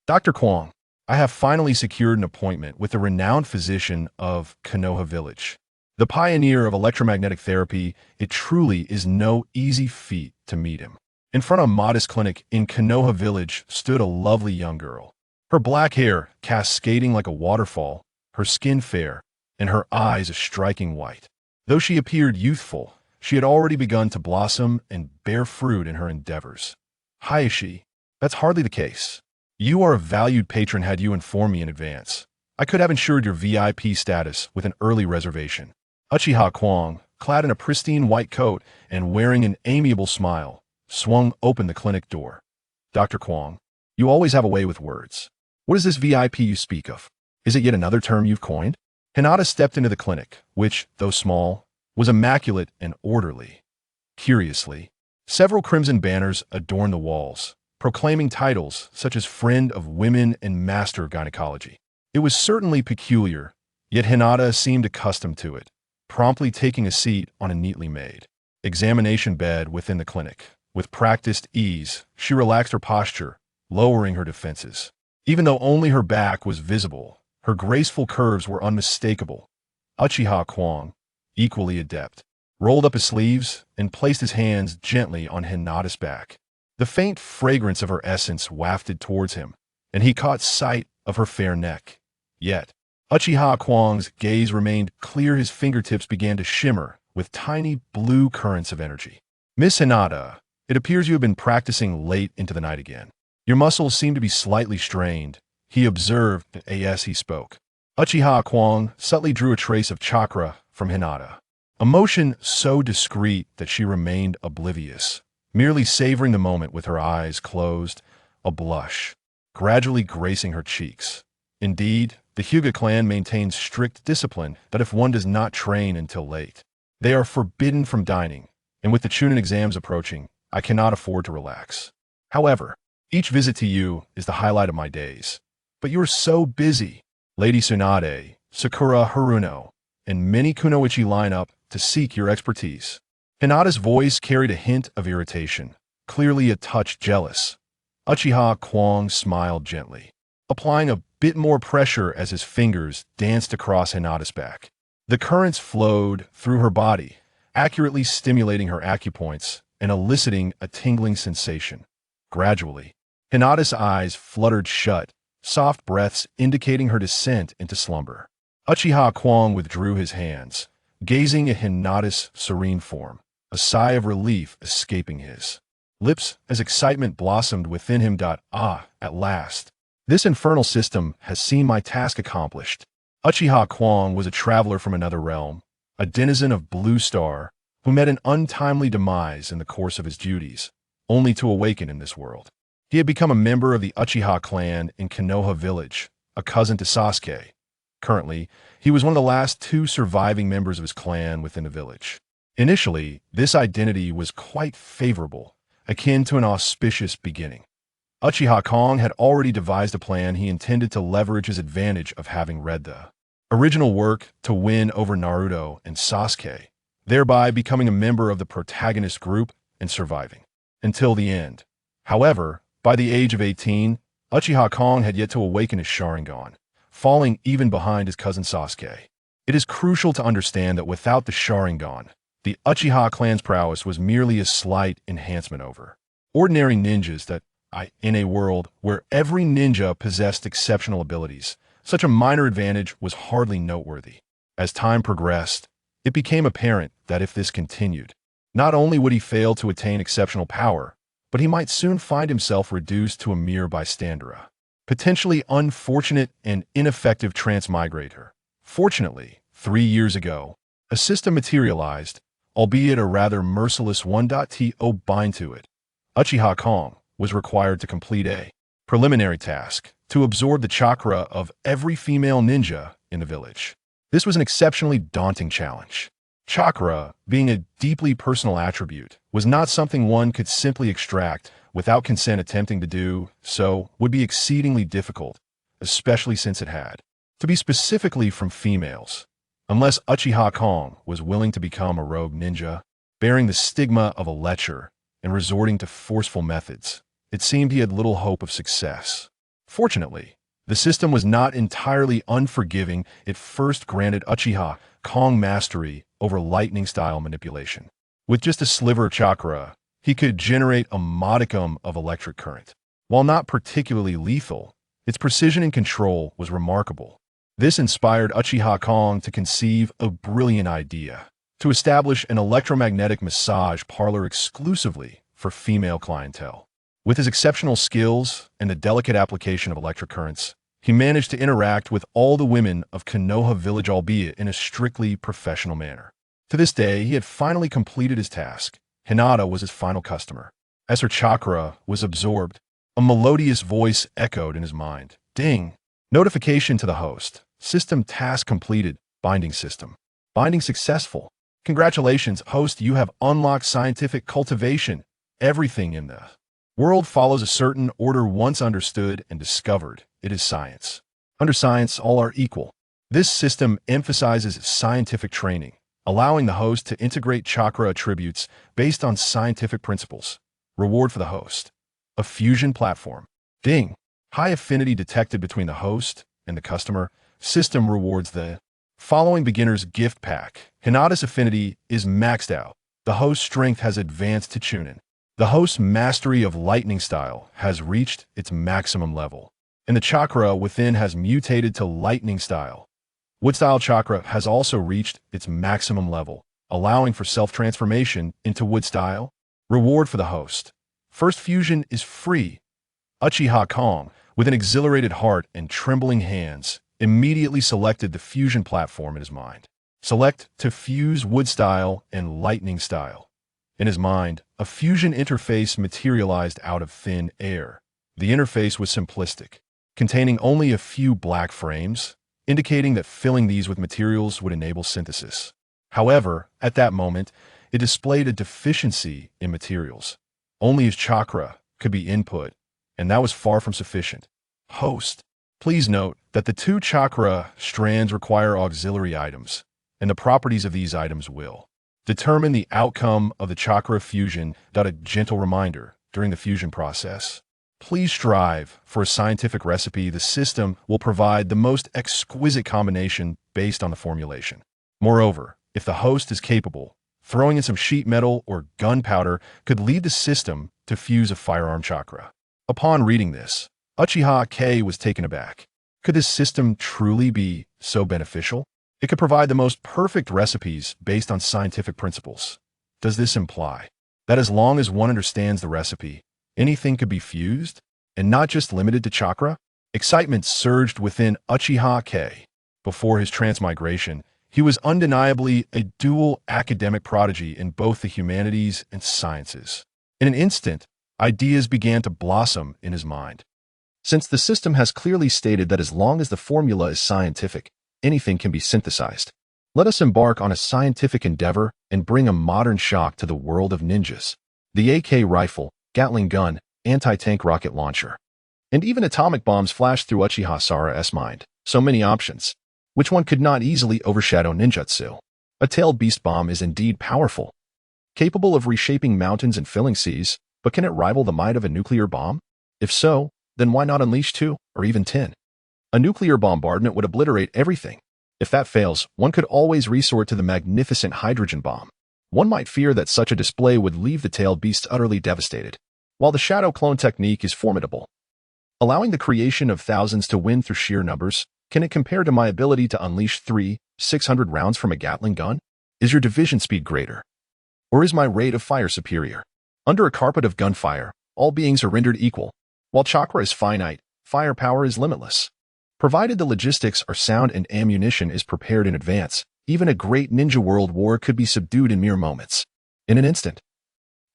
Dr. Kwong, I have finally secured an appointment with the renowned physician of Konoha Village. The pioneer of electromagnetic therapy, it truly is no easy feat to meet him. In front of a modest clinic in Konoha Village stood a lovely young girl. Her black hair cascading like a waterfall, her skin fair, and her eyes a striking white. Though she appeared youthful, she had already begun to blossom and bear fruit in her endeavors. Hayashi, that's hardly the case. You are a valued patron had you informed me in advance. I could have ensured your VIP status with an early reservation. Uchiha Kong, clad in a pristine white coat and wearing an amiable smile, swung open the clinic door. Dr. Kwong, you always have a way with words. What is this VIP you speak of? Is it yet another term you've coined? Hinata stepped into the clinic, which, though small, was immaculate and orderly. Curiously, several crimson banners adorned the walls, proclaiming titles such as Friend of Women and Master of Gynecology. It was certainly peculiar, yet Hinata seemed accustomed to it, promptly taking a seat on a neatly made examination bed within the clinic. With practiced ease, she relaxed her posture, lowering her defenses. Even though only her back was visible, her graceful curves were unmistakable. Uchiha Kong, equally adept, rolled up his sleeves and placed his hands gently on Hinata's back. The faint fragrance of her essence wafted towards him, and he caught sight of her fair neck. Yet, Uchiha Kwong's gaze remained clear. His fingertips began to shimmer with tiny blue currents of energy. Miss Hinata, it appears you have been practicing late into the night again. Your muscles seem to be slightly strained, he observed as he spoke. Uchiha Kong subtly drew a trace of chakra from Hinata, a motion so discreet that she remained oblivious, merely savoring the moment with her eyes closed, a blush gradually gracing her cheeks. Indeed, the Hyuga clan maintains strict discipline that if one does not train until late, they are forbidden from dining, and with the Chunin exams approaching, I cannot afford to relax. However, each visit to you is the highlight of my days. But you are so busy. Lady Tsunade, Sakura Haruno, and many kunoichi line up to seek your expertise. Hinata's voice carried a hint of irritation, clearly a touch jealous. Uchiha Kong smiled gently, applying a bit more pressure as his fingers danced across Hinata's back. The currents flowed through her body, accurately stimulating her acupoints and eliciting a tingling sensation. Gradually, Hinata's eyes fluttered shut, soft breaths indicating her descent into slumber. Uchiha Kong withdrew his hands, gazing at Hinata's serene form, a sigh of relief escaping his lips as excitement blossomed within him. At last. This infernal system has seen my task accomplished. Uchiha Kong was a traveler from another realm, a denizen of Blue Star, who met an untimely demise in the course of his duties, only to awaken in this world. He had become a member of the Uchiha clan in Konoha Village, a cousin to Sasuke. Currently, he was one of the last two surviving members of his clan within the village. Initially, this identity was quite favorable, akin to an auspicious beginning. Uchiha Kong had already devised a plan he intended to leverage his advantage of having read the original work to win over Naruto and Sasuke, thereby becoming a member of the protagonist group and surviving until the end. However, by the age of 18, Uchiha Kong had yet to awaken his Sharingan, falling even behind his cousin Sasuke. It is crucial to understand that without the Sharingan, the Uchiha clan's prowess was merely a slight enhancement over ordinary ninjas in a world where every ninja possessed exceptional abilities. Such a minor advantage was hardly noteworthy. As time progressed, it became apparent that if this continued, not only would he fail to attain exceptional power, but he might soon find himself reduced to a mere bystander, potentially unfortunate and ineffective transmigrator. Fortunately, 3 years ago, a system materialized, albeit a rather merciless one. To bind to it, Uchiha Kong was required to complete a preliminary task to absorb the chakra of every female ninja in the village. This was an exceptionally daunting challenge. Chakra, being a deeply personal attribute, was not something one could simply extract without consent. Attempting to do so would be exceedingly difficult, especially since it had to be specifically from females. Unless Uchiha Kong was willing to become a rogue ninja, bearing the stigma of a lecher and resorting to forceful methods, it seemed he had little hope of success. Fortunately, the system was not entirely unforgiving. It first granted Uchiha Kong mastery over lightning-style manipulation. With just a sliver of chakra, he could generate a modicum of electric current. While not particularly lethal, its precision and control was remarkable. This inspired Uchiha Kong to conceive a brilliant idea: to establish an electromagnetic massage parlor exclusively for female clientele. With his exceptional skills and the delicate application of electric currents, he managed to interact with all the women of Konoha village, albeit in a strictly professional manner. To this day, he had finally completed his task. Hinata was his final customer. As her chakra was absorbed, a melodious voice echoed in his mind. Ding! Notification to the host. System task completed. Binding system. Binding successful. Congratulations, host, you have unlocked scientific cultivation. Everything in the world follows a certain order once understood and discovered. It is science. Under science, all are equal. This system emphasizes scientific training, allowing the host to integrate chakra attributes based on scientific principles. Reward for the host. A fusion platform. Ding! High affinity detected between the host and the customer. System rewards the following beginner's gift pack. Hinata's affinity is maxed out. The host's strength has advanced to Chunin. The host's mastery of lightning style has reached its maximum level, and the chakra within has mutated to lightning style. Wood style chakra has also reached its maximum level, allowing for self-transformation into wood style. Reward for the host. First fusion is free. Uchiha Kong, with an exhilarated heart and trembling hands, immediately selected the fusion platform in his mind. Select to fuse wood style and lightning style. In his mind, a fusion interface materialized out of thin air. The interface was simplistic, containing only a few black frames, indicating that filling these with materials would enable synthesis. However, at that moment, it displayed a deficiency in materials. Only his chakra could be input, and that was far from sufficient. Host, please note that the two chakra strands require auxiliary items, and the properties of these items will determine the outcome of the chakra fusion. A gentle reminder during the fusion process. Please strive for a scientific recipe. The system will provide the most exquisite combination based on the formulation. Moreover, if the host is capable, throwing in some sheet metal or gunpowder could lead the system to fuse a firearm chakra. Upon reading this, Uchiha Kong was taken aback. Could this system truly be so beneficial? It could provide the most perfect recipes based on scientific principles. Does this imply that as long as one understands the recipe, anything could be fused, and not just limited to chakra? Excitement surged within Uchiha Kong. Before his transmigration, he was undeniably a dual academic prodigy in both the humanities and sciences. In an instant, ideas began to blossom in his mind. Since the system has clearly stated that as long as the formula is scientific, anything can be synthesized, let us embark on a scientific endeavor and bring a modern shock to the world of ninjas. The AK rifle, Gatling gun, anti-tank rocket launcher, and even atomic bombs flashed through Uchiha Sara's mind. So many options, which one could not easily overshadow ninjutsu. A tailed beast bomb is indeed powerful, capable of reshaping mountains and filling seas, but can it rival the might of a nuclear bomb? If so, then why not unleash 2 or even 10? A nuclear bombardment would obliterate everything. If that fails, one could always resort to the magnificent hydrogen bomb. One might fear that such a display would leave the tailed beasts utterly devastated. While the shadow clone technique is formidable, allowing the creation of thousands to win through sheer numbers, can it compare to my ability to unleash 600 rounds from a Gatling gun? Is your division speed greater? Or is my rate of fire superior? Under a carpet of gunfire, all beings are rendered equal. While chakra is finite, firepower is limitless. Provided the logistics are sound and ammunition is prepared in advance, even a great ninja world war could be subdued in mere moments. In an instant,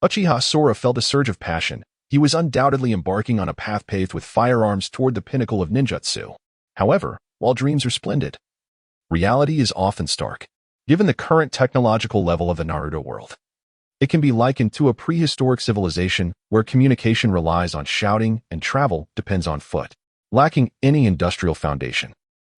Uchiha Sora felt a surge of passion. He was undoubtedly embarking on a path paved with firearms toward the pinnacle of ninjutsu. However, while dreams are splendid, reality is often stark. Given the current technological level of the Naruto world, it can be likened to a prehistoric civilization where communication relies on shouting and travel depends on foot, lacking any industrial foundation.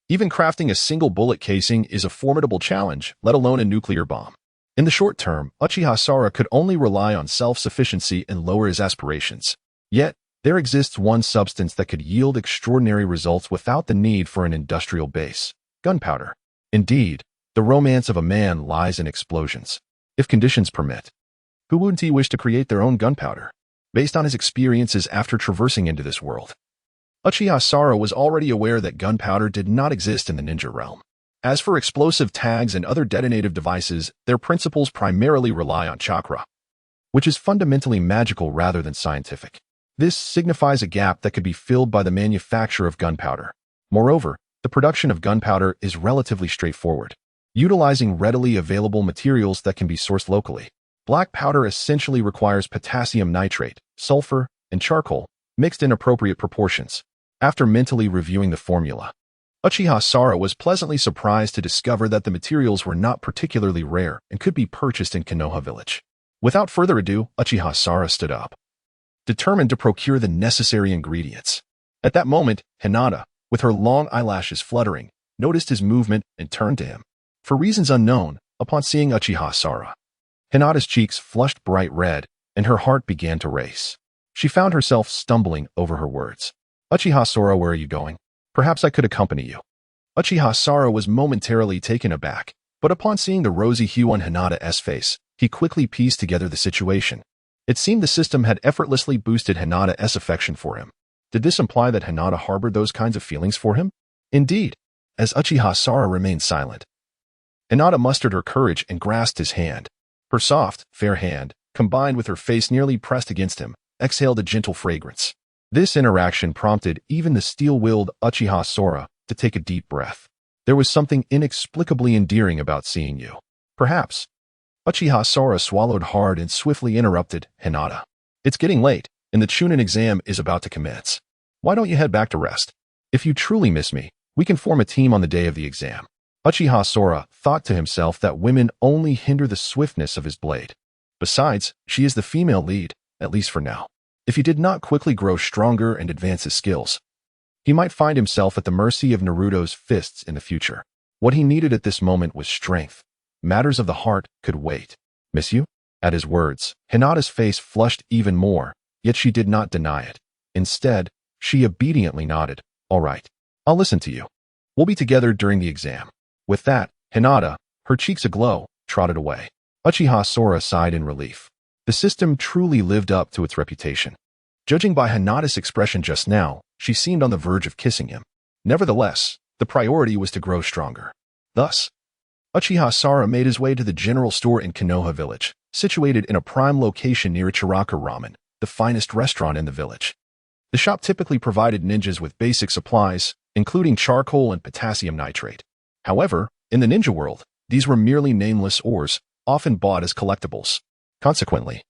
Even crafting a single bullet casing is a formidable challenge, let alone a nuclear bomb. In the short term, Uchiha Sora could only rely on self-sufficiency and lower his aspirations. Yet, There exists one substance that could yield extraordinary results without the need for an industrial base: gunpowder. Indeed, the romance of a man lies in explosions. If conditions permit, who wouldn't he wish to create their own gunpowder? Based on his experiences after traversing into this world, Uchiha Sara was already aware that gunpowder did not exist in the ninja realm. As for explosive tags and other detonative devices, their principles primarily rely on chakra, which is fundamentally magical rather than scientific. This signifies a gap that could be filled by the manufacture of gunpowder. Moreover, the production of gunpowder is relatively straightforward, utilizing readily available materials that can be sourced locally. Black powder essentially requires potassium nitrate, sulfur, and charcoal, mixed in appropriate proportions. After mentally reviewing the formula, Uchiha Sara was pleasantly surprised to discover that the materials were not particularly rare and could be purchased in Konoha village. Without further ado, Uchiha Sara stood up, determined to procure the necessary ingredients. At that moment, Hinata, with her long eyelashes fluttering, noticed his movement and turned to him. For reasons unknown, upon seeing Uchiha Sara, Hinata's cheeks flushed bright red, and her heart began to race. She found herself stumbling over her words. "Uchiha Sara, where are you going? Perhaps I could accompany you." Uchiha Sara was momentarily taken aback, but upon seeing the rosy hue on Hinata's face, he quickly pieced together the situation. It seemed the system had effortlessly boosted Hinata's affection for him. Did this imply that Hinata harbored those kinds of feelings for him? Indeed, as Uchiha Sara remained silent, Hinata mustered her courage and grasped his hand. Her soft, fair hand, combined with her face nearly pressed against him, exhaled a gentle fragrance. This interaction prompted even the steel-willed Uchiha Sora to take a deep breath. There was something inexplicably endearing about seeing you. Perhaps. Uchiha Sora swallowed hard and swiftly interrupted Hinata. "It's getting late, and the Chunin exam is about to commence. Why don't you head back to rest? If you truly miss me, we can form a team on the day of the exam." Uchiha Sora thought to himself that women only hinder the swiftness of his blade. Besides, she is the female lead, at least for now. If he did not quickly grow stronger and advance his skills, he might find himself at the mercy of Naruto's fists in the future. What he needed at this moment was strength. Matters of the heart could wait. "Miss you?" At his words, Hinata's face flushed even more, yet she did not deny it. Instead, she obediently nodded. "All right, I'll listen to you. We'll be together during the exam." With that, Hinata, her cheeks aglow, trotted away. Uchiha Sora sighed in relief. The system truly lived up to its reputation. Judging by Hinata's expression just now, she seemed on the verge of kissing him. Nevertheless, the priority was to grow stronger. Thus, Uchiha Sora made his way to the general store in Konoha village, situated in a prime location near Ichiraka Ramen, the finest restaurant in the village. The shop typically provided ninjas with basic supplies, including charcoal and potassium nitrate. However, in the ninja world, these were merely nameless ores, often bought as collectibles. Consequently,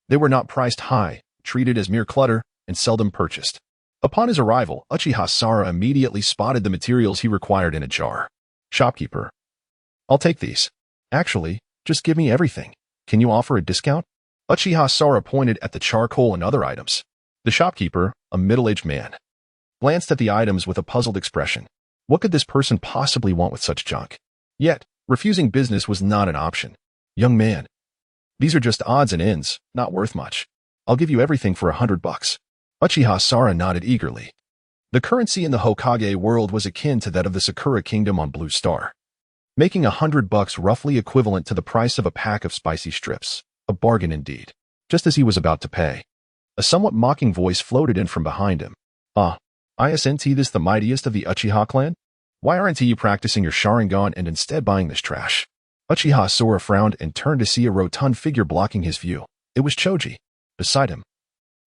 they were not priced high, treated as mere clutter, and seldom purchased. Upon his arrival, Uchiha Sara immediately spotted the materials he required in a jar. "Shopkeeper, I'll take these. Actually, just give me everything. Can you offer a discount?" Uchiha Sara pointed at the charcoal and other items. The shopkeeper, a middle-aged man, glanced at the items with a puzzled expression. What could this person possibly want with such junk? Yet, refusing business was not an option. "Young man, these are just odds and ends, not worth much. I'll give you everything for $100. Uchiha Sara nodded eagerly. The currency in the Hokage world was akin to that of the Sakura Kingdom on Blue Star, making $100 roughly equivalent to the price of a pack of spicy strips. A bargain indeed. Just as he was about to pay, a somewhat mocking voice floated in from behind him. Isn't this the mightiest of the Uchiha clan? Why aren't you practicing your Sharingan and instead buying this trash?" Uchiha Sora frowned and turned to see a rotund figure blocking his view. It was Choji. Beside him,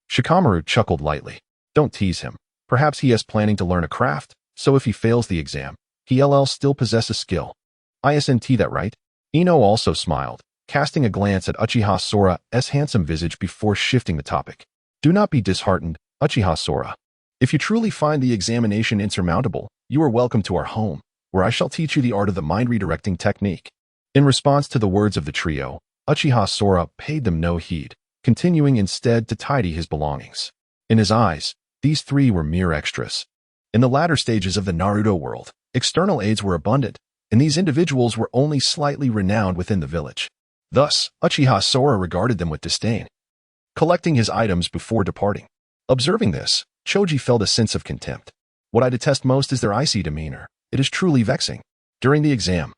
Shikamaru chuckled lightly. "Don't tease him. Perhaps he is planning to learn a craft, so if he fails the exam, he'll still possess a skill. Isn't that right?" Ino also smiled, casting a glance at Uchiha Sora's handsome visage before shifting the topic. "Do not be disheartened, Uchiha Sora. If you truly find the examination insurmountable, you are welcome to our home, where I shall teach you the art of the mind redirecting technique." In response to the words of the trio, Uchiha Sora paid them no heed, continuing instead to tidy his belongings. In his eyes, these three were mere extras. In the latter stages of the Naruto world, external aids were abundant, and these individuals were only slightly renowned within the village. Thus, Uchiha Sora regarded them with disdain, collecting his items before departing. Observing this, Choji felt a sense of contempt. What I detest most is their icy demeanor. It is truly vexing. During the exam,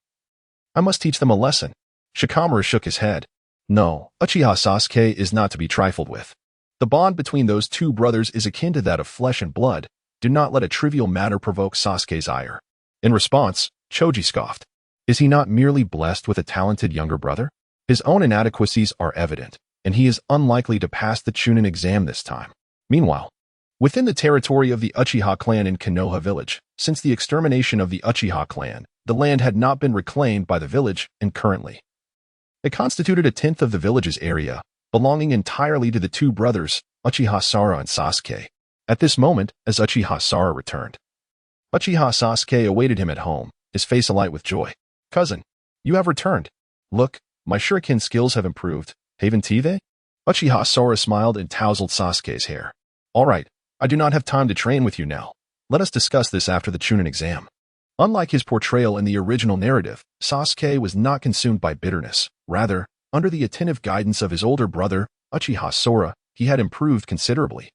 I must teach them a lesson. Shikamaru shook his head. No, Uchiha Sasuke is not to be trifled with. The bond between those two brothers is akin to that of flesh and blood. Do not let a trivial matter provoke Sasuke's ire. In response, Choji scoffed. Is he not merely blessed with a talented younger brother? His own inadequacies are evident, and he is unlikely to pass the Chunin exam this time. Meanwhile, within the territory of the Uchiha clan in Konoha village, since the extermination of the Uchiha clan, the land had not been reclaimed by the village, and currently, it constituted a tenth of the village's area, belonging entirely to the two brothers, Uchiha Sara and Sasuke. At this moment, as Uchiha Sara returned, Uchiha Sasuke awaited him at home, his face alight with joy. Cousin, you have returned. Look, my shuriken skills have improved. Haven't they? Uchiha Sara smiled and tousled Sasuke's hair. All right, I do not have time to train with you now. Let us discuss this after the Chunin exam. Unlike his portrayal in the original narrative, Sasuke was not consumed by bitterness. Rather, under the attentive guidance of his older brother, Uchiha Sora, he had improved considerably.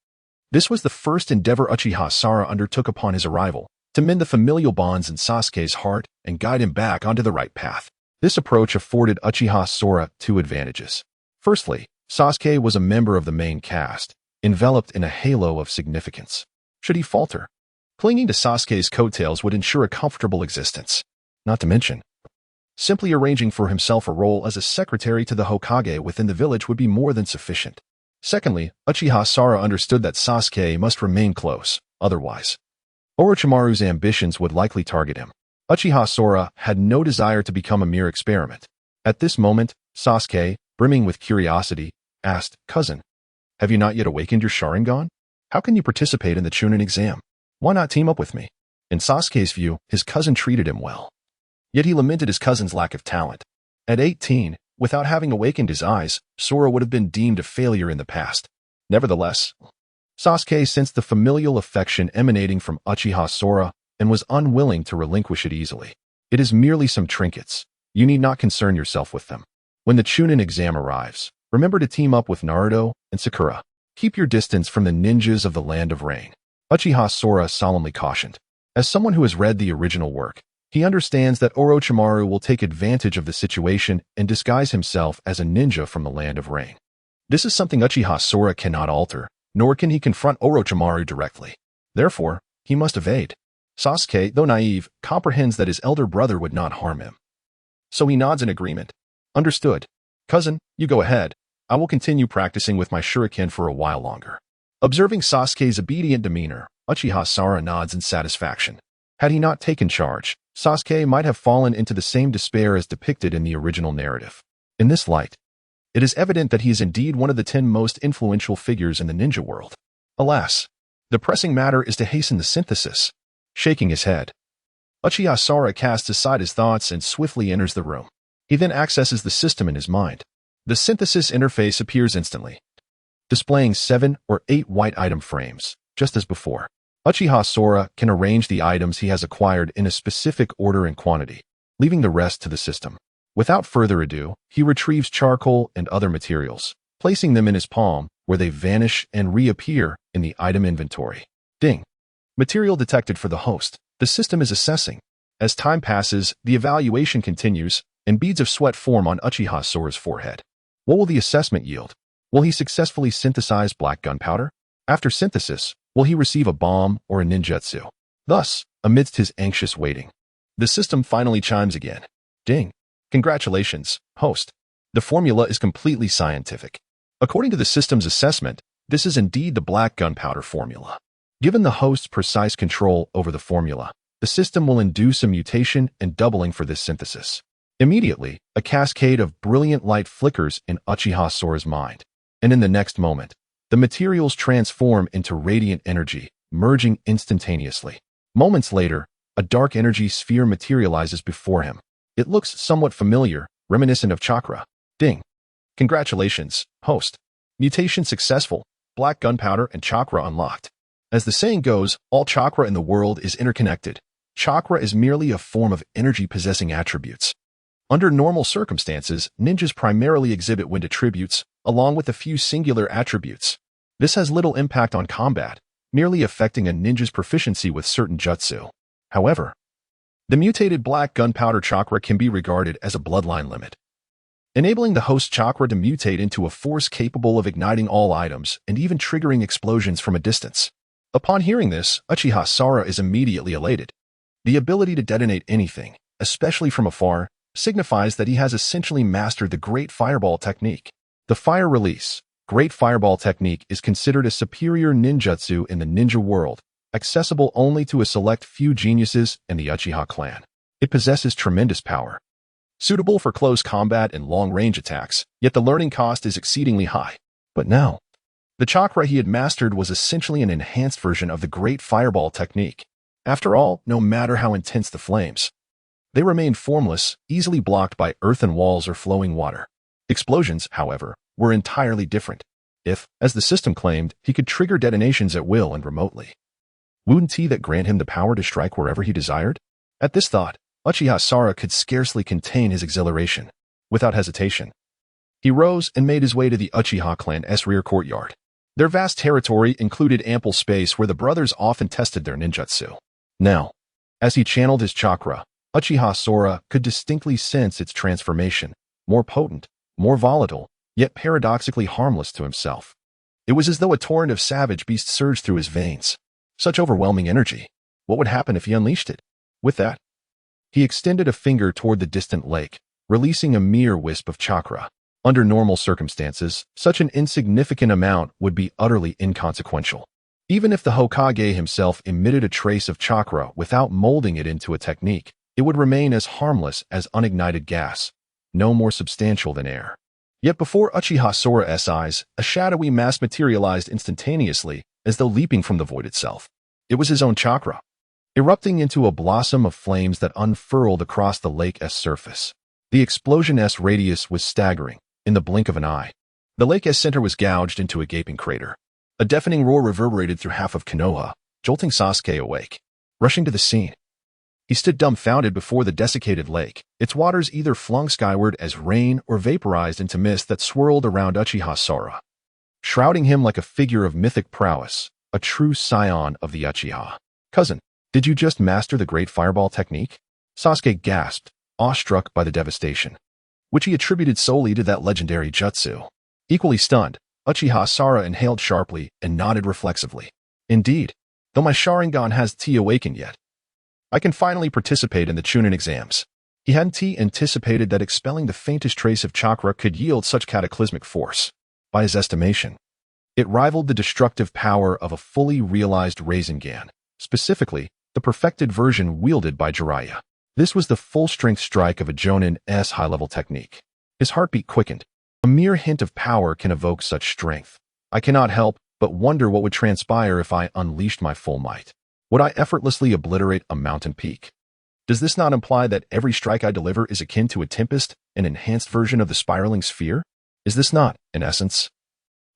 This was the first endeavor Uchiha Sara undertook upon his arrival, to mend the familial bonds in Sasuke's heart and guide him back onto the right path. This approach afforded Uchiha Sora two advantages. Firstly, Sasuke was a member of the main cast, enveloped in a halo of significance. Should he falter, clinging to Sasuke's coattails would ensure a comfortable existence. Not to mention, simply arranging for himself a role as a secretary to the Hokage within the village would be more than sufficient. Secondly, Uchiha Sara understood that Sasuke must remain close, otherwise, Orochimaru's ambitions would likely target him. Uchiha Sora had no desire to become a mere experiment. At this moment, Sasuke, brimming with curiosity, asked, Cousin, have you not yet awakened your Sharingan? How can you participate in the Chunin exam? Why not team up with me? In Sasuke's view, his cousin treated him well. Yet he lamented his cousin's lack of talent. At 18, without having awakened his eyes, Sora would have been deemed a failure in the past. Nevertheless, Sasuke sensed the familial affection emanating from Uchiha Sora and was unwilling to relinquish it easily. It is merely some trinkets. You need not concern yourself with them. When the Chunin exam arrives, remember to team up with Naruto and Sakura. Keep your distance from the ninjas of the Land of Rain. Uchiha Sora solemnly cautioned. As someone who has read the original work, he understands that Orochimaru will take advantage of the situation and disguise himself as a ninja from the Land of Rain. This is something Uchiha Sora cannot alter, nor can he confront Orochimaru directly. Therefore, he must evade. Sasuke, though naive, comprehends that his elder brother would not harm him. So he nods in agreement. Understood. Cousin, you go ahead. I will continue practicing with my shuriken for a while longer. Observing Sasuke's obedient demeanor, Uchiha Sara nods in satisfaction. Had he not taken charge, Sasuke might have fallen into the same despair as depicted in the original narrative. In this light, it is evident that he is indeed one of the 10 most influential figures in the ninja world. Alas, the pressing matter is to hasten the synthesis. Shaking his head, Uchiha Sara casts aside his thoughts and swiftly enters the room. He then accesses the system in his mind. The synthesis interface appears instantly, displaying 7 or 8 white item frames, just as before. Uchiha Sora can arrange the items he has acquired in a specific order and quantity, leaving the rest to the system. Without further ado, he retrieves charcoal and other materials, placing them in his palm, where they vanish and reappear in the item inventory. Ding. Material detected for the host. The system is assessing. As time passes, the evaluation continues, and beads of sweat form on Uchiha Sora's forehead. What will the assessment yield? Will he successfully synthesize black gunpowder? After synthesis, will he receive a bomb or a ninjutsu? Thus, amidst his anxious waiting, the system finally chimes again. Ding. Congratulations, host. The formula is completely scientific. According to the system's assessment, this is indeed the black gunpowder formula. Given the host's precise control over the formula, the system will induce a mutation and doubling for this synthesis. Immediately, a cascade of brilliant light flickers in Uchiha Sora's mind, and in the next moment, the materials transform into radiant energy, merging instantaneously. Moments later, a dark energy sphere materializes before him. It looks somewhat familiar, reminiscent of Chakra. Ding. Congratulations, host. Mutation successful. Black gunpowder and Chakra unlocked. As the saying goes, all chakra in the world is interconnected. Chakra is merely a form of energy possessing attributes. Under normal circumstances, ninjas primarily exhibit wind attributes, along with a few singular attributes. This has little impact on combat, merely affecting a ninja's proficiency with certain jutsu. However, the mutated black gunpowder chakra can be regarded as a bloodline limit, enabling the host chakra to mutate into a force capable of igniting all items and even triggering explosions from a distance. Upon hearing this, Uchiha Sora is immediately elated. The ability to detonate anything, especially from afar, signifies that he has essentially mastered the Great Fireball technique. The Fire Release, Great Fireball technique is considered a superior ninjutsu in the ninja world, accessible only to a select few geniuses in the Uchiha clan. It possesses tremendous power, suitable for close combat and long-range attacks, yet the learning cost is exceedingly high. But now, the chakra he had mastered was essentially an enhanced version of the Great Fireball technique. After all, no matter how intense the flames, they remained formless, easily blocked by earthen walls or flowing water. Explosions, however, were entirely different. If, as the system claimed, he could trigger detonations at will and remotely, wouldn't that grant him the power to strike wherever he desired? At this thought, Uchiha Sora could scarcely contain his exhilaration. Without hesitation, he rose and made his way to the Uchiha clan's rear courtyard. Their vast territory included ample space where the brothers often tested their ninjutsu. Now, as he channeled his chakra, Uchiha Sora could distinctly sense its transformation, more potent, more volatile, yet paradoxically harmless to himself. It was as though a torrent of savage beasts surged through his veins. Such overwhelming energy. What would happen if he unleashed it? With that, he extended a finger toward the distant lake, releasing a mere wisp of chakra. Under normal circumstances, such an insignificant amount would be utterly inconsequential. Even if the Hokage himself emitted a trace of chakra without molding it into a technique, it would remain as harmless as unignited gas, no more substantial than air. Yet before Uchiha Sora's eyes, a shadowy mass materialized instantaneously, as though leaping from the void itself. It was his own chakra, erupting into a blossom of flames that unfurled across the lake's surface. The explosion's radius was staggering. In the blink of an eye, the lake's center was gouged into a gaping crater. A deafening roar reverberated through half of Konoha, jolting Sasuke awake. Rushing to the scene, he stood dumbfounded before the desiccated lake, its waters either flung skyward as rain or vaporized into mist that swirled around Uchiha Sora, shrouding him like a figure of mythic prowess, a true scion of the Uchiha. Cousin, did you just master the Great Fireball technique? Sasuke gasped, awestruck by the devastation, which he attributed solely to that legendary jutsu. Equally stunned, Uchiha Sora inhaled sharply and nodded reflexively. Indeed, though my Sharingan hasn't awakened yet, I can finally participate in the Chunin exams. He hadn't anticipated that expelling the faintest trace of chakra could yield such cataclysmic force. By his estimation, it rivaled the destructive power of a fully realized Rasengan, specifically the perfected version wielded by Jiraiya. This was the full-strength strike of a Jonin's high-level technique. His heartbeat quickened. A mere hint of power can evoke such strength. I cannot help but wonder what would transpire if I unleashed my full might. Would I effortlessly obliterate a mountain peak? Does this not imply that every strike I deliver is akin to a tempest, an enhanced version of the spiraling sphere? Is this not, in essence,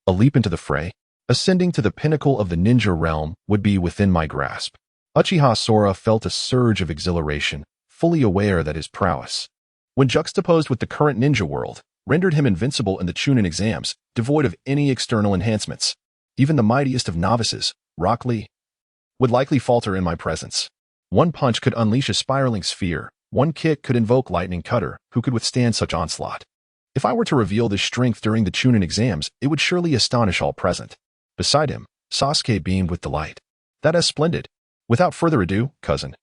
a leap into the fray? Ascending to the pinnacle of the ninja realm would be within my grasp. Uchiha Sora felt a surge of exhilaration, fully aware that his prowess, when juxtaposed with the current ninja world, rendered him invincible in the Chunin exams, devoid of any external enhancements. Even the mightiest of novices, Rock Lee, would likely falter in my presence. One punch could unleash a spiraling sphere, one kick could invoke Lightning Cutter, who could withstand such onslaught. If I were to reveal this strength during the Chunin exams, it would surely astonish all present. Beside him, Sasuke beamed with delight. That is splendid. Without further ado, cousin,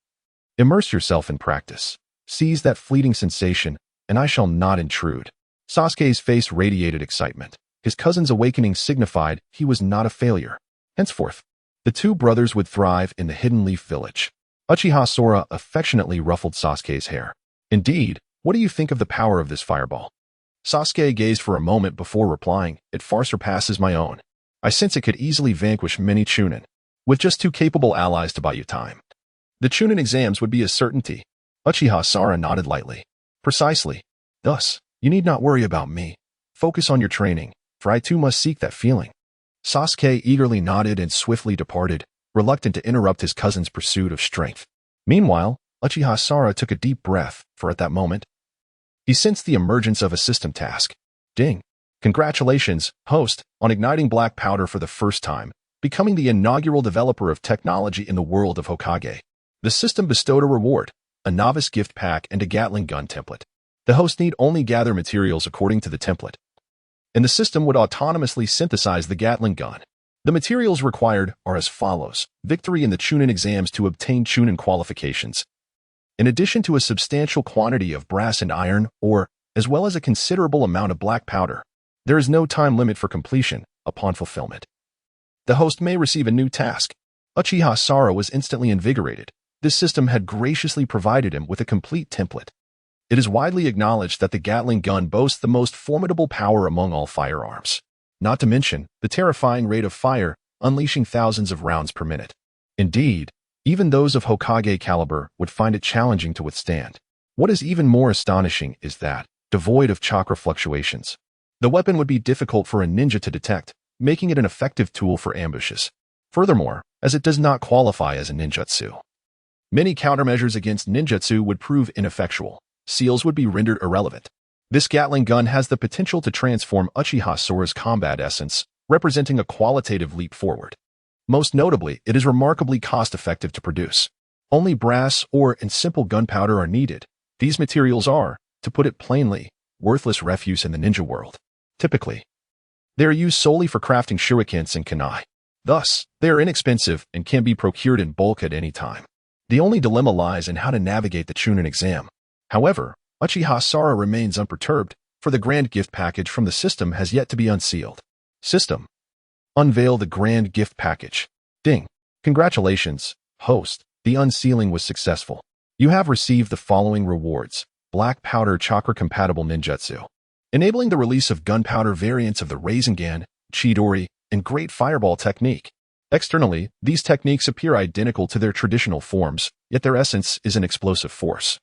immerse yourself in practice. Seize that fleeting sensation, and I shall not intrude. Sasuke's face radiated excitement. His cousin's awakening signified he was not a failure. Henceforth, the two brothers would thrive in the Hidden Leaf Village. Uchiha Sora affectionately ruffled Sasuke's hair. Indeed, what do you think of the power of this fireball? Sasuke gazed for a moment before replying. It far surpasses my own. I sense it could easily vanquish many Chunin, with just two capable allies to buy you time. The Chunin exams would be a certainty. Uchiha Sora nodded lightly. Precisely. Thus, you need not worry about me. Focus on your training, for I too must seek that feeling. Sasuke eagerly nodded and swiftly departed, reluctant to interrupt his cousin's pursuit of strength. Meanwhile, Uchiha Sora took a deep breath, for at that moment, he sensed the emergence of a system task. Ding. Congratulations, host, on igniting black powder for the first time, becoming the inaugural developer of technology in the world of Hokage. The system bestowed a reward, a novice gift pack, and a Gatling gun template. The host need only gather materials according to the template, and the system would autonomously synthesize the Gatling gun. The materials required are as follows: victory in the Chunin exams to obtain Chunin qualifications, in addition to a substantial quantity of brass and iron ore, as well as a considerable amount of black powder. There is no time limit for completion upon fulfillment. The host may receive a new task. Uchiha Sara was instantly invigorated. This system had graciously provided him with a complete template. It is widely acknowledged that the Gatling gun boasts the most formidable power among all firearms, not to mention the terrifying rate of fire, unleashing thousands of rounds per minute. Indeed, even those of Hokage caliber would find it challenging to withstand. What is even more astonishing is that, devoid of chakra fluctuations, the weapon would be difficult for a ninja to detect, making it an effective tool for ambushes. Furthermore, as it does not qualify as a ninjutsu, many countermeasures against ninjutsu would prove ineffectual. Seals would be rendered irrelevant. This Gatling gun has the potential to transform Uchiha Sora's combat essence, representing a qualitative leap forward. Most notably, it is remarkably cost-effective to produce. Only brass, ore, and simple gunpowder are needed. These materials are, to put it plainly, worthless refuse in the ninja world. Typically, they are used solely for crafting shurikens and kunai. Thus, they are inexpensive and can be procured in bulk at any time. The only dilemma lies in how to navigate the Chunin exam. However, Uchiha Sara remains unperturbed, for the grand gift package from the system has yet to be unsealed. System: unveil the grand gift package. Ding. Congratulations, host. The unsealing was successful. You have received the following rewards: black powder chakra-compatible ninjutsu, enabling the release of gunpowder variants of the Rasengan, Chidori, and Great Fireball technique. Externally, these techniques appear identical to their traditional forms, yet their essence is an explosive force,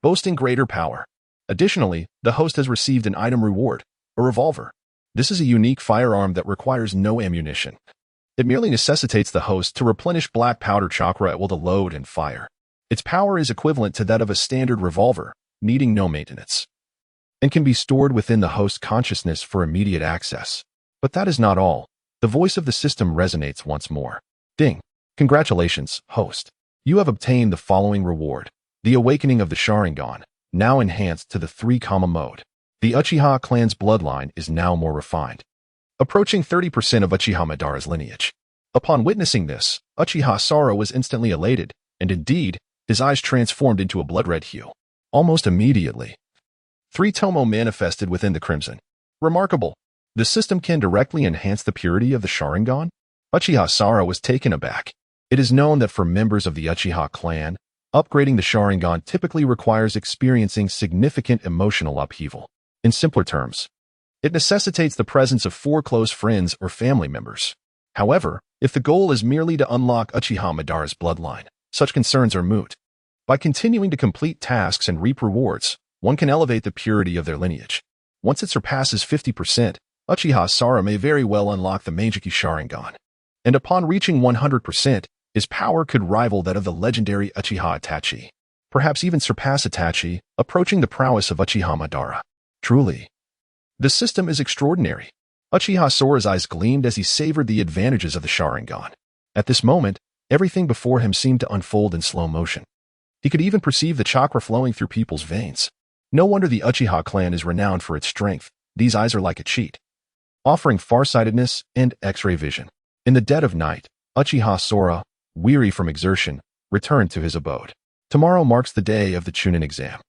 boasting greater power. Additionally, the host has received an item reward, a revolver. This is a unique firearm that requires no ammunition. It merely necessitates the host to replenish black powder chakra at will to load and fire. Its power is equivalent to that of a standard revolver, needing no maintenance, and can be stored within the host's consciousness for immediate access. But that is not all. The voice of the system resonates once more. Ding. Congratulations, host. You have obtained the following reward: the awakening of the Sharingan, now enhanced to the 3-kama mode. The Uchiha clan's bloodline is now more refined, approaching 30% of Uchiha Madara's lineage. Upon witnessing this, Uchiha Sara was instantly elated, and indeed, his eyes transformed into a blood-red hue. Almost immediately, 3 Tomo manifested within the crimson. Remarkable. The system can directly enhance the purity of the Sharingan? Uchiha Sara was taken aback. It is known that for members of the Uchiha clan, upgrading the Sharingan typically requires experiencing significant emotional upheaval. In simpler terms, it necessitates the presence of 4 close friends or family members. However, if the goal is merely to unlock Uchiha Madara's bloodline, such concerns are moot. By continuing to complete tasks and reap rewards, one can elevate the purity of their lineage. Once it surpasses 50%, Uchiha Sara may very well unlock the Meijiki Sharingan. And upon reaching 100%, his power could rival that of the legendary Uchiha Itachi, perhaps even surpass Itachi, approaching the prowess of Uchiha Madara. Truly, the system is extraordinary. Uchiha Sora's eyes gleamed as he savored the advantages of the Sharingan. At this moment, everything before him seemed to unfold in slow motion. He could even perceive the chakra flowing through people's veins. No wonder the Uchiha clan is renowned for its strength. These eyes are like a cheat, offering farsightedness and X-ray vision. In the dead of night, Uchiha Sora, weary from exertion, returned to his abode. Tomorrow marks the day of the Chunin exam.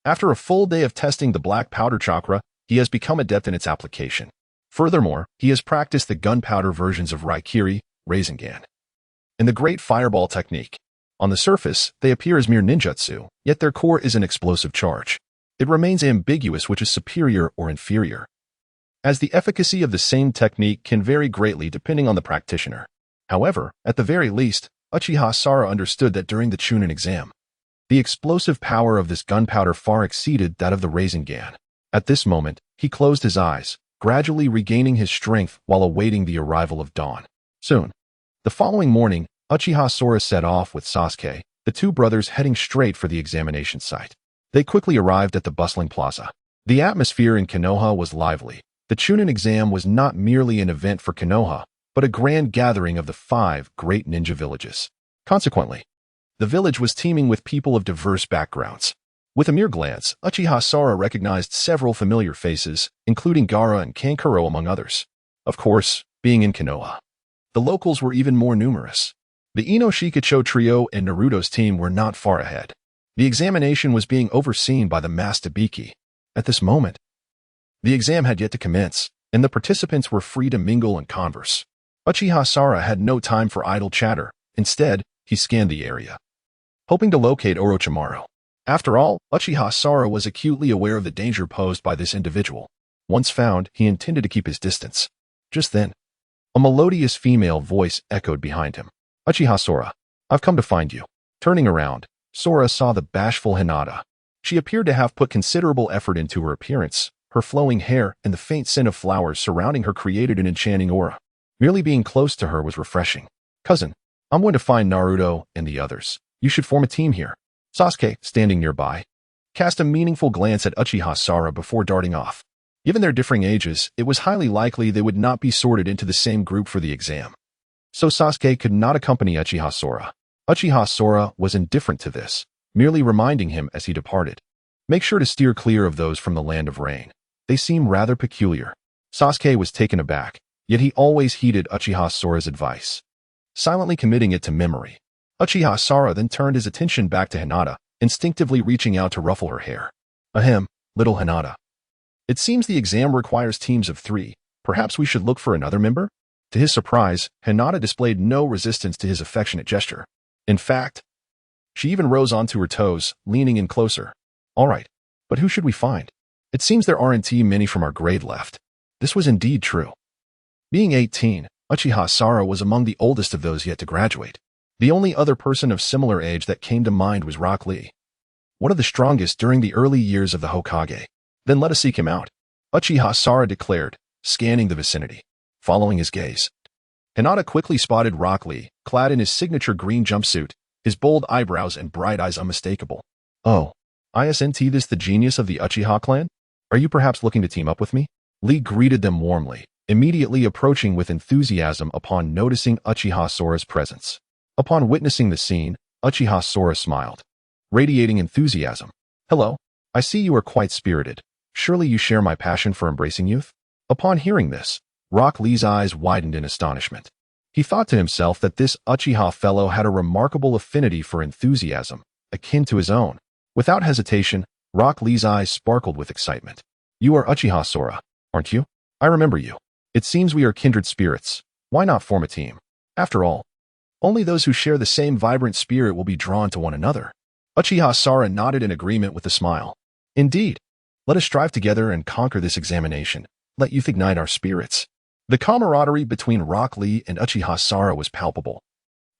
After a full day of testing the black powder chakra, he has become adept in its application. Furthermore, he has practiced the gunpowder versions of Raikiri, Rasengan, and the Great Fireball technique. On the surface, they appear as mere ninjutsu, yet their core is an explosive charge. It remains ambiguous which is superior or inferior, as the efficacy of the same technique can vary greatly depending on the practitioner. However, at the very least, Uchiha Sara understood that during the Chunin exam, the explosive power of this gunpowder far exceeded that of the Rasengan. At this moment, he closed his eyes, gradually regaining his strength while awaiting the arrival of dawn. Soon, the following morning, Uchiha Sora set off with Sasuke, the 2 brothers heading straight for the examination site. They quickly arrived at the bustling plaza. The atmosphere in Konoha was lively. The Chunin exam was not merely an event for Konoha, but a grand gathering of the 5 great ninja villages. Consequently, the village was teeming with people of diverse backgrounds. With a mere glance, Uchiha Sora recognized several familiar faces, including Gaara and Kankuro among others. Of course, being in Konoha, the locals were even more numerous. The Ino Shikacho trio and Naruto's team were not far ahead. The examination was being overseen by the Master Biki. At this moment, the exam had yet to commence, and the participants were free to mingle and converse. Uchiha Sora had no time for idle chatter. Instead, he scanned the area, hoping to locate Orochimaru. After all, Uchiha Sora was acutely aware of the danger posed by this individual. Once found, he intended to keep his distance. Just then, a melodious female voice echoed behind him. Uchiha Sora, I've come to find you. Turning around, Sora saw the bashful Hinata. She appeared to have put considerable effort into her appearance. Her flowing hair and the faint scent of flowers surrounding her created an enchanting aura. Merely being close to her was refreshing. Cousin, I'm going to find Naruto and the others. You should form a team here. Sasuke, standing nearby, cast a meaningful glance at Uchiha Sora before darting off. Given their differing ages, it was highly likely they would not be sorted into the same group for the exam. So Sasuke could not accompany Uchiha Sora. Uchiha Sora was indifferent to this, merely reminding him as he departed. Make sure to steer clear of those from the land of rain. They seem rather peculiar. Sasuke was taken aback, yet he always heeded Uchiha Sora's advice, silently committing it to memory. Uchiha Sora then turned his attention back to Hinata, instinctively reaching out to ruffle her hair. Ahem, little Hinata. It seems the exam requires teams of 3. Perhaps we should look for another member? To his surprise, Hinata displayed no resistance to his affectionate gesture. In fact, she even rose onto her toes, leaning in closer. All right, but who should we find? It seems there aren't many from our grade left. This was indeed true. Being 18, Uchiha Sora was among the oldest of those yet to graduate. The only other person of similar age that came to mind was Rock Lee, one of the strongest during the early years of the Hokage. Then let us seek him out, Uchiha Sora declared, scanning the vicinity. Following his gaze, Hinata quickly spotted Rock Lee, clad in his signature green jumpsuit, his bold eyebrows and bright eyes unmistakable. Oh, isn't this the genius of the Uchiha clan? Are you perhaps looking to team up with me? Lee greeted them warmly, immediately approaching with enthusiasm upon noticing Uchiha Sora's presence. Upon witnessing the scene, Uchiha Sora smiled, radiating enthusiasm. Hello, I see you are quite spirited. Surely you share my passion for embracing youth? Upon hearing this, Rock Lee's eyes widened in astonishment. He thought to himself that this Uchiha fellow had a remarkable affinity for enthusiasm, akin to his own. Without hesitation, Rock Lee's eyes sparkled with excitement. You are Uchiha Sora, aren't you? I remember you. It seems we are kindred spirits. Why not form a team? After all, only those who share the same vibrant spirit will be drawn to one another. Uchiha Sora nodded in agreement with a smile. Indeed. Let us strive together and conquer this examination. Let youth ignite our spirits. The camaraderie between Rock Lee and Uchiha Sora was palpable,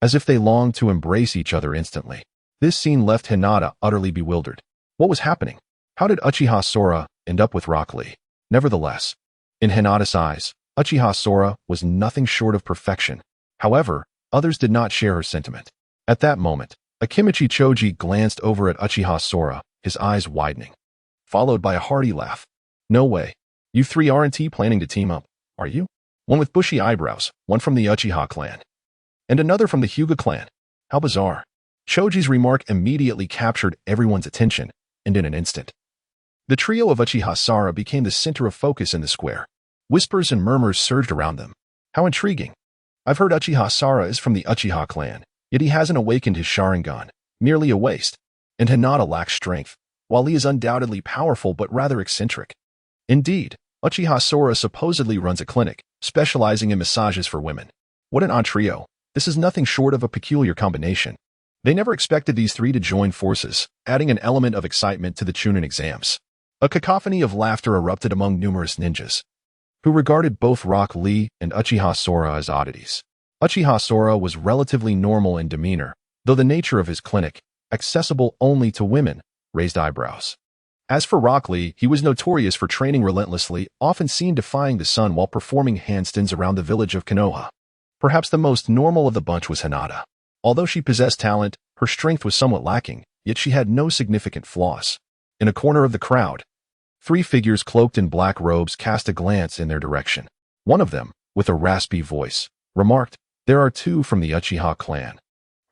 as if they longed to embrace each other instantly. This scene left Hinata utterly bewildered. What was happening? How did Uchiha Sora end up with Rock Lee? Nevertheless, in Hinata's eyes, Uchiha Sora was nothing short of perfection. However, others did not share her sentiment. At that moment, Akimichi Choji glanced over at Uchiha Sora, his eyes widening, followed by a hearty laugh. No way. You 3 aren't planning to team up, are you? One with bushy eyebrows, one from the Uchiha clan, and another from the Hyuga clan. How bizarre. Choji's remark immediately captured everyone's attention, and in an instant, the trio of Uchiha Sora became the center of focus in the square. Whispers and murmurs surged around them. How intriguing. I've heard Uchiha Sora is from the Uchiha clan, yet he hasn't awakened his Sharingan, merely a waste. And Hinata lacks strength, while he is undoubtedly powerful but rather eccentric. Indeed, Uchiha Sora supposedly runs a clinic, specializing in massages for women. What an odd trio. This is nothing short of a peculiar combination. They never expected these 3 to join forces, adding an element of excitement to the Chunin exams. A cacophony of laughter erupted among numerous ninjas, who regarded both Rock Lee and Uchiha Sora as oddities. Uchiha Sora was relatively normal in demeanor, though the nature of his clinic, accessible only to women, raised eyebrows. As for Rock Lee, he was notorious for training relentlessly, often seen defying the sun while performing handstands around the village of Konoha. Perhaps the most normal of the bunch was Hinata. Although she possessed talent, her strength was somewhat lacking, yet she had no significant flaws. In a corner of the crowd, 3 figures cloaked in black robes cast a glance in their direction. One of them, with a raspy voice, remarked, "There are 2 from the Uchiha clan.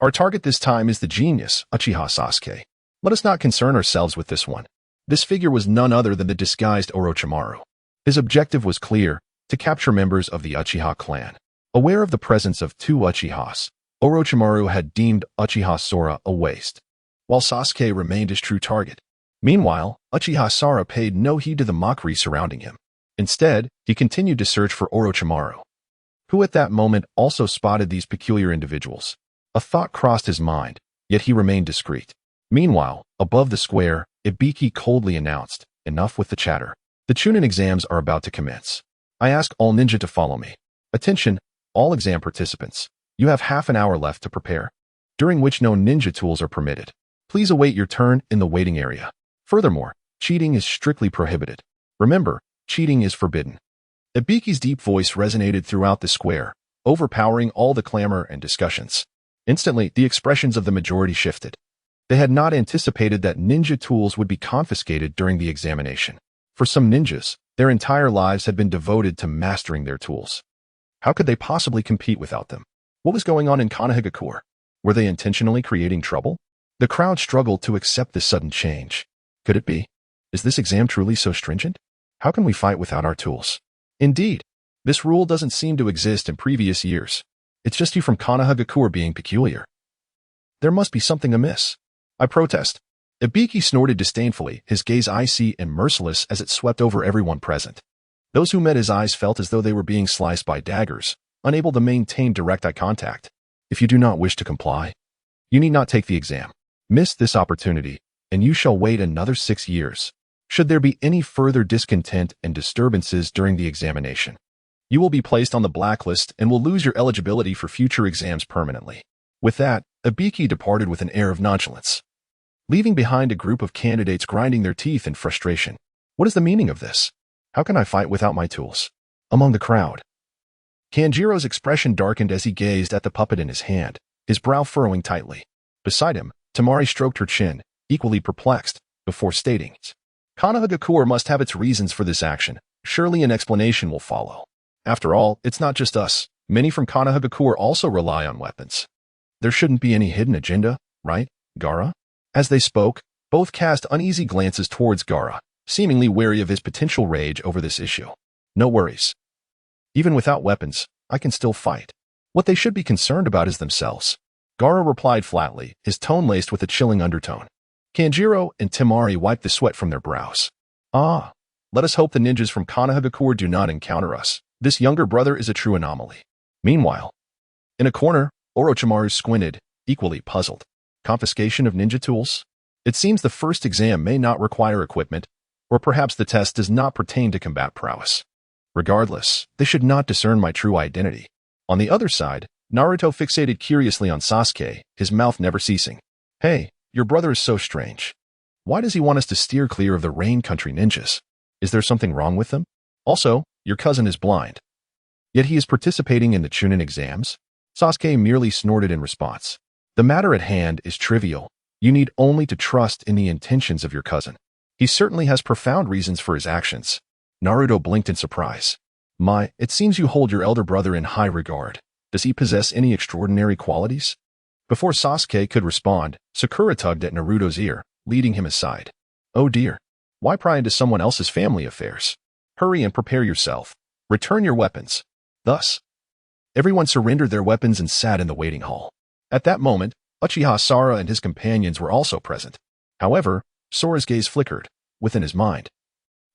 Our target this time is the genius, Uchiha Sasuke. Let us not concern ourselves with this one." This figure was none other than the disguised Orochimaru. His objective was clear, to capture members of the Uchiha clan. Aware of the presence of 2 Uchihas, Orochimaru had deemed Uchiha Sora a waste, while Sasuke remained his true target. Meanwhile, Uchiha Sora paid no heed to the mockery surrounding him. Instead, he continued to search for Orochimaru, who at that moment also spotted these peculiar individuals. A thought crossed his mind, yet he remained discreet. Meanwhile, above the square, Ibiki coldly announced, "Enough with the chatter. The Chunin exams are about to commence. I ask all ninja to follow me. Attention, all exam participants. You have half an hour left to prepare, during which no ninja tools are permitted. Please await your turn in the waiting area. Furthermore, cheating is strictly prohibited. Remember, cheating is forbidden." Ibiki's deep voice resonated throughout the square, overpowering all the clamor and discussions. Instantly, the expressions of the majority shifted. They had not anticipated that ninja tools would be confiscated during the examination. For some ninjas, their entire lives had been devoted to mastering their tools. How could they possibly compete without them? What was going on in Konohagakure? Were they intentionally creating trouble? The crowd struggled to accept this sudden change. Could it be? Is this exam truly so stringent? How can we fight without our tools? Indeed, this rule doesn't seem to exist in previous years. It's just you from Konohagakure being peculiar. There must be something amiss. I protest. Ibiki snorted disdainfully, his gaze icy and merciless as it swept over everyone present. Those who met his eyes felt as though they were being sliced by daggers, unable to maintain direct eye contact. If you do not wish to comply, you need not take the exam. Miss this opportunity, and you shall wait another 6 years. Should there be any further discontent and disturbances during the examination, you will be placed on the blacklist and will lose your eligibility for future exams permanently. With that, Ibiki departed with an air of nonchalance, leaving behind a group of candidates grinding their teeth in frustration. What is the meaning of this? How can I fight without my tools? Among the crowd, Kanjiro's expression darkened as he gazed at the puppet in his hand, his brow furrowing tightly. Beside him, Tamari stroked her chin, equally perplexed, before stating, "Konohagakure must have its reasons for this action. Surely an explanation will follow. After all, it's not just us. Many from Konohagakure also rely on weapons. There shouldn't be any hidden agenda, right, Gaara?" As they spoke, both cast uneasy glances towards Gaara, seemingly wary of his potential rage over this issue. "No worries. Even without weapons, I can still fight. What they should be concerned about is themselves." Gaara replied flatly, his tone laced with a chilling undertone. Kanjiro and Temari wiped the sweat from their brows. "Ah, let us hope the ninjas from Konohagakure do not encounter us. This younger brother is a true anomaly." Meanwhile, in a corner, Orochimaru squinted, equally puzzled. Confiscation of ninja tools? It seems the first exam may not require equipment, or perhaps the test does not pertain to combat prowess. Regardless, they should not discern my true identity. On the other side, Naruto fixated curiously on Sasuke, his mouth never ceasing. "Hey, your brother is so strange. Why does he want us to steer clear of the Rain Country ninjas? Is there something wrong with them? Also, your cousin is blind. Yet he is participating in the Chunin exams?" Sasuke merely snorted in response. "The matter at hand is trivial. You need only to trust in the intentions of your cousin. He certainly has profound reasons for his actions." Naruto blinked in surprise. It seems you hold your elder brother in high regard. Does he possess any extraordinary qualities?" Before Sasuke could respond, Sakura tugged at Naruto's ear, leading him aside. "Oh dear. Why pry into someone else's family affairs? Hurry and prepare yourself. Return your weapons." Thus, everyone surrendered their weapons and sat in the waiting hall. At that moment, Uchiha Sora and his companions were also present. However, Sora's gaze flickered, within his mind.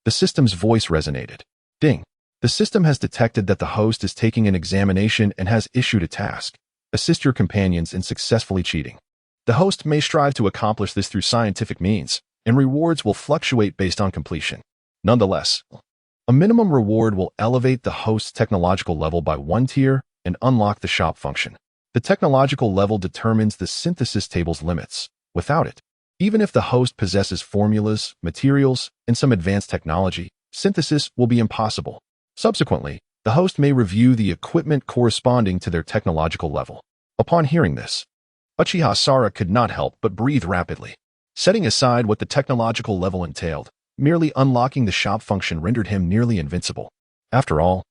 The system's voice resonated. "Ding. The system has detected that the host is taking an examination and has issued a task. Assist your companions in successfully cheating. The host may strive to accomplish this through scientific means, and rewards will fluctuate based on completion. Nonetheless, a minimum reward will elevate the host's technological level by 1 tier and unlock the shop function. The technological level determines the synthesis table's limits. Without it, even if the host possesses formulas, materials, and some advanced technology, synthesis will be impossible. Subsequently, the host may review the equipment corresponding to their technological level." Upon hearing this, Uchiha Sora could not help but breathe rapidly. Setting aside what the technological level entailed, Merely unlocking the shop function rendered him nearly invincible. After all,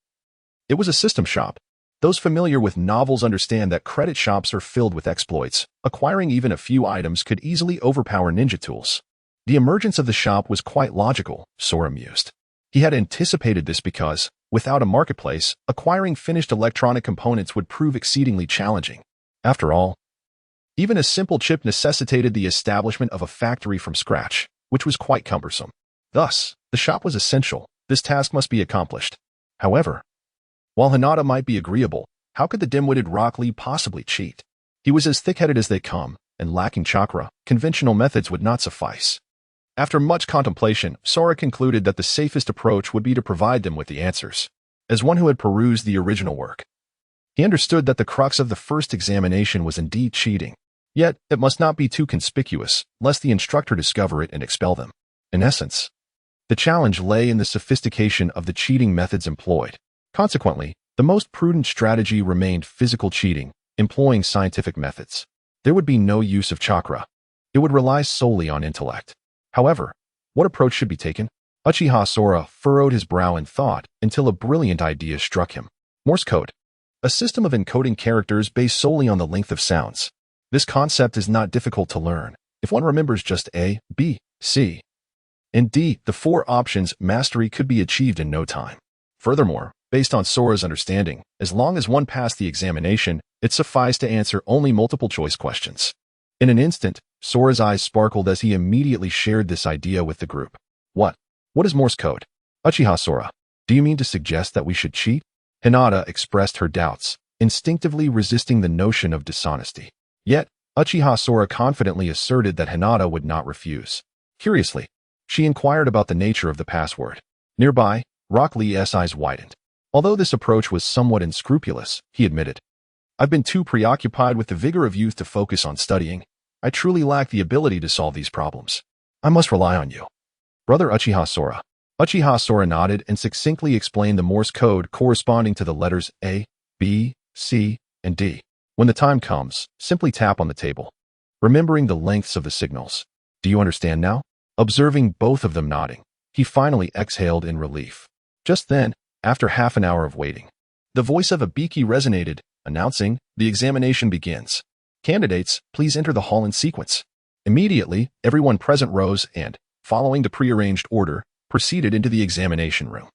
it was a system shop. Those familiar with novels understand that credit shops are filled with exploits. Acquiring even a few items could easily overpower ninja tools. The emergence of the shop was quite logical, Sora mused. He had anticipated this because, without a marketplace, acquiring finished electronic components would prove exceedingly challenging. After all, even a simple chip necessitated the establishment of a factory from scratch, which was quite cumbersome. Thus, the shop was essential. This task must be accomplished. However, while Hinata might be agreeable, how could the dim-witted Rock Lee possibly cheat? He was as thick-headed as they come, and lacking chakra, conventional methods would not suffice. After much contemplation, Sora concluded that the safest approach would be to provide them with the answers. As one who had perused the original work, he understood that the crux of the first examination was indeed cheating. Yet, it must not be too conspicuous, lest the instructor discover it and expel them. In essence, the challenge lay in the sophistication of the cheating methods employed. Consequently, the most prudent strategy remained physical cheating, employing scientific methods. There would be no use of chakra. It would rely solely on intellect. However, what approach should be taken? Uchiha Sora furrowed his brow in thought until a brilliant idea struck him. Morse code. A system of encoding characters based solely on the length of sounds. This concept is not difficult to learn. If one remembers just A, B, C, and D, the four options, mastery could be achieved in no time. Furthermore, based on Sora's understanding, as long as one passed the examination, it sufficed to answer only multiple-choice questions. In an instant, Sora's eyes sparkled as he immediately shared this idea with the group. What is Morse code? Uchiha Sora, do you mean to suggest that we should cheat? Hinata expressed her doubts, instinctively resisting the notion of dishonesty. Yet, Uchiha Sora confidently asserted that Hinata would not refuse. Curiously, she inquired about the nature of the password. Nearby, Rock Lee's eyes widened. Although this approach was somewhat unscrupulous, he admitted, I've been too preoccupied with the vigor of youth to focus on studying. I truly lack the ability to solve these problems. I must rely on you. Brother Uchiha Sora. Uchiha Sora nodded and succinctly explained the Morse code corresponding to the letters A, B, C, and D. When the time comes, simply tap on the table, remembering the lengths of the signals. Do you understand now? Observing both of them nodding, he finally exhaled in relief. Just then, after half an hour of waiting, the voice of Abiki resonated, announcing, the examination begins. Candidates, please enter the hall in sequence. Immediately, everyone present rose and, following the prearranged order, proceeded into the examination room.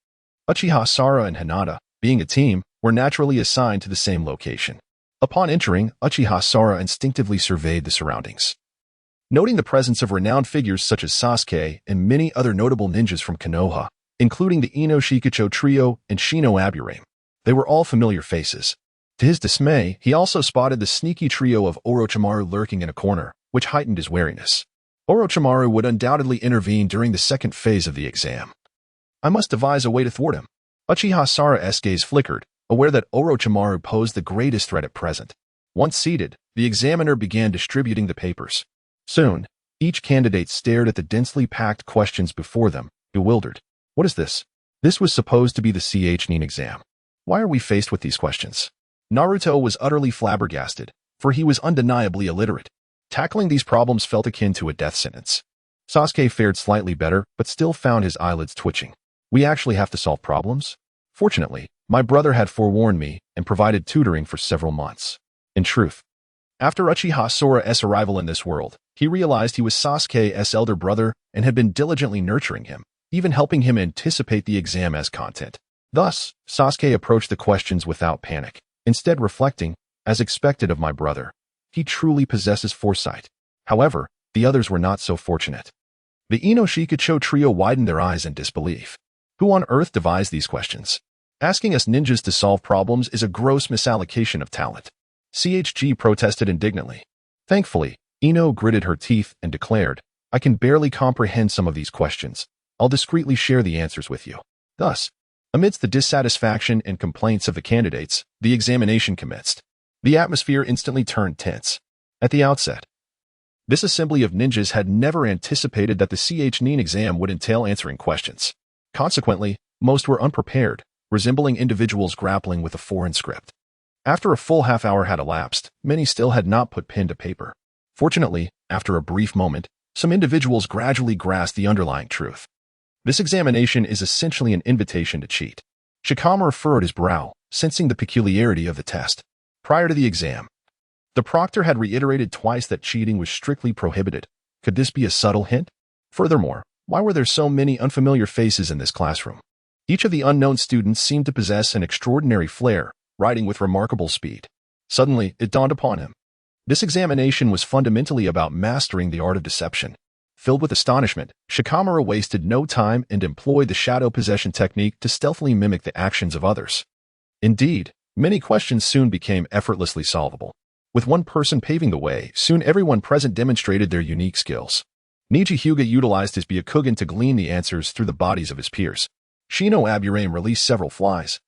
Uchiha Sora and Hinata, being a team, were naturally assigned to the same location. Upon entering, Uchiha Sora instinctively surveyed the surroundings. Noting the presence of renowned figures such as Sasuke and many other notable ninjas from Konoha, including the Ino Shikacho trio and Shino Aburame. They were all familiar faces. To his dismay, he also spotted the sneaky trio of Orochimaru lurking in a corner, which heightened his wariness. Orochimaru would undoubtedly intervene during the second phase of the exam. I must devise a way to thwart him. Uchiha Sora's gaze flickered, aware that Orochimaru posed the greatest threat at present. Once seated, the examiner began distributing the papers. Soon, each candidate stared at the densely packed questions before them, bewildered. What is this? This was supposed to be the CH-NIN exam. Why are we faced with these questions? Naruto was utterly flabbergasted, for he was undeniably illiterate. Tackling these problems felt akin to a death sentence. Sasuke fared slightly better, but still found his eyelids twitching. We actually have to solve problems? Fortunately, my brother had forewarned me and provided tutoring for several months. In truth, after Uchiha Sora's arrival in this world, he realized he was Sasuke's elder brother and had been diligently nurturing him, even helping him anticipate the exam as content. Thus, Sasuke approached the questions without panic, instead reflecting, as expected of my brother, he truly possesses foresight. However, the others were not so fortunate. The Ino Shikacho trio widened their eyes in disbelief. Who on earth devised these questions? Asking us ninjas to solve problems is a gross misallocation of talent. CHG protested indignantly. Thankfully, Ino gritted her teeth and declared, I can barely comprehend some of these questions. I'll discreetly share the answers with you. Thus, amidst the dissatisfaction and complaints of the candidates, the examination commenced. The atmosphere instantly turned tense. At the outset, this assembly of ninjas had never anticipated that the CH-NIN exam would entail answering questions. Consequently, most were unprepared, resembling individuals grappling with a foreign script. After a full half-hour had elapsed, many still had not put pen to paper. Fortunately, after a brief moment, some individuals gradually grasped the underlying truth. This examination is essentially an invitation to cheat. Shikamaru furrowed his brow, sensing the peculiarity of the test. Prior to the exam, the proctor had reiterated twice that cheating was strictly prohibited. Could this be a subtle hint? Furthermore, why were there so many unfamiliar faces in this classroom? Each of the unknown students seemed to possess an extraordinary flair, writing with remarkable speed. Suddenly, it dawned upon him. This examination was fundamentally about mastering the art of deception. Filled with astonishment, Shikamaru wasted no time and employed the shadow possession technique to stealthily mimic the actions of others. Indeed, many questions soon became effortlessly solvable. With one person paving the way, soon everyone present demonstrated their unique skills. Niji Hyuga utilized his Byakugan to glean the answers through the bodies of his peers. Hydrogen released several flies,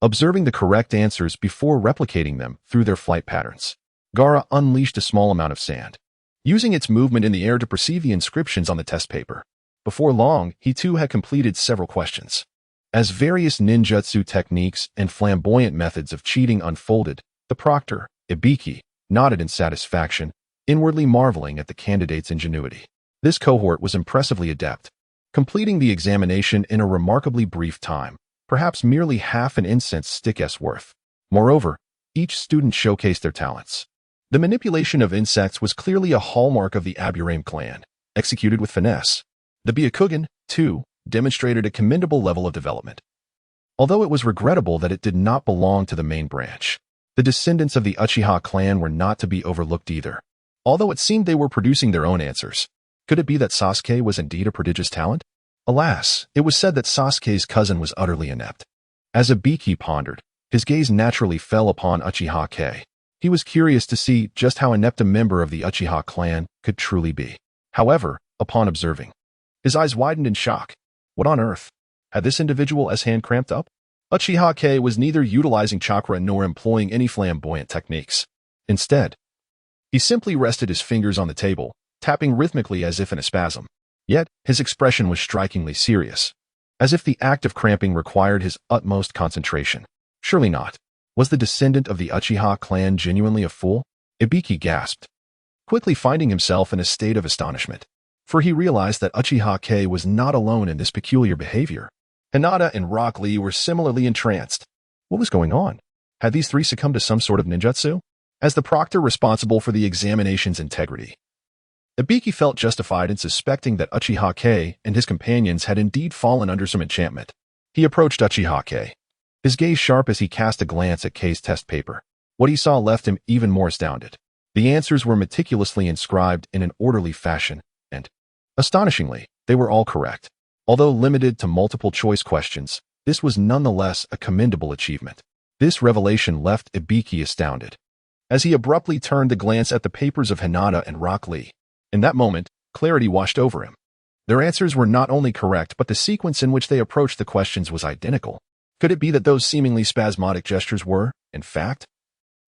observing the correct answers before replicating them through their flight patterns. Gaara unleashed a small amount of sand, using its movement in the air to perceive the inscriptions on the test paper. Before long, he too had completed several questions. As various ninjutsu techniques and flamboyant methods of cheating unfolded, the proctor, Ibiki, nodded in satisfaction, inwardly marveling at the candidate's ingenuity. This cohort was impressively adept, completing the examination in a remarkably brief time, perhaps merely half an incense stick's worth. Moreover, each student showcased their talents. The manipulation of insects was clearly a hallmark of the Aburame clan, executed with finesse. The Byakugan, too, demonstrated a commendable level of development. Although it was regrettable that it did not belong to the main branch, the descendants of the Uchiha clan were not to be overlooked either. Although it seemed they were producing their own answers, could it be that Sasuke was indeed a prodigious talent? Alas, it was said that Sasuke's cousin was utterly inept. As Ibiki pondered, his gaze naturally fell upon Uchiha Kong. He was curious to see just how inept a member of the Uchiha clan could truly be. However, upon observing, his eyes widened in shock. What on earth? Had this individual's hand cramped up? Uchiha Kong was neither utilizing chakra nor employing any flamboyant techniques. Instead, he simply rested his fingers on the table, tapping rhythmically as if in a spasm. Yet, his expression was strikingly serious, as if the act of cramping required his utmost concentration. Surely not. Was the descendant of the Uchiha clan genuinely a fool? Ibiki gasped, quickly finding himself in a state of astonishment, for he realized that Uchiha Kong was not alone in this peculiar behavior. Hinata and Rock Lee were similarly entranced. What was going on? Had these three succumbed to some sort of ninjutsu? As the proctor responsible for the examination's integrity, Ibiki felt justified in suspecting that Uchiha Kong and his companions had indeed fallen under some enchantment. He approached Uchiha Kong, his gaze sharp as he cast a glance at K's test paper. What he saw left him even more astounded. The answers were meticulously inscribed in an orderly fashion, and, astonishingly, they were all correct. Although limited to multiple-choice questions, this was nonetheless a commendable achievement. This revelation left Ibiki astounded, as he abruptly turned to glance at the papers of Hinata and Rock Lee. In that moment, clarity washed over him. Their answers were not only correct, but the sequence in which they approached the questions was identical. Could it be that those seemingly spasmodic gestures were, in fact,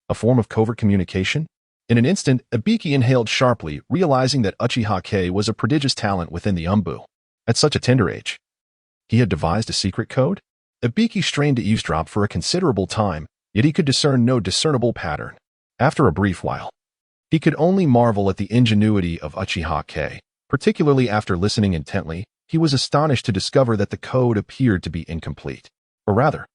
a form of covert communication? In an instant, Ibiki inhaled sharply, realizing that Uchiha Kong was a prodigious talent within the Umbu. At such a tender age, he had devised a secret code? Ibiki strained to eavesdrop for a considerable time, yet he could discern no discernible pattern. After a brief while, he could only marvel at the ingenuity of Uchiha Kong. Particularly after listening intently, he was astonished to discover that the code appeared to be incomplete. Or rather,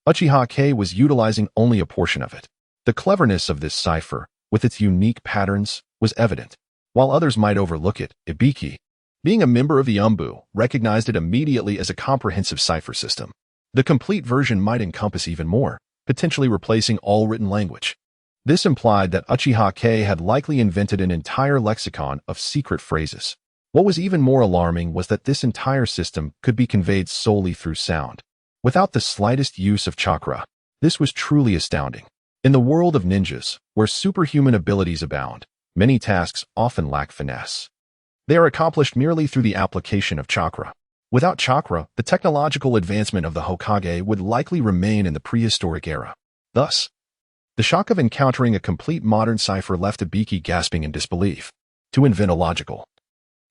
Uchiha Kong was utilizing only a portion of it. The cleverness of this cipher, with its unique patterns, was evident. While others might overlook it, Ibiki, being a member of the Umbu, recognized it immediately as a comprehensive cipher system. The complete version might encompass even more, potentially replacing all written language. This implied that Uchiha Kong had likely invented an entire lexicon of secret phrases. What was even more alarming was that this entire system could be conveyed solely through sound, without the slightest use of chakra. This was truly astounding. In the world of ninjas, where superhuman abilities abound, many tasks often lack finesse. They are accomplished merely through the application of chakra. Without chakra, the technological advancement of the Hokage would likely remain in the prehistoric era. Thus, the shock of encountering a complete modern cipher left Ibiki gasping in disbelief. To invent a logical,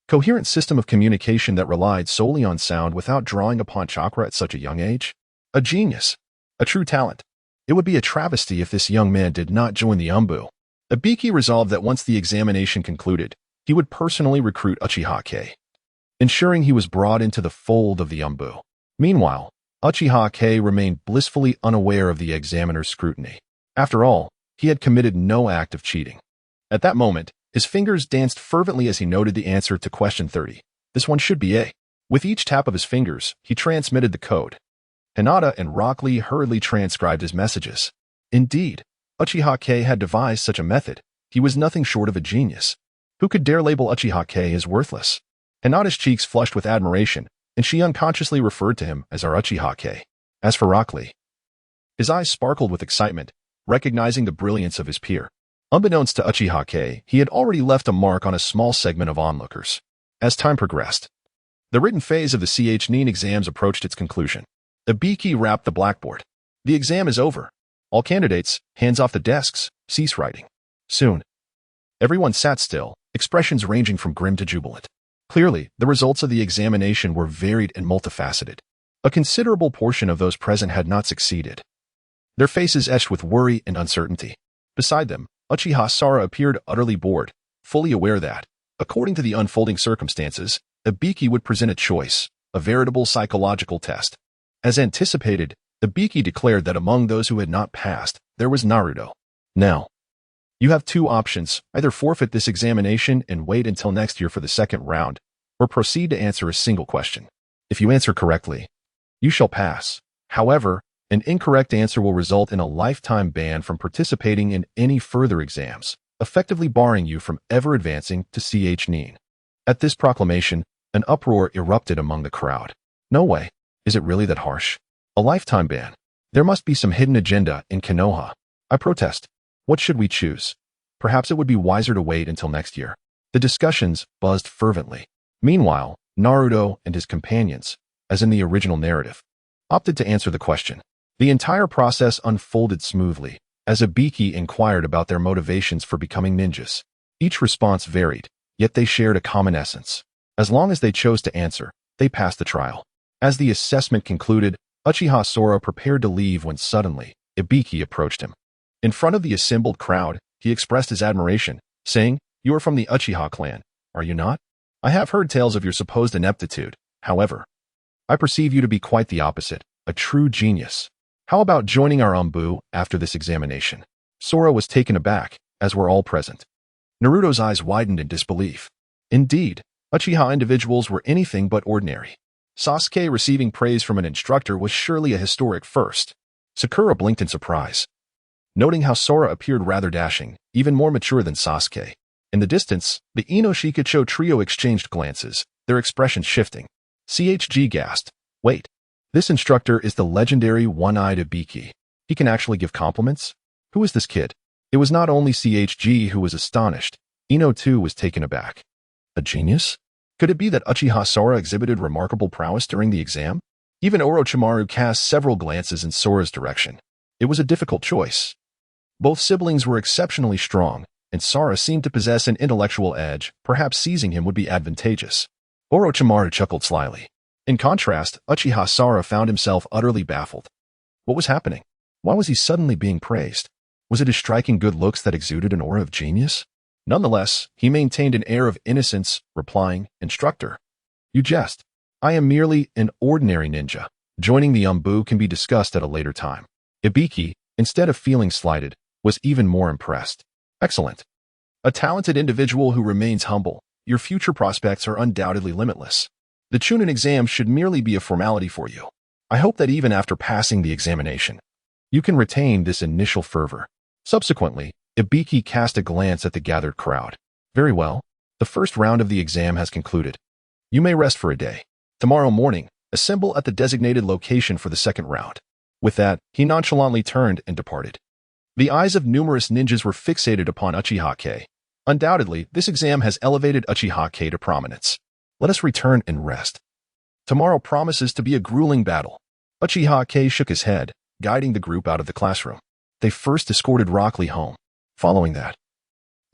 coherent system of communication that relied solely on sound without drawing upon chakra at such a young age? A genius. A true talent. It would be a travesty if this young man did not join the Umbu. Ibiki resolved that once the examination concluded, he would personally recruit Uchiha Kong. ensuring he was brought into the fold of the Umbu. Meanwhile, Uchiha Kong remained blissfully unaware of the examiner's scrutiny. After all, he had committed no act of cheating. At that moment, his fingers danced fervently as he noted the answer to question 30. This one should be A. With each tap of his fingers, he transmitted the code. Hinata and Rock Lee hurriedly transcribed his messages. Indeed, Uchiha Kong had devised such a method. He was nothing short of a genius. Who could dare label Uchiha Kong as worthless? Hinata's cheeks flushed with admiration, and she unconsciously referred to him as our Uchiha Kong. As for Rock Lee, his eyes sparkled with excitement, recognizing the brilliance of his peer. Unbeknownst to Uchiha Kong, he had already left a mark on a small segment of onlookers. As time progressed, the written phase of the CH9 exams approached its conclusion. Ibiki rapped the blackboard. The exam is over. All candidates, hands off the desks, cease writing. Soon, everyone sat still, expressions ranging from grim to jubilant. Clearly, the results of the examination were varied and multifaceted. A considerable portion of those present had not succeeded, their faces etched with worry and uncertainty. Beside them, Uchiha Sora appeared utterly bored, fully aware that, according to the unfolding circumstances, Ibiki would present a choice, a veritable psychological test. As anticipated, Ibiki declared that among those who had not passed, there was Naruto. Now, you have two options: either forfeit this examination and wait until next year for the second round, or proceed to answer a single question. If you answer correctly, you shall pass. However, an incorrect answer will result in a lifetime ban from participating in any further exams, effectively barring you from ever advancing to CH9. At this proclamation, an uproar erupted among the crowd. No way. Is it really that harsh? A lifetime ban. There must be some hidden agenda in Konoha. I protest. What should we choose? Perhaps it would be wiser to wait until next year. The discussions buzzed fervently. Meanwhile, Naruto and his companions, as in the original narrative, opted to answer the question. The entire process unfolded smoothly, as Ibiki inquired about their motivations for becoming ninjas. Each response varied, yet they shared a common essence. As long as they chose to answer, they passed the trial. As the assessment concluded, Uchiha Sora prepared to leave when suddenly, Ibiki approached him. In front of the assembled crowd, he expressed his admiration, saying, "You are from the Uchiha clan, are you not? I have heard tales of your supposed ineptitude. However, I perceive you to be quite the opposite, a true genius. How about joining our Umbu after this examination?" Sora was taken aback, as were all present. Naruto's eyes widened in disbelief. Indeed, Uchiha individuals were anything but ordinary. Sasuke receiving praise from an instructor was surely a historic first. Sakura blinked in surprise, noting how Sora appeared rather dashing, even more mature than Sasuke. In the distance, the Ino-Shikacho trio exchanged glances, their expressions shifting. CHG gasped. Wait, this instructor is the legendary one-eyed Ibiki. He can actually give compliments? Who is this kid? It was not only CHG who was astonished. Ino too was taken aback. A genius? Could it be that Uchiha Sora exhibited remarkable prowess during the exam? Even Orochimaru cast several glances in Sora's direction. It was a difficult choice. Both siblings were exceptionally strong, and Sora seemed to possess an intellectual edge. Perhaps seizing him would be advantageous. Orochimaru chuckled slyly. In contrast, Uchiha Sora found himself utterly baffled. What was happening? Why was he suddenly being praised? Was it his striking good looks that exuded an aura of genius? Nonetheless, he maintained an air of innocence, replying, "Instructor, you jest. I am merely an ordinary ninja. Joining the Umbu can be discussed at a later time." Ibiki, instead of feeling slighted, was even more impressed. Excellent. A talented individual who remains humble. Your future prospects are undoubtedly limitless. The Chunin exam should merely be a formality for you. I hope that even after passing the examination, you can retain this initial fervor. Subsequently, Ibiki cast a glance at the gathered crowd. Very well. The first round of the exam has concluded. You may rest for a day. Tomorrow morning, assemble at the designated location for the second round. With that, he nonchalantly turned and departed. The eyes of numerous ninjas were fixated upon Uchiha Kong. Undoubtedly, this exam has elevated Uchiha Kong to prominence. Let us return and rest. Tomorrow promises to be a grueling battle. Uchiha Kong shook his head, guiding the group out of the classroom. They first escorted Rock Lee home. Following that,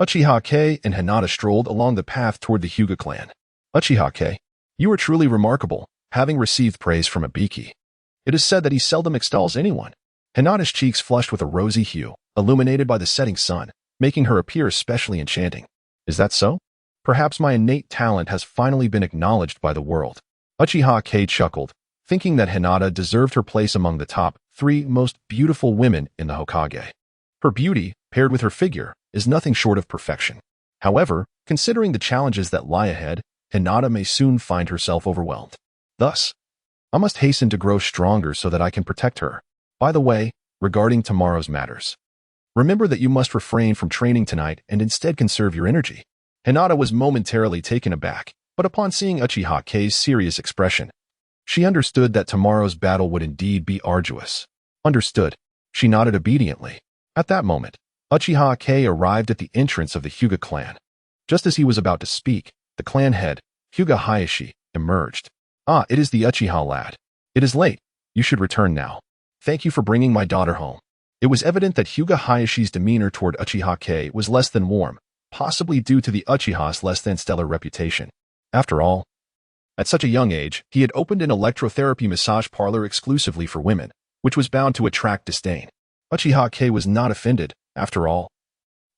Uchiha Kong and Hinata strolled along the path toward the Hyuga clan. Uchiha Kong, you are truly remarkable, having received praise from Ibiki. It is said that he seldom extols anyone. Hinata's cheeks flushed with a rosy hue, illuminated by the setting sun, making her appear especially enchanting. Is that so? Perhaps my innate talent has finally been acknowledged by the world. Uchiha Kong chuckled, thinking that Hinata deserved her place among the top 3 most beautiful women in the Hokage. Her beauty, paired with her figure, is nothing short of perfection. However, considering the challenges that lie ahead, Hinata may soon find herself overwhelmed. Thus, I must hasten to grow stronger so that I can protect her. By the way, regarding tomorrow's matters, remember that you must refrain from training tonight and instead conserve your energy. Hinata was momentarily taken aback, but upon seeing Uchiha Kong's serious expression, she understood that tomorrow's battle would indeed be arduous. Understood. She nodded obediently. At that moment, Uchiha Kong arrived at the entrance of the Hyuga clan. Just as he was about to speak, the clan head, Hyuga Hayashi, emerged. Ah, it is the Uchiha lad. It is late. You should return now. Thank you for bringing my daughter home. It was evident that Hyuga Hayashi's demeanor toward Uchiha Kong was less than warm, possibly due to the Uchiha's less than stellar reputation. After all, at such a young age, he had opened an electrotherapy massage parlor exclusively for women, which was bound to attract disdain. Uchiha Kong was not offended, after all.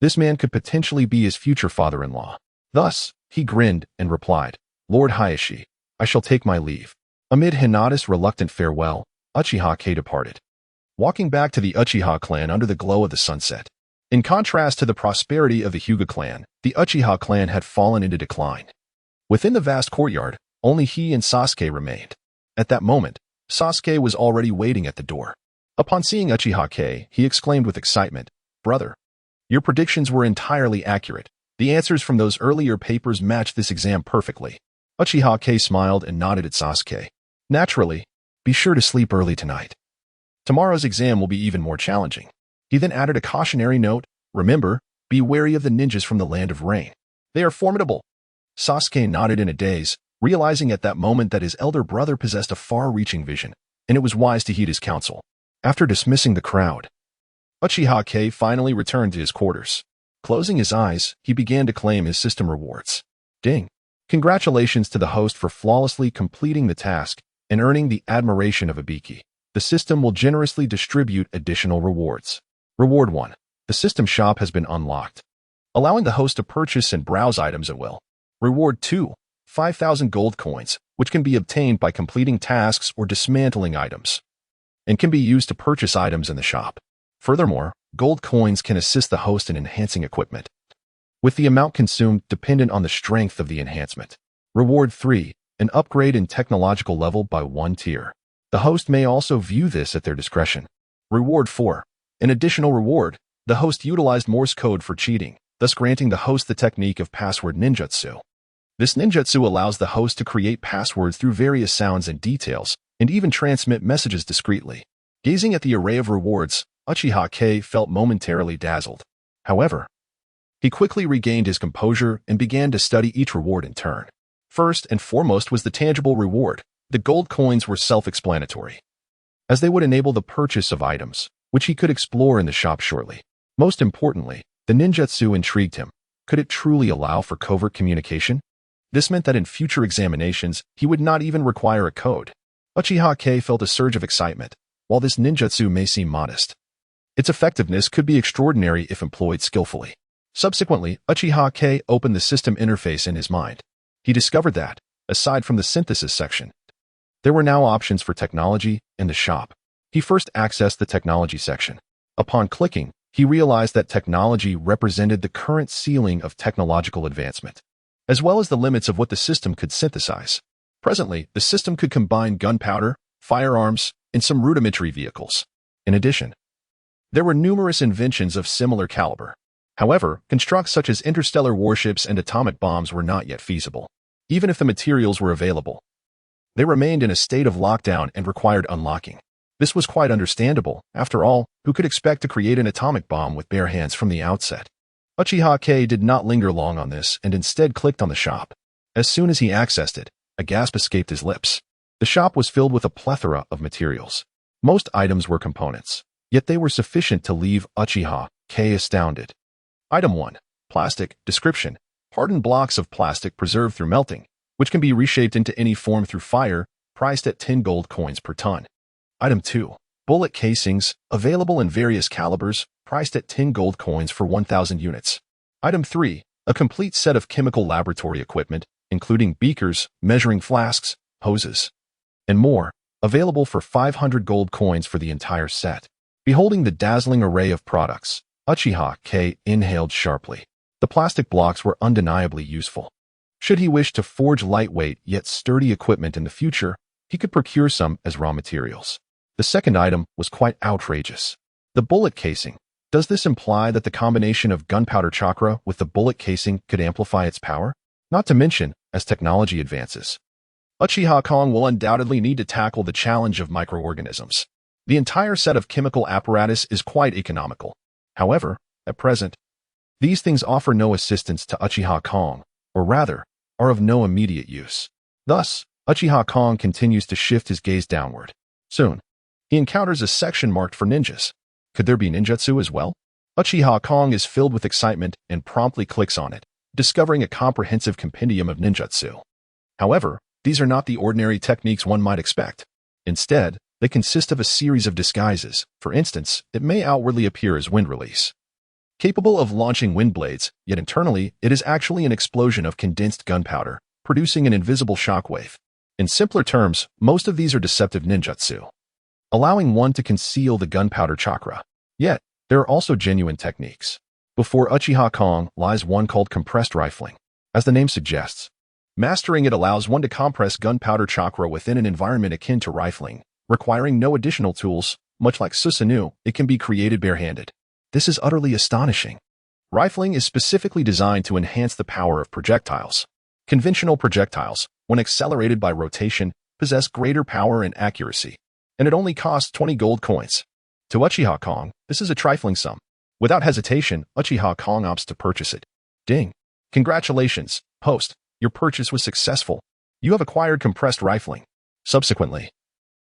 This man could potentially be his future father-in-law. Thus, he grinned and replied, Lord Hayashi, I shall take my leave. Amid Hinata's reluctant farewell, Uchiha Kong departed, walking back to the Uchiha clan under the glow of the sunset. In contrast to the prosperity of the Hyuga clan, the Uchiha clan had fallen into decline. Within the vast courtyard, only he and Sasuke remained. At that moment, Sasuke was already waiting at the door. Upon seeing Uchiha Kong, he exclaimed with excitement, Brother, your predictions were entirely accurate. The answers from those earlier papers matched this exam perfectly. Uchiha Kong smiled and nodded at Sasuke. Naturally, be sure to sleep early tonight. Tomorrow's exam will be even more challenging. He then added a cautionary note, remember, be wary of the ninjas from the land of rain. They are formidable. Sasuke nodded in a daze, realizing at that moment that his elder brother possessed a far-reaching vision, and it was wise to heed his counsel. After dismissing the crowd, Uchiha Kong finally returned to his quarters. Closing his eyes, he began to claim his system rewards. Ding! Congratulations to the host for flawlessly completing the task and earning the admiration of Ibiki. The system will generously distribute additional rewards. Reward 1. The system shop has been unlocked, allowing the host to purchase and browse items at will. Reward 2. 5,000 gold coins, which can be obtained by completing tasks or dismantling items, and can be used to purchase items in the shop. Furthermore, gold coins can assist the host in enhancing equipment, with the amount consumed dependent on the strength of the enhancement. Reward 3. An upgrade in technological level by 1 tier. The host may also view this at their discretion. Reward 4. An additional reward. The host utilized Morse code for cheating, thus granting the host the technique of password ninjutsu. This ninjutsu allows the host to create passwords through various sounds and details, and even transmit messages discreetly. Gazing at the array of rewards, Uchiha Kong felt momentarily dazzled. However, he quickly regained his composure and began to study each reward in turn. First and foremost was the tangible reward. The gold coins were self-explanatory, as they would enable the purchase of items, which he could explore in the shop shortly. Most importantly, the ninjutsu intrigued him. Could it truly allow for covert communication? This meant that in future examinations, he would not even require a code. Uchiha Kong felt a surge of excitement. While this ninjutsu may seem modest, its effectiveness could be extraordinary if employed skillfully. Subsequently, Uchiha Kong opened the system interface in his mind. He discovered that, aside from the synthesis section, there were now options for technology in the shop. He first accessed the technology section. Upon clicking, he realized that technology represented the current ceiling of technological advancement, as well as the limits of what the system could synthesize. Presently, the system could combine gunpowder, firearms, and some rudimentary vehicles. In addition, there were numerous inventions of similar caliber. However, constructs such as interstellar warships and atomic bombs were not yet feasible. Even if the materials were available, they remained in a state of lockdown and required unlocking. This was quite understandable. After all, who could expect to create an atomic bomb with bare hands from the outset? Uchiha Kong did not linger long on this and instead clicked on the shop. As soon as he accessed it, a gasp escaped his lips. The shop was filled with a plethora of materials. Most items were components, yet they were sufficient to leave Uchiha Kong astounded. Item 1. Plastic. Description. Hardened blocks of plastic preserved through melting, which can be reshaped into any form through fire, priced at 10 gold coins per ton. Item 2. Bullet casings, available in various calibers, priced at 10 gold coins for 1,000 units. Item 3. a complete set of chemical laboratory equipment, including beakers, measuring flasks, hoses, and more, available for 500 gold coins for the entire set. Beholding the dazzling array of products, Uchiha Kong inhaled sharply. The plastic blocks were undeniably useful. Should he wish to forge lightweight yet sturdy equipment in the future, he could procure some as raw materials. The second item was quite outrageous. The bullet casing. Does this imply that the combination of gunpowder chakra with the bullet casing could amplify its power? Not to mention, as technology advances, Uchiha Kong will undoubtedly need to tackle the challenge of microorganisms. The entire set of chemical apparatus is quite economical. However, at present, these things offer no assistance to Uchiha Kong, or rather, are of no immediate use. Thus, Uchiha Kong continues to shift his gaze downward. Soon, he encounters a section marked for ninjas. Could there be ninjutsu as well? Uchiha Kong is filled with excitement and promptly clicks on it, discovering a comprehensive compendium of ninjutsu. However, these are not the ordinary techniques one might expect. Instead, they consist of a series of disguises. For instance, it may outwardly appear as wind release, capable of launching wind blades, yet internally it is actually an explosion of condensed gunpowder, producing an invisible shockwave. In simpler terms, most of these are deceptive ninjutsu, allowing one to conceal the gunpowder chakra. Yet, there are also genuine techniques. Before Uchiha Kong lies one called compressed rifling. As the name suggests, mastering it allows one to compress gunpowder chakra within an environment akin to rifling, requiring no additional tools. Much like Susanoo, it can be created barehanded. This is utterly astonishing. Rifling is specifically designed to enhance the power of projectiles. Conventional projectiles, when accelerated by rotation, possess greater power and accuracy, and it only costs 20 gold coins. To Uchiha Kong, this is a trifling sum. Without hesitation, Uchiha Kong opts to purchase it. Ding! Congratulations, host, your purchase was successful. You have acquired compressed rifling. Subsequently,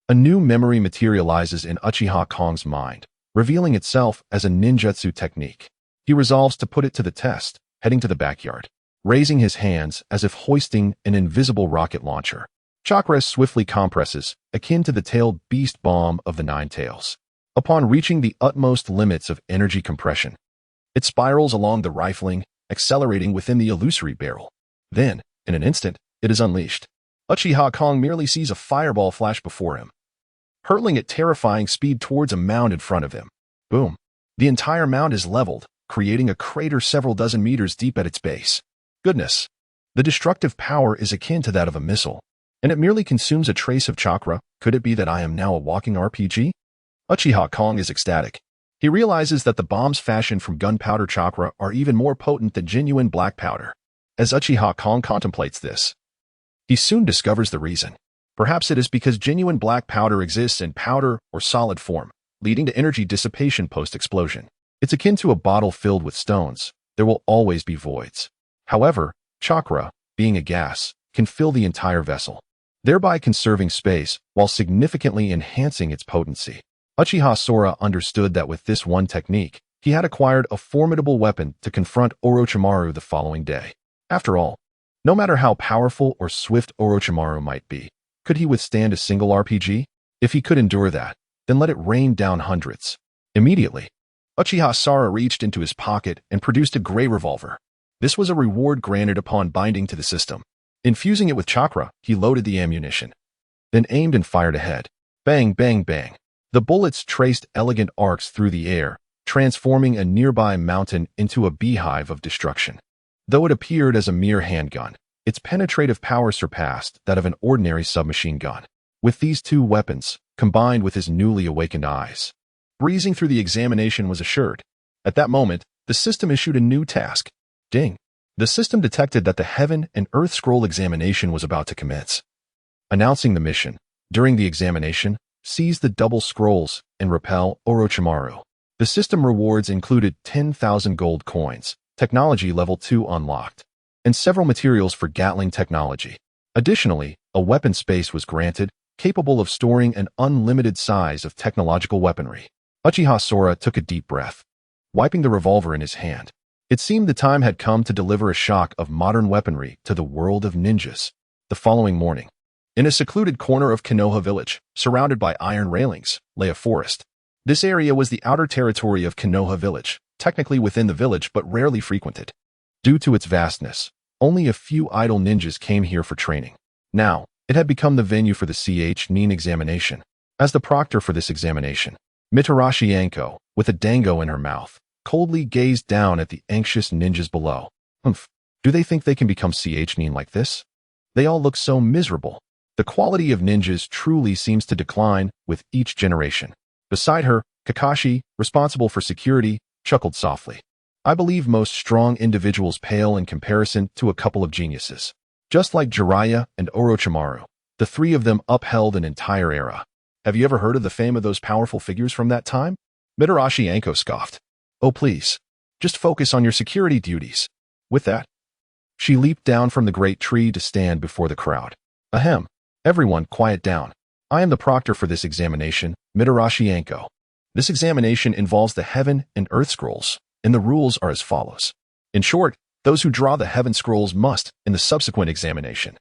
a new memory materializes in Uchiha Kong's mind, revealing itself as a ninjutsu technique. He resolves to put it to the test, heading to the backyard, raising his hands as if hoisting an invisible rocket launcher. Chakra swiftly compresses, akin to the tailed beast bomb of the Nine Tails. Upon reaching the utmost limits of energy compression, it spirals along the rifling, accelerating within the illusory barrel. Then, in an instant, it is unleashed. Uchiha Kong merely sees a fireball flash before him, hurtling at terrifying speed towards a mound in front of him. Boom! The entire mound is leveled, creating a crater several dozen meters deep at its base. Goodness! The destructive power is akin to that of a missile, and it merely consumes a trace of chakra. Could it be that I am now a walking RPG? Uchiha Kong is ecstatic. He realizes that the bombs fashioned from gunpowder chakra are even more potent than genuine black powder. As Uchiha Kong contemplates this, he soon discovers the reason. Perhaps it is because genuine black powder exists in powder or solid form, leading to energy dissipation post-explosion. It's akin to a bottle filled with stones. There will always be voids. However, chakra, being a gas, can fill the entire vessel, thereby conserving space while significantly enhancing its potency. Uchiha Sora understood that with this one technique, he had acquired a formidable weapon to confront Orochimaru the following day. After all, no matter how powerful or swift Orochimaru might be, could he withstand a single RPG? If he could endure that, then let it rain down hundreds. Immediately, Uchiha Sora reached into his pocket and produced a gray revolver. This was a reward granted upon binding to the system. Infusing it with chakra, he loaded the ammunition, then aimed and fired ahead. Bang, bang, bang. The bullets traced elegant arcs through the air, transforming a nearby mountain into a beehive of destruction. Though it appeared as a mere handgun, its penetrative power surpassed that of an ordinary submachine gun. With these two weapons, combined with his newly awakened eyes, breezing through the examination was assured. At that moment, the system issued a new task. Ding! The system detected that the Heaven and Earth Scroll examination was about to commence. Announcing the mission, during the examination, seize the double scrolls and repel Orochimaru. The system rewards included 10,000 gold coins, technology level 2 unlocked, and several materials for Gatling technology. Additionally, a weapon space was granted, capable of storing an unlimited size of technological weaponry. Uchiha Sora took a deep breath, wiping the revolver in his hand. It seemed the time had come to deliver a shock of modern weaponry to the world of ninjas. The following morning, in a secluded corner of Konoha village, surrounded by iron railings, lay a forest. This area was the outer territory of Konoha village, technically within the village but rarely frequented. Due to its vastness, only a few idle ninjas came here for training. Now, it had become the venue for the nin examination. As the proctor for this examination, Mitarashi Anko, with a dango in her mouth, coldly gazed down at the anxious ninjas below. Humph, do they think they can become nin like this? They all look so miserable. The quality of ninjas truly seems to decline with each generation. Beside her, Kakashi, responsible for security, chuckled softly. I believe most strong individuals pale in comparison to a couple of geniuses. Just like Jiraiya and Orochimaru, the three of them upheld an entire era. Have you ever heard of the fame of those powerful figures from that time? Mitarashi Anko scoffed. Oh please, just focus on your security duties. With that, she leaped down from the great tree to stand before the crowd. Ahem, everyone quiet down. I am the proctor for this examination, Mitarashi Anko. This examination involves the Heaven and Earth Scrolls, and the rules are as follows. In short, those who draw the Heaven Scrolls must, in the subsequent examination,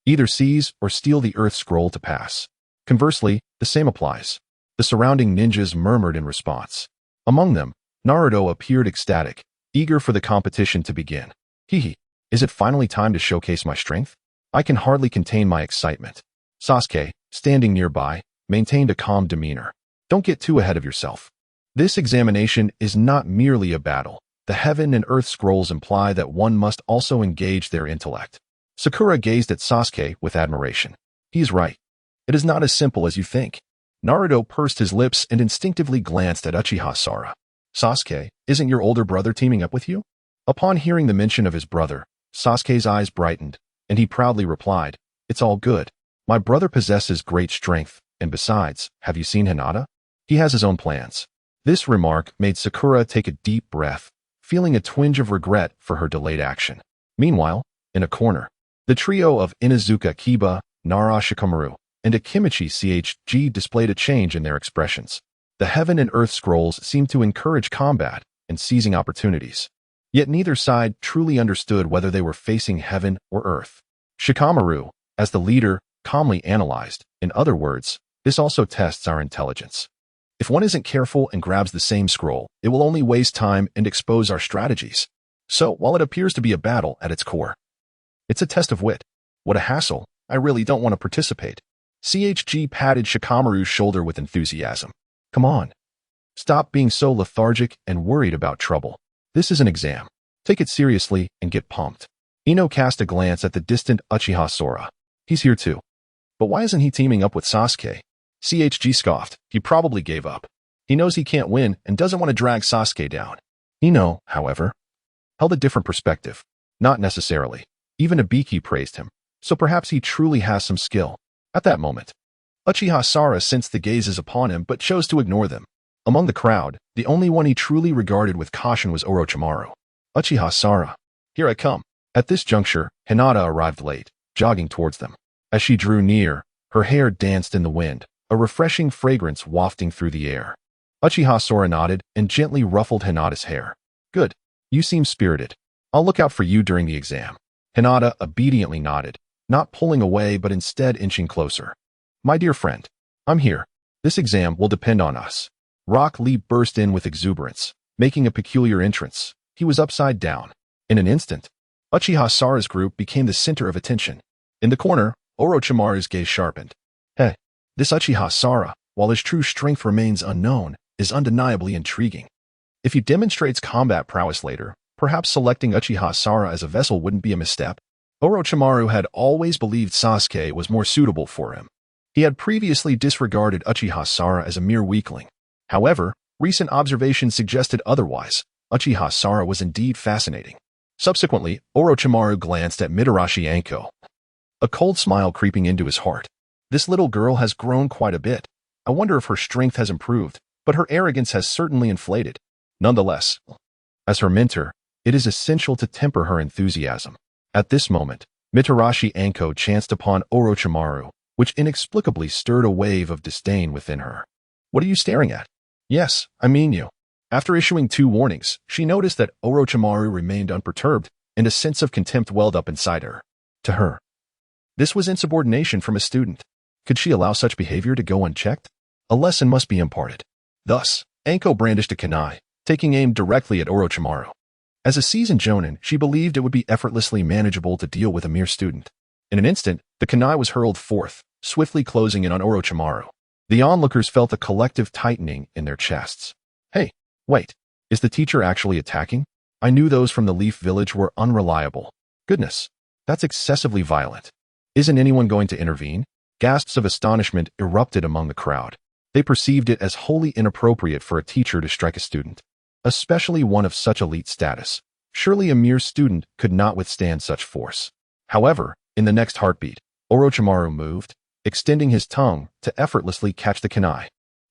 either seize or steal the Earth Scroll to pass. Conversely, the same applies. The surrounding ninjas murmured in response. Among them, Naruto appeared ecstatic, eager for the competition to begin. Hehe, is it finally time to showcase my strength? I can hardly contain my excitement. Sasuke, standing nearby, maintained a calm demeanor. Don't get too ahead of yourself. This examination is not merely a battle. The Heaven and Earth Scrolls imply that one must also engage their intellect. Sakura gazed at Sasuke with admiration. He's right. It is not as simple as you think. Naruto pursed his lips and instinctively glanced at Uchiha Sora. Sasuke, isn't your older brother teaming up with you? Upon hearing the mention of his brother, Sasuke's eyes brightened, and he proudly replied, It's all good. My brother possesses great strength, and besides, have you seen Hinata? He has his own plans. This remark made Sakura take a deep breath, feeling a twinge of regret for her delayed action. Meanwhile, in a corner, the trio of Inuzuka Kiba, Nara Shikamaru, and Akimichi CHG displayed a change in their expressions. The Heaven and Earth Scrolls seemed to encourage combat and seizing opportunities. Yet neither side truly understood whether they were facing heaven or earth. Shikamaru, as the leader, calmly analyzed, in other words, this also tests our intelligence. If one isn't careful and grabs the same scroll, it will only waste time and expose our strategies. So, while it appears to be a battle at its core, it's a test of wit. What a hassle. I really don't want to participate. CHG patted Shikamaru's shoulder with enthusiasm. Come on. Stop being so lethargic and worried about trouble. This is an exam. Take it seriously and get pumped. Ino cast a glance at the distant Uchiha Sora. He's here too. But why isn't he teaming up with Sasuke? CHG scoffed. He probably gave up. He knows he can't win and doesn't want to drag Sasuke down. Ino, however, held a different perspective. Not necessarily. Even Ibiki praised him, so perhaps he truly has some skill. At that moment, Uchiha Sora sensed the gazes upon him but chose to ignore them. Among the crowd, the only one he truly regarded with caution was Orochimaru. Uchiha Sora, here I come. At this juncture, Hinata arrived late, jogging towards them. As she drew near, her hair danced in the wind, a refreshing fragrance wafting through the air. Uchiha Sora nodded and gently ruffled Hinata's hair. Good. You seem spirited. I'll look out for you during the exam. Hinata obediently nodded, not pulling away but instead inching closer. My dear friend, I'm here. This exam will depend on us. Rock Lee burst in with exuberance, making a peculiar entrance. He was upside down. In an instant, Uchiha Sora's group became the center of attention. In the corner, Orochimaru's gaze sharpened. Hey, this Uchiha Sora, while his true strength remains unknown, is undeniably intriguing. If he demonstrates combat prowess later, perhaps selecting Uchiha Sora as a vessel wouldn't be a misstep. Orochimaru had always believed Sasuke was more suitable for him. He had previously disregarded Uchiha Sora as a mere weakling. However, recent observations suggested otherwise. Uchiha Sora was indeed fascinating. Subsequently, Orochimaru glanced at Mitarashi Anko, a cold smile creeping into his heart. This little girl has grown quite a bit. I wonder if her strength has improved, but her arrogance has certainly inflated. Nonetheless, as her mentor, it is essential to temper her enthusiasm. At this moment, Mitarashi Anko chanced upon Orochimaru, which inexplicably stirred a wave of disdain within her. What are you staring at? Yes, I mean you. After issuing 2 warnings, she noticed that Orochimaru remained unperturbed, and a sense of contempt welled up inside her. To her, this was insubordination from a student. Could she allow such behavior to go unchecked? A lesson must be imparted. Thus, Anko brandished a kunai, taking aim directly at Orochimaru. As a seasoned jonin, she believed it would be effortlessly manageable to deal with a mere student. In an instant, the kunai was hurled forth, swiftly closing in on Orochimaru. The onlookers felt a collective tightening in their chests. Hey, wait, is the teacher actually attacking? I knew those from the Leaf Village were unreliable. Goodness, that's excessively violent. Isn't anyone going to intervene? Gasps of astonishment erupted among the crowd. They perceived it as wholly inappropriate for a teacher to strike a student, especially one of such elite status. Surely a mere student could not withstand such force. However, in the next heartbeat, Orochimaru moved, extending his tongue to effortlessly catch the kunai.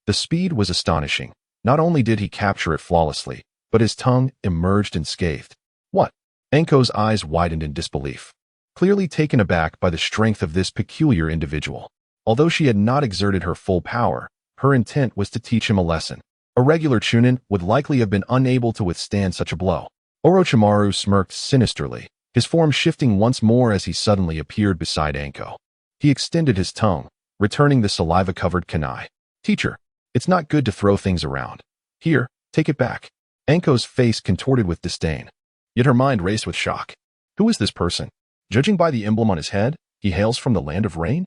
The speed was astonishing. Not only did he capture it flawlessly, but his tongue emerged unscathed. What? Anko's eyes widened in disbelief, clearly taken aback by the strength of this peculiar individual. Although she had not exerted her full power, her intent was to teach him a lesson. A regular chunin would likely have been unable to withstand such a blow. Orochimaru smirked sinisterly, his form shifting once more as he suddenly appeared beside Anko. He extended his tongue, returning the saliva-covered kunai. Teacher, it's not good to throw things around. Here, take it back. Anko's face contorted with disdain. Yet her mind raced with shock. Who is this person? Judging by the emblem on his head, he hails from the land of rain?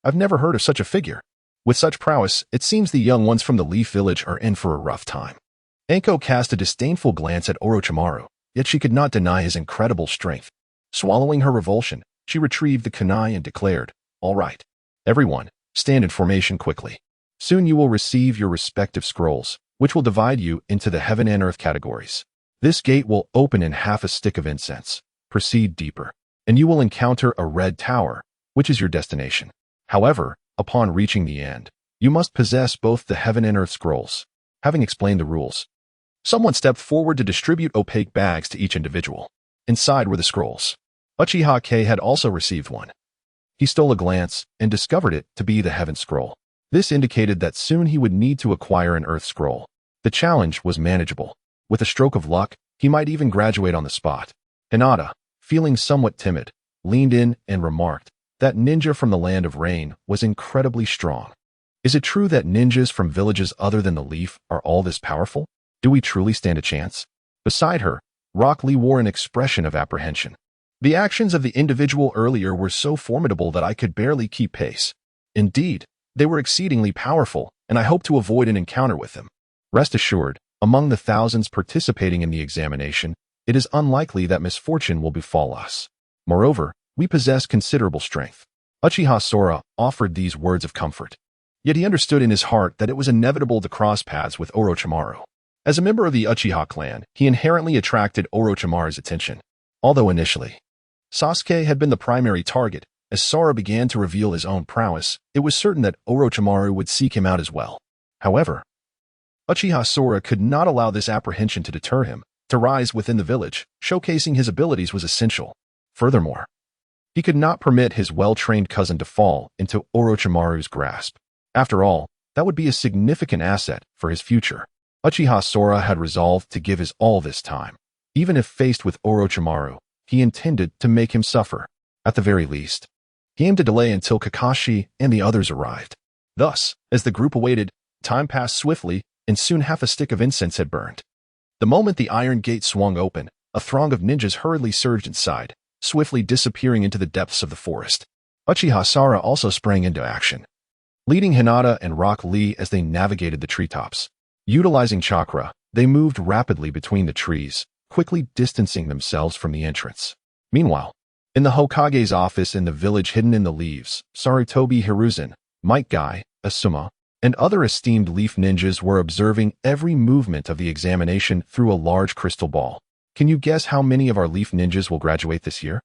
I've never heard of such a figure. With such prowess, it seems the young ones from the Leaf Village are in for a rough time. Anko cast a disdainful glance at Orochimaru, yet she could not deny his incredible strength. Swallowing her revulsion, she retrieved the kunai and declared, All right. Everyone, stand in formation quickly. Soon you will receive your respective scrolls, which will divide you into the heaven and earth categories. This gate will open in half a stick of incense. Proceed deeper, and you will encounter a red tower, which is your destination. However, upon reaching the end, you must possess both the heaven and earth scrolls. Having explained the rules, someone stepped forward to distribute opaque bags to each individual. Inside were the scrolls. Uchiha Kong had also received one. He stole a glance and discovered it to be the heaven scroll. This indicated that soon he would need to acquire an earth scroll. The challenge was manageable. With a stroke of luck, he might even graduate on the spot. Hinata, feeling somewhat timid, leaned in and remarked, that ninja from the land of rain was incredibly strong. Is it true that ninjas from villages other than the Leaf are all this powerful? Do we truly stand a chance? Beside her, Rock Lee wore an expression of apprehension. The actions of the individual earlier were so formidable that I could barely keep pace. Indeed, they were exceedingly powerful, and I hope to avoid an encounter with them. Rest assured, among the thousands participating in the examination, it is unlikely that misfortune will befall us. Moreover, we possess considerable strength. Uchiha Sora offered these words of comfort. Yet he understood in his heart that it was inevitable to cross paths with Orochimaru. As a member of the Uchiha clan, he inherently attracted Orochimaru's attention. Although initially, Sasuke had been the primary target, as Sora began to reveal his own prowess, it was certain that Orochimaru would seek him out as well. However, Uchiha Sora could not allow this apprehension to deter him. To rise within the village, showcasing his abilities was essential. Furthermore, he could not permit his well-trained cousin to fall into Orochimaru's grasp. After all, that would be a significant asset for his future. Uchiha Sora had resolved to give his all this time. Even if faced with Orochimaru, he intended to make him suffer. At the very least, he aimed to delay until Kakashi and the others arrived. Thus, as the group awaited, time passed swiftly, and soon half a stick of incense had burned. The moment the iron gate swung open, a throng of ninjas hurriedly surged inside, swiftly disappearing into the depths of the forest. Uchiha Sora also sprang into action, leading Hinata and Rock Lee as they navigated the treetops. Utilizing Chakra, they moved rapidly between the trees, quickly distancing themselves from the entrance. Meanwhile, in the Hokage's office in the village hidden in the leaves, Sarutobi Hiruzen, Might Guy, Asuma, and other esteemed leaf ninjas were observing every movement of the examination through a large crystal ball. Can you guess how many of our leaf ninjas will graduate this year?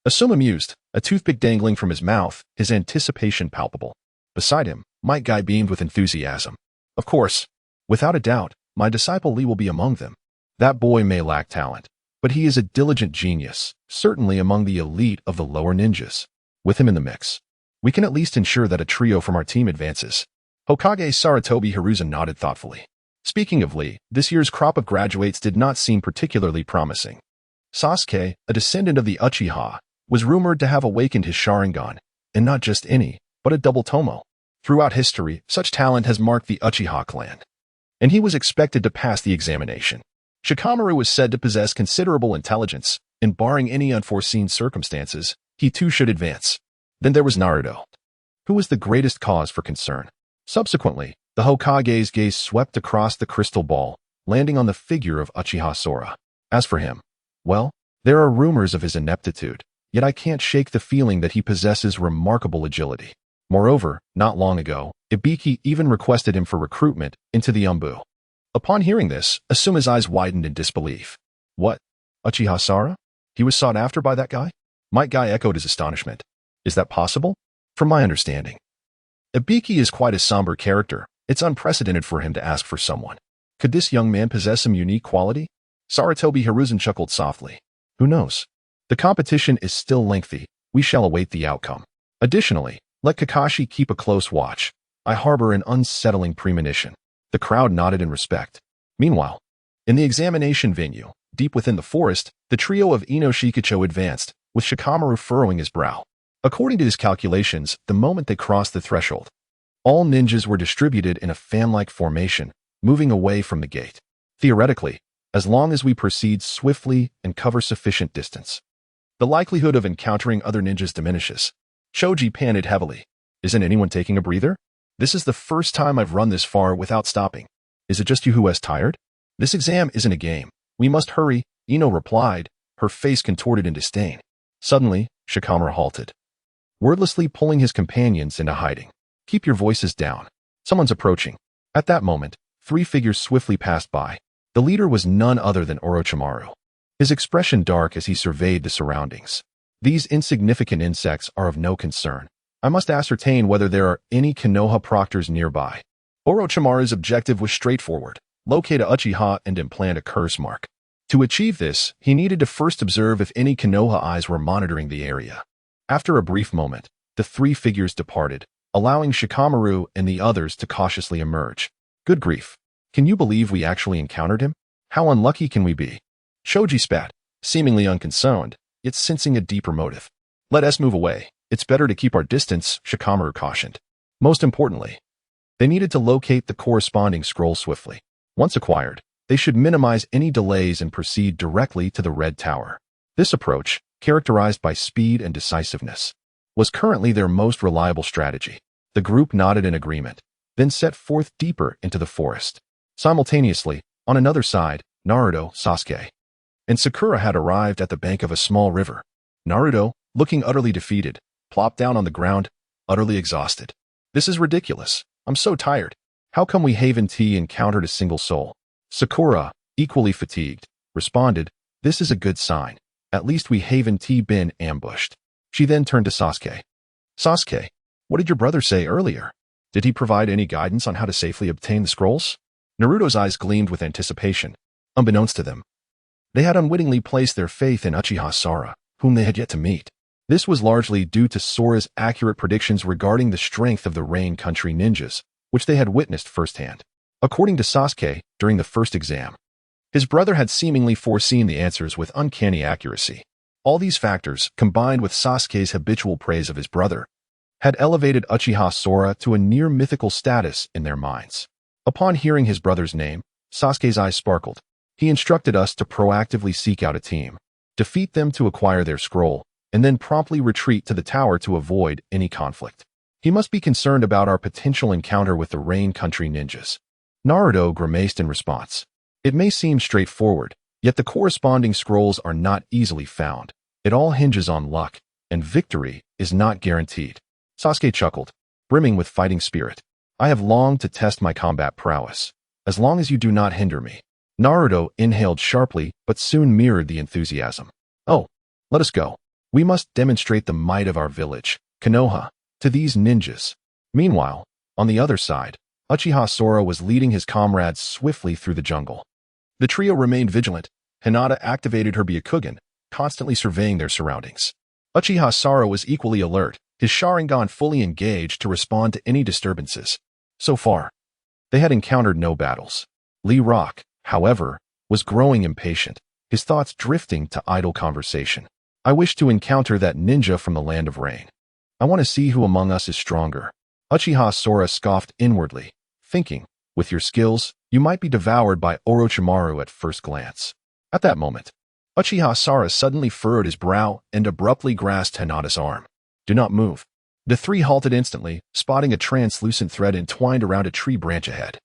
Asuma mused, a toothpick dangling from his mouth, his anticipation palpable. Beside him, Might Guy beamed with enthusiasm. Of course, without a doubt, my disciple Lee will be among them. That boy may lack talent, but he is a diligent genius, certainly among the elite of the lower ninjas. With him in the mix, we can at least ensure that a trio from our team advances. Hokage Sarutobi Hiruzen nodded thoughtfully. Speaking of Lee, this year's crop of graduates did not seem particularly promising. Sasuke, a descendant of the Uchiha, was rumored to have awakened his Sharingan, and not just any, but a double tomo. Throughout history, such talent has marked the Uchiha clan, and he was expected to pass the examination. Shikamaru was said to possess considerable intelligence, and barring any unforeseen circumstances, he too should advance. Then there was Naruto, who was the greatest cause for concern. Subsequently, the Hokage's gaze swept across the crystal ball, landing on the figure of Uchiha Sora. As for him, well, there are rumors of his ineptitude, yet I can't shake the feeling that he possesses remarkable agility. Moreover, not long ago, Ibiki even requested him for recruitment into the Umbu. Upon hearing this, Asuma's eyes widened in disbelief. What? Uchiha Sora? He was sought after by that guy? Might Guy echoed his astonishment. Is that possible? From my understanding, Ibiki is quite a somber character. It's unprecedented for him to ask for someone. Could this young man possess some unique quality? Sarutobi Hiruzen chuckled softly. Who knows? The competition is still lengthy. We shall await the outcome. Additionally, let Kakashi keep a close watch. I harbor an unsettling premonition. The crowd nodded in respect. Meanwhile, in the examination venue, deep within the forest, the trio of Ino Shikacho advanced, with Shikamaru furrowing his brow. According to his calculations, the moment they crossed the threshold, all ninjas were distributed in a fan-like formation, moving away from the gate. Theoretically, as long as we proceed swiftly and cover sufficient distance, the likelihood of encountering other ninjas diminishes. Choji panted heavily. Isn't anyone taking a breather? This is the first time I've run this far without stopping. Is it just you who is tired? This exam isn't a game. We must hurry, Ino replied, her face contorted in disdain. Suddenly, Shikamaru halted, wordlessly pulling his companions into hiding. Keep your voices down. Someone's approaching. At that moment, three figures swiftly passed by. The leader was none other than Orochimaru, his expression dark as he surveyed the surroundings. These insignificant insects are of no concern. I must ascertain whether there are any Konoha proctors nearby. Orochimaru's objective was straightforward: locate a Uchiha and implant a curse mark. To achieve this, he needed to first observe if any Konoha eyes were monitoring the area. After a brief moment, the three figures departed, allowing Shikamaru and the others to cautiously emerge. Good grief. Can you believe we actually encountered him? How unlucky can we be? Choji spat, seemingly unconcerned, yet sensing a deeper motive. Let us move away. It's better to keep our distance, Shikamaru cautioned. Most importantly, they needed to locate the corresponding scroll swiftly. Once acquired, they should minimize any delays and proceed directly to the Red Tower. This approach, characterized by speed and decisiveness, was currently their most reliable strategy. The group nodded in agreement, then set forth deeper into the forest. Simultaneously, on another side, Naruto, Sasuke, and Sakura had arrived at the bank of a small river. Naruto, looking utterly defeated, plopped down on the ground, utterly exhausted. This is ridiculous. I'm so tired. How come we haven't encountered a single soul? Sakura, equally fatigued, responded, this is a good sign. At least we haven't been ambushed. She then turned to Sasuke. Sasuke, what did your brother say earlier? Did he provide any guidance on how to safely obtain the scrolls? Naruto's eyes gleamed with anticipation. Unbeknownst to them, they had unwittingly placed their faith in Uchiha Sora, whom they had yet to meet. This was largely due to Sora's accurate predictions regarding the strength of the Rain Country ninjas, which they had witnessed firsthand. According to Sasuke, during the first exam, his brother had seemingly foreseen the answers with uncanny accuracy. All these factors, combined with Sasuke's habitual praise of his brother, had elevated Uchiha Sora to a near-mythical status in their minds. Upon hearing his brother's name, Sasuke's eyes sparkled. He instructed us to proactively seek out a team, defeat them to acquire their scroll, and then promptly retreat to the tower to avoid any conflict. He must be concerned about our potential encounter with the Rain Country ninjas. Naruto grimaced in response. It may seem straightforward, yet the corresponding scrolls are not easily found. It all hinges on luck, and victory is not guaranteed. Sasuke chuckled, brimming with fighting spirit. I have longed to test my combat prowess. As long as you do not hinder me. Naruto inhaled sharply, but soon mirrored the enthusiasm. Oh, let us go. We must demonstrate the might of our village, Konoha, to these ninjas. Meanwhile, on the other side, Uchiha Sora was leading his comrades swiftly through the jungle. The trio remained vigilant. Hinata activated her Byakugan, constantly surveying their surroundings. Uchiha Sora was equally alert, his Sharingan fully engaged to respond to any disturbances. So far, they had encountered no battles. Lee Rock, however, was growing impatient, his thoughts drifting to idle conversation. I wish to encounter that ninja from the Land of Rain. I want to see who among us is stronger. Uchiha Sora scoffed inwardly, thinking, with your skills, You might be devoured by Orochimaru at first glance. At that moment, Uchiha Sara suddenly furrowed his brow and abruptly grasped Hinata's arm. Do not move. The three halted instantly, spotting a translucent thread entwined around a tree branch ahead.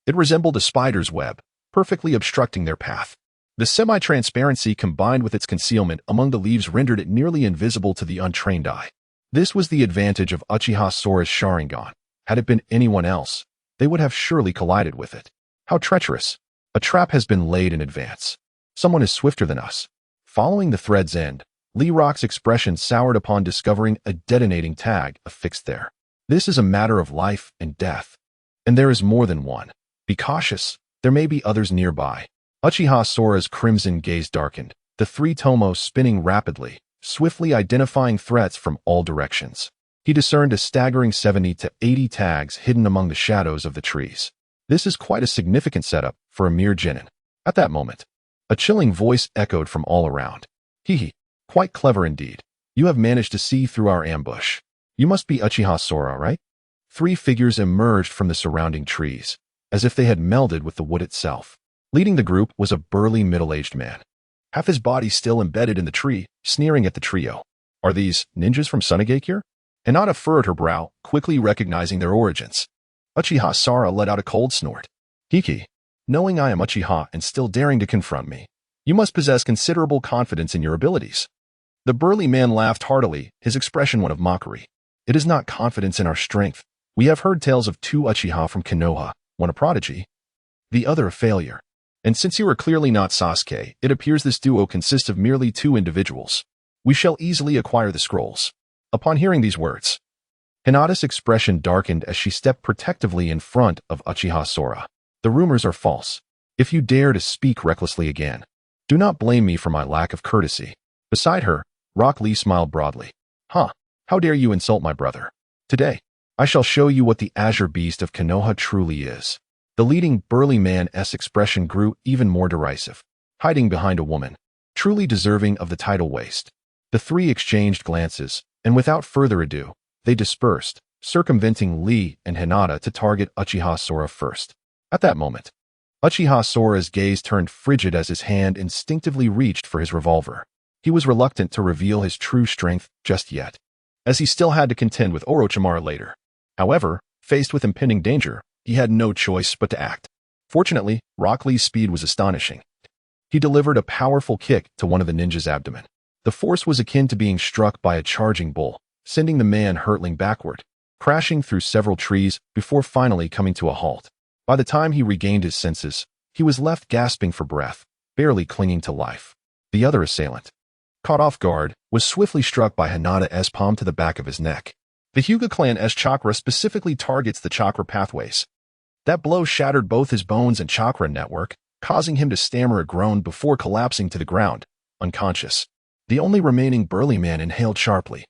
It resembled a spider's web, perfectly obstructing their path. The semi-transparency combined with its concealment among the leaves rendered it nearly invisible to the untrained eye. This was the advantage of Uchiha Sora's Sharingan. Had it been anyone else, they would have surely collided with it. How treacherous. A trap has been laid in advance. Someone is swifter than us. Following the thread's end, Lee Rock's expression soured upon discovering a detonating tag affixed there. This is a matter of life and death. And there is more than one. Be cautious. There may be others nearby. Uchiha Sora's crimson gaze darkened, the three tomos spinning rapidly, swiftly identifying threats from all directions. He discerned a staggering 70 to 80 tags hidden among the shadows of the trees. This is quite a significant setup for a mere genin. At that moment, a chilling voice echoed from all around. Hee. Quite clever indeed. You have managed to see through our ambush. You must be Uchiha Sora, right? Three figures emerged from the surrounding trees, as if they had melded with the wood itself. Leading the group was a burly middle-aged man, half his body still embedded in the tree, sneering at the trio. Are these ninjas from Sunagakure? Hinata furrowed her brow, quickly recognizing their origins. Uchiha Sara let out a cold snort. Hiki, knowing I am Uchiha and still daring to confront me, you must possess considerable confidence in your abilities. The burly man laughed heartily, his expression one of mockery. It is not confidence in our strength. We have heard tales of two Uchiha from Konoha, one a prodigy, the other a failure. And since you are clearly not Sasuke, it appears this duo consists of merely two individuals. We shall easily acquire the scrolls. Upon hearing these words, Hinata's expression darkened as she stepped protectively in front of Uchiha Sora. The rumors are false. If you dare to speak recklessly again, do not blame me for my lack of courtesy. Beside her, Rock Lee smiled broadly. Huh, how dare you insult my brother? Today, I shall show you what the Azure Beast of Konoha truly is. The leading burly man's expression grew even more derisive, hiding behind a woman, truly deserving of the title waste. The three exchanged glances, and without further ado, they dispersed, circumventing Lee and Hinata to target Uchiha Sora first. At that moment, Uchiha Sora's gaze turned frigid as his hand instinctively reached for his revolver. He was reluctant to reveal his true strength just yet, as he still had to contend with Orochimaru later. However, faced with impending danger, he had no choice but to act. Fortunately, Rock Lee's speed was astonishing. He delivered a powerful kick to one of the ninja's abdomen. The force was akin to being struck by a charging bull, sending the man hurtling backward, crashing through several trees before finally coming to a halt. By the time he regained his senses, he was left gasping for breath, barely clinging to life. The other assailant, caught off guard, was swiftly struck by Hinata's palm to the back of his neck. The Hyuga clan's chakra specifically targets the chakra pathways. That blow shattered both his bones and chakra network, causing him to stammer a groan before collapsing to the ground, unconscious. The only remaining burly man inhaled sharply,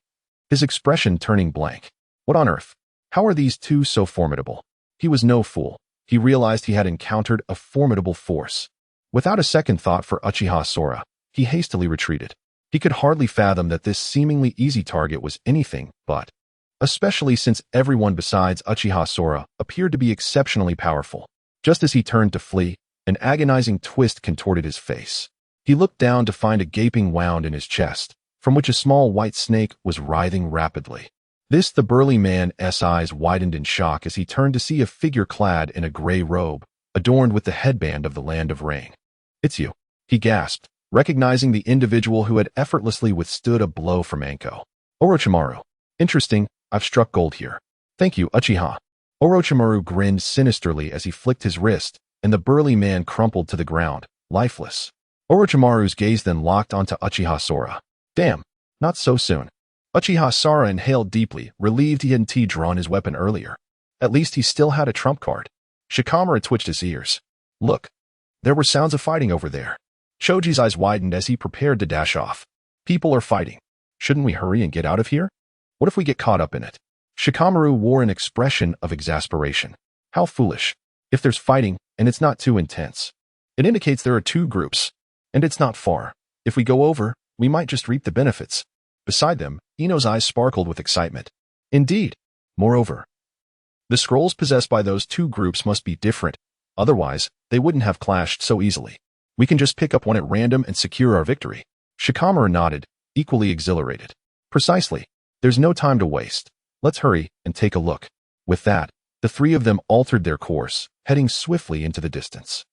his expression turning blank. What on earth? How are these two so formidable? He was no fool. He realized he had encountered a formidable force. Without a second thought for Uchiha Sora, he hastily retreated. He could hardly fathom that this seemingly easy target was anything but, especially since everyone besides Uchiha Sora appeared to be exceptionally powerful. Just as he turned to flee, an agonizing twist contorted his face. He looked down to find a gaping wound in his chest, from which a small white snake was writhing rapidly. The burly man's eyes widened in shock as he turned to see a figure clad in a gray robe, adorned with the headband of the Land of Rain. It's you, he gasped, recognizing the individual who had effortlessly withstood a blow from Anko. Orochimaru. Interesting, I've struck gold here. Thank you, Uchiha. Orochimaru grinned sinisterly as he flicked his wrist, and the burly man crumpled to the ground, lifeless. Orochimaru's gaze then locked onto Uchiha Sora. Damn, not so soon. Uchiha Sora inhaled deeply, relieved he hadn't drawn his weapon earlier. At least he still had a trump card. Shikamaru twitched his ears. Look, there were sounds of fighting over there. Choji's eyes widened as he prepared to dash off. People are fighting. Shouldn't we hurry and get out of here? What if we get caught up in it? Shikamaru wore an expression of exasperation. How foolish. If there's fighting, and it's not too intense, it indicates there are two groups, and it's not far. If we go over, we might just reap the benefits. Beside them, Ino's eyes sparkled with excitement. Indeed. Moreover, the scrolls possessed by those two groups must be different, Otherwise, they wouldn't have clashed so easily. We can just pick up one at random and secure our victory. Shikamaru nodded, equally exhilarated. Precisely. There's no time to waste. Let's hurry and take a look. With that, the three of them altered their course, heading swiftly into the distance.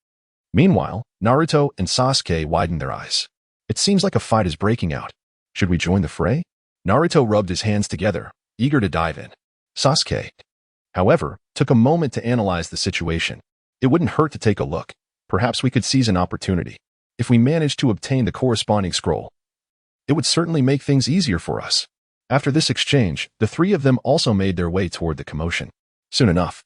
Meanwhile, Naruto and Sasuke widened their eyes. It seems like a fight is breaking out. Should we join the fray? Naruto rubbed his hands together, eager to dive in. Sasuke, however, took a moment to analyze the situation. It wouldn't hurt to take a look. Perhaps we could seize an opportunity. If we managed to obtain the corresponding scroll, it would certainly make things easier for us. After this exchange, the three of them also made their way toward the commotion. Soon enough,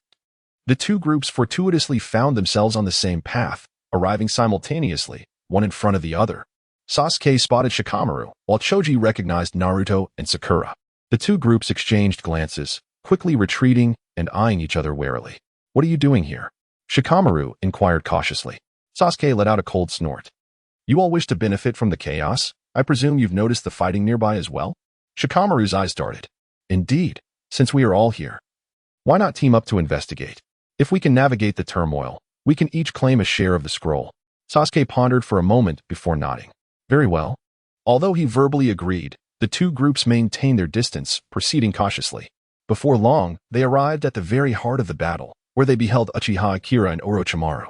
the two groups fortuitously found themselves on the same path, arriving simultaneously, one in front of the other. Sasuke spotted Shikamaru, while Choji recognized Naruto and Sakura. The two groups exchanged glances, quickly retreating and eyeing each other warily. What are you doing here? Shikamaru inquired cautiously. Sasuke let out a cold snort. You all wish to benefit from the chaos? I presume you've noticed the fighting nearby as well? Shikamaru's eyes darted. Indeed, since we are all here. Why not team up to investigate? If we can navigate the turmoil, we can each claim a share of the scroll. Sasuke pondered for a moment before nodding. Very well. Although he verbally agreed, the two groups maintained their distance, proceeding cautiously. Before long, they arrived at the very heart of the battle, where they beheld Uchiha Akira and Orochimaru.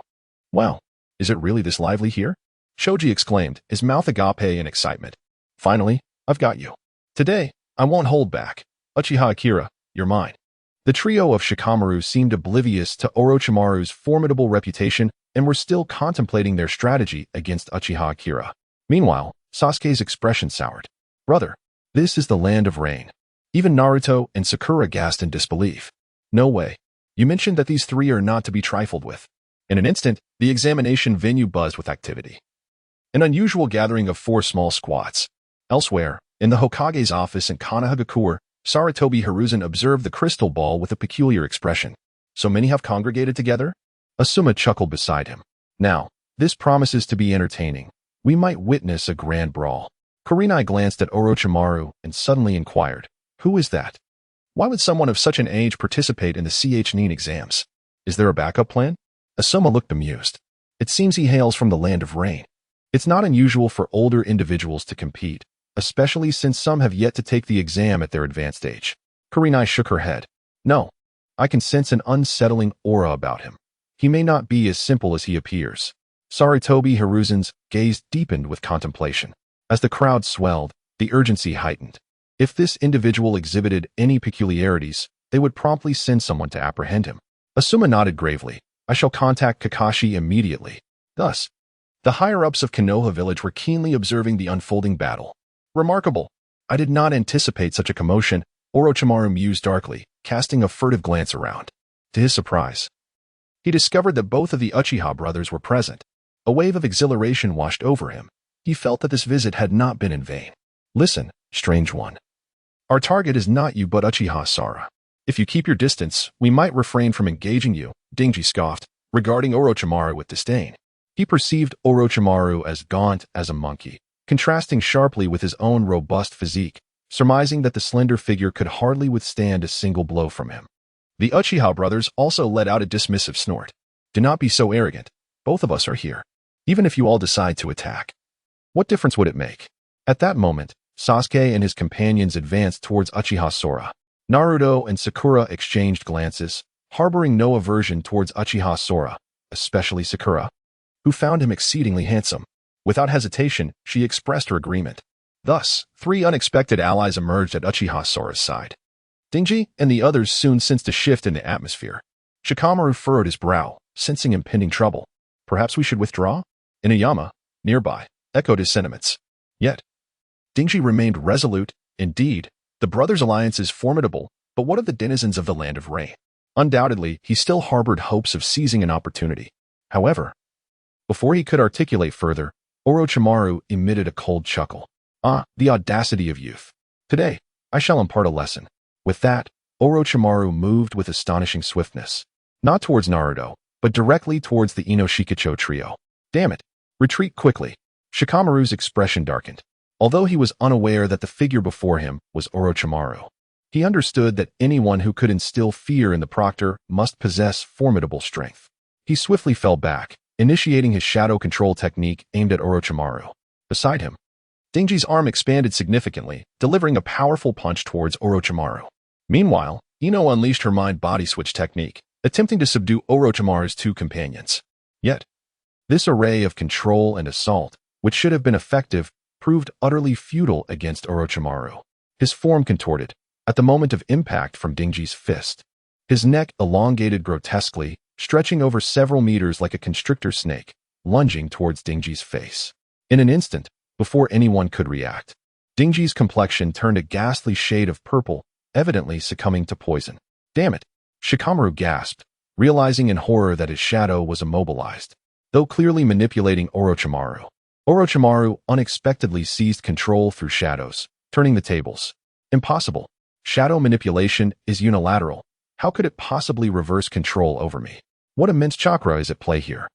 Wow, is it really this lively here? Choji exclaimed, his mouth agape in excitement. Finally, I've got you. Today, I won't hold back. Uchiha Akira, you're mine. The trio of Shikamaru seemed oblivious to Orochimaru's formidable reputation and were still contemplating their strategy against Uchiha Akira. Meanwhile, Sasuke's expression soured. Brother, this is the land of rain. Even Naruto and Sakura gasped in disbelief. No way. You mentioned that these three are not to be trifled with. In an instant, the examination venue buzzed with activity. An unusual gathering of 4 small squats. Elsewhere, in the Hokage's office in Konohagakure, Sarutobi Hiruzen observed the crystal ball with a peculiar expression. So many have congregated together? Asuma chuckled beside him. Now, this promises to be entertaining. We might witness a grand brawl. Kurenai glanced at Orochimaru and suddenly inquired, who is that? Why would someone of such an age participate in the CH9 exams? Is there a backup plan? Asuma looked amused. It seems he hails from the land of rain. It's not unusual for older individuals to compete, especially since some have yet to take the exam at their advanced age. Kurenai shook her head. No, I can sense an unsettling aura about him. He may not be as simple as he appears. Sarutobi Hiruzen's gaze deepened with contemplation. As the crowd swelled, the urgency heightened. If this individual exhibited any peculiarities, they would promptly send someone to apprehend him. Asuma nodded gravely. I shall contact Kakashi immediately. Thus, the higher-ups of Konoha village were keenly observing the unfolding battle. Remarkable. I did not anticipate such a commotion, Orochimaru mused darkly, casting a furtive glance around. To his surprise, he discovered that both of the Uchiha brothers were present. A wave of exhilaration washed over him. He felt that this visit had not been in vain. Listen, strange one. Our target is not you but Uchiha Sara. If you keep your distance, we might refrain from engaging you, Dingji scoffed, regarding Orochimaru with disdain. He perceived Orochimaru as gaunt as a monkey, contrasting sharply with his own robust physique, surmising that the slender figure could hardly withstand a single blow from him. The Uchiha brothers also let out a dismissive snort. Do not be so arrogant. Both of us are here. Even if you all decide to attack, what difference would it make? At that moment, Sasuke and his companions advanced towards Uchiha Sora. Naruto and Sakura exchanged glances, harboring no aversion towards Uchiha Sora, especially Sakura, who found him exceedingly handsome. Without hesitation, she expressed her agreement. Thus, 3 unexpected allies emerged at Uchiha Sora's side. Dingji and the others soon sensed a shift in the atmosphere. Shikamaru furrowed his brow, sensing impending trouble. Perhaps we should withdraw? Inuyama, nearby, echoed his sentiments. Yet, Dingji remained resolute. Indeed, the brothers' alliance is formidable, but what of the denizens of the land of rain? Undoubtedly, he still harbored hopes of seizing an opportunity. However, before he could articulate further, Orochimaru emitted a cold chuckle. Ah, the audacity of youth. Today, I shall impart a lesson. With that, Orochimaru moved with astonishing swiftness. Not towards Naruto, but directly towards the Inoshikacho trio. Damn it. Retreat quickly. Shikamaru's expression darkened. Although he was unaware that the figure before him was Orochimaru, he understood that anyone who could instill fear in the proctor must possess formidable strength. He swiftly fell back, initiating his shadow control technique aimed at Orochimaru. Beside him, Denji's arm expanded significantly, delivering a powerful punch towards Orochimaru. Meanwhile, Ino unleashed her mind-body switch technique, attempting to subdue Orochimaru's two companions. Yet, this array of control and assault, which should have been effective, proved utterly futile against Orochimaru. His form contorted at the moment of impact from Denji's fist. His neck elongated grotesquely, stretching over several meters like a constrictor snake, lunging towards Denji's face. In an instant, before anyone could react, Denji's complexion turned a ghastly shade of purple, evidently succumbing to poison. Damn it! Shikamaru gasped, realizing in horror that his shadow was immobilized. Though clearly manipulating Orochimaru, Orochimaru unexpectedly seized control through shadows, turning the tables. Impossible. Shadow manipulation is unilateral. How could it possibly reverse control over me? What immense chakra is at play here?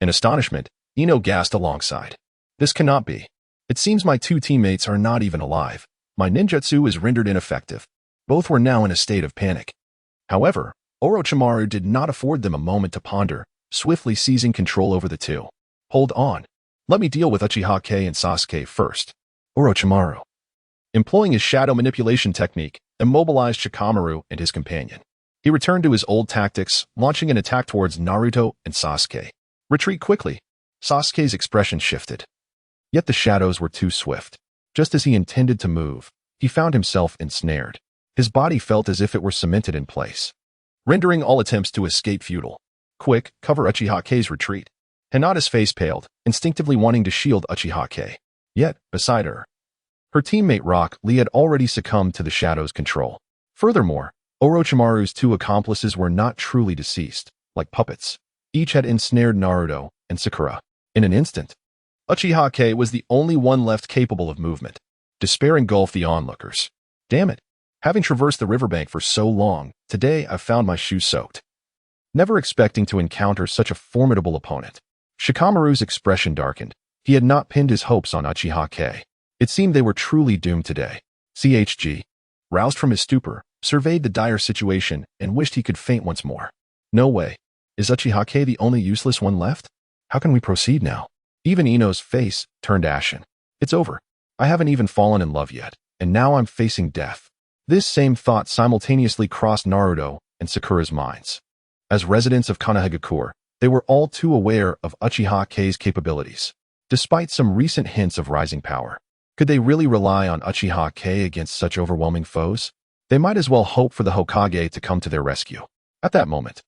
In astonishment, Ino gasped alongside. This cannot be. It seems my two teammates are not even alive. My ninjutsu is rendered ineffective. Both were now in a state of panic. However, Orochimaru did not afford them a moment to ponder, swiftly seizing control over the two. Hold on. Let me deal with Uchiha Kong and Sasuke first. Orochimaru, employing his shadow manipulation technique, immobilized Shikamaru and his companion. He returned to his old tactics, launching an attack towards Naruto and Sasuke. Retreat quickly. Sasuke's expression shifted. Yet the shadows were too swift. Just as he intended to move, he found himself ensnared. His body felt as if it were cemented in place, rendering all attempts to escape futile. Quick, cover Uchiha Kong's retreat. Hinata's face paled, instinctively wanting to shield Uchiha Kong. Yet, beside her, her teammate Rock Lee had already succumbed to the shadow's control. Furthermore, Orochimaru's two accomplices were not truly deceased, like puppets. Each had ensnared Naruto and Sakura. In an instant, Uchiha Kong was the only one left capable of movement. Despair engulfed the onlookers. Damn it. Having traversed the riverbank for so long, today I found my shoes soaked. Never expecting to encounter such a formidable opponent, Shikamaru's expression darkened. He had not pinned his hopes on Uchiha Kong. It seemed they were truly doomed today. CHG, roused from his stupor, surveyed the dire situation and wished he could faint once more. No way. Is Uchiha Kong the only useless one left? How can we proceed now? Even Ino's face turned ashen. It's over. I haven't even fallen in love yet, and now I'm facing death. This same thought simultaneously crossed Naruto and Sakura's minds. As residents of Konohagakure, they were all too aware of Uchiha Kong's capabilities. Despite some recent hints of rising power, could they really rely on Uchiha Kong against such overwhelming foes? They might as well hope for the Hokage to come to their rescue. At that moment,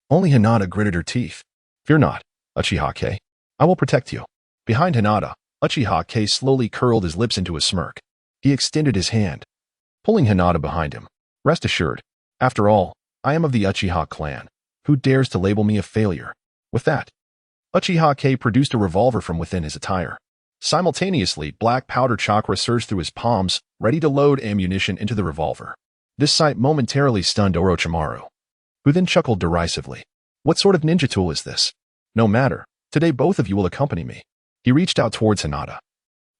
only Hinata gritted her teeth. Fear not, Uchiha Kong. I will protect you. Behind Hinata, Uchiha Kong slowly curled his lips into a smirk. He extended his hand, pulling Hinata behind him. Rest assured, after all, I am of the Uchiha clan. Who dares to label me a failure? With that, Uchiha Kong produced a revolver from within his attire. Simultaneously, black powder chakra surged through his palms, ready to load ammunition into the revolver. This sight momentarily stunned Orochimaru, who then chuckled derisively. What sort of ninja tool is this? No matter. Today both of you will accompany me. He reached out towards Hinata,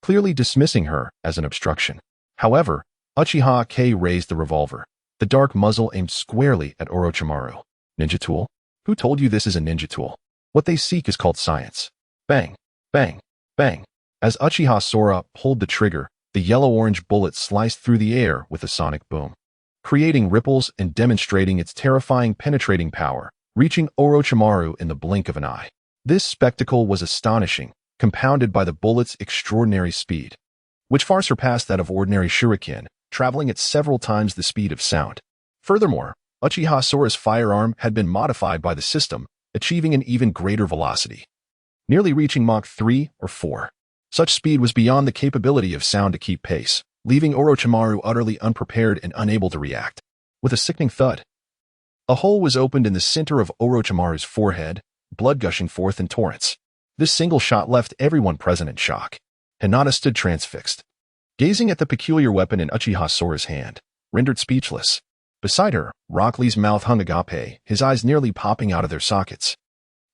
clearly dismissing her as an obstruction. However, Uchiha Kong raised the revolver, the dark muzzle aimed squarely at Orochimaru. Ninja tool? Who told you this is a ninja tool? What they seek is called science. Bang, bang, bang. As Uchiha Sora pulled the trigger, the yellow-orange bullet sliced through the air with a sonic boom, creating ripples and demonstrating its terrifying penetrating power, reaching Orochimaru in the blink of an eye. This spectacle was astonishing, compounded by the bullet's extraordinary speed, which far surpassed that of ordinary shuriken, traveling at several times the speed of sound. Furthermore, Uchiha Sora's firearm had been modified by the system, achieving an even greater velocity, nearly reaching Mach 3 or 4. Such speed was beyond the capability of sound to keep pace, leaving Orochimaru utterly unprepared and unable to react. With a sickening thud, a hole was opened in the center of Orochimaru's forehead, blood gushing forth in torrents. This single shot left everyone present in shock. Hinata stood transfixed, gazing at the peculiar weapon in Uchiha Sora's hand, rendered speechless. Beside her, Rock Lee's mouth hung agape, his eyes nearly popping out of their sockets.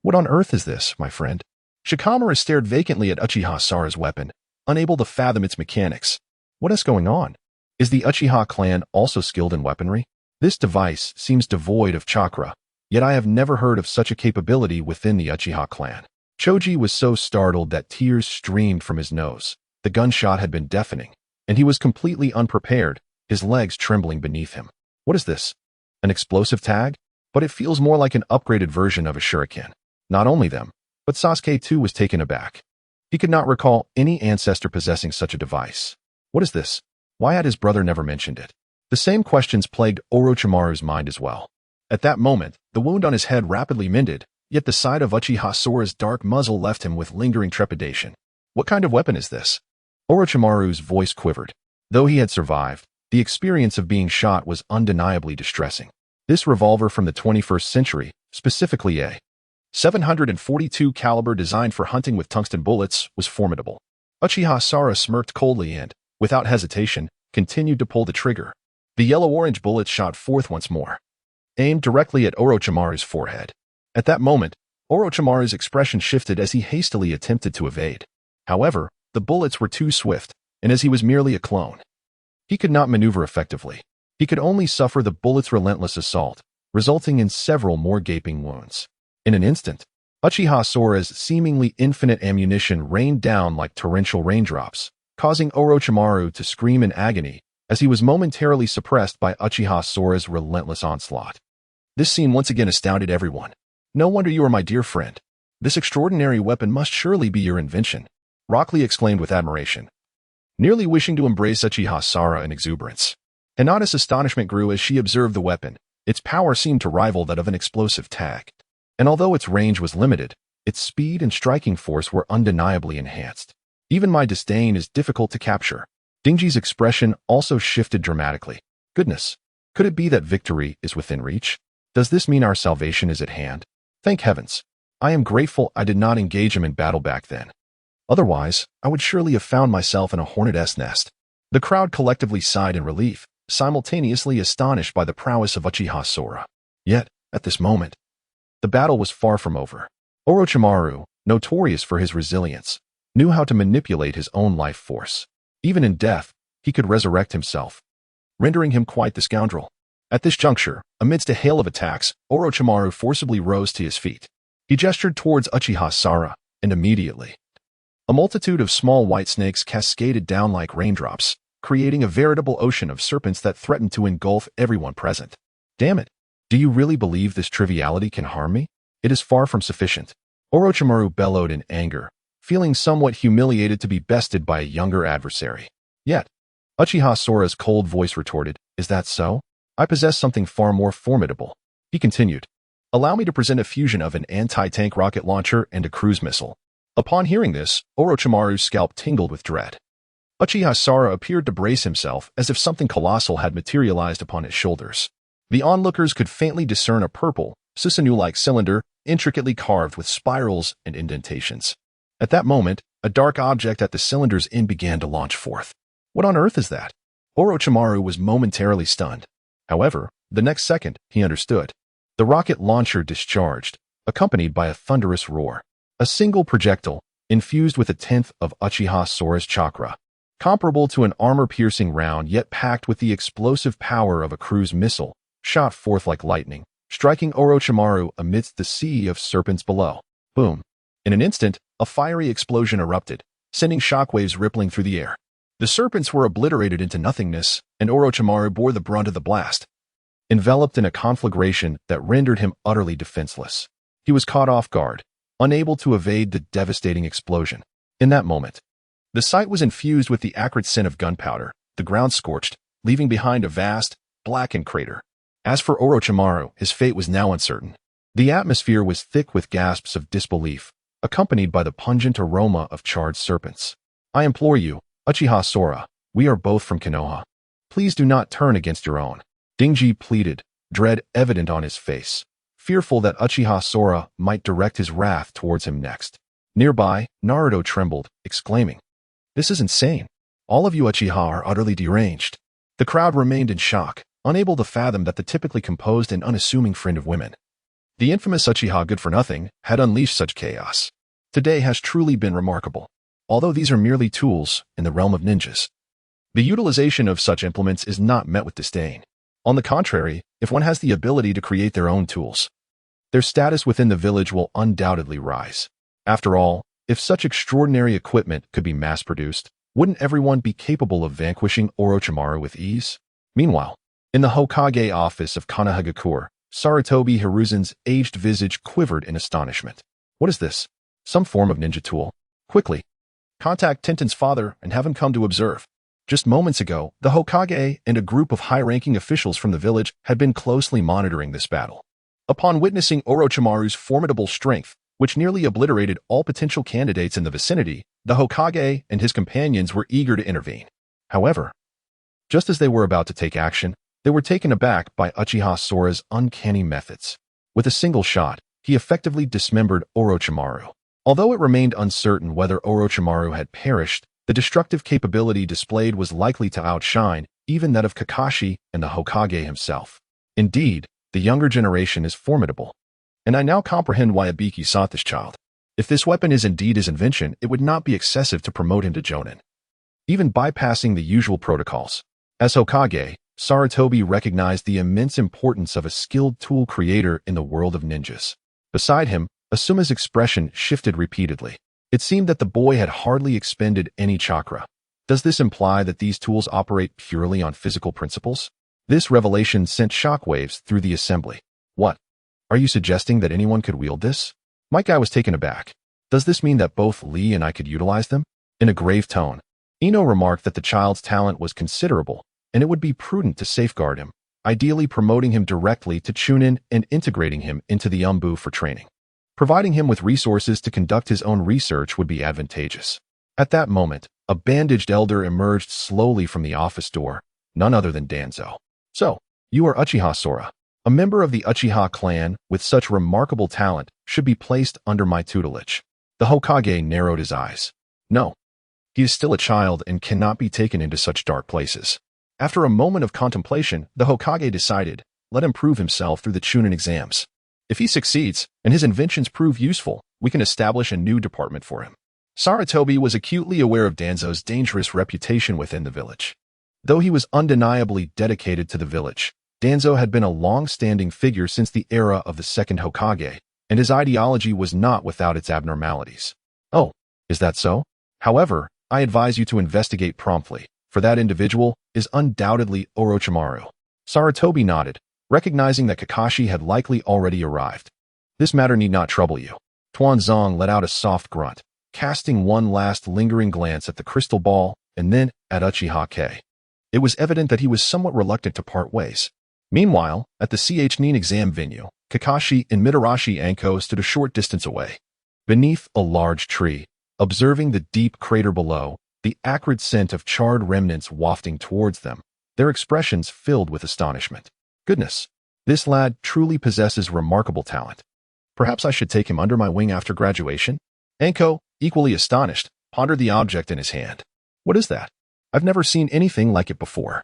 What on earth is this, my friend? Shikamaru stared vacantly at Uchiha Sora's weapon, unable to fathom its mechanics. What is going on? Is the Uchiha clan also skilled in weaponry? This device seems devoid of chakra, Yet I have never heard of such a capability within the Uchiha clan. Choji was so startled that tears streamed from his nose. The gunshot had been deafening, and he was completely unprepared, his legs trembling beneath him. What is this? An explosive tag? But it feels more like an upgraded version of a shuriken. Not only them, but Sasuke too was taken aback. He could not recall any ancestor possessing such a device. What is this? Why had his brother never mentioned it? The same questions plagued Orochimaru's mind as well. At that moment, the wound on his head rapidly mended, yet the sight of Uchiha Sora's dark muzzle left him with lingering trepidation. What kind of weapon is this? Orochimaru's voice quivered. Though he had survived, the experience of being shot was undeniably distressing. This revolver from the 21st century, specifically a 742 caliber designed for hunting with tungsten bullets, was formidable. Uchiha Sora smirked coldly and, without hesitation, continued to pull the trigger. The yellow-orange bullet shot forth once more, aimed directly at Orochimaru's forehead. At that moment, Orochimaru's expression shifted as he hastily attempted to evade. However, the bullets were too swift, and as he was merely a clone, he could not maneuver effectively. He could only suffer the bullet's relentless assault, resulting in several more gaping wounds. In an instant, Uchiha Sora's seemingly infinite ammunition rained down like torrential raindrops, causing Orochimaru to scream in agony as he was momentarily suppressed by Uchiha Sora's relentless onslaught. This scene once again astounded everyone. No wonder you are my dear friend. This extraordinary weapon must surely be your invention, Rock Lee exclaimed with admiration, nearly wishing to embrace Uchiha Sora in exuberance. Hinata's astonishment grew as she observed the weapon. Its power seemed to rival that of an explosive tag. And although its range was limited, its speed and striking force were undeniably enhanced. Even my disdain is difficult to capture. Dingji's expression also shifted dramatically. Goodness, could it be that victory is within reach? Does this mean our salvation is at hand? Thank heavens. I am grateful I did not engage him in battle back then. Otherwise, I would surely have found myself in a hornet's nest. The crowd collectively sighed in relief, simultaneously astonished by the prowess of Uchiha Sora. Yet, at this moment, the battle was far from over. Orochimaru, notorious for his resilience, knew how to manipulate his own life force. Even in death, he could resurrect himself, rendering him quite the scoundrel. At this juncture, amidst a hail of attacks, Orochimaru forcibly rose to his feet. He gestured towards Uchiha Sora, and immediately, a multitude of small white snakes cascaded down like raindrops, creating a veritable ocean of serpents that threatened to engulf everyone present. Damn it! Do you really believe this triviality can harm me? It is far from sufficient. Orochimaru bellowed in anger, feeling somewhat humiliated to be bested by a younger adversary. Yet, Uchiha Sora's cold voice retorted, "Is that so? I possess something far more formidable." He continued, "Allow me to present a fusion of an anti-tank rocket launcher and a cruise missile." Upon hearing this, Orochimaru's scalp tingled with dread. Uchiha Sora appeared to brace himself as if something colossal had materialized upon his shoulders. The onlookers could faintly discern a purple, Susanoo-like cylinder, intricately carved with spirals and indentations. At that moment, a dark object at the cylinder's end began to launch forth. What on earth is that? Orochimaru was momentarily stunned. However, the next second, he understood. The rocket launcher discharged, accompanied by a thunderous roar. A single projectile, infused with a tenth of Uchiha Sora's chakra, comparable to an armor-piercing round yet packed with the explosive power of a cruise missile, shot forth like lightning, striking Orochimaru amidst the sea of serpents below. Boom! In an instant, a fiery explosion erupted, sending shockwaves rippling through the air. The serpents were obliterated into nothingness, and Orochimaru bore the brunt of the blast, enveloped in a conflagration that rendered him utterly defenseless. He was caught off guard, unable to evade the devastating explosion. In that moment, the site was infused with the acrid scent of gunpowder, the ground scorched, leaving behind a vast, blackened crater. As for Orochimaru, his fate was now uncertain. The atmosphere was thick with gasps of disbelief, accompanied by the pungent aroma of charred serpents. "I implore you, Uchiha Sora, we are both from Konoha. Please do not turn against your own," Dingji pleaded, dread evident on his face, fearful that Uchiha Sora might direct his wrath towards him next. Nearby, Naruto trembled, exclaiming, "This is insane. All of you Uchiha are utterly deranged." The crowd remained in shock, unable to fathom that the typically composed and unassuming friend of women, the infamous Uchiha Good-for-Nothing, had unleashed such chaos. Today has truly been remarkable. Although these are merely tools in the realm of ninjas, the utilization of such implements is not met with disdain. On the contrary, if one has the ability to create their own tools, their status within the village will undoubtedly rise. After all, if such extraordinary equipment could be mass-produced, wouldn't everyone be capable of vanquishing Orochimaru with ease? Meanwhile, in the Hokage office of Konohagakure, Sarutobi Hiruzen's aged visage quivered in astonishment. What is this? Some form of ninja tool? Quickly, contact Tintin's father and have him come to observe. Just moments ago, the Hokage and a group of high-ranking officials from the village had been closely monitoring this battle. Upon witnessing Orochimaru's formidable strength, which nearly obliterated all potential candidates in the vicinity, the Hokage and his companions were eager to intervene. However, just as they were about to take action, they were taken aback by Uchiha Sora's uncanny methods. With a single shot, he effectively dismembered Orochimaru. Although it remained uncertain whether Orochimaru had perished, the destructive capability displayed was likely to outshine even that of Kakashi and the Hokage himself. Indeed, the younger generation is formidable. And I now comprehend why Ibiki sought this child. If this weapon is indeed his invention, it would not be excessive to promote him to Jonin, even bypassing the usual protocols. As Hokage, Sarutobi recognized the immense importance of a skilled tool creator in the world of ninjas. Beside him, Asuma's expression shifted repeatedly. It seemed that the boy had hardly expended any chakra. Does this imply that these tools operate purely on physical principles? This revelation sent shockwaves through the assembly. What? Are you suggesting that anyone could wield this? My guy was taken aback. Does this mean that both Lee and I could utilize them? In a grave tone, Ino remarked that the child's talent was considerable, and it would be prudent to safeguard him, ideally promoting him directly to Chunin and integrating him into the Umbu for training. Providing him with resources to conduct his own research would be advantageous. At that moment, a bandaged elder emerged slowly from the office door, none other than Danzo. So, you are Uchiha Sora. A member of the Uchiha clan with such remarkable talent should be placed under my tutelage. The Hokage narrowed his eyes. No. He is still a child and cannot be taken into such dark places. After a moment of contemplation, the Hokage decided, let him prove himself through the Chunin exams. If he succeeds, and his inventions prove useful, we can establish a new department for him. Sarutobi was acutely aware of Danzo's dangerous reputation within the village. Though he was undeniably dedicated to the village, Danzo had been a long-standing figure since the era of the second Hokage, and his ideology was not without its abnormalities. Oh, is that so? However, I advise you to investigate promptly, for that individual is undoubtedly Orochimaru. Sarutobi nodded, recognizing that Kakashi had likely already arrived. This matter need not trouble you. Tuanzong let out a soft grunt, casting one last lingering glance at the crystal ball and then at Uchiha Kong. It was evident that he was somewhat reluctant to part ways. Meanwhile, at the Ch-nin exam venue, Kakashi and Mitarashi Anko stood a short distance away. Beneath a large tree, observing the deep crater below, the acrid scent of charred remnants wafting towards them, their expressions filled with astonishment. Goodness, this lad truly possesses remarkable talent. Perhaps I should take him under my wing after graduation? Anko, equally astonished, pondered the object in his hand. What is that? I've never seen anything like it before.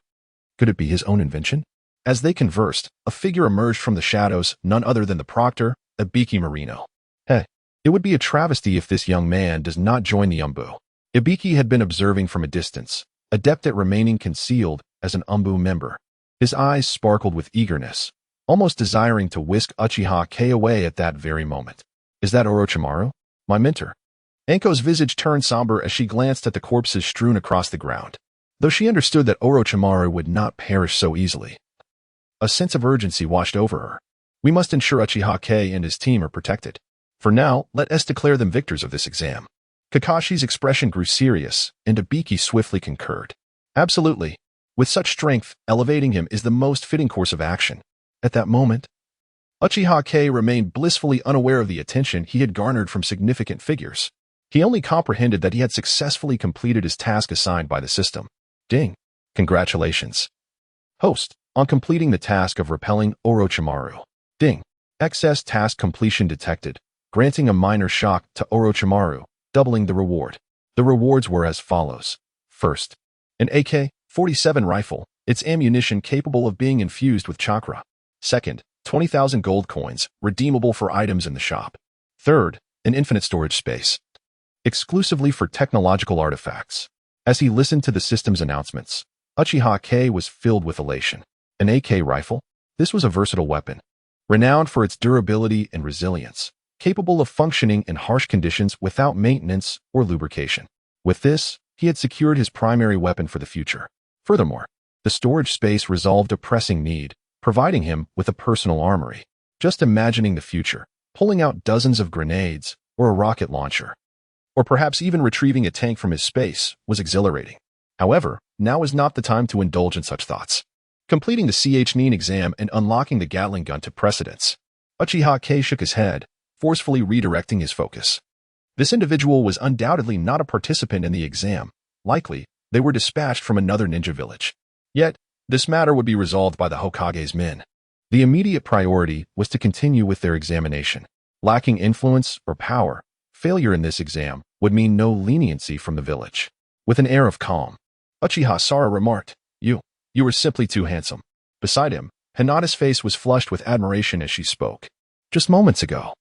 Could it be his own invention? As they conversed, a figure emerged from the shadows, none other than the proctor, Ibiki Marino. Hey, it would be a travesty if this young man does not join the Umbu. Ibiki had been observing from a distance, adept at remaining concealed as an Umbu member. His eyes sparkled with eagerness, almost desiring to whisk Uchiha Kong away at that very moment. Is that Orochimaru? My mentor? Anko's visage turned somber as she glanced at the corpses strewn across the ground. Though she understood that Orochimaru would not perish so easily, a sense of urgency washed over her. We must ensure Uchiha Kong and his team are protected. For now, let us declare them victors of this exam. Kakashi's expression grew serious, and Ibiki swiftly concurred. Absolutely. With such strength, elevating him is the most fitting course of action. At that moment, Uchiha Kong remained blissfully unaware of the attention he had garnered from significant figures. He only comprehended that he had successfully completed his task assigned by the system. Ding. Congratulations. Host, on completing the task of repelling Orochimaru. Ding. Excess task completion detected, granting a minor shock to Orochimaru, doubling the reward. The rewards were as follows. First, an AK-47 rifle, its ammunition capable of being infused with chakra. Second, 20,000 gold coins, redeemable for items in the shop. Third, an infinite storage space, exclusively for technological artifacts. As he listened to the system's announcements, Uchiha Kong was filled with elation. An AK rifle? This was a versatile weapon. renowned for its durability and resilience, capable of functioning in harsh conditions without maintenance or lubrication. With this, he had secured his primary weapon for the future. Furthermore, the storage space resolved a pressing need, providing him with a personal armory. Just imagining the future, pulling out dozens of grenades or a rocket launcher, or perhaps even retrieving a tank from his space, was exhilarating. However, now is not the time to indulge in such thoughts. Completing the CH9 exam and unlocking the Gatling gun to precedence, Uchiha Kong shook his head, forcefully redirecting his focus. This individual was undoubtedly not a participant in the exam. Likely, they were dispatched from another ninja village. Yet, this matter would be resolved by the Hokage's men. The immediate priority was to continue with their examination. Lacking influence or power, failure in this exam would mean no leniency from the village. With an air of calm, Uchiha Sara remarked, You were simply too handsome." Beside him, Hinata's face was flushed with admiration as she spoke. Just moments ago,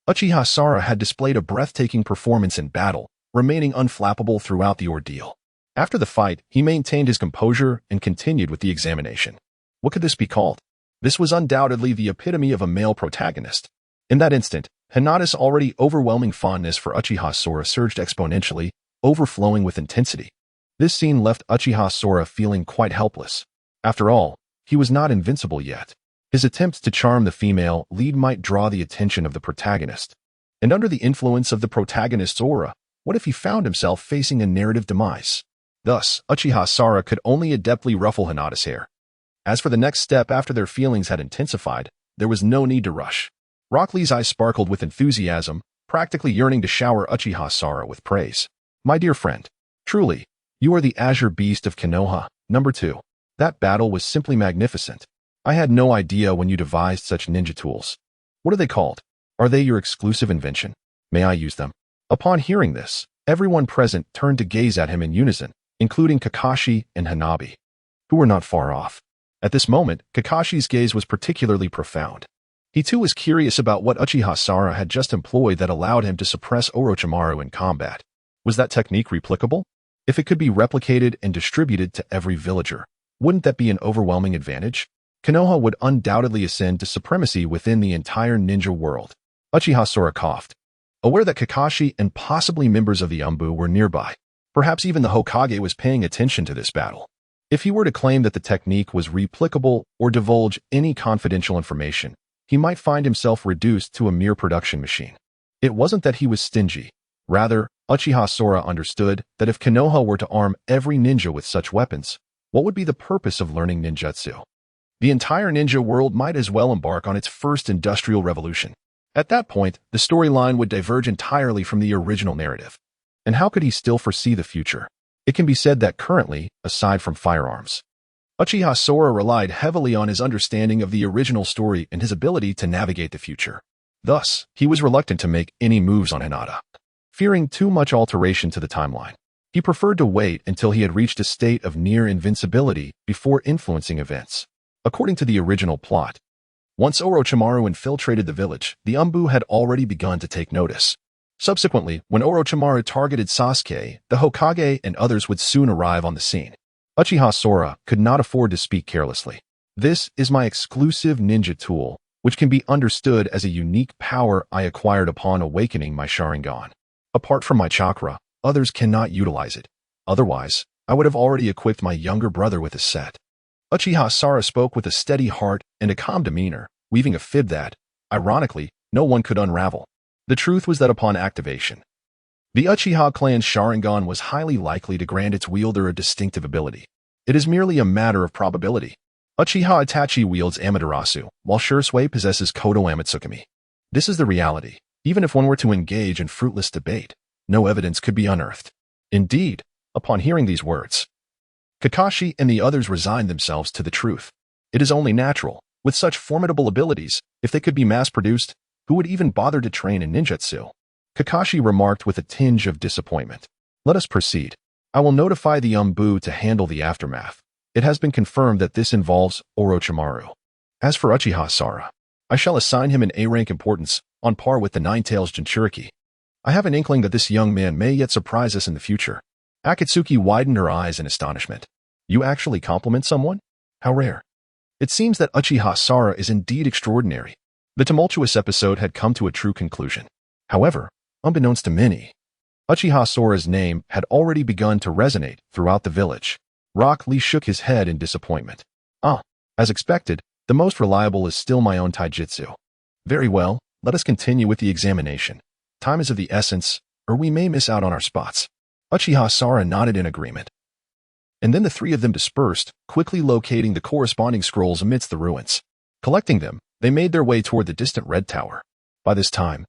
Uchiha Sara had displayed a breathtaking performance in battle, remaining unflappable throughout the ordeal. After the fight, he maintained his composure and continued with the examination. What could this be called? This was undoubtedly the epitome of a male protagonist. In that instant, Hinata's already overwhelming fondness for Uchiha Sora surged exponentially, overflowing with intensity. This scene left Uchiha Sora feeling quite helpless. After all, he was not invincible yet. His attempts to charm the female lead might draw the attention of the protagonist. And under the influence of the protagonist's aura, what if he found himself facing a narrative demise? Thus, Uchiha Sara could only adeptly ruffle Hinata's hair. As for the next step after their feelings had intensified, there was no need to rush. Rock Lee's eyes sparkled with enthusiasm, practically yearning to shower Uchiha Sara with praise. "My dear friend, truly, you are the azure beast of Konoha, number 2. That battle was simply magnificent. I had no idea when you devised such ninja tools. What are they called? Are they your exclusive invention? May I use them?" Upon hearing this, everyone present turned to gaze at him in unison, including Kakashi and Hanabi, who were not far off. At this moment, Kakashi's gaze was particularly profound. He too was curious about what Uchiha Sara had just employed that allowed him to suppress Orochimaru in combat. Was that technique replicable? If it could be replicated and distributed to every villager, wouldn't that be an overwhelming advantage? Konoha would undoubtedly ascend to supremacy within the entire ninja world. Uchiha Sora coughed, aware that Kakashi and possibly members of the Umbu were nearby. Perhaps even the Hokage was paying attention to this battle. If he were to claim that the technique was replicable or divulge any confidential information, he might find himself reduced to a mere production machine. It wasn't that he was stingy. Rather, Uchiha Sora understood that if Konoha were to arm every ninja with such weapons, what would be the purpose of learning ninjutsu? The entire ninja world might as well embark on its first industrial revolution. At that point, the storyline would diverge entirely from the original narrative. And how could he still foresee the future? It can be said that currently, aside from firearms, Uchiha Sora relied heavily on his understanding of the original story and his ability to navigate the future. Thus, he was reluctant to make any moves on Hinata, fearing too much alteration to the timeline. He preferred to wait until he had reached a state of near invincibility before influencing events. According to the original plot, once Orochimaru infiltrated the village, the Umbu had already begun to take notice. Subsequently, when Orochimaru targeted Sasuke, the Hokage and others would soon arrive on the scene. Uchiha Sora could not afford to speak carelessly. "This is my exclusive ninja tool, which can be understood as a unique power I acquired upon awakening my Sharingan. Apart from my chakra, others cannot utilize it. Otherwise, I would have already equipped my younger brother with a set." Uchiha Sara spoke with a steady heart and a calm demeanor, weaving a fib that, ironically, no one could unravel. The truth was that upon activation, the Uchiha clan's Sharingan was highly likely to grant its wielder a distinctive ability. It is merely a matter of probability. Uchiha Itachi wields Amaterasu, while Shursui possesses Kodo Amatsukami. This is the reality. Even if one were to engage in fruitless debate, no evidence could be unearthed. Indeed, upon hearing these words, Kakashi and the others resigned themselves to the truth. It is only natural. With such formidable abilities, if they could be mass-produced, who would even bother to train in ninjutsu? Kakashi remarked with a tinge of disappointment. "Let us proceed. I will notify the Umbu to handle the aftermath. It has been confirmed that this involves Orochimaru. As for Uchiha Sara, I shall assign him an A-rank importance, on par with the Nine-Tails Jinchuriki. I have an inkling that this young man may yet surprise us in the future." Akatsuki widened her eyes in astonishment. "You actually compliment someone? How rare." It seems that Uchiha Sora is indeed extraordinary. The tumultuous episode had come to a true conclusion. However, unbeknownst to many, Uchiha Sora's name had already begun to resonate throughout the village. Rock Lee shook his head in disappointment. As expected, the most reliable is still my own taijutsu. Very well, let us continue with the examination. Time is of the essence, or we may miss out on our spots. Uchiha Sora nodded in agreement. And then the three of them dispersed, quickly locating the corresponding scrolls amidst the ruins. Collecting them, they made their way toward the distant Red Tower. By this time,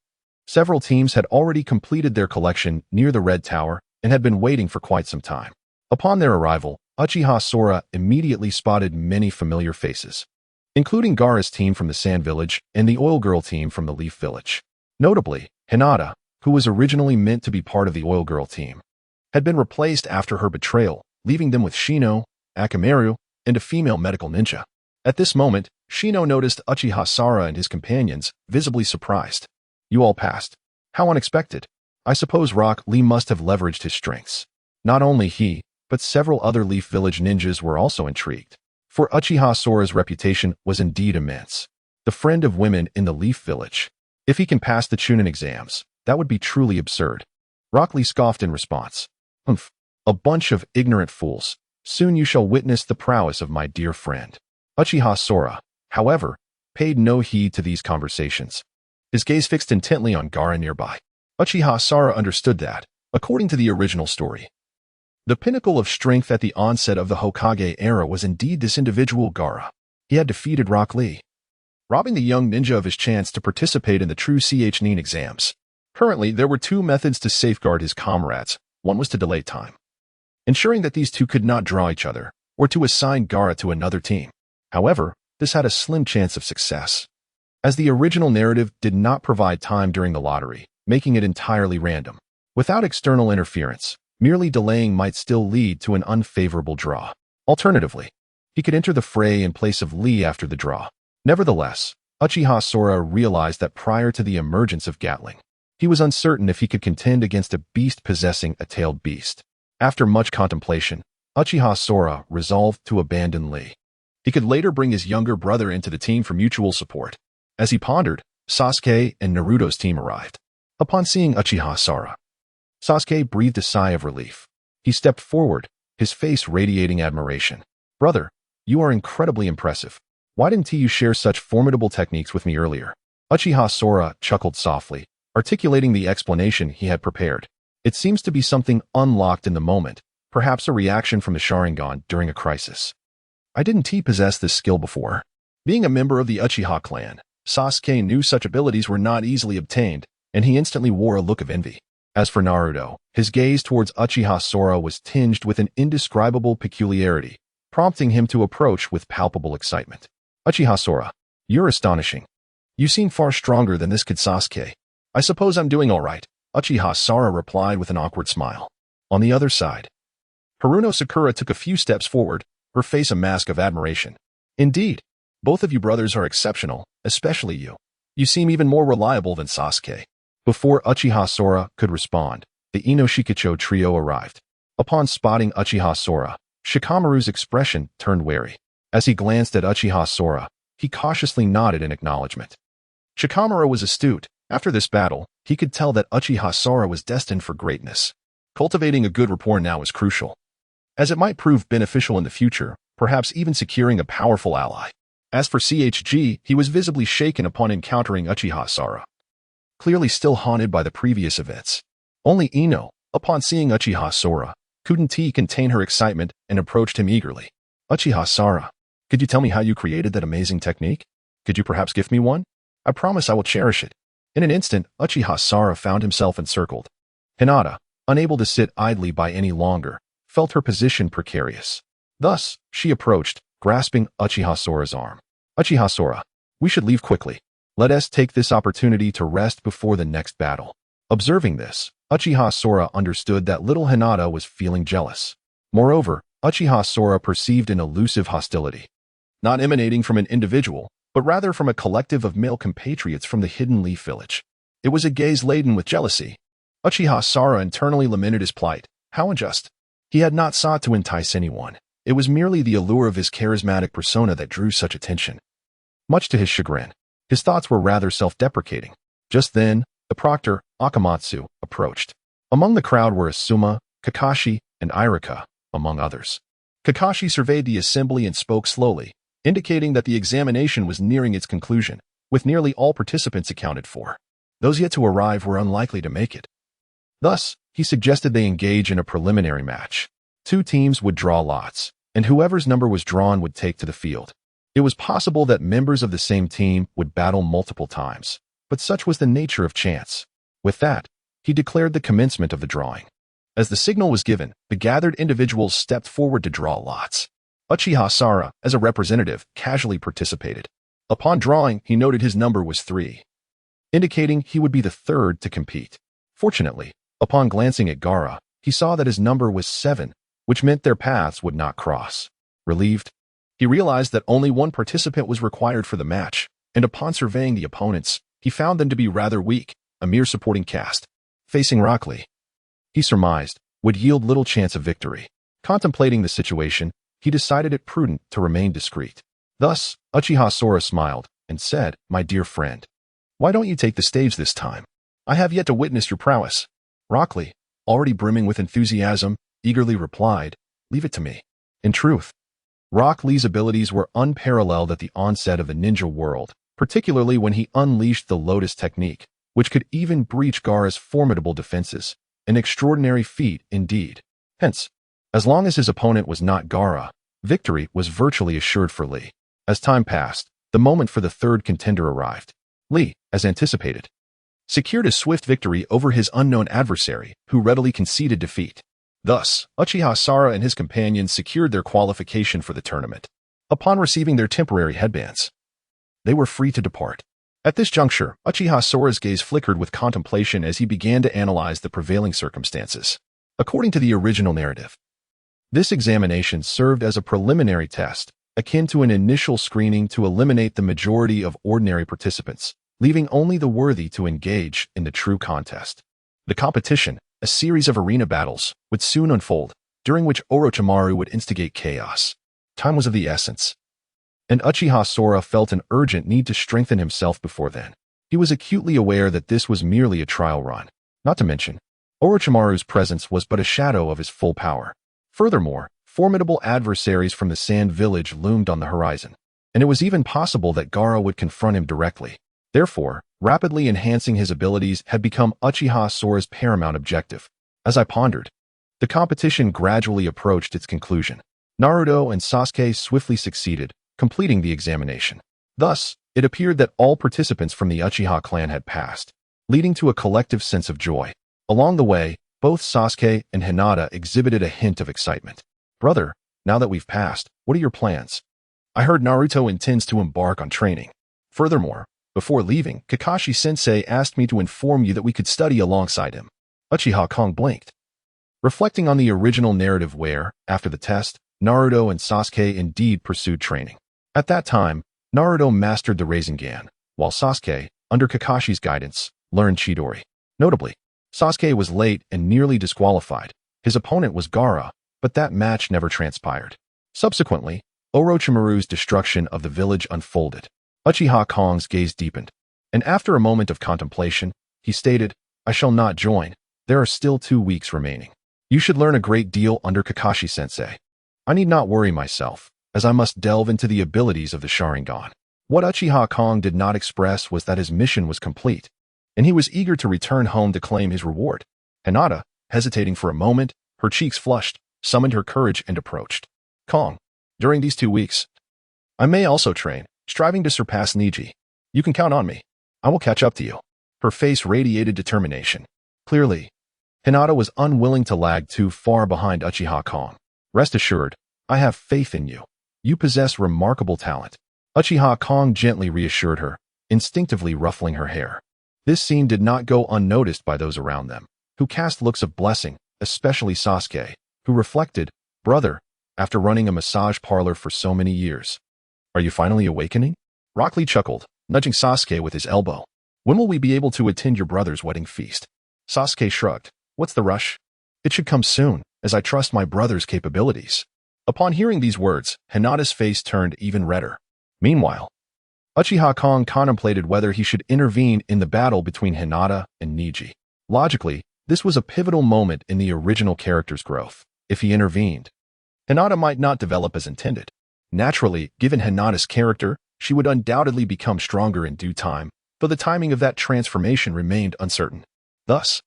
several teams had already completed their collection near the Red Tower and had been waiting for quite some time. Upon their arrival, Uchiha Sora immediately spotted many familiar faces, including Gaara's team from the Sand Village and the Oil Girl team from the Leaf Village. Notably, Hinata, who was originally meant to be part of the Oil Girl team, had been replaced after her betrayal, leaving them with Shino, Akamaru, and a female medical ninja. At this moment, Shino noticed Uchiha Sora and his companions, visibly surprised. You all passed. How unexpected. I suppose Rock Lee must have leveraged his strengths. Not only he, but several other Leaf Village ninjas were also intrigued. For Uchiha Sora's reputation was indeed immense. The friend of women in the Leaf Village. If he can pass the Chunin exams, that would be truly absurd. Rock Lee scoffed in response. Humph. A bunch of ignorant fools. Soon you shall witness the prowess of my dear friend. Uchiha Sora, however, paid no heed to these conversations. His gaze fixed intently on Gaara nearby. Uchiha Sora understood that, according to the original story, the pinnacle of strength at the onset of the Hokage era was indeed this individual Gaara. He had defeated Rock Lee, robbing the young ninja of his chance to participate in the true Chunin exams. Currently, there were two methods to safeguard his comrades. One was to delay time, ensuring that these two could not draw each other, or to assign Gaara to another team. However, this had a slim chance of success, as the original narrative did not provide time during the lottery, making it entirely random. Without external interference, merely delaying might still lead to an unfavorable draw. Alternatively, he could enter the fray in place of Lee after the draw. Nevertheless, Uchiha Sora realized that prior to the emergence of Gatling, he was uncertain if he could contend against a beast possessing a tailed beast. After much contemplation, Uchiha Sora resolved to abandon Lee. He could later bring his younger brother into the team for mutual support. As he pondered, Sasuke and Naruto's team arrived. Upon seeing Uchiha Sora, Sasuke breathed a sigh of relief. He stepped forward, his face radiating admiration. Brother, you are incredibly impressive. Why didn't you share such formidable techniques with me earlier? Uchiha Sora chuckled softly, articulating the explanation he had prepared. It seems to be something unlocked in the moment, perhaps a reaction from the Sharingan during a crisis. I didn't possess this skill before. Being a member of the Uchiha clan, Sasuke knew such abilities were not easily obtained, and he instantly wore a look of envy. As for Naruto, his gaze towards Uchiha Sora was tinged with an indescribable peculiarity, prompting him to approach with palpable excitement. Uchiha Sora, you're astonishing. You seem far stronger than this kid Sasuke. I suppose I'm doing all right, Uchiha Sora replied with an awkward smile. On the other side, Haruno Sakura took a few steps forward, her face a mask of admiration. Indeed, both of you brothers are exceptional, especially you. You seem even more reliable than Sasuke. Before Uchiha Sora could respond, the Inoshikacho trio arrived. Upon spotting Uchiha Sora, Shikamaru's expression turned wary. As he glanced at Uchiha Sora, he cautiously nodded in acknowledgement. Shikamaru was astute. After this battle, he could tell that Uchiha Sora was destined for greatness. Cultivating a good rapport now is crucial, as it might prove beneficial in the future, perhaps even securing a powerful ally. As for CHG, he was visibly shaken upon encountering Uchiha Sora, clearly still haunted by the previous events. Only Ino, upon seeing Uchiha Sora, couldn't contain her excitement and approached him eagerly. Uchiha Sora, could you tell me how you created that amazing technique? Could you perhaps gift me one? I promise I will cherish it. In an instant, Uchiha Sora found himself encircled. Hinata, unable to sit idly by any longer, felt her position precarious. Thus, she approached, grasping Uchiha Sora's arm. Uchiha Sora, we should leave quickly. Let us take this opportunity to rest before the next battle. Observing this, Uchiha Sora understood that little Hinata was feeling jealous. Moreover, Uchiha Sora perceived an elusive hostility, not emanating from an individual, but rather from a collective of male compatriots from the hidden Leaf Village. It was a gaze laden with jealousy. Uchiha Sora internally lamented his plight. How unjust. He had not sought to entice anyone. It was merely the allure of his charismatic persona that drew such attention. Much to his chagrin, his thoughts were rather self-deprecating. Just then, the proctor, Akamatsu, approached. Among the crowd were Asuma, Kakashi, and Irika, among others. Kakashi surveyed the assembly and spoke slowly, indicating that the examination was nearing its conclusion, with nearly all participants accounted for. Those yet to arrive were unlikely to make it. Thus, he suggested they engage in a preliminary match. 2 teams would draw lots, and whoever's number was drawn would take to the field. It was possible that members of the same team would battle multiple times, but such was the nature of chance. With that, he declared the commencement of the drawing. As the signal was given, the gathered individuals stepped forward to draw lots. Uchiha Sara, as a representative, casually participated. Upon drawing, he noted his number was 3, indicating he would be the 3rd to compete. Fortunately, upon glancing at Gaara, he saw that his number was 7, which meant their paths would not cross. Relieved, he realized that only 1 participant was required for the match, and upon surveying the opponents, he found them to be rather weak, a mere supporting cast. Facing Rock Lee, he surmised, would yield little chance of victory. Contemplating the situation, he decided it prudent to remain discreet. Thus, Uchiha Sora smiled and said, "My dear friend, why don't you take the stage this time? I have yet to witness your prowess." Rock Lee, already brimming with enthusiasm, eagerly replied, "Leave it to me." In truth, Rock Lee's abilities were unparalleled at the onset of the ninja world, particularly when he unleashed the Lotus technique, which could even breach Gaara's formidable defenses, an extraordinary feat indeed. Hence, as long as his opponent was not Gaara, victory was virtually assured for Lee. As time passed, the moment for the 3rd contender arrived. Lee, as anticipated, secured a swift victory over his unknown adversary, who readily conceded defeat. Thus, Uchiha Sara and his companions secured their qualification for the tournament. Upon receiving their temporary headbands, they were free to depart. At this juncture, Uchiha Sora's gaze flickered with contemplation as he began to analyze the prevailing circumstances. According to the original narrative, this examination served as a preliminary test, akin to an initial screening to eliminate the majority of ordinary participants, leaving only the worthy to engage in the true contest. The competition, a series of arena battles, would soon unfold, during which Orochimaru would instigate chaos. Time was of the essence, and Uchiha Sora felt an urgent need to strengthen himself before then. He was acutely aware that this was merely a trial run. Not to mention, Orochimaru's presence was but a shadow of his full power. Furthermore, formidable adversaries from the Sand Village loomed on the horizon, and it was even possible that Gaara would confront him directly. Therefore, rapidly enhancing his abilities had become Uchiha Sora's paramount objective. As I pondered, the competition gradually approached its conclusion. Naruto and Sasuke swiftly succeeded, completing the examination. Thus, it appeared that all participants from the Uchiha clan had passed, leading to a collective sense of joy. Along the way, both Sasuke and Hinata exhibited a hint of excitement. "Brother, now that we've passed, what are your plans? I heard Naruto intends to embark on training. Furthermore, before leaving, Kakashi-sensei asked me to inform you that we could study alongside him." Uchiha Kong blinked, reflecting on the original narrative where, after the test, Naruto and Sasuke indeed pursued training. At that time, Naruto mastered the Rasengan, while Sasuke, under Kakashi's guidance, learned Chidori. Notably, Sasuke was late and nearly disqualified. His opponent was Gaara, but that match never transpired. Subsequently, Orochimaru's destruction of the village unfolded. Uchiha Kong's gaze deepened, and after a moment of contemplation, he stated, "I shall not join. There are still 2 weeks remaining. You should learn a great deal under Kakashi-sensei. I need not worry myself, as I must delve into the abilities of the Sharingan." What Uchiha Kong did not express was that his mission was complete, and he was eager to return home to claim his reward. Hinata, hesitating for a moment, her cheeks flushed, summoned her courage and approached. "Kong, during these 2 weeks, I may also train, striving to surpass Niji. You can count on me. I will catch up to you." Her face radiated determination. Clearly, Hinata was unwilling to lag too far behind Uchiha Kong. "Rest assured, I have faith in you. You possess remarkable talent." Uchiha Kong gently reassured her, instinctively ruffling her hair. This scene did not go unnoticed by those around them, who cast looks of blessing, especially Sasuke, who reflected, "Brother, after running a massage parlor for so many years, are you finally awakening?" Rock Lee chuckled, nudging Sasuke with his elbow. "When will we be able to attend your brother's wedding feast?" Sasuke shrugged. "What's the rush? It should come soon, as I trust my brother's capabilities." Upon hearing these words, Hinata's face turned even redder. Meanwhile, Uchiha Kong contemplated whether he should intervene in the battle between Hinata and Neji. Logically, this was a pivotal moment in the original character's growth. If he intervened, Hinata might not develop as intended. Naturally, given Hinata's character, she would undoubtedly become stronger in due time, though the timing of that transformation remained uncertain. Thus,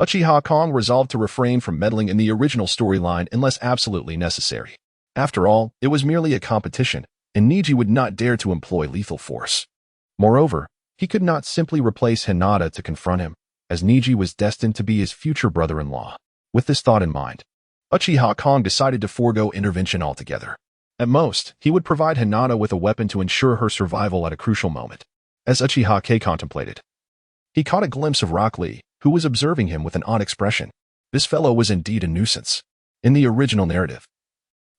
Uchiha Kong resolved to refrain from meddling in the original storyline unless absolutely necessary. After all, it was merely a competition, and Neji would not dare to employ lethal force. Moreover, he could not simply replace Hinata to confront him, as Neji was destined to be his future brother-in-law. With this thought in mind, Uchiha Kong decided to forego intervention altogether. At most, he would provide Hinata with a weapon to ensure her survival at a crucial moment. As Uchiha Kong contemplated, he caught a glimpse of Rock Lee, who was observing him with an odd expression. This fellow was indeed a nuisance. In the original narrative,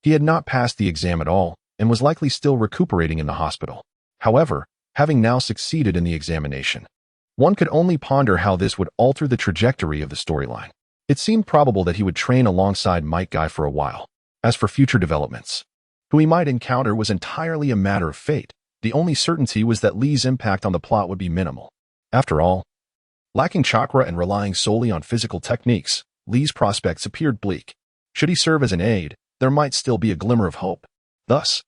he had not passed the exam at all, and was likely still recuperating in the hospital. However, having now succeeded in the examination, one could only ponder how this would alter the trajectory of the storyline. It seemed probable that he would train alongside Might Guy for a while. As for future developments, who he might encounter was entirely a matter of fate. The only certainty was that Lee's impact on the plot would be minimal. After all, lacking chakra and relying solely on physical techniques, Lee's prospects appeared bleak. Should he serve as an aide, there might still be a glimmer of hope. Thus,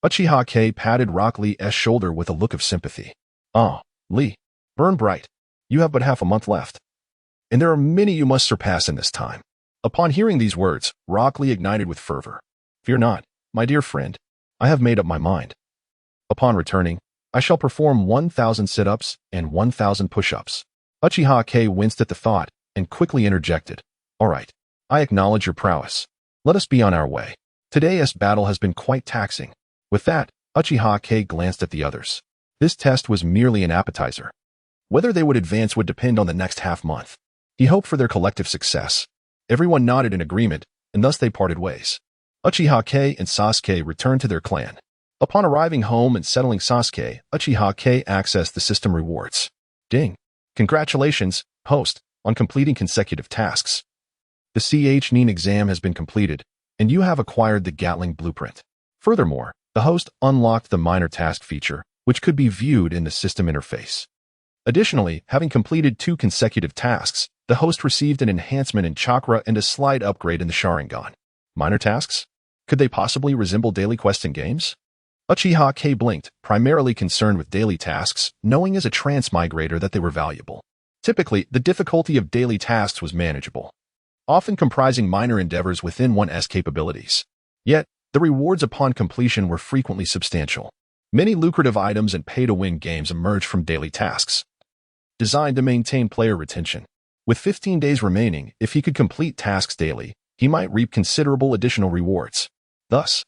Uchiha Kong patted Rock Lee's shoulder with a look of sympathy. "Ah, Lee, burn bright. You have but half a month left, and there are many you must surpass in this time." Upon hearing these words, Rock Lee ignited with fervor. "Fear not, my dear friend. I have made up my mind. Upon returning, I shall perform 1,000 sit-ups and 1,000 push-ups." Uchiha Kong winced at the thought and quickly interjected. "All right, I acknowledge your prowess. Let us be on our way. Today's battle has been quite taxing." With that, Uchiha Kong glanced at the others. This test was merely an appetizer. Whether they would advance would depend on the next half-month. He hoped for their collective success. Everyone nodded in agreement, and thus they parted ways. Uchiha Kong and Sasuke returned to their clan. Upon arriving home and settling Sasuke, Uchiha Kong accessed the system rewards. Ding! Congratulations, host, on completing consecutive tasks. The CH-9 exam has been completed, and you have acquired the Gatling blueprint. Furthermore, the host unlocked the minor task feature, which could be viewed in the system interface. Additionally, having completed 2 consecutive tasks, the host received an enhancement in chakra and a slight upgrade in the Sharingan. Minor tasks? Could they possibly resemble daily quests in games? Uchiha Kong blinked, primarily concerned with daily tasks, knowing as a transmigrator that they were valuable. Typically, the difficulty of daily tasks was manageable, often comprising minor endeavors within one's capabilities. Yet, the rewards upon completion were frequently substantial. Many lucrative items and pay-to-win games emerged from daily tasks, designed to maintain player retention. With 15 days remaining, if he could complete tasks daily, he might reap considerable additional rewards. Thus,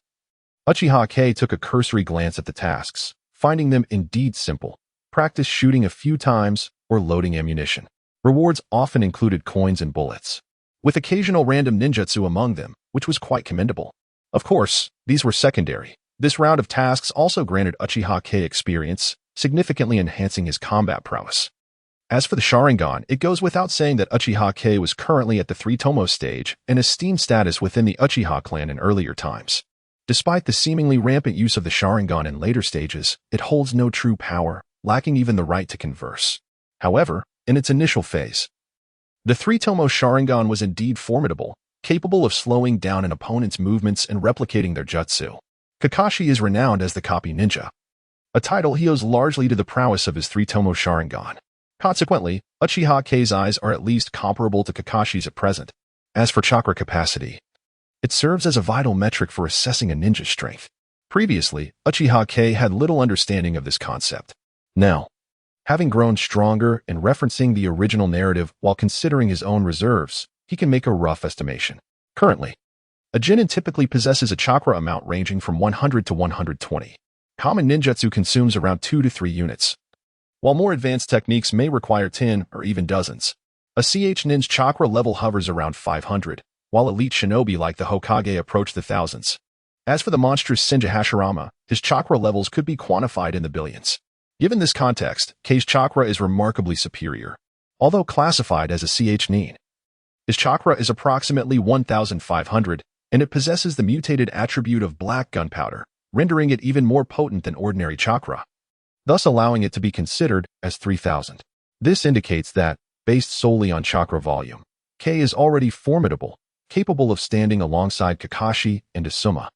Uchiha Kong took a cursory glance at the tasks, finding them indeed simple. Practice shooting a few times or loading ammunition. Rewards often included coins and bullets, with occasional random ninjutsu among them, which was quite commendable. Of course, these were secondary. This round of tasks also granted Uchiha Kong experience, significantly enhancing his combat prowess. As for the Sharingan, it goes without saying that Uchiha Kong was currently at the 3-tomo stage and esteemed status within the Uchiha clan in earlier times. Despite the seemingly rampant use of the Sharingan in later stages, it holds no true power, lacking even the right to converse. However, in its initial phase, the 3-tomo Sharingan was indeed formidable, capable of slowing down an opponent's movements and replicating their jutsu. Kakashi is renowned as the Copy Ninja, a title he owes largely to the prowess of his 3-tomo Sharingan. Consequently, Uchiha Kong's eyes are at least comparable to Kakashi's at present. As for chakra capacity, it serves as a vital metric for assessing a ninja's strength. Previously, Uchiha Kong had little understanding of this concept. Now, having grown stronger and referencing the original narrative while considering his own reserves, he can make a rough estimation. Currently, a genin typically possesses a chakra amount ranging from 100 to 120. Common ninjutsu consumes around 2 to 3 units, while more advanced techniques may require 10 or even dozens. A CH-nin's chakra level hovers around 500, while elite shinobi like the Hokage approach the thousands. As for the monstrous Senju Hashirama, his chakra levels could be quantified in the billions. Given this context, K's chakra is remarkably superior. Although classified as a CH-nin, his chakra is approximately 1,500, and it possesses the mutated attribute of black gunpowder, rendering it even more potent than ordinary chakra, thus allowing it to be considered as 3000. This indicates that, based solely on chakra volume, K is already formidable, capable of standing alongside Kakashi and Asuma,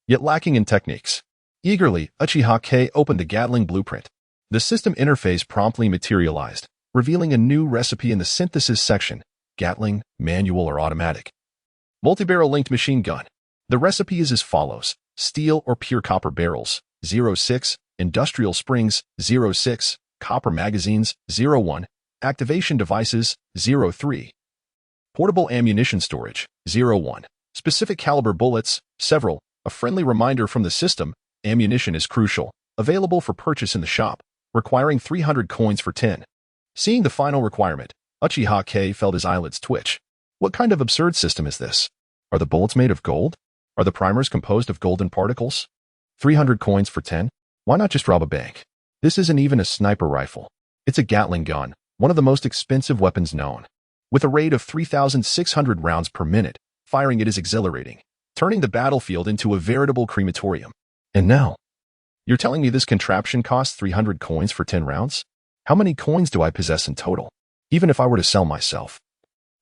yet lacking in techniques. Eagerly, Uchiha K opened the Gatling blueprint. The system interface promptly materialized, revealing a new recipe in the synthesis section: Gatling, manual or automatic. Multi-barrel linked machine gun. The recipe is as follows: steel or pure copper barrels, 0.6, industrial springs, 0.6, copper magazines, 0.1, activation devices, 0.3, portable ammunition storage, 0.1, specific caliber bullets, several. A friendly reminder from the system: ammunition is crucial, available for purchase in the shop, requiring 300 coins for 10. Seeing the final requirement, Uchiha K felt his eyelids twitch. What kind of absurd system is this? Are the bullets made of gold? Are the primers composed of golden particles? 300 coins for 10? Why not just rob a bank? This isn't even a sniper rifle. It's a Gatling gun, one of the most expensive weapons known. With a rate of 3,600 rounds per minute, firing it is exhilarating, turning the battlefield into a veritable crematorium. And now, you're telling me this contraption costs 300 coins for 10 rounds? How many coins do I possess in total? Even if I were to sell myself,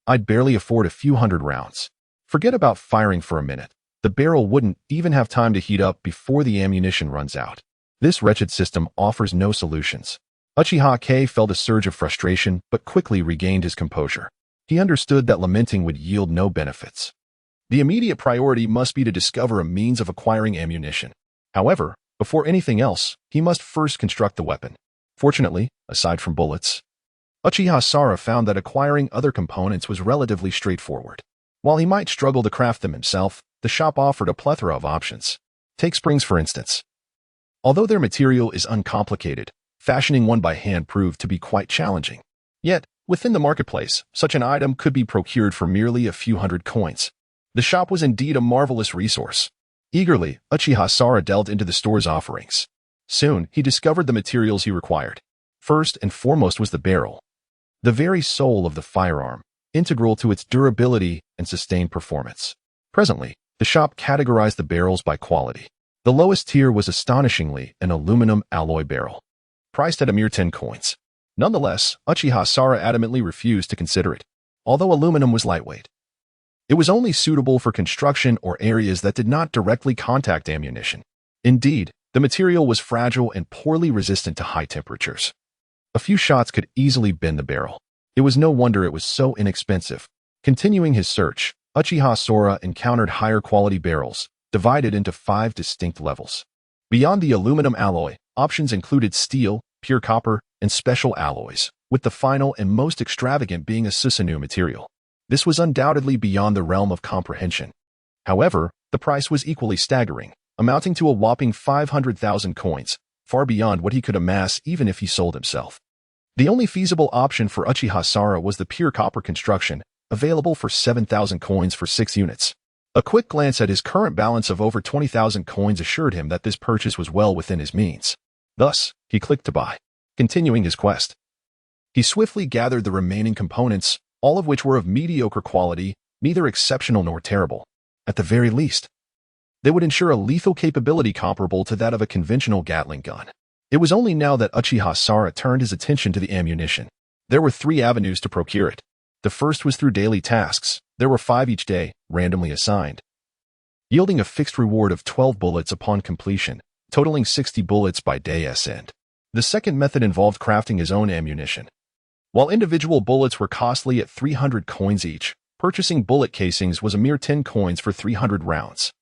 I'd barely afford a few hundred rounds. Forget about firing for a minute. The barrel wouldn't even have time to heat up before the ammunition runs out. This wretched system offers no solutions. Uchiha K felt a surge of frustration, but quickly regained his composure. He understood that lamenting would yield no benefits. The immediate priority must be to discover a means of acquiring ammunition. However, before anything else, he must first construct the weapon. Fortunately, aside from bullets, Uchiha Sara found that acquiring other components was relatively straightforward. While he might struggle to craft them himself, the shop offered a plethora of options. Take springs, for instance. Although their material is uncomplicated, fashioning one by hand proved to be quite challenging. Yet, within the marketplace, such an item could be procured for merely a few hundred coins. The shop was indeed a marvelous resource. Eagerly, Uchiha Sara delved into the store's offerings. Soon, he discovered the materials he required. First and foremost was the barrel, the very soul of the firearm, integral to its durability and sustained performance. Presently, the shop categorized the barrels by quality. The lowest tier was astonishingly an aluminum alloy barrel, priced at a mere 10 coins. Nonetheless, Uchiha Sara adamantly refused to consider it. Although aluminum was lightweight, it was only suitable for construction or areas that did not directly contact ammunition. Indeed, the material was fragile and poorly resistant to high temperatures. A few shots could easily bend the barrel. It was no wonder it was so inexpensive. Continuing his search, Uchiha Sora encountered higher quality barrels, divided into 5 distinct levels. Beyond the aluminum alloy, options included steel, pure copper, and special alloys, with the final and most extravagant being a Susanoo material. This was undoubtedly beyond the realm of comprehension. However, the price was equally staggering, amounting to a whopping 500,000 coins, far beyond what he could amass even if he sold himself. The only feasible option for Uchiha Sara was the pure copper construction, available for 7,000 coins for 6 units. A quick glance at his current balance of over 20,000 coins assured him that this purchase was well within his means. Thus, he clicked to buy. Continuing his quest, he swiftly gathered the remaining components, all of which were of mediocre quality, neither exceptional nor terrible. At the very least, they would ensure a lethal capability comparable to that of a conventional Gatling gun. It was only now that Uchiha Sara turned his attention to the ammunition. There were 3 avenues to procure it. The first was through daily tasks. There were 5 each day, randomly assigned, yielding a fixed reward of 12 bullets upon completion, totaling 60 bullets by day's end. The second method involved crafting his own ammunition. While individual bullets were costly at 300 coins each, purchasing bullet casings was a mere 10 coins for 300 rounds.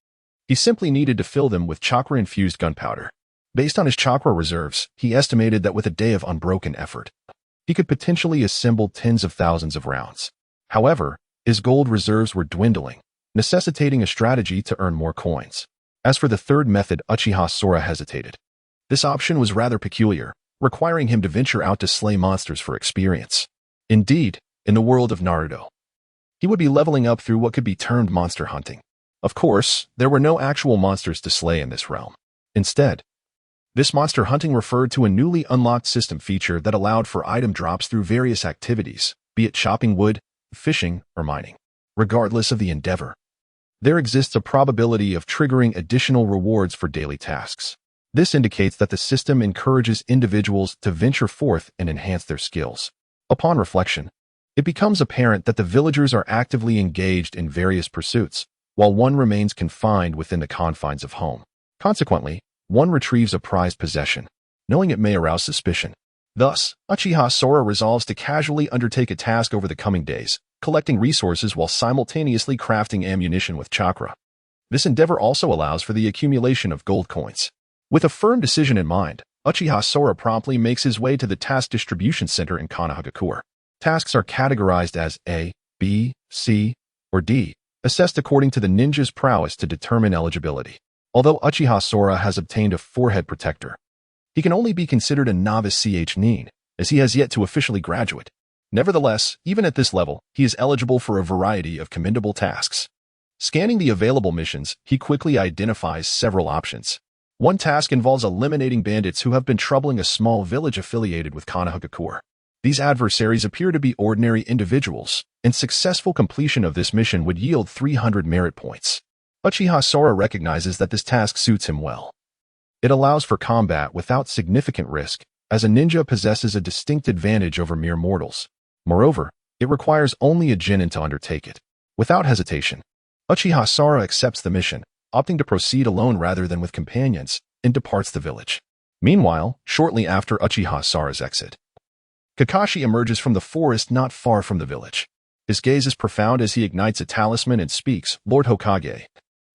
He simply needed to fill them with chakra-infused gunpowder. Based on his chakra reserves, he estimated that with a day of unbroken effort, he could potentially assemble tens of thousands of rounds. However, his gold reserves were dwindling, necessitating a strategy to earn more coins. As for the third method, Uchiha Sora hesitated. This option was rather peculiar, requiring him to venture out to slay monsters for experience. Indeed, in the world of Naruto, he would be leveling up through what could be termed monster hunting. Of course, there were no actual monsters to slay in this realm. Instead, this monster hunting referred to a newly unlocked system feature that allowed for item drops through various activities, be it chopping wood, fishing, or mining. Regardless of the endeavor, there exists a probability of triggering additional rewards for daily tasks. This indicates that the system encourages individuals to venture forth and enhance their skills. Upon reflection, it becomes apparent that the villagers are actively engaged in various pursuits, while one remains confined within the confines of home. Consequently, one retrieves a prized possession, knowing it may arouse suspicion. Thus, Uchiha Sora resolves to casually undertake a task over the coming days, collecting resources while simultaneously crafting ammunition with chakra. This endeavor also allows for the accumulation of gold coins. With a firm decision in mind, Uchiha Sora promptly makes his way to the task distribution center in Konohagakure. Tasks are categorized as A, B, C, or D, assessed according to the ninja's prowess to determine eligibility. Although Uchiha Sora has obtained a forehead protector, he can only be considered a novice nin, as he has yet to officially graduate. Nevertheless, even at this level, he is eligible for a variety of commendable tasks. Scanning the available missions, he quickly identifies several options. One task involves eliminating bandits who have been troubling a small village affiliated with Konohagakure. These adversaries appear to be ordinary individuals, and successful completion of this mission would yield 300 merit points. Uchiha Sora recognizes that this task suits him well. It allows for combat without significant risk, as a ninja possesses a distinct advantage over mere mortals. Moreover, it requires only a genin to undertake it. Without hesitation, Uchiha Sora accepts the mission, opting to proceed alone rather than with companions, and departs the village. Meanwhile, shortly after Uchiha Sora's exit, Kakashi emerges from the forest not far from the village. His gaze is profound as he ignites a talisman and speaks, "Lord Hokage,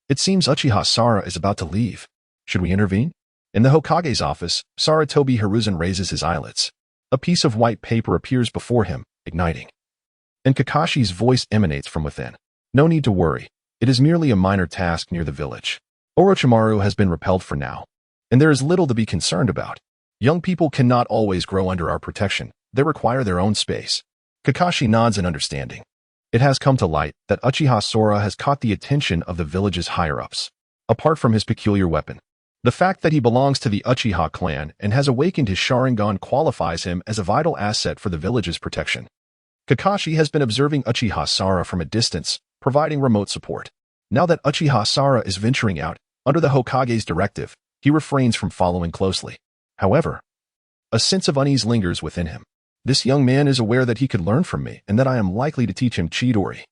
it seems Uchiha Sora is about to leave. Should we intervene?" In the Hokage's office, Saratobi Hiruzen raises his eyelids. A piece of white paper appears before him, igniting. And Kakashi's voice emanates from within. "No need to worry. It is merely a minor task near the village. Orochimaru has been repelled for now, and there is little to be concerned about. Young people cannot always grow under our protection. They require their own space." Kakashi nods in understanding. It has come to light that Uchiha Sora has caught the attention of the village's higher-ups. Apart from his peculiar weapon, the fact that he belongs to the Uchiha clan and has awakened his Sharingan qualifies him as a vital asset for the village's protection. Kakashi has been observing Uchiha Sora from a distance, providing remote support. Now that Uchiha Sora is venturing out, under the Hokage's directive, he refrains from following closely. However, a sense of unease lingers within him. This young man is aware that he could learn from me and that I am likely to teach him Chidori.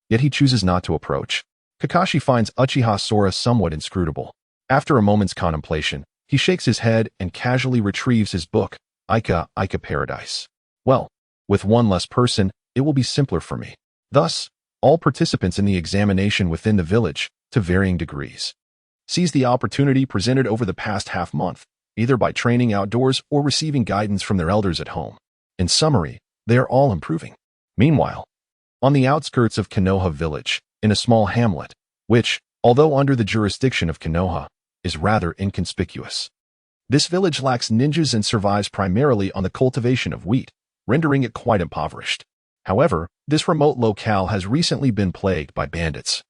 Yet he chooses not to approach. Kakashi finds Uchiha Sora somewhat inscrutable. After a moment's contemplation, he shakes his head and casually retrieves his book, Ika Paradise. Well, with one less person, it will be simpler for me. Thus, all participants in the examination within the village, to varying degrees, seize the opportunity presented over the past half-month, either by training outdoors or receiving guidance from their elders at home. In summary, they are all improving. Meanwhile, on the outskirts of Konoha village, in a small hamlet, which, although under the jurisdiction of Konoha, is rather inconspicuous. This village lacks ninjas and survives primarily on the cultivation of wheat, rendering it quite impoverished. However, this remote locale has recently been plagued by bandits,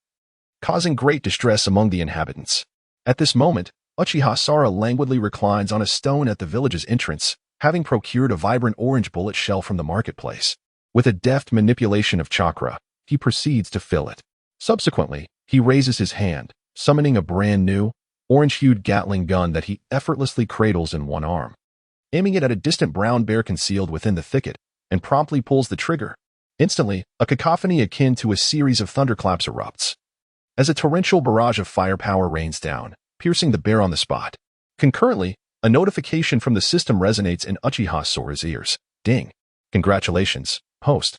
causing great distress among the inhabitants. At this moment, Uchiha Sora languidly reclines on a stone at the village's entrance, having procured a vibrant orange bullet shell from the marketplace. With a deft manipulation of chakra, he proceeds to fill it. Subsequently, he raises his hand, summoning a brand new, orange-hued Gatling gun that he effortlessly cradles in one arm, aiming it at a distant brown bear concealed within the thicket, and promptly pulls the trigger. Instantly, a cacophony akin to a series of thunderclaps erupts, as a torrential barrage of firepower rains down, piercing the bear on the spot. Concurrently, a notification from the system resonates in Uchiha Sora's ears. Ding. Congratulations, host.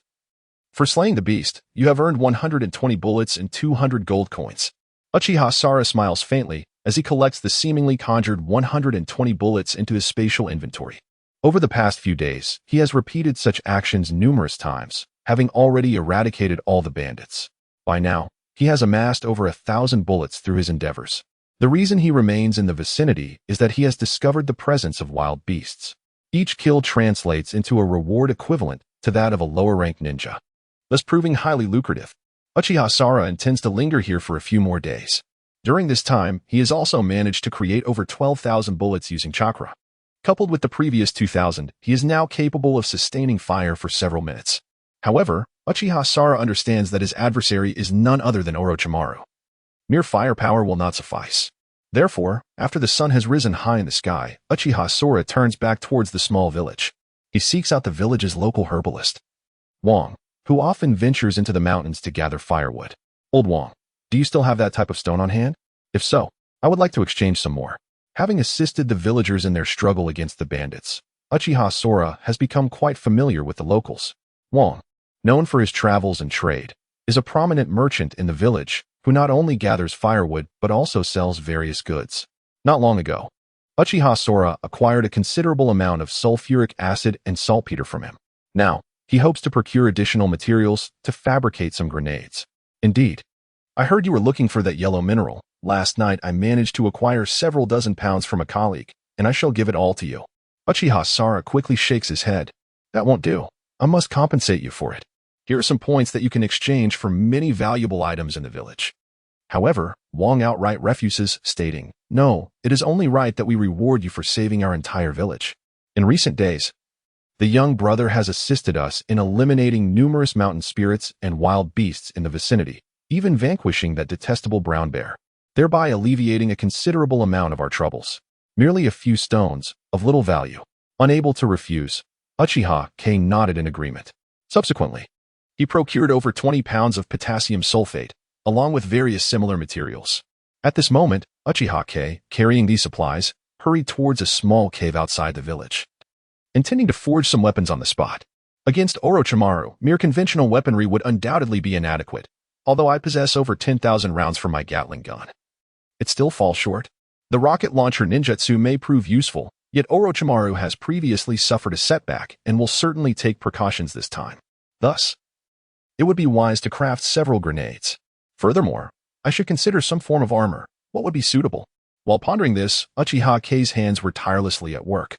For slaying the beast, you have earned 120 bullets and 200 gold coins. Uchiha Sora smiles faintly as he collects the seemingly conjured 120 bullets into his spatial inventory. Over the past few days, he has repeated such actions numerous times, having already eradicated all the bandits. By now, he has amassed over 1,000 bullets through his endeavors. The reason he remains in the vicinity is that he has discovered the presence of wild beasts. Each kill translates into a reward equivalent to that of a lower-ranked ninja, thus proving highly lucrative. Uchiha Sora intends to linger here for a few more days. During this time, he has also managed to create over 12,000 bullets using chakra. Coupled with the previous 2,000, he is now capable of sustaining fire for several minutes. However, Uchiha Sora understands that his adversary is none other than Orochimaru. Mere firepower will not suffice. Therefore, after the sun has risen high in the sky, Uchiha Sora turns back towards the small village. He seeks out the village's local herbalist, Wong, who often ventures into the mountains to gather firewood. Old Wong, do you still have that type of stone on hand? If so, I would like to exchange some more. Having assisted the villagers in their struggle against the bandits, Uchiha Sora has become quite familiar with the locals. Wong, known for his travels and trade, is a prominent merchant in the village who not only gathers firewood but also sells various goods. Not long ago, Uchiha Sora acquired a considerable amount of sulfuric acid and saltpeter from him. Now, he hopes to procure additional materials to fabricate some grenades. Indeed, I heard you were looking for that yellow mineral. Last night I managed to acquire several dozen pounds from a colleague, and I shall give it all to you. Uchiha Sora quickly shakes his head. That won't do. I must compensate you for it. Here are some points that you can exchange for many valuable items in the village. However, Wong outright refuses, stating, No, it is only right that we reward you for saving our entire village. In recent days, the young brother has assisted us in eliminating numerous mountain spirits and wild beasts in the vicinity, even vanquishing that detestable brown bear, thereby alleviating a considerable amount of our troubles. Merely a few stones, of little value. Unable to refuse, Uchiha Kong nodded in agreement. Subsequently, he procured over 20 pounds of potassium sulfate, along with various similar materials. At this moment, Uchiha Kong, carrying these supplies, hurried towards a small cave outside the village, intending to forge some weapons on the spot. Against Orochimaru, mere conventional weaponry would undoubtedly be inadequate, although I possess over 10,000 rounds from my Gatling gun. It still falls short. The rocket launcher ninjutsu may prove useful, yet Orochimaru has previously suffered a setback and will certainly take precautions this time. Thus, it would be wise to craft several grenades. Furthermore, I should consider some form of armor. What would be suitable? While pondering this, Uchiha K's hands were tirelessly at work,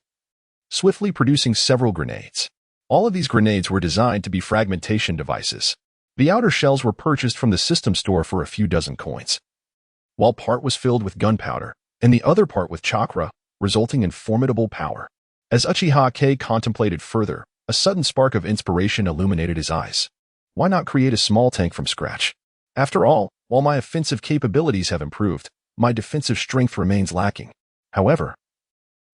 swiftly producing several grenades. All of these grenades were designed to be fragmentation devices. The outer shells were purchased from the system store for a few dozen coins, while part was filled with gunpowder, and the other part with chakra, resulting in formidable power. As Uchiha K contemplated further, a sudden spark of inspiration illuminated his eyes. Why not create a small tank from scratch? After all, while my offensive capabilities have improved, my defensive strength remains lacking. However,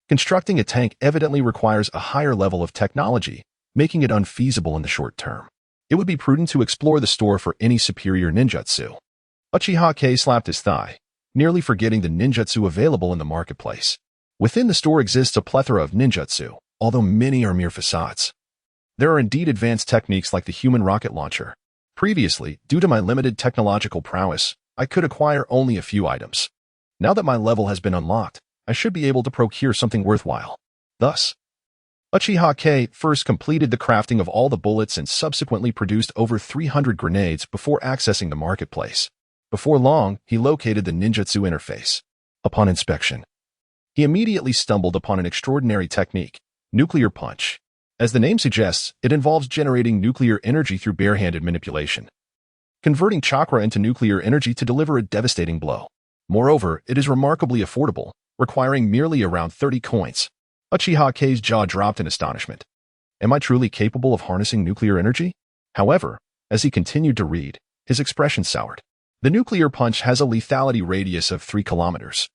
constructing a tank evidently requires a higher level of technology, making it unfeasible in the short term. It would be prudent to explore the store for any superior ninjutsu. Uchiha K slapped his thigh, nearly forgetting the ninjutsu available in the marketplace. Within the store exists a plethora of ninjutsu, although many are mere facades. There are indeed advanced techniques like the human rocket launcher. Previously, due to my limited technological prowess, I could acquire only a few items. Now that my level has been unlocked, I should be able to procure something worthwhile. Thus, Uchiha K first completed the crafting of all the bullets and subsequently produced over 300 grenades before accessing the marketplace. Before long, he located the ninjutsu interface. Upon inspection, he immediately stumbled upon an extraordinary technique, nuclear punch. As the name suggests, it involves generating nuclear energy through barehanded manipulation, converting chakra into nuclear energy to deliver a devastating blow. Moreover, it is remarkably affordable, requiring merely around 30 coins. Uchiha K's jaw dropped in astonishment. Am I truly capable of harnessing nuclear energy? However, as he continued to read, his expression soured. The nuclear punch has a lethality radius of 3 kilometers,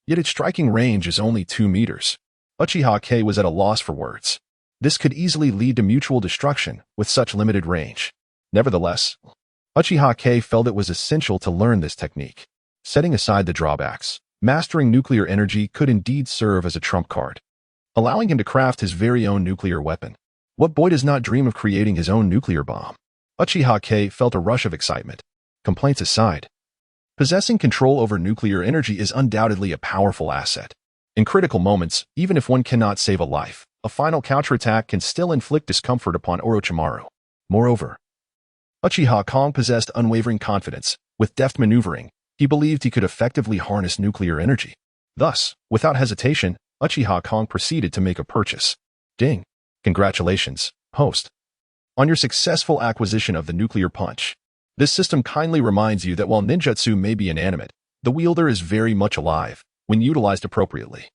yet its striking range is only 2 meters. Uchiha K was at a loss for words. This could easily lead to mutual destruction with such limited range. Nevertheless, Uchiha K felt it was essential to learn this technique. Setting aside the drawbacks, mastering nuclear energy could indeed serve as a trump card, allowing him to craft his very own nuclear weapon. What boy does not dream of creating his own nuclear bomb? Uchiha K felt a rush of excitement. Complaints aside, possessing control over nuclear energy is undoubtedly a powerful asset. In critical moments, even if one cannot save a life, a final counterattack can still inflict discomfort upon Orochimaru. Moreover, Uchiha Kong possessed unwavering confidence. With deft maneuvering, he believed he could effectively harness nuclear energy. Thus, without hesitation, Uchiha Kong proceeded to make a purchase. Ding! Congratulations, host, on your successful acquisition of the nuclear punch. This system kindly reminds you that while ninjutsu may be inanimate, the wielder is very much alive when utilized appropriately.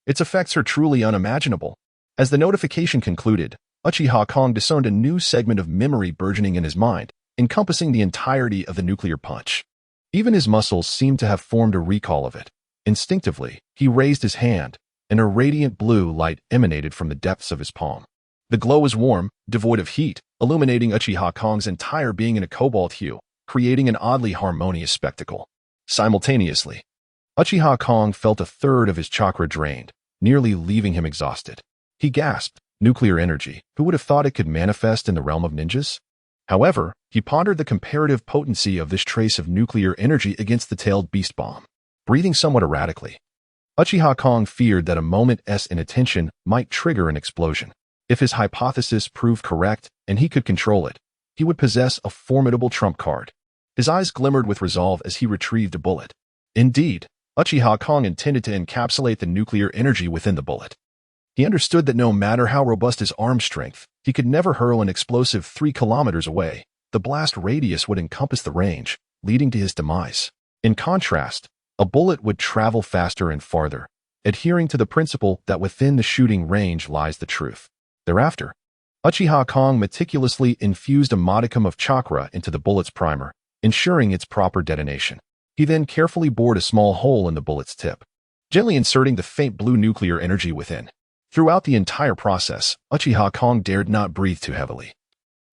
Its effects are truly unimaginable. As the notification concluded, Uchiha Kong discerned a new segment of memory burgeoning in his mind, encompassing the entirety of the nuclear punch. Even his muscles seemed to have formed a recall of it. Instinctively, he raised his hand, and a radiant blue light emanated from the depths of his palm. The glow was warm, devoid of heat, illuminating Uchiha Kong's entire being in a cobalt hue, creating an oddly harmonious spectacle. Simultaneously, Uchiha Kong felt a third of his chakra drained, nearly leaving him exhausted. He gasped, nuclear energy, who would have thought it could manifest in the realm of ninjas? However, he pondered the comparative potency of this trace of nuclear energy against the tailed beast bomb. Breathing somewhat erratically, Uchiha Kong feared that a moment's inattention might trigger an explosion. If his hypothesis proved correct and he could control it, he would possess a formidable trump card. His eyes glimmered with resolve as he retrieved a bullet. Indeed, Uchiha Kong intended to encapsulate the nuclear energy within the bullet. He understood that no matter how robust his arm strength, he could never hurl an explosive 3 kilometers away. The blast radius would encompass the range, leading to his demise. In contrast, a bullet would travel faster and farther, adhering to the principle that within the shooting range lies the truth. Thereafter, Uchiha Kong meticulously infused a modicum of chakra into the bullet's primer, ensuring its proper detonation. He then carefully bored a small hole in the bullet's tip, gently inserting the faint blue nuclear energy within. Throughout the entire process, Uchiha Kong dared not breathe too heavily,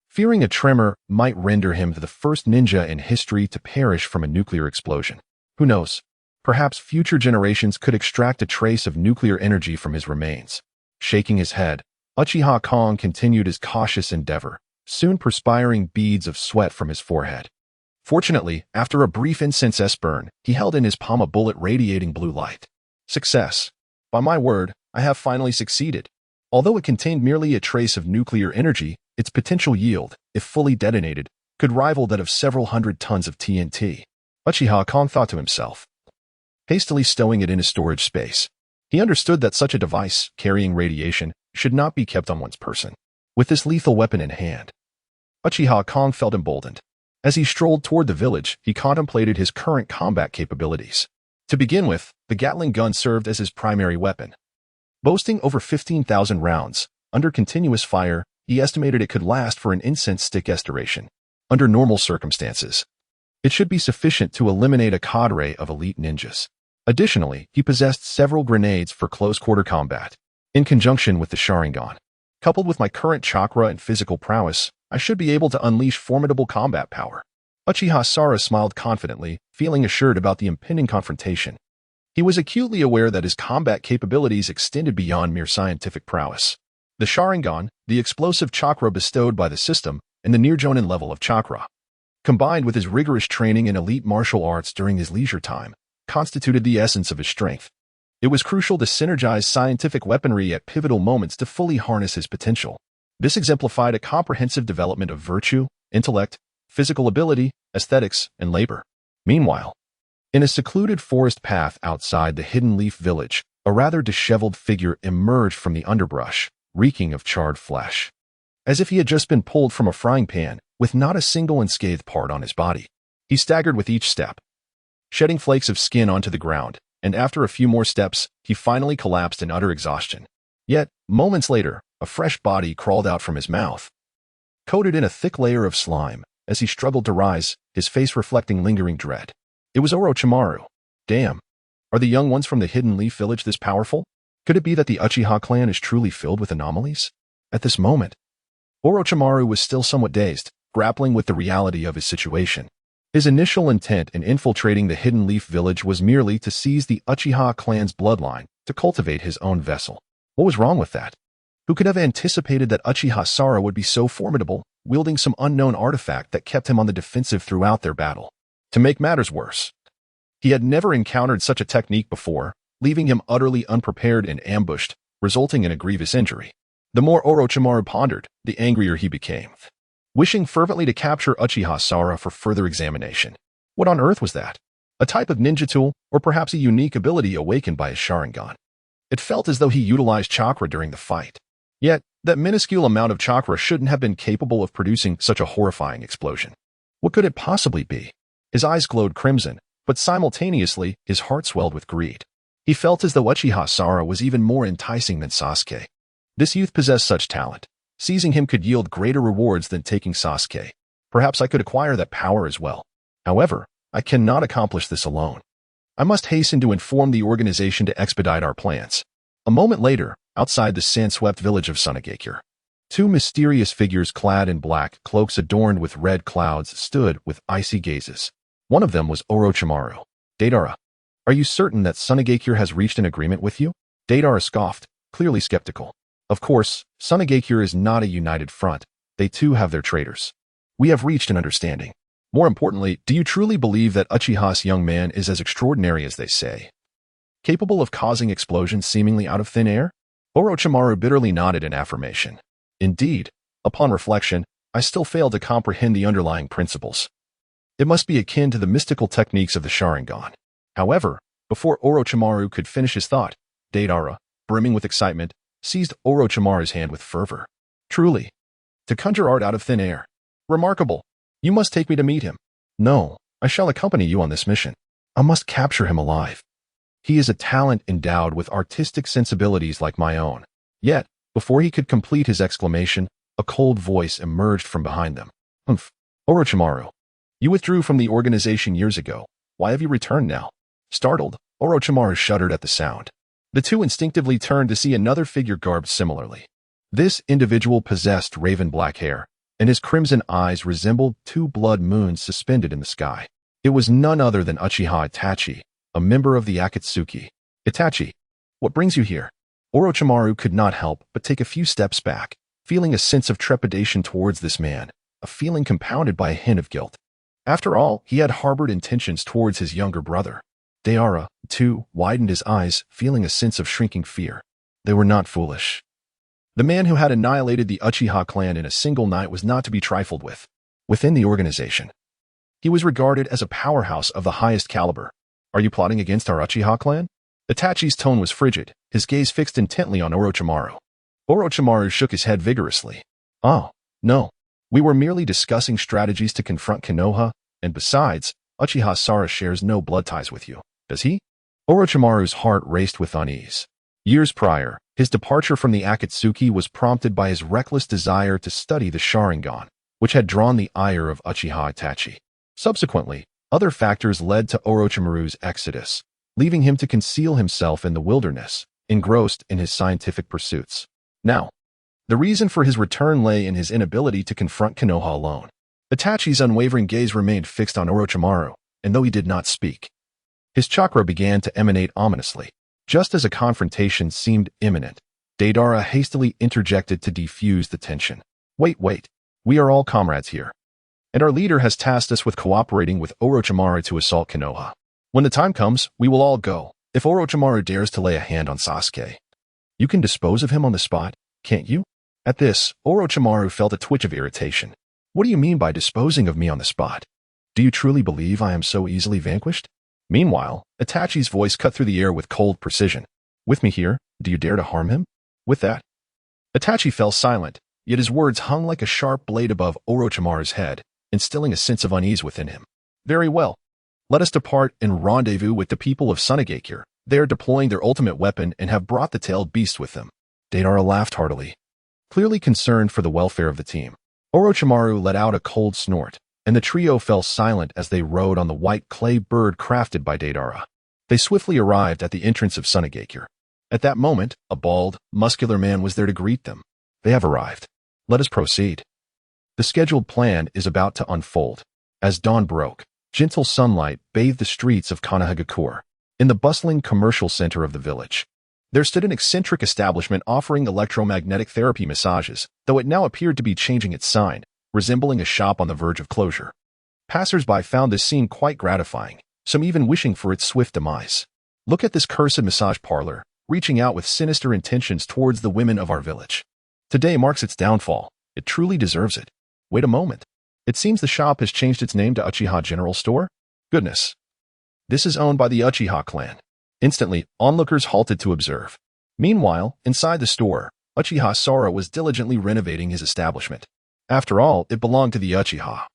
fearing a tremor might render him the first ninja in history to perish from a nuclear explosion. Who knows? Perhaps future generations could extract a trace of nuclear energy from his remains. Shaking his head, Uchiha Kong continued his cautious endeavor, soon perspiring beads of sweat from his forehead. Fortunately, after a brief incense burn, he held in his palm a bullet radiating blue light. Success. By my word, I have finally succeeded. Although it contained merely a trace of nuclear energy, its potential yield, if fully detonated, could rival that of several hundred tons of TNT. Uchiha Kong thought to himself, hastily stowing it in his storage space. He understood that such a device, carrying radiation, should not be kept on one's person. With this lethal weapon in hand, Uchiha Kong felt emboldened. As he strolled toward the village, he contemplated his current combat capabilities. To begin with, the Gatling gun served as his primary weapon. Boasting over 15,000 rounds, under continuous fire, he estimated it could last for an incense stick duration. Under normal circumstances, it should be sufficient to eliminate a cadre of elite ninjas. Additionally, he possessed several grenades for close-quarter combat. In conjunction with the Sharingan, coupled with my current chakra and physical prowess, I should be able to unleash formidable combat power. Uchiha Sara smiled confidently, feeling assured about the impending confrontation. He was acutely aware that his combat capabilities extended beyond mere scientific prowess. The Sharingan, the explosive chakra bestowed by the system, and the near-jonin level of chakra, combined with his rigorous training in elite martial arts during his leisure time, constituted the essence of his strength. It was crucial to synergize scientific weaponry at pivotal moments to fully harness his potential. This exemplified a comprehensive development of virtue, intellect, physical ability, aesthetics, and labor. Meanwhile, in a secluded forest path outside the Hidden Leaf village, a rather disheveled figure emerged from the underbrush, reeking of charred flesh. As if he had just been pulled from a frying pan, with not a single unscathed part on his body. He staggered with each step, shedding flakes of skin onto the ground, and after a few more steps, he finally collapsed in utter exhaustion. Yet, moments later, a fresh body crawled out from his mouth, coated in a thick layer of slime. As he struggled to rise, his face reflecting lingering dread. It was Orochimaru. Damn. Are the young ones from the Hidden Leaf village this powerful? Could it be that the Uchiha clan is truly filled with anomalies? At this moment, Orochimaru was still somewhat dazed, grappling with the reality of his situation. His initial intent in infiltrating the Hidden Leaf village was merely to seize the Uchiha clan's bloodline, to cultivate his own vessel. What was wrong with that? Who could have anticipated that Uchiha Sara would be so formidable, wielding some unknown artifact that kept him on the defensive throughout their battle? To make matters worse, he had never encountered such a technique before, leaving him utterly unprepared and ambushed, resulting in a grievous injury. The more Orochimaru pondered, the angrier he became, wishing fervently to capture Uchiha Sara for further examination. What on earth was that? A type of ninja tool, or perhaps a unique ability awakened by his Sharingan? It felt as though he utilized chakra during the fight. Yet, that minuscule amount of chakra shouldn't have been capable of producing such a horrifying explosion. What could it possibly be? His eyes glowed crimson, but simultaneously, his heart swelled with greed. He felt as though Uchiha Sara was even more enticing than Sasuke. This youth possessed such talent. Seizing him could yield greater rewards than taking Sasuke. Perhaps I could acquire that power as well. However, I cannot accomplish this alone. I must hasten to inform the organization to expedite our plans. A moment later, outside the sand-swept village of Sunagakure, two mysterious figures clad in black cloaks adorned with red clouds stood with icy gazes. One of them was Orochimaru. Deidara, are you certain that Sunagakure has reached an agreement with you? Deidara scoffed, clearly skeptical. Of course, Sunagakure is not a united front. They too have their traitors. We have reached an understanding. More importantly, do you truly believe that Uchiha's young man is as extraordinary as they say? Capable of causing explosions seemingly out of thin air? Orochimaru bitterly nodded in affirmation. Indeed, upon reflection, I still fail to comprehend the underlying principles. It must be akin to the mystical techniques of the Sharingan. However, before Orochimaru could finish his thought, Deidara, brimming with excitement, seized Orochimaru's hand with fervor. Truly, to conjure art out of thin air. Remarkable. You must take me to meet him. No, I shall accompany you on this mission. I must capture him alive. He is a talent endowed with artistic sensibilities like my own. Yet, before he could complete his exclamation, a cold voice emerged from behind them. Humph. Orochimaru, you withdrew from the organization years ago. Why have you returned now? Startled, Orochimaru shuddered at the sound. The two instinctively turned to see another figure garbed similarly. This individual possessed raven black hair, and his crimson eyes resembled two blood moons suspended in the sky. It was none other than Uchiha Itachi, a member of the Akatsuki. Itachi, what brings you here? Orochimaru could not help but take a few steps back, feeling a sense of trepidation towards this man, a feeling compounded by a hint of guilt. After all, he had harbored intentions towards his younger brother. Deidara, too, widened his eyes, feeling a sense of shrinking fear. They were not foolish. The man who had annihilated the Uchiha clan in a single night was not to be trifled with. Within the organization, he was regarded as a powerhouse of the highest caliber. Are you plotting against our Uchiha clan? Itachi's tone was frigid, his gaze fixed intently on Orochimaru. Orochimaru shook his head vigorously. Oh, no. We were merely discussing strategies to confront Konoha, and besides, Uchiha Sara shares no blood ties with you, does he? Orochimaru's heart raced with unease. Years prior, his departure from the Akatsuki was prompted by his reckless desire to study the Sharingan, which had drawn the ire of Uchiha Itachi. Subsequently, other factors led to Orochimaru's exodus, leaving him to conceal himself in the wilderness, engrossed in his scientific pursuits. Now, the reason for his return lay in his inability to confront Konoha alone. Itachi's unwavering gaze remained fixed on Orochimaru, and though he did not speak, his chakra began to emanate ominously. Just as a confrontation seemed imminent, Deidara hastily interjected to defuse the tension. Wait. We are all comrades here, and our leader has tasked us with cooperating with Orochimaru to assault Konoha. When the time comes, we will all go. If Orochimaru dares to lay a hand on Sasuke, you can dispose of him on the spot, can't you? At this, Orochimaru felt a twitch of irritation. What do you mean by disposing of me on the spot? Do you truly believe I am so easily vanquished? Meanwhile, Itachi's voice cut through the air with cold precision. With me here, do you dare to harm him? With that, Itachi fell silent, yet his words hung like a sharp blade above Orochimaru's head, instilling a sense of unease within him. Very well. Let us depart and rendezvous with the people of Sunagakure. They are deploying their ultimate weapon and have brought the tailed beast with them. Deidara laughed heartily, clearly concerned for the welfare of the team. Orochimaru let out a cold snort, and the trio fell silent as they rode on the white clay bird crafted by Deidara. They swiftly arrived at the entrance of Sunagakure. At that moment, a bald, muscular man was there to greet them. They have arrived. Let us proceed. The scheduled plan is about to unfold. As dawn broke, gentle sunlight bathed the streets of Konohagakure. In the bustling commercial center of the village, there stood an eccentric establishment offering electromagnetic therapy massages, though it now appeared to be changing its sign, resembling a shop on the verge of closure. Passers-by found this scene quite gratifying, some even wishing for its swift demise. Look at this cursed massage parlor, reaching out with sinister intentions towards the women of our village. Today marks its downfall. It truly deserves it. Wait a moment. It seems the shop has changed its name to Uchiha General Store? Goodness. This is owned by the Uchiha clan. Instantly, onlookers halted to observe. Meanwhile, inside the store, Uchiha Sora was diligently renovating his establishment. After all, it belonged to the Uchiha.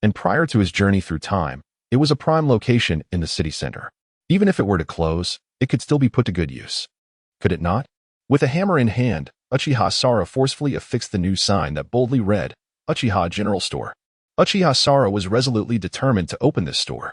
And prior to his journey through time, it was a prime location in the city center. Even if it were to close, it could still be put to good use. Could it not? With a hammer in hand, Uchiha Sora forcefully affixed the new sign that boldly read, Uchiha General Store. Uchiha Sora was resolutely determined to open this store.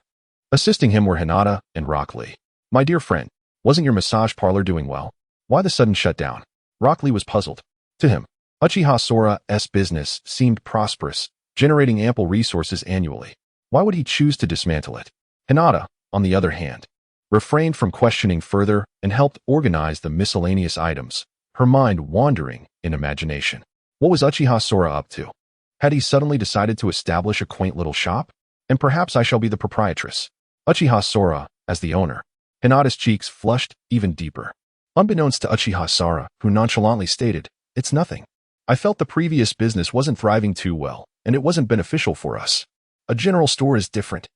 Assisting him were Hinata and Rock Lee. My dear friend, wasn't your massage parlor doing well? Why the sudden shutdown? Rock Lee was puzzled. To him, Uchiha Sora's business seemed prosperous, generating ample resources annually. Why would he choose to dismantle it? Hinata, on the other hand, refrained from questioning further and helped organize the miscellaneous items, her mind wandering in imagination. What was Uchiha Sora up to? Had he suddenly decided to establish a quaint little shop? And perhaps I shall be the proprietress. Uchiha Sora, as the owner. Hinata's cheeks flushed even deeper. Unbeknownst to Uchiha Sora, who nonchalantly stated, "It's nothing. I felt the previous business wasn't thriving too well, and it wasn't beneficial for us. A general store is different.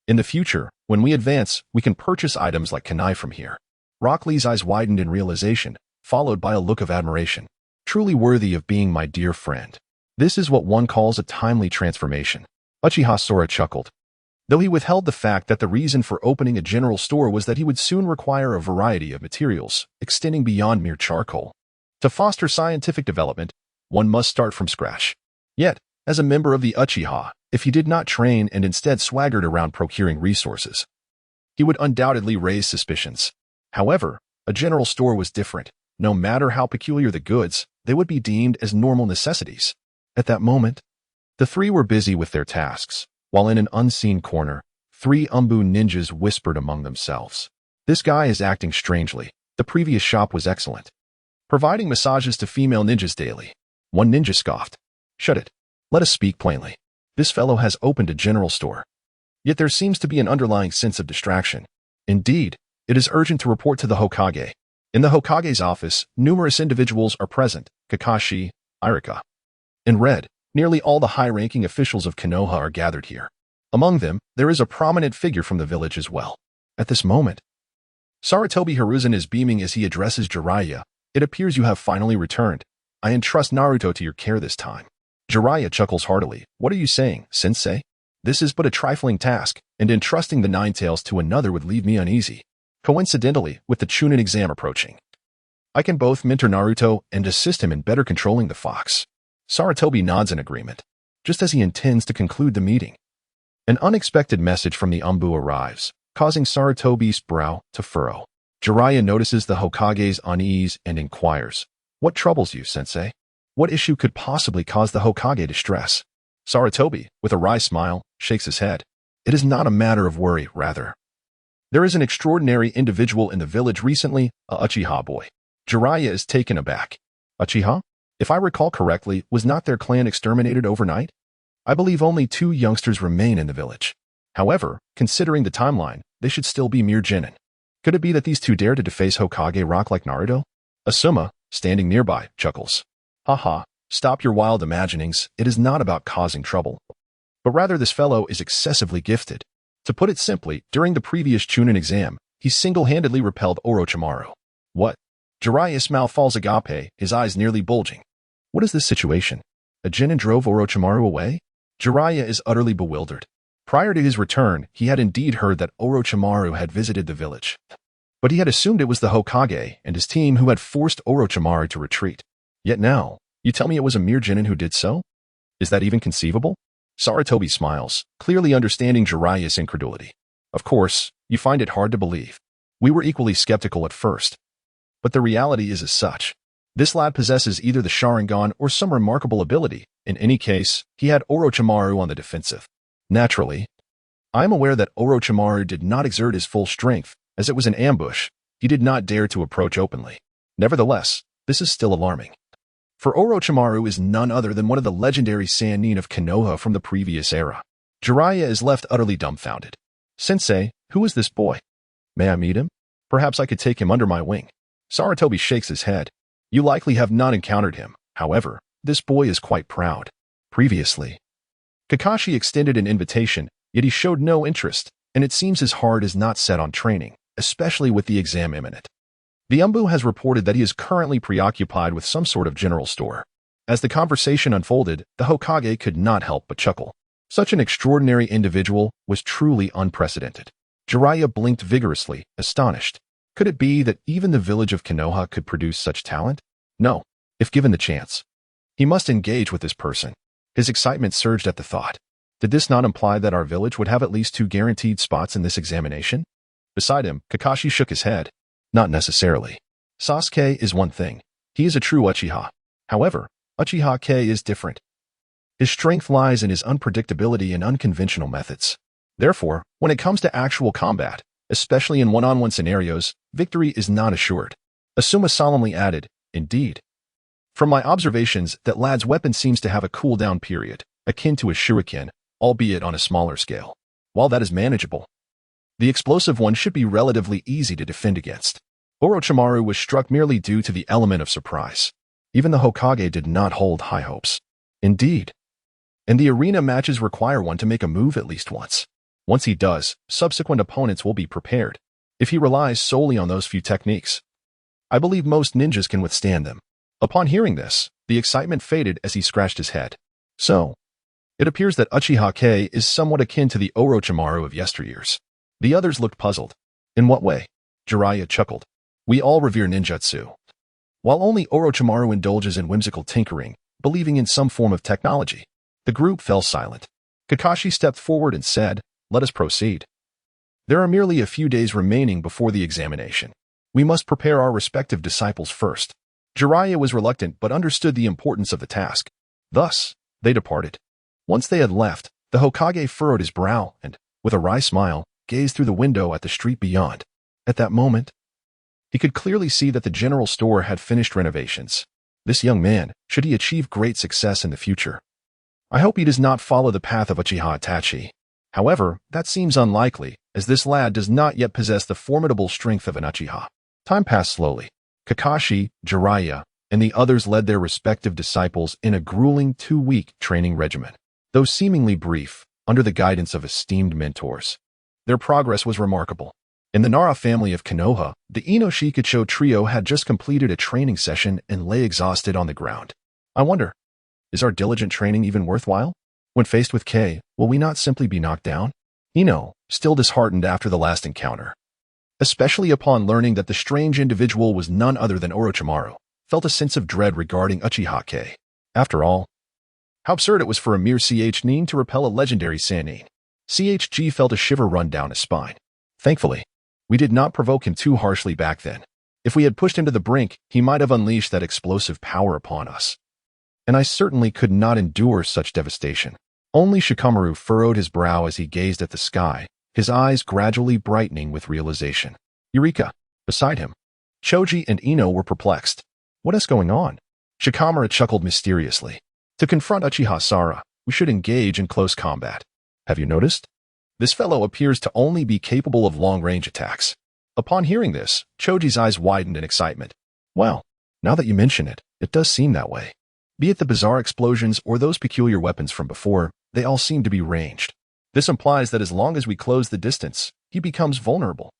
In the future, when we advance, we can purchase items like kunai from here." Rock Lee's eyes widened in realization, followed by a look of admiration. Truly worthy of being my dear friend. This is what one calls a timely transformation. Uchiha Sora chuckled, though he withheld the fact that the reason for opening a general store was that he would soon require a variety of materials, extending beyond mere charcoal. To foster scientific development, one must start from scratch. Yet, as a member of the Uchiha, if he did not train and instead swaggered around procuring resources, he would undoubtedly raise suspicions. However, a general store was different. No matter how peculiar the goods, they would be deemed as normal necessities. At that moment, the three were busy with their tasks, while in an unseen corner, three Umbu ninjas whispered among themselves. This guy is acting strangely. The previous shop was excellent, providing massages to female ninjas daily. One ninja scoffed. Shut it. Let us speak plainly. This fellow has opened a general store. Yet there seems to be an underlying sense of distraction. Indeed, it is urgent to report to the Hokage. In the Hokage's office, numerous individuals are present. Kakashi, Irika. In red, nearly all the high-ranking officials of Konoha are gathered here. Among them, there is a prominent figure from the village as well. At this moment, Sarutobi Hiruzen is beaming as he addresses Jiraiya. It appears you have finally returned. I entrust Naruto to your care this time. Jiraiya chuckles heartily. What are you saying, sensei? This is but a trifling task, and entrusting the Nine Tails to another would leave me uneasy. Coincidentally, with the Chunin exam approaching, I can both mentor Naruto and assist him in better controlling the fox. Sarutobi nods in agreement, just as he intends to conclude the meeting. An unexpected message from the Umbu arrives, causing Sarutobi's brow to furrow. Jiraiya notices the Hokage's unease and inquires, "What troubles you, sensei? What issue could possibly cause the Hokage distress?" Sarutobi, with a wry smile, shakes his head. It is not a matter of worry, rather. There is an extraordinary individual in the village recently, a Uchiha boy. Jiraiya is taken aback. Uchiha? If I recall correctly, was not their clan exterminated overnight? I believe only 2 youngsters remain in the village. However, considering the timeline, they should still be mere genin. Could it be that these 2 dare to deface Hokage Rock like Naruto? Asuma, standing nearby, chuckles. Haha, stop your wild imaginings. It is not about causing trouble. But rather this fellow is excessively gifted. To put it simply, during the previous Chunin exam, he single-handedly repelled Orochimaru. What? Jiraiya's mouth falls agape, his eyes nearly bulging. What is this situation? A genin drove Orochimaru away? Jiraiya is utterly bewildered. Prior to his return, he had indeed heard that Orochimaru had visited the village. But he had assumed it was the Hokage and his team who had forced Orochimaru to retreat. Yet now, you tell me it was a mere genin who did so? Is that even conceivable? Sarutobi smiles, clearly understanding Jiraiya's incredulity. Of course, you find it hard to believe. We were equally skeptical at first. But the reality is as such. This lad possesses either the Sharingan or some remarkable ability. In any case, he had Orochimaru on the defensive. Naturally, I am aware that Orochimaru did not exert his full strength, as it was an ambush. He did not dare to approach openly. Nevertheless, this is still alarming. For Orochimaru is none other than one of the legendary Sannin of Konoha from the previous era. Jiraiya is left utterly dumbfounded. Sensei, who is this boy? May I meet him? Perhaps I could take him under my wing. Sarutobi shakes his head. You likely have not encountered him. However, this boy is quite proud. Previously, Kakashi extended an invitation, yet he showed no interest, and it seems his heart is not set on training, especially with the exam imminent. The Umbu has reported that he is currently preoccupied with some sort of general store. As the conversation unfolded, the Hokage could not help but chuckle. Such an extraordinary individual was truly unprecedented. Jiraiya blinked vigorously, astonished. Could it be that even the village of Konoha could produce such talent? No, if given the chance. He must engage with this person. His excitement surged at the thought. Did this not imply that our village would have at least 2 guaranteed spots in this examination? Beside him, Kakashi shook his head. Not necessarily. Sasuke is one thing. He is a true Uchiha. However, Uchiha K is different. His strength lies in his unpredictability and unconventional methods. Therefore, when it comes to actual combat, especially in one-on-one scenarios, victory is not assured. Asuma solemnly added, indeed. From my observations, that lad's weapon seems to have a cooldown period, akin to a shuriken, albeit on a smaller scale. While that is manageable, the explosive one should be relatively easy to defend against. Orochimaru was struck merely due to the element of surprise. Even the Hokage did not hold high hopes. Indeed. And the arena matches require one to make a move at least once. Once he does, subsequent opponents will be prepared. If he relies solely on those few techniques, I believe most ninjas can withstand them. Upon hearing this, the excitement faded as he scratched his head. So, it appears that Uchiha K is somewhat akin to the Orochimaru of yesteryears. The others looked puzzled. In what way? Jiraiya chuckled. We all revere ninjutsu. While only Orochimaru indulges in whimsical tinkering, believing in some form of technology, the group fell silent. Kakashi stepped forward and said, let us proceed. There are merely a few days remaining before the examination. We must prepare our respective disciples first. Jiraiya was reluctant but understood the importance of the task. Thus, they departed. Once they had left, the Hokage furrowed his brow and, with a wry smile, gazed through the window at the street beyond. At that moment, he could clearly see that the general store had finished renovations. This young man, should he achieve great success in the future, I hope he does not follow the path of Uchiha Itachi. However, that seems unlikely, as this lad does not yet possess the formidable strength of an Uchiha. Time passed slowly. Kakashi, Jiraiya, and the others led their respective disciples in a grueling 2-week training regimen. Though seemingly brief, under the guidance of esteemed mentors, their progress was remarkable. In the Nara family of Konoha, the Ino Shikacho trio had just completed a training session and lay exhausted on the ground. I wonder, is our diligent training even worthwhile? When faced with K, will we not simply be knocked down? Ino, still disheartened after the last encounter, especially upon learning that the strange individual was none other than Orochimaru, felt a sense of dread regarding Uchiha K. After all, how absurd it was for a mere nin to repel a legendary Sannin. CHG felt a shiver run down his spine. Thankfully, we did not provoke him too harshly back then. If we had pushed him to the brink, he might have unleashed that explosive power upon us. And I certainly could not endure such devastation. Only Shikamaru furrowed his brow as he gazed at the sky, his eyes gradually brightening with realization. Eureka! Beside him, Choji and Ino were perplexed. What is going on? Shikamaru chuckled mysteriously. To confront Uchiha Sara, we should engage in close combat. Have you noticed? This fellow appears to only be capable of long-range attacks. Upon hearing this, Choji's eyes widened in excitement. Well, now that you mention it, it does seem that way. Be it the bizarre explosions or those peculiar weapons from before, they all seem to be ranged. This implies that as long as we close the distance, he becomes vulnerable.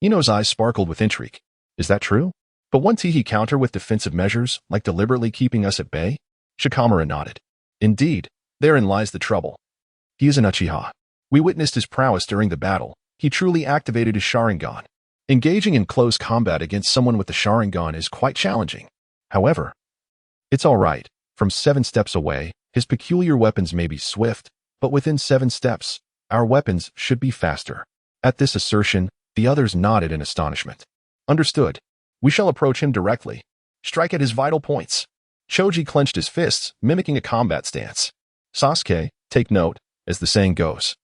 Ino's eyes sparkled with intrigue. Is that true? But won't he counter with defensive measures, like deliberately keeping us at bay? Shikamaru nodded. Indeed, therein lies the trouble. He is an Uchiha. We witnessed his prowess during the battle. He truly activated his Sharingan. Engaging in close combat against someone with the Sharingan is quite challenging. However, it's all right. From 7 steps away, his peculiar weapons may be swift, but within 7 steps, our weapons should be faster. At this assertion, the others nodded in astonishment. Understood. We shall approach him directly. Strike at his vital points. Choji clenched his fists, mimicking a combat stance. Sasuke, take note, as the saying goes.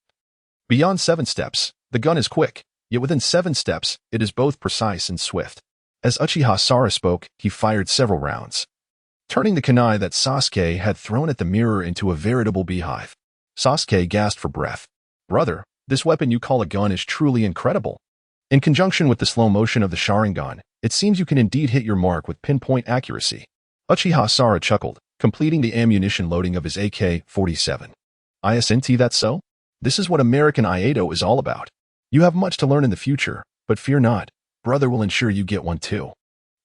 Beyond 7 steps, the gun is quick, yet within 7 steps, it is both precise and swift. As Uchiha Sara spoke, he fired several rounds, turning the kunai that Sasuke had thrown at the mirror into a veritable beehive. Sasuke gasped for breath. Brother, this weapon you call a gun is truly incredible. In conjunction with the slow motion of the Sharingan, it seems you can indeed hit your mark with pinpoint accuracy. Uchiha Sara chuckled, completing the ammunition loading of his AK-47. Isn't that so? This is what American Aikido is all about. You have much to learn in the future, but fear not, brother will ensure you get one too.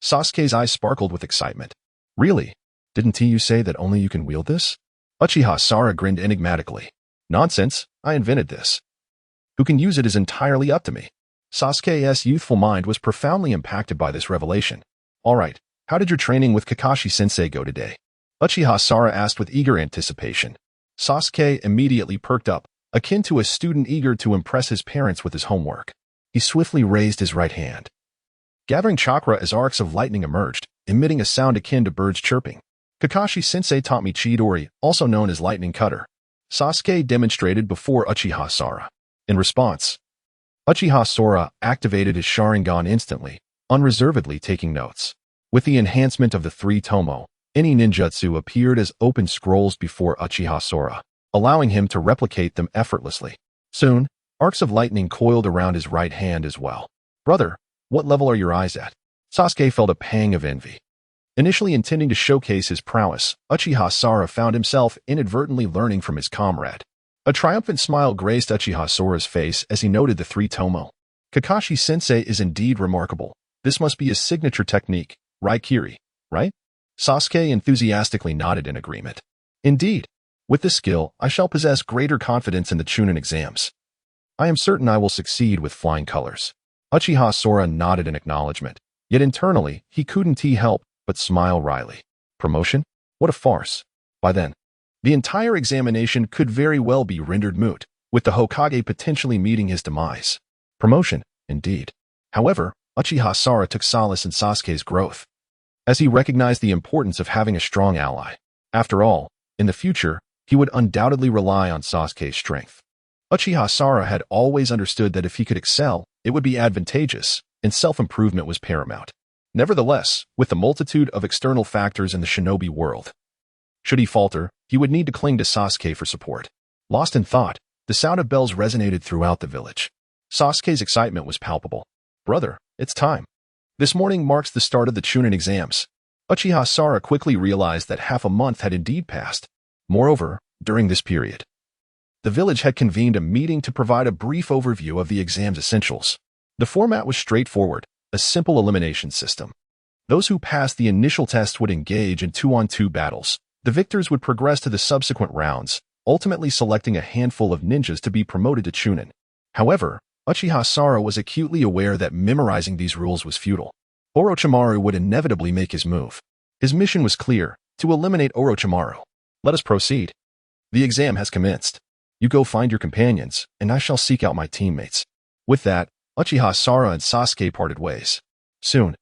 Sasuke's eyes sparkled with excitement. Really? Didn't you say that only you can wield this? Uchiha Sara grinned enigmatically. Nonsense, I invented this. Who can use it is entirely up to me. Sasuke's youthful mind was profoundly impacted by this revelation. Alright, how did your training with Kakashi-sensei go today? Uchiha Sara asked with eager anticipation. Sasuke immediately perked up, akin to a student eager to impress his parents with his homework. He swiftly raised his right hand, gathering chakra as arcs of lightning emerged, emitting a sound akin to birds chirping. Kakashi-sensei taught me Chidori, also known as lightning cutter. Sasuke demonstrated before Uchiha Sora. In response, Uchiha Sora activated his Sharingan instantly, unreservedly taking notes. With the enhancement of the 3 Tomo, any ninjutsu appeared as open scrolls before Uchiha Sora, allowing him to replicate them effortlessly. Soon, arcs of lightning coiled around his right hand as well. Brother, what level are your eyes at? Sasuke felt a pang of envy. Initially intending to showcase his prowess, Uchiha Sora found himself inadvertently learning from his comrade. A triumphant smile graced Uchiha Sora's face as he noted the 3 Tomo. Kakashi-sensei is indeed remarkable. This must be his signature technique, Raikiri, right? Sasuke enthusiastically nodded in agreement. Indeed, with this skill, I shall possess greater confidence in the Chunin exams. I am certain I will succeed with flying colors. Uchiha Sora nodded in acknowledgement, yet internally, he couldn't help but smile wryly. Promotion? What a farce. By then, the entire examination could very well be rendered moot, with the Hokage potentially meeting his demise. Promotion, indeed. However, Uchiha Sora took solace in Sasuke's growth, as he recognized the importance of having a strong ally. After all, in the future, he would undoubtedly rely on Sasuke's strength. Uchiha Sora had always understood that if he could excel, it would be advantageous, and self-improvement was paramount. Nevertheless, with the multitude of external factors in the shinobi world, should he falter, he would need to cling to Sasuke for support. Lost in thought, the sound of bells resonated throughout the village. Sasuke's excitement was palpable. Brother, it's time. This morning marks the start of the Chunin exams. Uchiha Sora quickly realized that half a month had indeed passed. Moreover, during this period, the village had convened a meeting to provide a brief overview of the exam's essentials. The format was straightforward, a simple elimination system. Those who passed the initial test would engage in 2-on-2 battles. The victors would progress to the subsequent rounds, ultimately selecting a handful of ninjas to be promoted to Chunin. However, Uchiha Sora was acutely aware that memorizing these rules was futile. Orochimaru would inevitably make his move. His mission was clear, to eliminate Orochimaru. Let us proceed. The exam has commenced. You go find your companions, and I shall seek out my teammates. With that, Uchiha Sora and Sasuke parted ways. Soon,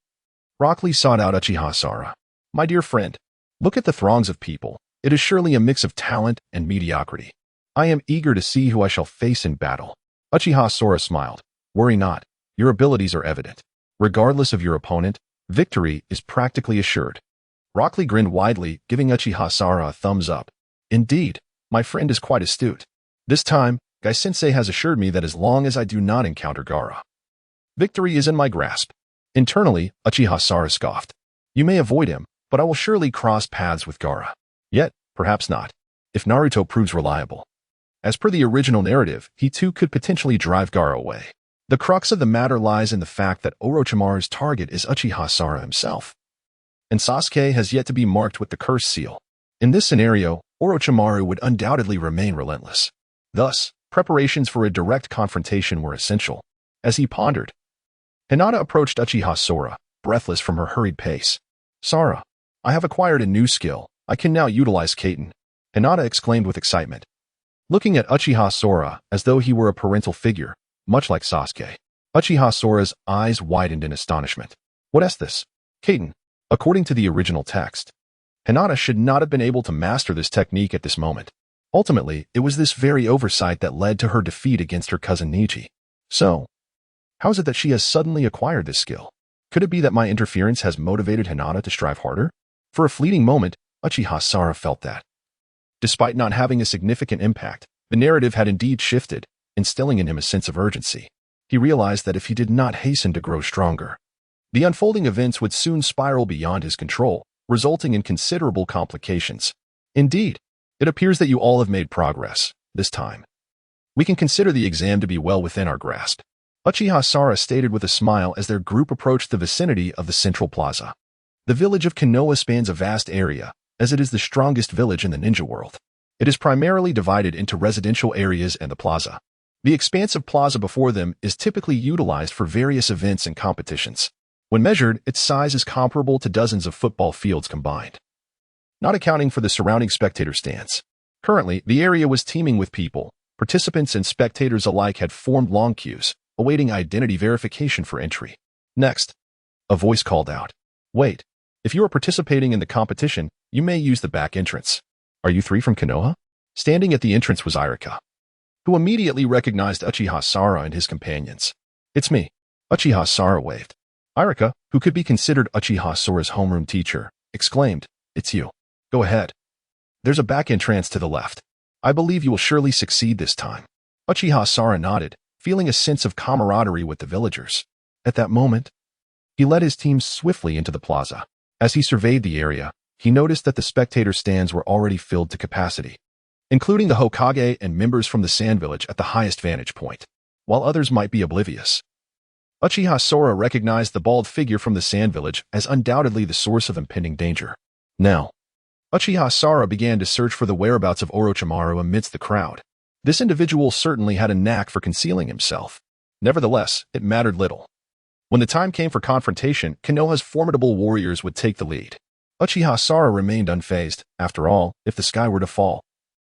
Rock Lee sought out Uchiha Sora. My dear friend, look at the throngs of people. It is surely a mix of talent and mediocrity. I am eager to see who I shall face in battle. Uchiha Sora smiled. Worry not, your abilities are evident. Regardless of your opponent, victory is practically assured. Rock Lee grinned widely, giving Uchiha Sora a thumbs up. Indeed, my friend is quite astute. This time, Gai-sensei has assured me that as long as I do not encounter Gaara, victory is in my grasp. Internally, Uchiha Sora scoffed. You may avoid him, but I will surely cross paths with Gaara. Yet, perhaps not, if Naruto proves reliable. As per the original narrative, he too could potentially drive Gaara away. The crux of the matter lies in the fact that Orochimaru's target is Uchiha Sora himself, and Sasuke has yet to be marked with the curse seal. In this scenario, Orochimaru would undoubtedly remain relentless. Thus, preparations for a direct confrontation were essential. As he pondered, Hinata approached Uchiha Sora, breathless from her hurried pace. Sora, I have acquired a new skill. I can now utilize Kaiten. Hinata exclaimed with excitement, looking at Uchiha Sora as though he were a parental figure, much like Sasuke. Uchiha Sora's eyes widened in astonishment. What is this? Kaiten, according to the original text, Hinata should not have been able to master this technique at this moment. Ultimately, it was this very oversight that led to her defeat against her cousin Neji. So, how is it that she has suddenly acquired this skill? Could it be that my interference has motivated Hinata to strive harder? For a fleeting moment, Uchiha Sora felt that, despite not having a significant impact, the narrative had indeed shifted, instilling in him a sense of urgency. He realized that if he did not hasten to grow stronger, the unfolding events would soon spiral beyond his control, resulting in considerable complications. Indeed, it appears that you all have made progress, this time. We can consider the exam to be well within our grasp. Uchiha Sora stated with a smile as their group approached the vicinity of the central plaza. The village of Konoha spans a vast area, as it is the strongest village in the ninja world. It is primarily divided into residential areas and the plaza. The expansive plaza before them is typically utilized for various events and competitions. When measured, its size is comparable to dozens of football fields combined, not accounting for the surrounding spectator stands. Currently, the area was teeming with people. Participants and spectators alike had formed long queues, awaiting identity verification for entry. Next, a voice called out, "Wait, if you are participating in the competition, you may use the back entrance. Are you three from Konoha?" Standing at the entrance was Irika, who immediately recognized Uchiha Sara and his companions. "It's me." Uchiha Sara waved. Irika, who could be considered Uchiha Sora's homeroom teacher, exclaimed, "It's you. Go ahead. There's a back entrance to the left. I believe you will surely succeed this time." Uchiha Sara nodded, feeling a sense of camaraderie with the villagers. At that moment, he led his team swiftly into the plaza. As he surveyed the area, he noticed that the spectator stands were already filled to capacity, including the Hokage and members from the Sand Village at the highest vantage point, while others might be oblivious. Uchiha Sora recognized the bald figure from the Sand Village as undoubtedly the source of impending danger. Now, Uchiha Sora began to search for the whereabouts of Orochimaru amidst the crowd. This individual certainly had a knack for concealing himself. Nevertheless, it mattered little. When the time came for confrontation, Konoha's formidable warriors would take the lead. Uchiha Sora remained unfazed. After all, if the sky were to fall,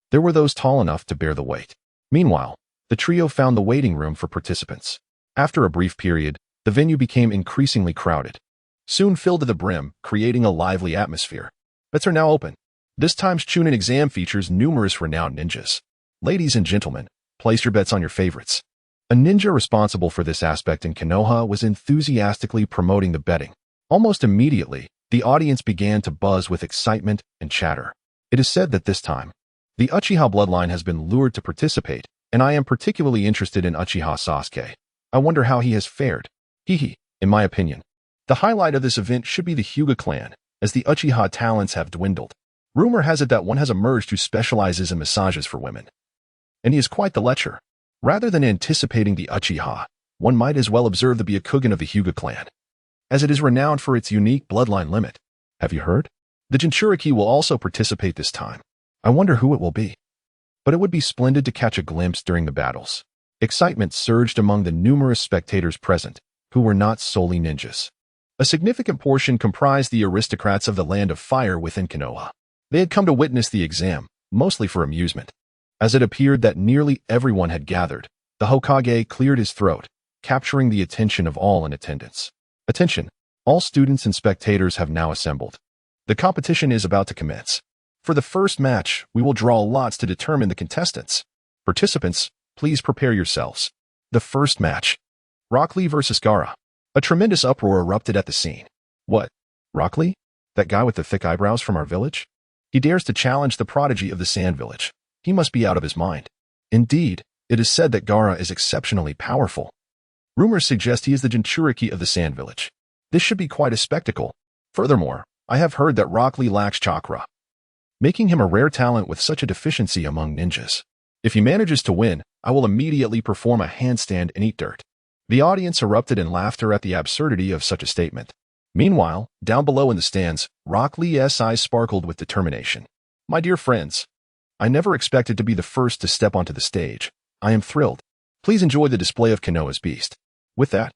there were those tall enough to bear the weight. Meanwhile, the trio found the waiting room for participants. After a brief period, the venue became increasingly crowded, soon filled to the brim, creating a lively atmosphere. Bets are now open. This time's Chunin exam features numerous renowned ninjas. Ladies and gentlemen, place your bets on your favorites. A ninja responsible for this aspect in Konoha was enthusiastically promoting the betting. Almost immediately, the audience began to buzz with excitement and chatter. It is said that this time, the Uchiha bloodline has been lured to participate, and I am particularly interested in Uchiha Sasuke. I wonder how he has fared. Hehe, in my opinion. The highlight of this event should be the Hyuga clan, as the Uchiha talents have dwindled. Rumor has it that one has emerged who specializes in massages for women. And he is quite the lecher. Rather than anticipating the Uchiha, one might as well observe the Byakugan of the Hyuga clan, as it is renowned for its unique bloodline limit. Have you heard? The Jinchuriki will also participate this time. I wonder who it will be. But it would be splendid to catch a glimpse during the battles. Excitement surged among the numerous spectators present, who were not solely ninjas. A significant portion comprised the aristocrats of the Land of Fire within Konoha. They had come to witness the exam, mostly for amusement. As it appeared that nearly everyone had gathered, the Hokage cleared his throat, capturing the attention of all in attendance. Attention! All students and spectators have now assembled. The competition is about to commence. For the first match, we will draw lots to determine the contestants. Participants, please prepare yourselves. The first match. Rock Lee versus Gaara. A tremendous uproar erupted at the scene. What? Rock Lee? That guy with the thick eyebrows from our village? He dares to challenge the prodigy of the Sand Village. He must be out of his mind. Indeed, it is said that Gaara is exceptionally powerful. Rumors suggest he is the Jinchuriki of the Sand Village. This should be quite a spectacle. Furthermore, I have heard that Rock Lee lacks chakra, making him a rare talent with such a deficiency among ninjas. If he manages to win, I will immediately perform a handstand and eat dirt. The audience erupted in laughter at the absurdity of such a statement. Meanwhile, down below in the stands, Rock Lee's eyes sparkled with determination. My dear friends, I never expected to be the first to step onto the stage. I am thrilled. Please enjoy the display of Konoha's beast. With that,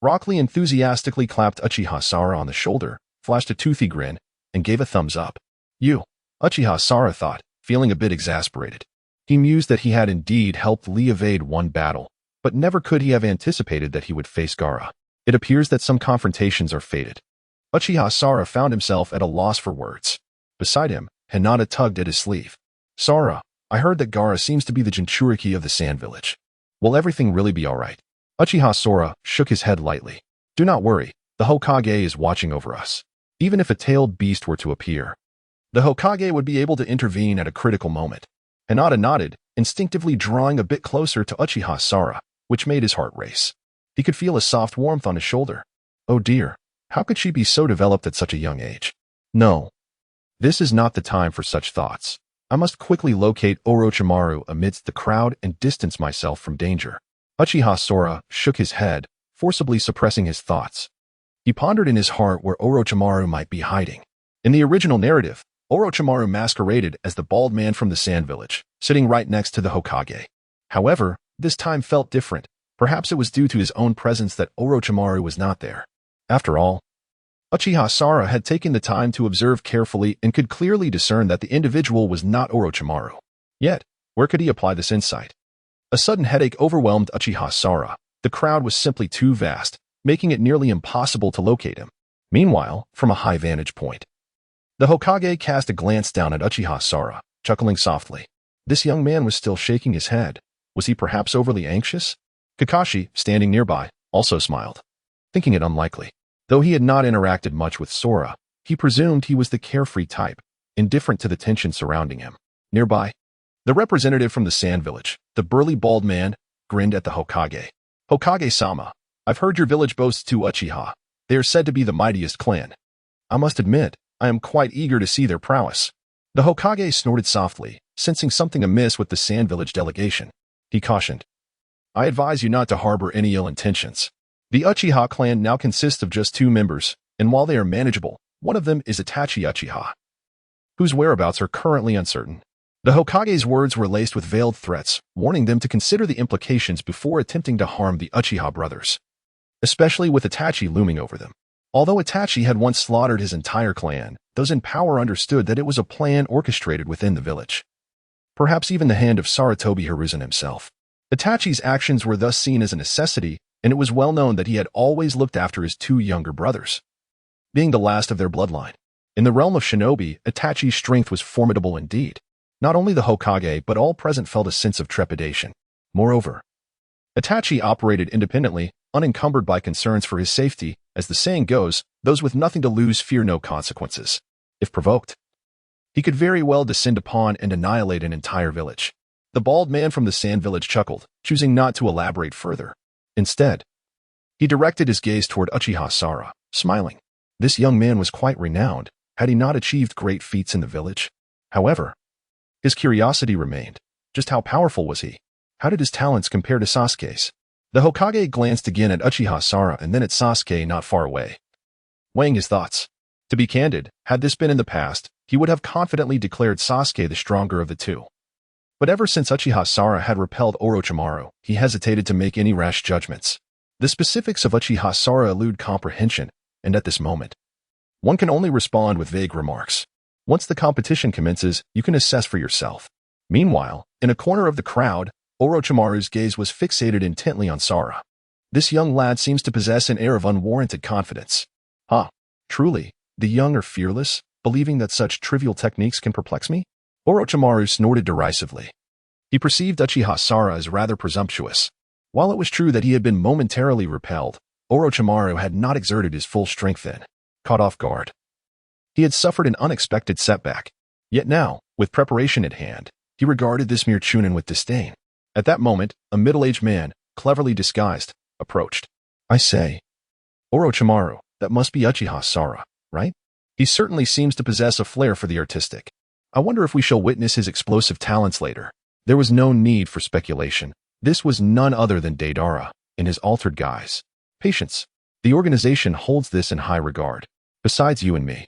Rock Lee enthusiastically clapped Uchiha Sara on the shoulder, flashed a toothy grin, and gave a thumbs up. You, Uchiha Sara thought, feeling a bit exasperated. He mused that he had indeed helped Lee evade one battle, but never could he have anticipated that he would face Gaara. It appears that some confrontations are fated. Uchiha Sara found himself at a loss for words. Beside him, Hinata tugged at his sleeve. Sara, I heard that Gaara seems to be the Jinchuriki of the Sand Village. Will everything really be all right? Uchiha Sora shook his head lightly. Do not worry, the Hokage is watching over us. Even if a tailed beast were to appear, the Hokage would be able to intervene at a critical moment. Hinata nodded, instinctively drawing a bit closer to Uchiha Sara, which made his heart race. He could feel a soft warmth on his shoulder. Oh dear, how could she be so developed at such a young age? No. This is not the time for such thoughts. I must quickly locate Orochimaru amidst the crowd and distance myself from danger. Uchiha Sora shook his head, forcibly suppressing his thoughts. He pondered in his heart where Orochimaru might be hiding. In the original narrative, Orochimaru masqueraded as the bald man from the Sand Village, sitting right next to the Hokage. However, this time felt different. Perhaps it was due to his own presence that Orochimaru was not there. After all, Uchiha Sara had taken the time to observe carefully and could clearly discern that the individual was not Orochimaru. Yet, where could he apply this insight? A sudden headache overwhelmed Uchiha Sara. The crowd was simply too vast, making it nearly impossible to locate him. Meanwhile, from a high vantage point, the Hokage cast a glance down at Uchiha Sara, chuckling softly. This young man was still shaking his head. Was he perhaps overly anxious? Kakashi, standing nearby, also smiled, thinking it unlikely. Though he had not interacted much with Sora, he presumed he was the carefree type, indifferent to the tension surrounding him. Nearby, the representative from the Sand Village, the burly bald man, grinned at the Hokage. Hokage-sama, I've heard your village boasts two Uchiha. They are said to be the mightiest clan. I must admit, I am quite eager to see their prowess. The Hokage snorted softly, sensing something amiss with the Sand Village delegation. He cautioned, I advise you not to harbor any ill intentions. The Uchiha clan now consists of just two members, and while they are manageable, one of them is Itachi Uchiha, whose whereabouts are currently uncertain. The Hokage's words were laced with veiled threats, warning them to consider the implications before attempting to harm the Uchiha brothers, especially with Itachi looming over them. Although Itachi had once slaughtered his entire clan, those in power understood that it was a plan orchestrated within the village. Perhaps even the hand of Sarutobi Hiruzen himself. Itachi's actions were thus seen as a necessity, and it was well known that he had always looked after his two younger brothers, being the last of their bloodline. In the realm of shinobi, Itachi's strength was formidable indeed. Not only the Hokage, but all present felt a sense of trepidation. Moreover, Itachi operated independently, unencumbered by concerns for his safety. As the saying goes, those with nothing to lose fear no consequences. If provoked, he could very well descend upon and annihilate an entire village. The bald man from the Sand Village chuckled, choosing not to elaborate further. Instead, he directed his gaze toward Uchiha Sara, smiling. This young man was quite renowned, had he not achieved great feats in the village. However, his curiosity remained. Just how powerful was he? How did his talents compare to Sasuke's? The Hokage glanced again at Uchiha Sara and then at Sasuke not far away, weighing his thoughts. To be candid, had this been in the past, he would have confidently declared Sasuke the stronger of the two. But ever since Uchiha Sara had repelled Orochimaru, he hesitated to make any rash judgments. The specifics of Uchiha Sara elude comprehension, and at this moment, one can only respond with vague remarks. Once the competition commences, you can assess for yourself. Meanwhile, in a corner of the crowd, Orochimaru's gaze was fixated intently on Sara. This young lad seems to possess an air of unwarranted confidence. Truly, the young are fearless, believing that such trivial techniques can perplex me? Orochimaru snorted derisively. He perceived Uchiha Sara as rather presumptuous. While it was true that he had been momentarily repelled, Orochimaru had not exerted his full strength then. Caught off guard, he had suffered an unexpected setback. Yet now, with preparation at hand, he regarded this mere chunin with disdain. At that moment, a middle-aged man, cleverly disguised, approached. I say, Orochimaru, that must be Uchiha Sara, right? He certainly seems to possess a flair for the artistic. I wonder if we shall witness his explosive talents later. There was no need for speculation. This was none other than Deidara, in his altered guise. Patience. The organization holds this in high regard. Besides you and me,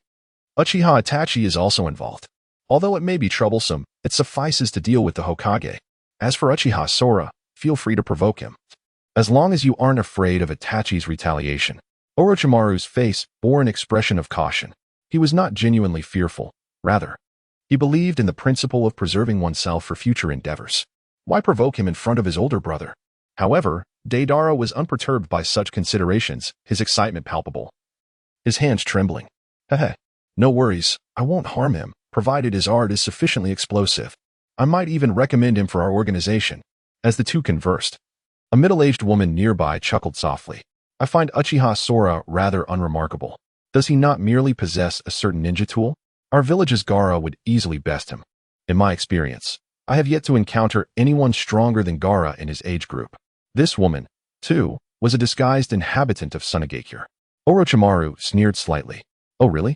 Uchiha Itachi is also involved. Although it may be troublesome, it suffices to deal with the Hokage. As for Uchiha Sora, feel free to provoke him, as long as you aren't afraid of Itachi's retaliation. Orochimaru's face bore an expression of caution. He was not genuinely fearful. Rather, he believed in the principle of preserving oneself for future endeavors. Why provoke him in front of his older brother? However, Deidara was unperturbed by such considerations, his excitement palpable, his hands trembling. No worries, I won't harm him, provided his art is sufficiently explosive. I might even recommend him for our organization. As the two conversed, a middle-aged woman nearby chuckled softly. I find Uchiha Sora rather unremarkable. Does he not merely possess a certain ninja tool? Our village's Gaara would easily best him. In my experience, I have yet to encounter anyone stronger than Gaara in his age group. This woman, too, was a disguised inhabitant of Sunagakure. Orochimaru sneered slightly. Oh really?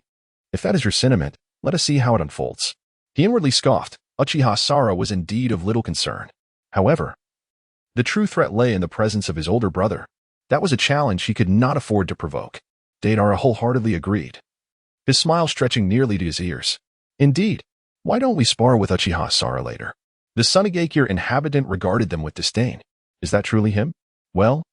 If that is your sentiment, let us see how it unfolds. He inwardly scoffed. Uchiha Sara was indeed of little concern. However, the true threat lay in the presence of his older brother. That was a challenge he could not afford to provoke. Deidara wholeheartedly agreed, his smile stretching nearly to his ears. Indeed, why don't we spar with Uchiha Sara later? The Sunagakure inhabitant regarded them with disdain. Is that truly him? Well,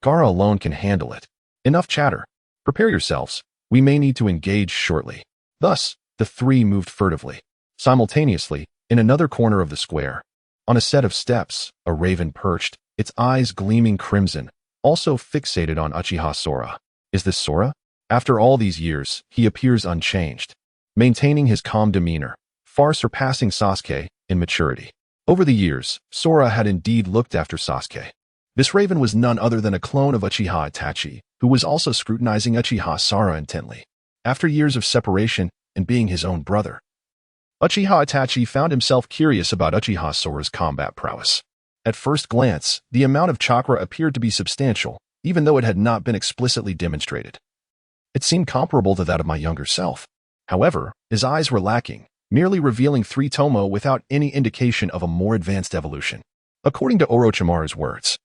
Gaara alone can handle it. Enough chatter. Prepare yourselves. We may need to engage shortly. Thus, the three moved furtively. Simultaneously, in another corner of the square, on a set of steps, a raven perched, its eyes gleaming crimson, also fixated on Uchiha Sora. Is this Sora? After all these years, he appears unchanged, maintaining his calm demeanor, far surpassing Sasuke in maturity. Over the years, Sora had indeed looked after Sasuke. This raven was none other than a clone of Uchiha Itachi, who was also scrutinizing Uchiha Sora intently. After years of separation and being his own brother, Uchiha Itachi found himself curious about Uchiha Sora's combat prowess. At first glance, the amount of chakra appeared to be substantial, even though it had not been explicitly demonstrated. It seemed comparable to that of my younger self. However, his eyes were lacking, merely revealing 3 tomo without any indication of a more advanced evolution. According to Orochimaru's words,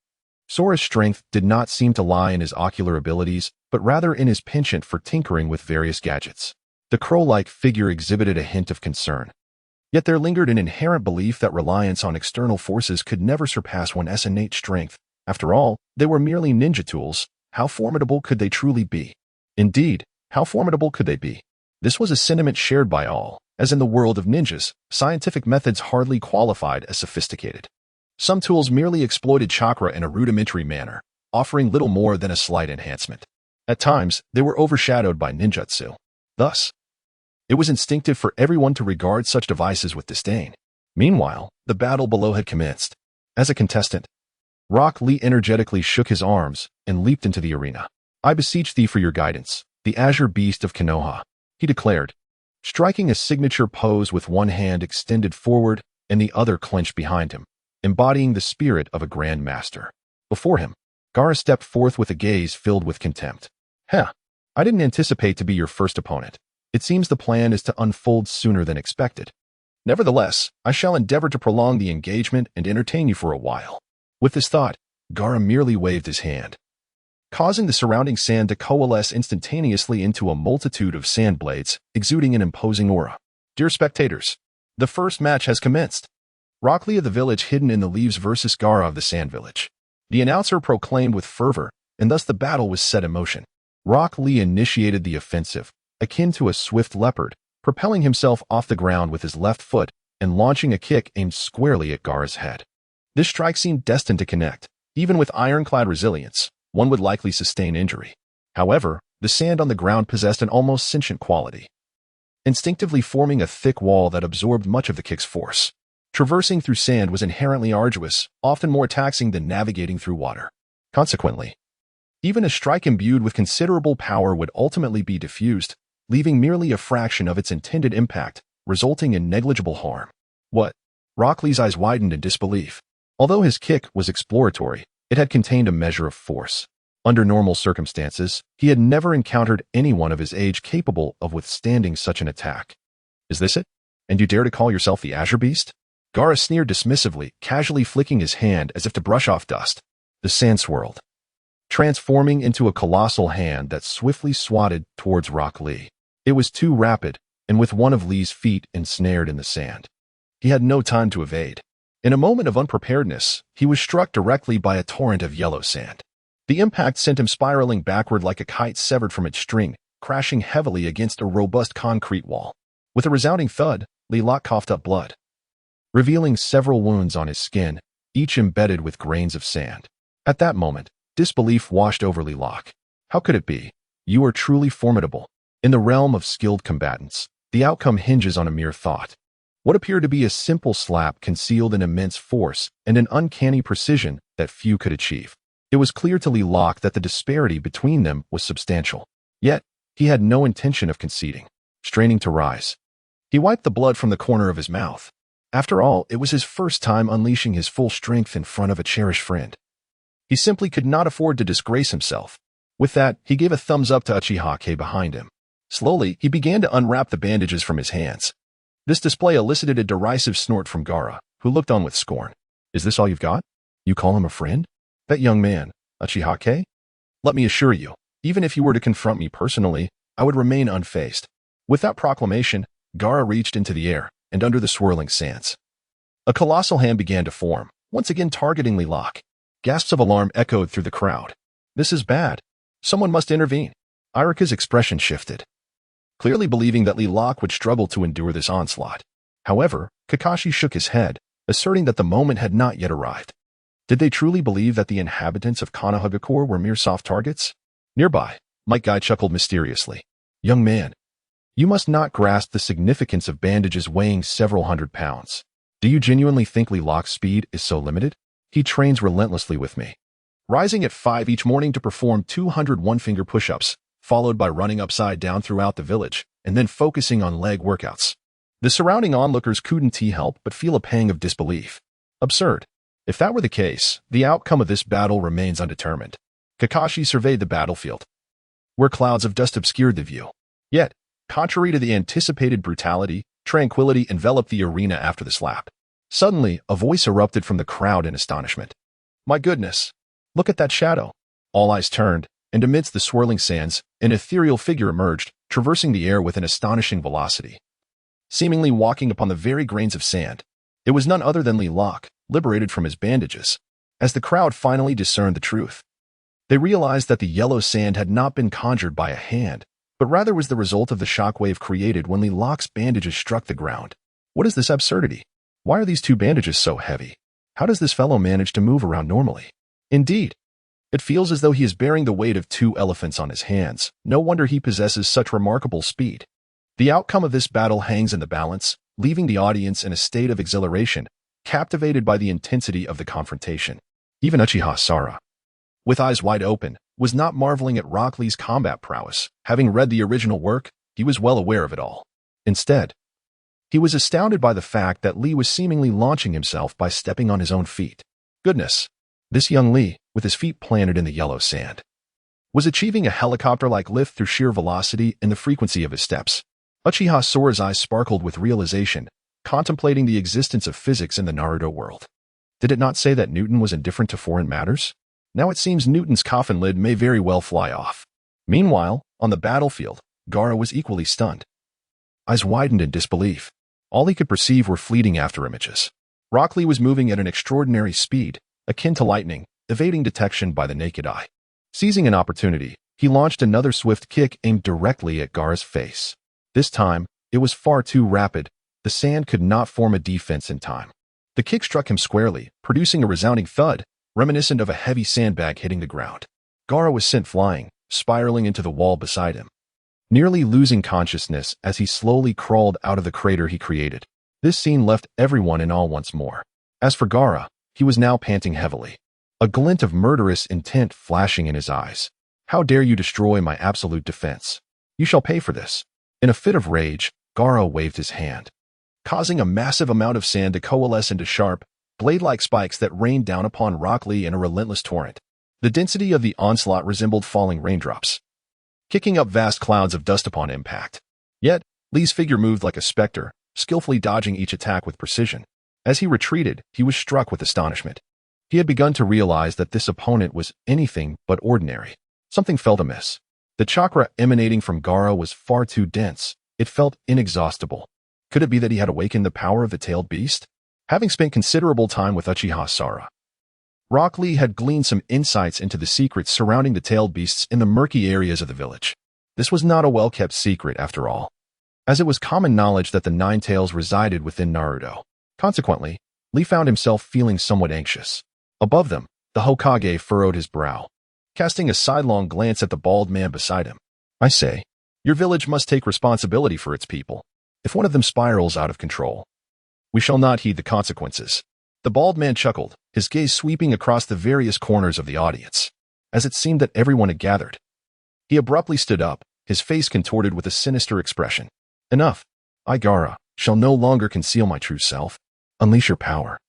Sora's strength did not seem to lie in his ocular abilities, but rather in his penchant for tinkering with various gadgets. The crow-like figure exhibited a hint of concern. Yet there lingered an inherent belief that reliance on external forces could never surpass one's innate strength. After all, they were merely ninja tools. How formidable could they truly be? Indeed, how formidable could they be? This was a sentiment shared by all, as in the world of ninjas, scientific methods hardly qualified as sophisticated. Some tools merely exploited chakra in a rudimentary manner, offering little more than a slight enhancement. At times, they were overshadowed by ninjutsu. Thus, it was instinctive for everyone to regard such devices with disdain. Meanwhile, the battle below had commenced. As a contestant, Rock Lee energetically shook his arms and leaped into the arena. I beseech thee for your guidance, the azure beast of Konoha, he declared, striking a signature pose with one hand extended forward and the other clenched behind him, embodying the spirit of a grand master. Before him, Gaara stepped forth with a gaze filled with contempt. I didn't anticipate to be your first opponent. It seems the plan is to unfold sooner than expected. Nevertheless, I shall endeavor to prolong the engagement and entertain you for a while. With this thought, Gaara merely waved his hand, causing the surrounding sand to coalesce instantaneously into a multitude of sand blades, exuding an imposing aura. Dear spectators, the first match has commenced. Rock Lee of the village hidden in the leaves versus Gaara of the sand village. The announcer proclaimed with fervor, and thus the battle was set in motion. Rock Lee initiated the offensive, akin to a swift leopard, propelling himself off the ground with his left foot and launching a kick aimed squarely at Gaara's head. This strike seemed destined to connect. Even with ironclad resilience, one would likely sustain injury. However, the sand on the ground possessed an almost sentient quality, instinctively forming a thick wall that absorbed much of the kick's force. Traversing through sand was inherently arduous, often more taxing than navigating through water. Consequently, even a strike imbued with considerable power would ultimately be diffused, leaving merely a fraction of its intended impact, resulting in negligible harm. What? Rock Lee's eyes widened in disbelief. Although his kick was exploratory, it had contained a measure of force. Under normal circumstances, he had never encountered anyone of his age capable of withstanding such an attack. Is this it? And you dare to call yourself the Azure Beast? Gaara sneered dismissively, casually flicking his hand as if to brush off dust. The sand swirled, transforming into a colossal hand that swiftly swatted towards Rock Lee. It was too rapid, and with one of Lee's feet ensnared in the sand, he had no time to evade. In a moment of unpreparedness, he was struck directly by a torrent of yellow sand. The impact sent him spiraling backward like a kite severed from its string, crashing heavily against a robust concrete wall. With a resounding thud, Lee Locke coughed up blood, revealing several wounds on his skin, each embedded with grains of sand. At that moment, disbelief washed over Lee Locke. How could it be? You are truly formidable. In the realm of skilled combatants, the outcome hinges on a mere thought. What appeared to be a simple slap concealed an immense force and an uncanny precision that few could achieve. It was clear to Lee Locke that the disparity between them was substantial. Yet, he had no intention of conceding. Straining to rise, he wiped the blood from the corner of his mouth. After all, it was his first time unleashing his full strength in front of a cherished friend. He simply could not afford to disgrace himself. With that, he gave a thumbs up to Uchiha Kong behind him. Slowly, he began to unwrap the bandages from his hands. This display elicited a derisive snort from Gaara, who looked on with scorn. Is this all you've got? You call him a friend? That young man, Uchiha Kong? Let me assure you, even if you were to confront me personally, I would remain unfazed. With that proclamation, Gaara reached into the air and under the swirling sands. A colossal hand began to form, once again targeting Lee Locke. Gasps of alarm echoed through the crowd. This is bad. Someone must intervene. Irika's expression shifted, clearly believing that Lee Locke would struggle to endure this onslaught. However, Kakashi shook his head, asserting that the moment had not yet arrived. Did they truly believe that the inhabitants of Konohagakure were mere soft targets? Nearby, Might Guy chuckled mysteriously. Young man, you must not grasp the significance of bandages weighing several hundred pounds. Do you genuinely think Lee Locke's speed is so limited? He trains relentlessly with me, rising at 5 each morning to perform 200 one-finger push-ups, followed by running upside down throughout the village, and then focusing on leg workouts. The surrounding onlookers couldn't help but feel a pang of disbelief. Absurd. If that were the case, the outcome of this battle remains undetermined. Kakashi surveyed the battlefield, where clouds of dust obscured the view. Yet, contrary to the anticipated brutality, tranquility enveloped the arena after the slap. Suddenly, a voice erupted from the crowd in astonishment. My goodness! Look at that shadow! All eyes turned, and amidst the swirling sands, an ethereal figure emerged, traversing the air with an astonishing velocity, seemingly walking upon the very grains of sand. It was none other than Lee Locke, liberated from his bandages. As the crowd finally discerned the truth, they realized that the yellow sand had not been conjured by a hand, but rather was the result of the shockwave created when Lee Locke's bandages struck the ground. What is this absurdity? Why are these 2 bandages so heavy? How does this fellow manage to move around normally? Indeed, it feels as though he is bearing the weight of 2 elephants on his hands. No wonder he possesses such remarkable speed. The outcome of this battle hangs in the balance, leaving the audience in a state of exhilaration, captivated by the intensity of the confrontation. Even Uchiha Sara, with eyes wide open, was not marveling at Rock Lee's combat prowess. Having read the original work, he was well aware of it all. Instead, he was astounded by the fact that Lee was seemingly launching himself by stepping on his own feet. Goodness, this young Lee, with his feet planted in the yellow sand, was achieving a helicopter-like lift through sheer velocity and the frequency of his steps. Uchiha Sora's eyes sparkled with realization, contemplating the existence of physics in the Naruto world. Did it not say that Newton was indifferent to foreign matters? Now it seems Newton's coffin lid may very well fly off. Meanwhile, on the battlefield, Gaara was equally stunned. Eyes widened in disbelief. All he could perceive were fleeting afterimages. Rock Lee was moving at an extraordinary speed, akin to lightning, evading detection by the naked eye. Seizing an opportunity, he launched another swift kick aimed directly at Gaara's face. This time, it was far too rapid. The sand could not form a defense in time. The kick struck him squarely, producing a resounding thud, reminiscent of a heavy sandbag hitting the ground. Gaara was sent flying, spiraling into the wall beside him, nearly losing consciousness as he slowly crawled out of the crater he created. This scene left everyone in awe once more. As for Gaara, he was now panting heavily, a glint of murderous intent flashing in his eyes. How dare you destroy my absolute defense? You shall pay for this. In a fit of rage, Gaara waved his hand, causing a massive amount of sand to coalesce into sharp, blade-like spikes that rained down upon Rock Lee in a relentless torrent. The density of the onslaught resembled falling raindrops, kicking up vast clouds of dust upon impact. Yet, Lee's figure moved like a specter, skillfully dodging each attack with precision. As he retreated, he was struck with astonishment. He had begun to realize that this opponent was anything but ordinary. Something felt amiss. The chakra emanating from Gaara was far too dense. It felt inexhaustible. Could it be that he had awakened the power of the tailed beast? Having spent considerable time with Uchiha Sara, Rock Lee had gleaned some insights into the secrets surrounding the tailed beasts in the murky areas of the village. This was not a well-kept secret, after all, as it was common knowledge that the Nine Tails resided within Naruto. Consequently, Lee found himself feeling somewhat anxious. Above them, the Hokage furrowed his brow, casting a sidelong glance at the bald man beside him. I say, your village must take responsibility for its people. If one of them spirals out of control, we shall not heed the consequences. The bald man chuckled, his gaze sweeping across the various corners of the audience. As it seemed that everyone had gathered, he abruptly stood up, his face contorted with a sinister expression. Enough. I, Gaara, shall no longer conceal my true self. Unleash your power,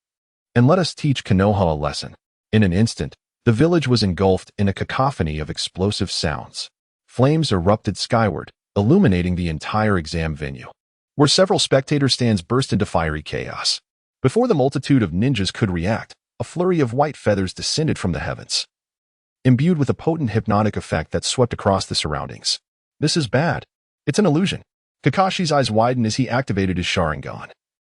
and let us teach Konoha a lesson. In an instant, the village was engulfed in a cacophony of explosive sounds. Flames erupted skyward, illuminating the entire exam venue, where several spectator stands burst into fiery chaos. Before the multitude of ninjas could react, a flurry of white feathers descended from the heavens, imbued with a potent hypnotic effect that swept across the surroundings. This is bad. It's an illusion. Kakashi's eyes widened as he activated his Sharingan,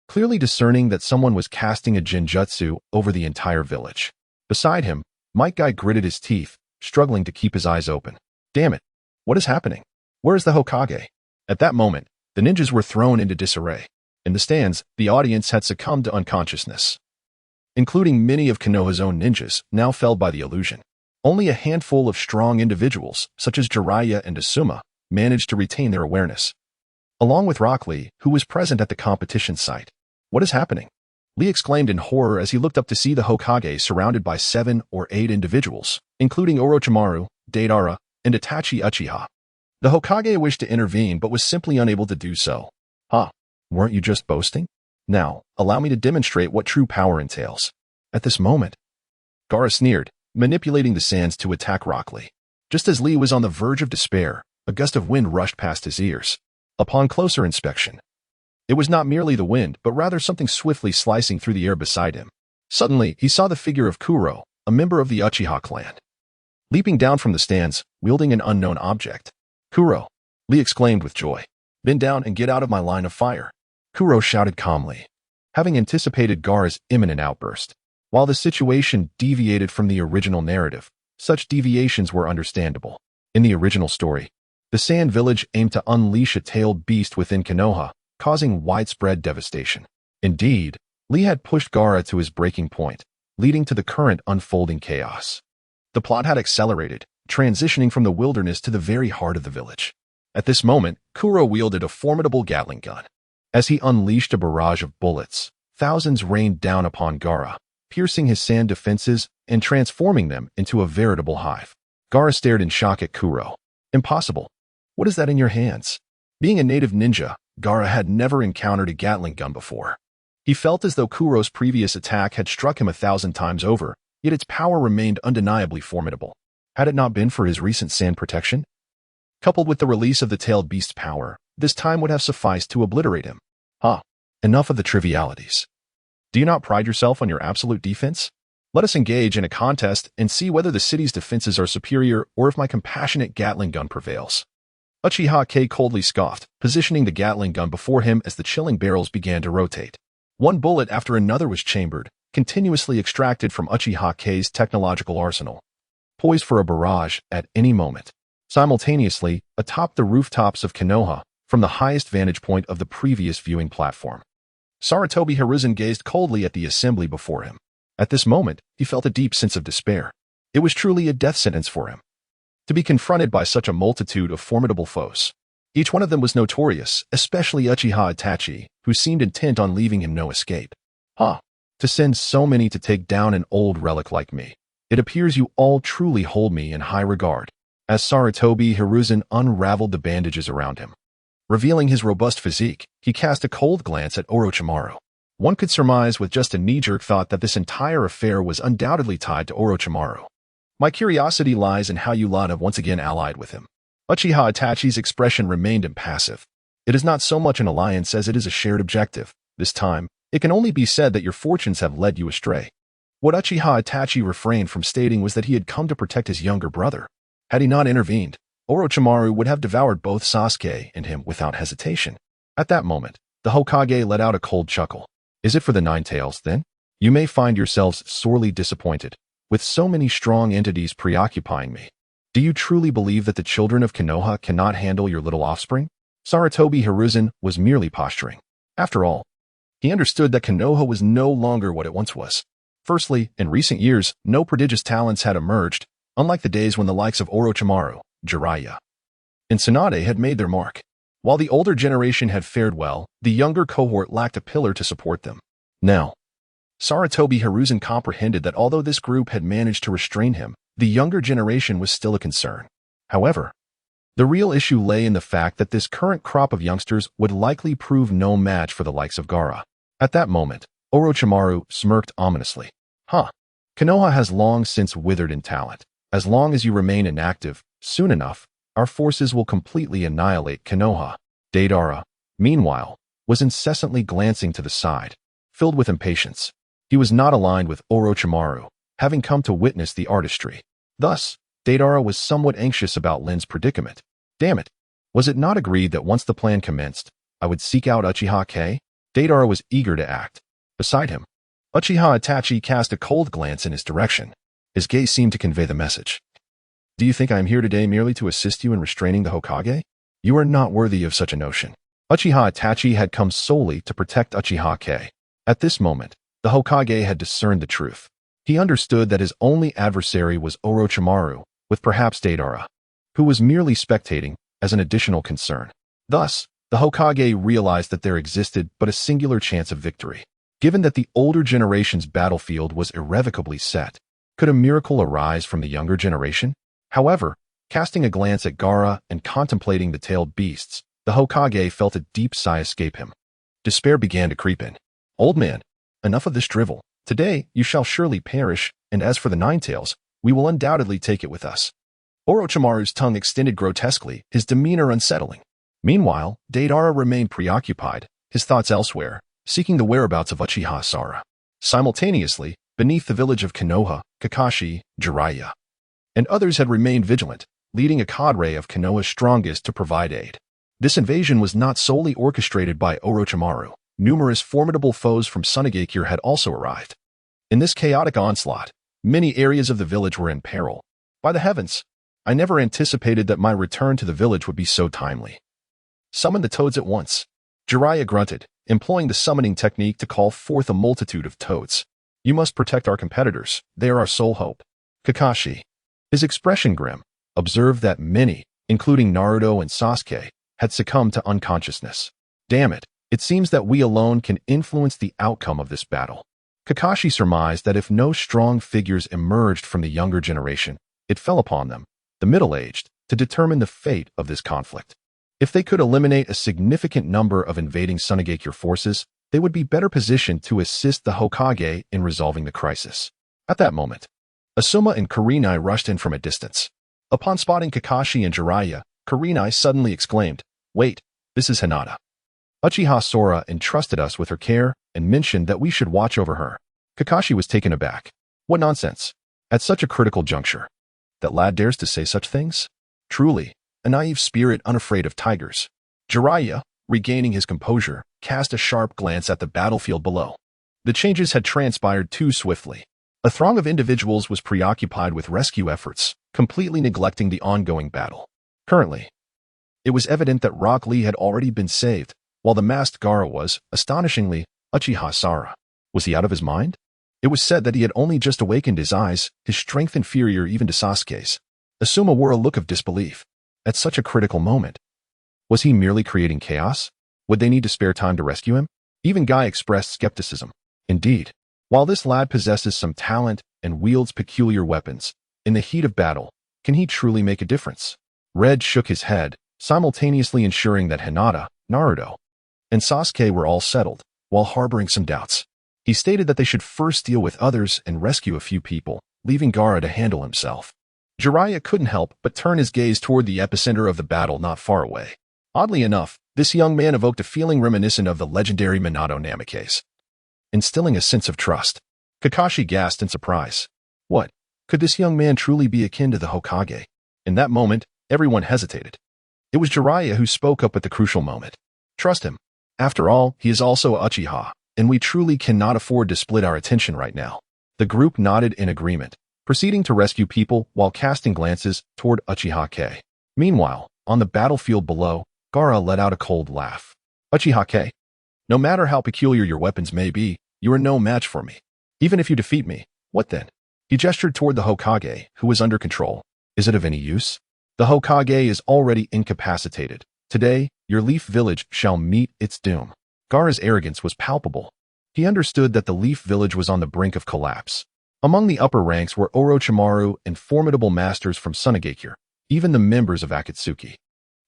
clearly discerning that someone was casting a Genjutsu over the entire village. Beside him, Might Guy gritted his teeth, struggling to keep his eyes open. Damn it. What is happening? Where is the Hokage? At that moment, the ninjas were thrown into disarray. In the stands, the audience had succumbed to unconsciousness, including many of Konoha's own ninjas, now felled by the illusion. Only a handful of strong individuals, such as Jiraiya and Asuma, managed to retain their awareness, along with Rock Lee, who was present at the competition site. What is happening? Lee exclaimed in horror as he looked up to see the Hokage surrounded by 7 or 8 individuals, including Orochimaru, Deidara, and Itachi Uchiha. The Hokage wished to intervene but was simply unable to do so. Huh, weren't you just boasting? Now, allow me to demonstrate what true power entails. At this moment, Gaara sneered, manipulating the sands to attack Rock Lee. Just as Lee was on the verge of despair, a gust of wind rushed past his ears. Upon closer inspection, it was not merely the wind, but rather something swiftly slicing through the air beside him. Suddenly, he saw the figure of Kuro, a member of the Uchiha clan, leaping down from the stands, wielding an unknown object. Kuro, Lee exclaimed with joy. Bend down and get out of my line of fire. Kuro shouted calmly, having anticipated Gaara's imminent outburst. While the situation deviated from the original narrative, such deviations were understandable. In the original story, the Sand Village aimed to unleash a tailed beast within Konoha, causing widespread devastation. Indeed, Lee had pushed Gaara to his breaking point, leading to the current unfolding chaos. The plot had accelerated, transitioning from the wilderness to the very heart of the village. At this moment, Kuro wielded a formidable Gatling gun. As he unleashed a barrage of bullets, thousands rained down upon Gaara, piercing his sand defenses and transforming them into a veritable hive. Gaara stared in shock at Kuro. Impossible. What is that in your hands? Being a native ninja, Gaara had never encountered a Gatling gun before. He felt as though Kuro's previous attack had struck him 1,000 times over, yet its power remained undeniably formidable. Had it not been for his recent sand protection, coupled with the release of the tailed beast's power, this time would have sufficed to obliterate him. Enough of the trivialities. Do you not pride yourself on your absolute defense? Let us engage in a contest and see whether the city's defenses are superior or if my compassionate Gatling gun prevails. Uchiha Kong coldly scoffed, positioning the Gatling gun before him as the chilling barrels began to rotate. One bullet after another was chambered, continuously extracted from Uchiha Kong's technological arsenal, poised for a barrage at any moment. Simultaneously, atop the rooftops of Konoha, from the highest vantage point of the previous viewing platform, Sarutobi Hiruzen gazed coldly at the assembly before him. At this moment, he felt a deep sense of despair. It was truly a death sentence for him to be confronted by such a multitude of formidable foes. Each one of them was notorious, especially Uchiha Itachi, who seemed intent on leaving him no escape. To send so many to take down an old relic like me. It appears you all truly hold me in high regard. As Sarutobi Hiruzen unraveled the bandages around him, revealing his robust physique, he cast a cold glance at Orochimaru. One could surmise with just a knee-jerk thought that this entire affair was undoubtedly tied to Orochimaru. My curiosity lies in how you lot have once again allied with him. Uchiha Itachi's expression remained impassive. It is not so much an alliance as it is a shared objective. This time, it can only be said that your fortunes have led you astray. What Uchiha Itachi refrained from stating was that he had come to protect his younger brother. Had he not intervened, Orochimaru would have devoured both Sasuke and him without hesitation. At that moment, the Hokage let out a cold chuckle. Is it for the 9 tails, then? You may find yourselves sorely disappointed, with so many strong entities preoccupying me. Do you truly believe that the children of Konoha cannot handle your little offspring? Sarutobi Hiruzen was merely posturing. After all, he understood that Konoha was no longer what it once was. Firstly, in recent years, no prodigious talents had emerged, unlike the days when the likes of Orochimaru, Jiraiya, and Tsunade had made their mark. While the older generation had fared well, the younger cohort lacked a pillar to support them. Now, Sarutobi Hiruzen comprehended that although this group had managed to restrain him, the younger generation was still a concern. However, the real issue lay in the fact that this current crop of youngsters would likely prove no match for the likes of Gaara. At that moment, Orochimaru smirked ominously. Konoha has long since withered in talent. As long as you remain inactive, soon enough, our forces will completely annihilate Konoha. Deidara, meanwhile, was incessantly glancing to the side, filled with impatience. He was not aligned with Orochimaru, having come to witness the artistry. Thus, Deidara was somewhat anxious about Lin's predicament. Damn it! Was it not agreed that once the plan commenced, I would seek out Uchiha Kong? Deidara was eager to act. Beside him, Uchiha Itachi cast a cold glance in his direction. His gaze seemed to convey the message. Do you think I am here today merely to assist you in restraining the Hokage? You are not worthy of such a notion. Uchiha Itachi had come solely to protect Uchiha Kei. At this moment, the Hokage had discerned the truth. He understood that his only adversary was Orochimaru, with perhaps Deidara, who was merely spectating as an additional concern. Thus, the Hokage realized that there existed but a singular chance of victory. Given that the older generation's battlefield was irrevocably set, could a miracle arise from the younger generation? However, casting a glance at Gaara and contemplating the tailed beasts, the Hokage felt a deep sigh escape him. Despair began to creep in. Old man, enough of this drivel. Today you shall surely perish, and as for the Nine Tails, we will undoubtedly take it with us. Orochimaru's tongue extended grotesquely, his demeanor unsettling. Meanwhile, Deidara remained preoccupied, his thoughts elsewhere, seeking the whereabouts of Uchiha Sara. Simultaneously, beneath the village of Konoha, Kakashi, Jiraiya, and others had remained vigilant, leading a cadre of Konoha's strongest to provide aid. This invasion was not solely orchestrated by Orochimaru. Numerous formidable foes from Sunagakure had also arrived. In this chaotic onslaught, many areas of the village were in peril. By the heavens, I never anticipated that my return to the village would be so timely. Summon the toads at once. Jiraiya grunted, employing the summoning technique to call forth a multitude of toads. You must protect our competitors. They are our sole hope. Kakashi, his expression grim, observed that many, including Naruto and Sasuke, had succumbed to unconsciousness. Damn it. It seems that we alone can influence the outcome of this battle. Kakashi surmised that if no strong figures emerged from the younger generation, it fell upon them, the middle-aged, to determine the fate of this conflict. If they could eliminate a significant number of invading Sunagakure forces, they would be better positioned to assist the Hokage in resolving the crisis. At that moment, Asuma and Kurenai rushed in from a distance. Upon spotting Kakashi and Jiraiya, Kurenai suddenly exclaimed, "Wait, this is Hinata. Uchiha Sora entrusted us with her care and mentioned that we should watch over her." Kakashi was taken aback. What nonsense! At such a critical juncture. That lad dares to say such things? Truly, a naive spirit unafraid of tigers. Jiraiya, regaining his composure, cast a sharp glance at the battlefield below. The changes had transpired too swiftly. A throng of individuals was preoccupied with rescue efforts, completely neglecting the ongoing battle. Currently, it was evident that Rock Lee had already been saved, while the masked Gaara was, astonishingly, Uchiha Sara. Was he out of his mind? It was said that he had only just awakened his eyes, his strength inferior even to Sasuke's. Asuma wore a look of disbelief. At such a critical moment. Was he merely creating chaos? Would they need to spare time to rescue him? Even Guy expressed skepticism. Indeed, while this lad possesses some talent and wields peculiar weapons, in the heat of battle, can he truly make a difference? Red shook his head, simultaneously ensuring that Hinata, Naruto, and Sasuke were all settled, while harboring some doubts. He stated that they should first deal with others and rescue a few people, leaving Gaara to handle himself. Jiraiya couldn't help but turn his gaze toward the epicenter of the battle not far away. Oddly enough, this young man evoked a feeling reminiscent of the legendary Minato Namikaze, instilling a sense of trust. Kakashi gasped in surprise. What? Could this young man truly be akin to the Hokage? In that moment, everyone hesitated. It was Jiraiya who spoke up at the crucial moment. Trust him. After all, he is also a Uchiha, and we truly cannot afford to split our attention right now. The group nodded in agreement, proceeding to rescue people while casting glances toward Uchiha Kei. Meanwhile, on the battlefield below, Gaara let out a cold laugh. Uchiha Kei, no matter how peculiar your weapons may be, you are no match for me. Even if you defeat me, what then? He gestured toward the Hokage, who was under control. Is it of any use? The Hokage is already incapacitated. Today, your Leaf Village shall meet its doom. Gaara's arrogance was palpable. He understood that the Leaf Village was on the brink of collapse. Among the upper ranks were Orochimaru and formidable masters from Sunagakure, even the members of Akatsuki.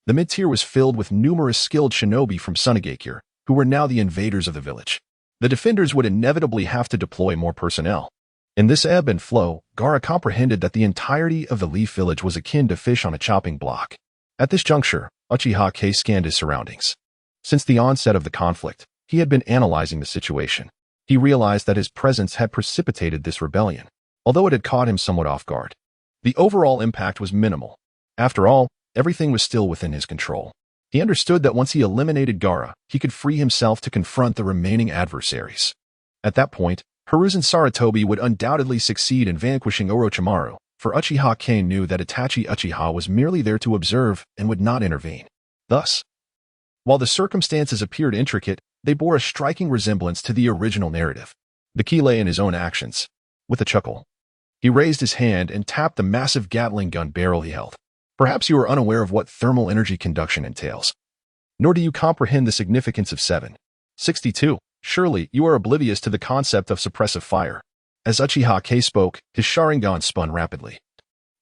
The mid-tier was filled with numerous skilled shinobi from Sunagakure, who were now the invaders of the village. The defenders would inevitably have to deploy more personnel. In this ebb and flow, Gaara comprehended that the entirety of the Leaf Village was akin to fish on a chopping block. At this juncture, Uchiha Kei scanned his surroundings. Since the onset of the conflict, he had been analyzing the situation. He realized that his presence had precipitated this rebellion, although it had caught him somewhat off guard. The overall impact was minimal. After all, everything was still within his control. He understood that once he eliminated Gaara, he could free himself to confront the remaining adversaries. At that point, Hiruzen Sarutobi would undoubtedly succeed in vanquishing Orochimaru, for Uchiha Kane knew that Itachi Uchiha was merely there to observe and would not intervene. Thus, while the circumstances appeared intricate, they bore a striking resemblance to the original narrative. The key lay in his own actions. With a chuckle, he raised his hand and tapped the massive Gatling gun barrel he held. Perhaps you are unaware of what thermal energy conduction entails. Nor do you comprehend the significance of 762. Surely you are oblivious to the concept of suppressive fire. As Uchiha Kane spoke, his Sharingan spun rapidly,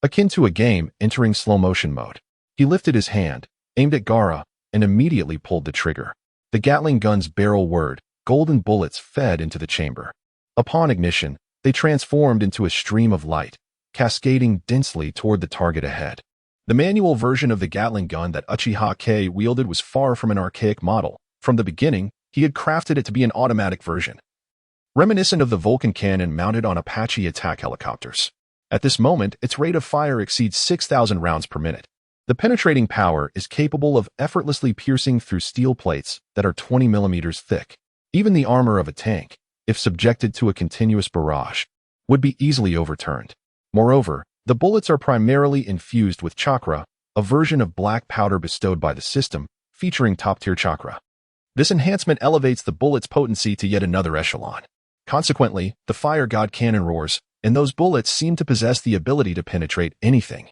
akin to a game entering slow-motion mode. He lifted his hand, aimed at Gaara, and immediately pulled the trigger. The Gatling gun's barrel whirred, golden bullets fed into the chamber. Upon ignition, they transformed into a stream of light, cascading densely toward the target ahead. The manual version of the Gatling gun that Uchiha Kane wielded was far from an archaic model. From the beginning, he had crafted it to be an automatic version, reminiscent of the Vulcan cannon mounted on Apache attack helicopters. At this moment, its rate of fire exceeds 6,000 rounds per minute. The penetrating power is capable of effortlessly piercing through steel plates that are 20 millimeters thick. Even the armor of a tank, if subjected to a continuous barrage, would be easily overturned. Moreover, the bullets are primarily infused with Chakra, a version of black powder bestowed by the system, featuring top-tier Chakra. This enhancement elevates the bullet's potency to yet another echelon. Consequently, the fire god cannon roars, and those bullets seem to possess the ability to penetrate anything,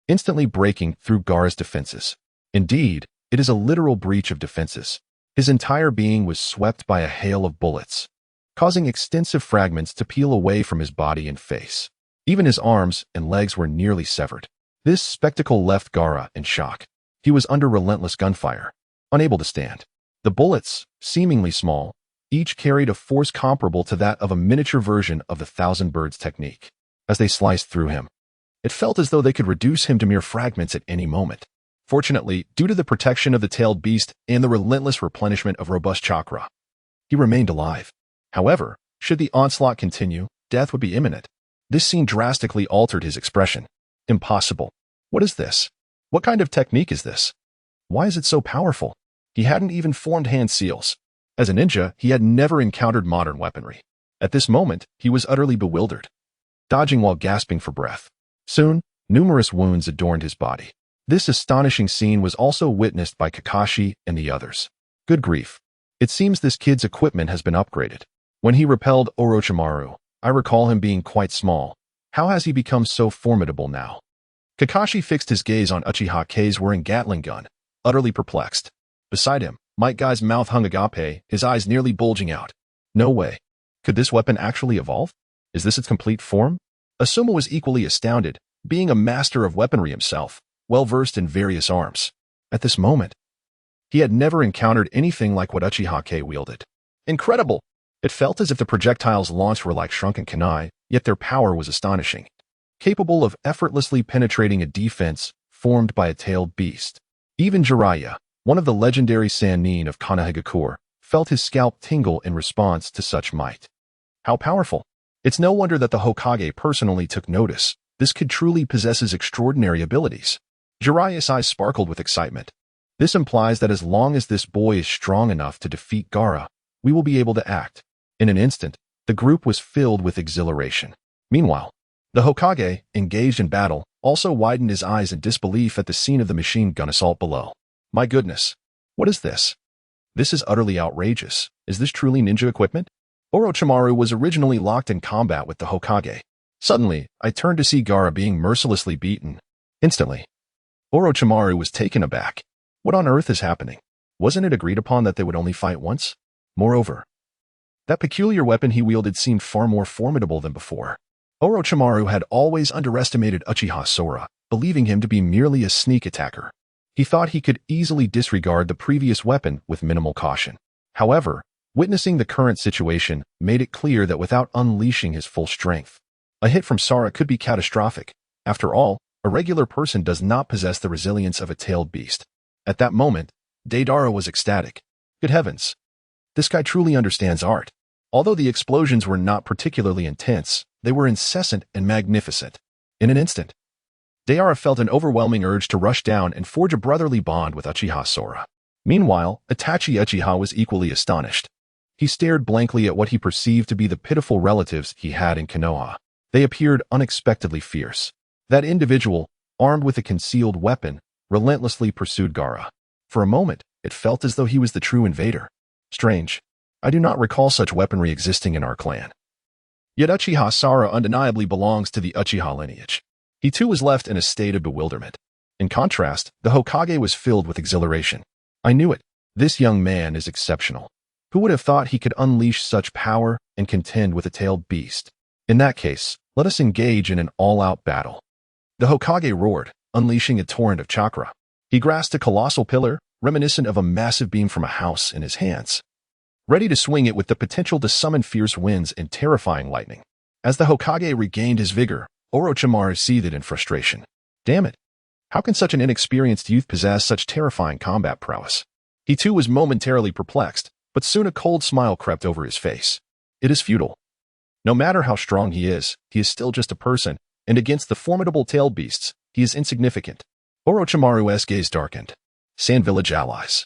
instantly breaking through Gaara's defenses. Indeed, it is a literal breach of defenses. His entire being was swept by a hail of bullets, causing extensive fragments to peel away from his body and face. Even his arms and legs were nearly severed. This spectacle left Gaara in shock. He was under relentless gunfire, unable to stand. The bullets, seemingly small, each carried a force comparable to that of a miniature version of the Thousand Birds technique. As they sliced through him, it felt as though they could reduce him to mere fragments at any moment. Fortunately, due to the protection of the tailed beast and the relentless replenishment of robust Chakra, he remained alive. However, should the onslaught continue, death would be imminent. This scene drastically altered his expression. Impossible. What is this? What kind of technique is this? Why is it so powerful? He hadn't even formed hand seals. As a ninja, he had never encountered modern weaponry. At this moment, he was utterly bewildered, dodging while gasping for breath. Soon, numerous wounds adorned his body. This astonishing scene was also witnessed by Kakashi and the others. Good grief. It seems this kid's equipment has been upgraded. When he repelled Orochimaru, I recall him being quite small. How has he become so formidable now? Kakashi fixed his gaze on Uchiha Kane's wearing Gatling gun, utterly perplexed. Beside him, Might Guy's mouth hung agape, his eyes nearly bulging out. No way. Could this weapon actually evolve? Is this its complete form? Asuma was equally astounded, being a master of weaponry himself, well-versed in various arms. At this moment, he had never encountered anything like what Uchiha Kane wielded. Incredible! It felt as if the projectiles launched were like shrunken kunai, yet their power was astonishing. Capable of effortlessly penetrating a defense formed by a tailed beast. Even Jiraiya, one of the legendary Sannin of Konohagakure, felt his scalp tingle in response to such might. How powerful! It's no wonder that the Hokage personally took notice. This kid truly possesses extraordinary abilities. Jiraiya's eyes sparkled with excitement. This implies that as long as this boy is strong enough to defeat Gaara, we will be able to act. In an instant, the group was filled with exhilaration. Meanwhile, the Hokage, engaged in battle, also widened his eyes in disbelief at the scene of the machine gun assault below. My goodness, what is this? This is utterly outrageous. Is this truly ninja equipment? Orochimaru was originally locked in combat with the Hokage. Suddenly, I turned to see Gaara being mercilessly beaten. Instantly, Orochimaru was taken aback. What on earth is happening? Wasn't it agreed upon that they would only fight once? Moreover, that peculiar weapon he wielded seemed far more formidable than before. Orochimaru had always underestimated Uchiha Sora, believing him to be merely a sneak attacker. He thought he could easily disregard the previous weapon with minimal caution. However, witnessing the current situation made it clear that without unleashing his full strength, a hit from Sora could be catastrophic. After all, a regular person does not possess the resilience of a tailed beast. At that moment, Deidara was ecstatic. Good heavens! This guy truly understands art. Although the explosions were not particularly intense, they were incessant and magnificent. In an instant, Deidara felt an overwhelming urge to rush down and forge a brotherly bond with Uchiha Sora. Meanwhile, Itachi Uchiha was equally astonished. He stared blankly at what he perceived to be the pitiful relatives he had in Konoha. They appeared unexpectedly fierce. That individual, armed with a concealed weapon, relentlessly pursued Gaara. For a moment, it felt as though he was the true invader. Strange. I do not recall such weaponry existing in our clan. Yet Uchiha Sara undeniably belongs to the Uchiha lineage. He too was left in a state of bewilderment. In contrast, the Hokage was filled with exhilaration. I knew it. This young man is exceptional. Who would have thought he could unleash such power and contend with a tailed beast? In that case, let us engage in an all-out battle. The Hokage roared, unleashing a torrent of chakra. He grasped a colossal pillar, reminiscent of a massive beam from a house, in his hands, ready to swing it with the potential to summon fierce winds and terrifying lightning. As the Hokage regained his vigor, Orochimaru seethed in frustration. Damn it! How can such an inexperienced youth possess such terrifying combat prowess? He too was momentarily perplexed, but soon a cold smile crept over his face. It is futile. No matter how strong he is still just a person, and against the formidable tailed beasts, he is insignificant. Orochimaru's gaze darkened. Sand Village allies.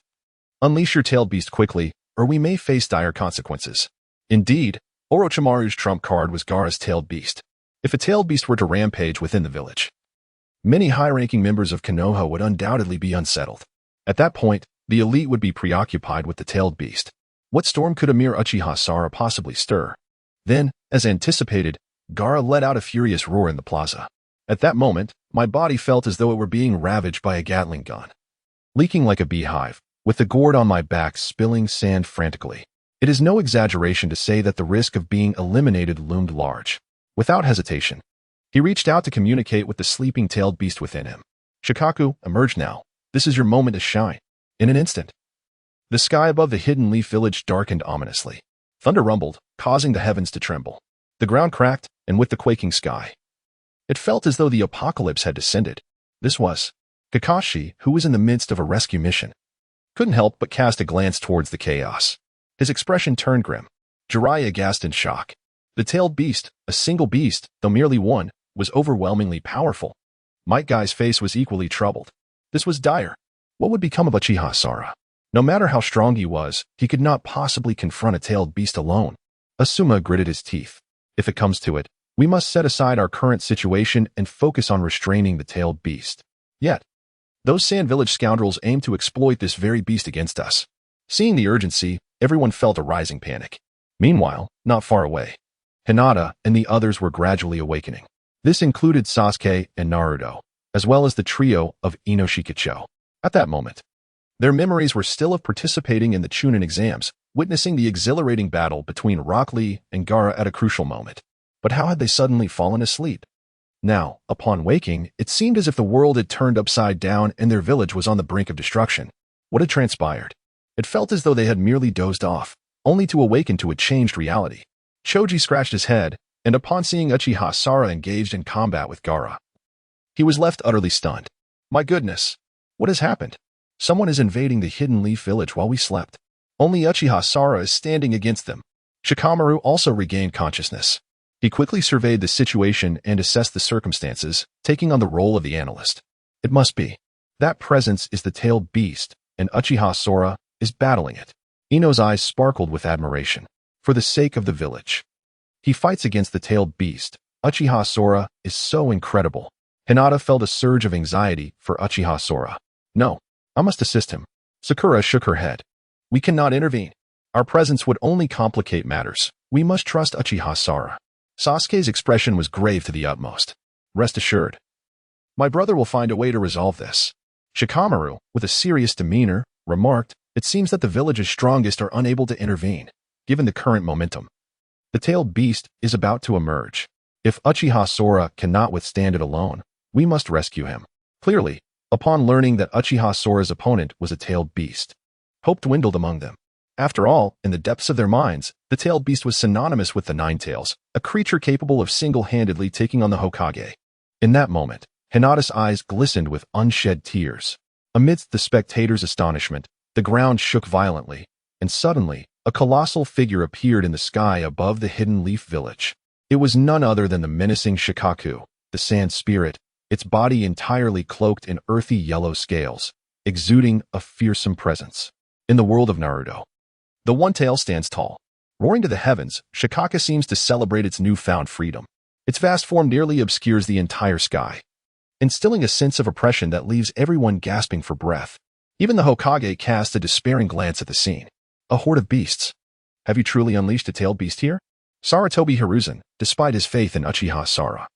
Unleash your tailed beast quickly, or we may face dire consequences. Indeed, Orochimaru's trump card was Gaara's tailed beast. If a tailed beast were to rampage within the village, many high-ranking members of Konoha would undoubtedly be unsettled. At that point, the elite would be preoccupied with the tailed beast. What storm could a mere Uchiha Sara possibly stir? Then, as anticipated, Gaara let out a furious roar in the plaza. At that moment, my body felt as though it were being ravaged by a Gatling gun. Leaking like a beehive, with the gourd on my back spilling sand frantically. It is no exaggeration to say that the risk of being eliminated loomed large. Without hesitation, he reached out to communicate with the sleeping tailed beast within him. Shikaku, emerge now. This is your moment to shine. In an instant, the sky above the hidden leaf village darkened ominously. Thunder rumbled, causing the heavens to tremble. The ground cracked, and with the quaking sky, it felt as though the apocalypse had descended. This was Kakashi, who was in the midst of a rescue mission. Couldn't help but cast a glance towards the chaos. His expression turned grim. Jiraiya gasped in shock. The tailed beast, a single beast, though merely one, was overwhelmingly powerful. Might Guy's face was equally troubled. This was dire. What would become of Uchiha Sara? No matter how strong he was, he could not possibly confront a tailed beast alone. Asuma gritted his teeth. If it comes to it, we must set aside our current situation and focus on restraining the tailed beast. Yet, those Sand Village scoundrels aim to exploit this very beast against us. Seeing the urgency, everyone felt a rising panic. Meanwhile, not far away, Hinata and the others were gradually awakening. This included Sasuke and Naruto, as well as the trio of Inoshikacho. At that moment, their memories were still of participating in the Chunin exams, witnessing the exhilarating battle between Rock Lee and Gaara at a crucial moment. But how had they suddenly fallen asleep? Now, upon waking, it seemed as if the world had turned upside down and their village was on the brink of destruction. What had transpired? It felt as though they had merely dozed off, only to awaken to a changed reality. Choji scratched his head, and upon seeing Uchiha Sara engaged in combat with Gaara, he was left utterly stunned. My goodness, what has happened? Someone is invading the Hidden Leaf Village while we slept. Only Uchiha Sara is standing against them. Shikamaru also regained consciousness. He quickly surveyed the situation and assessed the circumstances, taking on the role of the analyst. It must be. That presence is the tailed beast, and Uchiha Sora is battling it. Ino's eyes sparkled with admiration. For the sake of the village, he fights against the tailed beast. Uchiha Sora is so incredible. Hinata felt a surge of anxiety for Uchiha Sora. No, I must assist him. Sakura shook her head. We cannot intervene. Our presence would only complicate matters. We must trust Uchiha Sara. Sasuke's expression was grave to the utmost. Rest assured, my brother will find a way to resolve this. Shikamaru, with a serious demeanor, remarked, it seems that the village's strongest are unable to intervene, given the current momentum. The tailed beast is about to emerge. If Uchiha Sora cannot withstand it alone, we must rescue him. Clearly, upon learning that Uchiha Sora's opponent was a tailed beast, hope dwindled among them. After all, in the depths of their minds, the tailed beast was synonymous with the Nine Tails, a creature capable of single-handedly taking on the Hokage. In that moment, Hinata's eyes glistened with unshed tears. Amidst the spectators' astonishment, the ground shook violently, and suddenly, a colossal figure appeared in the sky above the Hidden Leaf Village. It was none other than the menacing Shikaku, the sand spirit, its body entirely cloaked in earthy yellow scales, exuding a fearsome presence. In the world of Naruto, the one tail stands tall. Roaring to the heavens, Shikaka seems to celebrate its newfound freedom. Its vast form nearly obscures the entire sky, instilling a sense of oppression that leaves everyone gasping for breath. Even the Hokage cast a despairing glance at the scene. A horde of beasts. Have you truly unleashed a tailed beast here? Sarutobi Hiruzen, despite his faith in Uchiha Sara,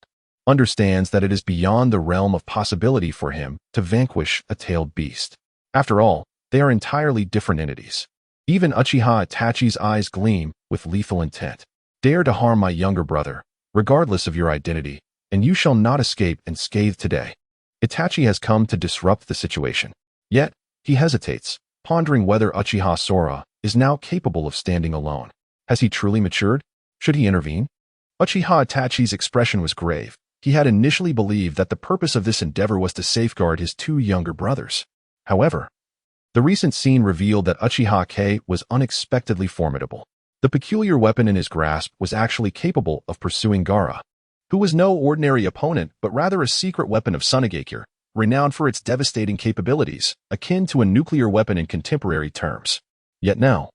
understands that it is beyond the realm of possibility for him to vanquish a tailed beast. After all, they are entirely different entities. Even Uchiha Itachi's eyes gleam with lethal intent. Dare to harm my younger brother, regardless of your identity, and you shall not escape unscathed today. Itachi has come to disrupt the situation. Yet, he hesitates, pondering whether Uchiha Sora is now capable of standing alone. Has he truly matured? Should he intervene? Uchiha Itachi's expression was grave. He had initially believed that the purpose of this endeavor was to safeguard his two younger brothers. However, the recent scene revealed that Uchiha K was unexpectedly formidable. The peculiar weapon in his grasp was actually capable of pursuing Gaara, who was no ordinary opponent but rather a secret weapon of Sunagakure, renowned for its devastating capabilities, akin to a nuclear weapon in contemporary terms. Yet now,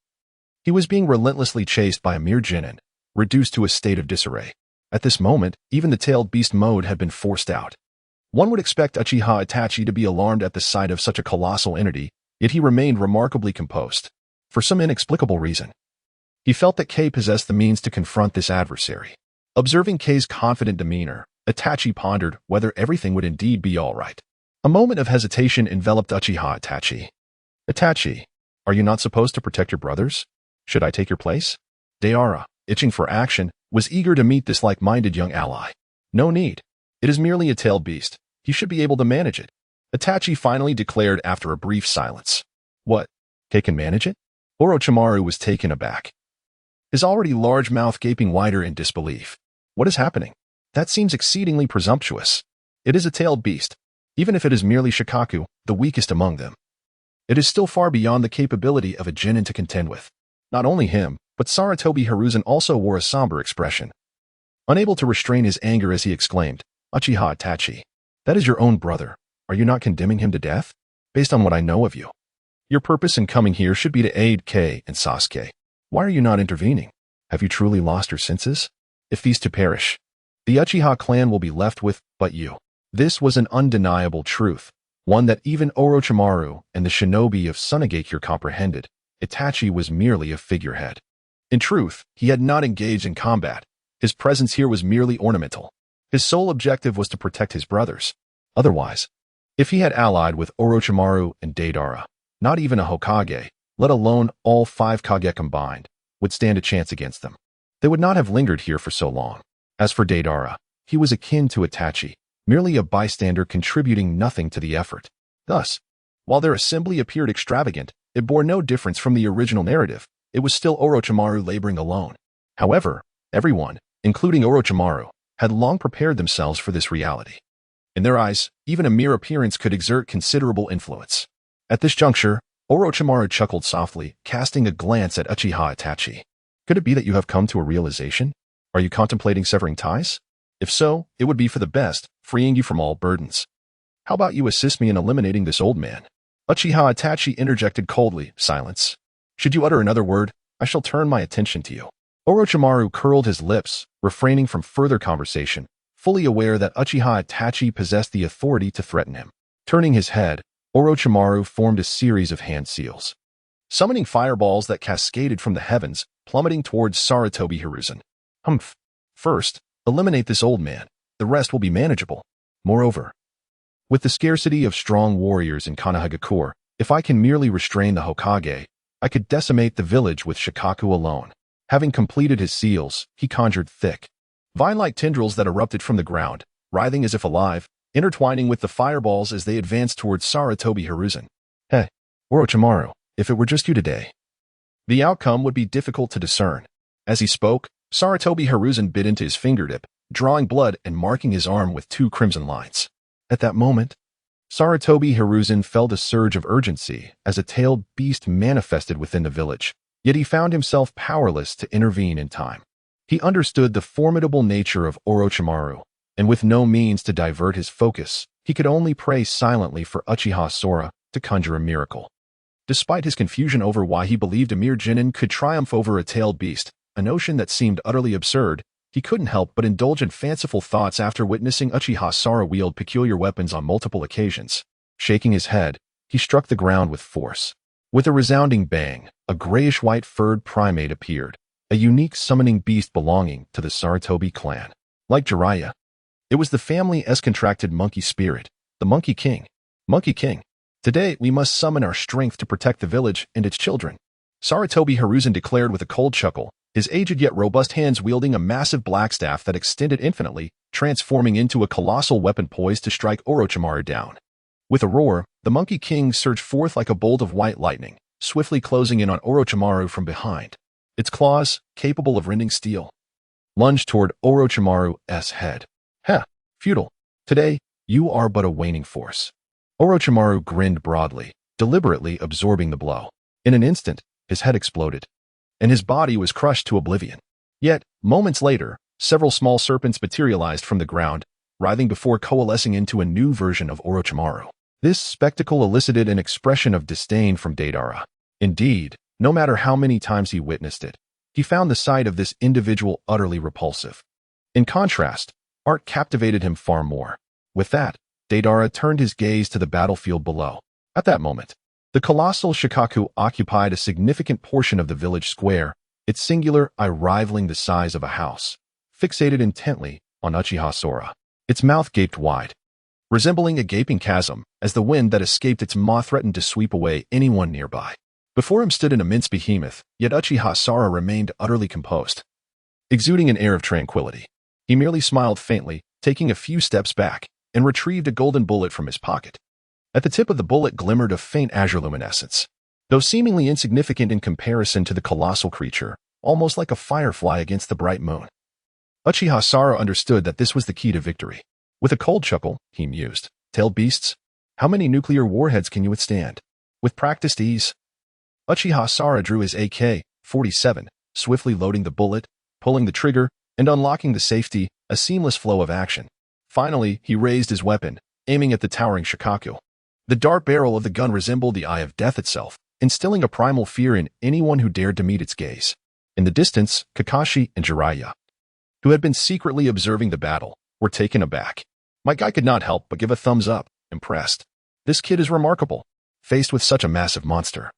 he was being relentlessly chased by a mere genin, reduced to a state of disarray. At this moment, even the tailed beast mode had been forced out. One would expect Uchiha Itachi to be alarmed at the sight of such a colossal entity, yet he remained remarkably composed. For some inexplicable reason, he felt that Kei possessed the means to confront this adversary. Observing Kei's confident demeanor, Itachi pondered whether everything would indeed be all right. A moment of hesitation enveloped Uchiha Itachi. Itachi, are you not supposed to protect your brothers? Should I take your place? Deidara, itching for action, was eager to meet this like-minded young ally. No need. It is merely a tailed beast. He should be able to manage it. Itachi finally declared after a brief silence. What? Kei can manage it? Orochimaru was taken aback, his already large mouth gaping wider in disbelief. What is happening? That seems exceedingly presumptuous. It is a tailed beast. Even if it is merely Shikaku, the weakest among them, it is still far beyond the capability of a genin to contend with. Not only him, but Sarutobi Hiruzen also wore a somber expression. Unable to restrain his anger as he exclaimed, Uchiha Itachi, that is your own brother. Are you not condemning him to death? Based on what I know of you, your purpose in coming here should be to aid Kei and Sasuke. Why are you not intervening? Have you truly lost your senses? If these two perish, the Uchiha clan will be left with but you. This was an undeniable truth, one that even Orochimaru and the shinobi of Sunagakure comprehended. Itachi was merely a figurehead. In truth, he had not engaged in combat. His presence here was merely ornamental. His sole objective was to protect his brothers. Otherwise, if he had allied with Orochimaru and Deidara, not even a Hokage, let alone all 5 Kage combined, would stand a chance against them. They would not have lingered here for so long. As for Deidara, he was akin to Itachi, merely a bystander contributing nothing to the effort. Thus, while their assembly appeared extravagant, it bore no difference from the original narrative. It was still Orochimaru laboring alone. However, everyone, including Orochimaru, had long prepared themselves for this reality. In their eyes, even a mere appearance could exert considerable influence. At this juncture, Orochimaru chuckled softly, casting a glance at Uchiha Itachi. Could it be that you have come to a realization? Are you contemplating severing ties? If so, it would be for the best, freeing you from all burdens. How about you assist me in eliminating this old man? Uchiha Itachi interjected coldly. Silence. Should you utter another word, I shall turn my attention to you. Orochimaru curled his lips, refraining from further conversation, fully aware that Uchiha Itachi possessed the authority to threaten him. Turning his head, Orochimaru formed a series of hand seals, summoning fireballs that cascaded from the heavens, plummeting towards Sarutobi Hiruzen. Humph. First, eliminate this old man. The rest will be manageable. Moreover, with the scarcity of strong warriors in Konohagakure, if I can merely restrain the Hokage, I could decimate the village with Shikaku alone. Having completed his seals, he conjured thick, vine-like tendrils that erupted from the ground, writhing as if alive, intertwining with the fireballs as they advanced towards Sarutobi Hiruzen. Hey, Orochimaru, if it were just you today, the outcome would be difficult to discern. As he spoke, Sarutobi Hiruzen bit into his fingertip, drawing blood and marking his arm with 2 crimson lines. At that moment, Sarutobi Hiruzen felt a surge of urgency as a tailed beast manifested within the village, yet he found himself powerless to intervene in time. He understood the formidable nature of Orochimaru, and with no means to divert his focus, he could only pray silently for Uchiha Sora to conjure a miracle. Despite his confusion over why he believed a mere genin could triumph over a tailed beast, a notion that seemed utterly absurd, He couldn't help but indulge in fanciful thoughts after witnessing Uchiha Sora wield peculiar weapons on multiple occasions. Shaking his head, he struck the ground with force. With a resounding bang, a grayish-white furred primate appeared, a unique summoning beast belonging to the Sarutobi clan. Like Jiraiya, it was the family's contracted monkey spirit, the Monkey King. Monkey King. Today, we must summon our strength to protect the village and its children. Sarutobi Hiruzen declared with a cold chuckle, his aged yet robust hands wielding a massive black staff that extended infinitely, transforming into a colossal weapon poised to strike Orochimaru down. With a roar, the Monkey King surged forth like a bolt of white lightning, swiftly closing in on Orochimaru from behind. Its claws, capable of rending steel, lunged toward Orochimaru's head. Heh, futile. Today, you are but a waning force. Orochimaru grinned broadly, deliberately absorbing the blow. In an instant, his head exploded, and his body was crushed to oblivion. Yet, moments later, several small serpents materialized from the ground, writhing before coalescing into a new version of Orochimaru. This spectacle elicited an expression of disdain from Deidara. Indeed, no matter how many times he witnessed it, he found the sight of this individual utterly repulsive. In contrast, art captivated him far more. With that, Deidara turned his gaze to the battlefield below. At that moment, the colossal Shikaku occupied a significant portion of the village square, its singular eye rivaling the size of a house, fixated intently on Uchiha Sora. Its mouth gaped wide, resembling a gaping chasm, as the wind that escaped its maw threatened to sweep away anyone nearby. Before him stood an immense behemoth, yet Uchiha Sora remained utterly composed. Exuding an air of tranquility, he merely smiled faintly, taking a few steps back, and retrieved a golden bullet from his pocket. At the tip of the bullet glimmered a faint azure luminescence. Though seemingly insignificant in comparison to the colossal creature, almost like a firefly against the bright moon. Uchiha Sora understood that this was the key to victory. With a cold chuckle, he mused, "Tailed beasts, how many nuclear warheads can you withstand?" With practiced ease, Uchiha Sora drew his AK-47, swiftly loading the bullet, pulling the trigger, and unlocking the safety, a seamless flow of action. Finally, he raised his weapon, aiming at the towering Shikaku. The dart barrel of the gun resembled the eye of death itself, instilling a primal fear in anyone who dared to meet its gaze. In the distance, Kakashi and Jiraiya, who had been secretly observing the battle, were taken aback. My guy could not help but give a thumbs up, impressed. This kid is remarkable, faced with such a massive monster.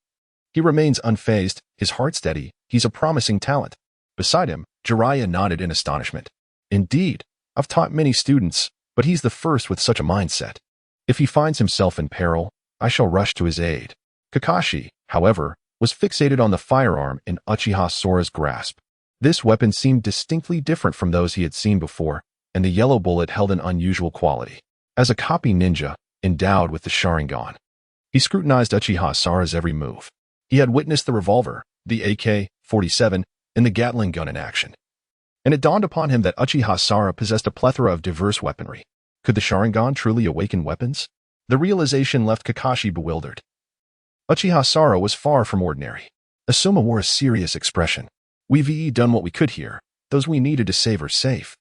He remains unfazed, his heart steady, he's a promising talent. Beside him, Jiraiya nodded in astonishment. Indeed, I've taught many students, but he's the first with such a mindset. If he finds himself in peril, I shall rush to his aid. Kakashi, however, was fixated on the firearm in Uchiha Sora's grasp. This weapon seemed distinctly different from those he had seen before, and the yellow bullet held an unusual quality. As a copy ninja, endowed with the Sharingan, he scrutinized Uchiha Sora's every move. He had witnessed the revolver, the AK-47, and the Gatling gun in action. And it dawned upon him that Uchiha Sora possessed a plethora of diverse weaponry. Could the Sharingan truly awaken weapons? The realization left Kakashi bewildered. Uchiha Sora was far from ordinary. Asuma wore a serious expression. We've done what we could here. Those we needed to save are safe.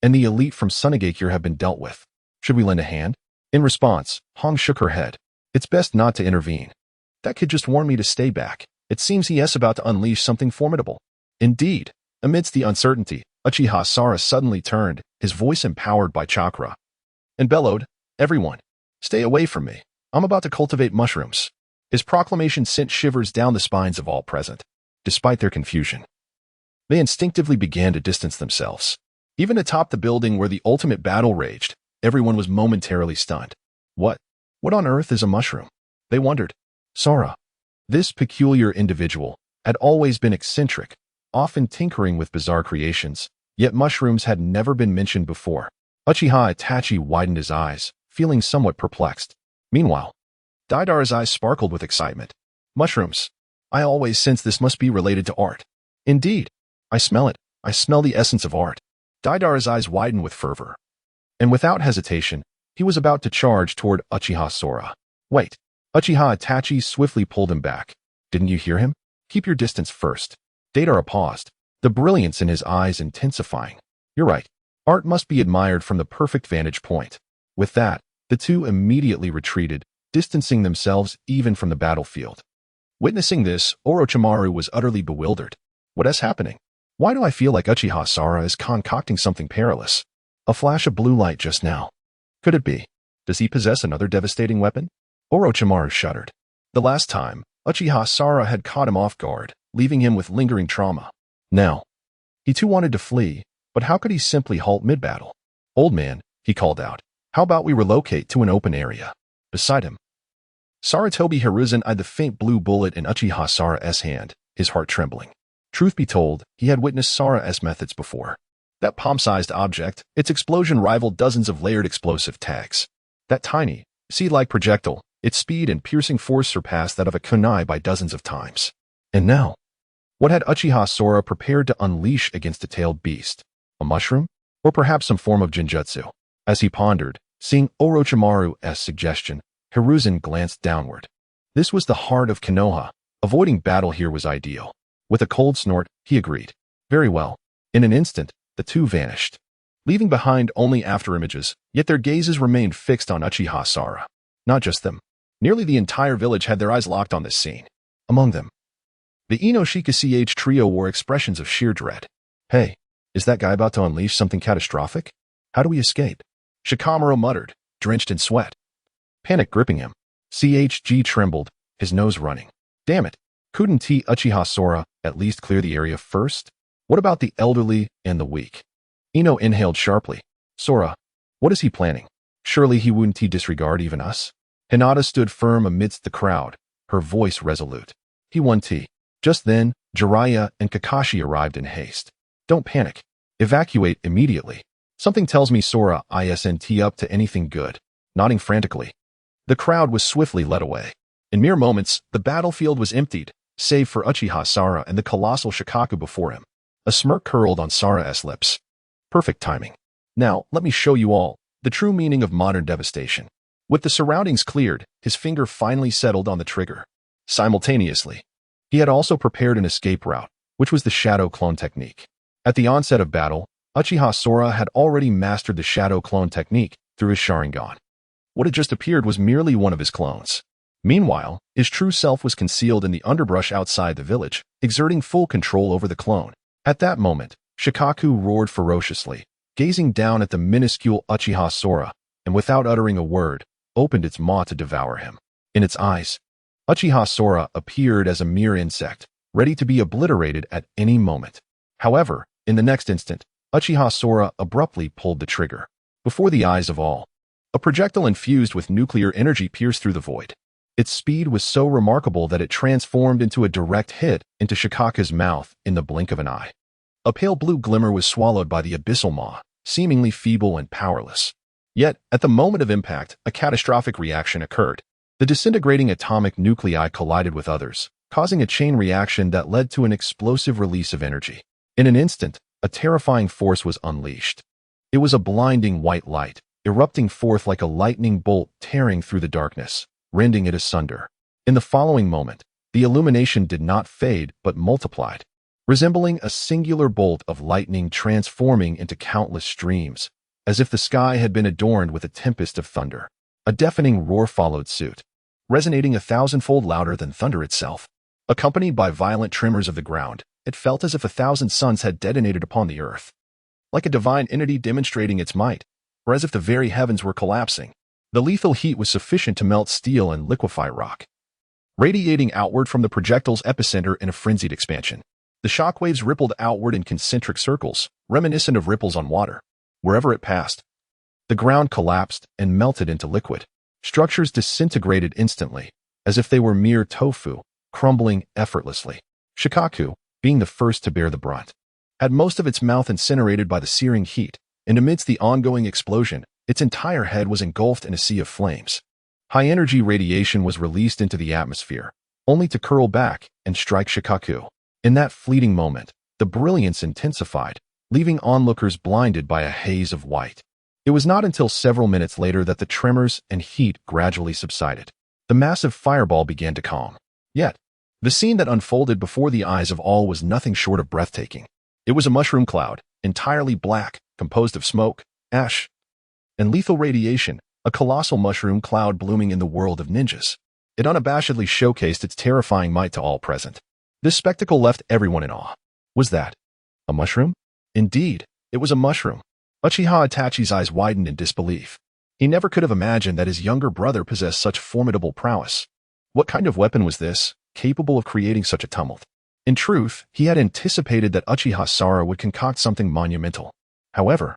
And the elite from Sunagakure have been dealt with. Should we lend a hand? In response, Hong shook her head. It's best not to intervene. That kid just warned me to stay back. It seems he is about to unleash something formidable. Indeed, amidst the uncertainty, Uchiha Sora suddenly turned, his voice empowered by Chakra, and bellowed, "Everyone, stay away from me. I'm about to cultivate mushrooms." His proclamation sent shivers down the spines of all present. Despite their confusion, they instinctively began to distance themselves. Even atop the building where the ultimate battle raged, everyone was momentarily stunned. What on earth is a mushroom? They wondered. Sora, this peculiar individual, had always been eccentric, often tinkering with bizarre creations, yet mushrooms had never been mentioned before. Uchiha Itachi widened his eyes, feeling somewhat perplexed. Meanwhile, Deidara's eyes sparkled with excitement. Mushrooms. I always sense this must be related to art. Indeed, I smell it. I smell the essence of art. Deidara's eyes widened with fervor. And without hesitation, he was about to charge toward Uchiha Sora. Wait. Uchiha Itachi swiftly pulled him back. Didn't you hear him? Keep your distance first. Deidara paused, the brilliance in his eyes intensifying. You're right. Art must be admired from the perfect vantage point. With that, the two immediately retreated, distancing themselves even from the battlefield. Witnessing this, Orochimaru was utterly bewildered. What is happening? Why do I feel like Uchiha Sara is concocting something perilous? A flash of blue light just now. Could it be? Does he possess another devastating weapon? Orochimaru shuddered. The last time, Uchiha Sara had caught him off guard, leaving him with lingering trauma. Now, he too wanted to flee, but how could he simply halt mid-battle? Old man, he called out, how about we relocate to an open area? Beside him, Sarutobi Hiruzen eyed the faint blue bullet in Uchiha Sara's hand, his heart trembling. Truth be told, he had witnessed Sara's methods before. That palm-sized object, its explosion rivaled dozens of layered explosive tags. That tiny, seed-like projectile, its speed and piercing force surpassed that of a kunai by dozens of times. And now, what had Uchiha Sora prepared to unleash against the tailed beast? A mushroom? Or perhaps some form of genjutsu? As he pondered, seeing Orochimaru's suggestion, Hiruzen glanced downward. This was the heart of Konoha. Avoiding battle here was ideal. With a cold snort, he agreed. Very well. In an instant, the two vanished, leaving behind only afterimages, yet their gazes remained fixed on Uchiha Sara. Not just them. Nearly the entire village had their eyes locked on this scene. Among them, the Inoshika CH trio wore expressions of sheer dread. Hey, is that guy about to unleash something catastrophic? How do we escape? Shikamaru muttered, drenched in sweat. Panic gripping him. CHG trembled, his nose running. Damn it, couldn't Uchiha Sora at least clear the area first? What about the elderly and the weak? Ino inhaled sharply. Sora, what is he planning? Surely he wouldn't disregard even us? Hinata stood firm amidst the crowd, her voice resolute. He won tea. Just then, Jiraiya and Kakashi arrived in haste. Don't panic. Evacuate immediately. Something tells me Sora isn't up to anything good. Nodding frantically. The crowd was swiftly led away. In mere moments, the battlefield was emptied, save for Uchiha Sara and the colossal Shikaku before him. A smirk curled on Sara's lips. Perfect timing. Now, let me show you all the true meaning of modern devastation. With the surroundings cleared, his finger finally settled on the trigger. Simultaneously, he had also prepared an escape route, which was the shadow clone technique. At the onset of battle, Uchiha Sora had already mastered the shadow clone technique through his Sharingan. What had just appeared was merely one of his clones. Meanwhile, his true self was concealed in the underbrush outside the village, exerting full control over the clone. At that moment, Shikaku roared ferociously, gazing down at the minuscule Uchiha Sora, and without uttering a word, opened its maw to devour him. In its eyes, Uchiha Sora appeared as a mere insect, ready to be obliterated at any moment. However, in the next instant, Uchiha Sora abruptly pulled the trigger. Before the eyes of all, a projectile infused with nuclear energy pierced through the void. Its speed was so remarkable that it transformed into a direct hit into Shikaku's mouth in the blink of an eye. A pale blue glimmer was swallowed by the abyssal maw, seemingly feeble and powerless. Yet, at the moment of impact, a catastrophic reaction occurred. The disintegrating atomic nuclei collided with others, causing a chain reaction that led to an explosive release of energy. In an instant, a terrifying force was unleashed. It was a blinding white light, erupting forth like a lightning bolt tearing through the darkness, rending it asunder. In the following moment, the illumination did not fade but multiplied, resembling a singular bolt of lightning transforming into countless streams, as if the sky had been adorned with a tempest of thunder. A deafening roar followed suit, resonating 1,000-fold louder than thunder itself. Accompanied by violent tremors of the ground, it felt as if 1,000 suns had detonated upon the earth. Like a divine entity demonstrating its might, or as if the very heavens were collapsing. The lethal heat was sufficient to melt steel and liquefy rock, radiating outward from the projectile's epicenter in a frenzied expansion. The shockwaves rippled outward in concentric circles, reminiscent of ripples on water. Wherever it passed, the ground collapsed and melted into liquid. Structures disintegrated instantly, as if they were mere tofu, crumbling effortlessly. Shikaku, being the first to bear the brunt, had most of its mouth incinerated by the searing heat, and amidst the ongoing explosion, its entire head was engulfed in a sea of flames. High-energy radiation was released into the atmosphere, only to curl back and strike Shikaku. In that fleeting moment, the brilliance intensified, leaving onlookers blinded by a haze of white. It was not until several minutes later that the tremors and heat gradually subsided. The massive fireball began to calm. Yet, the scene that unfolded before the eyes of all was nothing short of breathtaking. It was a mushroom cloud, entirely black, composed of smoke, ash, and lethal radiation, a colossal mushroom cloud blooming in the world of ninjas. It unabashedly showcased its terrifying might to all present. This spectacle left everyone in awe. Was that A mushroom? Indeed, it was a mushroom. Uchiha Itachi's eyes widened in disbelief. He never could have imagined that his younger brother possessed such formidable prowess. What kind of weapon was this, capable of creating such a tumult? In truth, he had anticipated that Uchiha Sara would concoct something monumental. However,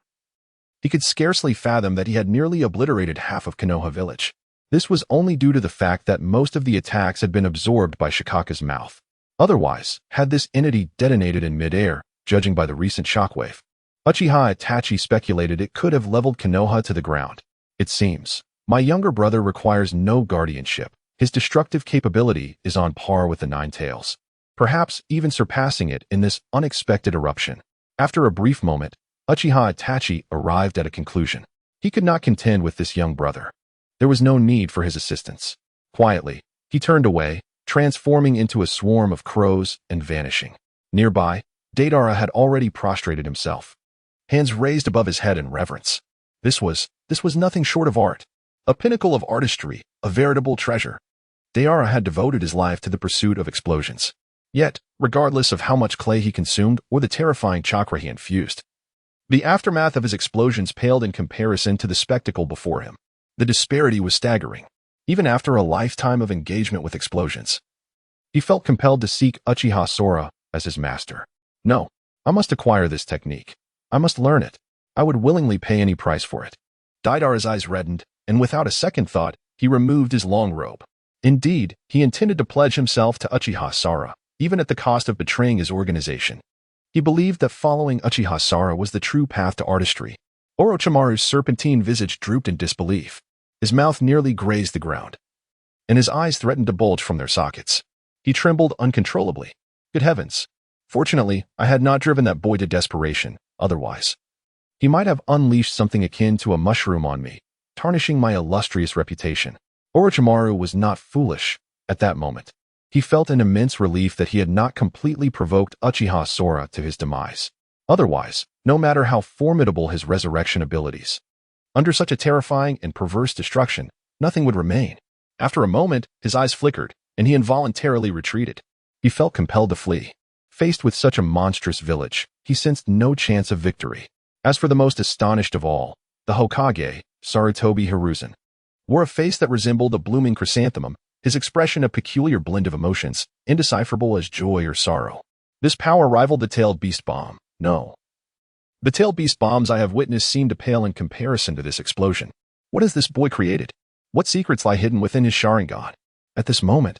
he could scarcely fathom that he had nearly obliterated half of Konoha village. This was only due to the fact that most of the attacks had been absorbed by Shikaka's mouth. Otherwise, had this entity detonated in midair, judging by the recent shockwave, Uchiha Itachi speculated it could have leveled Konoha to the ground. It seems, my younger brother requires no guardianship. His destructive capability is on par with the Nine Tails, perhaps even surpassing it in this unexpected eruption. After a brief moment, Uchiha Itachi arrived at a conclusion. He could not contend with this young brother. There was no need for his assistance. Quietly, he turned away, transforming into a swarm of crows and vanishing. Nearby, Deidara had already prostrated himself, hands raised above his head in reverence. This was nothing short of art, a pinnacle of artistry, a veritable treasure. Deidara had devoted his life to the pursuit of explosions. Yet, regardless of how much clay he consumed or the terrifying chakra he infused, the aftermath of his explosions paled in comparison to the spectacle before him. The disparity was staggering. Even after a lifetime of engagement with explosions, he felt compelled to seek Uchiha Sora as his master. No, I must acquire this technique. I must learn it. I would willingly pay any price for it. Deidara's eyes reddened, and without a second thought, he removed his long robe. Indeed, he intended to pledge himself to Uchiha Sora, even at the cost of betraying his organization. He believed that following Uchiha Sara was the true path to artistry. Orochimaru's serpentine visage drooped in disbelief. His mouth nearly grazed the ground, and his eyes threatened to bulge from their sockets. He trembled uncontrollably. Good heavens! Fortunately, I had not driven that boy to desperation. Otherwise, he might have unleashed something akin to a mushroom on me, tarnishing my illustrious reputation. Orochimaru was not foolish at that moment. He felt an immense relief that he had not completely provoked Uchiha Sora to his demise. Otherwise, no matter how formidable his resurrection abilities, under such a terrifying and perverse destruction, nothing would remain. After a moment, his eyes flickered, and he involuntarily retreated. He felt compelled to flee. Faced with such a monstrous village, he sensed no chance of victory. As for the most astonished of all, the Hokage, Sarutobi Hiruzen, wore a face that resembled a blooming chrysanthemum, his expression a peculiar blend of emotions, indecipherable as joy or sorrow. This power rivaled the tailed beast bomb. No. The tailed beast bombs I have witnessed seem to pale in comparison to this explosion. What has this boy created? What secrets lie hidden within his Sharingan? At this moment,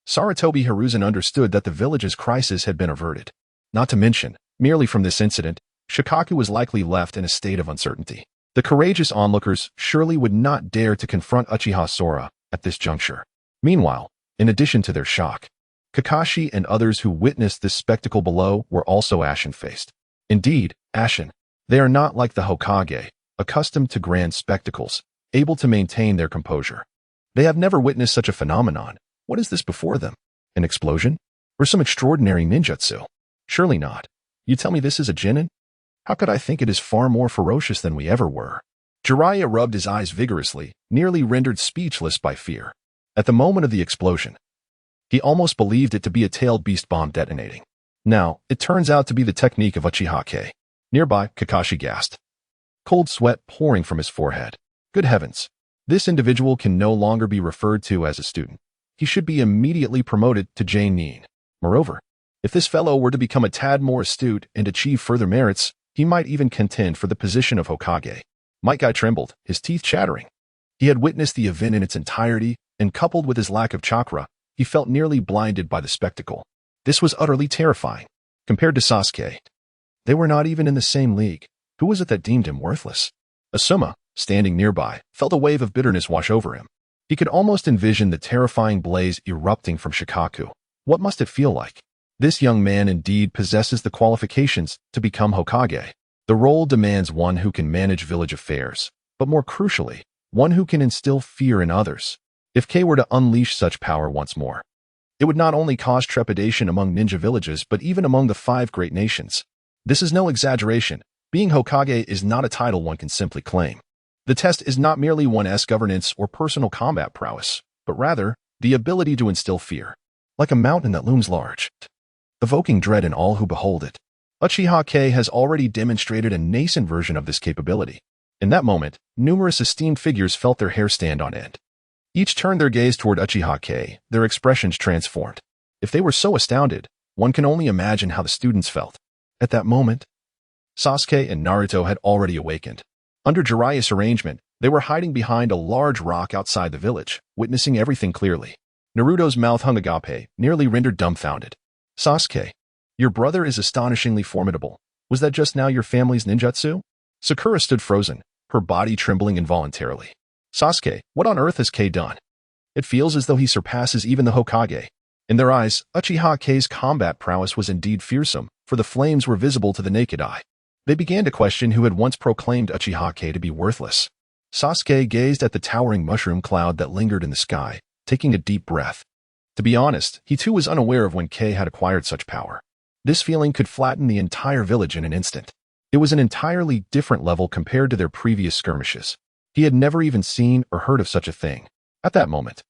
Sarutobi Hiruzen understood that the village's crisis had been averted. Not to mention, merely from this incident, Shikaku was likely left in a state of uncertainty. The courageous onlookers surely would not dare to confront Uchiha Sora at this juncture. Meanwhile, in addition to their shock, Kakashi and others who witnessed this spectacle below were also ashen-faced. Indeed, ashen. They are not like the Hokage, accustomed to grand spectacles, able to maintain their composure. They have never witnessed such a phenomenon. What is this before them? An explosion? Or some extraordinary ninjutsu? Surely not. You tell me this is a genin? How could I think it is far more ferocious than we ever were? Jiraiya rubbed his eyes vigorously, nearly rendered speechless by fear. At the moment of the explosion, he almost believed it to be a tailed beast bomb detonating. Now, it turns out to be the technique of Uchiha Kage. Nearby, Kakashi gasped, cold sweat pouring from his forehead. Good heavens! This individual can no longer be referred to as a student. He should be immediately promoted to Jainin. Moreover, if this fellow were to become a tad more astute and achieve further merits, he might even contend for the position of Hokage. Might Guy trembled, his teeth chattering. He had witnessed the event in its entirety, and coupled with his lack of chakra, he felt nearly blinded by the spectacle. This was utterly terrifying. Compared to Sasuke, they were not even in the same league. Who was it that deemed him worthless? Asuma, standing nearby, felt a wave of bitterness wash over him. He could almost envision the terrifying blaze erupting from Shikaku. What must it feel like? This young man indeed possesses the qualifications to become Hokage. The role demands one who can manage village affairs, but more crucially, one who can instill fear in others. If Kei were to unleash such power once more, it would not only cause trepidation among ninja villages but even among the 5 great nations. This is no exaggeration. Being Hokage is not a title one can simply claim. The test is not merely one's governance or personal combat prowess, but rather the ability to instill fear, like a mountain that looms large, evoking dread in all who behold it. Uchiha K has already demonstrated a nascent version of this capability. In that moment, numerous esteemed figures felt their hair stand on end. Each turned their gaze toward Uchiha K, their expressions transformed. If they were so astounded, one can only imagine how the students felt. At that moment, Sasuke and Naruto had already awakened. Under Jiraiya's arrangement, they were hiding behind a large rock outside the village, witnessing everything clearly. Naruto's mouth hung agape, nearly rendered dumbfounded. Sasuke, your brother is astonishingly formidable. Was that just now your family's ninjutsu? Sakura stood frozen, her body trembling involuntarily. Sasuke, what on earth has K done? It feels as though he surpasses even the Hokage. In their eyes, Uchiha K's combat prowess was indeed fearsome, for the flames were visible to the naked eye. They began to question who had once proclaimed Uchiha K to be worthless. Sasuke gazed at the towering mushroom cloud that lingered in the sky, taking a deep breath. To be honest, he too was unaware of when K had acquired such power. This feeling could flatten the entire village in an instant. It was an entirely different level compared to their previous skirmishes. He had never even seen or heard of such a thing. At that moment,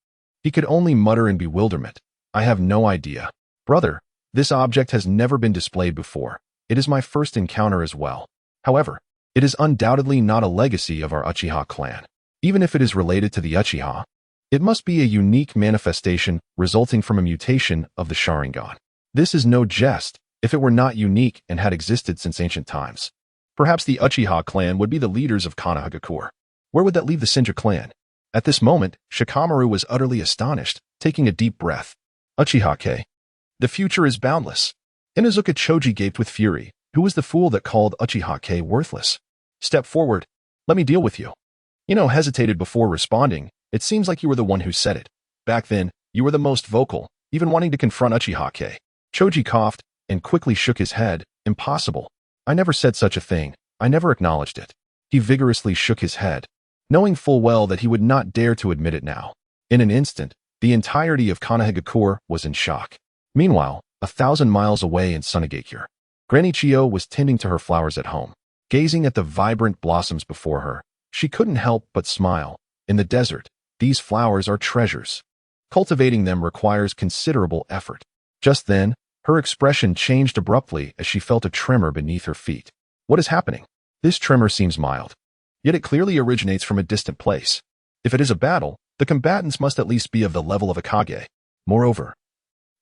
he could only mutter in bewilderment, I have no idea. Brother, this object has never been displayed before. It is my first encounter as well. However, it is undoubtedly not a legacy of our Uchiha clan. Even if it is related to the Uchiha, it must be a unique manifestation resulting from a mutation of the Sharingan. This is no jest, if it were not unique and had existed since ancient times. Perhaps the Uchiha clan would be the leaders of Konohagakure. Where would that leave the Shinja clan? At this moment, Shikamaru was utterly astonished, taking a deep breath. Uchiha K. The future is boundless. Inuzuka Choji gaped with fury. Who was the fool that called Uchiha K worthless? Step forward. Let me deal with you. Ino hesitated before responding. It seems like you were the one who said it. Back then, you were the most vocal, even wanting to confront Uchiha K. Choji coughed and quickly shook his head. Impossible. I never said such a thing. I never acknowledged it. He vigorously shook his head, knowing full well that he would not dare to admit it now. In an instant, the entirety of Konohagakure was in shock. Meanwhile, 1,000 miles away in Sunagakure, Granny Chiyo was tending to her flowers at home. Gazing at the vibrant blossoms before her, she couldn't help but smile. In the desert, these flowers are treasures. Cultivating them requires considerable effort. Just then, her expression changed abruptly as she felt a tremor beneath her feet. What is happening? This tremor seems mild, yet it clearly originates from a distant place. If it is a battle, the combatants must at least be of the level of a Kage. Moreover,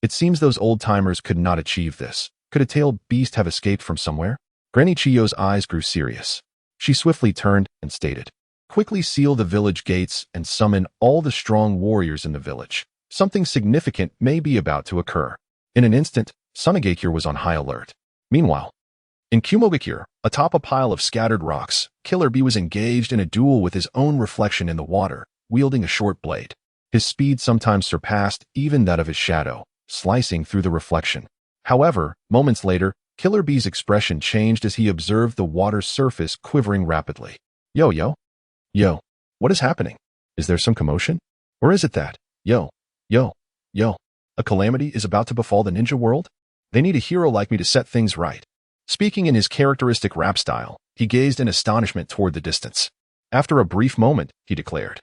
it seems those old-timers could not achieve this. Could a tailed beast have escaped from somewhere? Granny Chiyo's eyes grew serious. She swiftly turned and stated, quickly seal the village gates and summon all the strong warriors in the village. Something significant may be about to occur. In an instant, Sunagakure was on high alert. Meanwhile, in Kumogakure, atop a pile of scattered rocks, Killer Bee was engaged in a duel with his own reflection in the water, wielding a short blade. His speed sometimes surpassed even that of his shadow, slicing through the reflection. However, moments later, Killer Bee's expression changed as he observed the water's surface quivering rapidly. Yo, what is happening? Is there some commotion? Or is it that, yo, a calamity is about to befall the ninja world? They need a hero like me to set things right. Speaking in his characteristic rap style, he gazed in astonishment toward the distance. After a brief moment, he declared,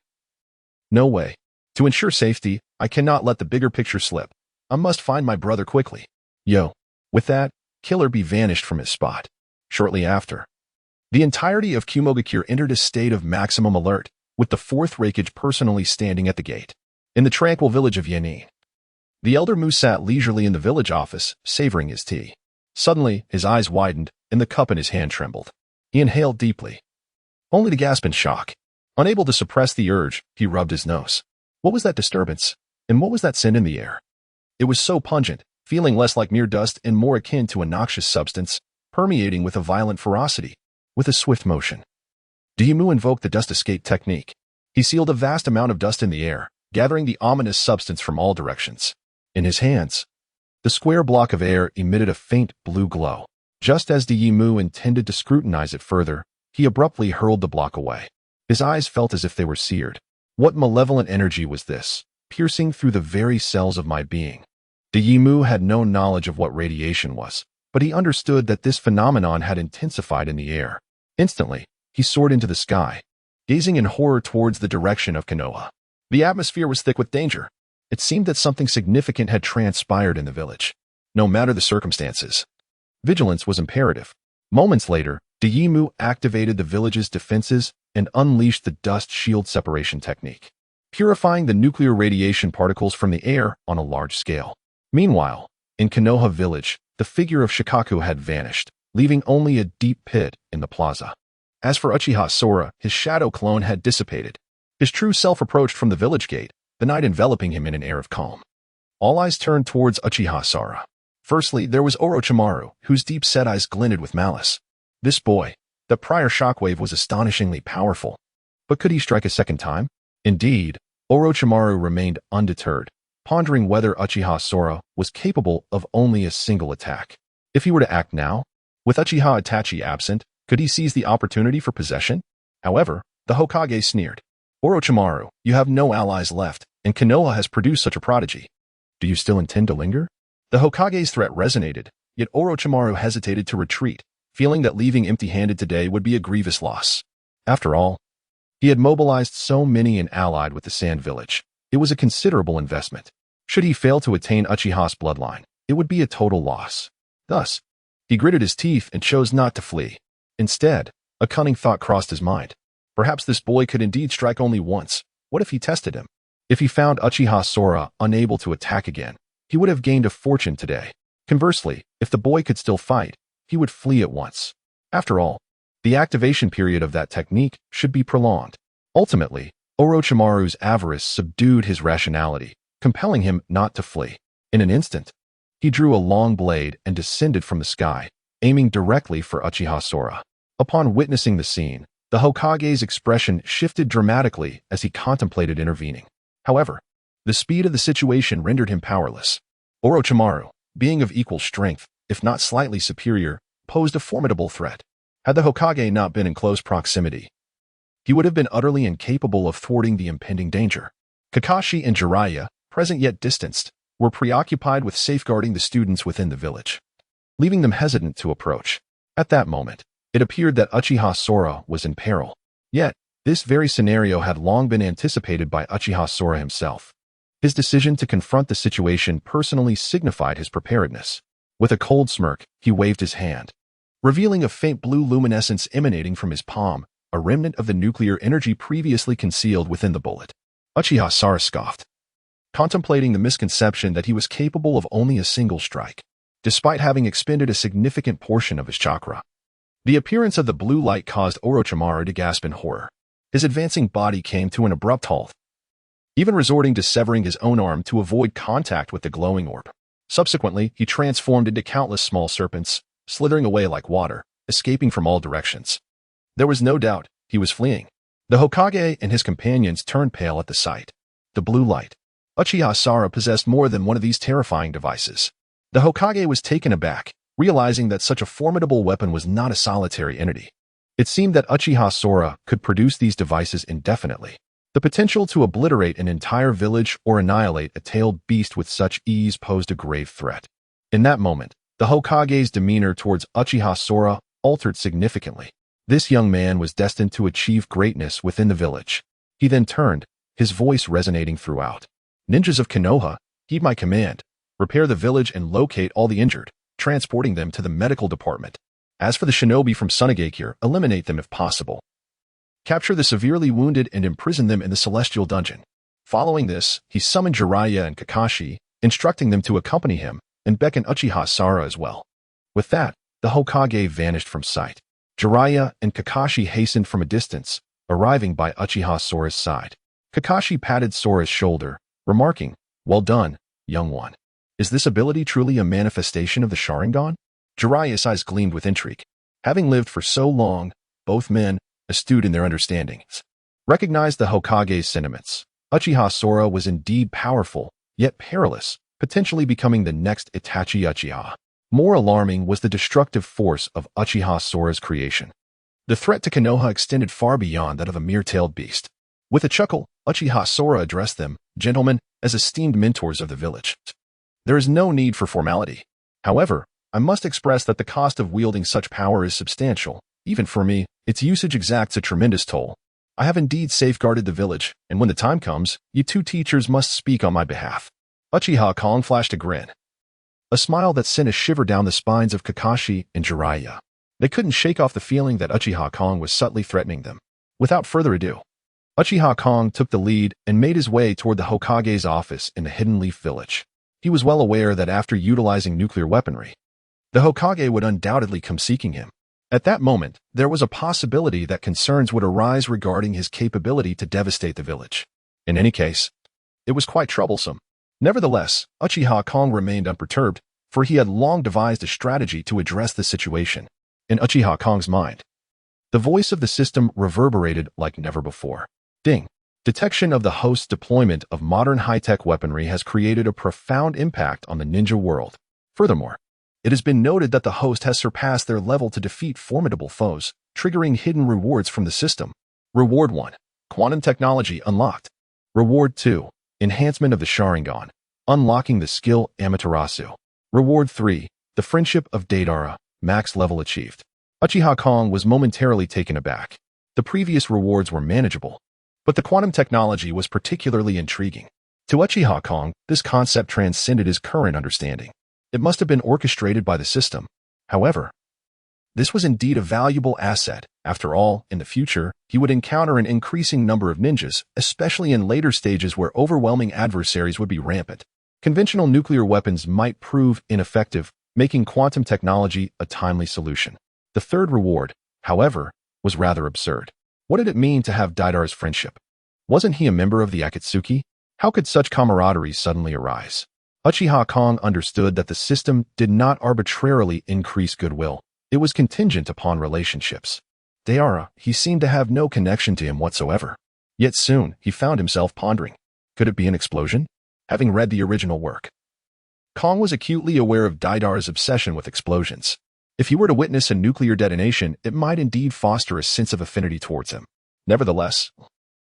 no way. To ensure safety, I cannot let the bigger picture slip. I must find my brother quickly. Yo. With that, Killer Bee vanished from his spot. Shortly after, the entirety of Kumogakure entered a state of maximum alert, with the fourth Raikage personally standing at the gate. In the tranquil village of Yanin, the elder Mu sat leisurely in the village office, savoring his tea. Suddenly, his eyes widened, and the cup in his hand trembled. He inhaled deeply, only to gasp in shock. Unable to suppress the urge, he rubbed his nose. What was that disturbance? And what was that scent in the air? It was so pungent, feeling less like mere dust and more akin to a noxious substance, permeating with a violent ferocity. With a swift motion, Mu invoked the dust escape technique. He sealed a vast amount of dust in the air, gathering the ominous substance from all directions. In his hands, the square block of air emitted a faint blue glow. Just as Mu intended to scrutinize it further, he abruptly hurled the block away. His eyes felt as if they were seared. What malevolent energy was this, piercing through the very cells of my being? Mu had no knowledge of what radiation was, but he understood that this phenomenon had intensified in the air. Instantly, he soared into the sky, gazing in horror towards the direction of Konoha. The atmosphere was thick with danger. It seemed that something significant had transpired in the village. No matter the circumstances, Vigilance was imperative. Moments later, Daimu activated the village's defenses and unleashed the dust shield separation technique, purifying the nuclear radiation particles from the air on a large scale. Meanwhile, in Konoha village, the figure of Shikaku had vanished, leaving only a deep pit in the plaza. As for Uchiha Sora, his shadow clone had dissipated. His true self approached from the village gate, the night enveloping him in an air of calm. All eyes turned towards Uchiha Sora. Firstly, there was Orochimaru, whose deep-set eyes glinted with malice. This boy, the prior shockwave was astonishingly powerful. But could he strike a second time? Indeed, Orochimaru remained undeterred, pondering whether Uchiha Sora was capable of only a single attack. If he were to act now, with Uchiha Itachi absent, could he seize the opportunity for possession? However, the Hokage sneered. Orochimaru, you have no allies left, and Konoha has produced such a prodigy. Do you still intend to linger? The Hokage's threat resonated, yet Orochimaru hesitated to retreat, feeling that leaving empty-handed today would be a grievous loss. After all, he had mobilized so many and allied with the Sand Village. It was a considerable investment. Should he fail to attain Uchiha's bloodline, it would be a total loss. Thus, he gritted his teeth and chose not to flee. Instead, a cunning thought crossed his mind. Perhaps this boy could indeed strike only once. What if he tested him? If he found Uchiha Sora unable to attack again, he would have gained a fortune today. Conversely, if the boy could still fight, he would flee at once. After all, the activation period of that technique should be prolonged. Ultimately, Orochimaru's avarice subdued his rationality, compelling him not to flee. In an instant, he drew a long blade and descended from the sky, aiming directly for Uchiha Sora. Upon witnessing the scene, the Hokage's expression shifted dramatically as he contemplated intervening. However, the speed of the situation rendered him powerless. Orochimaru, being of equal strength, if not slightly superior, posed a formidable threat. Had the Hokage not been in close proximity, he would have been utterly incapable of thwarting the impending danger. Kakashi and Jiraiya, present yet distanced, were preoccupied with safeguarding the students within the village, leaving them hesitant to approach. At that moment, it appeared that Uchiha Sora was in peril. Yet, this very scenario had long been anticipated by Uchiha Sora himself. His decision to confront the situation personally signified his preparedness. With a cold smirk, he waved his hand, revealing a faint blue luminescence emanating from his palm, a remnant of the nuclear energy previously concealed within the bullet. Uchiha Sora scoffed, contemplating the misconception that he was capable of only a single strike, despite having expended a significant portion of his chakra. The appearance of the blue light caused Orochimaru to gasp in horror. His advancing body came to an abrupt halt, even resorting to severing his own arm to avoid contact with the glowing orb. Subsequently, he transformed into countless small serpents, slithering away like water, escaping from all directions. There was no doubt he was fleeing. The Hokage and his companions turned pale at the sight. The blue light. Uchiha Sora possessed more than one of these terrifying devices. The Hokage was taken aback, realizing that such a formidable weapon was not a solitary entity. It seemed that Uchiha Sora could produce these devices indefinitely. The potential to obliterate an entire village or annihilate a tailed beast with such ease posed a grave threat. In that moment, the Hokage's demeanor towards Uchiha Sora altered significantly. This young man was destined to achieve greatness within the village. He then turned, his voice resonating throughout. Ninjas of Konoha, heed my command. Repair the village and locate all the injured, transporting them to the medical department. As for the shinobi from Sunagakure, eliminate them if possible. Capture the severely wounded and imprison them in the celestial dungeon. Following this, he summoned Jiraiya and Kakashi, instructing them to accompany him, and beckon Uchiha Sora as well. With that, the Hokage vanished from sight. Jiraiya and Kakashi hastened from a distance, arriving by Uchiha Sora's side. Kakashi patted Sora's shoulder, remarking, "Well done, young one. Is this ability truly a manifestation of the Sharingan?" Jiraiya's eyes gleamed with intrigue. Having lived for so long, both men, astute in their understandings, recognized the Hokage's sentiments. Uchiha Sora was indeed powerful, yet perilous, potentially becoming the next Itachi Uchiha. More alarming was the destructive force of Uchiha Sora's creation. The threat to Konoha extended far beyond that of a mere-tailed beast. With a chuckle, Uchiha Sora addressed them, "Gentlemen, as esteemed mentors of the village. There is no need for formality. However, I must express that the cost of wielding such power is substantial. Even for me, its usage exacts a tremendous toll. I have indeed safeguarded the village, and when the time comes, you two teachers must speak on my behalf." Uchiha Kong flashed a grin. a smile that sent a shiver down the spines of Kakashi and Jiraiya. They couldn't shake off the feeling that Uchiha Kong was subtly threatening them. Without further ado, Uchiha Kong took the lead and made his way toward the Hokage's office in the Hidden Leaf Village. He was well aware that after utilizing nuclear weaponry, the Hokage would undoubtedly come seeking him. At that moment, there was a possibility that concerns would arise regarding his capability to devastate the village. In any case, it was quite troublesome. Nevertheless, Uchiha Kong remained unperturbed, for he had long devised a strategy to address the situation. In Uchiha Kong's mind, the voice of the system reverberated like never before. Ding! Detection of the host's deployment of modern high-tech weaponry has created a profound impact on the ninja world. Furthermore, it has been noted that the host has surpassed their level to defeat formidable foes, triggering hidden rewards from the system. Reward 1. Quantum technology unlocked. Reward 2. Enhancement of the Sharingan, unlocking the skill Amaterasu. Reward 3. The friendship of Deidara, max level achieved. Uchiha Kong was momentarily taken aback. The previous rewards were manageable, but the quantum technology was particularly intriguing. To Uchiha Kong, this concept transcended his current understanding. It must have been orchestrated by the system. However, this was indeed a valuable asset. After all, in the future, he would encounter an increasing number of ninjas, especially in later stages where overwhelming adversaries would be rampant. Conventional nuclear weapons might prove ineffective, making quantum technology a timely solution. The third reward, however, was rather absurd. What did it mean to have Deidara's friendship? Wasn't he a member of the Akatsuki? How could such camaraderie suddenly arise? Uchiha Kong understood that the system did not arbitrarily increase goodwill. It was contingent upon relationships. Deidara, he seemed to have no connection to him whatsoever. Yet soon, he found himself pondering. Could it be an explosion? Having read the original work, Kong was acutely aware of Deidara's obsession with explosions. If he were to witness a nuclear detonation, it might indeed foster a sense of affinity towards him. Nevertheless,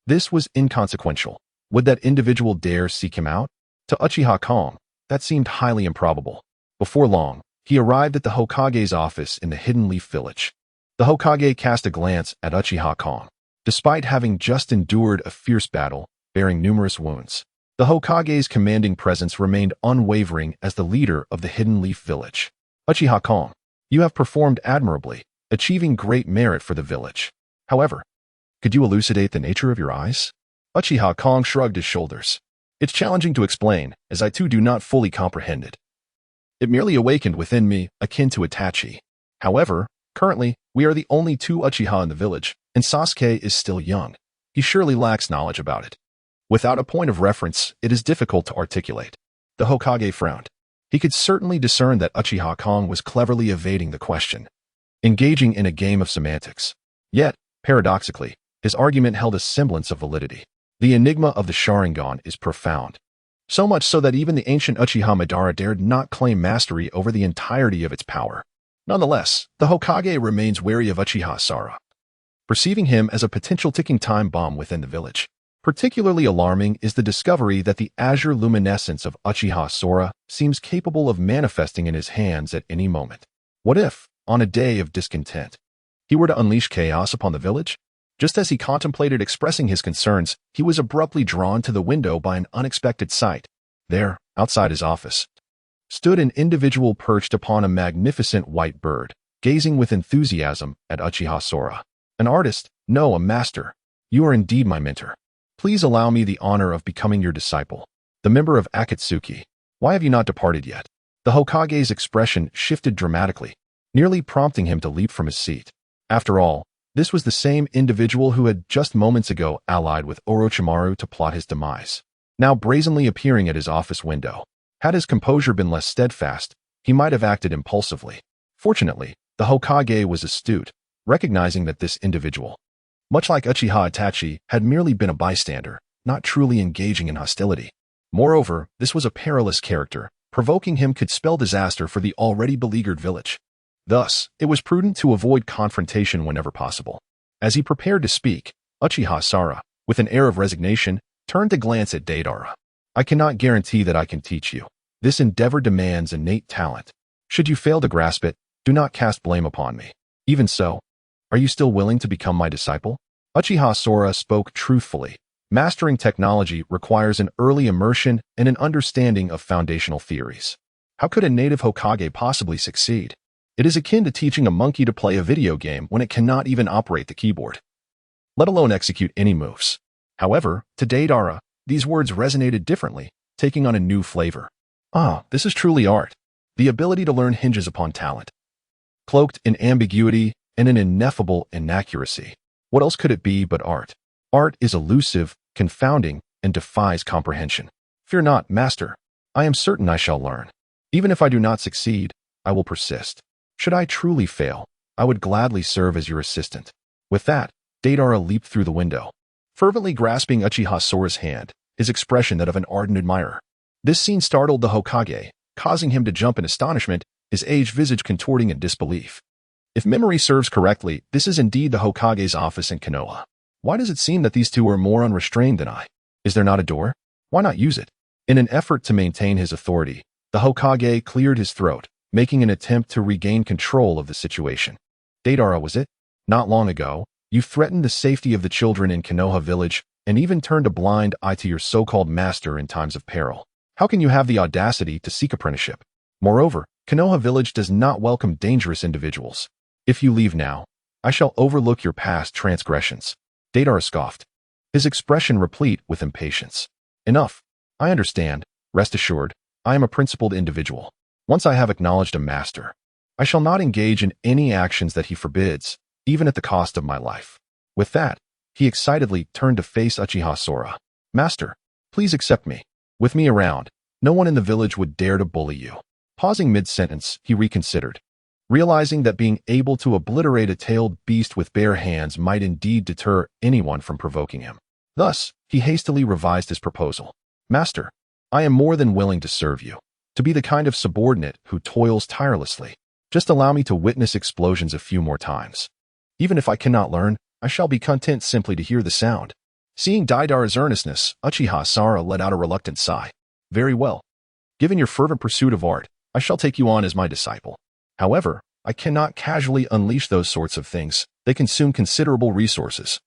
this was inconsequential. Would that individual dare seek him out? To Uchiha Kong, that seemed highly improbable. Before long, he arrived at the Hokage's office in the Hidden Leaf Village. The Hokage cast a glance at Uchiha Kong. Despite having just endured a fierce battle, bearing numerous wounds, the Hokage's commanding presence remained unwavering as the leader of the Hidden Leaf Village. Uchiha Kong, you have performed admirably, achieving great merit for the village. However, could you elucidate the nature of your eyes? Uchiha Kong shrugged his shoulders. It's challenging to explain, as I too do not fully comprehend it. It merely awakened within me, akin to Itachi. However, currently, we are the only two Uchiha in the village, and Sasuke is still young. He surely lacks knowledge about it. Without a point of reference, it is difficult to articulate. The Hokage frowned. He could certainly discern that Uchiha Kong was cleverly evading the question, engaging in a game of semantics. Yet, paradoxically, his argument held a semblance of validity. The enigma of the Sharingan is profound. So much so that even the ancient Uchiha Madara dared not claim mastery over the entirety of its power. Nonetheless, the Hokage remains wary of Uchiha Sora, perceiving him as a potential ticking time bomb within the village. Particularly alarming is the discovery that the azure luminescence of Uchiha Sora seems capable of manifesting in his hands at any moment. What if, on a day of discontent, he were to unleash chaos upon the village? Just as he contemplated expressing his concerns, he was abruptly drawn to the window by an unexpected sight. There, outside his office, stood an individual perched upon a magnificent white bird, gazing with enthusiasm at Uchiha Sora. An artist? No, a master. You are indeed my mentor. Please allow me the honor of becoming your disciple. The member of Akatsuki. Why have you not departed yet? The Hokage's expression shifted dramatically, nearly prompting him to leap from his seat. After all, this was the same individual who had just moments ago allied with Orochimaru to plot his demise, now brazenly appearing at his office window. Had his composure been less steadfast, he might have acted impulsively. Fortunately, the Hokage was astute, recognizing that this individual, much like Uchiha Itachi, had merely been a bystander, not truly engaging in hostility. Moreover, this was a perilous character. Provoking him could spell disaster for the already beleaguered village. Thus, it was prudent to avoid confrontation whenever possible. As he prepared to speak, Uchiha Sora, with an air of resignation, turned to glance at Deidara. I cannot guarantee that I can teach you. This endeavor demands innate talent. Should you fail to grasp it, do not cast blame upon me. Even so, are you still willing to become my disciple? Uchiha Sora spoke truthfully. Mastering technology requires an early immersion and an understanding of foundational theories. How could a native Hokage possibly succeed? It is akin to teaching a monkey to play a video game when it cannot even operate the keyboard, let alone execute any moves. However, to Deidara, these words resonated differently, taking on a new flavor. Ah, this is truly art. The ability to learn hinges upon talent, cloaked in ambiguity and an ineffable inaccuracy. What else could it be but art? Art is elusive, confounding, and defies comprehension. Fear not, master. I am certain I shall learn. Even if I do not succeed, I will persist. Should I truly fail, I would gladly serve as your assistant. With that, Deidara leaped through the window, fervently grasping Uchiha Sora's hand, his expression that of an ardent admirer. This scene startled the Hokage, causing him to jump in astonishment, his aged visage contorting in disbelief. If memory serves correctly, this is indeed the Hokage's office in Konoha. Why does it seem that these two are more unrestrained than I? Is there not a door? Why not use it? In an effort to maintain his authority, the Hokage cleared his throat, making an attempt to regain control of the situation. Deidara, was it? Not long ago, you threatened the safety of the children in Konoha village and even turned a blind eye to your so-called master in times of peril. How can you have the audacity to seek apprenticeship? Moreover, Konoha village does not welcome dangerous individuals. If you leave now, I shall overlook your past transgressions. Deidara scoffed, his expression replete with impatience. Enough. I understand. Rest assured, I am a principled individual. Once I have acknowledged a master, I shall not engage in any actions that he forbids, even at the cost of my life. With that, he excitedly turned to face Uchiha Sora. Master, please accept me. With me around, no one in the village would dare to bully you. Pausing mid-sentence, he reconsidered, realizing that being able to obliterate a tailed beast with bare hands might indeed deter anyone from provoking him. Thus, he hastily revised his proposal. Master, I am more than willing to serve you, to be the kind of subordinate who toils tirelessly. Just allow me to witness explosions a few more times. Even if I cannot learn, I shall be content simply to hear the sound. Seeing Deidara's earnestness, Uchiha Sora let out a reluctant sigh. Very well. Given your fervent pursuit of art, I shall take you on as my disciple. However, I cannot casually unleash those sorts of things. They consume considerable resources.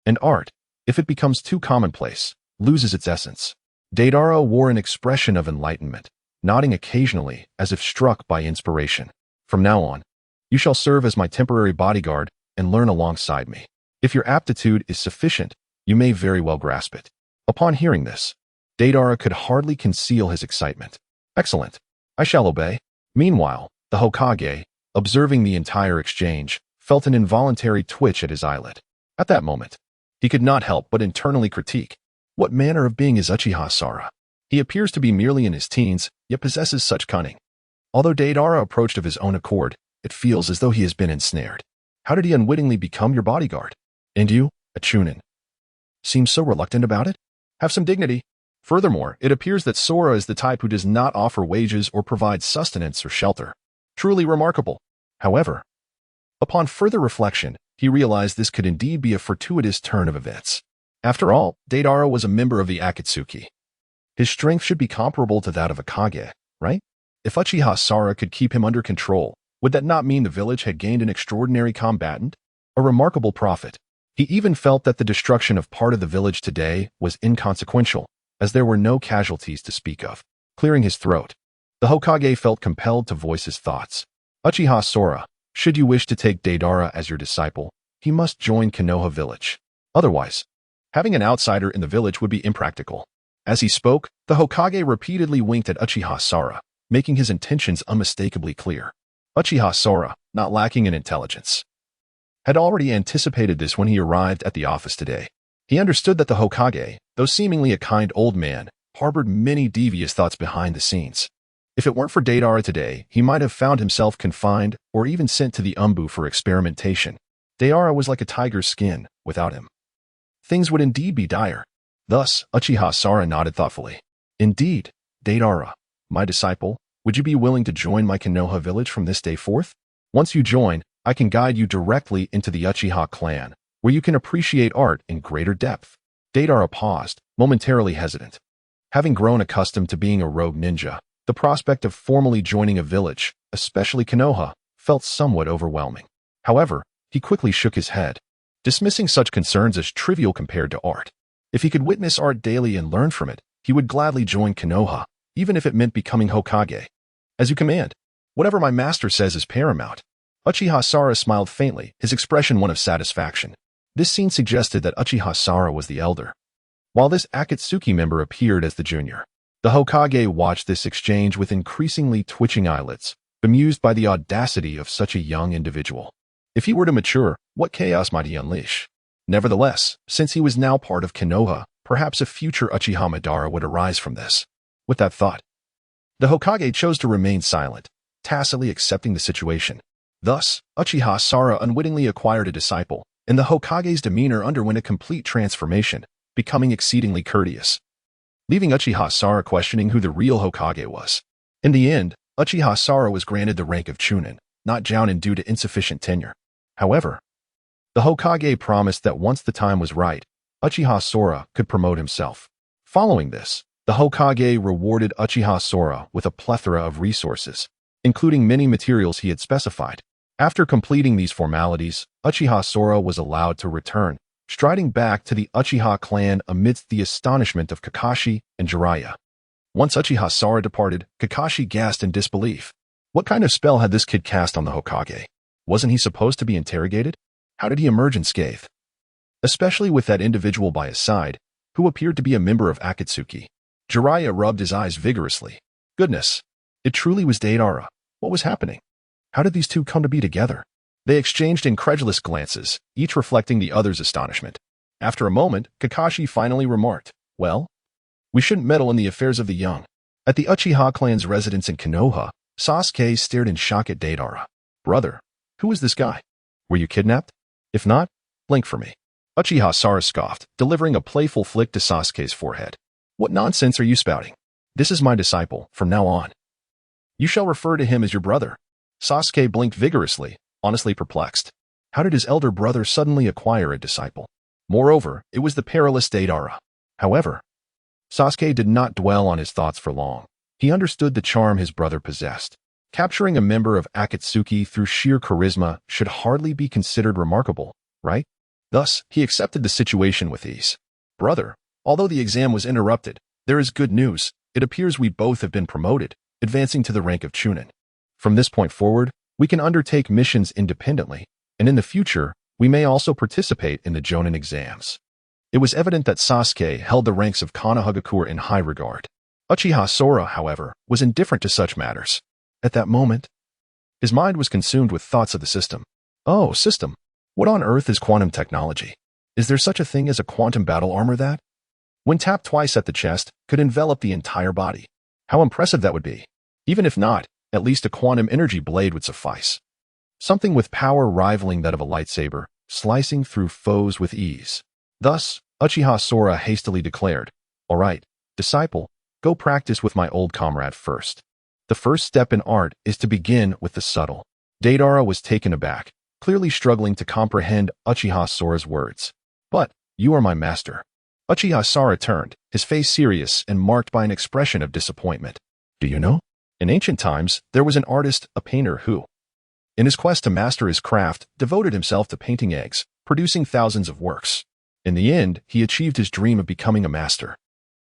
And art, if it becomes too commonplace, loses its essence. Deidara wore an expression of enlightenment, nodding occasionally as if struck by inspiration. From now on, you shall serve as my temporary bodyguard and learn alongside me. If your aptitude is sufficient, you may very well grasp it. Upon hearing this, Deidara could hardly conceal his excitement. Excellent. I shall obey. Meanwhile, the Hokage, observing the entire exchange, felt an involuntary twitch at his eyelid. At that moment, he could not help but internally critique. What manner of being is Uchiha Sora? He appears to be merely in his teens, yet possesses such cunning. Although Deidara approached of his own accord, it feels as though he has been ensnared. How did he unwittingly become your bodyguard? And you, a Chunin, seems so reluctant about it? Have some dignity. Furthermore, it appears that Sora is the type who does not offer wages or provide sustenance or shelter. Truly remarkable. However, upon further reflection, he realized this could indeed be a fortuitous turn of events. After all, Deidara was a member of the Akatsuki. His strength should be comparable to that of a Kage, right? If Uchiha Sora could keep him under control, would that not mean the village had gained an extraordinary combatant? A remarkable prophet. He even felt that the destruction of part of the village today was inconsequential, as there were no casualties to speak of. Clearing his throat, the Hokage felt compelled to voice his thoughts. Uchiha Sora, should you wish to take Deidara as your disciple, he must join Konoha village. Otherwise, having an outsider in the village would be impractical. As he spoke, the Hokage repeatedly winked at Uchiha Sora, making his intentions unmistakably clear. Uchiha Sora, not lacking in intelligence, had already anticipated this when he arrived at the office today. He understood that the Hokage, though seemingly a kind old man, harbored many devious thoughts behind the scenes. If it weren't for Deidara today, he might have found himself confined or even sent to the Umbu for experimentation. Deidara was like a tiger's skin without him. Things would indeed be dire. Thus, Uchiha Sora nodded thoughtfully. Indeed, Deidara, my disciple, would you be willing to join my Konoha village from this day forth? Once you join, I can guide you directly into the Uchiha clan, where you can appreciate art in greater depth. Deidara paused, momentarily hesitant. Having grown accustomed to being a rogue ninja, the prospect of formally joining a village, especially Konoha, felt somewhat overwhelming. However, he quickly shook his head, dismissing such concerns as trivial compared to art. If he could witness art daily and learn from it, he would gladly join Konoha, even if it meant becoming Hokage. As you command. Whatever my master says is paramount. Uchiha Sara smiled faintly, his expression one of satisfaction. This scene suggested that Uchiha Sara was the elder, while this Akatsuki member appeared as the junior. The Hokage watched this exchange with increasingly twitching eyelids, bemused by the audacity of such a young individual. If he were to mature, what chaos might he unleash? Nevertheless, since he was now part of Konoha, perhaps a future Uchiha Madara would arise from this. With that thought, the Hokage chose to remain silent, tacitly accepting the situation. Thus, Uchiha Sara unwittingly acquired a disciple, and the Hokage's demeanor underwent a complete transformation, becoming exceedingly courteous, leaving Uchiha Sara questioning who the real Hokage was. In the end, Uchiha Sara was granted the rank of Chunin, not Jounin due to insufficient tenure. However, the Hokage promised that once the time was right, Uchiha Sora could promote himself. Following this, the Hokage rewarded Uchiha Sora with a plethora of resources, including many materials he had specified. After completing these formalities, Uchiha Sora was allowed to return, striding back to the Uchiha clan amidst the astonishment of Kakashi and Jiraiya. Once Uchiha Sora departed, Kakashi gasped in disbelief. What kind of spell had this kid cast on the Hokage? Wasn't he supposed to be interrogated? How did he emerge unscathed? Especially with that individual by his side, who appeared to be a member of Akatsuki. Jiraiya rubbed his eyes vigorously. Goodness, it truly was Deidara. What was happening? How did these two come to be together? They exchanged incredulous glances, each reflecting the other's astonishment. After a moment, Kakashi finally remarked, "Well, we shouldn't meddle in the affairs of the young." At the Uchiha clan's residence in Konoha, Sasuke stared in shock at Deidara. "Brother, who is this guy? Were you kidnapped? If not, blink for me." Uchiha Sara scoffed, delivering a playful flick to Sasuke's forehead. "What nonsense are you spouting? This is my disciple, from now on. You shall refer to him as your brother." Sasuke blinked vigorously, honestly perplexed. How did his elder brother suddenly acquire a disciple? Moreover, it was the perilous Deidara. However, Sasuke did not dwell on his thoughts for long. He understood the charm his brother possessed. Capturing a member of Akatsuki through sheer charisma should hardly be considered remarkable, right? Thus, he accepted the situation with ease. "Brother, although the exam was interrupted, there is good news. It appears we both have been promoted, advancing to the rank of Chunin. From this point forward, we can undertake missions independently, and in the future, we may also participate in the Jonin exams." It was evident that Sasuke held the ranks of Konohagakure in high regard. Uchiha Sora, however, was indifferent to such matters. At that moment, his mind was consumed with thoughts of the system. Oh, system. What on earth is quantum technology? Is there such a thing as a quantum battle armor that, when tapped twice at the chest, could envelop the entire body? How impressive that would be. Even if not, at least a quantum energy blade would suffice. Something with power rivaling that of a lightsaber, slicing through foes with ease. Thus, Uchiha Sora hastily declared, "All right, disciple, go practice with my old comrade first. The first step in art is to begin with the subtle." Deidara was taken aback, clearly struggling to comprehend Uchiha Sora's words. "But, you are my master." Uchiha Sora turned, his face serious and marked by an expression of disappointment. "Do you know? In ancient times, there was an artist, a painter who, in his quest to master his craft, devoted himself to painting eggs, producing thousands of works. In the end, he achieved his dream of becoming a master.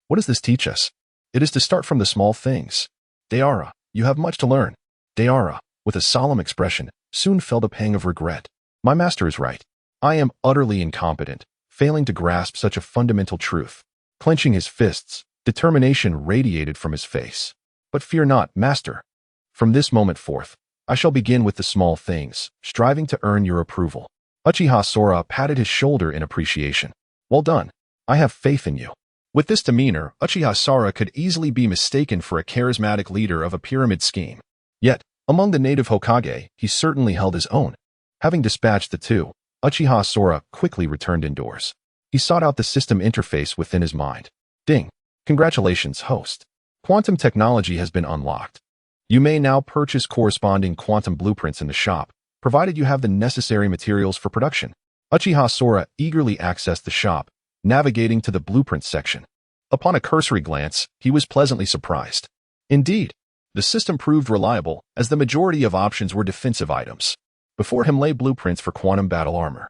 What does this teach us? It is to start from the small things. Deidara, you have much to learn." Deidara, with a solemn expression, soon felt a pang of regret. "My master is right. I am utterly incompetent, failing to grasp such a fundamental truth." Clenching his fists, determination radiated from his face. "But fear not, master. From this moment forth, I shall begin with the small things, striving to earn your approval." Uchiha Sora patted his shoulder in appreciation. "Well done. I have faith in you." With this demeanor, Uchiha Sora could easily be mistaken for a charismatic leader of a pyramid scheme. Yet, among the native Hokage, he certainly held his own. Having dispatched the two, Uchiha Sora quickly returned indoors. He sought out the system interface within his mind. Ding. Congratulations, host. Quantum technology has been unlocked. You may now purchase corresponding quantum blueprints in the shop, provided you have the necessary materials for production. Uchiha Sora eagerly accessed the shop, navigating to the blueprints section. Upon a cursory glance, he was pleasantly surprised. Indeed, the system proved reliable, as the majority of options were defensive items. Before him lay blueprints for quantum battle armor,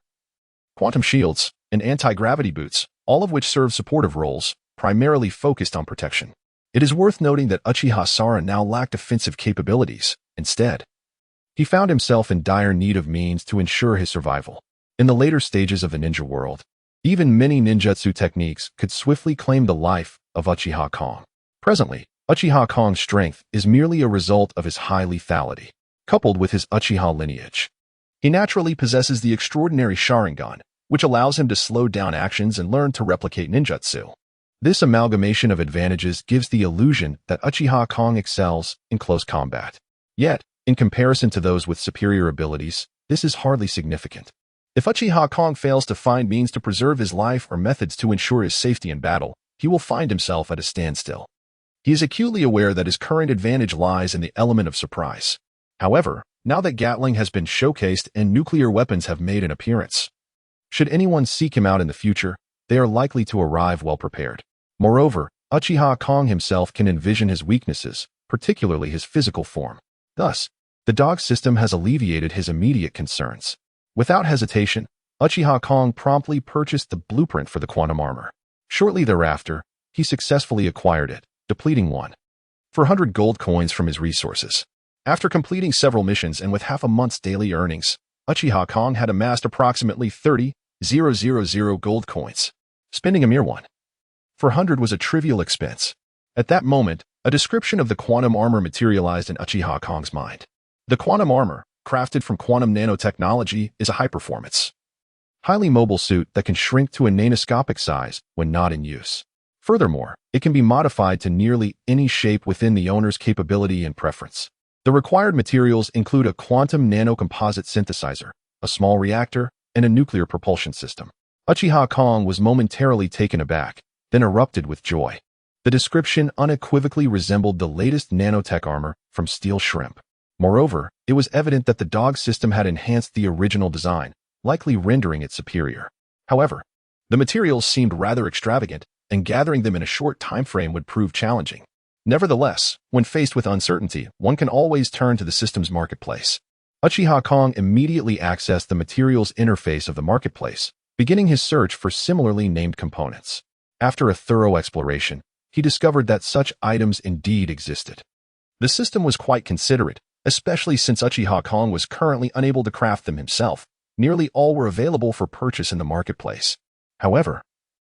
quantum shields, and anti-gravity boots, all of which serve supportive roles, primarily focused on protection. It is worth noting that Uchiha Sora now lacked offensive capabilities. Instead, he found himself in dire need of means to ensure his survival. In the later stages of the ninja world, even many ninjutsu techniques could swiftly claim the life of Uchiha Kong. Presently, Uchiha Kong's strength is merely a result of his high lethality, coupled with his Uchiha lineage. He naturally possesses the extraordinary Sharingan, which allows him to slow down actions and learn to replicate ninjutsu. This amalgamation of advantages gives the illusion that Uchiha Kong excels in close combat. Yet, in comparison to those with superior abilities, this is hardly significant. If Uchiha Kong fails to find means to preserve his life or methods to ensure his safety in battle, he will find himself at a standstill. He is acutely aware that his current advantage lies in the element of surprise. However, now that Gatling has been showcased and nuclear weapons have made an appearance, should anyone seek him out in the future, they are likely to arrive well prepared. Moreover, Uchiha Kong himself can envision his weaknesses, particularly his physical form. Thus, the dog system has alleviated his immediate concerns. Without hesitation, Uchiha Kong promptly purchased the blueprint for the quantum armor. Shortly thereafter, he successfully acquired it, depleting 400 gold coins from his resources. After completing several missions and with half a month's daily earnings, Uchiha Kong had amassed approximately 30,000 gold coins. Spending a mere 400 was a trivial expense. At that moment, a description of the quantum armor materialized in Uchiha Kong's mind. The quantum armor, crafted from quantum nanotechnology, is a high-performance, highly mobile suit that can shrink to a nanoscopic size when not in use. Furthermore, it can be modified to nearly any shape within the owner's capability and preference. The required materials include a quantum nanocomposite synthesizer, a small reactor, and a nuclear propulsion system. Uchiha Kong was momentarily taken aback, then erupted with joy. The description unequivocally resembled the latest nanotech armor from Steel Shrimp. Moreover, it was evident that the dog system had enhanced the original design, likely rendering it superior. However, the materials seemed rather extravagant, and gathering them in a short time frame would prove challenging. Nevertheless, when faced with uncertainty, one can always turn to the system's marketplace. Uchiha Kong immediately accessed the materials interface of the marketplace, beginning his search for similarly named components. After a thorough exploration, he discovered that such items indeed existed. The system was quite considerate, especially since Uchiha Kong was currently unable to craft them himself. Nearly all were available for purchase in the marketplace. However,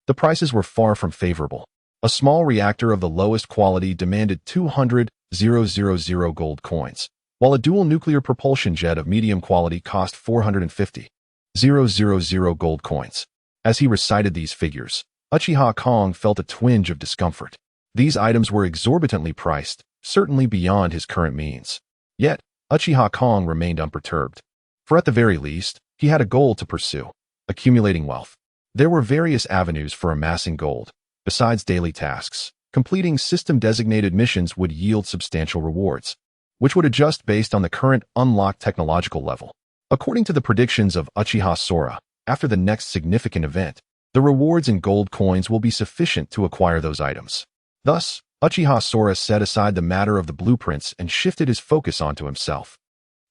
the prices were far from favorable. A small reactor of the lowest quality demanded 200,000 gold coins, while a dual nuclear propulsion jet of medium quality cost 450,000 gold coins. As he recited these figures, Uchiha Kong felt a twinge of discomfort. These items were exorbitantly priced, certainly beyond his current means. Yet, Uchiha Kong remained unperturbed. For at the very least, he had a goal to pursue: accumulating wealth. There were various avenues for amassing gold. Besides daily tasks, completing system-designated missions would yield substantial rewards, which would adjust based on the current unlocked technological level. According to the predictions of Uchiha Sora, after the next significant event, the rewards in gold coins will be sufficient to acquire those items. Thus, Uchiha Sora set aside the matter of the blueprints and shifted his focus onto himself.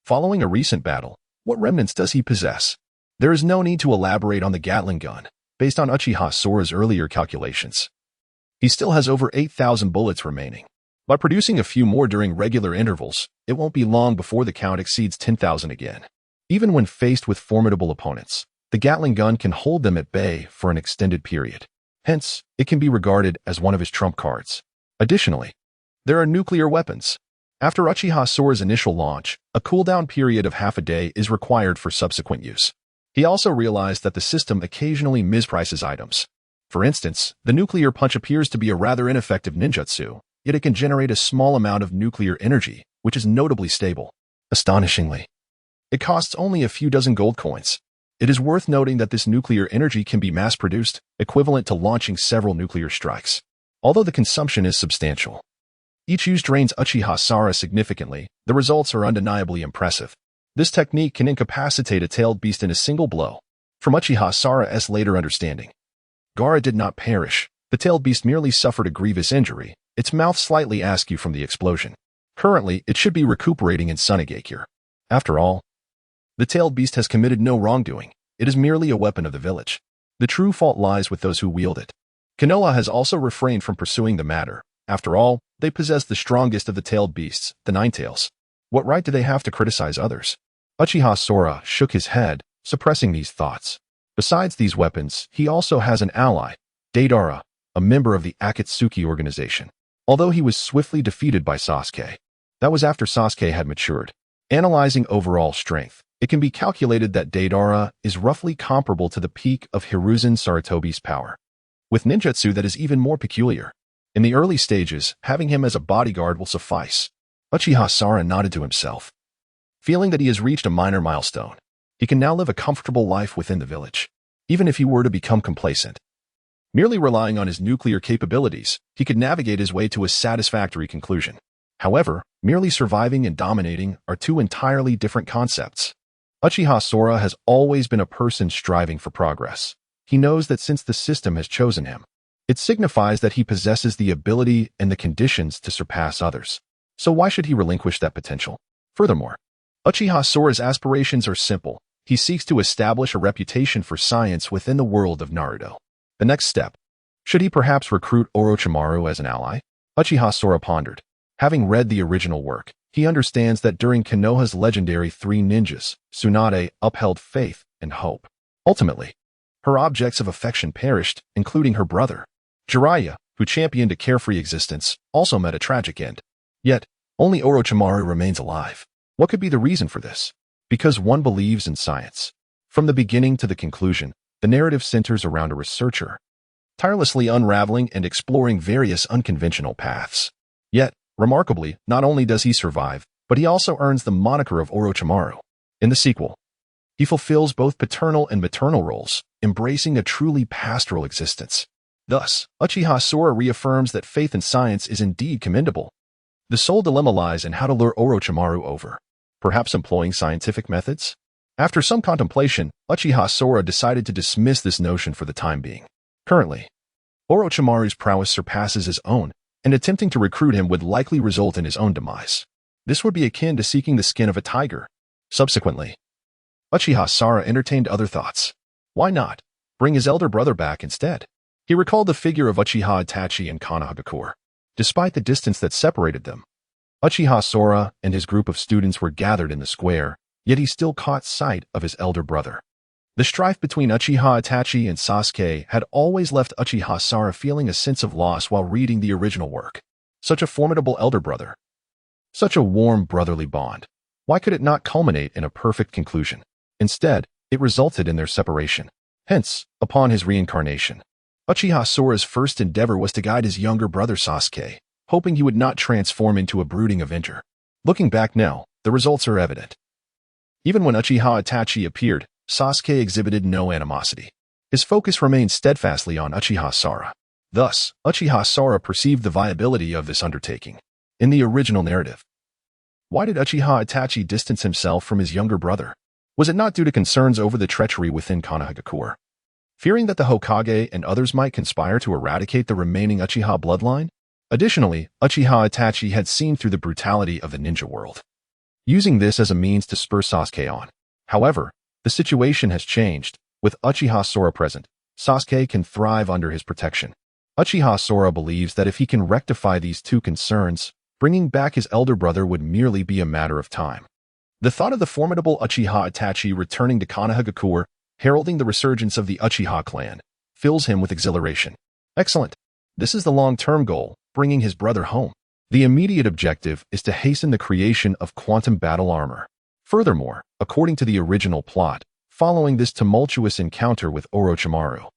Following a recent battle, what remnants does he possess? There is no need to elaborate on the Gatling gun. Based on Uchiha Sora's earlier calculations, he still has over 8,000 bullets remaining. By producing a few more during regular intervals, it won't be long before the count exceeds 10,000 again. Even when faced with formidable opponents, the Gatling gun can hold them at bay for an extended period. Hence, it can be regarded as one of his trump cards. Additionally, there are nuclear weapons. After Uchiha Sora's initial launch, a cooldown period of half a day is required for subsequent use. He also realized that the system occasionally misprices items. For instance, the nuclear punch appears to be a rather ineffective ninjutsu, yet it can generate a small amount of nuclear energy, which is notably stable. Astonishingly, it costs only a few dozen gold coins. It is worth noting that this nuclear energy can be mass-produced, equivalent to launching several nuclear strikes. Although the consumption is substantial, each use drains Uchiha Sora significantly. The results are undeniably impressive. This technique can incapacitate a tailed beast in a single blow. From Uchiha Sora's later understanding, Gaara did not perish. The tailed beast merely suffered a grievous injury, its mouth slightly askew from the explosion. Currently, it should be recuperating in Sunigakure. After all, the tailed beast has committed no wrongdoing. It is merely a weapon of the village. The true fault lies with those who wield it. Konoha has also refrained from pursuing the matter, After all, they possess the strongest of the tailed beasts, the Ninetales. What right do they have to criticize others? Uchiha Sora shook his head, suppressing these thoughts. Besides these weapons, he also has an ally, Deidara, a member of the Akatsuki organization. Although he was swiftly defeated by Sasuke, that was after Sasuke had matured. Analyzing overall strength, it can be calculated that Deidara is roughly comparable to the peak of Hiruzen Sarutobi's power, with ninjutsu that is even more peculiar. In the early stages, having him as a bodyguard will suffice. Uchiha Sora nodded to himself, feeling that he has reached a minor milestone. He can now live a comfortable life within the village, even if he were to become complacent. Merely relying on his nuclear capabilities, he could navigate his way to a satisfactory conclusion. However, merely surviving and dominating are two entirely different concepts. Uchiha Sora has always been a person striving for progress. He knows that since the system has chosen him, it signifies that he possesses the ability and the conditions to surpass others. So why should he relinquish that potential? Furthermore, Uchiha Sora's aspirations are simple. He seeks to establish a reputation for science within the world of Naruto. The next step. Should he perhaps recruit Orochimaru as an ally? Uchiha Sora pondered. Having read the original work, he understands that during Konoha's legendary three ninjas, Tsunade upheld faith and hope. Ultimately, her objects of affection perished, including her brother. Jiraiya, who championed a carefree existence, also met a tragic end. Yet, only Orochimaru remains alive. What could be the reason for this? Because one believes in science. From the beginning to the conclusion, the narrative centers around a researcher, tirelessly unraveling and exploring various unconventional paths. Yet, remarkably, not only does he survive, but he also earns the moniker of Orochimaru. In the sequel, he fulfills both paternal and maternal roles, embracing a truly pastoral existence. Thus, Uchiha Sora reaffirms that faith in science is indeed commendable. The sole dilemma lies in how to lure Orochimaru over. Perhaps employing scientific methods? After some contemplation, Uchiha Sora decided to dismiss this notion for the time being. Currently, Orochimaru's prowess surpasses his own, and attempting to recruit him would likely result in his own demise. This would be akin to seeking the skin of a tiger. Subsequently, Uchiha Sora entertained other thoughts. Why not bring his elder brother back instead? He recalled the figure of Uchiha Itachi and Konohagakure. Despite the distance that separated them, Uchiha Sora and his group of students were gathered in the square, yet he still caught sight of his elder brother. The strife between Uchiha Itachi and Sasuke had always left Uchiha Sora feeling a sense of loss while reading the original work. Such a formidable elder brother. Such a warm brotherly bond. Why could it not culminate in a perfect conclusion? Instead, it resulted in their separation. Hence, upon his reincarnation, Uchiha Sora's first endeavor was to guide his younger brother Sasuke, hoping he would not transform into a brooding avenger. Looking back now, the results are evident. Even when Uchiha Itachi appeared, Sasuke exhibited no animosity. His focus remained steadfastly on Uchiha Sora. Thus, Uchiha Sora perceived the viability of this undertaking. In the original narrative, why did Uchiha Itachi distance himself from his younger brother? Was it not due to concerns over the treachery within Konohagakure? Fearing that the Hokage and others might conspire to eradicate the remaining Uchiha bloodline? Additionally, Uchiha Itachi had seen through the brutality of the ninja world, using this as a means to spur Sasuke on. However, the situation has changed. With Uchiha Sora present, Sasuke can thrive under his protection. Uchiha Sora believes that if he can rectify these two concerns, bringing back his elder brother would merely be a matter of time. The thought of the formidable Uchiha Itachi returning to Konohagakure, heralding the resurgence of the Uchiha clan, fills him with exhilaration. Excellent. This is the long-term goal, bringing his brother home. The immediate objective is to hasten the creation of quantum battle armor. Furthermore, according to the original plot, following this tumultuous encounter with Orochimaru,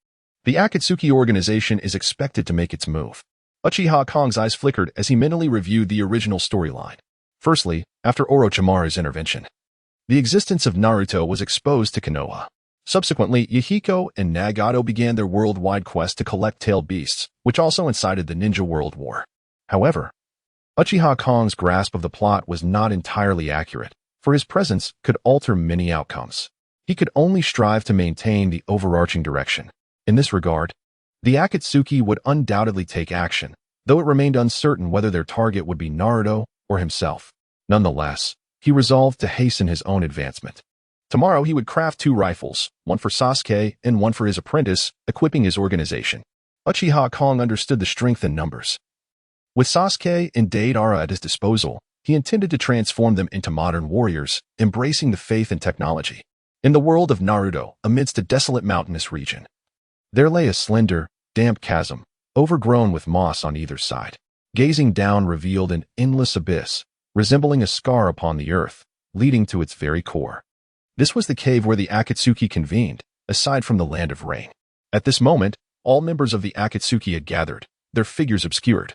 the Akatsuki organization is expected to make its move. Uchiha Kong's eyes flickered as he mentally reviewed the original storyline. Firstly, after Orochimaru's intervention, the existence of Naruto was exposed to Konoha. Subsequently, Yahiko and Nagato began their worldwide quest to collect tailed beasts, which also incited the Ninja World War. However, Uchiha Kong's grasp of the plot was not entirely accurate, for his presence could alter many outcomes. He could only strive to maintain the overarching direction. In this regard, the Akatsuki would undoubtedly take action, though it remained uncertain whether their target would be Naruto or himself. Nonetheless, he resolved to hasten his own advancement. Tomorrow he would craft 2 rifles, one for Sasuke and one for his apprentice, equipping his organization. Uchiha Kong understood the strength in numbers. With Sasuke and Deidara at his disposal, he intended to transform them into modern warriors, embracing the faith and technology. In the world of Naruto, amidst a desolate mountainous region, there lay a slender, damp chasm, overgrown with moss on either side. Gazing down revealed an endless abyss, resembling a scar upon the earth, leading to its very core. This was the cave where the Akatsuki convened, aside from the land of rain. At this moment, all members of the Akatsuki had gathered, their figures obscured,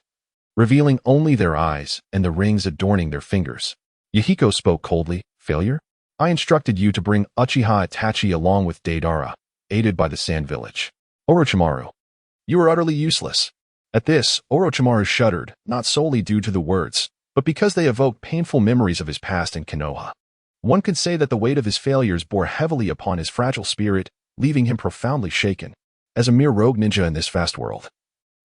revealing only their eyes and the rings adorning their fingers. Yahiko spoke coldly. Failure? I instructed you to bring Uchiha Itachi along with Deidara, aided by the Sand Village. Orochimaru, you are utterly useless. At this, Orochimaru shuddered, not solely due to the words, but because they evoked painful memories of his past in Konoha. One could say that the weight of his failures bore heavily upon his fragile spirit, leaving him profoundly shaken, as a mere rogue ninja in this vast world.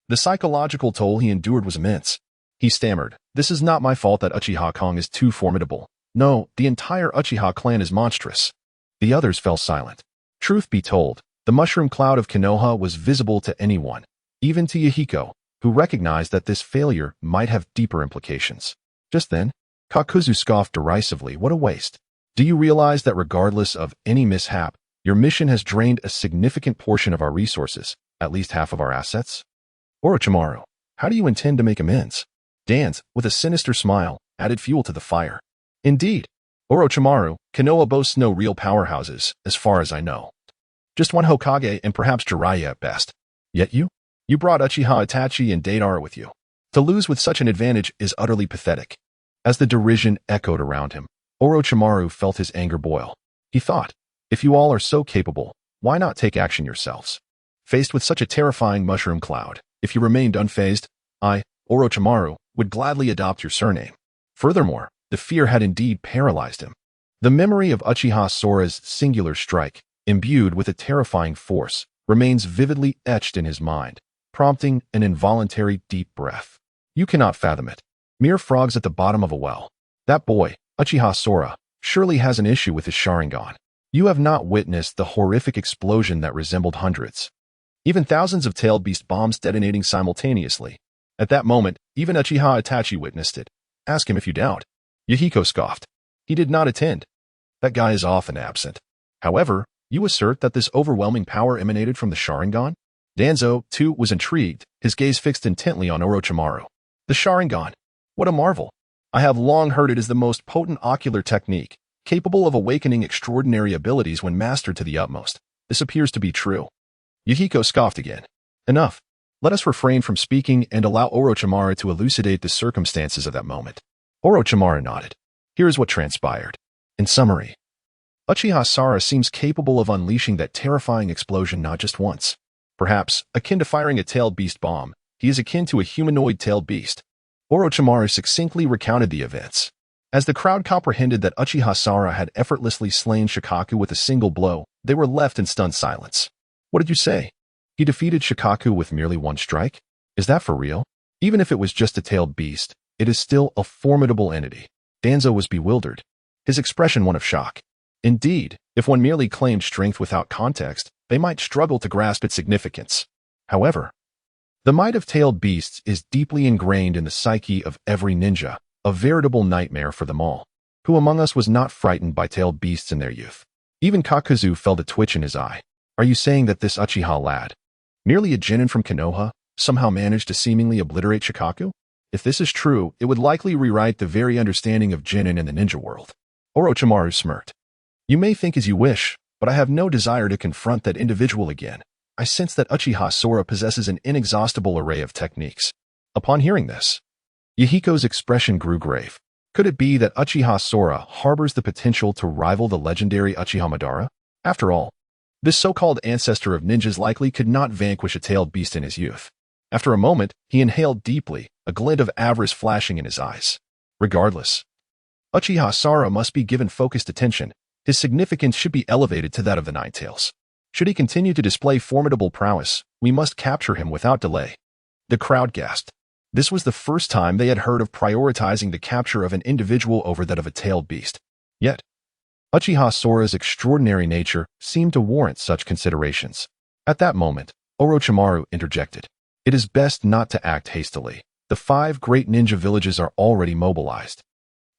The psychological toll he endured was immense. He stammered, "This is not my fault that Uchiha Kong is too formidable. No, the entire Uchiha clan is monstrous." The others fell silent. Truth be told, the mushroom cloud of Konoha was visible to anyone, even to Yahiko, who recognized that this failure might have deeper implications. Just then, Kakuzu scoffed derisively. What a waste. Do you realize that regardless of any mishap, your mission has drained a significant portion of our resources, at least half of our assets? Orochimaru, how do you intend to make amends? Dans, with a sinister smile, added fuel to the fire. Indeed, Orochimaru, Konoha boasts no real powerhouses, as far as I know. Just one Hokage and perhaps Jiraiya at best. Yet you brought Uchiha Itachi and Deidara with you. To lose with such an advantage is utterly pathetic. As the derision echoed around him, Orochimaru felt his anger boil. He thought, if you all are so capable, why not take action yourselves? Faced with such a terrifying mushroom cloud, if you remained unfazed, I, Orochimaru, would gladly adopt your surname. Furthermore, the fear had indeed paralyzed him. The memory of Uchiha Sora's singular strike, imbued with a terrifying force, remains vividly etched in his mind, prompting an involuntary deep breath. You cannot fathom it. Mere frogs at the bottom of a well. That boy, Uchiha Sora, surely has an issue with his Sharingan. You have not witnessed the horrific explosion that resembled hundreds, even thousands of tailed beast bombs detonating simultaneously. At that moment, even Uchiha Itachi witnessed it. Ask him if you doubt. Yahiko scoffed. He did not attend. That guy is often absent. However, you assert that this overwhelming power emanated from the Sharingan? Danzo, too, was intrigued, his gaze fixed intently on Orochimaru. The Sharingan. What a marvel. I have long heard it is the most potent ocular technique, capable of awakening extraordinary abilities when mastered to the utmost. This appears to be true. Yahiko scoffed again. Enough. Let us refrain from speaking and allow Orochimaru to elucidate the circumstances of that moment. Orochimaru nodded. Here is what transpired. In summary, Uchiha Sora seems capable of unleashing that terrifying explosion not just once. Perhaps, akin to firing a tailed beast bomb, he is akin to a humanoid tailed beast. Orochimaru succinctly recounted the events. As the crowd comprehended that Uchiha Sora had effortlessly slain Shikaku with a single blow, they were left in stunned silence. What did you say? He defeated Shikaku with merely one strike? Is that for real? Even if it was just a tailed beast, it is still a formidable entity. Danzo was bewildered, his expression one of shock. Indeed, if one merely claimed strength without context, they might struggle to grasp its significance. However, the might of tailed beasts is deeply ingrained in the psyche of every ninja, a veritable nightmare for them all. Who among us was not frightened by tailed beasts in their youth? Even Kakuzu felt a twitch in his eye. Are you saying that this Uchiha lad, merely a genin from Konoha, somehow managed to seemingly obliterate Shikaku? If this is true, it would likely rewrite the very understanding of genin in the ninja world. Orochimaru smirked. You may think as you wish, but I have no desire to confront that individual again. I sense that Uchiha Sora possesses an inexhaustible array of techniques. Upon hearing this, Yahiko's expression grew grave. Could it be that Uchiha Sora harbors the potential to rival the legendary Uchiha Madara? After all, this so-called ancestor of ninjas likely could not vanquish a tailed beast in his youth. After a moment, he inhaled deeply, a glint of avarice flashing in his eyes. Regardless, Uchiha Sora must be given focused attention. His significance should be elevated to that of the Nine Tails. Should he continue to display formidable prowess, we must capture him without delay. The crowd gasped. This was the first time they had heard of prioritizing the capture of an individual over that of a tailed beast. Yet, Uchiha Sora's extraordinary nature seemed to warrant such considerations. At that moment, Orochimaru interjected. It is best not to act hastily. The 5 great ninja villages are already mobilized.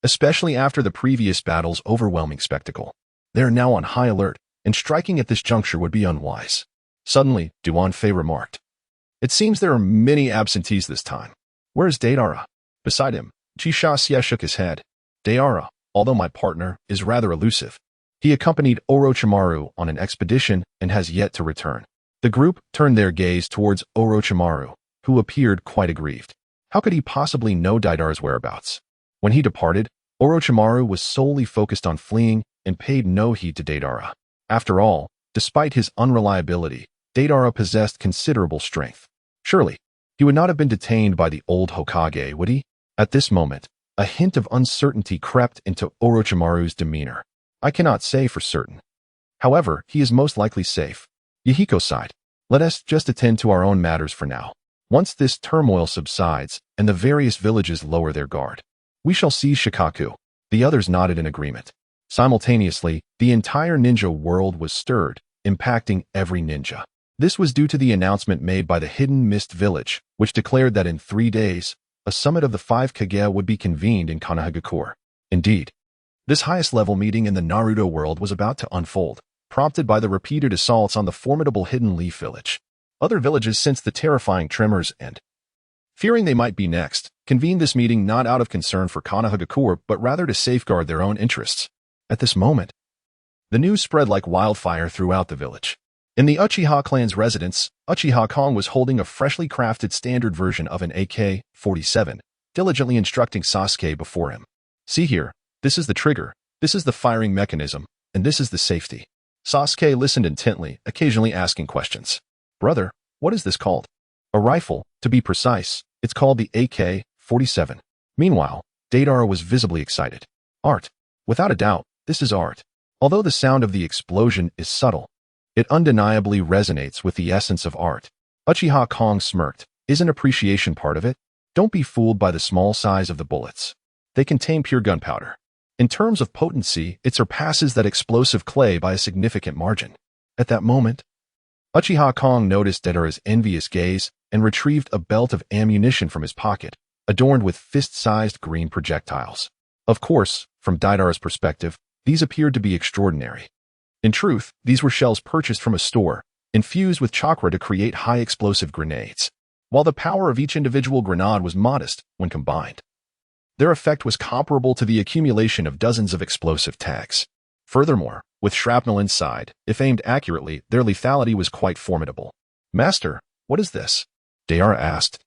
Especially after the previous battle's overwhelming spectacle. They are now on high alert, and striking at this juncture would be unwise. Suddenly, Duan Fei remarked. It seems there are many absentees this time. Where is Deidara? Beside him, Uchiha Xie shook his head. Deidara, although my partner, is rather elusive. He accompanied Orochimaru on an expedition and has yet to return. The group turned their gaze towards Orochimaru, who appeared quite aggrieved. How could he possibly know Deidara's whereabouts? When he departed, Orochimaru was solely focused on fleeing and paid no heed to Deidara. After all, despite his unreliability, Deidara possessed considerable strength. Surely, he would not have been detained by the old Hokage, would he? At this moment, a hint of uncertainty crept into Orochimaru's demeanor. I cannot say for certain. However, he is most likely safe. Yahiko sighed. Let us just attend to our own matters for now. Once this turmoil subsides and the various villages lower their guard, we shall seize Shikaku. The others nodded in agreement. Simultaneously, the entire ninja world was stirred, impacting every ninja. This was due to the announcement made by the Hidden Mist Village, which declared that in 3 days, a summit of the 5 Kage would be convened in Konohagakure. Indeed, this highest-level meeting in the Naruto world was about to unfold, prompted by the repeated assaults on the formidable Hidden Leaf Village. Other villages sensed the terrifying tremors and, fearing they might be next, convened this meeting not out of concern for Konohagakure but rather to safeguard their own interests. At this moment, the news spread like wildfire throughout the village. In the Uchiha clan's residence, Uchiha Kong was holding a freshly crafted standard version of an AK-47, diligently instructing Sasuke before him. See here, this is the trigger, this is the firing mechanism, and this is the safety. Sasuke listened intently, occasionally asking questions. Brother, what is this called? A rifle, to be precise. It's called the AK-47. Meanwhile, Deidara was visibly excited. Art. Without a doubt, this is art. Although the sound of the explosion is subtle, it undeniably resonates with the essence of art. Uchiha Kong smirked. Isn't appreciation part of it? Don't be fooled by the small size of the bullets. They contain pure gunpowder. In terms of potency, it surpasses that explosive clay by a significant margin. At that moment, Uchiha Kong noticed Deidara's envious gaze and retrieved a belt of ammunition from his pocket, adorned with fist-sized green projectiles. Of course, from Deidara's perspective, these appeared to be extraordinary. In truth, these were shells purchased from a store, infused with chakra to create high-explosive grenades. While the power of each individual grenade was modest when combined, their effect was comparable to the accumulation of dozens of explosive tags. Furthermore, with shrapnel inside, if aimed accurately, their lethality was quite formidable. Master, what is this? Deidara asked.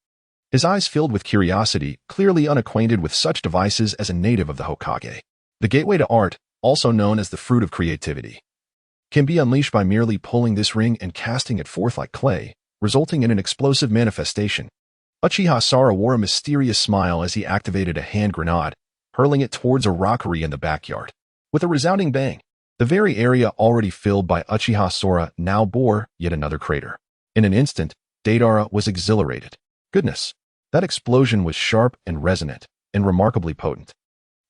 His eyes filled with curiosity, clearly unacquainted with such devices as a native of the Hokage. The gateway to art, also known as the fruit of creativity, can be unleashed by merely pulling this ring and casting it forth like clay, resulting in an explosive manifestation. Uchiha Sara wore a mysterious smile as he activated a hand grenade, hurling it towards a rockery in the backyard. With a resounding bang, the very area already filled by Uchiha Sora now bore yet another crater. In an instant, Deidara was exhilarated. Goodness, that explosion was sharp and resonant, and remarkably potent,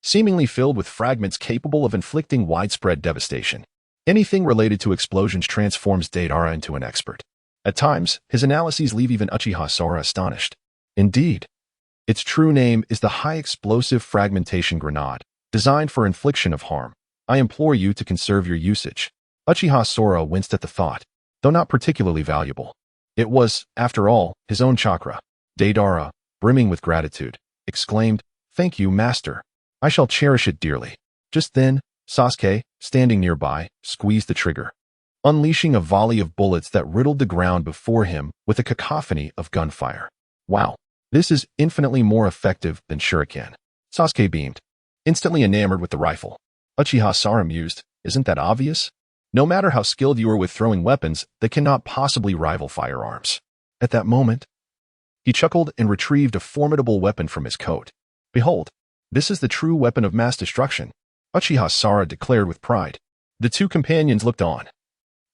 seemingly filled with fragments capable of inflicting widespread devastation. Anything related to explosions transforms Deidara into an expert. At times, his analyses leave even Uchiha Sora astonished. Indeed, its true name is the High Explosive Fragmentation Grenade, designed for infliction of harm. I implore you to conserve your usage. Uchiha Sora winced at the thought, though not particularly valuable. It was, after all, his own chakra. Deidara, brimming with gratitude, exclaimed, Thank you, master. I shall cherish it dearly. Just then, Sasuke, standing nearby, squeezed the trigger, unleashing a volley of bullets that riddled the ground before him with a cacophony of gunfire. Wow, this is infinitely more effective than shuriken. Sasuke beamed, instantly enamored with the rifle. Uchiha Sara mused, Isn't that obvious? No matter how skilled you are with throwing weapons, they cannot possibly rival firearms. At that moment, he chuckled and retrieved a formidable weapon from his coat. Behold, this is the true weapon of mass destruction, Uchiha Sara declared with pride. The two companions looked on,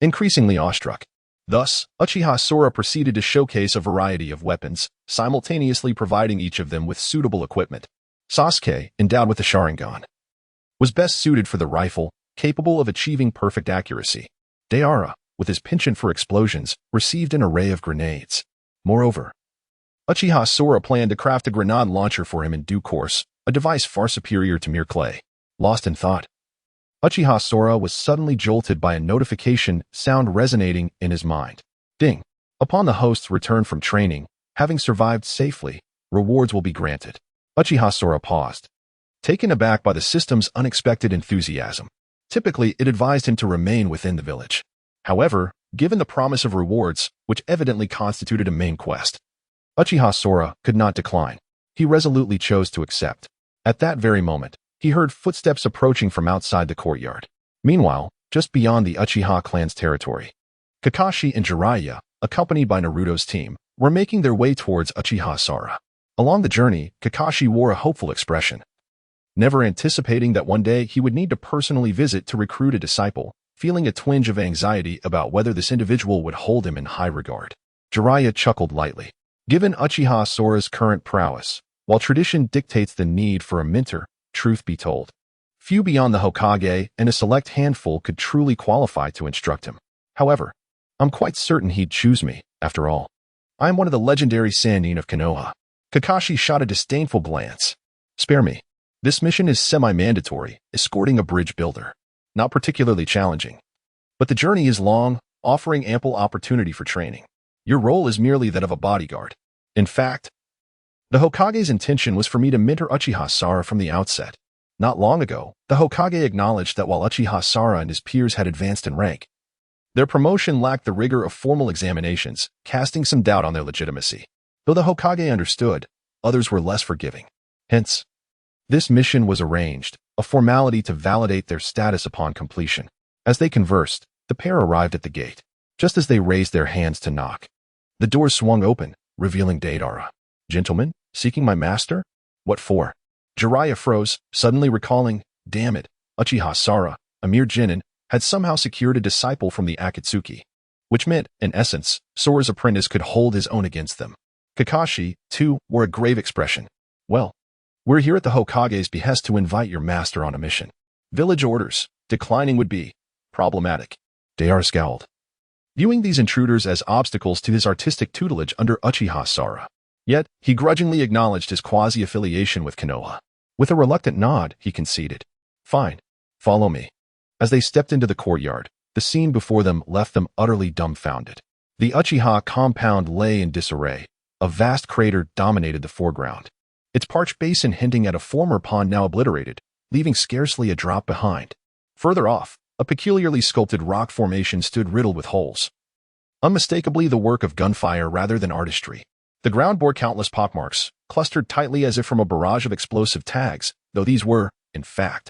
increasingly awestruck. Thus, Uchiha Sora proceeded to showcase a variety of weapons, simultaneously providing each of them with suitable equipment. Sasuke, endowed with the Sharingan, was best suited for the rifle, capable of achieving perfect accuracy. Deidara, with his penchant for explosions, received an array of grenades. Moreover, Uchiha Sora planned to craft a grenade launcher for him in due course, a device far superior to mere clay. Lost in thought, Uchiha Sora was suddenly jolted by a notification sound resonating in his mind. Ding. Upon the host's return from training, having survived safely, rewards will be granted. Uchiha Sora paused, taken aback by the system's unexpected enthusiasm. Typically, it advised him to remain within the village. However, given the promise of rewards, which evidently constituted a main quest, Uchiha Sora could not decline. He resolutely chose to accept. At that very moment, he heard footsteps approaching from outside the courtyard. Meanwhile, just beyond the Uchiha clan's territory, Kakashi and Jiraiya, accompanied by Naruto's team, were making their way towards Uchiha Sora. Along the journey, Kakashi wore a hopeful expression. Never anticipating that one day he would need to personally visit to recruit a disciple, feeling a twinge of anxiety about whether this individual would hold him in high regard. Jiraiya chuckled lightly. Given Uchiha Sora's current prowess, while tradition dictates the need for a mentor, truth be told, few beyond the Hokage and a select handful could truly qualify to instruct him. However, I'm quite certain he'd choose me, after all. I am one of the legendary Sannin of Konoha. Kakashi shot a disdainful glance. Spare me. This mission is semi-mandatory, escorting a bridge builder. Not particularly challenging. But the journey is long, offering ample opportunity for training. Your role is merely that of a bodyguard. In fact, the Hokage's intention was for me to mentor Uchiha Sora from the outset. Not long ago, the Hokage acknowledged that while Uchiha Sora and his peers had advanced in rank, their promotion lacked the rigor of formal examinations, casting some doubt on their legitimacy. Though the Hokage understood, others were less forgiving. Hence, this mission was arranged, a formality to validate their status upon completion. As they conversed, the pair arrived at the gate. Just as they raised their hands to knock, the doors swung open, revealing Deidara. Gentlemen, seeking my master? What for? Jiraiya froze, suddenly recalling, damn it, Uchiha Sora, a mere genin, had somehow secured a disciple from the Akatsuki, which meant, in essence, Sora's apprentice could hold his own against them. Kakashi, too, wore a grave expression. Well, we're here at the Hokage's behest to invite your master on a mission. Village orders. Declining would be problematic. Deidara scowled, viewing these intruders as obstacles to his artistic tutelage under Uchiha Sora. Yet, he grudgingly acknowledged his quasi-affiliation with Konoha. With a reluctant nod, he conceded. Fine. Follow me. As they stepped into the courtyard, the scene before them left them utterly dumbfounded. The Uchiha compound lay in disarray. A vast crater dominated the foreground, its parched basin hinting at a former pond now obliterated, leaving scarcely a drop behind. Further off, a peculiarly sculpted rock formation stood riddled with holes, unmistakably the work of gunfire rather than artistry. The ground bore countless pockmarks, clustered tightly as if from a barrage of explosive tags, though these were, in fact,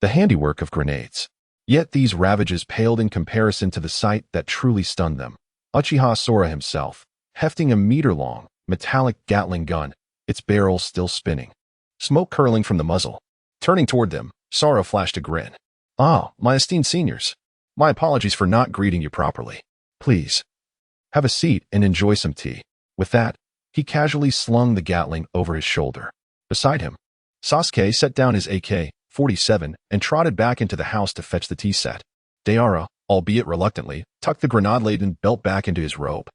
the handiwork of grenades. Yet these ravages paled in comparison to the sight that truly stunned them. Uchiha Sora himself, hefting a meter-long, metallic Gatling gun, its barrel still spinning, smoke curling from the muzzle. Turning toward them, Sora flashed a grin. Ah, my esteemed seniors. My apologies for not greeting you properly. Please, have a seat and enjoy some tea. With that, he casually slung the Gatling over his shoulder. Beside him, Sasuke set down his AK-47 and trotted back into the house to fetch the tea set. Deidara, albeit reluctantly, tucked the grenade-laden belt back into his robe.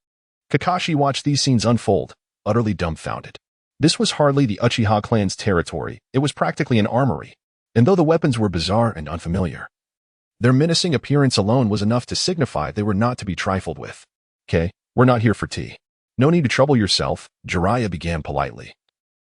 Kakashi watched these scenes unfold, utterly dumbfounded. This was hardly the Uchiha clan's territory, it was practically an armory. And though the weapons were bizarre and unfamiliar, their menacing appearance alone was enough to signify they were not to be trifled with. Okay, we're not here for tea. No need to trouble yourself, Jiraiya began politely,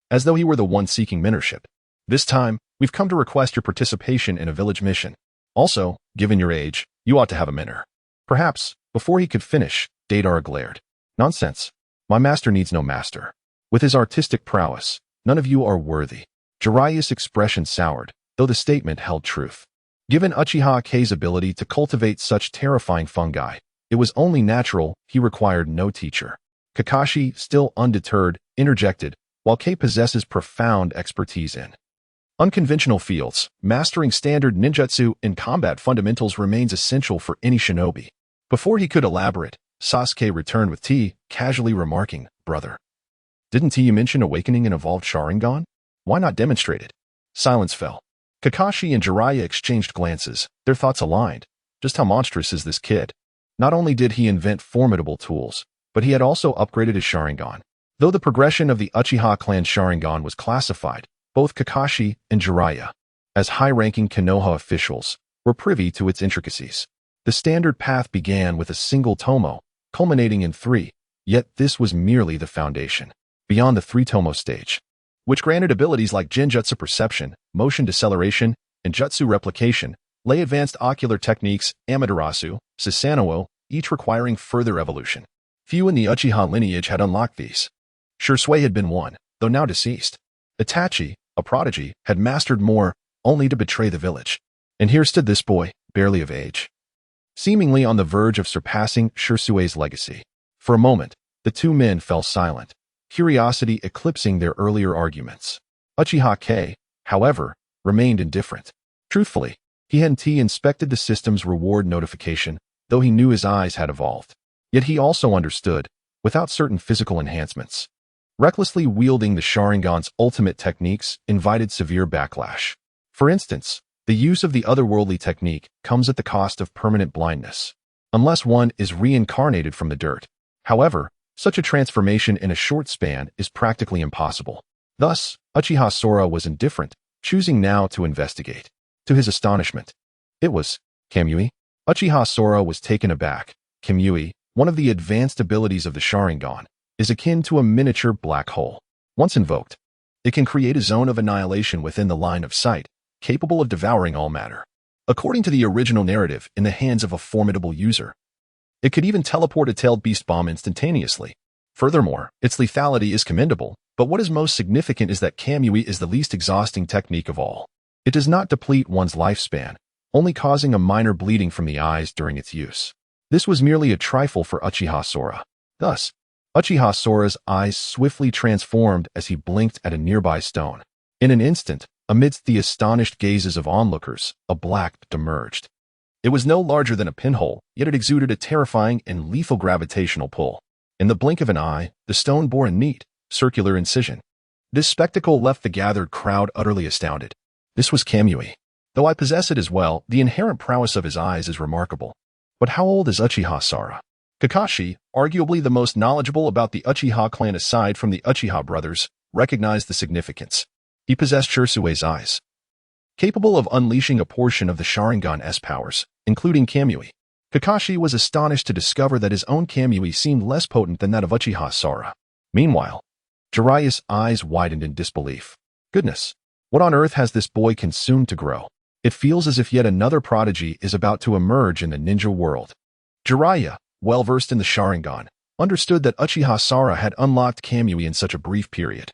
as though he were the one seeking mentorship. This time, we've come to request your participation in a village mission. Also, given your age, you ought to have a mentor. Perhaps, before he could finish, Deidara glared. Nonsense. My master needs no master. With his artistic prowess, none of you are worthy. Jiraiya's expression soured, though the statement held truth. Given Uchiha K's ability to cultivate such terrifying fungi, it was only natural he required no teacher. Kakashi, still undeterred, interjected, while K possesses profound expertise in unconventional fields, mastering standard ninjutsu and combat fundamentals remains essential for any shinobi. Before he could elaborate, Sasuke returned with tea, casually remarking, brother, didn't you mention awakening an evolved Sharingan? Why not demonstrate it? Silence fell. Kakashi and Jiraiya exchanged glances, their thoughts aligned. Just how monstrous is this kid? Not only did he invent formidable tools, but he had also upgraded his Sharingan. Though the progression of the Uchiha clan Sharingan was classified, both Kakashi and Jiraiya, as high-ranking Konoha officials, were privy to its intricacies. The standard path began with a single tomo, culminating in 3, yet this was merely the foundation. Beyond the 3-tomo stage, which granted abilities like Genjutsu perception, motion deceleration, and jutsu replication, lay advanced ocular techniques, Amaterasu, Susanoo, each requiring further evolution. Few in the Uchiha lineage had unlocked these. Shursui had been one, though now deceased. Itachi, a prodigy, had mastered more, only to betray the village. And here stood this boy, barely of age, seemingly on the verge of surpassing Shursui's legacy. For a moment, the two men fell silent, curiosity eclipsing their earlier arguments. Uchiha K, however, remained indifferent. Truthfully, he hadn't inspected the system's reward notification, though he knew his eyes had evolved. Yet he also understood, without certain physical enhancements, recklessly wielding the Sharingan's ultimate techniques invited severe backlash. For instance, the use of the otherworldly technique comes at the cost of permanent blindness, unless one is reincarnated from the dirt. However, such a transformation in a short span is practically impossible. Thus, Uchiha Sora was indifferent, choosing now to investigate. To his astonishment, it was Kamui. Uchiha Sora was taken aback. Kamui, one of the advanced abilities of the Sharingan, is akin to a miniature black hole. Once invoked, it can create a zone of annihilation within the line of sight, capable of devouring all matter. According to the original narrative, in the hands of a formidable user, it could even teleport a tailed beast bomb instantaneously. Furthermore, its lethality is commendable, but what is most significant is that Kamui is the least exhausting technique of all. It does not deplete one's lifespan, only causing a minor bleeding from the eyes during its use. This was merely a trifle for Uchiha Sora. Thus, Uchiha Sora's eyes swiftly transformed as he blinked at a nearby stone. In an instant, amidst the astonished gazes of onlookers, a black emerged. It was no larger than a pinhole, yet it exuded a terrifying and lethal gravitational pull. In the blink of an eye, the stone bore a neat, circular incision. This spectacle left the gathered crowd utterly astounded. This was Kamui. Though I possess it as well, the inherent prowess of his eyes is remarkable. But how old is Uchiha Sora? Kakashi, arguably the most knowledgeable about the Uchiha clan aside from the Uchiha brothers, recognized the significance. He possessed Shursui's eyes, capable of unleashing a portion of the Sharingan's powers, including Kamui. Kakashi was astonished to discover that his own Kamui seemed less potent than that of Uchiha Sora. Meanwhile, Jiraiya's eyes widened in disbelief. Goodness, what on earth has this boy consumed to grow? It feels as if yet another prodigy is about to emerge in the ninja world. Jiraiya, well-versed in the Sharingan, understood that Uchiha Sora had unlocked Kamui in such a brief period,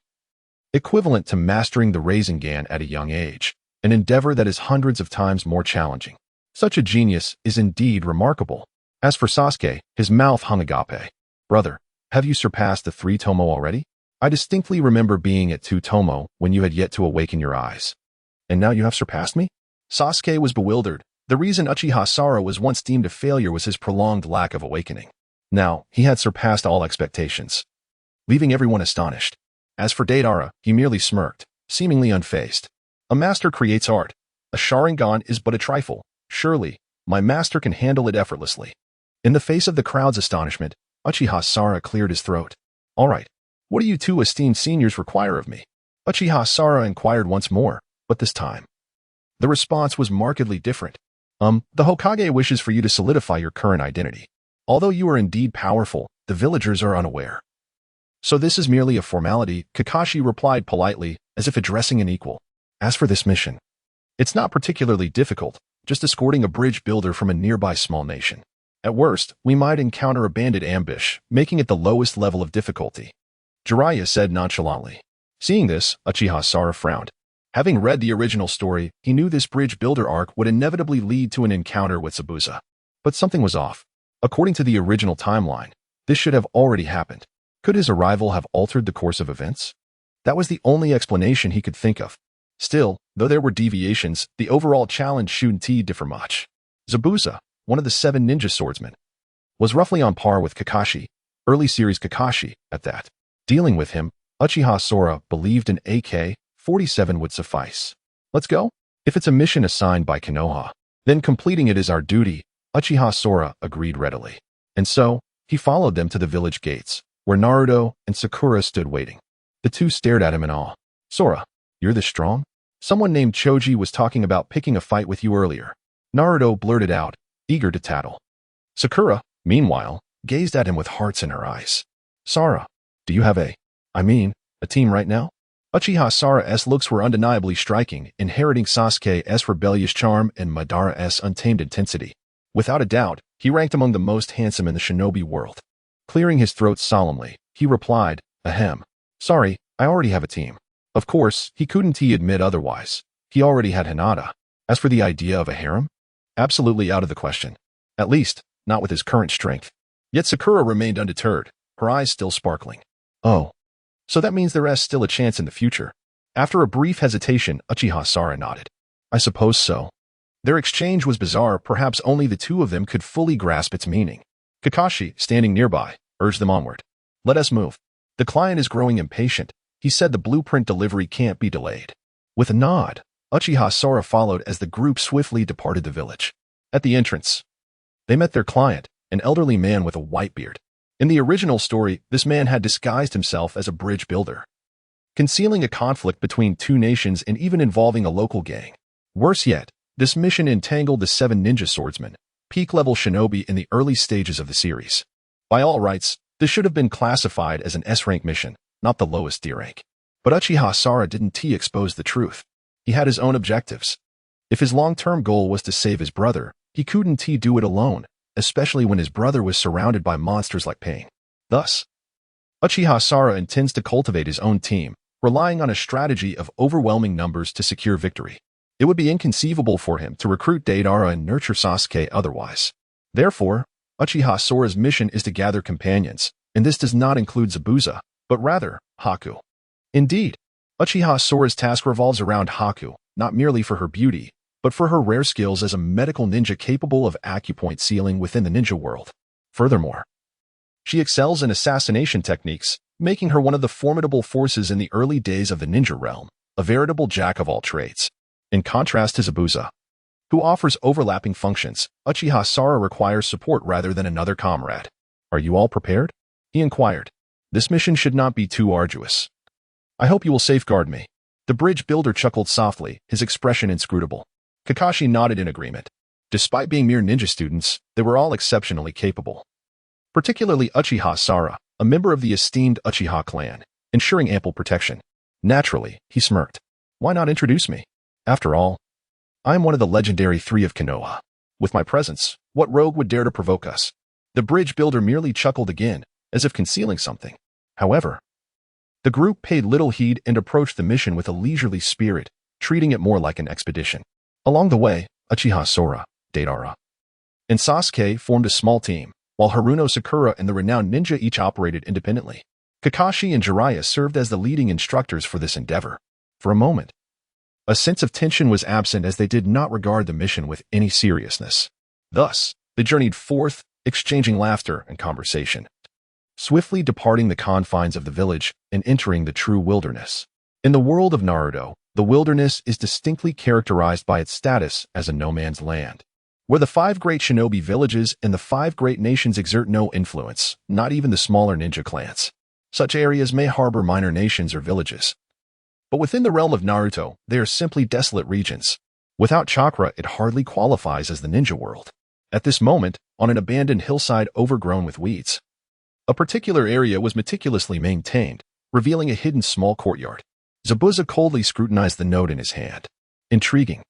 equivalent to mastering the Rasengan at a young age, an endeavor that is hundreds of times more challenging. Such a genius is indeed remarkable. As for Sasuke, his mouth hung agape. Brother, have you surpassed the 3-tomo already? I distinctly remember being at 2-tomo when you had yet to awaken your eyes. And now you have surpassed me? Sasuke was bewildered. The reason Uchiha Sora was once deemed a failure was his prolonged lack of awakening. Now, he had surpassed all expectations, leaving everyone astonished. As for Deidara, he merely smirked, seemingly unfazed. A master creates art. A Sharingan is but a trifle. Surely, my master can handle it effortlessly. In the face of the crowd's astonishment, Uchiha Sora cleared his throat. All right, what do you two esteemed seniors require of me? Uchiha Sora inquired once more, but this time, the response was markedly different. The Hokage wishes for you to solidify your current identity. Although you are indeed powerful, the villagers are unaware. So this is merely a formality, Kakashi replied politely, as if addressing an equal. As for this mission, it's not particularly difficult, just escorting a bridge builder from a nearby small nation. At worst, we might encounter a bandit ambush, making it the lowest level of difficulty. Jiraiya said nonchalantly. Seeing this, Uchiha Sora frowned. Having read the original story, he knew this bridge builder arc would inevitably lead to an encounter with Zabuza. But something was off. According to the original timeline, this should have already happened. Could his arrival have altered the course of events? That was the only explanation he could think of. Still, though there were deviations, the overall challenge shouldn't differ much. Zabuza, one of the 7 ninja swordsmen, was roughly on par with Kakashi, early series Kakashi, at that. Dealing with him, Uchiha Sora believed an AK-47 would suffice. Let's go? If it's a mission assigned by Konoha, then completing it is our duty, Uchiha Sora agreed readily. And so, he followed them to the village gates, where Naruto and Sakura stood waiting. The two stared at him in awe. Sora, you're this strong? Someone named Choji was talking about picking a fight with you earlier. Naruto blurted out, eager to tattle. Sakura, meanwhile, gazed at him with hearts in her eyes. Sora, do you have a team right now? Uchiha Sara's looks were undeniably striking, inheriting Sasuke's rebellious charm and Madara's untamed intensity. Without a doubt, he ranked among the most handsome in the shinobi world. Clearing his throat solemnly, he replied, ahem. Sorry, I already have a team. Of course, he couldn't admit otherwise. He already had Hinata. As for the idea of a harem? Absolutely out of the question. At least, not with his current strength. Yet Sakura remained undeterred, her eyes still sparkling. Oh. So that means there is still a chance in the future. After a brief hesitation, Uchiha Sara nodded. I suppose so. Their exchange was bizarre, perhaps only the two of them could fully grasp its meaning. Kakashi, standing nearby, urged them onward. Let us move. The client is growing impatient. He said the blueprint delivery can't be delayed. With a nod, Uchiha Sora followed as the group swiftly departed the village. At the entrance, they met their client, an elderly man with a white beard. In the original story, this man had disguised himself as a bridge builder, concealing a conflict between two nations and even involving a local gang. Worse yet, this mission entangled the 7 ninja swordsmen, peak-level shinobi in the early stages of the series. By all rights, this should have been classified as an S-rank mission, not the lowest D rank. But Uchiha Sara didn't expose the truth. He had his own objectives. If his long-term goal was to save his brother, he couldn't do it alone, especially when his brother was surrounded by monsters like pain. Thus, Uchiha Sara intends to cultivate his own team, relying on a strategy of overwhelming numbers to secure victory. It would be inconceivable for him to recruit Deidara and nurture Sasuke otherwise. Therefore, Uchiha Sora's mission is to gather companions, and this does not include Zabuza, but rather, Haku. Indeed, Uchiha Sora's task revolves around Haku, not merely for her beauty, but for her rare skills as a medical ninja capable of acupoint sealing within the ninja world. Furthermore, she excels in assassination techniques, making her one of the formidable forces in the early days of the ninja realm, a veritable jack of all trades. In contrast to Zabuza, who offers overlapping functions, Uchiha Sara requires support rather than another comrade. Are you all prepared? He inquired. This mission should not be too arduous. I hope you will safeguard me. The bridge builder chuckled softly, his expression inscrutable. Kakashi nodded in agreement. Despite being mere ninja students, they were all exceptionally capable. Particularly Uchiha Sara, a member of the esteemed Uchiha clan, ensuring ample protection. Naturally, he smirked. Why not introduce me? After all, I am one of the legendary 3 of Konoha. With my presence, what rogue would dare to provoke us? The bridge builder merely chuckled again, as if concealing something. However, the group paid little heed and approached the mission with a leisurely spirit, treating it more like an expedition. Along the way, Uchiha Sora, Deidara, and Sasuke formed a small team, while Haruno Sakura and the renowned ninja each operated independently. Kakashi and Jiraiya served as the leading instructors for this endeavor. For a moment, a sense of tension was absent as they did not regard the mission with any seriousness. Thus, they journeyed forth, exchanging laughter and conversation, swiftly departing the confines of the village and entering the true wilderness. In the world of Naruto, the wilderness is distinctly characterized by its status as a no-man's land, where the 5 great shinobi villages and the 5 great nations exert no influence, not even the smaller ninja clans. Such areas may harbor minor nations or villages, but within the realm of Naruto, they are simply desolate regions. Without Chakra, it hardly qualifies as the ninja world. At this moment, on an abandoned hillside overgrown with weeds, a particular area was meticulously maintained, revealing a hidden small courtyard. Zabuza coldly scrutinized the note in his hand. Intriguing.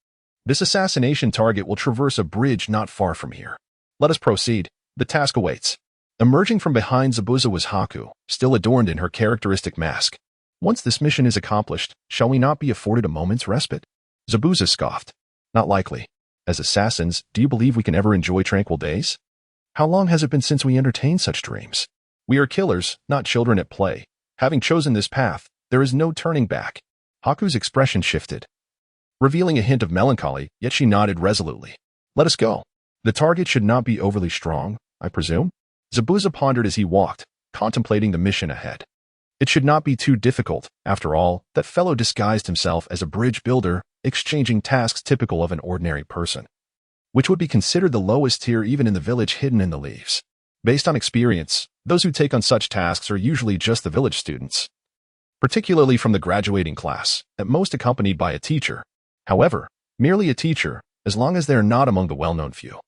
This assassination target will traverse a bridge not far from here. Let us proceed. The task awaits. Emerging from behind Zabuza was Haku, still adorned in her characteristic mask. Once this mission is accomplished, shall we not be afforded a moment's respite? Zabuza scoffed. Not likely. As assassins, do you believe we can ever enjoy tranquil days? How long has it been since we entertained such dreams? We are killers, not children at play. Having chosen this path, there is no turning back. Haku's expression shifted, revealing a hint of melancholy, yet she nodded resolutely. Let us go. The target should not be overly strong, I presume? Zabuza pondered as he walked, contemplating the mission ahead. It should not be too difficult. After all, that fellow disguised himself as a bridge builder, exchanging tasks typical of an ordinary person, which would be considered the lowest tier even in the village hidden in the leaves. Based on experience, Those who take on such tasks are usually just the village students, particularly from the graduating class, at most accompanied by a teacher. However, merely a teacher, as long as they are not among the well-known few.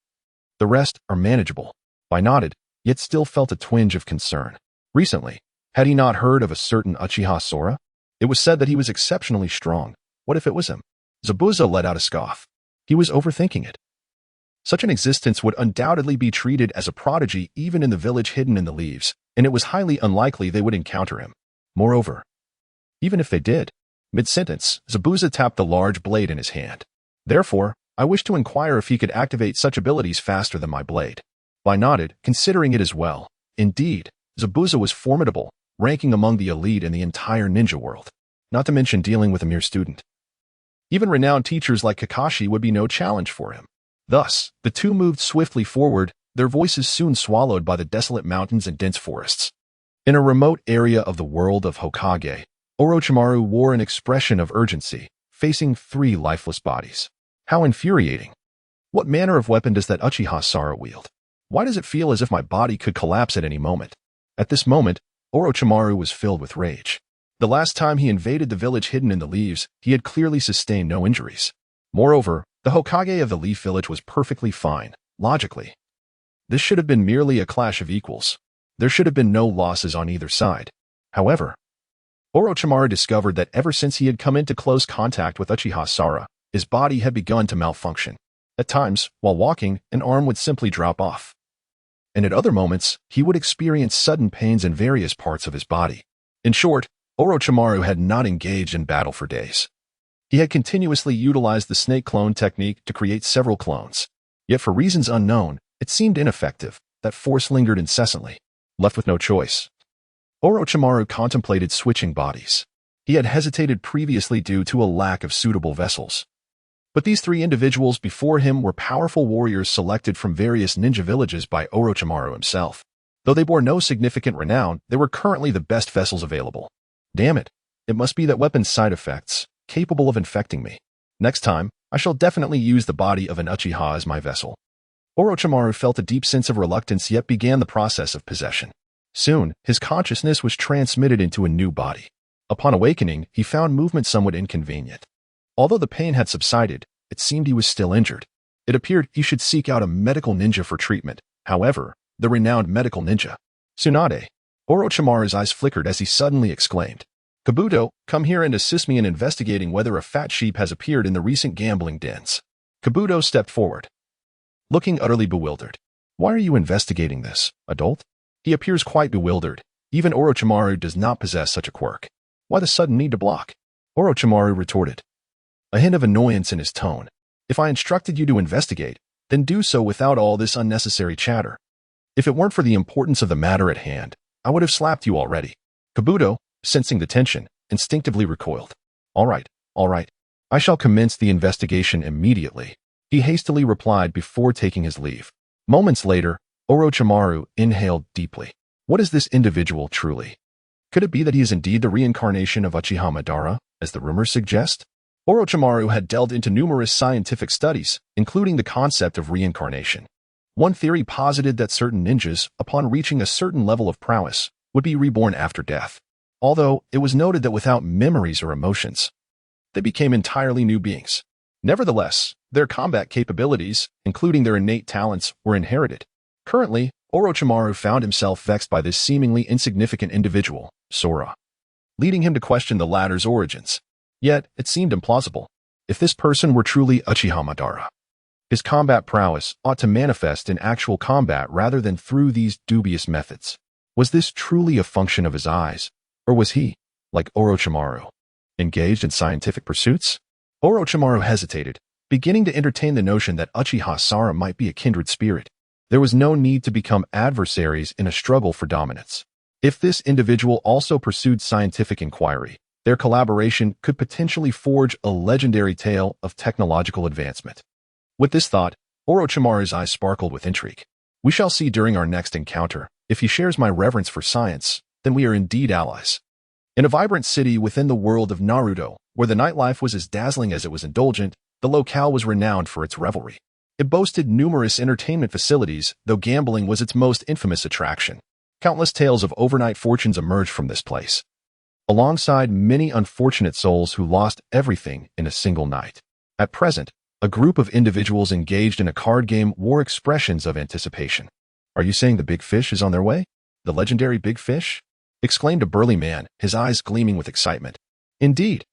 The rest are manageable. I nodded, yet still felt a twinge of concern. Recently, had he not heard of a certain Uchiha Sora? It was said that he was exceptionally strong. What if it was him? Zabuza let out a scoff. He was overthinking it. Such an existence would undoubtedly be treated as a prodigy even in the village hidden in the leaves, and it was highly unlikely they would encounter him. Moreover, even if they did, mid-sentence, Zabuza tapped the large blade in his hand. Therefore, I wished to inquire if he could activate such abilities faster than my blade. I nodded, considering it as well. Indeed, Zabuza was formidable, ranking among the elite in the entire ninja world, not to mention dealing with a mere student. Even renowned teachers like Kakashi would be no challenge for him. Thus, the two moved swiftly forward, their voices soon swallowed by the desolate mountains and dense forests. In a remote area of the world of Hokage, Orochimaru wore an expression of urgency, facing 3 lifeless bodies. How infuriating. What manner of weapon does that Uchiha Sora wield? Why does it feel as if my body could collapse at any moment? At this moment, Orochimaru was filled with rage. The last time he invaded the village hidden in the leaves, he had clearly sustained no injuries. Moreover, the Hokage of the Leaf Village was perfectly fine, logically. This should have been merely a clash of equals. There should have been no losses on either side. However, Orochimaru discovered that ever since he had come into close contact with Uchiha Sora, his body had begun to malfunction. At times, while walking, an arm would simply drop off. And at other moments, he would experience sudden pains in various parts of his body. In short, Orochimaru had not engaged in battle for days. He had continuously utilized the snake clone technique to create several clones. Yet for reasons unknown, it seemed ineffective. That force lingered incessantly. Left with no choice, Orochimaru contemplated switching bodies. He had hesitated previously due to a lack of suitable vessels. But these 3 individuals before him were powerful warriors selected from various ninja villages by Orochimaru himself. Though they bore no significant renown, they were currently the best vessels available. Damn it, it must be that weapon's side effects, capable of infecting me. Next time, I shall definitely use the body of an Uchiha as my vessel. Orochimaru felt a deep sense of reluctance yet began the process of possession. Soon, his consciousness was transmitted into a new body. Upon awakening, he found movement somewhat inconvenient. Although the pain had subsided, it seemed he was still injured. It appeared he should seek out a medical ninja for treatment. However, the renowned medical ninja, Tsunade. Orochimaru's eyes flickered as he suddenly exclaimed, "Kabuto, come here and assist me in investigating whether a fat sheep has appeared in the recent gambling dens." Kabuto stepped forward, looking utterly bewildered. "Why are you investigating this, adult?" He appears quite bewildered. Even Orochimaru does not possess such a quirk. Why the sudden need to block? Orochimaru retorted, a hint of annoyance in his tone. "If I instructed you to investigate, then do so without all this unnecessary chatter. If it weren't for the importance of the matter at hand, I would have slapped you already." Kabuto, sensing the tension, instinctively recoiled. All right. I shall commence the investigation immediately," he hastily replied before taking his leave. Moments later, Orochimaru inhaled deeply. What is this individual truly? Could it be that he is indeed the reincarnation of Uchiha Madara, as the rumors suggest? Orochimaru had delved into numerous scientific studies, including the concept of reincarnation. One theory posited that certain ninjas, upon reaching a certain level of prowess, would be reborn after death. Although it was noted that without memories or emotions, they became entirely new beings. Nevertheless, their combat capabilities, including their innate talents, were inherited. Currently, Orochimaru found himself vexed by this seemingly insignificant individual, Sora, leading him to question the latter's origins. Yet, it seemed implausible. If this person were truly Uchiha Madara, his combat prowess ought to manifest in actual combat rather than through these dubious methods. Was this truly a function of his eyes, or was he, like Orochimaru, engaged in scientific pursuits? Orochimaru hesitated, beginning to entertain the notion that Uchiha Sora might be a kindred spirit. There was no need to become adversaries in a struggle for dominance. If this individual also pursued scientific inquiry, their collaboration could potentially forge a legendary tale of technological advancement. With this thought, Orochimaru's eyes sparkled with intrigue. We shall see during our next encounter. If he shares my reverence for science, then we are indeed allies. In a vibrant city within the world of Naruto, where the nightlife was as dazzling as it was indulgent, the locale was renowned for its revelry. It boasted numerous entertainment facilities, though gambling was its most infamous attraction. Countless tales of overnight fortunes emerged from this place, alongside many unfortunate souls who lost everything in a single night. At present, a group of individuals engaged in a card game wore expressions of anticipation. "Are you saying the big fish is on their way? The legendary big fish?" exclaimed a burly man, his eyes gleaming with excitement. "Indeed.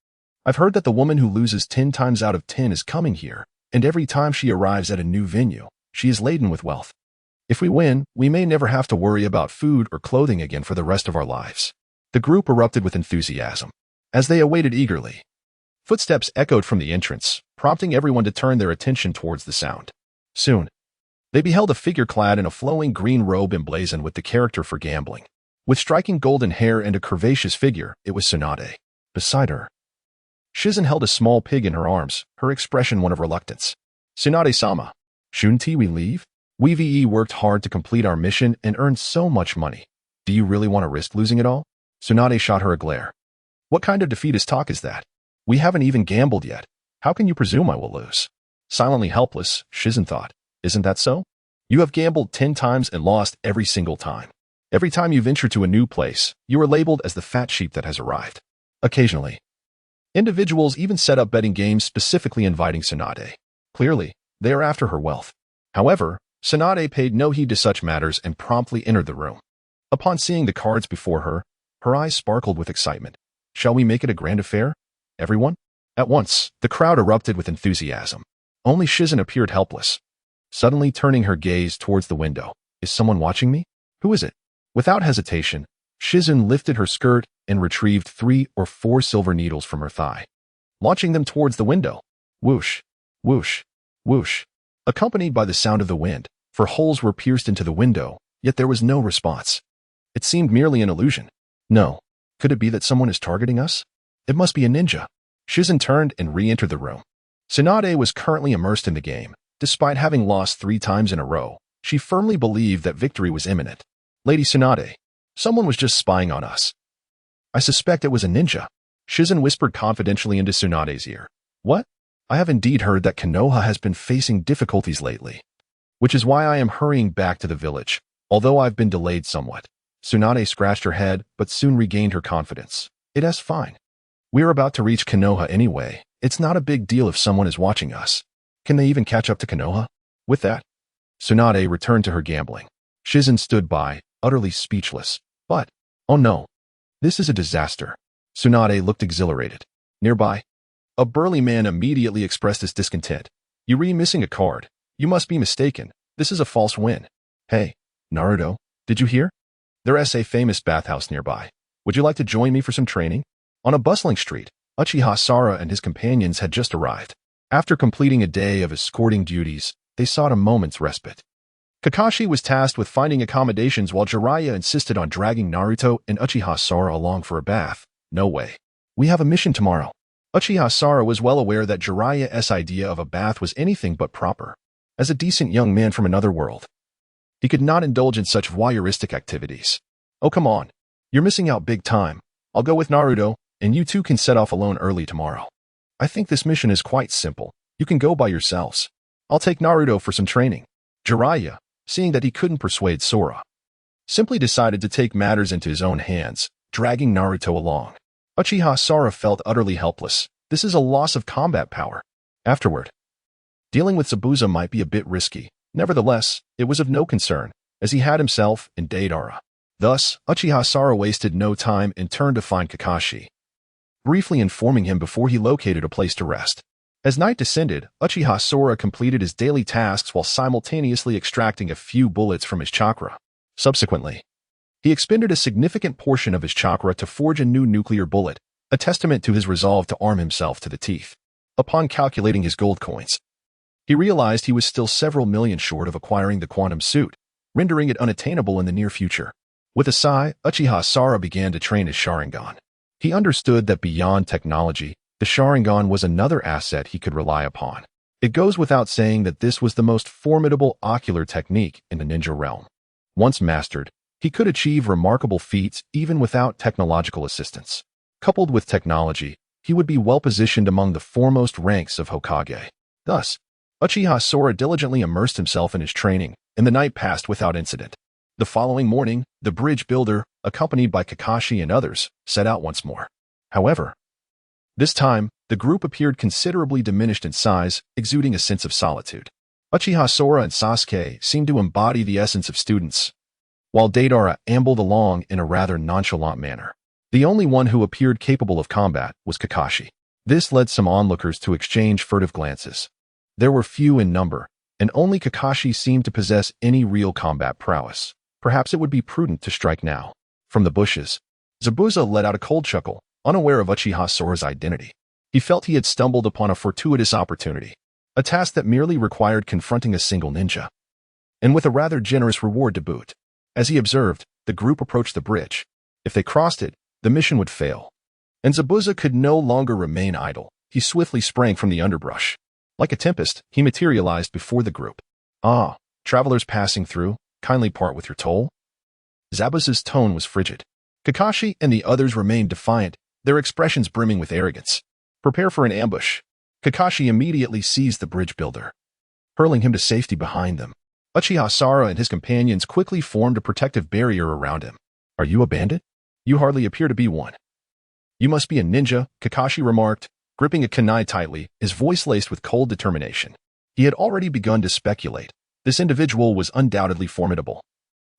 I've heard that the woman who loses 10 times out of 10 is coming here, and every time she arrives at a new venue, she is laden with wealth. If we win, we may never have to worry about food or clothing again for the rest of our lives." The group erupted with enthusiasm as they awaited eagerly. Footsteps echoed from the entrance, prompting everyone to turn their attention towards the sound. Soon, they beheld a figure clad in a flowing green robe emblazoned with the character for gambling. With striking golden hair and a curvaceous figure, it was Tsunade. Beside her, Shizen held a small pig in her arms, her expression one of reluctance. "Tsunade-sama, shouldn't we leave? We worked hard to complete our mission and earned so much money. Do you really want to risk losing it all?" Tsunade shot her a glare. "What kind of defeatist talk is that? We haven't even gambled yet. How can you presume I will lose?" Silently helpless, Shizen thought. "Isn't that so? You have gambled 10 times and lost every single time. Every time you venture to a new place, you are labeled as the fat sheep that has arrived." Occasionally, individuals even set up betting games specifically inviting Tsunade. Clearly, they are after her wealth. However, Tsunade paid no heed to such matters and promptly entered the room. Upon seeing the cards before her, her eyes sparkled with excitement. "Shall we make it a grand affair, everyone?" At once, the crowd erupted with enthusiasm. Only Shizen appeared helpless. Suddenly turning her gaze towards the window. "Is someone watching me? Who is it?" Without hesitation, Shizen lifted her skirt and retrieved 3 or 4 silver needles from her thigh, launching them towards the window. Whoosh, whoosh, whoosh, accompanied by the sound of the wind, for holes were pierced into the window, yet there was no response. It seemed merely an illusion. No. Could it be that someone is targeting us? It must be a ninja. Shizen turned and re-entered the room. Tsunade was currently immersed in the game. Despite having lost 3 times in a row, she firmly believed that victory was imminent. "Lady Tsunade, someone was just spying on us. I suspect it was a ninja." Shizen whispered confidentially into Tsunade's ear. "What? I have indeed heard that Konoha has been facing difficulties lately, which is why I am hurrying back to the village, although I've been delayed somewhat." Tsunade scratched her head, but soon regained her confidence. "It's fine. We're about to reach Konoha anyway. It's not a big deal if someone is watching us. Can they even catch up to Konoha?" With that, Tsunade returned to her gambling. Shizen stood by, utterly speechless. But, oh no, this is a disaster. Tsunade looked exhilarated. Nearby, a burly man immediately expressed his discontent. "You're missing a card. You must be mistaken. This is a false win." "Hey, Naruto, did you hear? There's a famous bathhouse nearby. Would you like to join me for some training?" On a bustling street, Uchiha Sara and his companions had just arrived. After completing a day of escorting duties, they sought a moment's respite. Kakashi was tasked with finding accommodations while Jiraiya insisted on dragging Naruto and Uchiha Sara along for a bath. "No way. We have a mission tomorrow." Uchiha Sara was well aware that Jiraiya's idea of a bath was anything but proper. As a decent young man from another world, he could not indulge in such voyeuristic activities. "Oh, come on. You're missing out big time. I'll go with Naruto, and you two can set off alone early tomorrow. I think this mission is quite simple. You can go by yourselves. I'll take Naruto for some training." Jiraiya, seeing that he couldn't persuade Sora, simply decided to take matters into his own hands, dragging Naruto along. Uchiha Sara felt utterly helpless. This is a loss of combat power. Afterward, dealing with Zabuza might be a bit risky. Nevertheless, it was of no concern, as he had himself and Deidara. Thus, Uchiha Sara wasted no time and turned to find Kakashi, briefly informing him before he located a place to rest. As night descended, Uchiha Sora completed his daily tasks while simultaneously extracting a few bullets from his chakra. Subsequently, he expended a significant portion of his chakra to forge a new nuclear bullet, a testament to his resolve to arm himself to the teeth. Upon calculating his gold coins, he realized he was still several million short of acquiring the quantum suit, rendering it unattainable in the near future. With a sigh, Uchiha Sara began to train his Sharingan. He understood that beyond technology, the Sharingan was another asset he could rely upon. It goes without saying that this was the most formidable ocular technique in the ninja realm. Once mastered, he could achieve remarkable feats even without technological assistance. Coupled with technology, he would be well positioned among the foremost ranks of Hokage. Thus, Uchiha Sora diligently immersed himself in his training, and the night passed without incident. The following morning, the bridge builder, accompanied by Kakashi and others, set out once more. However, this time, the group appeared considerably diminished in size, exuding a sense of solitude. Uchiha Sora and Sasuke seemed to embody the essence of students, while Deidara ambled along in a rather nonchalant manner. The only one who appeared capable of combat was Kakashi. This led some onlookers to exchange furtive glances. There were few in number, and only Kakashi seemed to possess any real combat prowess. Perhaps it would be prudent to strike now. From the bushes, Zabuza let out a cold chuckle, unaware of Uchiha Sora's identity. He felt he had stumbled upon a fortuitous opportunity, a task that merely required confronting a single ninja, and with a rather generous reward to boot. As he observed, the group approached the bridge. If they crossed it, the mission would fail. And Zabuza could no longer remain idle. He swiftly sprang from the underbrush. Like a tempest, he materialized before the group. "Ah, travelers passing through, kindly part with your toll." Zabuza's tone was frigid. Kakashi and the others remained defiant, their expressions brimming with arrogance. "Prepare for an ambush." Kakashi immediately seized the bridge builder, hurling him to safety behind them. Uchiha Sora and his companions quickly formed a protective barrier around him. "Are you a bandit? You hardly appear to be one." "You must be a ninja," Kakashi remarked, gripping a kunai tightly, his voice laced with cold determination. He had already begun to speculate. This individual was undoubtedly formidable,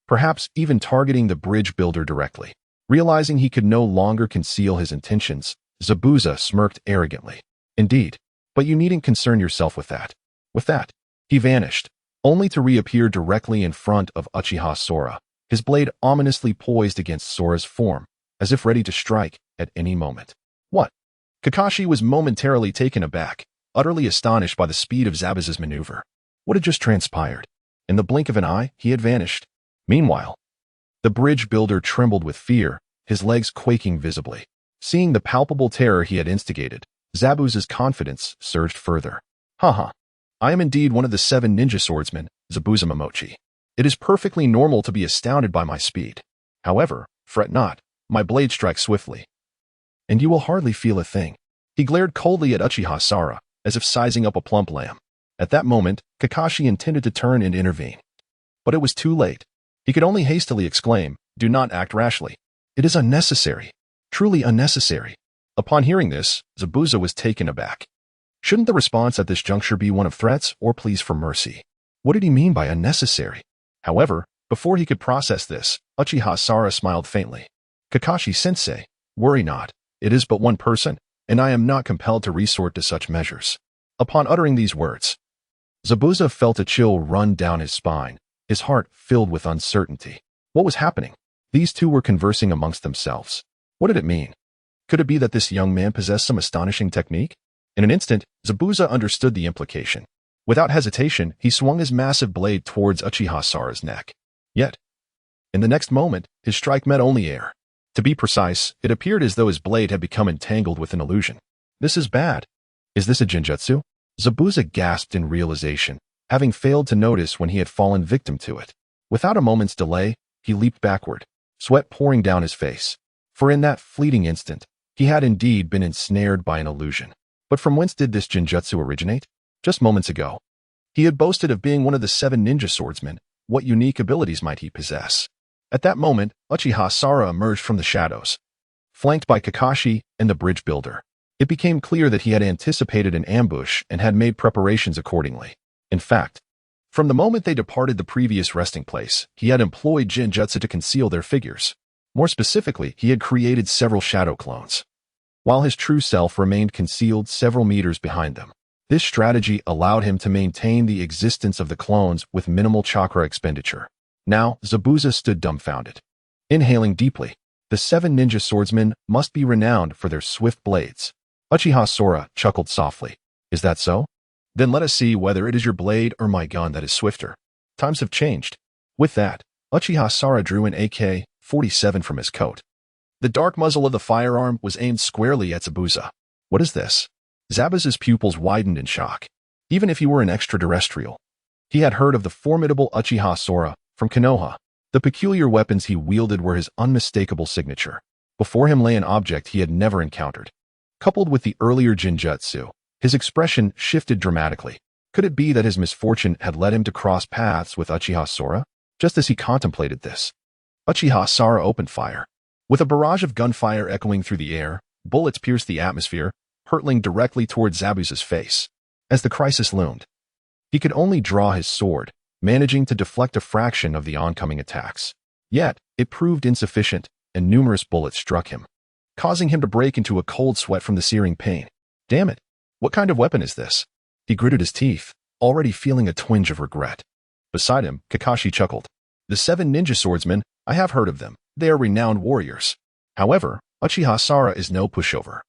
perhaps even targeting the bridge builder directly. Realizing he could no longer conceal his intentions, Zabuza smirked arrogantly. "Indeed, but you needn't concern yourself with that." With that, he vanished, only to reappear directly in front of Uchiha Sora, his blade ominously poised against Sora's form, as if ready to strike at any moment. "What?" Kakashi was momentarily taken aback, utterly astonished by the speed of Zabuza's maneuver. What had just transpired? In the blink of an eye, he had vanished. Meanwhile, the bridge builder trembled with fear, his legs quaking visibly. Seeing the palpable terror he had instigated, Zabuza's confidence surged further. "Haha. I am indeed one of the 7 ninja swordsmen, Zabuza Momochi. It is perfectly normal to be astounded by my speed. However, fret not, my blade strikes swiftly, and you will hardly feel a thing." He glared coldly at Uchiha Sora, as if sizing up a plump lamb. At that moment, Kakashi intended to turn and intervene. But it was too late. He could only hastily exclaim, "Do not act rashly. It is unnecessary. Truly unnecessary." Upon hearing this, Zabuza was taken aback. Shouldn't the response at this juncture be one of threats or pleas for mercy? What did he mean by unnecessary? However, before he could process this, Uchiha Sora smiled faintly. "Kakashi-sensei, worry not. It is but one person, and I am not compelled to resort to such measures." Upon uttering these words, Zabuza felt a chill run down his spine, his heart filled with uncertainty. What was happening? These two were conversing amongst themselves. What did it mean? Could it be that this young man possessed some astonishing technique? In an instant, Zabuza understood the implication. Without hesitation, he swung his massive blade towards Uchiha Sora's neck. Yet, in the next moment, his strike met only air. To be precise, it appeared as though his blade had become entangled with an illusion. "This is bad. Is this a genjutsu?" Zabuza gasped in realization, having failed to notice when he had fallen victim to it. Without a moment's delay, he leaped backward, sweat pouring down his face. For in that fleeting instant, he had indeed been ensnared by an illusion. But from whence did this genjutsu originate? Just moments ago, he had boasted of being one of the 7 ninja swordsmen. What unique abilities might he possess? At that moment, Uchiha Sora emerged from the shadows, flanked by Kakashi and the bridge builder. It became clear that he had anticipated an ambush and had made preparations accordingly. In fact, from the moment they departed the previous resting place, he had employed genjutsu to conceal their figures. More specifically, he had created several shadow clones, while his true self remained concealed several meters behind them. This strategy allowed him to maintain the existence of the clones with minimal chakra expenditure. Now, Zabuza stood dumbfounded. Inhaling deeply, the 7 ninja swordsmen must be renowned for their swift blades. Uchiha Sora chuckled softly. "Is that so? Then let us see whether it is your blade or my gun that is swifter. Times have changed." With that, Uchiha Sora drew an AK-47 from his coat. The dark muzzle of the firearm was aimed squarely at Zabuza. "What is this?" Zabuza's pupils widened in shock. Even if he were an extraterrestrial, he had heard of the formidable Uchiha Sora from Konoha. The peculiar weapons he wielded were his unmistakable signature. Before him lay an object he had never encountered. Coupled with the earlier genjutsu, his expression shifted dramatically. Could it be that his misfortune had led him to cross paths with Uchiha Sora? Just as he contemplated this, Uchiha Sara opened fire. With a barrage of gunfire echoing through the air, bullets pierced the atmosphere, hurtling directly toward Zabuza's face. As the crisis loomed, he could only draw his sword, managing to deflect a fraction of the oncoming attacks. Yet, it proved insufficient, and numerous bullets struck him, causing him to break into a cold sweat from the searing pain. Damn it! What kind of weapon is this? He gritted his teeth, already feeling a twinge of regret. Beside him, Kakashi chuckled. The 7 ninja swordsmen, I have heard of them. They are renowned warriors. However, Uchiha Sara is no pushover.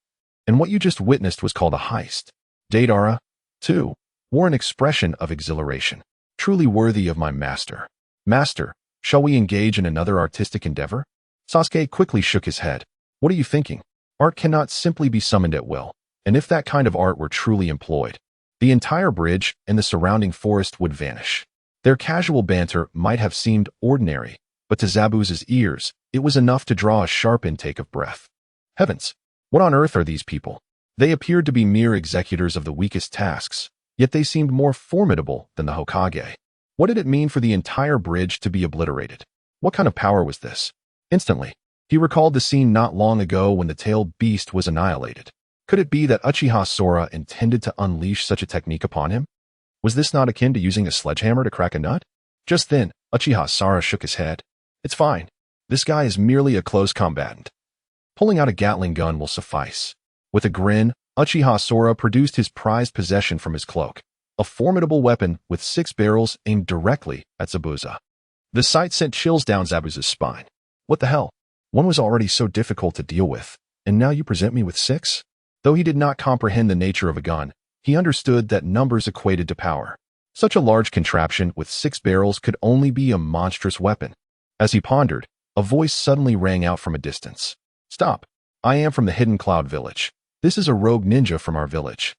And what you just witnessed was called a heist. Deidara, too, wore an expression of exhilaration. Truly worthy of my master. Master, shall we engage in another artistic endeavor? Sasuke quickly shook his head. What are you thinking? Art cannot simply be summoned at will. And if that kind of art were truly employed, the entire bridge and the surrounding forest would vanish. Their casual banter might have seemed ordinary, but to Zabuza's ears, it was enough to draw a sharp intake of breath. Heavens! What on earth are these people? They appeared to be mere executors of the weakest tasks, yet they seemed more formidable than the Hokage. What did it mean for the entire bridge to be obliterated? What kind of power was this? Instantly, he recalled the scene not long ago when the tailed beast was annihilated. Could it be that Uchiha Sora intended to unleash such a technique upon him? Was this not akin to using a sledgehammer to crack a nut? Just then, Uchiha Sora shook his head. It's fine. This guy is merely a close combatant. Pulling out a Gatling gun will suffice. With a grin, Uchiha Sora produced his prized possession from his cloak, a formidable weapon with 6 barrels aimed directly at Zabuza. The sight sent chills down Zabuza's spine. What the hell? One was already so difficult to deal with, and now you present me with 6? Though he did not comprehend the nature of a gun, he understood that numbers equated to power. Such a large contraption with 6 barrels could only be a monstrous weapon. As he pondered, a voice suddenly rang out from a distance. Stop! I am from the Hidden Cloud Village. This is a rogue ninja from our village,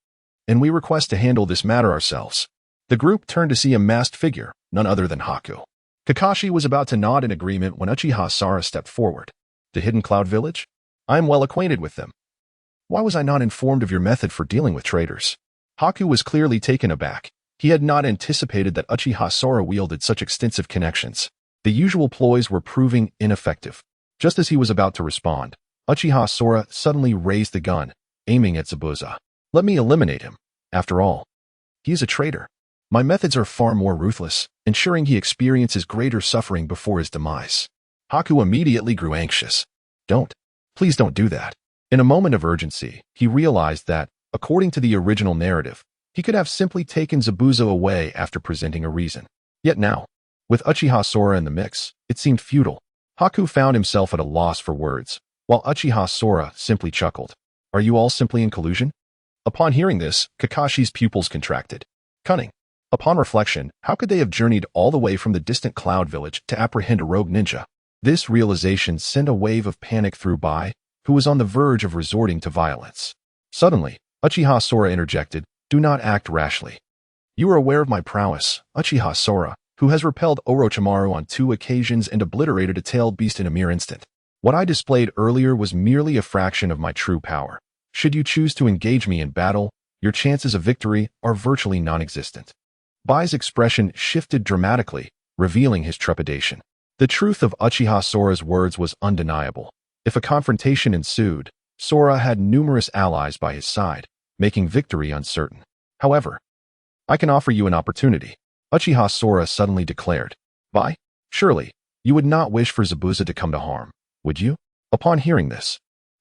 and we request to handle this matter ourselves. The group turned to see a masked figure, none other than Haku. Kakashi was about to nod in agreement when Uchiha Sara stepped forward. The Hidden Cloud Village? I am well acquainted with them. Why was I not informed of your method for dealing with traitors? Haku was clearly taken aback. He had not anticipated that Uchiha Sora wielded such extensive connections. The usual ploys were proving ineffective. Just as he was about to respond, Uchiha Sora suddenly raised the gun, aiming at Zabuza. Let me eliminate him. After all, he is a traitor. My methods are far more ruthless, ensuring he experiences greater suffering before his demise. Haku immediately grew anxious. Please don't do that. In a moment of urgency, he realized that, according to the original narrative, he could have simply taken Zabuza away after presenting a reason. Yet now, with Uchiha Sora in the mix, it seemed futile. Haku found himself at a loss for words, while Uchiha Sora simply chuckled. Are you all simply in collusion? Upon hearing this, Kakashi's pupils contracted. Cunning. Upon reflection, how could they have journeyed all the way from the distant cloud village to apprehend a rogue ninja? This realization sent a wave of panic through Bai, who was on the verge of resorting to violence. Suddenly, Uchiha Sora interjected, Do not act rashly. You are aware of my prowess, Uchiha Sora, who has repelled Orochimaru on 2 occasions and obliterated a tailed beast in a mere instant. What I displayed earlier was merely a fraction of my true power. Should you choose to engage me in battle, your chances of victory are virtually non-existent. Bai's expression shifted dramatically, revealing his trepidation. The truth of Uchiha Sora's words was undeniable. If a confrontation ensued, Sora had numerous allies by his side, making victory uncertain. However, I can offer you an opportunity, Uchiha Sora suddenly declared. Bai, surely, you would not wish for Zabuza to come to harm, would you? Upon hearing this,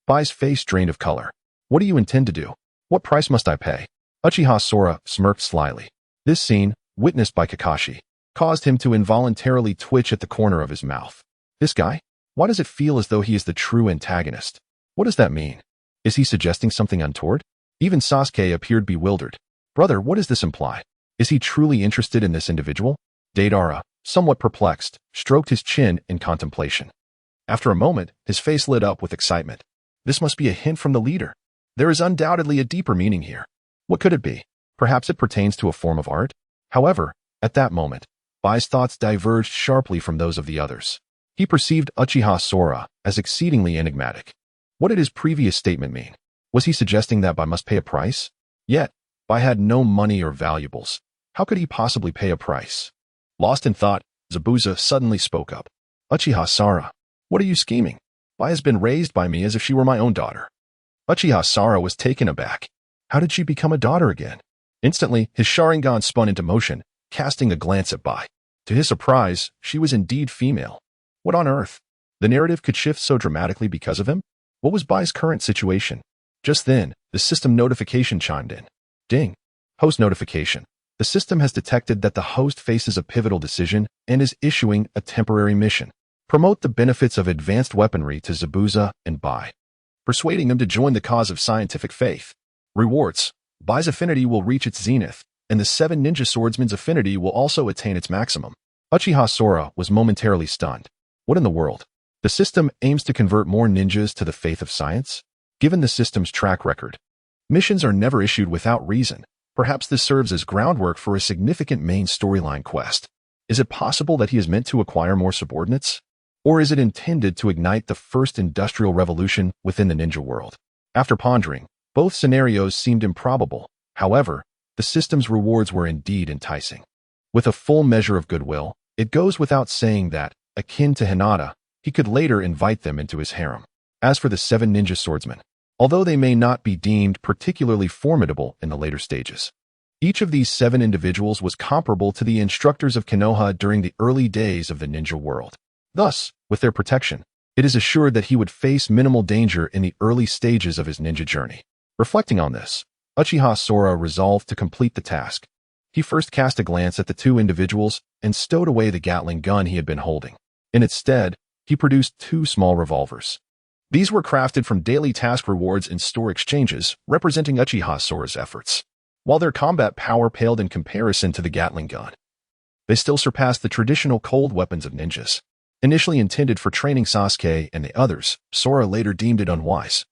Bai's face drained of color. What do you intend to do? What price must I pay? Uchiha Sora smirked slyly. This scene, witnessed by Kakashi, caused him to involuntarily twitch at the corner of his mouth. This guy? Why does it feel as though he is the true antagonist? What does that mean? Is he suggesting something untoward? Even Sasuke appeared bewildered. Brother, what does this imply? Is he truly interested in this individual? Deidara, somewhat perplexed, stroked his chin in contemplation. After a moment, his face lit up with excitement. This must be a hint from the leader. There is undoubtedly a deeper meaning here. What could it be? Perhaps it pertains to a form of art? However, at that moment, Bai's thoughts diverged sharply from those of the others. He perceived Uchiha Sora as exceedingly enigmatic. What did his previous statement mean? Was he suggesting that Bai must pay a price? Yet, Bai had no money or valuables. How could he possibly pay a price? Lost in thought, Zabuza suddenly spoke up. Uchiha Sara, what are you scheming? Bai has been raised by me as if she were my own daughter. Uchiha Sara was taken aback. How did she become a daughter again? Instantly, his Sharingan spun into motion, casting a glance at Bai. To his surprise, she was indeed female. What on earth? The narrative could shift so dramatically because of him? What was Bai's current situation? Just then, the system notification chimed in. Ding. Host notification. The system has detected that the host faces a pivotal decision and is issuing a temporary mission. Promote the benefits of advanced weaponry to Zabuza and Bai, persuading them to join the cause of scientific faith. Rewards. Bai's affinity will reach its zenith, and the 7 ninja swordsmen's affinity will also attain its maximum. Uchiha Sora was momentarily stunned. What in the world? The system aims to convert more ninjas to the faith of science? Given the system's track record, missions are never issued without reason. Perhaps this serves as groundwork for a significant main storyline quest. Is it possible that he is meant to acquire more subordinates? Or is it intended to ignite the first industrial revolution within the ninja world? After pondering, both scenarios seemed improbable. However, the system's rewards were indeed enticing. With a full measure of goodwill, it goes without saying that, akin to Hinata, he could later invite them into his harem. As for the 7 ninja swordsmen, although they may not be deemed particularly formidable in the later stages, each of these 7 individuals was comparable to the instructors of Konoha during the early days of the ninja world. Thus, with their protection, it is assured that he would face minimal danger in the early stages of his ninja journey. Reflecting on this, Uchiha Sora resolved to complete the task. He first cast a glance at the 2 individuals and stowed away the Gatling gun he had been holding. In its stead, he produced 2 small revolvers. These were crafted from daily task rewards and store exchanges, representing Uchiha Sora's efforts. While their combat power paled in comparison to the Gatling gun, they still surpassed the traditional cold weapons of ninjas. Initially intended for training Sasuke and the others, Sora later deemed it unwise,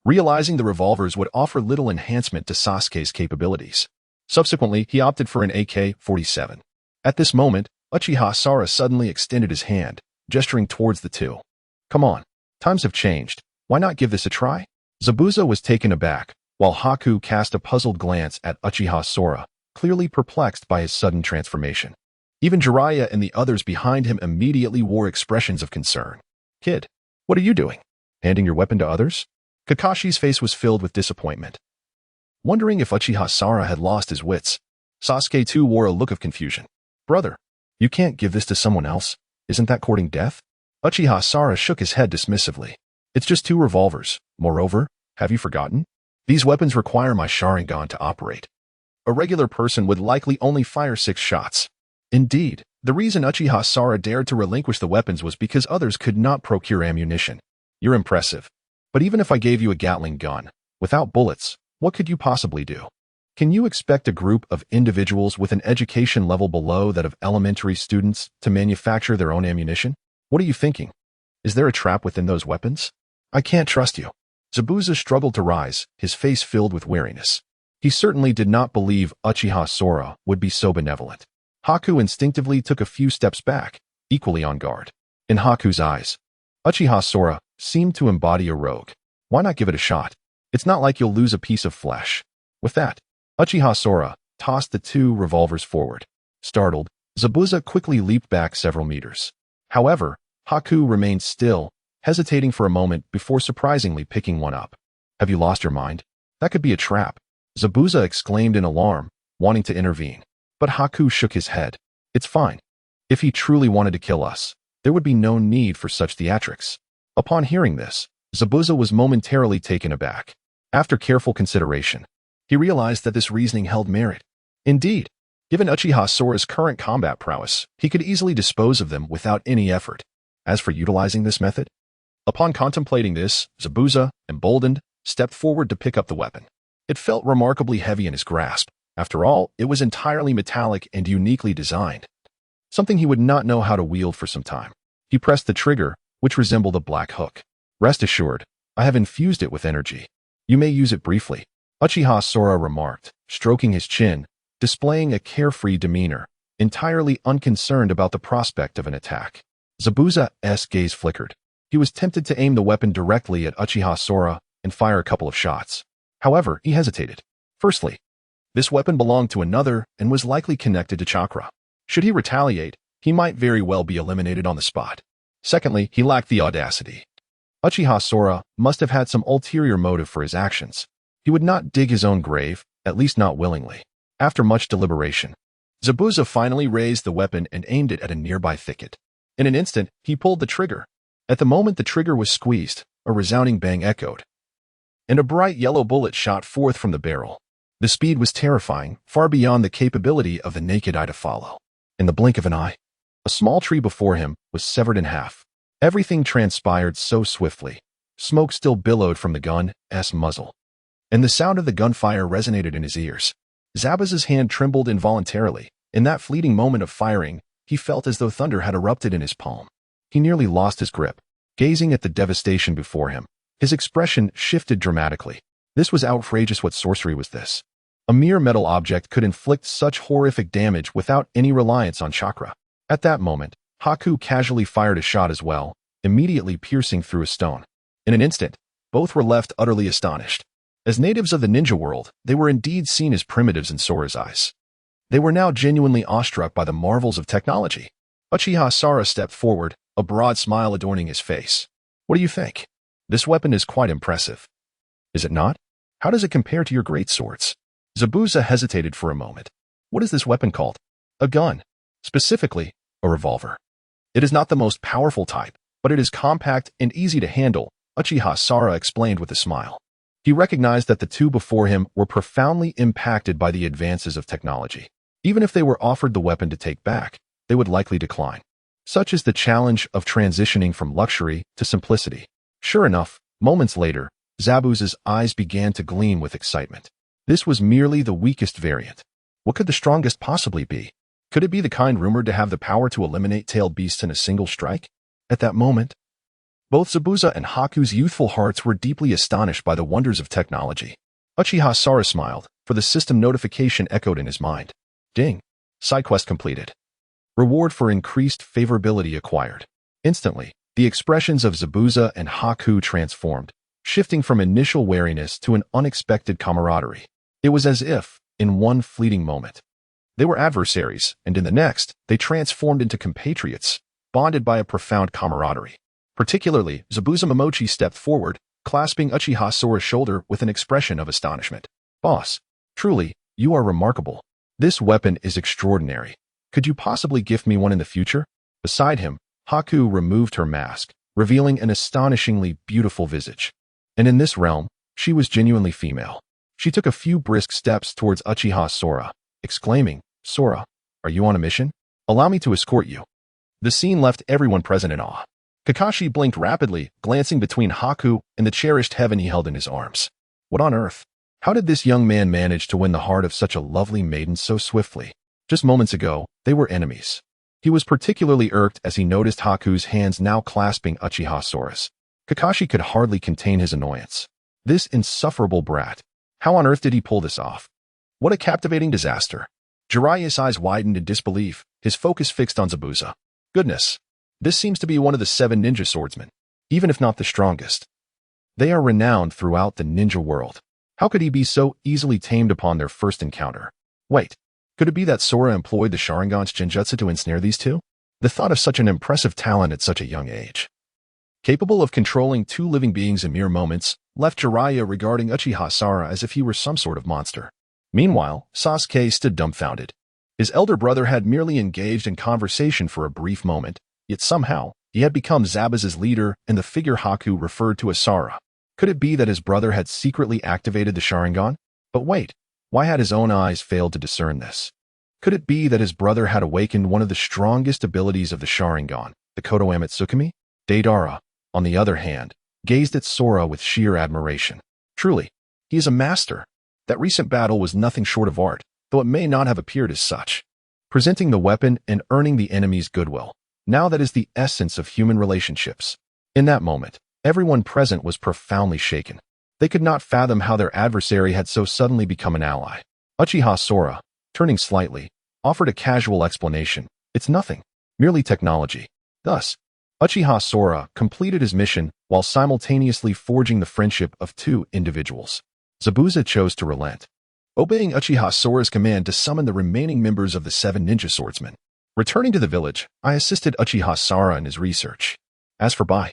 realizing the revolvers would offer little enhancement to Sasuke's capabilities. Subsequently, he opted for an AK-47. At this moment, Uchiha Sora suddenly extended his hand, gesturing towards the 2. Come on. Times have changed. Why not give this a try? Zabuza was taken aback, while Haku cast a puzzled glance at Uchiha Sora, clearly perplexed by his sudden transformation. Even Jiraiya and the others behind him immediately wore expressions of concern. Kid, what are you doing? Handing your weapon to others? Kakashi's face was filled with disappointment. Wondering if Uchiha Sora had lost his wits, Sasuke too wore a look of confusion. Brother, you can't give this to someone else. Isn't that courting death? Uchiha Sora shook his head dismissively. It's just 2 revolvers. Moreover, have you forgotten? These weapons require my Sharingan to operate. A regular person would likely only fire 6 shots. Indeed, the reason Uchiha Sora dared to relinquish the weapons was because others could not procure ammunition. You're impressive. But even if I gave you a Gatling gun, without bullets, what could you possibly do? Can you expect a group of individuals with an education level below that of elementary students to manufacture their own ammunition? What are you thinking? Is there a trap within those weapons? I can't trust you. Zabuza struggled to rise, his face filled with weariness. He certainly did not believe Uchiha Sora would be so benevolent. Haku instinctively took a few steps back, equally on guard. In Haku's eyes, Uchiha Sora seemed to embody a rogue. Why not give it a shot? It's not like you'll lose a piece of flesh. With that, Uchiha Sora tossed the 2 revolvers forward. Startled, Zabuza quickly leaped back several meters. However, Haku remained still, hesitating for a moment before surprisingly picking one up. Have you lost your mind? That could be a trap. Zabuza exclaimed in alarm, wanting to intervene. But Haku shook his head. It's fine. If he truly wanted to kill us, there would be no need for such theatrics. Upon hearing this, Zabuza was momentarily taken aback. After careful consideration, he realized that this reasoning held merit. Indeed, given Uchiha Sora's current combat prowess, he could easily dispose of them without any effort. As for utilizing this method, upon contemplating this, Zabuza, emboldened, stepped forward to pick up the weapon. It felt remarkably heavy in his grasp. After all, it was entirely metallic and uniquely designed, something he would not know how to wield for some time. He pressed the trigger, which resembled a black hook. Rest assured, I have infused it with energy. You may use it briefly, Uchiha Sora remarked, stroking his chin, displaying a carefree demeanor, entirely unconcerned about the prospect of an attack. Zabuza's gaze flickered. He was tempted to aim the weapon directly at Uchiha Sora and fire a couple of shots. However, he hesitated. Firstly, this weapon belonged to another and was likely connected to Chakra. Should he retaliate, he might very well be eliminated on the spot. Secondly, he lacked the audacity. Uchiha Sora must have had some ulterior motive for his actions. He would not dig his own grave, at least not willingly. After much deliberation, Zabuza finally raised the weapon and aimed it at a nearby thicket. In an instant, he pulled the trigger. At the moment the trigger was squeezed, a resounding bang echoed, and a bright yellow bullet shot forth from the barrel. The speed was terrifying, far beyond the capability of the naked eye to follow. In the blink of an eye, a small tree before him was severed in half. Everything transpired so swiftly. Smoke still billowed from the gun's muzzle, and the sound of the gunfire resonated in his ears. Zabuza's hand trembled involuntarily. In that fleeting moment of firing, he felt as though thunder had erupted in his palm. He nearly lost his grip. Gazing at the devastation before him, his expression shifted dramatically. This was outrageous. What sorcery was this? A mere metal object could inflict such horrific damage without any reliance on chakra. At that moment, Haku casually fired a shot as well, immediately piercing through a stone. In an instant, both were left utterly astonished. As natives of the ninja world, they were indeed seen as primitives in Sora's eyes. They were now genuinely awestruck by the marvels of technology. Uchiha Sora stepped forward, a broad smile adorning his face. What do you think? This weapon is quite impressive. Is it not? How does it compare to your great swords? Zabuza hesitated for a moment. What is this weapon called? A gun. Specifically, a revolver. It is not the most powerful type, but it is compact and easy to handle, Uchiha Sora explained with a smile. He recognized that the two before him were profoundly impacted by the advances of technology. Even if they were offered the weapon to take back, they would likely decline. Such is the challenge of transitioning from luxury to simplicity. Sure enough, moments later, Zabuza's eyes began to gleam with excitement. This was merely the weakest variant. What could the strongest possibly be? Could it be the kind rumored to have the power to eliminate tailed beasts in a single strike? At that moment, both Zabuza and Haku's youthful hearts were deeply astonished by the wonders of technology. Uchiha Sora smiled, for the system notification echoed in his mind. Ding. Side quest completed. Reward for increased favorability acquired. Instantly, the expressions of Zabuza and Haku transformed, shifting from initial wariness to an unexpected camaraderie. It was as if, in one fleeting moment, they were adversaries, and in the next, they transformed into compatriots, bonded by a profound camaraderie. Particularly, Zabuza Momochi stepped forward, clasping Uchiha Sora's shoulder with an expression of astonishment. Boss, truly, you are remarkable. This weapon is extraordinary. Could you possibly gift me one in the future? Beside him, Haku removed her mask, revealing an astonishingly beautiful visage. And in this realm, she was genuinely female. She took a few brisk steps towards Uchiha Sora, exclaiming, Sora, are you on a mission? Allow me to escort you. The scene left everyone present in awe. Kakashi blinked rapidly, glancing between Haku and the cherished heaven he held in his arms. What on earth? How did this young man manage to win the heart of such a lovely maiden so swiftly? Just moments ago, they were enemies. He was particularly irked as he noticed Haku's hands now clasping Uchiha Sora's. Kakashi could hardly contain his annoyance. This insufferable brat. How on earth did he pull this off? What a captivating disaster. Jiraiya's eyes widened in disbelief, his focus fixed on Zabuza. Goodness. This seems to be one of the 7 ninja swordsmen, even if not the strongest. They are renowned throughout the ninja world. How could he be so easily tamed upon their first encounter? Wait, could it be that Sora employed the Sharingan's Genjutsu to ensnare these two? The thought of such an impressive talent at such a young age, capable of controlling 2 living beings in mere moments, left Jiraiya regarding Uchiha Sora as if he were some sort of monster. Meanwhile, Sasuke stood dumbfounded. His elder brother had merely engaged in conversation for a brief moment, yet somehow, he had become Zabuza's leader and the figure Haku referred to as Sora. Could it be that his brother had secretly activated the Sharingan? But wait, why had his own eyes failed to discern this? Could it be that his brother had awakened one of the strongest abilities of the Sharingan, the Kodo Amatsukami? Deidara, on the other hand, gazed at Sora with sheer admiration. Truly, he is a master. That recent battle was nothing short of art, though it may not have appeared as such. Presenting the weapon and earning the enemy's goodwill. Now that is the essence of human relationships. In that moment, everyone present was profoundly shaken. They could not fathom how their adversary had so suddenly become an ally. Uchiha Sora, turning slightly, offered a casual explanation. It's nothing, merely technology. Thus, Uchiha Sora completed his mission while simultaneously forging the friendship of 2 individuals. Zabuza chose to relent, obeying Uchiha Sora's command to summon the remaining members of the 7 ninja swordsmen. Returning to the village, I assisted Uchiha Sora in his research. As for Bai,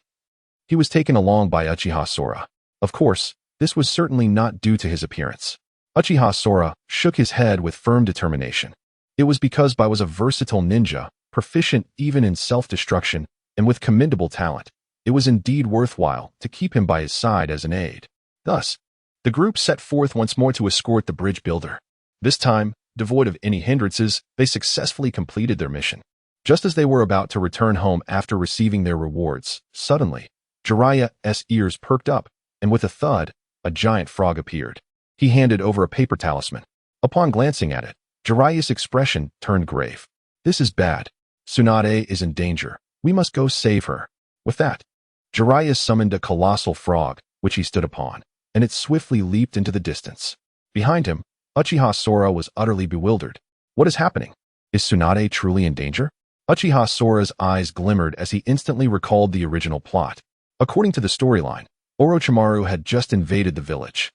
he was taken along by Uchiha Sora. Of course, this was certainly not due to his appearance. Uchiha Sora shook his head with firm determination. It was because Bai was a versatile ninja, proficient even in self-destruction, and with commendable talent. It was indeed worthwhile to keep him by his side as an aide. Thus, the group set forth once more to escort the bridge builder. This time, devoid of any hindrances, they successfully completed their mission. Just as they were about to return home after receiving their rewards, suddenly, Jiraiya's ears perked up, and with a thud, a giant frog appeared. He handed over a paper talisman. Upon glancing at it, Jiraiya's expression turned grave. This is bad. Tsunade is in danger. We must go save her. With that, Jiraiya summoned a colossal frog, which he stood upon, and it swiftly leaped into the distance. Behind him, Uchiha Sora was utterly bewildered. What is happening? Is Tsunade truly in danger? Uchiha Sora's eyes glimmered as he instantly recalled the original plot. According to the storyline, Orochimaru had just invaded the village.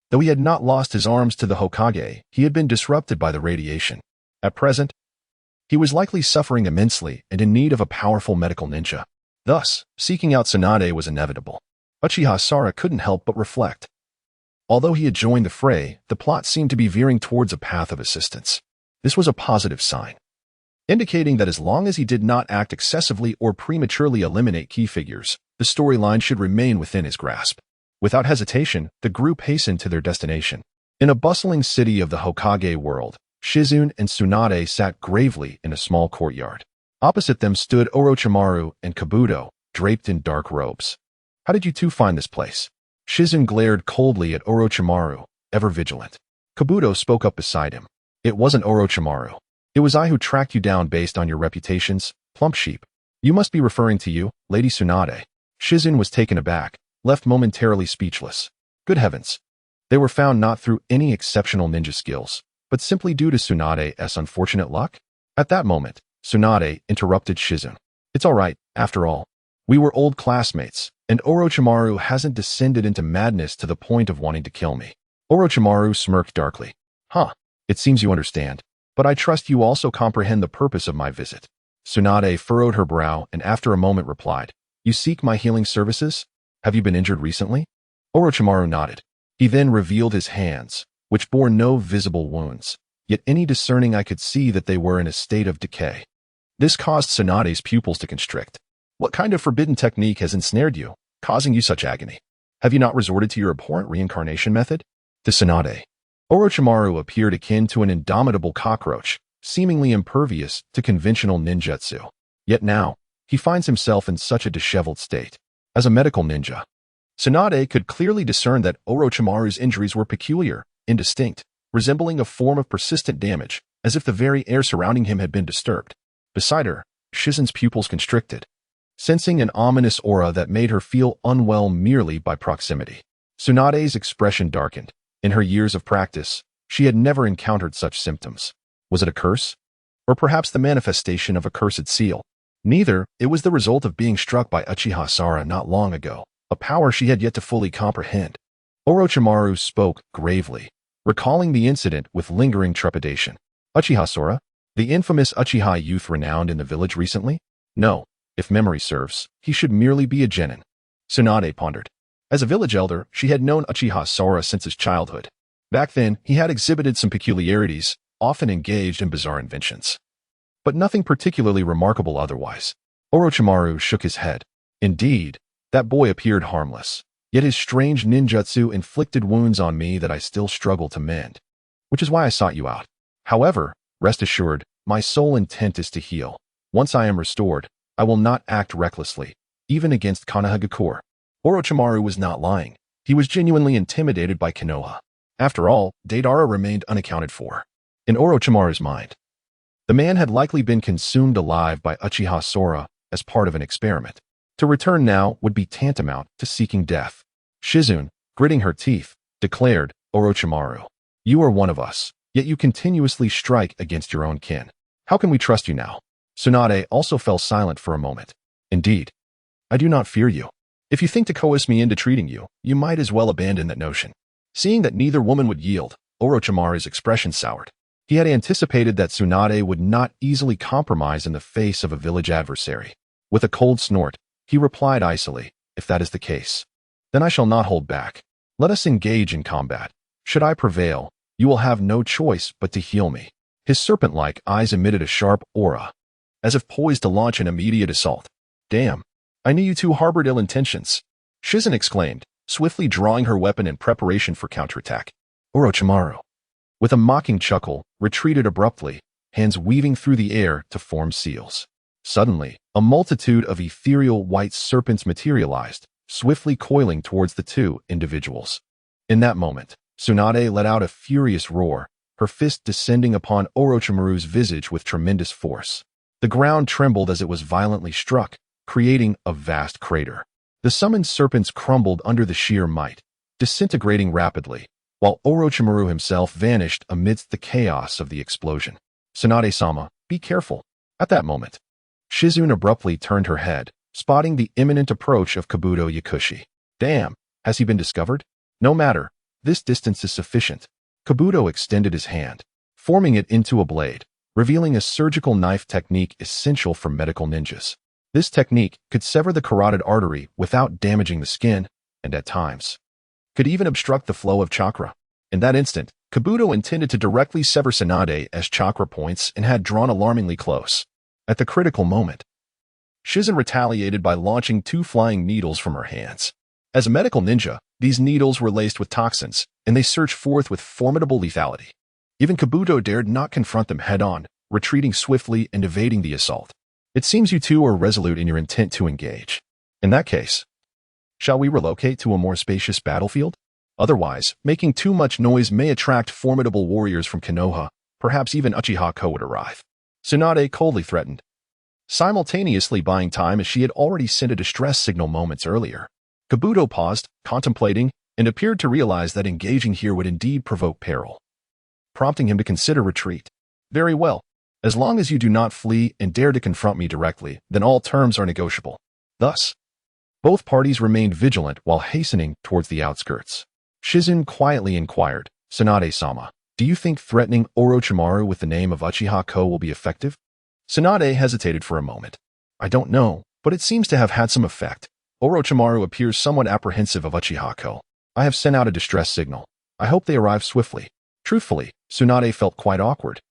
Though he had not lost his arms to the Hokage, he had been disrupted by the radiation. At present, he was likely suffering immensely and in need of a powerful medical ninja. Thus, seeking out Tsunade was inevitable. Uchiha Sora couldn't help but reflect. Although he had joined the fray, the plot seemed to be veering towards a path of assistance. This was a positive sign, indicating that as long as he did not act excessively or prematurely eliminate key figures, the storyline should remain within his grasp. Without hesitation, the group hastened to their destination. In a bustling city of the Hokage world, Shizune and Tsunade sat gravely in a small courtyard. Opposite them stood Orochimaru and Kabuto, draped in dark robes. How did you two find this place? Shizune glared coldly at Orochimaru, ever vigilant. Kabuto spoke up beside him. It wasn't Orochimaru. It was I who tracked you down based on your reputations, plump sheep. You must be referring to you, Lady Tsunade. Shizune was taken aback, left momentarily speechless. Good heavens. They were found not through any exceptional ninja skills, but simply due to Tsunade's unfortunate luck? At that moment, Tsunade interrupted Shizune. It's all right, after all. We were old classmates, and Orochimaru hasn't descended into madness to the point of wanting to kill me. Orochimaru smirked darkly. Huh, it seems you understand, but I trust you also comprehend the purpose of my visit. Tsunade furrowed her brow and after a moment replied, You seek my healing services? Have you been injured recently? Orochimaru nodded. He then revealed his hands, which bore no visible wounds, yet any discerning eye could see that they were in a state of decay. This caused Tsunade's pupils to constrict. What kind of forbidden technique has ensnared you, causing you such agony? Have you not resorted to your abhorrent reincarnation method? To Tsunade, Orochimaru appeared akin to an indomitable cockroach, seemingly impervious to conventional ninjutsu. Yet now, he finds himself in such a disheveled state. As a medical ninja, Tsunade could clearly discern that Orochimaru's injuries were peculiar, indistinct, resembling a form of persistent damage, as if the very air surrounding him had been disturbed. Beside her, Shizune's pupils constricted, sensing an ominous aura that made her feel unwell merely by proximity. Tsunade's expression darkened. In her years of practice, she had never encountered such symptoms. Was it a curse? Or perhaps the manifestation of a cursed seal? Neither, it was the result of being struck by Uchiha Sora not long ago, a power she had yet to fully comprehend. Orochimaru spoke gravely, recalling the incident with lingering trepidation. Uchiha Sora, the infamous Uchiha youth renowned in the village recently? No. If memory serves, he should merely be a genin. Tsunade pondered. As a village elder, she had known Uchiha Sora since his childhood. Back then, he had exhibited some peculiarities, often engaged in bizarre inventions. But nothing particularly remarkable otherwise. Orochimaru shook his head. Indeed, that boy appeared harmless, yet his strange ninjutsu inflicted wounds on me that I still struggle to mend. Which is why I sought you out. However, rest assured, my sole intent is to heal. Once I am restored, I will not act recklessly, even against Konohagakure. Orochimaru was not lying. He was genuinely intimidated by Konoha. After all, Deidara remained unaccounted for. In Orochimaru's mind, the man had likely been consumed alive by Uchiha Sora as part of an experiment. To return now would be tantamount to seeking death. Shizune, gritting her teeth, declared, Orochimaru, you are one of us, yet you continuously strike against your own kin. How can we trust you now? Tsunade also fell silent for a moment. Indeed, I do not fear you. If you think to coerce me into treating you, you might as well abandon that notion. Seeing that neither woman would yield, Orochimaru's expression soured. He had anticipated that Tsunade would not easily compromise in the face of a village adversary. With a cold snort, he replied icily, "If that is the case, then I shall not hold back. Let us engage in combat. Should I prevail, you will have no choice but to heal me." His serpent-like eyes emitted a sharp aura, as if poised to launch an immediate assault. "Damn, I knew you two harbored ill intentions," Shizen exclaimed, swiftly drawing her weapon in preparation for counterattack. Orochimaru, with a mocking chuckle, retreated abruptly, hands weaving through the air to form seals. Suddenly, a multitude of ethereal white serpents materialized, swiftly coiling towards the two individuals. In that moment, Tsunade let out a furious roar, her fist descending upon Orochimaru's visage with tremendous force. The ground trembled as it was violently struck, creating a vast crater. The summoned serpents crumbled under the sheer might, disintegrating rapidly, while Orochimaru himself vanished amidst the chaos of the explosion. "Tsunade-sama, be careful." At that moment, Shizune abruptly turned her head, spotting the imminent approach of Kabuto Yakushi. "Damn, has he been discovered? No matter, this distance is sufficient." Kabuto extended his hand, forming it into a blade, revealing a surgical knife technique essential for medical ninjas. This technique could sever the carotid artery without damaging the skin, and at times, could even obstruct the flow of chakra. In that instant, Kabuto intended to directly sever Tsunade's chakra points and had drawn alarmingly close. At the critical moment, Shizen retaliated by launching 2 flying needles from her hands. As a medical ninja, these needles were laced with toxins, and they surged forth with formidable lethality. Even Kabuto dared not confront them head-on, retreating swiftly and evading the assault. "It seems you two are resolute in your intent to engage. In that case, shall we relocate to a more spacious battlefield? Otherwise, making too much noise may attract formidable warriors from Konoha, perhaps even Uchiha Kong would arrive." Tsunade coldly threatened, simultaneously buying time as she had already sent a distress signal moments earlier. Kabuto paused, contemplating, and appeared to realize that engaging here would indeed provoke peril, prompting him to consider retreat. "Very well. As long as you do not flee and dare to confront me directly, then all terms are negotiable." Thus, both parties remained vigilant while hastening towards the outskirts. Shizen quietly inquired, "Tsunade-sama, do you think threatening Orochimaru with the name of Uchiha Kong will be effective?" Tsunade hesitated for a moment. "I don't know, but it seems to have had some effect. Orochimaru appears somewhat apprehensive of Uchiha Kong. I have sent out a distress signal. I hope they arrive swiftly." Truthfully, Tsunade felt quite awkward,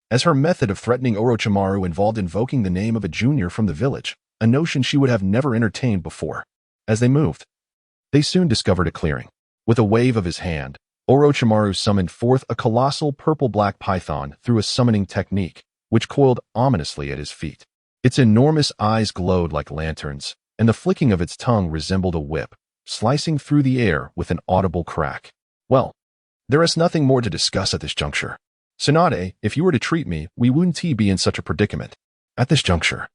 as her method of threatening Orochimaru involved invoking the name of a junior from the village, a notion she would have never entertained before. As they moved, they soon discovered a clearing. With a wave of his hand, Orochimaru summoned forth a colossal purple-black python through a summoning technique, which coiled ominously at his feet. Its enormous eyes glowed like lanterns, and the flicking of its tongue resembled a whip, slicing through the air with an audible crack. "Well, there is nothing more to discuss at this juncture. Tsunade, if you were to treat me, we wouldn't be in such a predicament." At this juncture,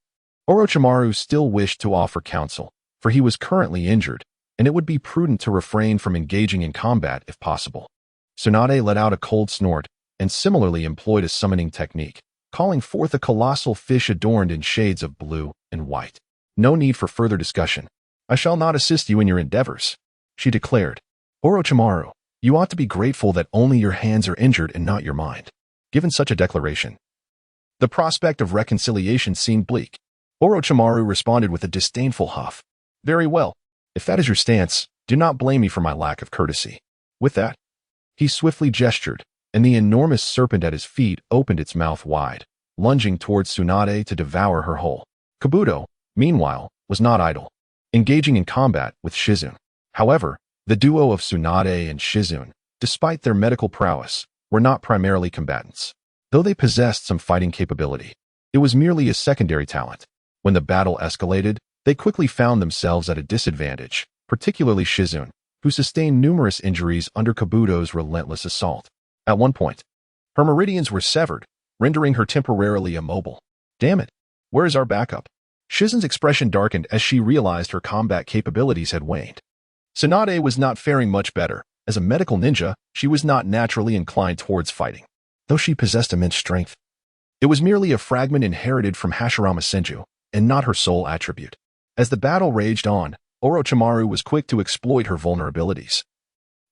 Orochimaru still wished to offer counsel, for he was currently injured, and it would be prudent to refrain from engaging in combat if possible. Tsunade let out a cold snort, and similarly employed a summoning technique, calling forth a colossal fish adorned in shades of blue and white. "No need for further discussion. I shall not assist you in your endeavors," she declared. "Orochimaru, you ought to be grateful that only your hands are injured and not your mind." Given such a declaration, the prospect of reconciliation seemed bleak. Orochimaru responded with a disdainful huff. "Very well. If that is your stance, do not blame me for my lack of courtesy." With that, he swiftly gestured, and the enormous serpent at his feet opened its mouth wide, lunging towards Tsunade to devour her whole. Kabuto, meanwhile, was not idle, engaging in combat with Shizune. However, the duo of Tsunade and Shizune, despite their medical prowess, were not primarily combatants. Though they possessed some fighting capability, it was merely a secondary talent. When the battle escalated, they quickly found themselves at a disadvantage, particularly Shizune, who sustained numerous injuries under Kabuto's relentless assault. At one point, her meridians were severed, rendering her temporarily immobile. "Damn it, where is our backup?" Shizen's expression darkened as she realized her combat capabilities had waned. Tsunade was not faring much better. As a medical ninja, she was not naturally inclined towards fighting, though she possessed immense strength. It was merely a fragment inherited from Hashirama Senju, and not her sole attribute. As the battle raged on, Orochimaru was quick to exploit her vulnerabilities,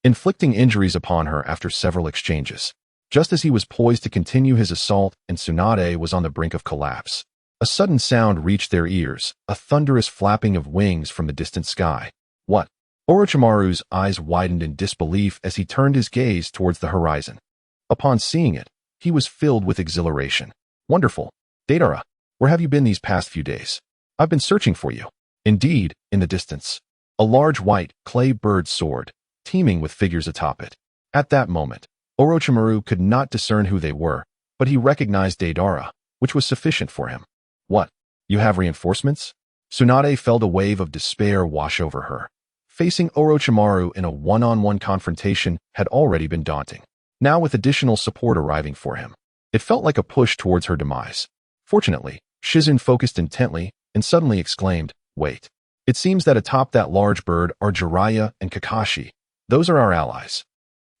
inflicting injuries upon her after several exchanges. Just as he was poised to continue his assault and Tsunade was on the brink of collapse, a sudden sound reached their ears, a thunderous flapping of wings from the distant sky. What? Orochimaru's eyes widened in disbelief as he turned his gaze towards the horizon. Upon seeing it, he was filled with exhilaration. Wonderful. Deidara, where have you been these past few days? I've been searching for you. Indeed, in the distance, a large white clay bird soared, teeming with figures atop it. At that moment, Orochimaru could not discern who they were, but he recognized Deidara, which was sufficient for him. What? You have reinforcements? Tsunade felt a wave of despair wash over her. Facing Orochimaru in a one-on-one confrontation had already been daunting. Now with additional support arriving for him, it felt like a push towards her demise. Fortunately, Shizune focused intently and suddenly exclaimed, "Wait. It seems that atop that large bird are Jiraiya and Kakashi. Those are our allies."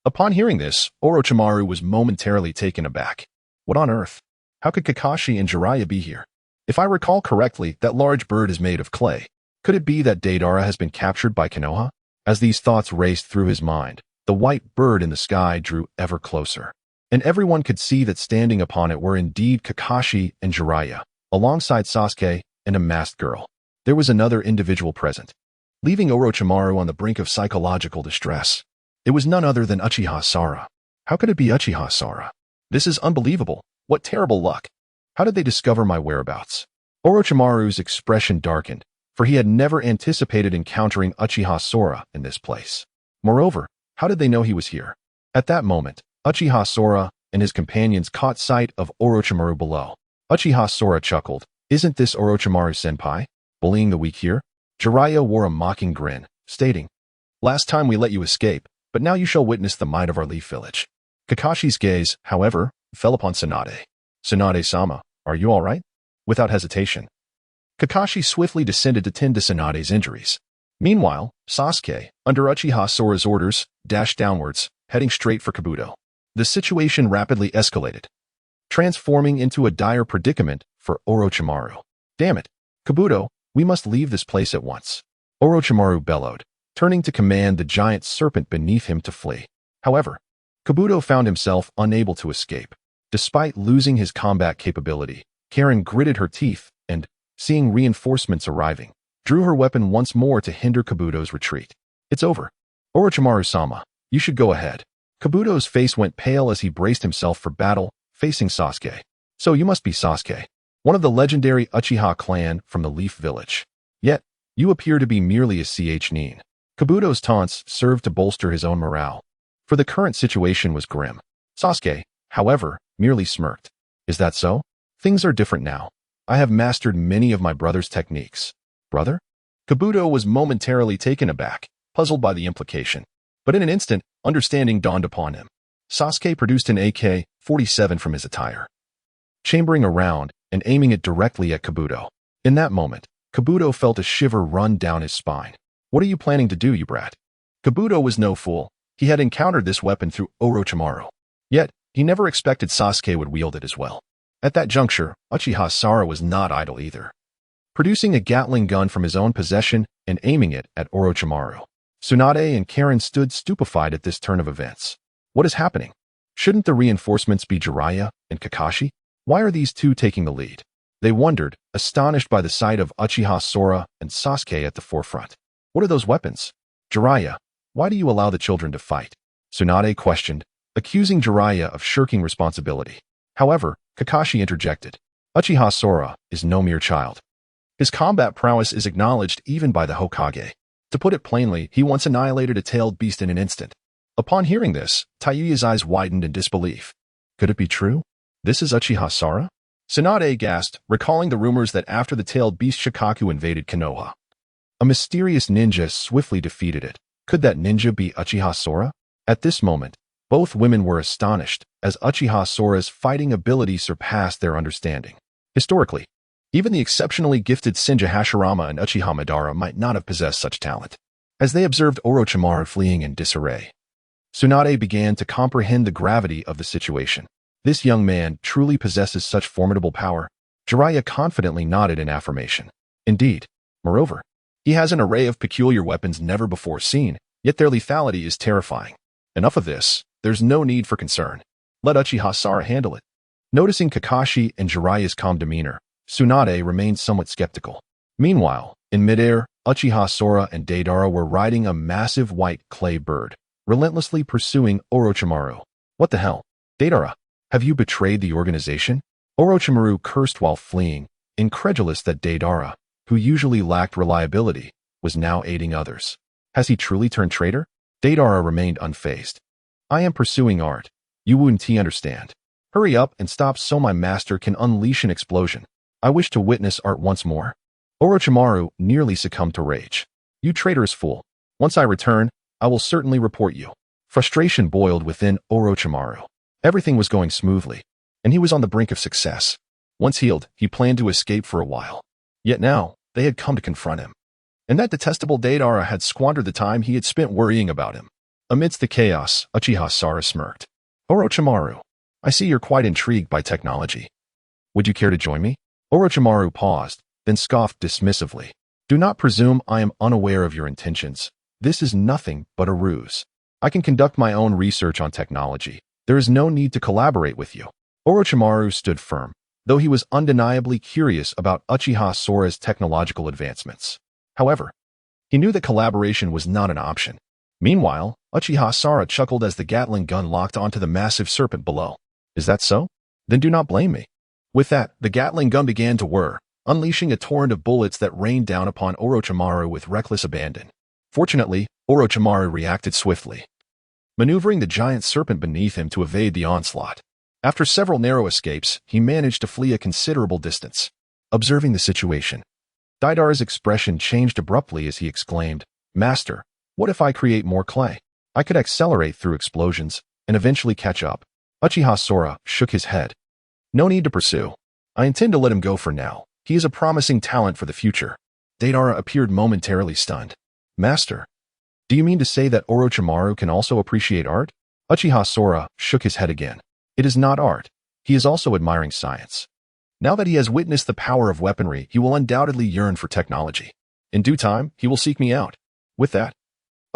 Upon hearing this, Orochimaru was momentarily taken aback. What on earth? How could Kakashi and Jiraiya be here? If I recall correctly, that large bird is made of clay. Could it be that Deidara has been captured by Konoha? As these thoughts raced through his mind, the white bird in the sky drew ever closer, and everyone could see that standing upon it were indeed Kakashi and Jiraiya, alongside Sasuke and a masked girl. There was another individual present, leaving Orochimaru on the brink of psychological distress. It was none other than Uchiha Sara. How could it be Uchiha Sara? This is unbelievable. What terrible luck. How did they discover my whereabouts? Orochimaru's expression darkened, for he had never anticipated encountering Uchiha Sora in this place. Moreover, how did they know he was here? At that moment, Uchiha Sora and his companions caught sight of Orochimaru below. Uchiha Sora chuckled. Isn't this Orochimaru-senpai? Bullying the weak here? Jiraiya wore a mocking grin, stating, "Last time we let you escape, but now you shall witness the might of our Leaf Village." Kakashi's gaze, however, fell upon Tsunade. "Tsunade-sama, are you all right?" Without hesitation, Kakashi swiftly descended to tend to Tsunade's injuries. Meanwhile, Sasuke, under Uchiha Sora's orders, dashed downwards, heading straight for Kabuto. The situation rapidly escalated, transforming into a dire predicament for Orochimaru. "Damn it, Kabuto, we must leave this place at once," Orochimaru bellowed, turning to command the giant serpent beneath him to flee. However, Kabuto found himself unable to escape. Despite losing his combat capability, Karen gritted her teeth and, seeing reinforcements arriving, drew her weapon once more to hinder Kabuto's retreat. "It's over. Orochimaru-sama, you should go ahead." Kabuto's face went pale as he braced himself for battle, facing Sasuke. "So you must be Sasuke, one of the legendary Uchiha clan from the Leaf Village. Yet, you appear to be merely a nin." Kabuto's taunts served to bolster his own morale, for the current situation was grim. Sasuke, however, merely smirked. "Is that so? Things are different now. I have mastered many of my brother's techniques." "Brother?" Kabuto was momentarily taken aback, puzzled by the implication. But in an instant, understanding dawned upon him. Sasuke produced an AK-47 from his attire, chambering around and aiming it directly at Kabuto. In that moment, Kabuto felt a shiver run down his spine. "What are you planning to do, you brat?" Kabuto was no fool. He had encountered this weapon through Orochimaru. Yet, he never expected Sasuke would wield it as well. At that juncture, Uchiha Sara was not idle either, producing a Gatling gun from his own possession and aiming it at Orochimaru. Tsunade and Karen stood stupefied at this turn of events. What is happening? Shouldn't the reinforcements be Jiraiya and Kakashi? Why are these two taking the lead? They wondered, astonished by the sight of Uchiha Sora and Sasuke at the forefront. "What are those weapons?" "Jiraiya, why do you allow the children to fight?" Tsunade questioned, accusing Jiraiya of shirking responsibility. However, Kakashi interjected. "Uchiha Sora is no mere child. His combat prowess is acknowledged even by the Hokage. To put it plainly, he once annihilated a tailed beast in an instant." Upon hearing this, Taiyuya's eyes widened in disbelief. Could it be true? This is Uchiha Sara? Tsunade gasped, recalling the rumors that after the tailed beast Shikaku invaded Konoha, a mysterious ninja swiftly defeated it. Could that ninja be Uchiha Sora? At this moment, both women were astonished, as Uchiha Sora's fighting ability surpassed their understanding. Historically, even the exceptionally gifted Senju Hashirama and Uchiha Madara might not have possessed such talent. As they observed Orochimaru fleeing in disarray, Tsunade began to comprehend the gravity of the situation. This young man truly possesses such formidable power. Jiraiya confidently nodded in affirmation. Indeed. Moreover, he has an array of peculiar weapons never before seen, yet their lethality is terrifying. Enough of this. There's no need for concern. Let Uchiha Sora handle it. Noticing Kakashi and Jiraiya's calm demeanor, Tsunade remained somewhat skeptical. Meanwhile, in midair, Uchiha Sora and Deidara were riding a massive white clay bird, relentlessly pursuing Orochimaru. What the hell? Deidara, have you betrayed the organization? Orochimaru cursed while fleeing, incredulous that Deidara, who usually lacked reliability, was now aiding others. Has he truly turned traitor? Deidara remained unfazed. I am pursuing art. You wouldn't understand. Hurry up and stop so my master can unleash an explosion. I wish to witness art once more. Orochimaru nearly succumbed to rage. You traitorous fool. Once I return, I will certainly report you. Frustration boiled within Orochimaru. Everything was going smoothly, and he was on the brink of success. Once healed, he planned to escape for a while. Yet now, they had come to confront him. And that detestable Deidara had squandered the time he had spent worrying about him. Amidst the chaos, Uchiha Sora smirked. Orochimaru, I see you're quite intrigued by technology. Would you care to join me? Orochimaru paused, then scoffed dismissively. Do not presume I am unaware of your intentions. This is nothing but a ruse. I can conduct my own research on technology. There is no need to collaborate with you. Orochimaru stood firm, though he was undeniably curious about Uchiha Sora's technological advancements. However, he knew that collaboration was not an option. Meanwhile, Uchiha Sora chuckled as the Gatling gun locked onto the massive serpent below. Is that so? Then do not blame me. With that, the Gatling gun began to whir, unleashing a torrent of bullets that rained down upon Orochimaru with reckless abandon. Fortunately, Orochimaru reacted swiftly, maneuvering the giant serpent beneath him to evade the onslaught. After several narrow escapes, he managed to flee a considerable distance. Observing the situation, Deidara's expression changed abruptly as he exclaimed, Master, what if I create more clay? I could accelerate through explosions and eventually catch up. Uchiha Sora shook his head. No need to pursue. I intend to let him go for now. He is a promising talent for the future. Deidara appeared momentarily stunned. Master, do you mean to say that Orochimaru can also appreciate art? Uchiha Sora shook his head again. It is not art. He is also admiring science. Now that he has witnessed the power of weaponry, he will undoubtedly yearn for technology. In due time, he will seek me out. With that,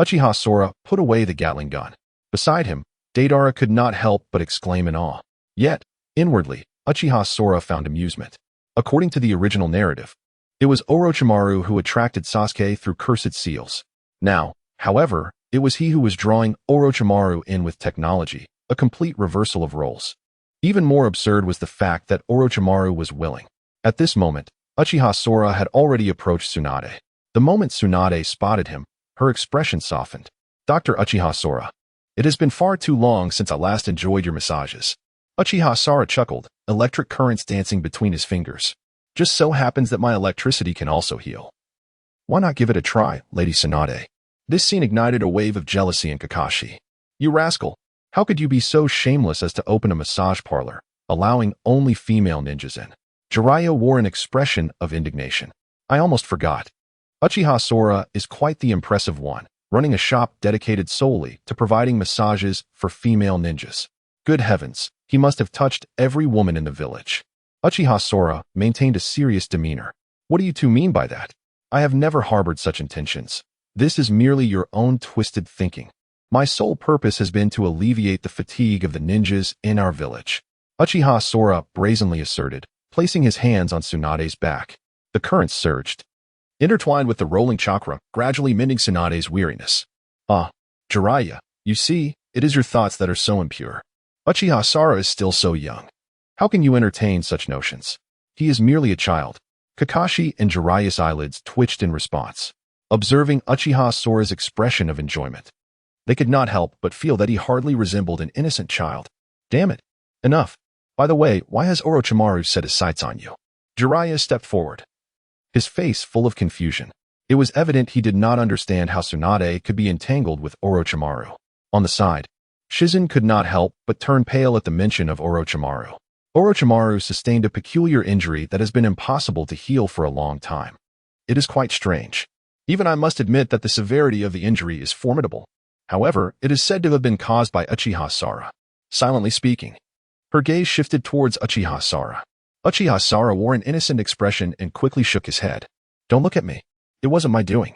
Uchiha Sora put away the Gatling gun. Beside him, Deidara could not help but exclaim in awe. Yet, inwardly, Uchiha Sora found amusement. According to the original narrative, it was Orochimaru who attracted Sasuke through cursed seals. Now, however, it was he who was drawing Orochimaru in with technology, a complete reversal of roles. Even more absurd was the fact that Orochimaru was willing. At this moment, Uchiha Sora had already approached Tsunade. The moment Tsunade spotted him, her expression softened. Dr. Uchiha Sora, it has been far too long since I last enjoyed your massages. Uchiha Sora chuckled, electric currents dancing between his fingers. Just so happens that my electricity can also heal. Why not give it a try, Lady Tsunade? This scene ignited a wave of jealousy in Kakashi. You rascal! How could you be so shameless as to open a massage parlor, allowing only female ninjas in? Jiraiya wore an expression of indignation. I almost forgot. Uchiha Sora is quite the impressive one, running a shop dedicated solely to providing massages for female ninjas. Good heavens, he must have touched every woman in the village. Uchiha Sora maintained a serious demeanor. What do you two mean by that? I have never harbored such intentions. This is merely your own twisted thinking. My sole purpose has been to alleviate the fatigue of the ninjas in our village. Uchiha Sora brazenly asserted, placing his hands on Tsunade's back. The currents surged, intertwined with the rolling chakra, gradually mending Tsunade's weariness. Ah, Jiraiya, you see, it is your thoughts that are so impure. Uchiha Sora is still so young. How can you entertain such notions? He is merely a child. Kakashi and Jiraiya's eyelids twitched in response, observing Uchiha Sora's expression of enjoyment. They could not help but feel that he hardly resembled an innocent child. Damn it. Enough. By the way, why has Orochimaru set his sights on you? Jiraiya stepped forward, his face full of confusion. It was evident he did not understand how Tsunade could be entangled with Orochimaru. On the side, Shizen could not help but turn pale at the mention of Orochimaru. Orochimaru sustained a peculiar injury that has been impossible to heal for a long time. It is quite strange. Even I must admit that the severity of the injury is formidable. However, it is said to have been caused by Uchiha Sora. Silently speaking, her gaze shifted towards Uchiha Sora. Uchiha Sora wore an innocent expression and quickly shook his head. Don't look at me. It wasn't my doing.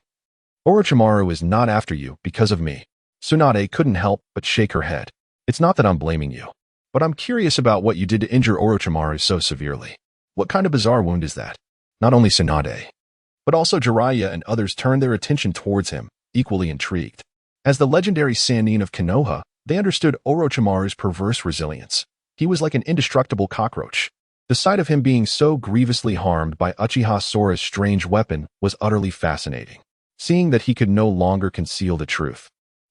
Orochimaru is not after you because of me. Tsunade couldn't help but shake her head. It's not that I'm blaming you, but I'm curious about what you did to injure Orochimaru so severely. What kind of bizarre wound is that? Not only Tsunade, but also Jiraiya and others turned their attention towards him, equally intrigued. As the legendary Sannin of Konoha, they understood Orochimaru's perverse resilience. He was like an indestructible cockroach. The sight of him being so grievously harmed by Uchiha Sora's strange weapon was utterly fascinating, seeing that he could no longer conceal the truth.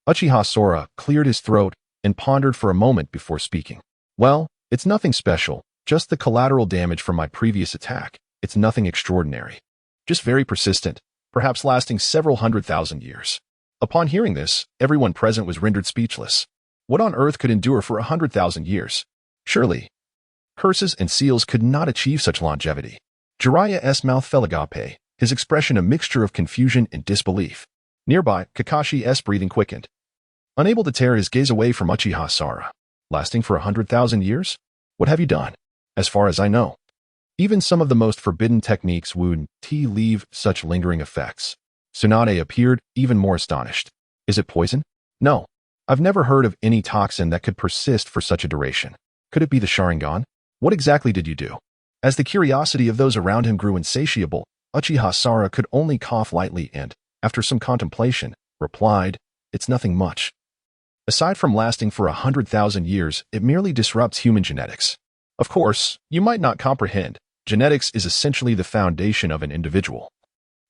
Uchiha Sora cleared his throat and pondered for a moment before speaking. Well, it's nothing special, just the collateral damage from my previous attack. It's nothing extraordinary. Just very persistent, perhaps lasting several 100,000 years. Upon hearing this, everyone present was rendered speechless. What on earth could endure for 100,000 years? Surely, curses and seals could not achieve such longevity. Jiraiya's mouth fell agape, his expression a mixture of confusion and disbelief. Nearby, Kakashi's breathing quickened, unable to tear his gaze away from Uchiha Sora. Lasting for 100,000 years? What have you done? As far as I know, even some of the most forbidden techniques would leave such lingering effects. Tsunade appeared even more astonished. Is it poison? No. I've never heard of any toxin that could persist for such a duration. Could it be the Sharingan? What exactly did you do? As the curiosity of those around him grew insatiable, Uchiha Sora could only cough lightly and, after some contemplation, replied, "It's nothing much. Aside from lasting for 100,000 years, it merely disrupts human genetics. Of course, you might not comprehend. Genetics is essentially the foundation of an individual,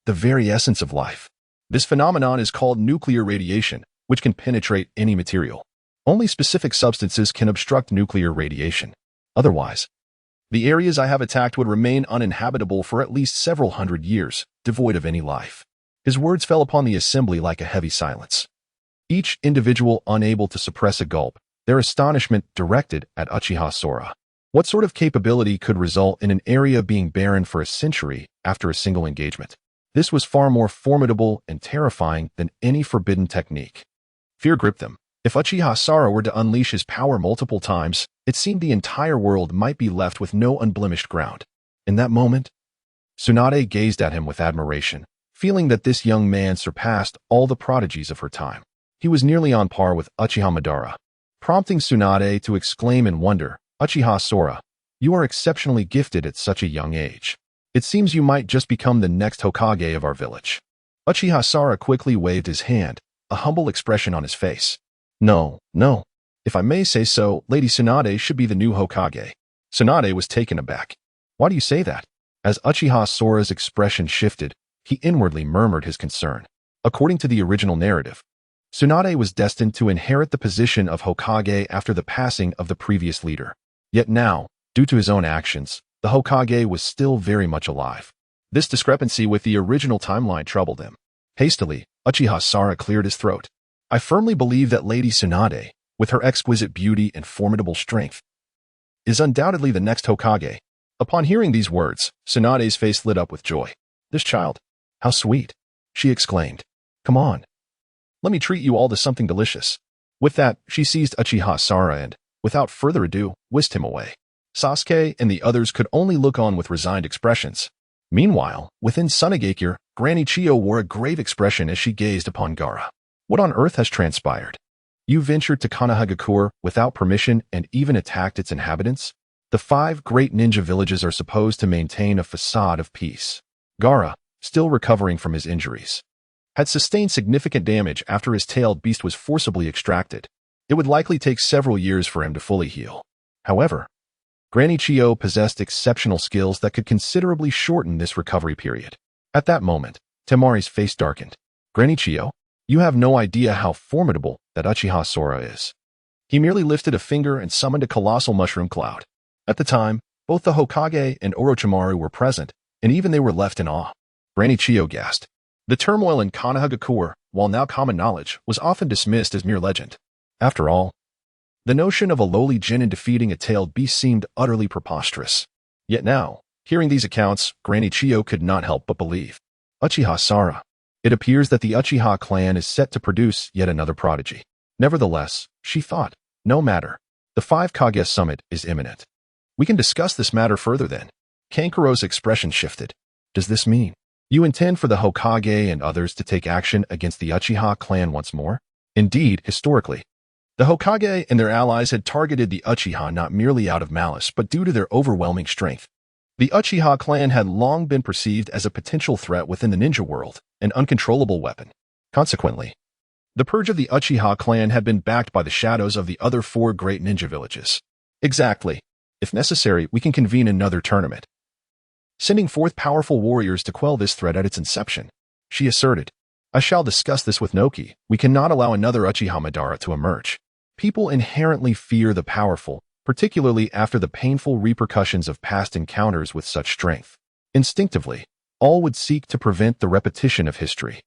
the very essence of life. This phenomenon is called nuclear radiation, which can penetrate any material. Only specific substances can obstruct nuclear radiation. Otherwise, the areas I have attacked would remain uninhabitable for at least several hundred years, devoid of any life." His words fell upon the assembly like a heavy silence. Each individual unable to suppress a gulp, their astonishment directed at Uchiha Sora. What sort of capability could result in an area being barren for a century after a single engagement? This was far more formidable and terrifying than any forbidden technique. Fear gripped them. If Uchiha Sora were to unleash his power multiple times, it seemed the entire world might be left with no unblemished ground. In that moment, Tsunade gazed at him with admiration, feeling that this young man surpassed all the prodigies of her time. He was nearly on par with Uchiha Madara, prompting Tsunade to exclaim in wonder, "Uchiha Sora, you are exceptionally gifted at such a young age. It seems you might just become the next Hokage of our village." Uchiha Sora quickly waved his hand, a humble expression on his face. No. If I may say so, Lady Tsunade should be the new Hokage." Tsunade was taken aback. "Why do you say that?" As Uchiha Sora's expression shifted, he inwardly murmured his concern. According to the original narrative, Tsunade was destined to inherit the position of Hokage after the passing of the previous leader. Yet now, due to his own actions, the Hokage was still very much alive. This discrepancy with the original timeline troubled him. Hastily, Uchiha Sora cleared his throat. "I firmly believe that Lady Tsunade, with her exquisite beauty and formidable strength, is undoubtedly the next Hokage." Upon hearing these words, Tsunade's face lit up with joy. "This child, how sweet," she exclaimed. "Come on. Let me treat you all to something delicious." With that, she seized Uchiha Sora and, without further ado, whisked him away. Sasuke and the others could only look on with resigned expressions. Meanwhile, within Sunagakure, Granny Chiyo wore a grave expression as she gazed upon Gaara. What on earth has transpired? You ventured to Konohagakure without permission and even attacked its inhabitants? The 5 great ninja villages are supposed to maintain a facade of peace. Gaara, still recovering from his injuries, had sustained significant damage after his tailed beast was forcibly extracted. It would likely take several years for him to fully heal. However, Granny Chiyo possessed exceptional skills that could considerably shorten this recovery period. At that moment, Temari's face darkened. "Granny Chiyo, you have no idea how formidable that Uchiha Sora is." He merely lifted a finger and summoned a colossal mushroom cloud. At the time, both the Hokage and Orochimaru were present, and even they were left in awe. Granny Chiyo gasped. The turmoil in Konohagakure, while now common knowledge, was often dismissed as mere legend. After all, the notion of a lowly genin defeating a tailed beast seemed utterly preposterous. Yet now, hearing these accounts, Granny Chiyo could not help but believe. Uchiha Sora. It appears that the Uchiha clan is set to produce yet another prodigy. Nevertheless, she thought, no matter. The 5 Kage summit is imminent. We can discuss this matter further then. Kankuro's expression shifted. Does this mean you intend for the Hokage and others to take action against the Uchiha clan once more? Indeed, historically, The Hokage and their allies had targeted the Uchiha not merely out of malice, but due to their overwhelming strength. The Uchiha clan had long been perceived as a potential threat within the ninja world, an uncontrollable weapon. Consequently, the purge of the Uchiha clan had been backed by the shadows of the other 4 great ninja villages. Exactly. If necessary, we can convene another tournament, sending forth powerful warriors to quell this threat at its inception, she asserted. I shall discuss this with Noki. We cannot allow another Uchiha Madara to emerge. People inherently fear the powerful, particularly after the painful repercussions of past encounters with such strength. Instinctively, all would seek to prevent the repetition of history.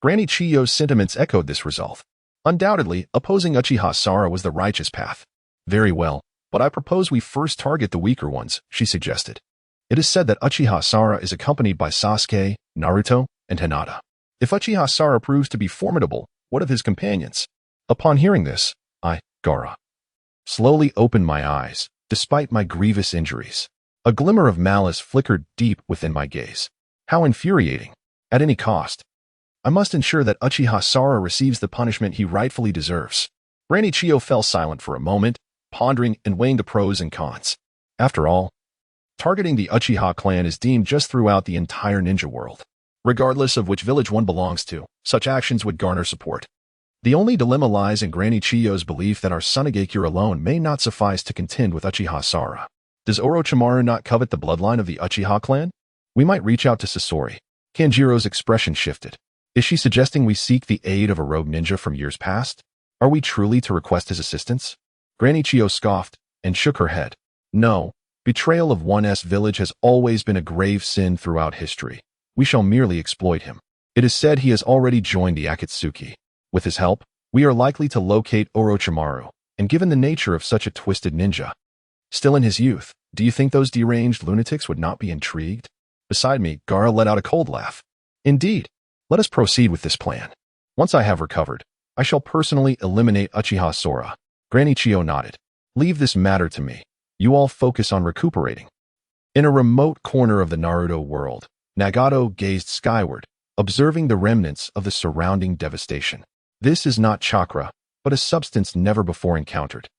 Granny Chiyo's sentiments echoed this resolve. Undoubtedly, opposing Uchiha Sara was the righteous path. Very well, but I propose we first target the weaker ones, she suggested. It is said that Uchiha Sara is accompanied by Sasuke, Naruto, and Hinata. If Uchiha Sara proves to be formidable, what of his companions? Upon hearing this, I, Gaara, slowly opened my eyes, despite my grievous injuries. A glimmer of malice flickered deep within my gaze. How infuriating. At any cost, I must ensure that Uchiha Sara receives the punishment he rightfully deserves. Granny Chiyo fell silent for a moment, pondering and weighing the pros and cons. After all, targeting the Uchiha clan is deemed just throughout the entire ninja world. Regardless of which village one belongs to, such actions would garner support. The only dilemma lies in Granny Chiyo's belief that our Sunagakure alone may not suffice to contend with Uchiha Sara. Does Orochimaru not covet the bloodline of the Uchiha clan? We might reach out to Sasori. Kanjiro's expression shifted. Is she suggesting we seek the aid of a rogue ninja from years past? Are we truly to request his assistance? Granny Chiyo scoffed and shook her head. No, betrayal of one's village has always been a grave sin throughout history. We shall merely exploit him. It is said he has already joined the Akatsuki. With his help, we are likely to locate Orochimaru, and given the nature of such a twisted ninja, still in his youth, do you think those deranged lunatics would not be intrigued? Beside me, Gaara let out a cold laugh. Indeed. Let us proceed with this plan. Once I have recovered, I shall personally eliminate Uchiha Sora. Granny Chiyo nodded. Leave this matter to me. You all focus on recuperating. In a remote corner of the Naruto world, Nagato gazed skyward, observing the remnants of the surrounding devastation. This is not chakra, but a substance never before encountered.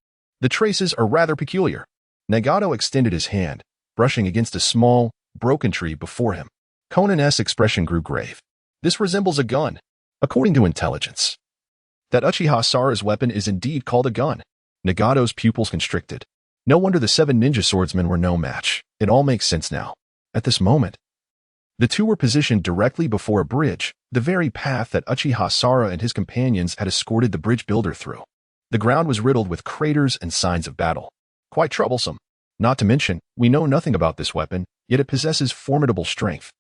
The traces are rather peculiar. Nagato extended his hand, brushing against a small, broken tree before him. Conan's expression grew grave. This resembles a gun, according to intelligence. That Uchiha Sara's weapon is indeed called a gun. Nagato's pupils constricted. No wonder the 7 ninja swordsmen were no match. It all makes sense now. At this moment, the two were positioned directly before a bridge, the very path that Uchiha Sara and his companions had escorted the bridge builder through. The ground was riddled with craters and signs of battle. Quite troublesome. Not to mention, we know nothing about this weapon, yet it possesses formidable strength.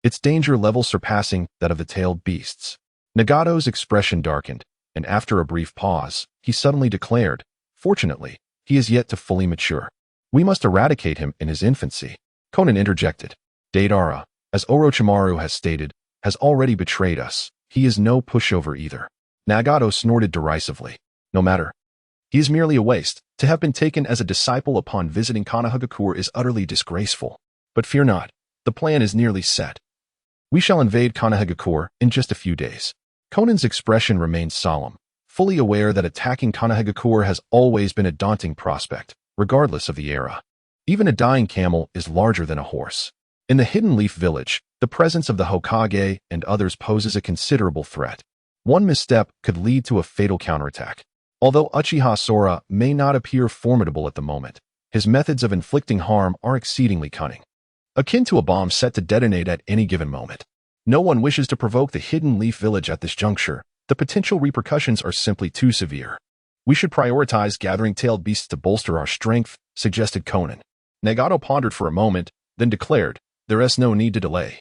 Its danger level surpassing that of the tailed beasts. Nagato's expression darkened, and after a brief pause, he suddenly declared, fortunately, he is yet to fully mature. We must eradicate him in his infancy. Conan interjected. Deidara, as Orochimaru has stated, has already betrayed us. He is no pushover either. Nagato snorted derisively. No matter. He is merely a waste. To have been taken as a disciple upon visiting Konohagakure is utterly disgraceful. But fear not. The plan is nearly set. We shall invade Konohagakure in just a few days. Conan's expression remained solemn, fully aware that attacking Konohagakure has always been a daunting prospect, regardless of the era. Even a dying camel is larger than a horse. In the Hidden Leaf Village, the presence of the Hokage and others poses a considerable threat. One misstep could lead to a fatal counterattack. Although Uchiha Sora may not appear formidable at the moment, his methods of inflicting harm are exceedingly cunning, akin to a bomb set to detonate at any given moment. No one wishes to provoke the Hidden Leaf Village at this juncture. The potential repercussions are simply too severe. We should prioritize gathering tailed beasts to bolster our strength, suggested Conan. Nagato pondered for a moment, then declared, there is no need to delay.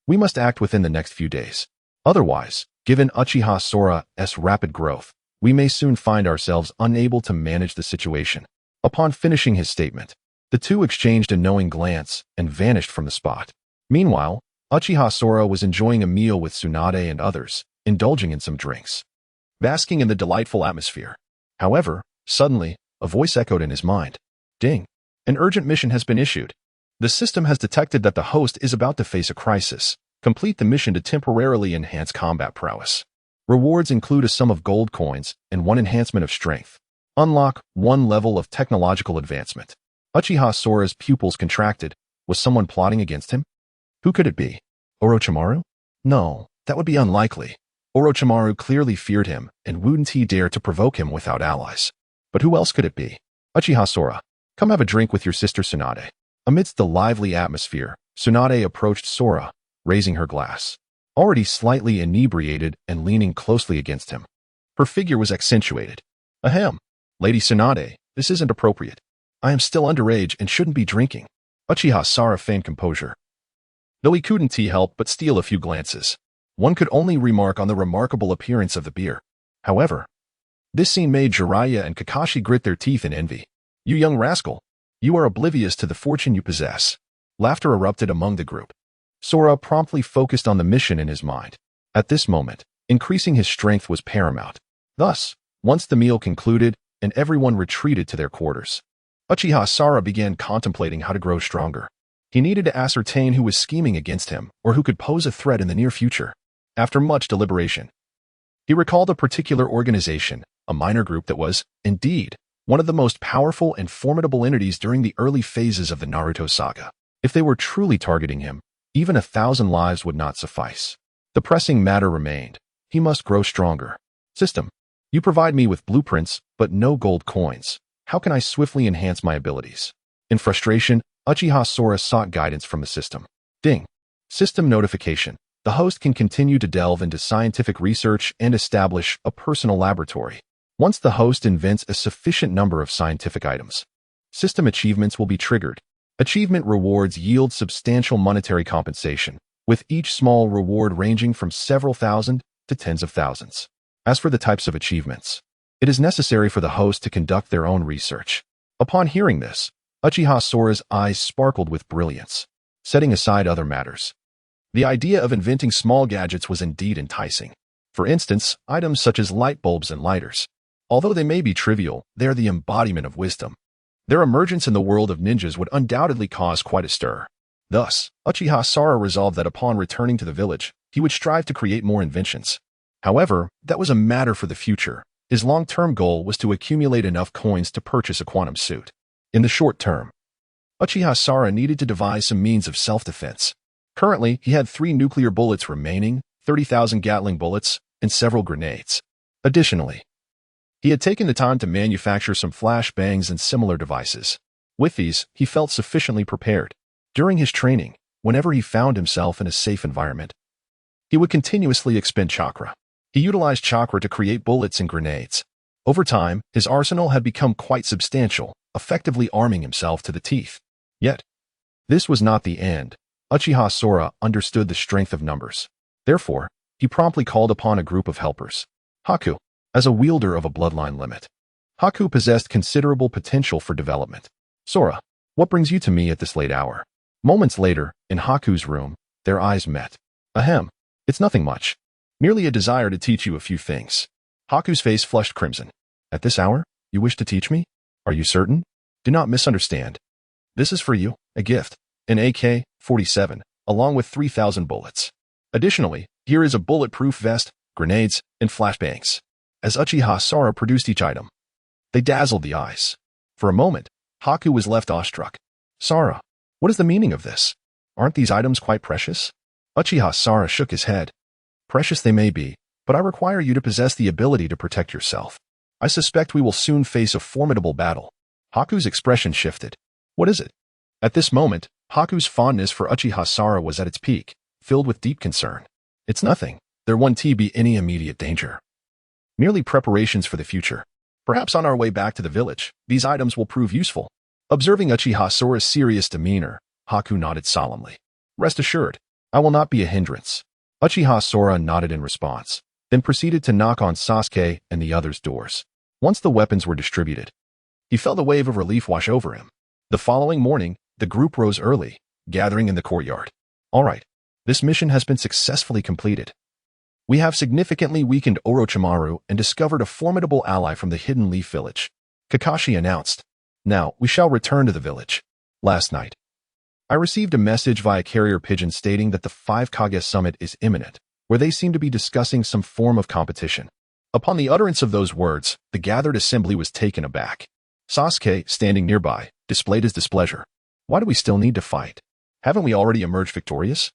We must act within the next few days. Otherwise, given Uchiha Sora's rapid growth, we may soon find ourselves unable to manage the situation. Upon finishing his statement, the two exchanged a knowing glance and vanished from the spot. Meanwhile, Uchiha Sora was enjoying a meal with Tsunade and others, indulging in some drinks, basking in the delightful atmosphere. However, suddenly, a voice echoed in his mind. Ding! An urgent mission has been issued. The system has detected that the host is about to face a crisis. Complete the mission to temporarily enhance combat prowess. Rewards include a sum of gold coins and 1 enhancement of strength. Unlock 1 level of technological advancement. Uchiha Sora's pupils contracted. Was someone plotting against him? Who could it be? Orochimaru? No, that would be unlikely. Orochimaru clearly feared him, and wouldn't he dare to provoke him without allies. But who else could it be? Uchiha Sora, come have a drink with your sister Tsunade. Amidst the lively atmosphere, Tsunade approached Sora, raising her glass. Already slightly inebriated and leaning closely against him. Her figure was accentuated. Ahem. Lady Tsunade, this isn't appropriate. I am still underage and shouldn't be drinking. Uchiha Sora feigned composure. Though he couldn't help but steal a few glances. One could only remark on the remarkable appearance of the beer. However, this scene made Jiraiya and Kakashi grit their teeth in envy. You young rascal, you are oblivious to the fortune you possess. Laughter erupted among the group. Sora promptly focused on the mission in his mind. At this moment, increasing his strength was paramount. Thus, once the meal concluded and everyone retreated to their quarters, Uchiha Sora began contemplating how to grow stronger. He needed to ascertain who was scheming against him or who could pose a threat in the near future. After much deliberation, he recalled a particular organization, a minor group that was, indeed, one of the most powerful and formidable entities during the early phases of the Naruto saga. If they were truly targeting him, even 1,000 lives would not suffice. The pressing matter remained. He must grow stronger. System, you provide me with blueprints, but no gold coins. How can I swiftly enhance my abilities? In frustration, Uchiha Sora sought guidance from the system. Ding. System notification. The host can continue to delve into scientific research and establish a personal laboratory. Once the host invents a sufficient number of scientific items, system achievements will be triggered. Achievement rewards yield substantial monetary compensation, with each small reward ranging from several thousand to tens of thousands. As for the types of achievements, it is necessary for the host to conduct their own research. Upon hearing this, Uchiha Sora's eyes sparkled with brilliance. Setting aside other matters, the idea of inventing small gadgets was indeed enticing. For instance, items such as light bulbs and lighters. Although they may be trivial, they are the embodiment of wisdom. Their emergence in the world of ninjas would undoubtedly cause quite a stir. Thus, Uchiha Sora resolved that upon returning to the village, he would strive to create more inventions. However, that was a matter for the future. His long-term goal was to accumulate enough coins to purchase a quantum suit. In the short term, Uchiha Sora needed to devise some means of self-defense. Currently, he had 3 nuclear bullets remaining, 30,000 Gatling bullets, and several grenades. Additionally, he had taken the time to manufacture some flashbangs and similar devices. With these, he felt sufficiently prepared. During his training, whenever he found himself in a safe environment, he would continuously expend chakra. He utilized chakra to create bullets and grenades. Over time, his arsenal had become quite substantial, effectively arming himself to the teeth. Yet, this was not the end. Uchiha Sora understood the strength of numbers. Therefore, he promptly called upon a group of helpers. Haku, as a wielder of a bloodline limit. Haku possessed considerable potential for development. Sora, what brings you to me at this late hour? Moments later, in Haku's room, their eyes met. Ahem, it's nothing much. Merely a desire to teach you a few things. Haku's face flushed crimson. At this hour, you wish to teach me? Are you certain? Do not misunderstand. This is for you, a gift, an AK-47, along with 3,000 bullets. Additionally, here is a bulletproof vest, grenades, and flashbangs. As Uchiha Sora produced each item, they dazzled the eyes. For a moment, Haku was left awestruck. Sora, what is the meaning of this? Aren't these items quite precious? Uchiha Sora shook his head. Precious they may be, but I require you to possess the ability to protect yourself. I suspect we will soon face a formidable battle. Haku's expression shifted. What is it? At this moment, Haku's fondness for Uchiha Sora was at its peak, filled with deep concern. It's nothing. There won't be any immediate danger. Merely preparations for the future. Perhaps on our way back to the village, these items will prove useful. Observing Uchiha Sora's serious demeanor, Haku nodded solemnly. Rest assured, I will not be a hindrance. Uchiha Sora nodded in response, then proceeded to knock on Sasuke and the others' doors. Once the weapons were distributed, he felt a wave of relief wash over him. The following morning, the group rose early, gathering in the courtyard. All right, this mission has been successfully completed. We have significantly weakened Orochimaru and discovered a formidable ally from the Hidden Leaf Village. Kakashi announced. Now, we shall return to the village. Last night, I received a message via carrier pigeon stating that the 5 Kage summit is imminent. where they seemed to be discussing some form of competition. Upon the utterance of those words, the gathered assembly was taken aback. Sasuke, standing nearby, displayed his displeasure. Why do we still need to fight? Haven't we already emerged victorious?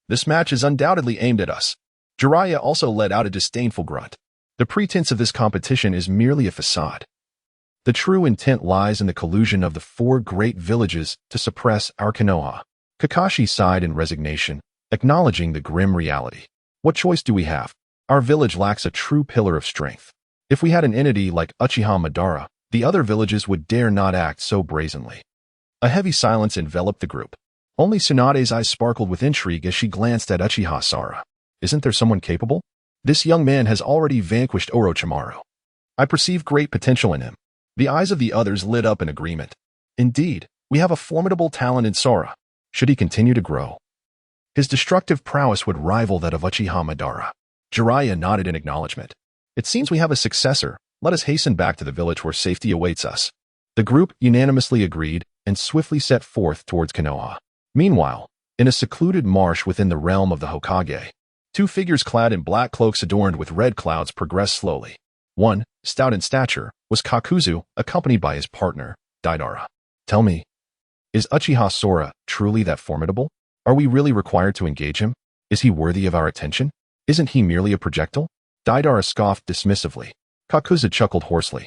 This match is undoubtedly aimed at us. Jiraiya also let out a disdainful grunt. The pretense of this competition is merely a facade. The true intent lies in the collusion of the 4 great villages to suppress our Konoha. Kakashi sighed in resignation, acknowledging the grim reality. What choice do we have? Our village lacks a true pillar of strength. If we had an entity like Uchiha Madara, the other villages would dare not act so brazenly. A heavy silence enveloped the group. Only Tsunade's eyes sparkled with intrigue as she glanced at Uchiha Sora. Isn't there someone capable? This young man has already vanquished Orochimaru. I perceive great potential in him. The eyes of the others lit up in agreement. Indeed, we have a formidable talent in Sora. Should he continue to grow, his destructive prowess would rival that of Uchiha Madara. Jiraiya nodded in acknowledgement. It seems we have a successor. Let us hasten back to the village where safety awaits us. The group unanimously agreed and swiftly set forth towards Konoha. Meanwhile, in a secluded marsh within the realm of the Hokage, 2 figures clad in black cloaks adorned with red clouds progressed slowly. One, stout in stature, was Kakuzu, accompanied by his partner, Deidara. Tell me, is Uchiha Sora truly that formidable? Are we really required to engage him? Is he worthy of our attention? Isn't he merely a projectile? Deidara scoffed dismissively. Kakuzu chuckled hoarsely.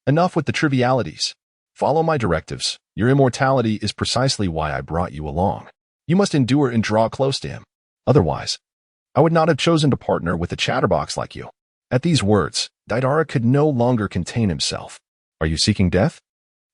Enough with the trivialities. Follow my directives. Your immortality is precisely why I brought you along. You must endure and draw close to him. Otherwise, I would not have chosen to partner with a chatterbox like you. At these words, Deidara could no longer contain himself. Are you seeking death?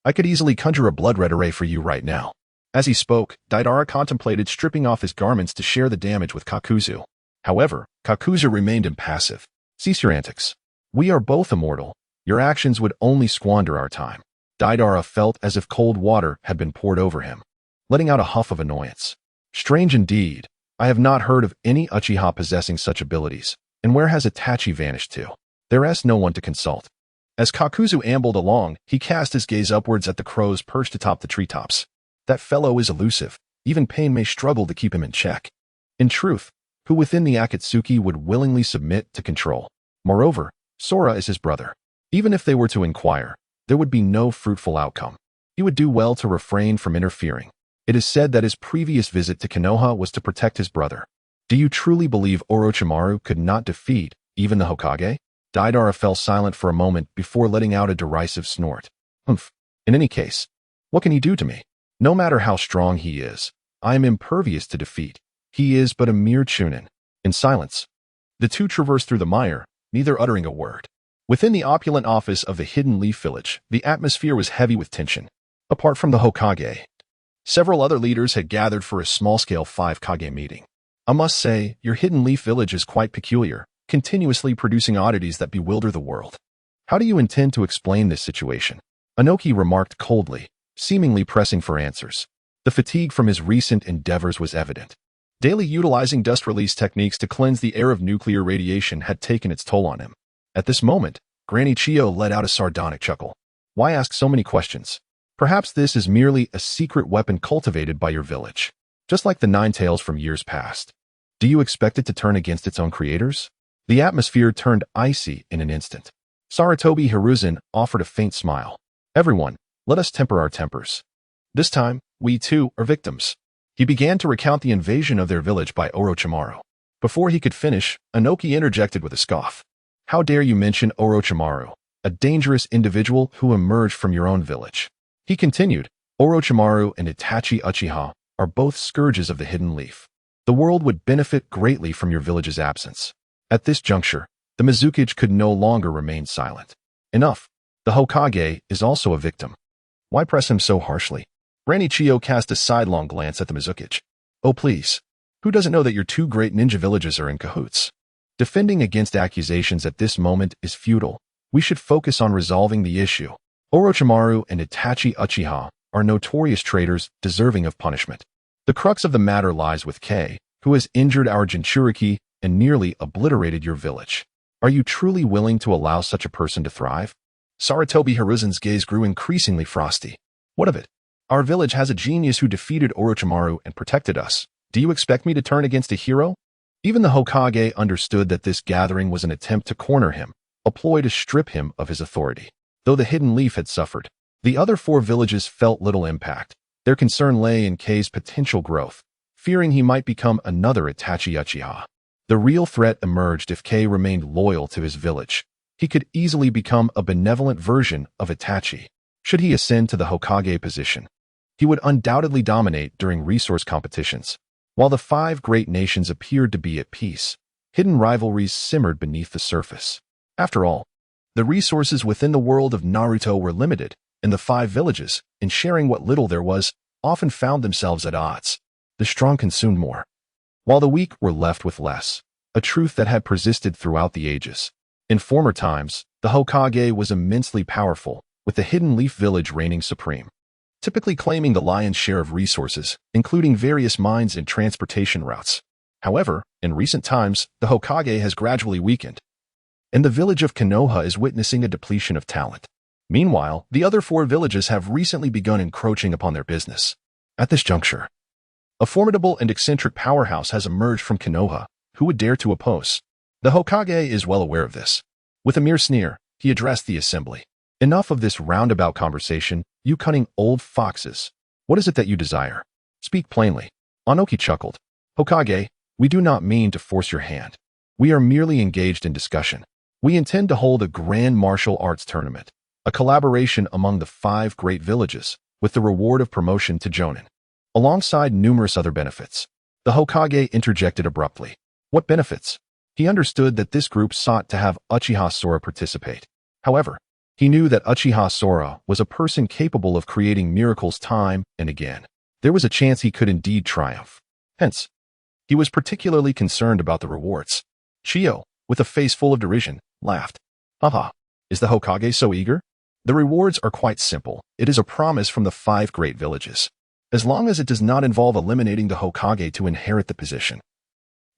I could easily conjure a blood-red array for you right now. As he spoke, Deidara contemplated stripping off his garments to share the damage with Kakuzu. However, Kakuzu remained impassive. Cease your antics. We are both immortal. Your actions would only squander our time. Deidara felt as if cold water had been poured over him, letting out a huff of annoyance. Strange indeed. I have not heard of any Uchiha possessing such abilities. And where has Itachi vanished to? There is no one to consult. As Kakuzu ambled along, he cast his gaze upwards at the crows perched atop the treetops. That fellow is elusive. Even pain may struggle to keep him in check. In truth, who within the Akatsuki would willingly submit to control? Moreover, Sora is his brother. Even if they were to inquire, there would be no fruitful outcome. He would do well to refrain from interfering. It is said that his previous visit to Konoha was to protect his brother. Do you truly believe Orochimaru could not defeat even the Hokage? Deidara fell silent for a moment before letting out a derisive snort. Humph. In any case, what can he do to me? No matter how strong he is, I am impervious to defeat. He is but a mere chunin. In silence, the two traversed through the mire, neither uttering a word. Within the opulent office of the Hidden Leaf Village, the atmosphere was heavy with tension. Apart from the Hokage, several other leaders had gathered for a small-scale 5-Kage meeting. I must say, your Hidden Leaf Village is quite peculiar, continuously producing oddities that bewilder the world. How do you intend to explain this situation? Inoki remarked coldly, seemingly pressing for answers. The fatigue from his recent endeavors was evident. Daily utilizing dust release techniques to cleanse the air of nuclear radiation had taken its toll on him. At this moment, Granny Chio let out a sardonic chuckle. Why ask so many questions? Perhaps this is merely a secret weapon cultivated by your village, just like the Nine Tails from years past. Do you expect it to turn against its own creators? The atmosphere turned icy in an instant. Sarutobi Hiruzen offered a faint smile. Everyone, let us temper our tempers. This time, we too are victims. He began to recount the invasion of their village by Orochimaru. Before he could finish, Inoki interjected with a scoff. How dare you mention Orochimaru, a dangerous individual who emerged from your own village? He continued, Orochimaru and Itachi Uchiha are both scourges of the Hidden Leaf. The world would benefit greatly from your village's absence. At this juncture, the Mizukage could no longer remain silent. Enough. The Hokage is also a victim. Why press him so harshly? Granny Chio cast a sidelong glance at the Mizukage. Oh please. Who doesn't know that your two great ninja villages are in cahoots? Defending against accusations at this moment is futile. We should focus on resolving the issue. Orochimaru and Itachi Uchiha are notorious traitors deserving of punishment. The crux of the matter lies with Kei, who has injured our Jinchuriki and nearly obliterated your village. Are you truly willing to allow such a person to thrive? Sarutobi Hiruzen's gaze grew increasingly frosty. What of it? Our village has a genius who defeated Orochimaru and protected us. Do you expect me to turn against a hero? Even the Hokage understood that this gathering was an attempt to corner him, a ploy to strip him of his authority. Though the hidden leaf had suffered, the other 4 villages felt little impact. Their concern lay in Kei's potential growth, fearing he might become another Itachi Uchiha. The real threat emerged if Kei remained loyal to his village. He could easily become a benevolent version of Itachi. Should he ascend to the Hokage position, he would undoubtedly dominate during resource competitions. While the 5 great nations appeared to be at peace, hidden rivalries simmered beneath the surface. After all, the resources within the world of Naruto were limited, and the 5 villages, in sharing what little there was, often found themselves at odds. The strong consumed more, while the weak were left with less, a truth that had persisted throughout the ages. In former times, the Hokage was immensely powerful, with the Hidden Leaf Village reigning supreme, typically claiming the lion's share of resources, including various mines and transportation routes. However, in recent times, the Hokage has gradually weakened, and the village of Konoha is witnessing a depletion of talent. Meanwhile, the other 4 villages have recently begun encroaching upon their business. At this juncture, a formidable and eccentric powerhouse has emerged from Konoha. Who would dare to oppose? The Hokage is well aware of this. With a mere sneer, he addressed the assembly. Enough of this roundabout conversation, you cunning old foxes. What is it that you desire? Speak plainly. Anoki chuckled. Hokage, we do not mean to force your hand. We are merely engaged in discussion. We intend to hold a grand martial arts tournament, a collaboration among the 5 great villages, with the reward of promotion to Jonin, alongside numerous other benefits. The Hokage interjected abruptly. What benefits? He understood that this group sought to have Uchiha Sora participate. However, he knew that Uchiha Sora was a person capable of creating miracles time and again. There was a chance he could indeed triumph. Hence, he was particularly concerned about the rewards. Chiyo, with a face full of derision, laughed. Haha, is the Hokage so eager? The rewards are quite simple. It is a promise from the 5 great villages. As long as it does not involve eliminating the Hokage to inherit the position,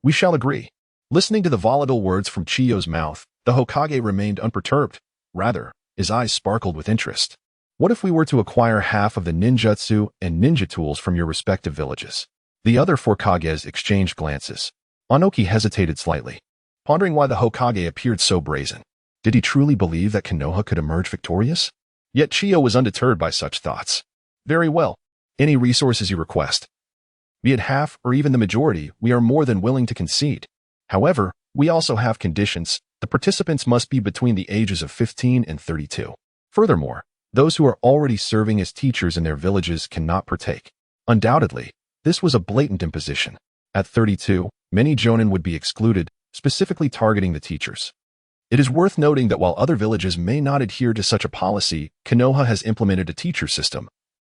we shall agree. Listening to the volatile words from Chiyo's mouth, the Hokage remained unperturbed. Rather, his eyes sparkled with interest. What if we were to acquire half of the ninjutsu and ninja tools from your respective villages? The other 4 Kages exchanged glances. Anoki hesitated slightly, pondering why the Hokage appeared so brazen. Did he truly believe that Konoha could emerge victorious? Yet Chiyo was undeterred by such thoughts. Very well. Any resources you request, be it half or even the majority, we are more than willing to concede. However, we also have conditions. The participants must be between the ages of 15 and 32. Furthermore, those who are already serving as teachers in their villages cannot partake. Undoubtedly, this was a blatant imposition. At 32, many Jonin would be excluded, specifically targeting the teachers. It is worth noting that while other villages may not adhere to such a policy, Konoha has implemented a teacher system,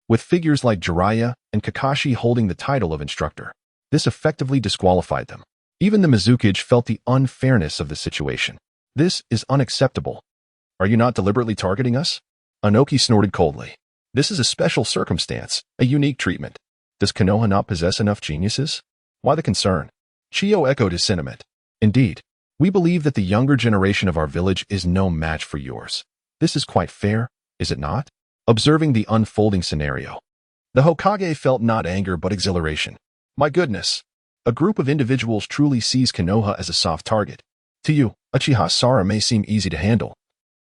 with figures like Jiraiya and Kakashi holding the title of instructor. This effectively disqualified them. Even the Mizukage felt the unfairness of the situation. This is unacceptable. Are you not deliberately targeting us? Anoki snorted coldly. This is a special circumstance, a unique treatment. Does Konoha not possess enough geniuses? Why the concern? Chiyo echoed his sentiment. Indeed, we believe that the younger generation of our village is no match for yours. This is quite fair, is it not? Observing the unfolding scenario, the Hokage felt not anger but exhilaration. My goodness! A group of individuals truly sees Konoha as a soft target. To you, Uchiha Sora may seem easy to handle,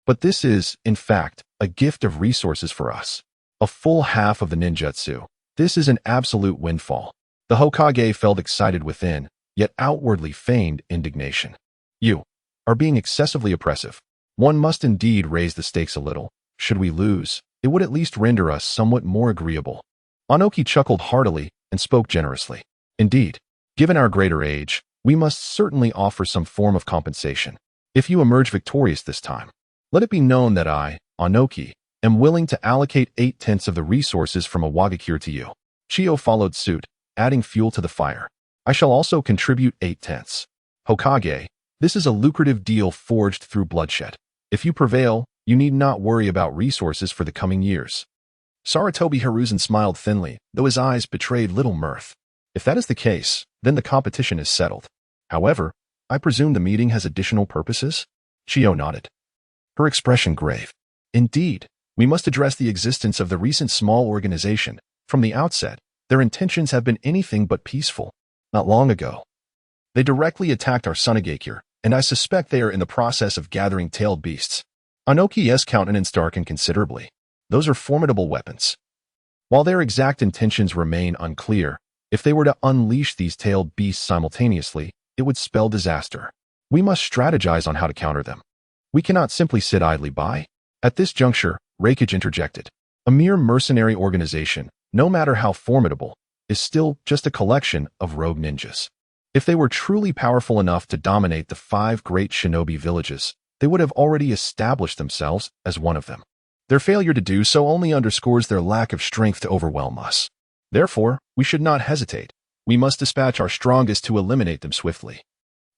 but this is, in fact, a gift of resources for us. A full half of the ninjutsu. This is an absolute windfall. The Hokage felt excited within, yet outwardly feigned indignation. You are being excessively oppressive. One must indeed raise the stakes a little. Should we lose, it would at least render us somewhat more agreeable. Anoki chuckled heartily and spoke generously. Indeed, given our greater age, we must certainly offer some form of compensation. If you emerge victorious this time, let it be known that I, Anoki, am willing to allocate 8/10 of the resources from Awagakure to you. Chiyo followed suit, adding fuel to the fire. I shall also contribute 8/10. Hokage, this is a lucrative deal forged through bloodshed. If you prevail, you need not worry about resources for the coming years. Sarutobi Hiruzen smiled thinly, though his eyes betrayed little mirth. If that is the case, then the competition is settled. However, I presume the meeting has additional purposes? Chiyo nodded, her expression grave. Indeed, we must address the existence of the recent small organization. From the outset, their intentions have been anything but peaceful. Not long ago, They directly attacked our Sunagakure, and I suspect they are in the process of gathering tailed beasts. Anoki's countenance darkened considerably. Those are formidable weapons. While their exact intentions remain unclear, if they were to unleash these tailed beasts simultaneously, it would spell disaster. We must strategize on how to counter them. We cannot simply sit idly by. At this juncture, Reikage interjected. A mere mercenary organization, no matter how formidable, is still just a collection of rogue ninjas. If they were truly powerful enough to dominate the 5 great shinobi villages, they would have already established themselves as one of them. Their failure to do so only underscores their lack of strength to overwhelm us. Therefore, we should not hesitate. We must dispatch our strongest to eliminate them swiftly.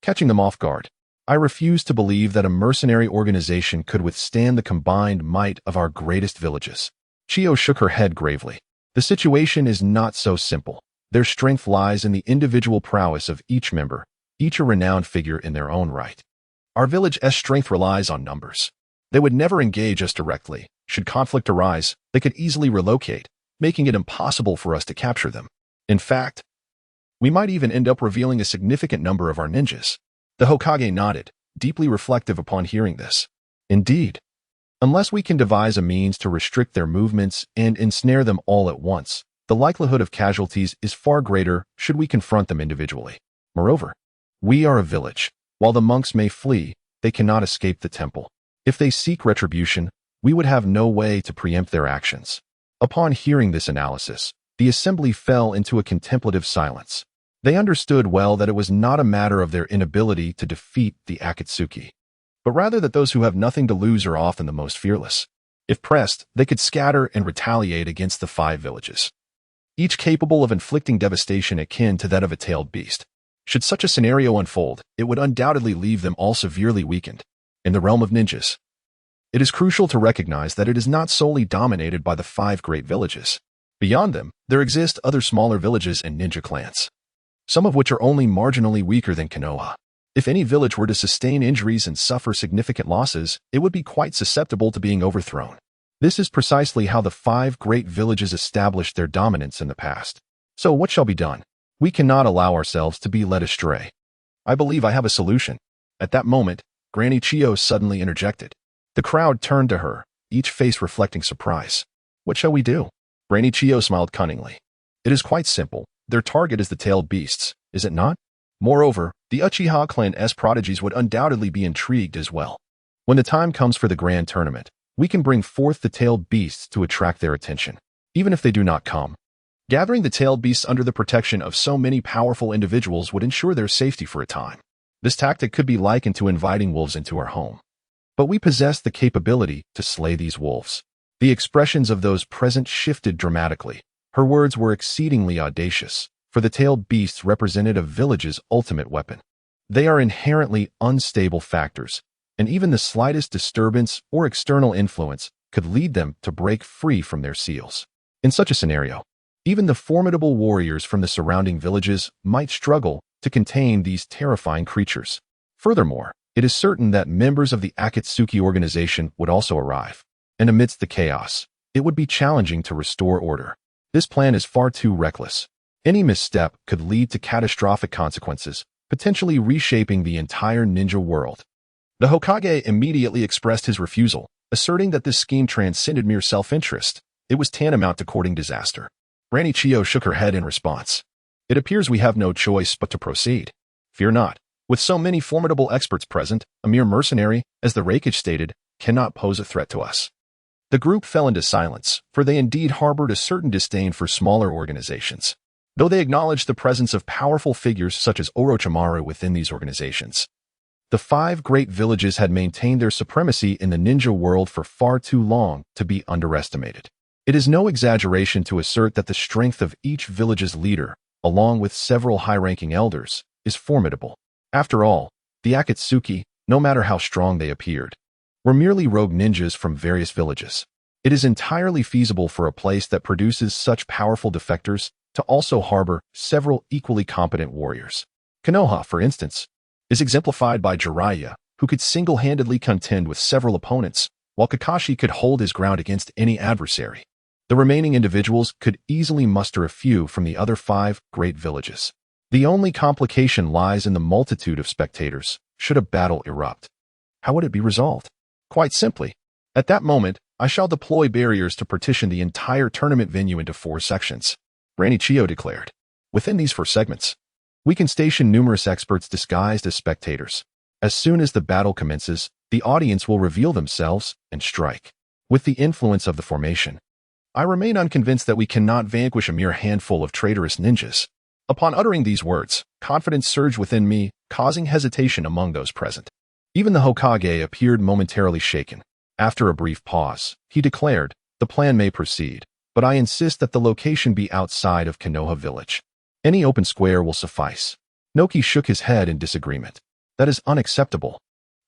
Catching them off guard. I refuse to believe that a mercenary organization could withstand the combined might of our greatest villages. Chiyo shook her head gravely. The situation is not so simple. Their strength lies in the individual prowess of each member, each a renowned figure in their own right. Our village's strength relies on numbers. They would never engage us directly. Should conflict arise, they could easily relocate, making it impossible for us to capture them. In fact, we might even end up revealing a significant number of our ninjas. The Hokage nodded, deeply reflective upon hearing this. Indeed. Unless we can devise a means to restrict their movements and ensnare them all at once, the likelihood of casualties is far greater should we confront them individually. Moreover, we are a village. While the monks may flee, they cannot escape the temple. If they seek retribution, we would have no way to preempt their actions. Upon hearing this analysis, the assembly fell into a contemplative silence. They understood well that it was not a matter of their inability to defeat the Akatsuki, but rather that those who have nothing to lose are often the most fearless. If pressed, they could scatter and retaliate against the 5 villages, each capable of inflicting devastation akin to that of a tailed beast. Should such a scenario unfold, it would undoubtedly leave them all severely weakened. In the realm of ninjas, it is crucial to recognize that it is not solely dominated by the 5 great villages. Beyond them, there exist other smaller villages and ninja clans, some of which are only marginally weaker than Konoha. If any village were to sustain injuries and suffer significant losses, it would be quite susceptible to being overthrown. This is precisely how the 5 great villages established their dominance in the past. So what shall be done? We cannot allow ourselves to be led astray. I believe I have a solution. At that moment, Granny Chiyo suddenly interjected. The crowd turned to her, each face reflecting surprise. What shall we do? Granny Chiyo smiled cunningly. It is quite simple. Their target is the tailed beasts, is it not? Moreover, the Uchiha clan's prodigies would undoubtedly be intrigued as well. When the time comes for the grand tournament, we can bring forth the tailed beasts to attract their attention, even if they do not come. Gathering the tailed beasts under the protection of so many powerful individuals would ensure their safety for a time. This tactic could be likened to inviting wolves into our home. But we possess the capability to slay these wolves. The expressions of those present shifted dramatically. Her words were exceedingly audacious, for the tailed beasts represented a village's ultimate weapon. They are inherently unstable factors, and even the slightest disturbance or external influence could lead them to break free from their seals. In such a scenario, even the formidable warriors from the surrounding villages might struggle to contain these terrifying creatures. Furthermore, it is certain that members of the Akatsuki organization would also arrive, and amidst the chaos, it would be challenging to restore order. This plan is far too reckless. Any misstep could lead to catastrophic consequences, potentially reshaping the entire ninja world. The Hokage immediately expressed his refusal, asserting that this scheme transcended mere self-interest. It was tantamount to courting disaster. Granny Chiyo shook her head in response. It appears we have no choice but to proceed. Fear not. With so many formidable experts present, a mere mercenary, as the Reikage stated, cannot pose a threat to us. The group fell into silence, for they indeed harbored a certain disdain for smaller organizations, though they acknowledged the presence of powerful figures such as Orochimaru within these organizations. The 5 great villages had maintained their supremacy in the ninja world for far too long to be underestimated. It is no exaggeration to assert that the strength of each village's leader, along with several high-ranking elders, is formidable. After all, the Akatsuki, no matter how strong they appeared, were merely rogue ninjas from various villages. It is entirely feasible for a place that produces such powerful defectors to also harbor several equally competent warriors. Konoha, for instance, is exemplified by Jiraiya, who could single-handedly contend with several opponents, while Kakashi could hold his ground against any adversary. The remaining individuals could easily muster a few from the other 5 great villages. The only complication lies in the multitude of spectators, should a battle erupt. How would it be resolved? Quite simply. At that moment, I shall deploy barriers to partition the entire tournament venue into 4 sections. Granny Chio declared. Within these 4 segments, we can station numerous experts disguised as spectators. As soon as the battle commences, the audience will reveal themselves and strike. With the influence of the formation, I remain unconvinced that we cannot vanquish a mere handful of traitorous ninjas. Upon uttering these words, confidence surged within me, causing hesitation among those present. Even the Hokage appeared momentarily shaken. After a brief pause, he declared, "The plan may proceed, but I insist that the location be outside of Konoha village. Any open square will suffice." Noki shook his head in disagreement. "That is unacceptable.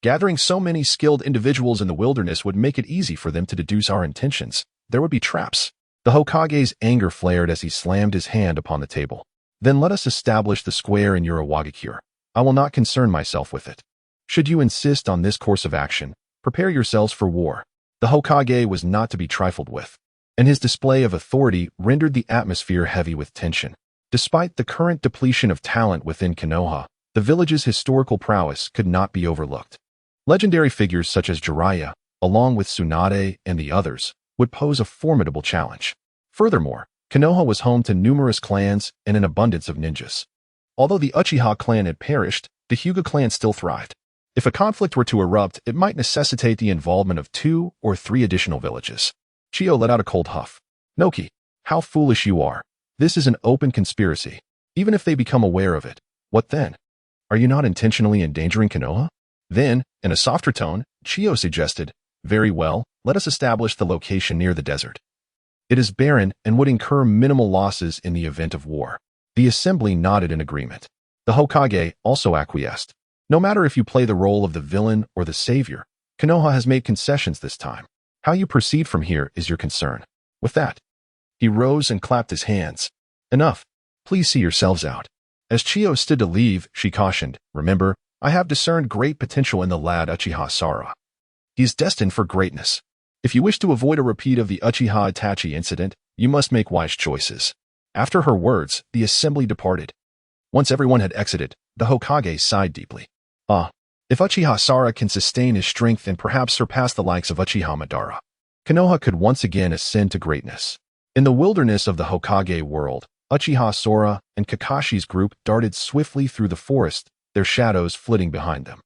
Gathering so many skilled individuals in the wilderness would make it easy for them to deduce our intentions. There would be traps." The Hokage's anger flared as he slammed his hand upon the table. "Then let us establish the square in Urawagakure. I will not concern myself with it. Should you insist on this course of action, prepare yourselves for war." The Hokage was not to be trifled with, and his display of authority rendered the atmosphere heavy with tension. Despite the current depletion of talent within Konoha, the village's historical prowess could not be overlooked. Legendary figures such as Jiraiya, along with Tsunade and the others, would pose a formidable challenge. Furthermore, Konoha was home to numerous clans and an abundance of ninjas. Although the Uchiha clan had perished, the Hyuga clan still thrived. If a conflict were to erupt, it might necessitate the involvement of 2 or 3 additional villages. Chio let out a cold huff. "Noki, how foolish you are. This is an open conspiracy. Even if they become aware of it, what then? Are you not intentionally endangering Konoha?" Then, in a softer tone, Chio suggested, "Very well, let us establish the location near the desert. It is barren and would incur minimal losses in the event of war." The assembly nodded in agreement. The Hokage also acquiesced. "No matter if you play the role of the villain or the savior, Konoha has made concessions this time. How you proceed from here is your concern." With that, he rose and clapped his hands. "Enough. Please see yourselves out." As Chio stood to leave, she cautioned, "Remember, I have discerned great potential in the lad Uchiha Sara. He is destined for greatness. If you wish to avoid a repeat of the Uchiha Itachi incident, you must make wise choices." After her words, the assembly departed. Once everyone had exited, the Hokage sighed deeply. If Uchiha Sara can sustain his strength and perhaps surpass the likes of Uchiha Madara, Konoha could once again ascend to greatness. In the wilderness of the Hokage world, Uchiha Sora and Kakashi's group darted swiftly through the forest, their shadows flitting behind them.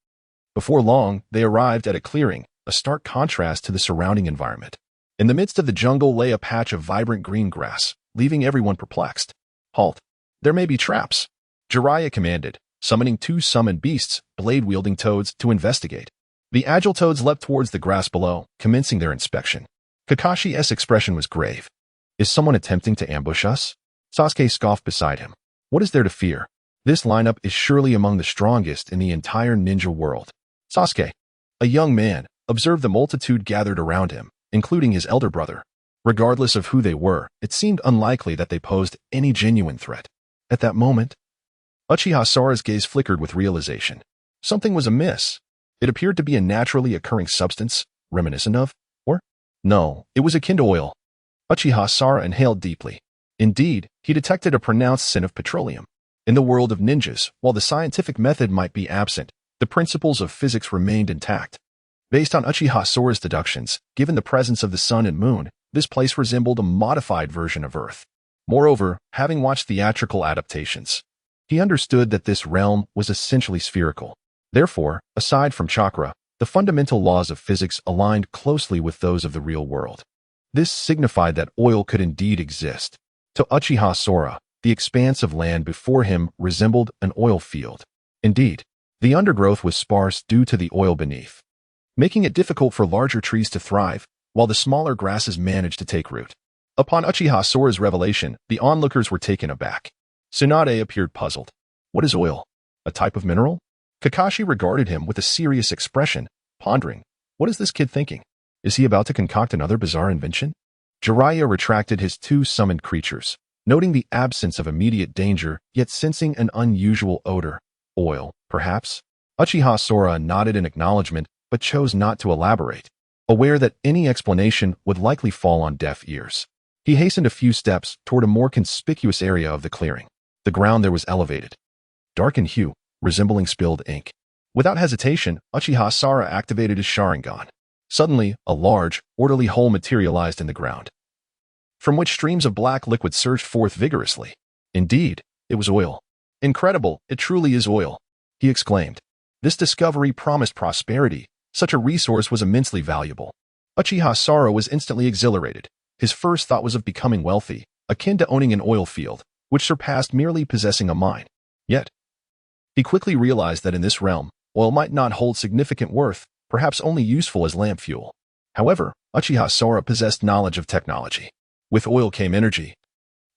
Before long, they arrived at a clearing, a stark contrast to the surrounding environment. In the midst of the jungle lay a patch of vibrant green grass, leaving everyone perplexed. "Halt! There may be traps," Jiraiya commanded, summoning 2 summoned beasts, blade-wielding toads, to investigate. The agile toads leapt towards the grass below, commencing their inspection. Kakashi's expression was grave. "Is someone attempting to ambush us?" Sasuke scoffed beside him. "What is there to fear? This lineup is surely among the strongest in the entire ninja world." Sasuke, a young man, observed the multitude gathered around him, including his elder brother. Regardless of who they were, it seemed unlikely that they posed any genuine threat. At that moment, Uchiha Sara's gaze flickered with realization. Something was amiss. It appeared to be a naturally occurring substance, reminiscent of, or? No, it was akin to oil. Uchiha Sara inhaled deeply. Indeed, he detected a pronounced scent of petroleum. In the world of ninjas, while the scientific method might be absent, the principles of physics remained intact. Based on Uchiha Sora's deductions, given the presence of the sun and moon, this place resembled a modified version of Earth. Moreover, having watched theatrical adaptations, he understood that this realm was essentially spherical. Therefore, aside from chakra, the fundamental laws of physics aligned closely with those of the real world. This signified that oil could indeed exist. To Uchiha Sora, the expanse of land before him resembled an oil field. Indeed, the undergrowth was sparse due to the oil beneath, making it difficult for larger trees to thrive, while the smaller grasses managed to take root. Upon Uchiha Sora's revelation, the onlookers were taken aback. Tsunade appeared puzzled. "What is oil? A type of mineral?" Kakashi regarded him with a serious expression, pondering. What is this kid thinking? Is he about to concoct another bizarre invention? Jiraiya retracted his 2 summoned creatures, noting the absence of immediate danger, yet sensing an unusual odor. Oil, perhaps? Uchiha Sora nodded in acknowledgement, but chose not to elaborate, aware that any explanation would likely fall on deaf ears. He hastened a few steps toward a more conspicuous area of the clearing. The ground there was elevated, dark in hue, resembling spilled ink. Without hesitation, Uchiha Sara activated his Sharingan. Suddenly, a large, orderly hole materialized in the ground, from which streams of black liquid surged forth vigorously. Indeed, it was oil. Incredible, it truly is oil, he exclaimed. This discovery promised prosperity. Such a resource was immensely valuable. Uchiha Sara was instantly exhilarated. His first thought was of becoming wealthy, akin to owning an oil field, which surpassed merely possessing a mine. Yet, he quickly realized that in this realm, oil might not hold significant worth, perhaps only useful as lamp fuel. However, Uchiha Sara possessed knowledge of technology. With oil came energy.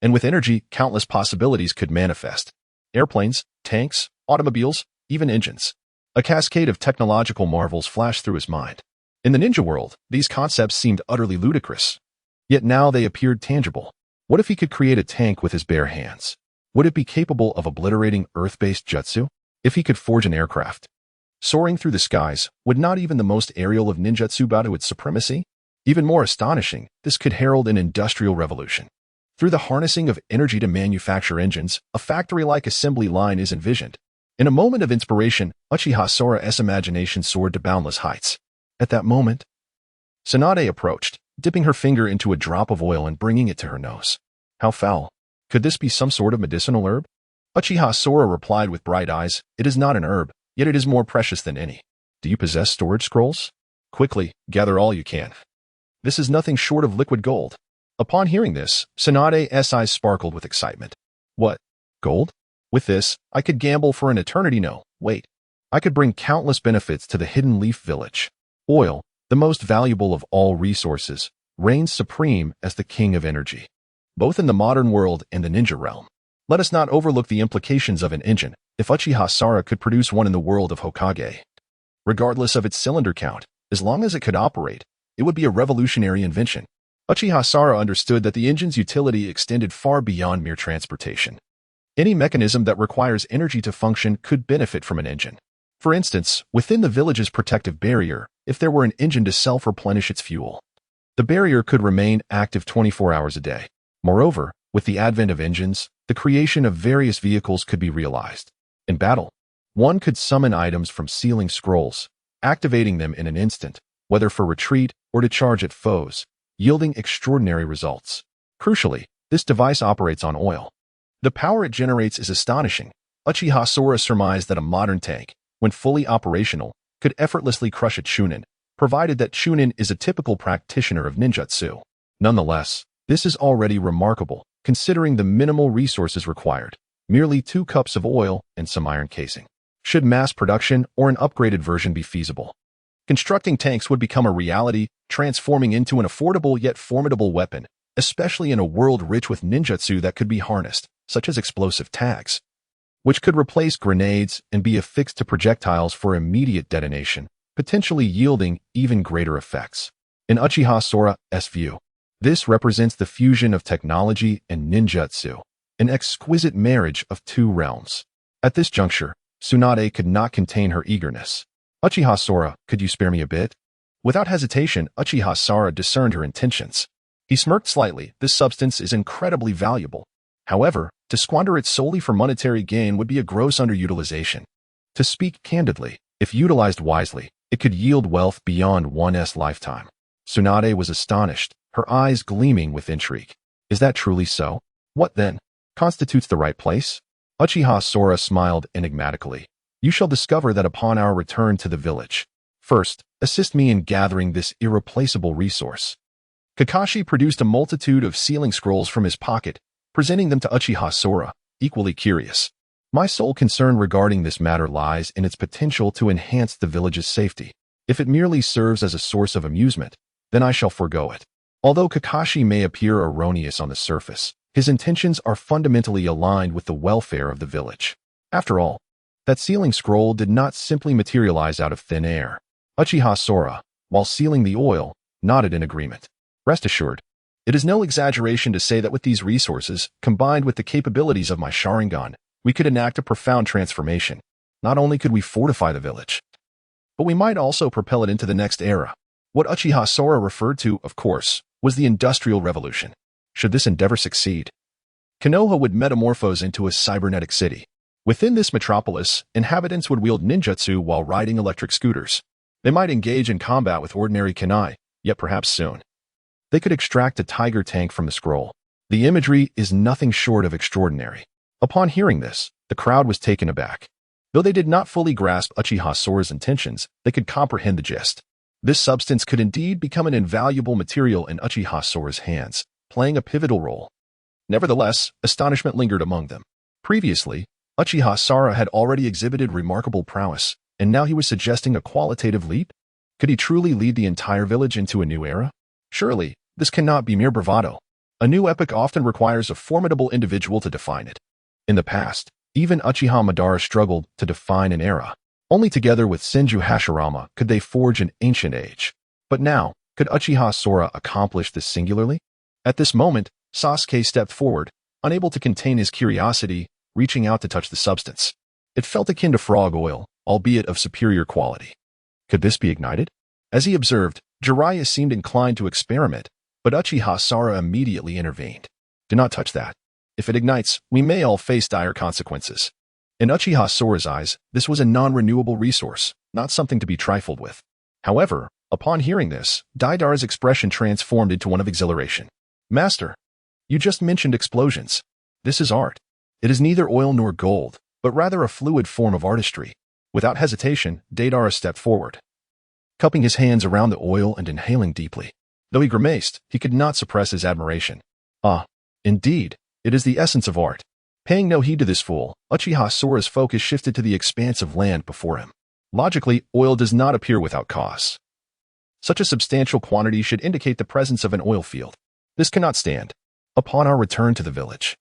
And with energy, countless possibilities could manifest. Airplanes, tanks, automobiles, even engines. A cascade of technological marvels flashed through his mind. In the ninja world, these concepts seemed utterly ludicrous. Yet now they appeared tangible. What if he could create a tank with his bare hands? Would it be capable of obliterating Earth-based jutsu? If he could forge an aircraft soaring through the skies, would not even the most aerial of ninjutsu bow to its supremacy? Even more astonishing, this could herald an industrial revolution. Through the harnessing of energy to manufacture engines, a factory-like assembly line is envisioned. In a moment of inspiration, Uchiha Sara's imagination soared to boundless heights. At that moment, Tsunade approached, dipping her finger into a drop of oil and bringing it to her nose. How foul. Could this be some sort of medicinal herb? Uchiha Sora replied with bright eyes, it is not an herb, yet it is more precious than any. Do you possess storage scrolls? Quickly, gather all you can. This is nothing short of liquid gold. Upon hearing this, Tsunade's eyes sparkled with excitement. What? Gold? With this, I could gamble for an eternity. No, wait. I could bring countless benefits to the Hidden Leaf Village. Oil, the most valuable of all resources, reigns supreme as the king of energy, both in the modern world and the ninja realm. Let us not overlook the implications of an engine. If Uchiha Sara could produce one in the world of Hokage, regardless of its cylinder count, as long as it could operate, it would be a revolutionary invention. Uchiha Sara understood that the engine's utility extended far beyond mere transportation. Any mechanism that requires energy to function could benefit from an engine. For instance, within the village's protective barrier, if there were an engine to self-replenish its fuel, the barrier could remain active 24 hours a day. Moreover, with the advent of engines, the creation of various vehicles could be realized. In battle, one could summon items from sealing scrolls, activating them in an instant, whether for retreat or to charge at foes, yielding extraordinary results. Crucially, this device operates on oil. The power it generates is astonishing. Uchiha Sora surmised that a modern tank, when fully operational, could effortlessly crush a chunin, provided that chunin is a typical practitioner of ninjutsu. Nonetheless, this is already remarkable, considering the minimal resources required, merely 2 cups of oil and some iron casing. Should mass production or an upgraded version be feasible, constructing tanks would become a reality, transforming into an affordable yet formidable weapon, especially in a world rich with ninjutsu that could be harnessed, such as explosive tags, which could replace grenades and be affixed to projectiles for immediate detonation, potentially yielding even greater effects. In Uchiha Sora's view, this represents the fusion of technology and ninjutsu, an exquisite marriage of 2 realms. At this juncture, Tsunade could not contain her eagerness. Uchiha Sora, could you spare me a bit? Without hesitation, Uchiha Sara discerned her intentions. He smirked slightly. This substance is incredibly valuable. However, to squander it solely for monetary gain would be a gross underutilization. To speak candidly, if utilized wisely, it could yield wealth beyond one's lifetime. Tsunade was astonished, her eyes gleaming with intrigue. Is that truly so? What then constitutes the right place? Uchiha Sora smiled enigmatically. You shall discover that upon our return to the village. First, assist me in gathering this irreplaceable resource. Kakashi produced a multitude of sealing scrolls from his pocket, presenting them to Uchiha Sora, equally curious. My sole concern regarding this matter lies in its potential to enhance the village's safety. If it merely serves as a source of amusement, then I shall forego it. Although Kakashi may appear erroneous on the surface, his intentions are fundamentally aligned with the welfare of the village. After all, that sealing scroll did not simply materialize out of thin air. Uchiha Sora, while sealing the oil, nodded in agreement. Rest assured, it is no exaggeration to say that with these resources, combined with the capabilities of my Sharingan, we could enact a profound transformation. Not only could we fortify the village, but we might also propel it into the next era. What Uchiha Sora referred to, of course, was the Industrial Revolution. Should this endeavor succeed, Konoha would metamorphose into a cybernetic city. Within this metropolis, inhabitants would wield ninjutsu while riding electric scooters. They might engage in combat with ordinary kunai, yet perhaps soon they could extract a tiger tank from the scroll. The imagery is nothing short of extraordinary. Upon hearing this, the crowd was taken aback. Though they did not fully grasp Uchiha Sora's intentions, they could comprehend the gist. This substance could indeed become an invaluable material in Uchiha Sora's hands, playing a pivotal role. Nevertheless, astonishment lingered among them. Previously, Uchiha Sora had already exhibited remarkable prowess, and now he was suggesting a qualitative leap? Could he truly lead the entire village into a new era? Surely, this cannot be mere bravado. A new epoch often requires a formidable individual to define it. In the past, even Uchiha Madara struggled to define an era. Only together with Senju Hashirama could they forge an ancient age. But now, could Uchiha Sora accomplish this singularly? At this moment, Sasuke stepped forward, unable to contain his curiosity, reaching out to touch the substance. It felt akin to frog oil, albeit of superior quality. Could this be ignited? As he observed, Jiraiya seemed inclined to experiment, but Uchiha Sora immediately intervened. Do not touch that. If it ignites, we may all face dire consequences. In Uchiha Sora's eyes, this was a non-renewable resource, not something to be trifled with. However, upon hearing this, Deidara's expression transformed into one of exhilaration. Master, you just mentioned explosions. This is art. It is neither oil nor gold, but rather a fluid form of artistry. Without hesitation, Deidara stepped forward, cupping his hands around the oil and inhaling deeply. Though he grimaced, he could not suppress his admiration. Ah, indeed, it is the essence of art. Paying no heed to this fool, Uchiha Sora's focus shifted to the expanse of land before him. Logically, oil does not appear without cause. Such a substantial quantity should indicate the presence of an oil field. This cannot stand. Upon our return to the village,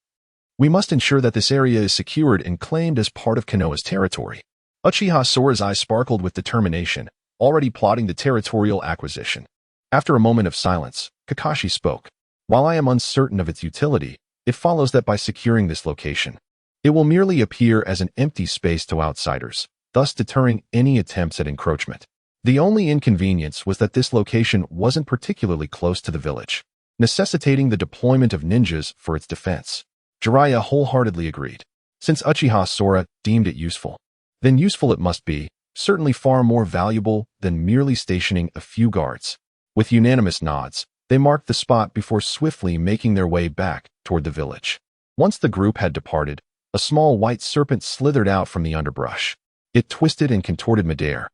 we must ensure that this area is secured and claimed as part of Konoha's territory. Uchiha Sora's eyes sparkled with determination, already plotting the territorial acquisition. After a moment of silence, Kakashi spoke. While I am uncertain of its utility, it follows that by securing this location, it will merely appear as an empty space to outsiders, thus deterring any attempts at encroachment. The only inconvenience was that this location wasn't particularly close to the village, necessitating the deployment of ninjas for its defense. Jiraiya wholeheartedly agreed. Since Uchiha Sora deemed it useful, then useful it must be, certainly far more valuable than merely stationing a few guards. With unanimous nods, they marked the spot before swiftly making their way back toward the village. Once the group had departed, a small white serpent slithered out from the underbrush. It twisted and contorted midair,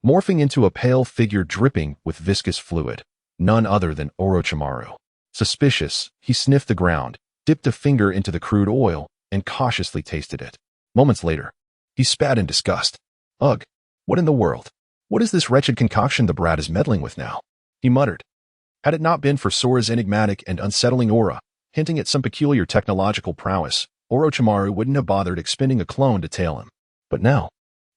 morphing into a pale figure dripping with viscous fluid, none other than Orochimaru. Suspicious, he sniffed the ground, dipped a finger into the crude oil, and cautiously tasted it. Moments later, he spat in disgust. Ugh, what in the world? What is this wretched concoction the brat is meddling with now? He muttered. Had it not been for Sora's enigmatic and unsettling aura, hinting at some peculiar technological prowess, Orochimaru wouldn't have bothered expending a clone to tail him. But now,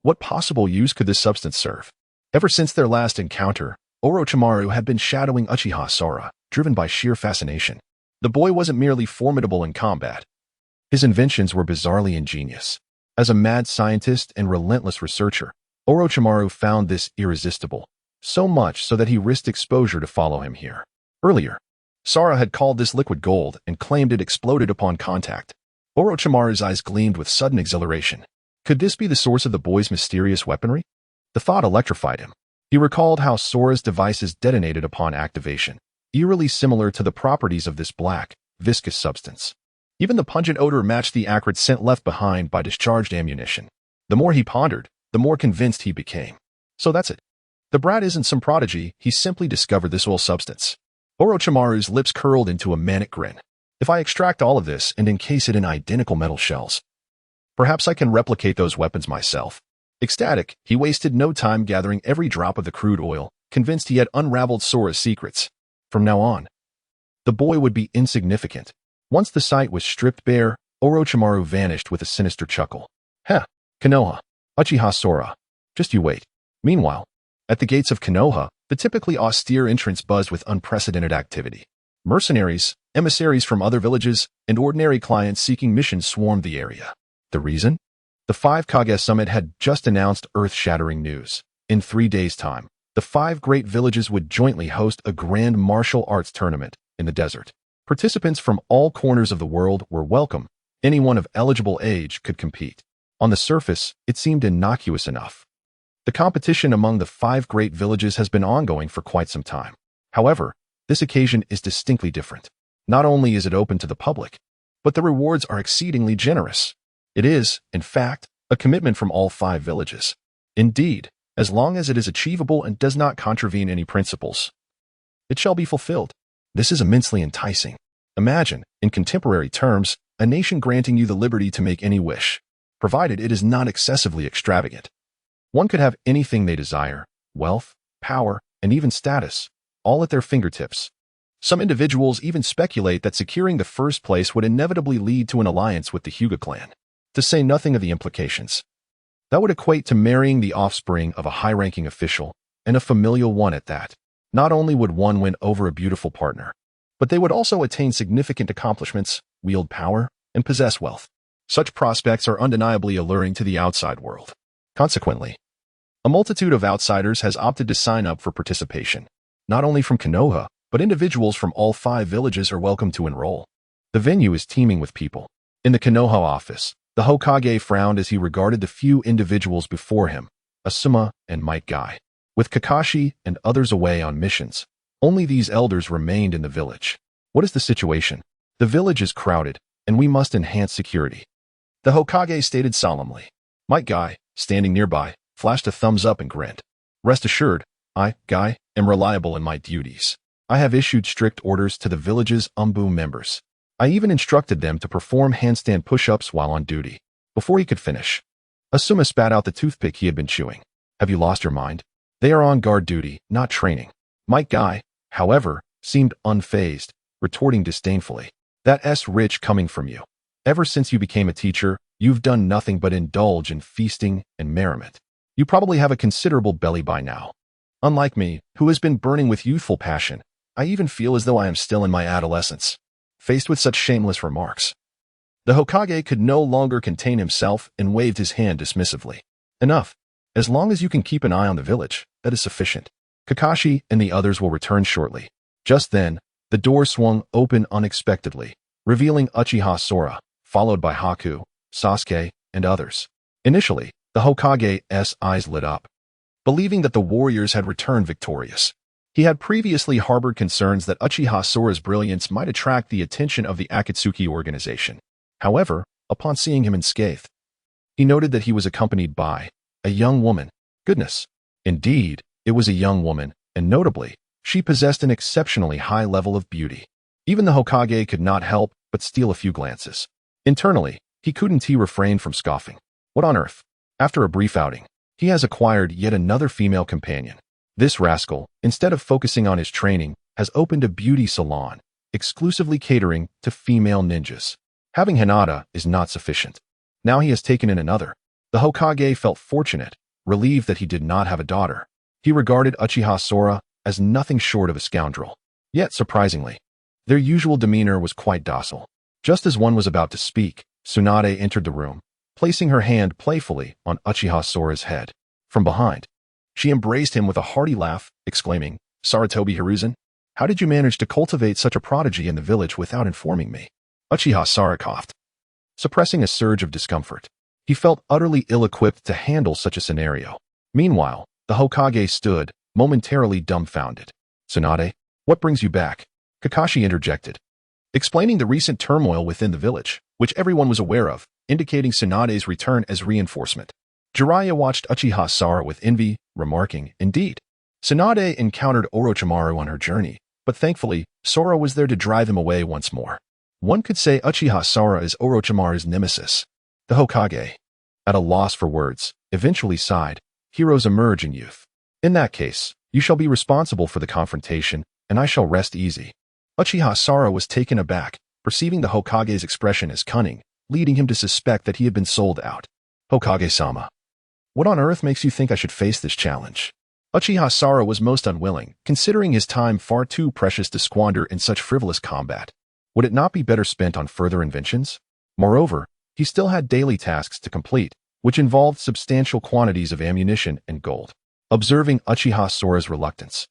what possible use could this substance serve? Ever since their last encounter, Orochimaru had been shadowing Uchiha Sora, driven by sheer fascination. The boy wasn't merely formidable in combat. His inventions were bizarrely ingenious. As a mad scientist and relentless researcher, Orochimaru found this irresistible, so much so that he risked exposure to follow him here. Earlier, Sora had called this liquid gold and claimed it exploded upon contact. Orochimaru's eyes gleamed with sudden exhilaration. Could this be the source of the boy's mysterious weaponry? The thought electrified him. He recalled how Sora's devices detonated upon activation, eerily similar to the properties of this black, viscous substance. Even the pungent odor matched the acrid scent left behind by discharged ammunition. The more he pondered, the more convinced he became. So that's it. The brat isn't some prodigy, he simply discovered this oil substance. Orochimaru's lips curled into a manic grin. If I extract all of this and encase it in identical metal shells, perhaps I can replicate those weapons myself. Ecstatic, he wasted no time gathering every drop of the crude oil, convinced he had unraveled Sora's secrets. From now on, the boy would be insignificant. Once the site was stripped bare, Orochimaru vanished with a sinister chuckle. Heh, Konoha, Uchiha Sora, just you wait. Meanwhile, at the gates of Konoha, the typically austere entrance buzzed with unprecedented activity. Mercenaries, emissaries from other villages, and ordinary clients seeking missions swarmed the area. The reason? The 5 Kage Summit had just announced earth-shattering news. In 3 days' time, the 5 great villages would jointly host a grand martial arts tournament in the desert. Participants from all corners of the world were welcome. Anyone of eligible age could compete. On the surface, it seemed innocuous enough. The competition among the 5 great villages has been ongoing for quite some time. However, this occasion is distinctly different. Not only is it open to the public, but the rewards are exceedingly generous. It is, in fact, a commitment from all 5 villages. Indeed, as long as it is achievable and does not contravene any principles, it shall be fulfilled. This is immensely enticing. Imagine, in contemporary terms, a nation granting you the liberty to make any wish, provided it is not excessively extravagant. One could have anything they desire, wealth, power, and even status, all at their fingertips. Some individuals even speculate that securing the first place would inevitably lead to an alliance with the Hyuga clan, to say nothing of the implications. That would equate to marrying the offspring of a high-ranking official, and a familial one at that. Not only would one win over a beautiful partner, but they would also attain significant accomplishments, wield power, and possess wealth. Such prospects are undeniably alluring to the outside world. Consequently, a multitude of outsiders has opted to sign up for participation. Not only from Konoha, but individuals from all 5 villages are welcome to enroll. The venue is teeming with people. In the Konoha office, the Hokage frowned as he regarded the few individuals before him, Asuma and Might Guy. With Kakashi and others away on missions, only these elders remained in the village. What is the situation? The village is crowded, and we must enhance security, the Hokage stated solemnly. Might Guy, standing nearby, flashed a thumbs up and grinned. Rest assured, I, Guy, am reliable in my duties. I have issued strict orders to the village's Umbu members. I even instructed them to perform handstand push-ups while on duty. Before he could finish, Asuma spat out the toothpick he had been chewing. Have you lost your mind? They are on guard duty, not training. Might Guy, however, seemed unfazed, retorting disdainfully. That's rich coming from you. Ever since you became a teacher, you've done nothing but indulge in feasting and merriment. You probably have a considerable belly by now. Unlike me, who has been burning with youthful passion, I even feel as though I am still in my adolescence. Faced with such shameless remarks, the Hokage could no longer contain himself and waved his hand dismissively. Enough. As long as you can keep an eye on the village, that is sufficient. Kakashi and the others will return shortly. Just then, the door swung open unexpectedly, revealing Uchiha Sora, followed by Haku, Sasuke, and others. Initially, the Hokage's eyes lit up, believing that the warriors had returned victorious. He had previously harbored concerns that Uchiha Sora's brilliance might attract the attention of the Akatsuki organization. However, upon seeing him unscathed, he noted that he was accompanied by a young woman. Goodness. Indeed, it was a young woman, and notably, she possessed an exceptionally high level of beauty. Even the Hokage could not help but steal a few glances. Internally, he couldn't refrain from scoffing. What on earth? After a brief outing, he has acquired yet another female companion. This rascal, instead of focusing on his training, has opened a beauty salon, exclusively catering to female ninjas. Having Hinata is not sufficient. Now he has taken in another. The Hokage felt fortunate, relieved that he did not have a daughter. He regarded Uchiha Sora as nothing short of a scoundrel. Yet, surprisingly, their usual demeanor was quite docile. Just as one was about to speak, Tsunade entered the room, placing her hand playfully on Uchiha Sora's head. From behind, she embraced him with a hearty laugh, exclaiming, Saratobi Hiruzen, how did you manage to cultivate such a prodigy in the village without informing me? Uchiha Sora coughed, suppressing a surge of discomfort. He felt utterly ill-equipped to handle such a scenario. Meanwhile, the Hokage stood, momentarily dumbfounded. Tsunade, what brings you back? Kakashi interjected, explaining the recent turmoil within the village, which everyone was aware of, indicating Tsunade's return as reinforcement. Jiraiya watched Uchiha Sora with envy, remarking, indeed. Tsunade encountered Orochimaru on her journey, but thankfully, Sora was there to drive him away once more. One could say Uchiha Sora is Orochimaru's nemesis. The Hokage, at a loss for words, eventually sighed, heroes emerge in youth. In that case, you shall be responsible for the confrontation, and I shall rest easy. Uchiha Sora was taken aback, perceiving the Hokage's expression as cunning, leading him to suspect that he had been sold out. Hokage-sama, what on earth makes you think I should face this challenge? Uchiha Sora was most unwilling, considering his time far too precious to squander in such frivolous combat. Would it not be better spent on further inventions? Moreover, he still had daily tasks to complete, which involved substantial quantities of ammunition and gold. Observing Uchiha Sora's reluctance,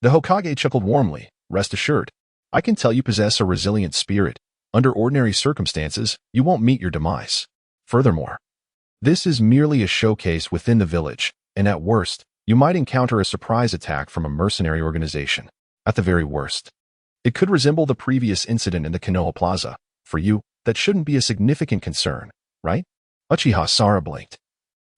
the Hokage chuckled warmly, rest assured. I can tell you possess a resilient spirit. Under ordinary circumstances, you won't meet your demise. Furthermore, This is merely a showcase within the village, and at worst, you might encounter a surprise attack from a mercenary organization. At the very worst, it could resemble the previous incident in the Konoha Plaza. For you, that shouldn't be a significant concern, right? Uchiha Sara blinked,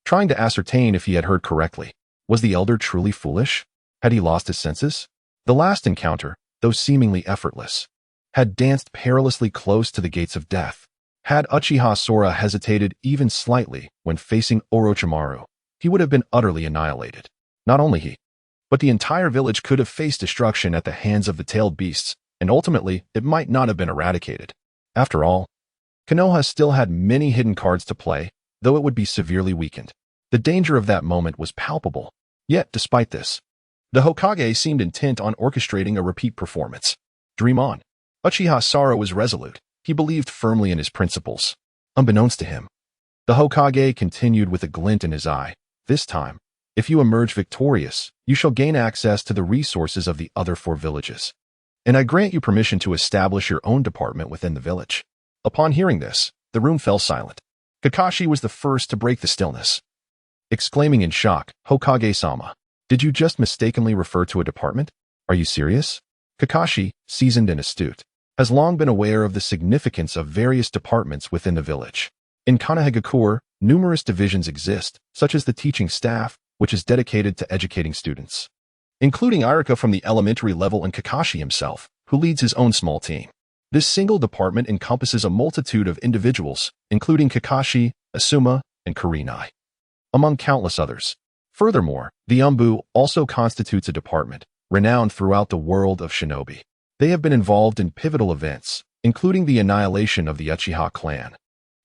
trying to ascertain if he had heard correctly. Was the elder truly foolish? Had he lost his senses? The last encounter, though seemingly effortless, had danced perilously close to the gates of death. Had Uchiha Sora hesitated even slightly when facing Orochimaru, he would have been utterly annihilated. Not only he, but the entire village could have faced destruction at the hands of the tailed beasts, and ultimately it might not have been eradicated. After all, Konoha still had many hidden cards to play, though it would be severely weakened. The danger of that moment was palpable. Yet, despite this, the Hokage seemed intent on orchestrating a repeat performance. Dream on. Uchiha Sara was resolute. He believed firmly in his principles. Unbeknownst to him, the Hokage continued with a glint in his eye. This time, if you emerge victorious, you shall gain access to the resources of the other 4 villages. And I grant you permission to establish your own department within the village. Upon hearing this, the room fell silent. Kakashi was the first to break the stillness, exclaiming in shock, "Hokage-sama, did you just mistakenly refer to a department? Are you serious?" Kakashi, seasoned and astute, has long been aware of the significance of various departments within the village. In Konohagakure, numerous divisions exist, such as the teaching staff, which is dedicated to educating students, including Irika from the elementary level and Kakashi himself, who leads his own small team. This single department encompasses a multitude of individuals, including Kakashi, Asuma, and Kurenai, among countless others. Furthermore, the Umbu also constitutes a department, renowned throughout the world of shinobi. They have been involved in pivotal events, including the annihilation of the Uchiha clan,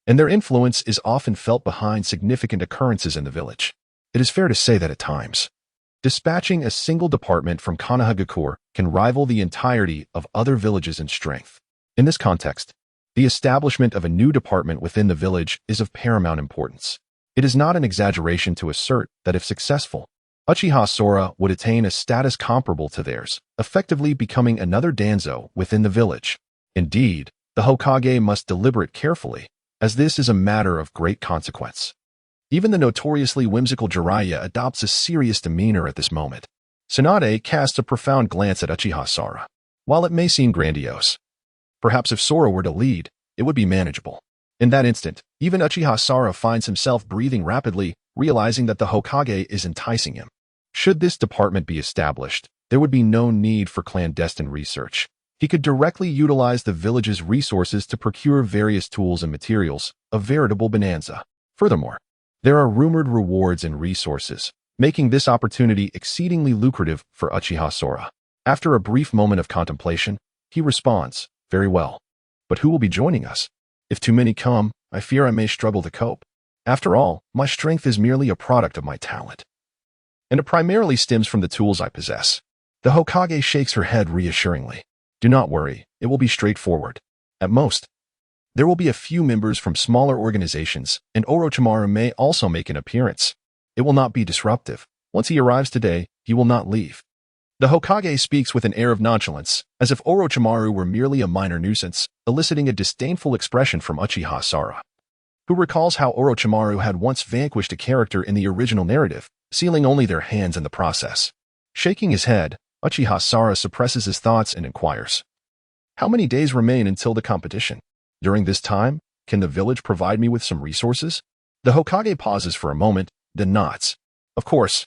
and their influence is often felt behind significant occurrences in the village. It is fair to say that at times, dispatching a single department from Konohagakure can rival the entirety of other villages in strength. In this context, the establishment of a new department within the village is of paramount importance. It is not an exaggeration to assert that if successful, Uchiha Sora would attain a status comparable to theirs, effectively becoming another Danzo within the village. Indeed, the Hokage must deliberate carefully, as this is a matter of great consequence. Even the notoriously whimsical Jiraiya adopts a serious demeanor at this moment. Tsunade casts a profound glance at Uchiha Sora. While it may seem grandiose, perhaps if Sora were to lead, it would be manageable. In that instant, even Uchiha Sora finds himself breathing rapidly, realizing that the Hokage is enticing him. Should this department be established, there would be no need for clandestine research. He could directly utilize the village's resources to procure various tools and materials, a veritable bonanza. Furthermore, there are rumored rewards and resources, making this opportunity exceedingly lucrative for Uchiha Sora. After a brief moment of contemplation, he responds, "Very well. But who will be joining us? If too many come, I fear I may struggle to cope. After all, my strength is merely a product of my talent, and it primarily stems from the tools I possess." The Hokage shakes her head reassuringly. "Do not worry, it will be straightforward. At most, there will be a few members from smaller organizations, and Orochimaru may also make an appearance. It will not be disruptive. Once he arrives today, he will not leave." The Hokage speaks with an air of nonchalance, as if Orochimaru were merely a minor nuisance, eliciting a disdainful expression from Uchiha Sora, who recalls how Orochimaru had once vanquished a character in the original narrative, sealing only their hands in the process. Shaking his head, Uchiha Sora suppresses his thoughts and inquires, "How many days remain until the competition? During this time, can the village provide me with some resources?" The Hokage pauses for a moment, then nods. "Of course.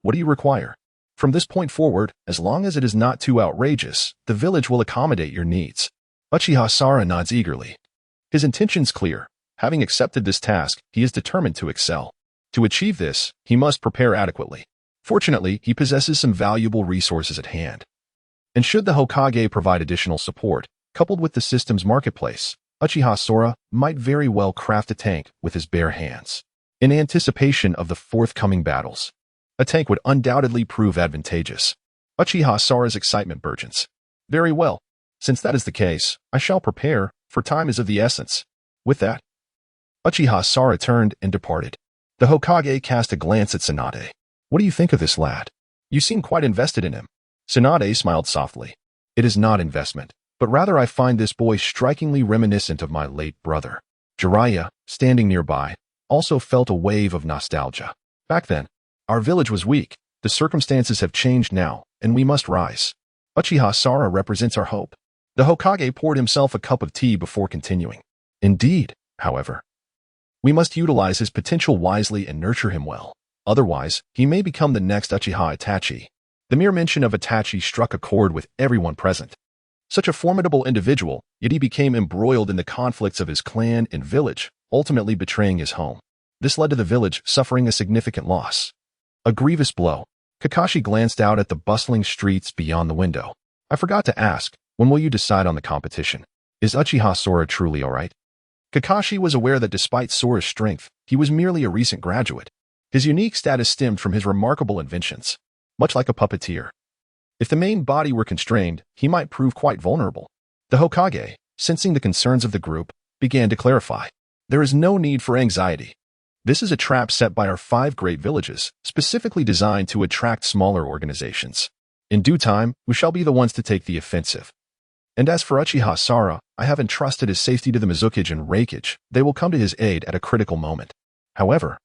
What do you require? From this point forward, as long as it is not too outrageous, the village will accommodate your needs." Uchiha Sora nods eagerly. His intention's clear. Having accepted this task, he is determined to excel. To achieve this, he must prepare adequately. Fortunately, he possesses some valuable resources at hand. And should the Hokage provide additional support, coupled with the system's marketplace, Uchiha Sora might very well craft a tank with his bare hands. In anticipation of the forthcoming battles, a tank would undoubtedly prove advantageous. Uchiha Sora's excitement burgeons. "Very well. Since that is the case, I shall prepare, for time is of the essence." With that, Uchiha Sora turned and departed. The Hokage cast a glance at Tsunade. "What do you think of this lad? You seem quite invested in him." Tsunade smiled softly. "It is not investment, but rather I find this boy strikingly reminiscent of my late brother." Jiraiya, standing nearby, also felt a wave of nostalgia. Back then, our village was weak. The circumstances have changed now, and we must rise. Uchiha Sara represents our hope. The Hokage poured himself a cup of tea before continuing. Indeed, however, we must utilize his potential wisely and nurture him well. Otherwise, he may become the next Uchiha Itachi. The mere mention of Itachi struck a chord with everyone present. Such a formidable individual, yet he became embroiled in the conflicts of his clan and village, ultimately betraying his home. This led to the village suffering a significant loss. A grievous blow. Kakashi glanced out at the bustling streets beyond the window. I forgot to ask, when will you decide on the competition? Is Uchiha Sora truly alright? Kakashi was aware that despite Sora's strength, he was merely a recent graduate. His unique status stemmed from his remarkable inventions. Much like a puppeteer. If the main body were constrained, he might prove quite vulnerable. The Hokage, sensing the concerns of the group, began to clarify. There is no need for anxiety. This is a trap set by our 5 great villages, specifically designed to attract smaller organizations. In due time, we shall be the ones to take the offensive. And as for Uchiha Sara, I have entrusted his safety to the Mizukage and Reikage. They will come to his aid at a critical moment. However,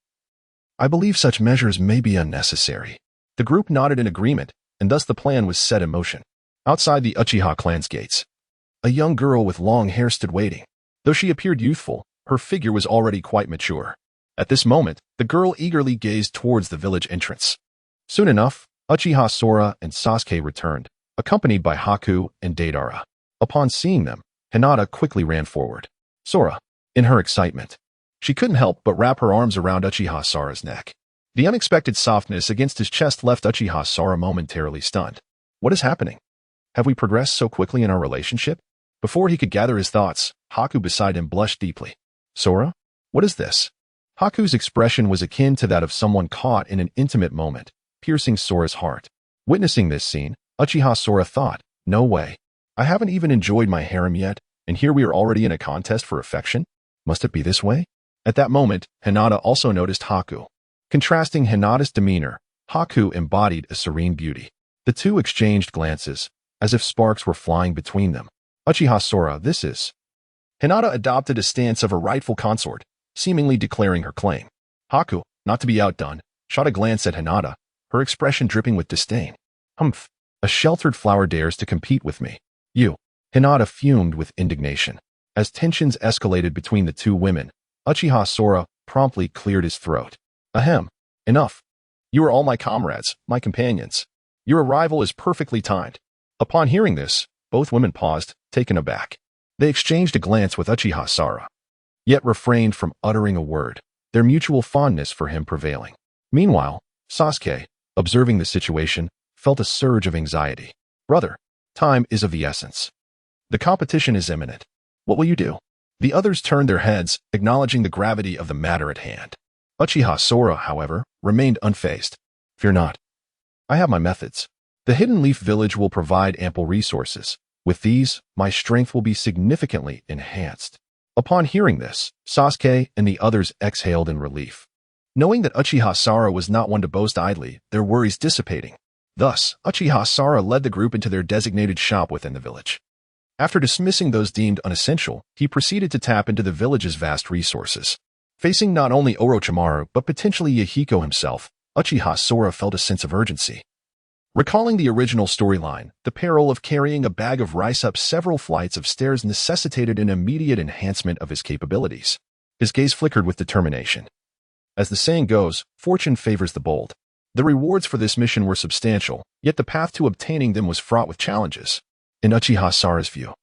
I believe such measures may be unnecessary. The group nodded in agreement, and thus the plan was set in motion. Outside the Uchiha clan's gates, a young girl with long hair stood waiting. Though she appeared youthful, her figure was already quite mature. At this moment, the girl eagerly gazed towards the village entrance. Soon enough, Uchiha Sora and Sasuke returned, accompanied by Haku and Deidara. Upon seeing them, Hinata quickly ran forward. Sora, in her excitement, she couldn't help but wrap her arms around Uchiha Sora's neck. The unexpected softness against his chest left Uchiha Sora momentarily stunned. What is happening? Have we progressed so quickly in our relationship? Before he could gather his thoughts, Haku beside him blushed deeply. Sora? What is this? Haku's expression was akin to that of someone caught in an intimate moment, piercing Sora's heart. Witnessing this scene, Uchiha Sora thought, no way. I haven't even enjoyed my harem yet, and here we are already in a contest for affection? Must it be this way? At that moment, Hinata also noticed Haku. Contrasting Hinata's demeanor, Haku embodied a serene beauty. The two exchanged glances, as if sparks were flying between them. Uchiha Sora, this is... Hinata adopted a stance of a rightful consort, seemingly declaring her claim. Haku, not to be outdone, shot a glance at Hinata, her expression dripping with disdain. Humph, a sheltered flower dares to compete with me. You. Hinata fumed with indignation. As tensions escalated between the two women, Uchiha Sora promptly cleared his throat. Ahem. Enough. You are all my comrades, my companions. Your arrival is perfectly timed. Upon hearing this, both women paused, taken aback. They exchanged a glance with Uchiha Sora, yet refrained from uttering a word, their mutual fondness for him prevailing. Meanwhile, Sasuke, observing the situation, felt a surge of anxiety. Brother, time is of the essence. The competition is imminent. What will you do? The others turned their heads, acknowledging the gravity of the matter at hand. Uchiha Sora, however, remained unfazed. Fear not. I have my methods. The Hidden Leaf Village will provide ample resources. With these, my strength will be significantly enhanced. Upon hearing this, Sasuke and the others exhaled in relief. Knowing that Uchiha Sora was not one to boast idly, their worries dissipating. Thus, Uchiha Sora led the group into their designated shop within the village. After dismissing those deemed unessential, he proceeded to tap into the village's vast resources. Facing not only Orochimaru but potentially Yahiko himself, Uchiha Sora felt a sense of urgency. Recalling the original storyline, the peril of carrying a bag of rice up several flights of stairs necessitated an immediate enhancement of his capabilities. His gaze flickered with determination. As the saying goes, fortune favors the bold. The rewards for this mission were substantial, yet the path to obtaining them was fraught with challenges. In Uchiha Sora's view,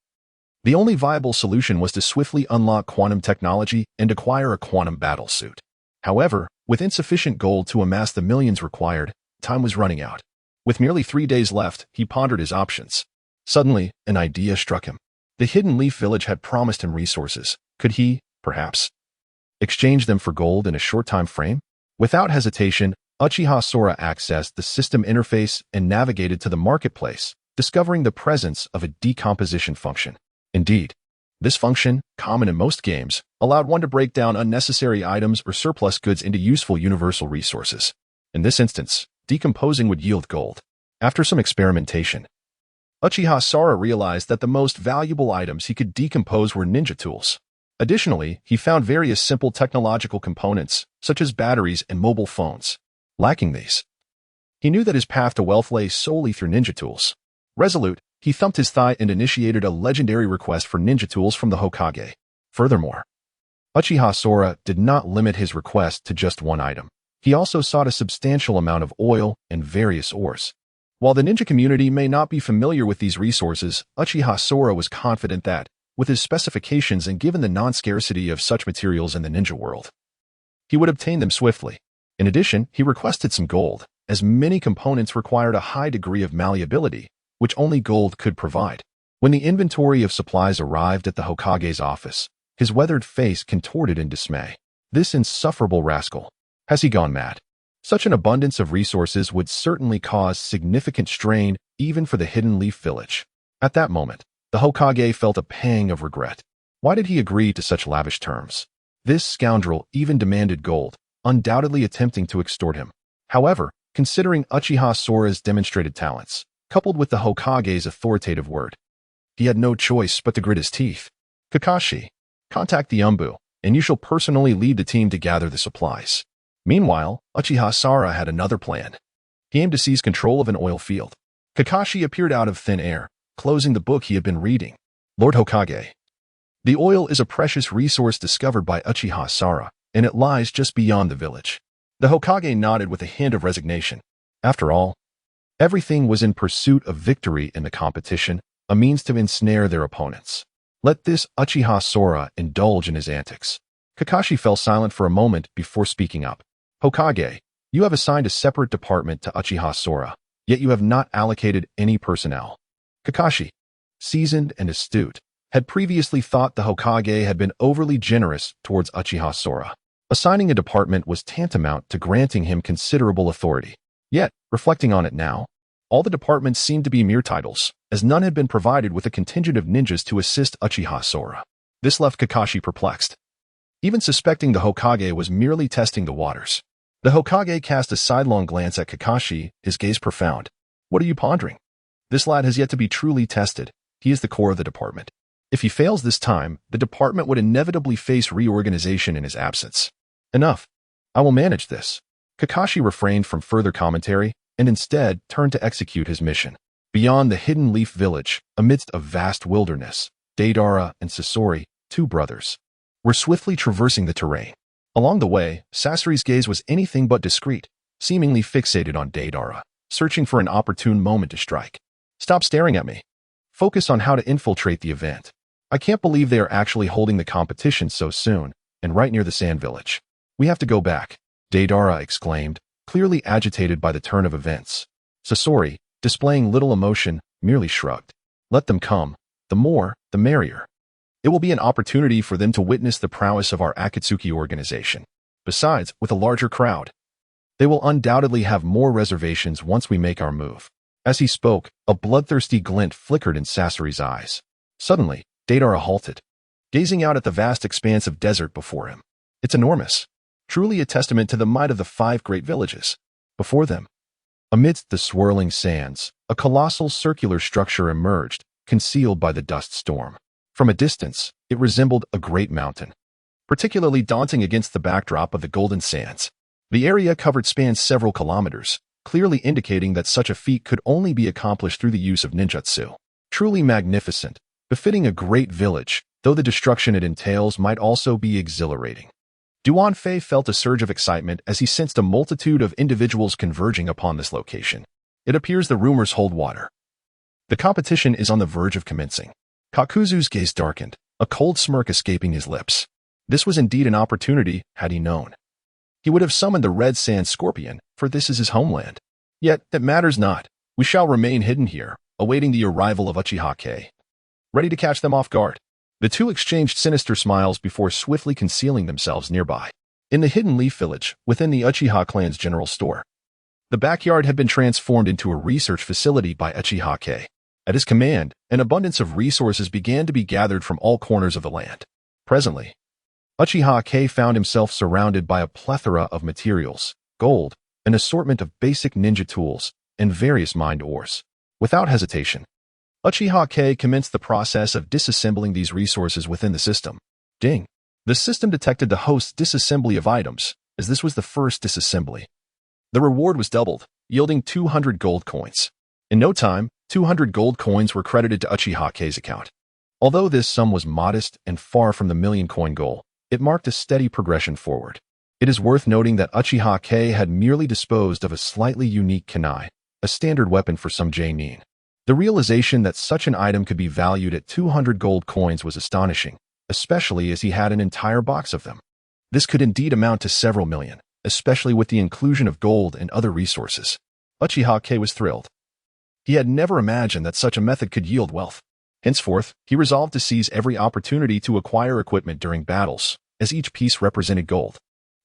the only viable solution was to swiftly unlock quantum technology and acquire a quantum battle suit. However, with insufficient gold to amass the millions required, time was running out. With merely 3 days left, he pondered his options. Suddenly, an idea struck him. The Hidden Leaf Village had promised him resources. Could he, perhaps, exchange them for gold in a short time frame? Without hesitation, Uchiha Sora accessed the system interface and navigated to the marketplace, discovering the presence of a decomposition function. Indeed, this function, common in most games, allowed one to break down unnecessary items or surplus goods into useful universal resources. In this instance, decomposing would yield gold. After some experimentation, Uchiha Sora realized that the most valuable items he could decompose were ninja tools. Additionally, he found various simple technological components, such as batteries and mobile phones. Lacking these, he knew that his path to wealth lay solely through ninja tools. Resolute, he thumped his thigh and initiated a legendary request for ninja tools from the Hokage. Furthermore, Uchiha Sora did not limit his request to just one item. He also sought a substantial amount of oil and various ores. While the ninja community may not be familiar with these resources, Uchiha Sora was confident that, with his specifications and given the non-scarcity of such materials in the ninja world, he would obtain them swiftly. In addition, he requested some gold, as many components required a high degree of malleability, which only gold could provide. When the inventory of supplies arrived at the Hokage's office, his weathered face contorted in dismay. This insufferable rascal. Has he gone mad? Such an abundance of resources would certainly cause significant strain even for the Hidden Leaf Village. At that moment, the Hokage felt a pang of regret. Why did he agree to such lavish terms? This scoundrel even demanded gold, undoubtedly attempting to extort him. However, considering Uchiha Sora's demonstrated talents, coupled with the Hokage's authoritative word, he had no choice but to grit his teeth. Kakashi, contact the Umbu, and you shall personally lead the team to gather the supplies. Meanwhile, Uchiha Sora had another plan. He aimed to seize control of an oil field. Kakashi appeared out of thin air, closing the book he had been reading. Lord Hokage, the oil is a precious resource discovered by Uchiha Sora, and it lies just beyond the village. The Hokage nodded with a hint of resignation. After all, everything was in pursuit of victory in the competition, a means to ensnare their opponents. Let this Uchiha Sora indulge in his antics. Kakashi fell silent for a moment before speaking up. Hokage, you have assigned a separate department to Uchiha Sora, yet you have not allocated any personnel. Kakashi, seasoned and astute, had previously thought the Hokage had been overly generous towards Uchiha Sora. Assigning a department was tantamount to granting him considerable authority. Yet, reflecting on it now, all the departments seemed to be mere titles, as none had been provided with a contingent of ninjas to assist Uchiha Sora. This left Kakashi perplexed. Even suspecting the Hokage was merely testing the waters, the Hokage cast a sidelong glance at Kakashi, his gaze profound. What are you pondering? This lad has yet to be truly tested. He is the core of the department. If he fails this time, the department would inevitably face reorganization in his absence. Enough. I will manage this. Kakashi refrained from further commentary and instead turned to execute his mission. Beyond the Hidden Leaf Village, amidst a vast wilderness, Deidara and Sasori, two brothers, were swiftly traversing the terrain. Along the way, Sasori's gaze was anything but discreet, seemingly fixated on Deidara, searching for an opportune moment to strike. Stop staring at me. Focus on how to infiltrate the event. I can't believe they are actually holding the competition so soon, and right near the Sand Village. We have to go back, Deidara exclaimed, clearly agitated by the turn of events. Sasori, displaying little emotion, merely shrugged. Let them come. The more, the merrier. It will be an opportunity for them to witness the prowess of our Akatsuki organization. Besides, with a larger crowd, they will undoubtedly have more reservations once we make our move. As he spoke, a bloodthirsty glint flickered in Sasori's eyes. Suddenly, Deidara halted, gazing out at the vast expanse of desert before him. It's enormous, truly a testament to the might of the 5 great villages. Before them, amidst the swirling sands, a colossal circular structure emerged, concealed by the dust storm. From a distance, it resembled a great mountain, particularly daunting against the backdrop of the golden sands. The area covered spans several kilometers, clearly indicating that such a feat could only be accomplished through the use of ninjutsu. Truly magnificent, befitting a great village, though the destruction it entails might also be exhilarating. Duan Fei felt a surge of excitement as he sensed a multitude of individuals converging upon this location. It appears the rumors hold water. The competition is on the verge of commencing. Kakuzu's gaze darkened, a cold smirk escaping his lips. This was indeed an opportunity, had he known. He would have summoned the Red Sand Scorpion, for this is his homeland. Yet, that matters not. We shall remain hidden here, awaiting the arrival of Uchiha Kong, ready to catch them off guard. The two exchanged sinister smiles before swiftly concealing themselves nearby. In the Hidden Leaf Village, within the Uchiha clan's general store, the backyard had been transformed into a research facility by Uchiha Kong. At his command, an abundance of resources began to be gathered from all corners of the land. Presently, Uchiha Kong found himself surrounded by a plethora of materials, gold, an assortment of basic ninja tools, and various mined ores. Without hesitation, Uchiha Kong commenced the process of disassembling these resources within the system. Ding! The system detected the host's disassembly of items, as this was the first disassembly. The reward was doubled, yielding 200 gold coins. In no time, 200 gold coins were credited to Uchiha K's account. Although this sum was modest and far from the million-coin goal, it marked a steady progression forward. It is worth noting that Uchiha K had merely disposed of a slightly unique kunai, a standard weapon for some J-nin. The realization that such an item could be valued at 200 gold coins was astonishing, especially as he had an entire box of them. This could indeed amount to several million, especially with the inclusion of gold and other resources. Uchiha K was thrilled. He had never imagined that such a method could yield wealth. Henceforth, he resolved to seize every opportunity to acquire equipment during battles, as each piece represented gold.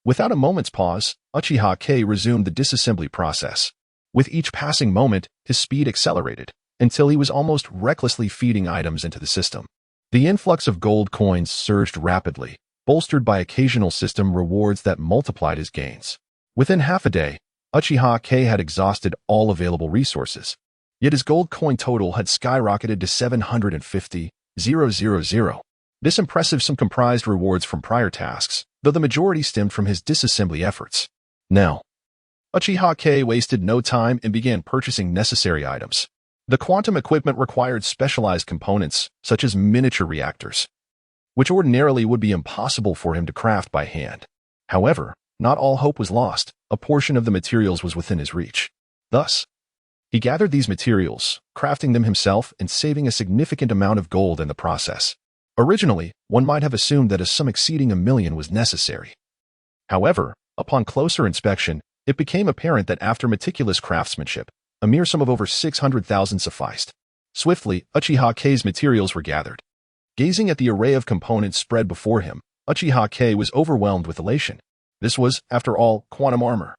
Without a moment's pause, Uchiha K resumed the disassembly process. With each passing moment, his speed accelerated, until he was almost recklessly feeding items into the system. The influx of gold coins surged rapidly, bolstered by occasional system rewards that multiplied his gains. Within half a day, Uchiha K had exhausted all available resources. Yet his gold coin total had skyrocketed to 750,000. This impressive sum comprised rewards from prior tasks, though the majority stemmed from his disassembly efforts. Now, Uchiha K wasted no time and began purchasing necessary items. The quantum equipment required specialized components, such as miniature reactors, which ordinarily would be impossible for him to craft by hand. However, not all hope was lost. A portion of the materials was within his reach. Thus, he gathered these materials, crafting them himself and saving a significant amount of gold in the process. Originally, one might have assumed that a sum exceeding 1 million was necessary. However, upon closer inspection, it became apparent that after meticulous craftsmanship, a mere sum of over 600,000 sufficed. Swiftly, Uchiha K's materials were gathered. Gazing at the array of components spread before him, Uchiha K was overwhelmed with elation. This was, after all, quantum armor.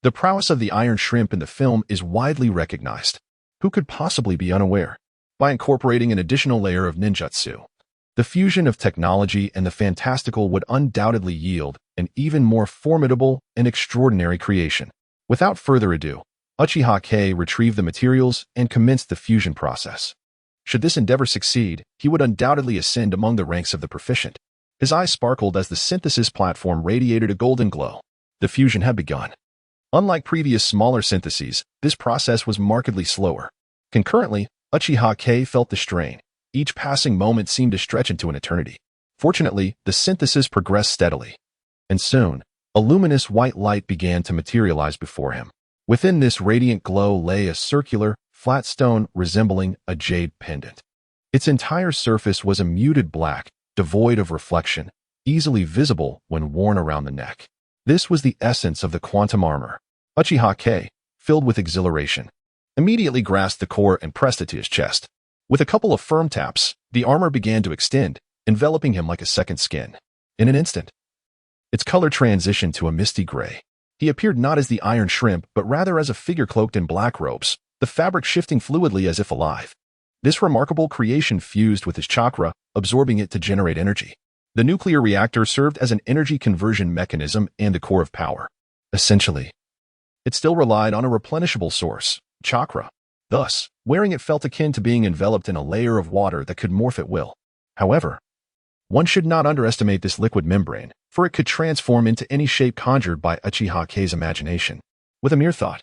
The prowess of the Iron Shrimp in the film is widely recognized. Who could possibly be unaware? By incorporating an additional layer of ninjutsu, the fusion of technology and the fantastical would undoubtedly yield an even more formidable and extraordinary creation. Without further ado, Uchiha K retrieved the materials and commenced the fusion process. Should this endeavor succeed, he would undoubtedly ascend among the ranks of the proficient. His eyes sparkled as the synthesis platform radiated a golden glow. The fusion had begun. Unlike previous smaller syntheses, this process was markedly slower. Concurrently, Uchiha K felt the strain. Each passing moment seemed to stretch into an eternity. Fortunately, the synthesis progressed steadily. And soon, a luminous white light began to materialize before him. Within this radiant glow lay a circular, flat stone resembling a jade pendant. Its entire surface was a muted black, devoid of reflection, easily visible when worn around the neck. This was the essence of the quantum armor. Uchiha K, filled with exhilaration, immediately grasped the core and pressed it to his chest. With a couple of firm taps, the armor began to extend, enveloping him like a second skin. In an instant, its color transitioned to a misty gray. He appeared not as the Iron Shrimp, but rather as a figure cloaked in black robes, the fabric shifting fluidly as if alive. This remarkable creation fused with his chakra, absorbing it to generate energy. The nuclear reactor served as an energy conversion mechanism and the core of power. Essentially, it still relied on a replenishable source, chakra. Thus, wearing it felt akin to being enveloped in a layer of water that could morph at will. However, one should not underestimate this liquid membrane, for it could transform into any shape conjured by Uchiha K's imagination. With a mere thought,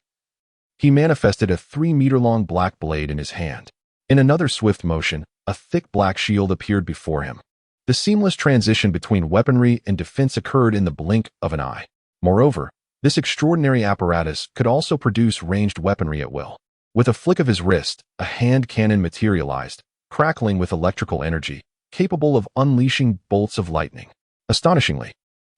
he manifested a 3-meter-long black blade in his hand. In another swift motion, a thick black shield appeared before him. The seamless transition between weaponry and defense occurred in the blink of an eye. Moreover, this extraordinary apparatus could also produce ranged weaponry at will. With a flick of his wrist, a hand cannon materialized, crackling with electrical energy, capable of unleashing bolts of lightning. Astonishingly,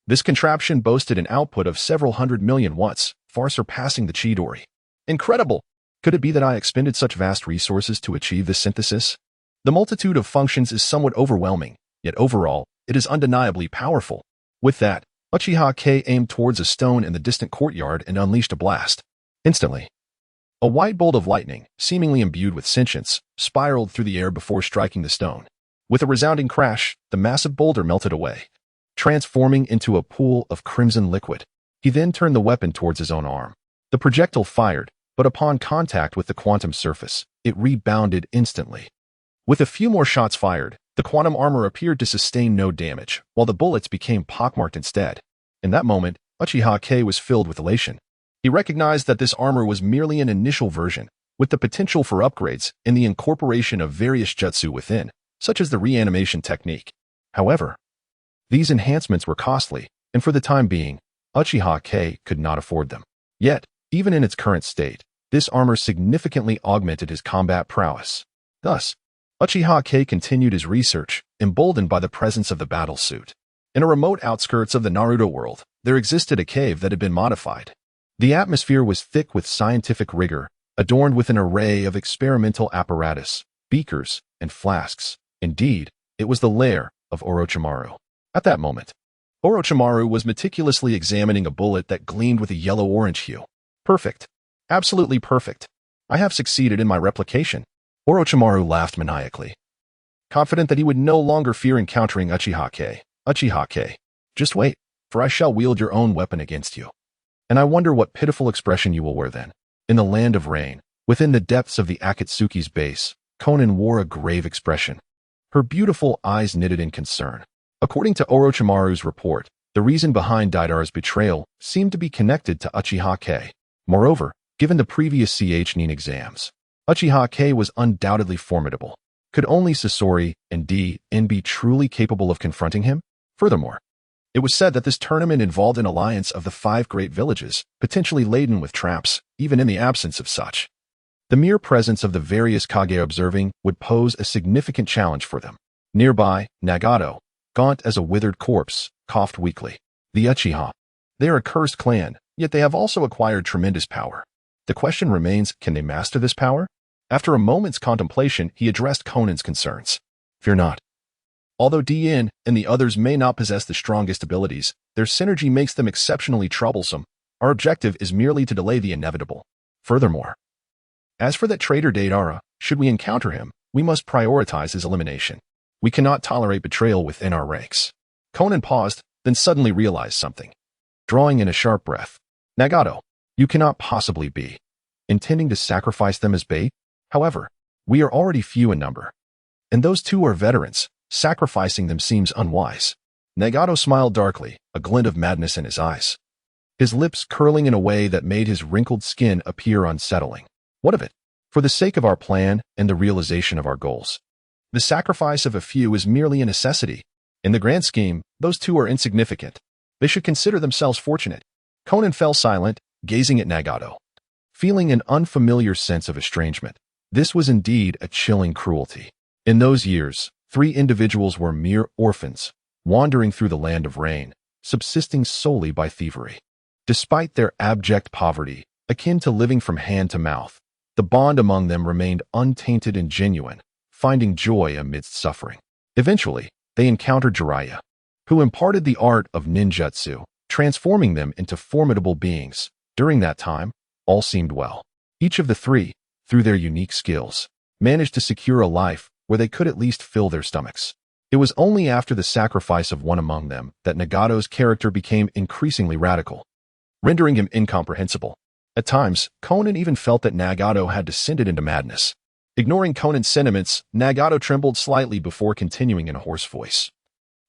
this contraption boasted an output of several 100 million watts, far surpassing the Chidori. Incredible! Could it be that I expended such vast resources to achieve this synthesis? The multitude of functions is somewhat overwhelming, yet overall, it is undeniably powerful. With that, Uchiha K aimed towards a stone in the distant courtyard and unleashed a blast. Instantly, a white bolt of lightning, seemingly imbued with sentience, spiraled through the air before striking the stone. With a resounding crash, the massive boulder melted away, transforming into a pool of crimson liquid. He then turned the weapon towards his own arm. The projectile fired, but upon contact with the quantum surface, it rebounded instantly. With a few more shots fired, The quantum armor appeared to sustain no damage, while the bullets became pockmarked instead. In that moment, Uchiha Kong was filled with elation. He recognized that this armor was merely an initial version, with the potential for upgrades and the incorporation of various jutsu within, such as the reanimation technique. However, these enhancements were costly, and for the time being, Uchiha Kong could not afford them. Yet, even in its current state, this armor significantly augmented his combat prowess. Thus, Uchiha Kong continued his research, emboldened by the presence of the battlesuit. In a remote outskirts of the Naruto world, there existed a cave that had been modified. The atmosphere was thick with scientific rigor, adorned with an array of experimental apparatus, beakers, and flasks. Indeed, it was the lair of Orochimaru. At that moment, Orochimaru was meticulously examining a bullet that gleamed with a yellow-orange hue. Perfect. Absolutely perfect. I have succeeded in my replication. Orochimaru laughed maniacally, confident that he would no longer fear encountering Uchiha Kong. Uchiha Kong, just wait, for I shall wield your own weapon against you. And I wonder what pitiful expression you will wear then. In the land of rain, within the depths of the Akatsuki's base, Konan wore a grave expression. Her beautiful eyes knitted in concern. According to Orochimaru's report, the reason behind Deidara's betrayal seemed to be connected to Uchiha Kong. Moreover, given the previous Nin exams, Uchiha Kong was undoubtedly formidable. Could only Sasori and D.N. be truly capable of confronting him? Furthermore, it was said that this tournament involved an alliance of the 5 great villages, potentially laden with traps, even in the absence of such. The mere presence of the various Kage observing would pose a significant challenge for them. Nearby, Nagato, gaunt as a withered corpse, coughed weakly. The Uchiha. They are a cursed clan, yet they have also acquired tremendous power. The question remains, can they master this power? After a moment's contemplation, he addressed Konan's concerns. Fear not. Although D.N. and the others may not possess the strongest abilities, their synergy makes them exceptionally troublesome. Our objective is merely to delay the inevitable. Furthermore, as for that traitor Deidara, should we encounter him, we must prioritize his elimination. We cannot tolerate betrayal within our ranks. Konan paused, then suddenly realized something. Drawing in a sharp breath, Nagato, you cannot possibly be intending to sacrifice them as bait? However, we are already few in number, and those 2 are veterans. Sacrificing them seems unwise. Nagato smiled darkly, a glint of madness in his eyes, his lips curling in a way that made his wrinkled skin appear unsettling. What of it? For the sake of our plan and the realization of our goals, the sacrifice of a few is merely a necessity. In the grand scheme, those 2 are insignificant. They should consider themselves fortunate. Konan fell silent, gazing at Nagato, feeling an unfamiliar sense of estrangement. This was indeed a chilling cruelty. In those years, 3 individuals were mere orphans, wandering through the land of rain, subsisting solely by thievery. Despite their abject poverty, akin to living from hand to mouth, the bond among them remained untainted and genuine, finding joy amidst suffering. Eventually, they encountered Jiraiya, who imparted the art of ninjutsu, transforming them into formidable beings. During that time, all seemed well. Each of the 3, through their unique skills, managed to secure a life where they could at least fill their stomachs. It was only after the sacrifice of one among them that Nagato's character became increasingly radical, rendering him incomprehensible. At times, Konan even felt that Nagato had descended into madness. Ignoring Konan's sentiments, Nagato trembled slightly before continuing in a hoarse voice.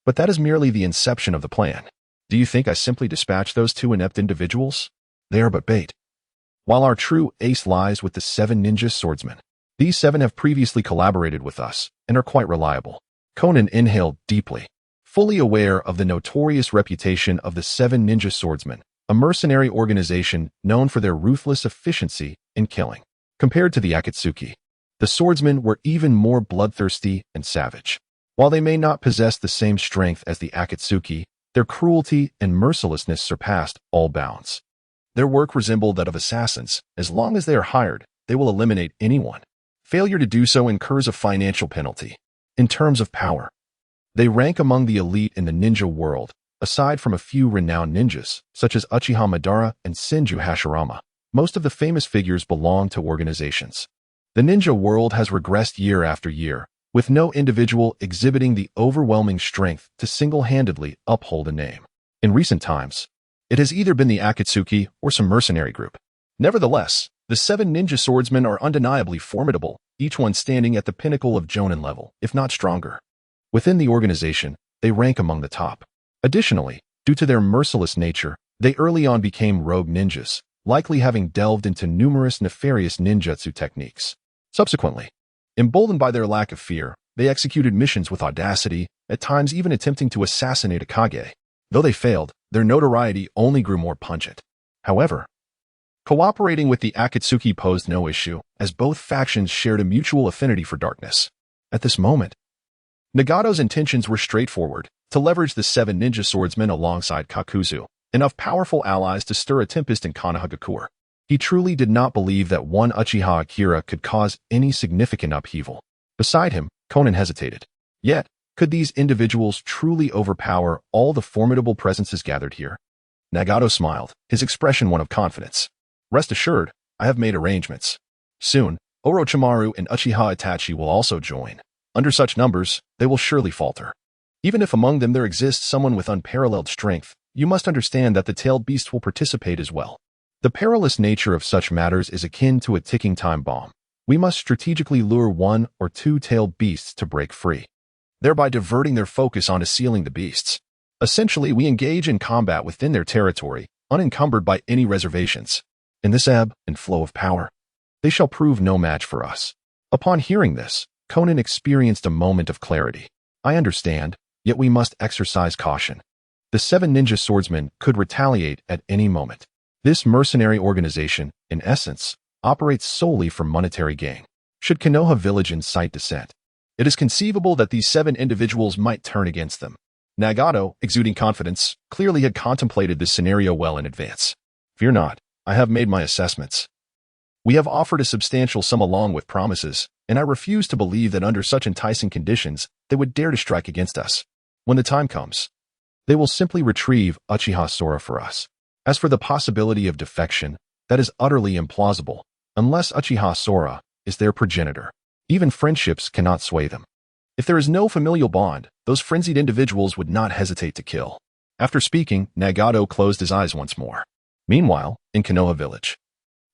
But that is merely the inception of the plan. Do you think I simply dispatched those 2 inept individuals? They are but bait. While our true ace lies with the 7 ninja swordsmen. These 7 have previously collaborated with us and are quite reliable. Konan inhaled deeply, fully aware of the notorious reputation of the 7 ninja swordsmen, a mercenary organization known for their ruthless efficiency in killing. Compared to the Akatsuki, the swordsmen were even more bloodthirsty and savage. While they may not possess the same strength as the Akatsuki, their cruelty and mercilessness surpassed all bounds. Their work resembled that of assassins. As long as they are hired, they will eliminate anyone. Failure to do so incurs a financial penalty. In terms of power, they rank among the elite in the ninja world, aside from a few renowned ninjas, such as Uchiha Madara and Senju Hashirama. Most of the famous figures belong to organizations. The ninja world has regressed year after year, with no individual exhibiting the overwhelming strength to single-handedly uphold a name. In recent times, it has either been the Akatsuki or some mercenary group. Nevertheless, the 7 ninja swordsmen are undeniably formidable, each one standing at the pinnacle of Jonin level, if not stronger. Within the organization, they rank among the top. Additionally, due to their merciless nature, they early on became rogue ninjas, likely having delved into numerous nefarious ninjutsu techniques. Subsequently, emboldened by their lack of fear, they executed missions with audacity, at times even attempting to assassinate a Kage. Though they failed, their notoriety only grew more pungent. However, cooperating with the Akatsuki posed no issue, as both factions shared a mutual affinity for darkness. At this moment, Nagato's intentions were straightforward: to leverage the 7 ninja swordsmen alongside Kakuzu, enough powerful allies to stir a tempest in Konohagakure. He truly did not believe that one Uchiha Akira could cause any significant upheaval. Beside him, Conan hesitated. Yet, could these individuals truly overpower all the formidable presences gathered here? Nagato smiled, his expression one of confidence. Rest assured, I have made arrangements. Soon, Orochimaru and Uchiha Itachi will also join. Under such numbers, they will surely falter. Even if among them there exists someone with unparalleled strength, you must understand that the tailed beasts will participate as well. The perilous nature of such matters is akin to a ticking time bomb. We must strategically lure 1 or 2 tailed beasts to break free, thereby diverting their focus onto sealing the beasts. Essentially, we engage in combat within their territory, unencumbered by any reservations. In this ebb and flow of power, they shall prove no match for us. Upon hearing this, Conan experienced a moment of clarity. I understand, yet we must exercise caution. The 7 ninja swordsmen could retaliate at any moment. This mercenary organization, in essence, operates solely for monetary gain. Should Konoha village incite dissent, it is conceivable that these 7 individuals might turn against them. Nagato, exuding confidence, clearly had contemplated this scenario well in advance. Fear not, I have made my assessments. We have offered a substantial sum along with promises, and I refuse to believe that under such enticing conditions, they would dare to strike against us. When the time comes, they will simply retrieve Uchiha Sora for us. As for the possibility of defection, that is utterly implausible, unless Uchiha Sora is their progenitor. Even friendships cannot sway them. If there is no familial bond, those frenzied individuals would not hesitate to kill. After speaking, Nagato closed his eyes once more. Meanwhile, in Konoha village,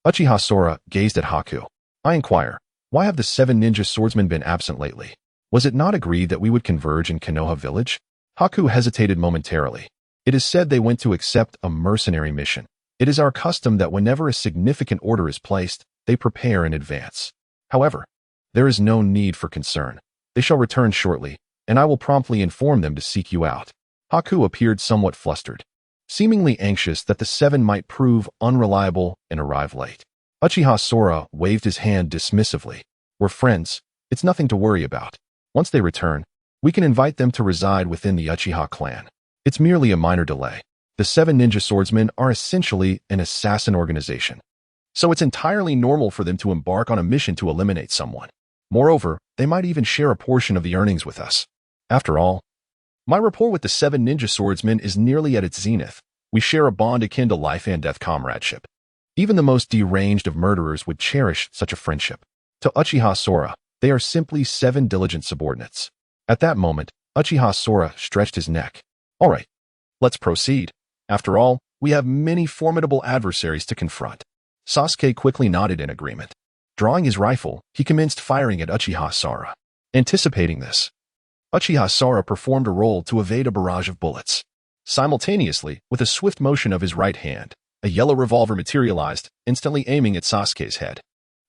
Uchiha Sora gazed at Haku. I inquire, why have the 7 ninja swordsmen been absent lately? Was it not agreed that we would converge in Konoha village? Haku hesitated momentarily. It is said they went to accept a mercenary mission. It is our custom that whenever a significant order is placed, they prepare in advance. However, there is no need for concern. They shall return shortly, and I will promptly inform them to seek you out. Haku appeared somewhat flustered, seemingly anxious that the 7 might prove unreliable and arrive late. Uchiha Sora waved his hand dismissively. We're friends. It's nothing to worry about. Once they return, we can invite them to reside within the Uchiha clan. It's merely a minor delay. The 7 ninja swordsmen are essentially an assassin organization, so it's entirely normal for them to embark on a mission to eliminate someone. Moreover, they might even share a portion of the earnings with us. After all, my rapport with the 7 ninja swordsmen is nearly at its zenith. We share a bond akin to life and death comradeship. Even the most deranged of murderers would cherish such a friendship. To Uchiha Sora, they are simply 7 diligent subordinates. At that moment, Uchiha Sora stretched his neck. All right, let's proceed. After all, we have many formidable adversaries to confront. Sasuke quickly nodded in agreement. Drawing his rifle, he commenced firing at Uchiha Sora. Anticipating this, Uchiha Sora performed a roll to evade a barrage of bullets. Simultaneously, with a swift motion of his right hand, a yellow revolver materialized, instantly aiming at Sasuke's head.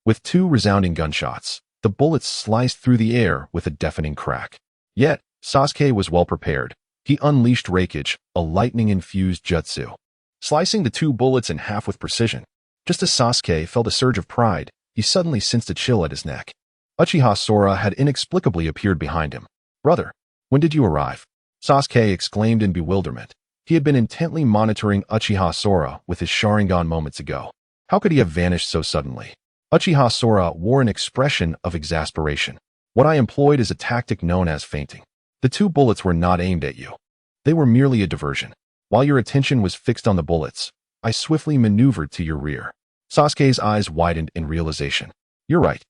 With 2 resounding gunshots, the bullets sliced through the air with a deafening crack. Yet, Sasuke was well prepared. He unleashed Raikage, a lightning-infused jutsu, slicing the 2 bullets in half with precision. Just as Sasuke felt a surge of pride, he suddenly sensed a chill at his neck. Uchiha Sora had inexplicably appeared behind him. Brother, when did you arrive? Sasuke exclaimed in bewilderment. He had been intently monitoring Uchiha Sora with his Sharingan moments ago. How could he have vanished so suddenly? Uchiha Sora wore an expression of exasperation. What I employed is a tactic known as feinting. The 2 bullets were not aimed at you. They were merely a diversion. While your attention was fixed on the bullets, I swiftly maneuvered to your rear. Sasuke's eyes widened in realization. You're right.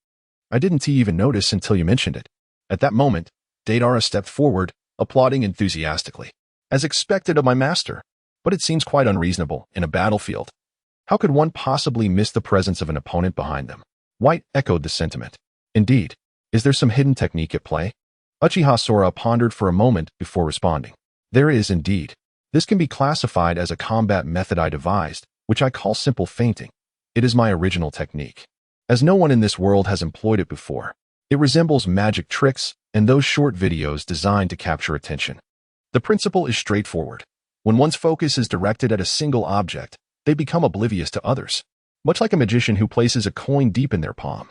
I didn't even notice until you mentioned it. At that moment, Deidara stepped forward, applauding enthusiastically. As expected of my master. But it seems quite unreasonable in a battlefield. How could one possibly miss the presence of an opponent behind them? White echoed the sentiment. Indeed. Is there some hidden technique at play? Uchiha Sora pondered for a moment before responding. There is indeed. This can be classified as a combat method I devised, which I call simple feinting. It is my original technique. As no one in this world has employed it before, it resembles magic tricks and those short videos designed to capture attention. The principle is straightforward. When one's focus is directed at a single object, they become oblivious to others, much like a magician who places a coin deep in their palm.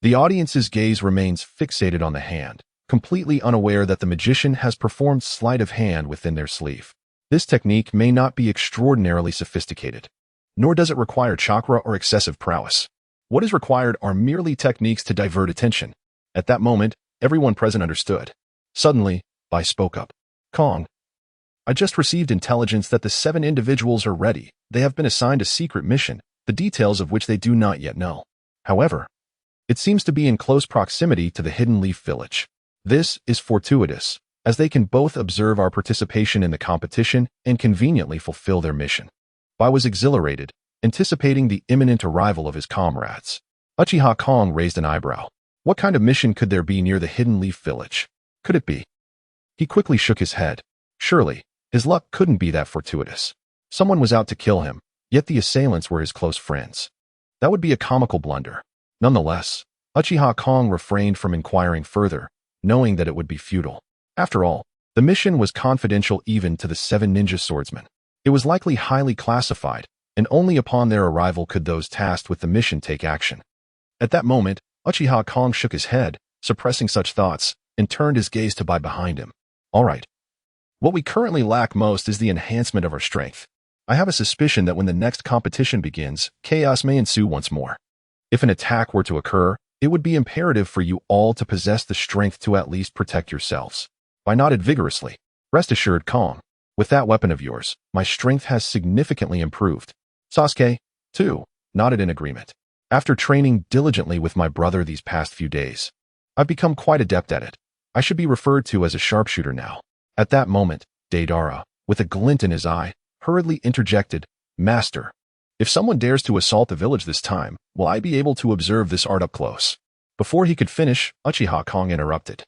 The audience's gaze remains fixated on the hand, completely unaware that the magician has performed sleight of hand within their sleeve. This technique may not be extraordinarily sophisticated, nor does it require chakra or excessive prowess. What is required are merely techniques to divert attention. At that moment, everyone present understood. Suddenly, Bai spoke up. Kong, I just received intelligence that the 7 individuals are ready. They have been assigned a secret mission, the details of which they do not yet know. However, it seems to be in close proximity to the Hidden Leaf Village. This is fortuitous, as they can both observe our participation in the competition and conveniently fulfill their mission. Bai was exhilarated, anticipating the imminent arrival of his comrades. Uchiha Kong raised an eyebrow. What kind of mission could there be near the Hidden Leaf Village? Could it be? He quickly shook his head. Surely, his luck couldn't be that fortuitous. Someone was out to kill him, yet the assailants were his close friends. That would be a comical blunder. Nonetheless, Uchiha Kong refrained from inquiring further, knowing that it would be futile. After all, the mission was confidential even to the 7 ninja swordsmen. It was likely highly classified, and only upon their arrival could those tasked with the mission take action. At that moment, Uchiha Kong shook his head, suppressing such thoughts, and turned his gaze to Bai behind him. All right. What we currently lack most is the enhancement of our strength. I have a suspicion that when the next competition begins, chaos may ensue once more. If an attack were to occur, it would be imperative for you all to possess the strength to at least protect yourselves. Bai nodded vigorously. Rest assured, Kong, with that weapon of yours, my strength has significantly improved. Sasuke, too, nodded in agreement. After training diligently with my brother these past few days, I've become quite adept at it. I should be referred to as a sharpshooter now. At that moment, Deidara, with a glint in his eye, hurriedly interjected, Master, if someone dares to assault the village this time, will I be able to observe this art up close? Before he could finish, Uchiha Kong interrupted.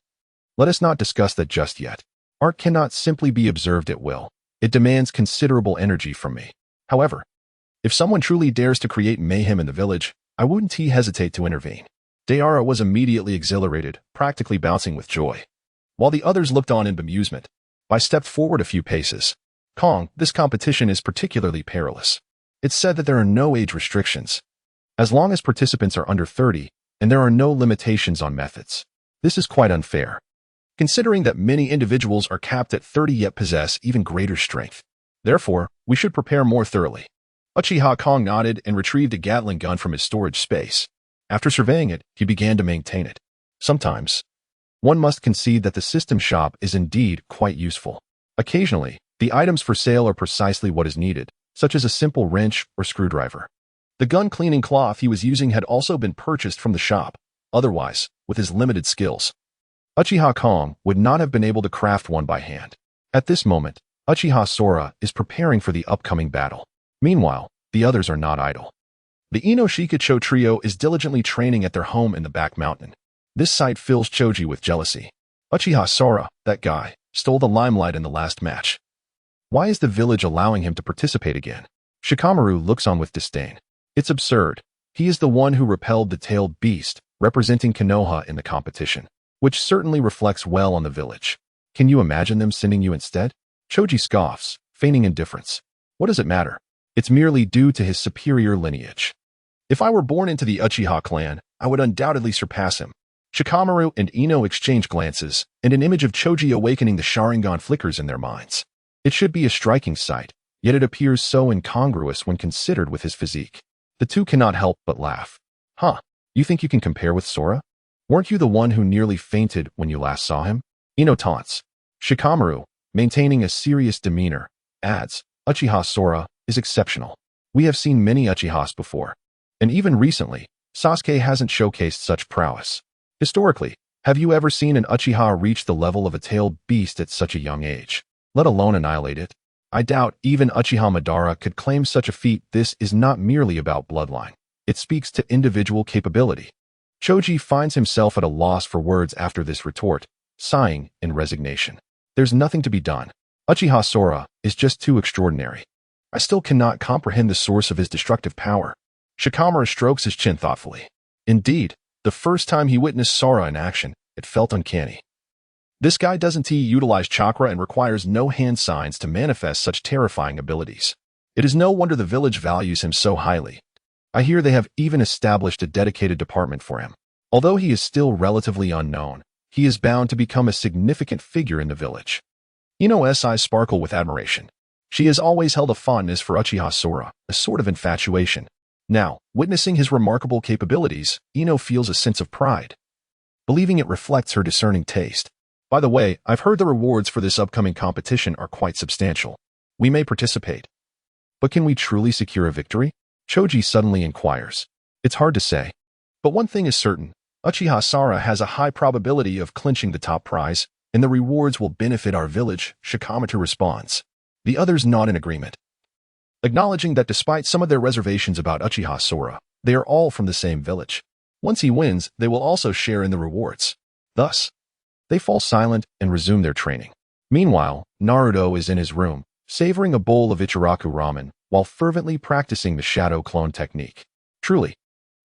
Let us not discuss that just yet. Art cannot simply be observed at will. It demands considerable energy from me. However, if someone truly dares to create mayhem in the village, I wouldn't hesitate to intervene. Deidara was immediately exhilarated, practically bouncing with joy. While the others looked on in bemusement, Bai stepped forward a few paces. Kong, this competition is particularly perilous. It's said that there are no age restrictions, as long as participants are under 30, and there are no limitations on methods. This is quite unfair, considering that many individuals are capped at 30 yet possess even greater strength. Therefore, we should prepare more thoroughly. Uchiha Kong nodded and retrieved a Gatling gun from his storage space. After surveying it, he began to maintain it. Sometimes, one must concede that the system shop is indeed quite useful. Occasionally, the items for sale are precisely what is needed, such as a simple wrench or screwdriver. The gun cleaning cloth he was using had also been purchased from the shop. Otherwise, with his limited skills, Uchiha Kong would not have been able to craft one by hand. At this moment, Uchiha Sora is preparing for the upcoming battle. Meanwhile, the others are not idle. The Ino Shikacho trio is diligently training at their home in the back mountain. This sight fills Choji with jealousy. Uchiha Sora, that guy, stole the limelight in the last match. Why is the village allowing him to participate again? Shikamaru looks on with disdain. It's absurd. He is the one who repelled the tailed beast, representing Konoha in the competition, which certainly reflects well on the village. Can you imagine them sending you instead? Choji scoffs, feigning indifference. What does it matter? It's merely due to his superior lineage. If I were born into the Uchiha clan, I would undoubtedly surpass him. Shikamaru and Ino exchange glances, and an image of Choji awakening the Sharingan flickers in their minds. It should be a striking sight, yet it appears so incongruous when considered with his physique. The two cannot help but laugh. Huh, you think you can compare with Sora? Weren't you the one who nearly fainted when you last saw him? Ino taunts. Shikamaru, maintaining a serious demeanor, adds, Uchiha Sora is exceptional. We have seen many Uchihas before, and even recently, Sasuke hasn't showcased such prowess. Historically, have you ever seen an Uchiha reach the level of a tailed beast at such a young age, let alone annihilate it? I doubt even Uchiha Madara could claim such a feat. This is not merely about bloodline. It speaks to individual capability. Choji finds himself at a loss for words after this retort. sighing in resignation. There's nothing to be done. Uchiha Sora is just too extraordinary. I still cannot comprehend the source of his destructive power. Shikamaru strokes his chin thoughtfully. Indeed, the first time he witnessed Sora in action, it felt uncanny. This guy doesn't utilize chakra and requires no hand signs to manifest such terrifying abilities. It is no wonder the village values him so highly. I hear they have even established a dedicated department for him. Although he is still relatively unknown, he is bound to become a significant figure in the village. Ino's eyes sparkle with admiration. She has always held a fondness for Uchiha Sora, a sort of infatuation. Now, witnessing his remarkable capabilities, Ino feels a sense of pride, believing it reflects her discerning taste. By the way, I've heard the rewards for this upcoming competition are quite substantial. We may participate. But can we truly secure a victory? Choji suddenly inquires. It's hard to say. But one thing is certain, Uchiha Sora has a high probability of clinching the top prize, and the rewards will benefit our village, Shikamaru responds. The others nod in agreement, acknowledging that despite some of their reservations about Uchiha Sora, they are all from the same village. Once he wins, they will also share in the rewards. Thus, they fall silent and resume their training. Meanwhile, Naruto is in his room, savoring a bowl of Ichiraku ramen, while fervently practicing the shadow clone technique. Truly,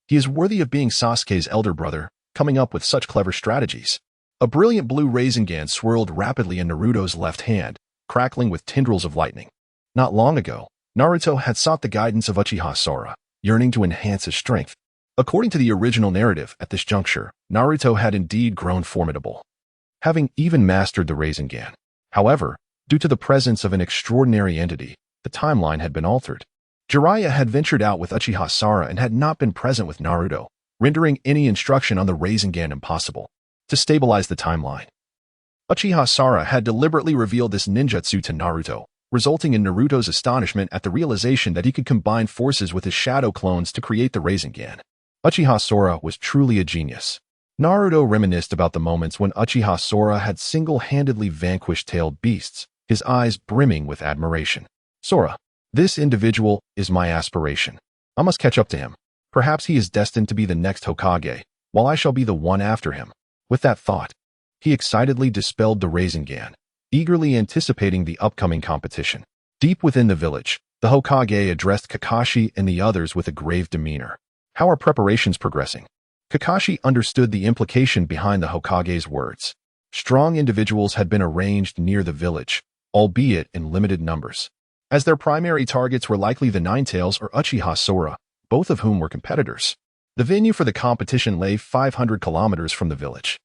he is worthy of being Sasuke's elder brother, coming up with such clever strategies. A brilliant blue Rasengan swirled rapidly in Naruto's left hand, crackling with tendrils of lightning. Not long ago, Naruto had sought the guidance of Uchiha Sora, yearning to enhance his strength. According to the original narrative, at this juncture, Naruto had indeed grown formidable, having even mastered the Rasengan. However, due to the presence of an extraordinary entity, the timeline had been altered. Jiraiya had ventured out with Uchiha Sora and had not been present with Naruto, rendering any instruction on the Rasengan impossible. To stabilize the timeline, Uchiha Sora had deliberately revealed this ninjutsu to Naruto, resulting in Naruto's astonishment at the realization that he could combine forces with his shadow clones to create the Rasengan. Uchiha Sora was truly a genius. Naruto reminisced about the moments when Uchiha Sora had single-handedly vanquished tailed beasts, his eyes brimming with admiration. Sora, this individual is my aspiration. I must catch up to him. Perhaps he is destined to be the next Hokage, while I shall be the one after him. With that thought, he excitedly dispelled the Rasengan, eagerly anticipating the upcoming competition. Deep within the village, the Hokage addressed Kakashi and the others with a grave demeanor. How are preparations progressing? Kakashi understood the implication behind the Hokage's words. Strong individuals had been arranged near the village, albeit in limited numbers, as their primary targets were likely the Ninetales or Uchiha Sora, both of whom were competitors. The venue for the competition lay 500 kilometers from the village,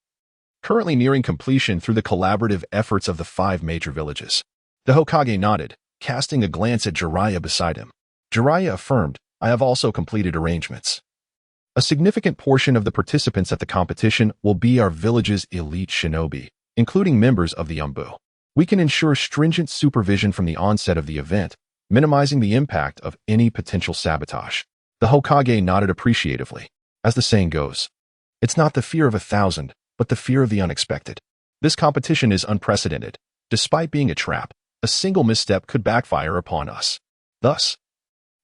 currently nearing completion through the collaborative efforts of the 5 major villages. The Hokage nodded, casting a glance at Jiraiya beside him. Jiraiya affirmed, I have also completed arrangements. A significant portion of the participants at the competition will be our village's elite shinobi, including members of the Umbu. We can ensure stringent supervision from the onset of the event, minimizing the impact of any potential sabotage. The Hokage nodded appreciatively. As the saying goes, it's not the fear of 1,000, but the fear of the unexpected. This competition is unprecedented. Despite being a trap, a single misstep could backfire upon us. Thus,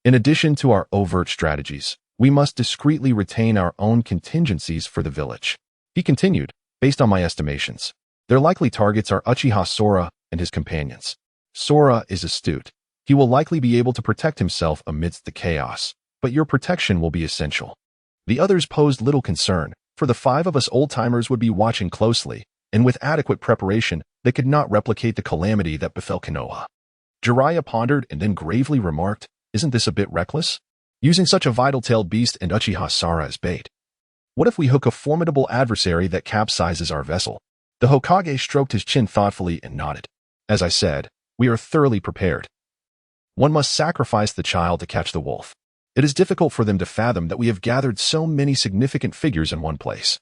in addition to our overt strategies, we must discreetly retain our own contingencies for the village. He continued, based on my estimations, their likely targets are Uchiha Sora and his companions. Sora is astute. He will likely be able to protect himself amidst the chaos, but your protection will be essential. The others posed little concern, for the 5 of us old-timers would be watching closely, and with adequate preparation, they could not replicate the calamity that befell Konoha. Jiraiya pondered and then gravely remarked, isn't this a bit reckless? Using such a vital-tailed beast and Uchiha Sora as bait. What if we hook a formidable adversary that capsizes our vessel? The Hokage stroked his chin thoughtfully and nodded. As I said, we are thoroughly prepared. One must sacrifice the child to catch the wolf. It is difficult for them to fathom that we have gathered so many significant figures in one place,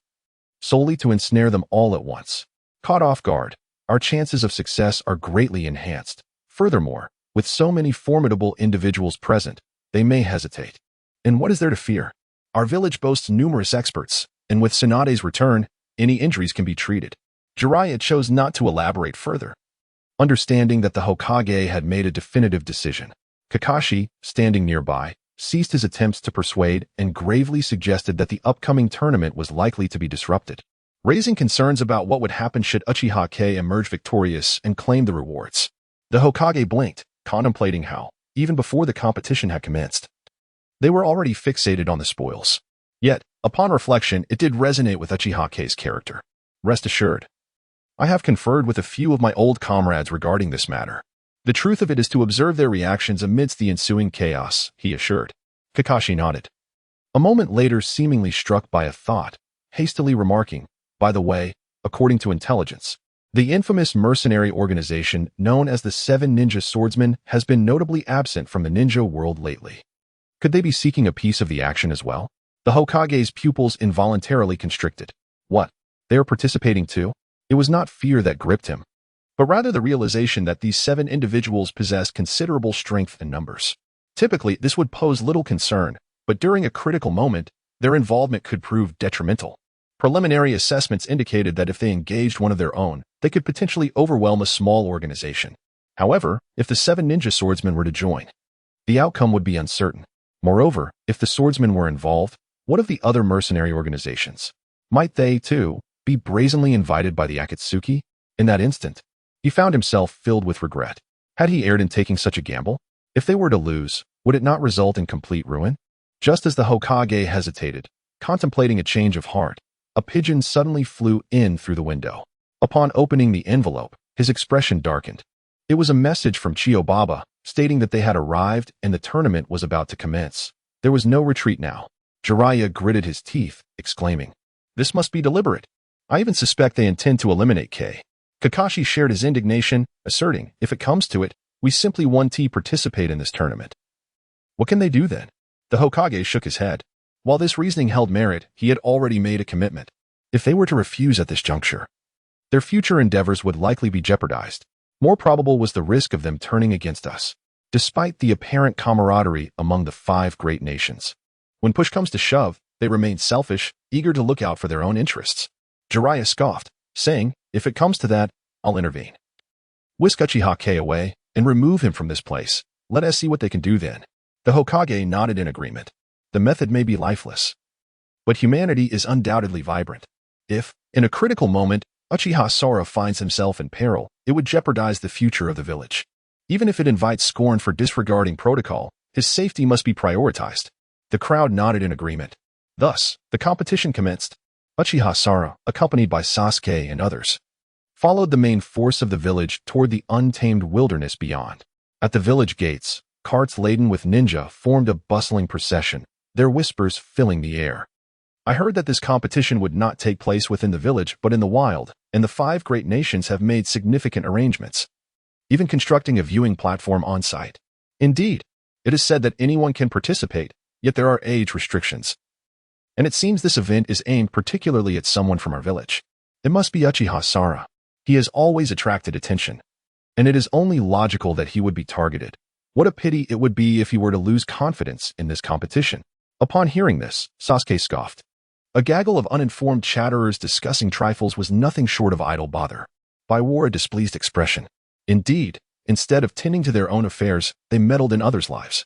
solely to ensnare them all at once. Caught off guard, our chances of success are greatly enhanced. Furthermore, with so many formidable individuals present, they may hesitate. And what is there to fear? Our village boasts numerous experts, and with Tsunade's return, any injuries can be treated. Jiraiya chose not to elaborate further, understanding that the Hokage had made a definitive decision. Kakashi, standing nearby, ceased his attempts to persuade and gravely suggested that the upcoming tournament was likely to be disrupted. raising concerns about what would happen should Uchiha Kong emerge victorious and claim the rewards. The Hokage blinked, contemplating how, even before the competition had commenced, they were already fixated on the spoils. Yet, upon reflection, it did resonate with Uchiha Kong's character. Rest assured, I have conferred with a few of my old comrades regarding this matter. The truth of it is to observe their reactions amidst the ensuing chaos, he assured. Kakashi nodded. A moment later, seemingly struck by a thought, hastily remarking, by the way, according to intelligence, the infamous mercenary organization known as the Seven Ninja Swordsmen has been notably absent from the ninja world lately. Could they be seeking a piece of the action as well? The Hokage's pupils involuntarily constricted. What? They are participating too? It was not fear that gripped him, but rather the realization that these 7 individuals possess considerable strength and numbers. Typically, this would pose little concern, but during a critical moment, their involvement could prove detrimental. Preliminary assessments indicated that if they engaged one of their own, they could potentially overwhelm a small organization. However, if the 7 ninja swordsmen were to join, the outcome would be uncertain. Moreover, if the swordsmen were involved, what of the other mercenary organizations? Might they, too, be brazenly invited by the Akatsuki? In that instant, he found himself filled with regret. Had he erred in taking such a gamble? If they were to lose, would it not result in complete ruin? Just as the Hokage hesitated, contemplating a change of heart, a pigeon suddenly flew in through the window. Upon opening the envelope, his expression darkened. It was a message from Chiyo-baba, stating that they had arrived and the tournament was about to commence. There was no retreat now. Jiraiya gritted his teeth, exclaiming, "This must be deliberate. I even suspect they intend to eliminate K." Kakashi shared his indignation, asserting, "If it comes to it, we simply want to participate in this tournament." What can they do then? The Hokage shook his head. While this reasoning held merit, he had already made a commitment. If they were to refuse at this juncture, their future endeavors would likely be jeopardized. More probable was the risk of them turning against us, despite the apparent camaraderie among the 5 great nations. When push comes to shove, they remain selfish, eager to look out for their own interests. Jiraiya scoffed, saying, "If it comes to that, I'll intervene. Whisk Uchiha Kong away and remove him from this place. Let us see what they can do then." The Hokage nodded in agreement. The method may be lifeless, but humanity is undoubtedly vibrant. If, in a critical moment, Uchiha Sora finds himself in peril, it would jeopardize the future of the village. Even if it invites scorn for disregarding protocol, his safety must be prioritized. The crowd nodded in agreement. Thus, the competition commenced. Uchiha Sora, accompanied by Sasuke and others, followed the main force of the village toward the untamed wilderness beyond. At the village gates, carts laden with ninja formed a bustling procession, their whispers filling the air. I heard that this competition would not take place within the village but in the wild, and the 5 great nations have made significant arrangements, even constructing a viewing platform on site. Indeed, it is said that anyone can participate, yet there are age restrictions. And it seems this event is aimed particularly at someone from our village. It must be Uchiha Sora. He has always attracted attention, and it is only logical that he would be targeted. What a pity it would be if he were to lose confidence in this competition. Upon hearing this, Sasuke scoffed. A gaggle of uninformed chatterers discussing trifles was nothing short of idle bother. Bai wore a displeased expression. Indeed, instead of tending to their own affairs, they meddled in others' lives.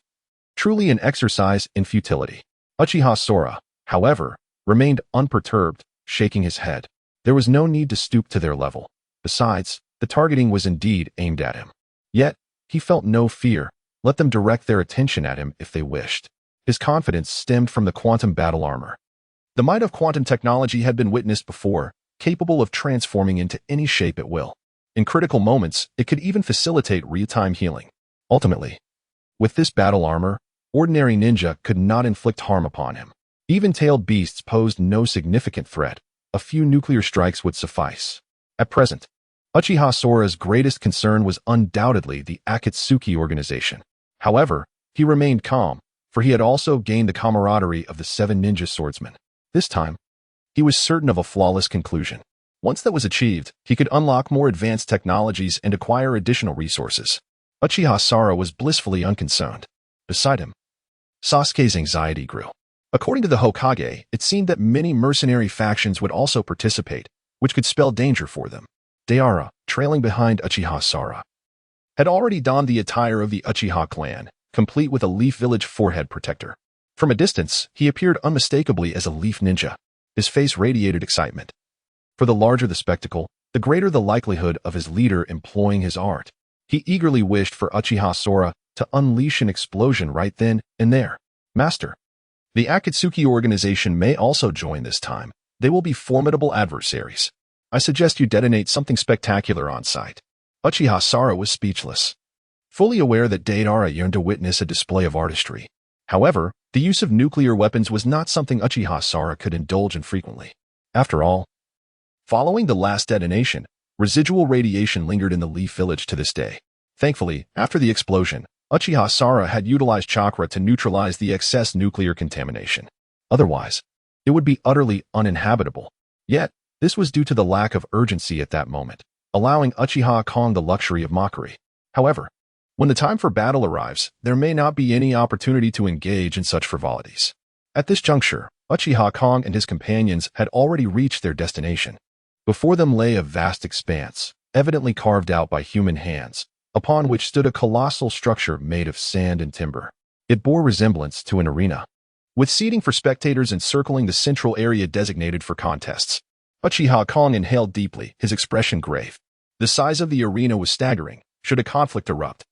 Truly an exercise in futility. Uchiha Sora, however, remained unperturbed, shaking his head. There was no need to stoop to their level. Besides, the targeting was indeed aimed at him. Yet, he felt no fear. Let them direct their attention at him if they wished. His confidence stemmed from the quantum battle armor. The might of quantum technology had been witnessed before, capable of transforming into any shape at will. In critical moments, it could even facilitate real-time healing. Ultimately, with this battle armor, ordinary ninja could not inflict harm upon him. Even-tailed beasts posed no significant threat. A few nuclear strikes would suffice. At present, Uchiha Sora's greatest concern was undoubtedly the Akatsuki organization. However, he remained calm, for he had also gained the camaraderie of the 7 ninja swordsmen. This time, he was certain of a flawless conclusion. Once that was achieved, he could unlock more advanced technologies and acquire additional resources. Uchiha Sora was blissfully unconcerned. Beside him, Sasuke's anxiety grew. According to the Hokage, it seemed that many mercenary factions would also participate, which could spell danger for them. Deara, trailing behind Uchiha Sora, had already donned the attire of the Uchiha clan, complete with a Leaf Village forehead protector. From a distance, he appeared unmistakably as a Leaf Ninja. His face radiated excitement. For the larger the spectacle, the greater the likelihood of his leader employing his art. He eagerly wished for Uchiha Sora to unleash an explosion right then and there. Master, the Akatsuki organization may also join this time. They will be formidable adversaries. I suggest you detonate something spectacular on sight. Uchiha Sora was speechless, fully aware that Deidara yearned to witness a display of artistry. However, the use of nuclear weapons was not something Uchiha Sora could indulge in frequently. After all, following the last detonation, residual radiation lingered in the Leaf Village to this day. Thankfully, after the explosion, Uchiha Sora had utilized Chakra to neutralize the excess nuclear contamination. Otherwise, it would be utterly uninhabitable. Yet, this was due to the lack of urgency at that moment, allowing Uchiha Kong the luxury of mockery. However, when the time for battle arrives, there may not be any opportunity to engage in such frivolities. At this juncture, Uchiha Kong and his companions had already reached their destination. Before them lay a vast expanse, evidently carved out by human hands, upon which stood a colossal structure made of sand and timber. It bore resemblance to an arena, with seating for spectators encircling the central area designated for contests. Uchiha Kong inhaled deeply, his expression grave. The size of the arena was staggering. Should a conflict erupt,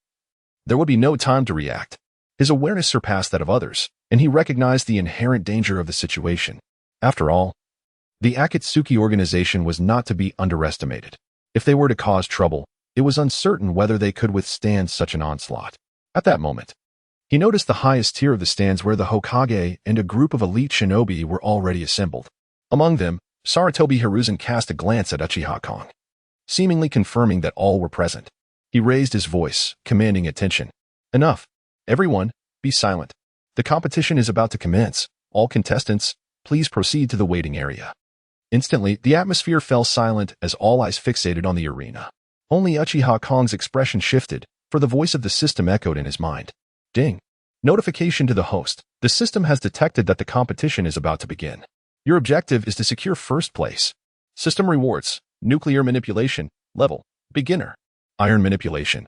there would be no time to react. His awareness surpassed that of others, and he recognized the inherent danger of the situation. After all, the Akatsuki organization was not to be underestimated. If they were to cause trouble, it was uncertain whether they could withstand such an onslaught. At that moment, he noticed the highest tier of the stands where the Hokage and a group of elite shinobi were already assembled. Among them, Sarutobi Hiruzen cast a glance at Uchiha Kong, seemingly confirming that all were present. He raised his voice, commanding attention. Enough. Everyone, be silent. The competition is about to commence. All contestants, please proceed to the waiting area. Instantly, the atmosphere fell silent as all eyes fixated on the arena. Only Uchiha Kong's expression shifted, for the voice of the system echoed in his mind. Ding. Notification to the host. The system has detected that the competition is about to begin. Your objective is to secure first place. System rewards. Nuclear manipulation. Level. Beginner. Iron manipulation.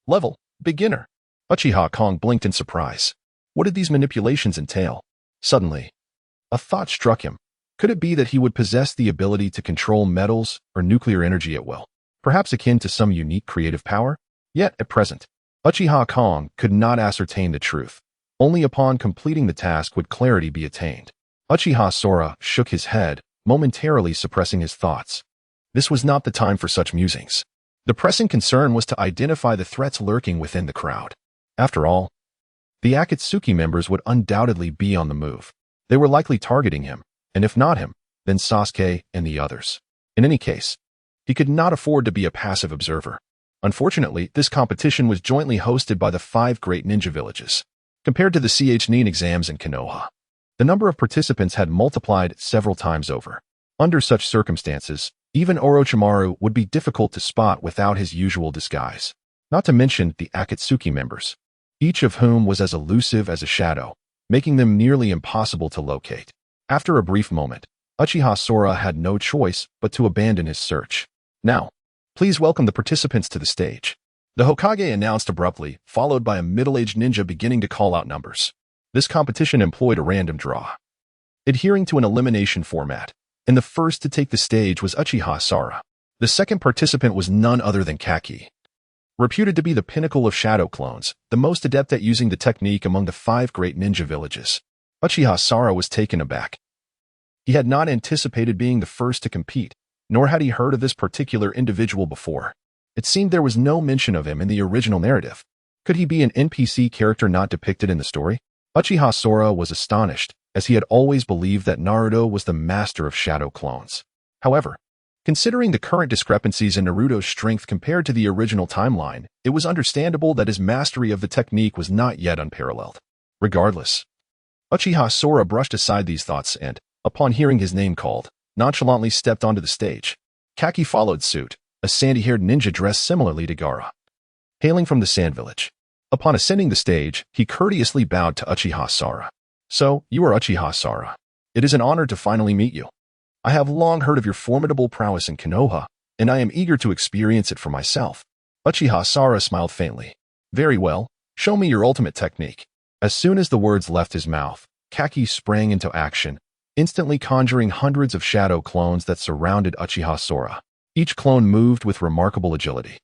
Level. Beginner. Uchiha Kong blinked in surprise. What did these manipulations entail? Suddenly, a thought struck him. Could it be that he would possess the ability to control metals or nuclear energy at will, perhaps akin to some unique creative power? Yet, at present, Uchiha Kong could not ascertain the truth. Only upon completing the task would clarity be attained. Uchiha Sora shook his head, momentarily suppressing his thoughts. This was not the time for such musings. The pressing concern was to identify the threats lurking within the crowd. After all, the Akatsuki members would undoubtedly be on the move. They were likely targeting him, and if not him, then Sasuke and the others. In any case, he could not afford to be a passive observer. Unfortunately, this competition was jointly hosted by the 5 great ninja villages. Compared to the Nin exams in Konoha, the number of participants had multiplied several times over. Under such circumstances, even Orochimaru would be difficult to spot without his usual disguise. Not to mention the Akatsuki members, each of whom was as elusive as a shadow, making them nearly impossible to locate. After a brief moment, Uchiha Sora had no choice but to abandon his search. Now, please welcome the participants to the stage. The Hokage announced abruptly, followed by a middle-aged ninja beginning to call out numbers. This competition employed a random draw, adhering to an elimination format, and the first to take the stage was Uchiha Sora. The second participant was none other than Kaki. Reputed to be the pinnacle of shadow clones, the most adept at using the technique among the 5 great ninja villages. Uchiha Sora was taken aback. He had not anticipated being the first to compete, nor had he heard of this particular individual before. It seemed there was no mention of him in the original narrative. Could he be an NPC character not depicted in the story? Uchiha Sora was astonished, as he had always believed that Naruto was the master of shadow clones. However, considering the current discrepancies in Naruto's strength compared to the original timeline, it was understandable that his mastery of the technique was not yet unparalleled. Regardless, Uchiha Sora brushed aside these thoughts and, upon hearing his name called, nonchalantly stepped onto the stage. Kaki followed suit, a sandy-haired ninja dressed similarly to Gaara, hailing from the Sand Village. Upon ascending the stage, he courteously bowed to Uchiha Sora. So, you are Uchiha Sora. It is an honor to finally meet you. I have long heard of your formidable prowess in Konoha, and I am eager to experience it for myself. Uchiha Sora smiled faintly. Very well, show me your ultimate technique. As soon as the words left his mouth, Kaki sprang into action, instantly conjuring hundreds of shadow clones that surrounded Uchiha Sora. Each clone moved with remarkable agility,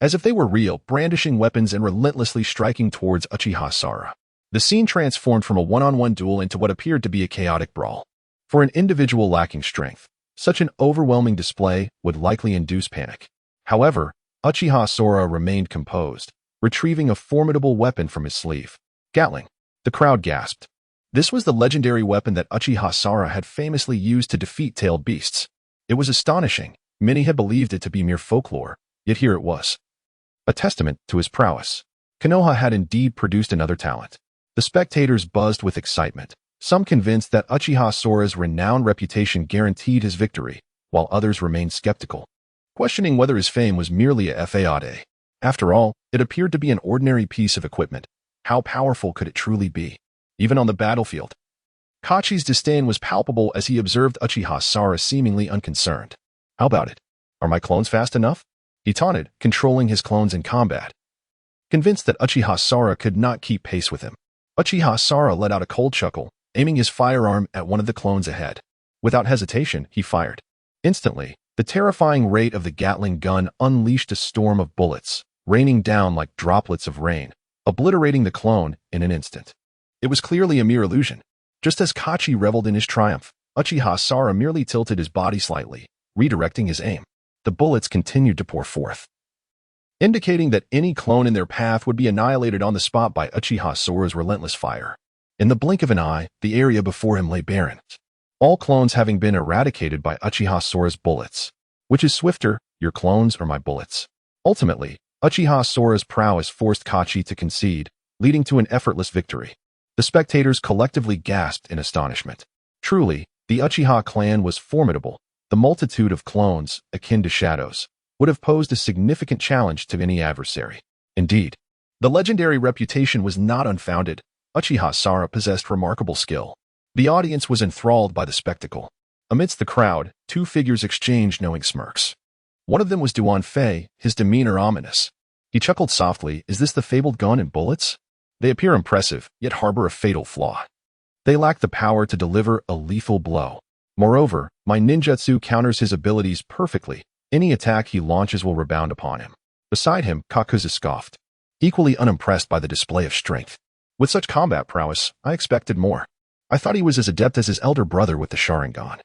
as if they were real, brandishing weapons and relentlessly striking towards Uchiha Sora. The scene transformed from a one-on-one duel into what appeared to be a chaotic brawl. For an individual lacking strength, such an overwhelming display would likely induce panic. However, Uchiha Sora remained composed, retrieving a formidable weapon from his sleeve. Gatling. The crowd gasped. This was the legendary weapon that Uchiha Sora had famously used to defeat tailed beasts. It was astonishing. Many had believed it to be mere folklore, yet here it was, a testament to his prowess. Konoha had indeed produced another talent. The spectators buzzed with excitement, some convinced that Uchiha Sora's renowned reputation guaranteed his victory, while others remained skeptical, questioning whether his fame was merely a fade. After all, it appeared to be an ordinary piece of equipment. How powerful could it truly be? Even on the battlefield, Kachi's disdain was palpable as he observed Uchiha Sora seemingly unconcerned. How about it? Are my clones fast enough? He taunted, controlling his clones in combat. Convinced that Uchiha Sora could not keep pace with him, Uchiha Sora let out a cold chuckle, aiming his firearm at one of the clones ahead. Without hesitation, he fired. Instantly, the terrifying rate of the Gatling gun unleashed a storm of bullets, raining down like droplets of rain, obliterating the clone in an instant. It was clearly a mere illusion. Just as Kachi reveled in his triumph, Uchiha Sora merely tilted his body slightly, redirecting his aim. The bullets continued to pour forth, indicating that any clone in their path would be annihilated on the spot by Uchiha Sora's relentless fire. In the blink of an eye, the area before him lay barren, all clones having been eradicated by Uchiha Sora's bullets. Which is swifter, your clones or my bullets? Ultimately, Uchiha Sora's prowess forced Kachi to concede, leading to an effortless victory. The spectators collectively gasped in astonishment. Truly, the Uchiha clan was formidable. The multitude of clones, akin to shadows, would have posed a significant challenge to any adversary. Indeed, the legendary reputation was not unfounded. Uchiha Sora possessed remarkable skill. The audience was enthralled by the spectacle. Amidst the crowd, two figures exchanged knowing smirks. One of them was Duan Fei, his demeanor ominous. He chuckled softly. Is this the fabled gun and bullets? They appear impressive, yet harbor a fatal flaw. They lack the power to deliver a lethal blow. Moreover, my ninjutsu counters his abilities perfectly. Any attack he launches will rebound upon him. Beside him, Kakuzu scoffed, equally unimpressed by the display of strength. With such combat prowess, I expected more. I thought he was as adept as his elder brother with the Sharingan.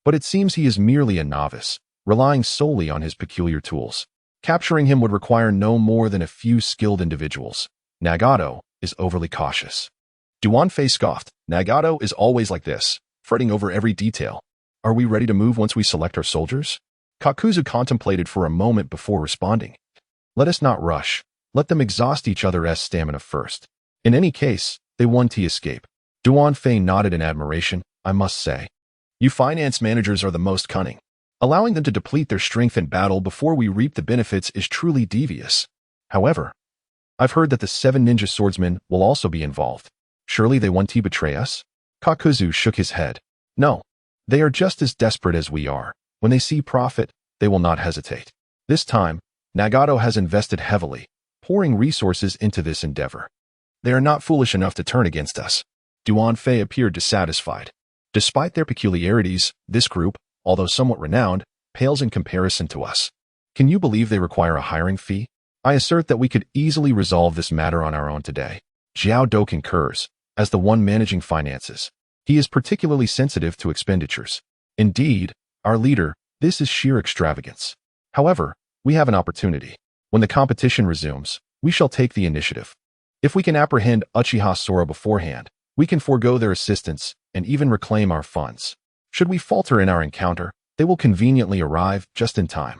But it seems he is merely a novice, relying solely on his peculiar tools. Capturing him would require no more than a few skilled individuals. Nagato is overly cautious. Duan Fei scoffed. Nagato is always like this, fretting over every detail. Are we ready to move once we select our soldiers? Kakuzu contemplated for a moment before responding. Let us not rush. Let them exhaust each other's stamina first. In any case, they won to escape. Duan Fei nodded in admiration. I must say, you finance managers are the most cunning. Allowing them to deplete their strength in battle before we reap the benefits is truly devious. However, I've heard that the 7 ninja swordsmen will also be involved. Surely they want to betray us? Kakuzu shook his head. No, they are just as desperate as we are. When they see profit, they will not hesitate. This time, Nagato has invested heavily, pouring resources into this endeavor. They are not foolish enough to turn against us. Duan Fei appeared dissatisfied. Despite their peculiarities, this group, although somewhat renowned, pales in comparison to us. Can you believe they require a hiring fee? I assert that we could easily resolve this matter on our own today. Xiao Do concurs. As the one managing finances, he is particularly sensitive to expenditures. Indeed, our leader, this is sheer extravagance. However, we have an opportunity. When the competition resumes, we shall take the initiative. If we can apprehend Uchiha Sora beforehand, we can forego their assistance and even reclaim our funds. Should we falter in our encounter, they will conveniently arrive just in time.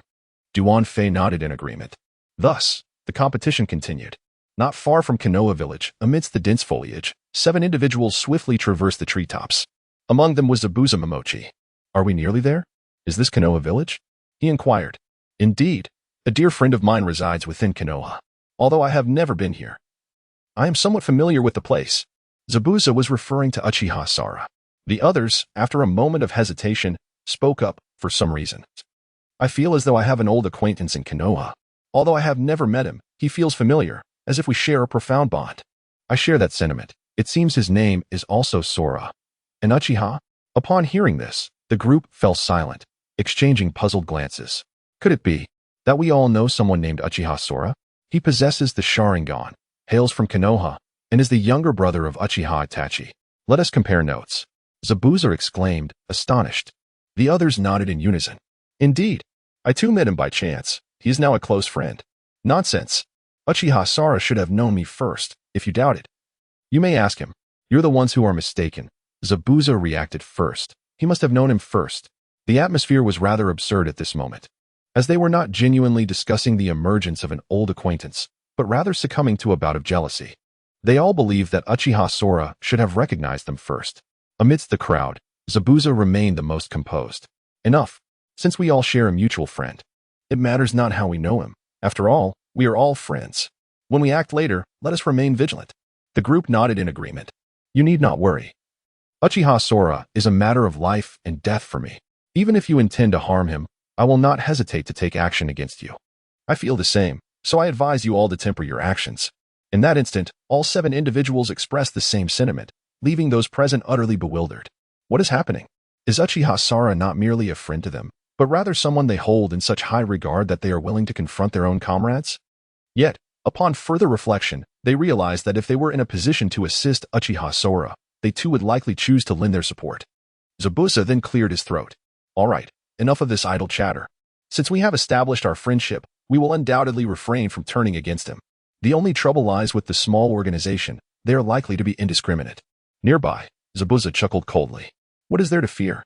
Duan Fei nodded in agreement. Thus, the competition continued. Not far from Konoha village, amidst the dense foliage, 7 individuals swiftly traversed the treetops. Among them was Zabuza Momochi. Are we nearly there? Is this Konoha village? He inquired. Indeed, a dear friend of mine resides within Konoha, although I have never been here. I am somewhat familiar with the place. Zabuza was referring to Uchiha Sora. The others, after a moment of hesitation, spoke up for some reason. I feel as though I have an old acquaintance in Konoha. Although I have never met him, he feels familiar, as if we share a profound bond. I share that sentiment. It seems his name is also Sora. And Uchiha? Upon hearing this, the group fell silent, exchanging puzzled glances. Could it be that we all know someone named Uchiha Sora? He possesses the Sharingan, hails from Konoha, and is the younger brother of Uchiha Itachi. Let us compare notes. Zabuza exclaimed, astonished. The others nodded in unison. Indeed, I too met him by chance. He is now a close friend. Nonsense. Uchiha Sora should have known me first, if you doubt it. You may ask him. You're the ones who are mistaken. Zabuza reacted first. He must have known him first. The atmosphere was rather absurd at this moment, as they were not genuinely discussing the emergence of an old acquaintance, but rather succumbing to a bout of jealousy. They all believed that Uchiha Sora should have recognized them first. Amidst the crowd, Zabuza remained the most composed. Enough, since we all share a mutual friend. It matters not how we know him. After all, we are all friends. When we act later, let us remain vigilant. The group nodded in agreement. You need not worry. Uchiha Sora is a matter of life and death for me. Even if you intend to harm him, I will not hesitate to take action against you. I feel the same, so I advise you all to temper your actions. In that instant, all 7 individuals expressed the same sentiment, leaving those present utterly bewildered. What is happening? Is Uchiha Sora not merely a friend to them, but rather someone they hold in such high regard that they are willing to confront their own comrades? Yet, upon further reflection, they realized that if they were in a position to assist Uchiha Sora, they too would likely choose to lend their support. Zabuza then cleared his throat. All right, enough of this idle chatter. Since we have established our friendship, we will undoubtedly refrain from turning against him. The only trouble lies with the small organization. They are likely to be indiscriminate. Nearby, Zabuza chuckled coldly. What is there to fear?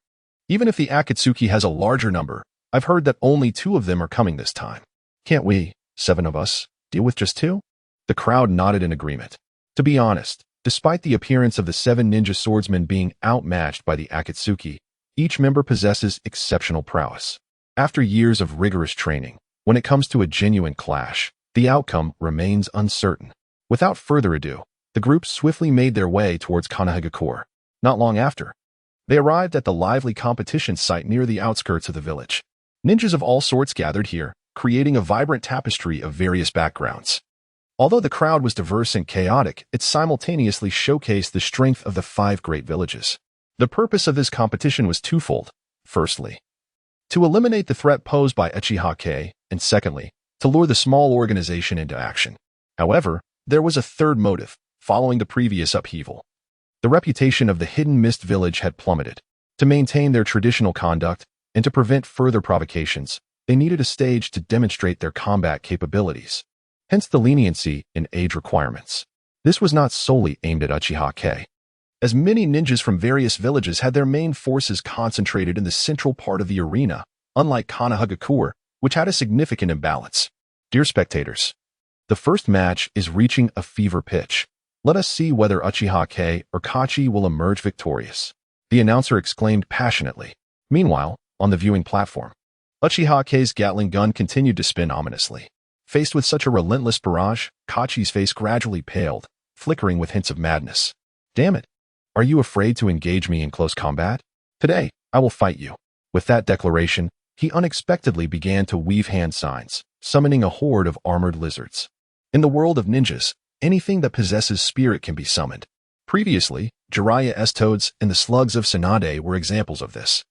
Even if the Akatsuki has a larger number, I've heard that only 2 of them are coming this time. Can't we, 7 of us, deal with just 2? The crowd nodded in agreement. To be honest, despite the appearance of the 7 ninja swordsmen being outmatched by the Akatsuki, each member possesses exceptional prowess. After years of rigorous training, when it comes to a genuine clash, the outcome remains uncertain. Without further ado, the group swiftly made their way towards Konohagakure. Not long after, they arrived at the lively competition site near the outskirts of the village. Ninjas of all sorts gathered here, creating a vibrant tapestry of various backgrounds. Although the crowd was diverse and chaotic, it simultaneously showcased the strength of the 5 great villages. The purpose of this competition was twofold. Firstly, to eliminate the threat posed by Uchiha Kong, and secondly, to lure the small organization into action. However, there was a third motive, following the previous upheaval. The reputation of the Hidden Mist village had plummeted. To maintain their traditional conduct, and to prevent further provocations, they needed a stage to demonstrate their combat capabilities. Hence the leniency in age requirements. This was not solely aimed at Uchiha Kong, as many ninjas from various villages had their main forces concentrated in the central part of the arena, unlike Konohagakure, which had a significant imbalance. Dear spectators, the first match is reaching a fever pitch. Let us see whether Uchiha Kong or Kachi will emerge victorious. The announcer exclaimed passionately. Meanwhile, on the viewing platform, Uchiha Kong's Gatling gun continued to spin ominously. Faced with such a relentless barrage, Kachi's face gradually paled, flickering with hints of madness. Damn it! Are you afraid to engage me in close combat? Today, I will fight you. With that declaration, he unexpectedly began to weave hand signs, summoning a horde of armored lizards. In the world of ninjas, anything that possesses spirit can be summoned. Previously, Jiraiya S-toads and the slugs of Tsunade were examples of this.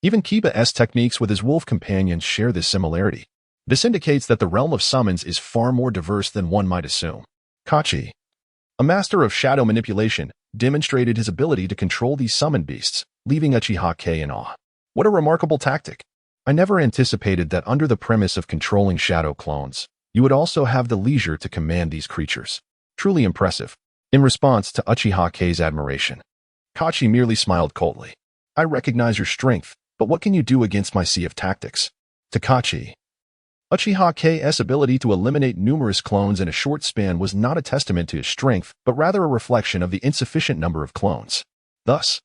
Even Kiba-S techniques with his wolf companions share this similarity. This indicates that the realm of summons is far more diverse than one might assume. Kachi, a master of shadow manipulation, demonstrated his ability to control these summoned beasts, leaving Uchiha Kong in awe. What a remarkable tactic! I never anticipated that under the premise of controlling shadow clones, you would also have the leisure to command these creatures. Truly impressive. In response to Uchiha Kong's admiration, Kachi merely smiled coldly. I recognize your strength, but what can you do against my sea of tactics? To Kachi, Uchiha Kong's ability to eliminate numerous clones in a short span was not a testament to his strength, but rather a reflection of the insufficient number of clones. Thus,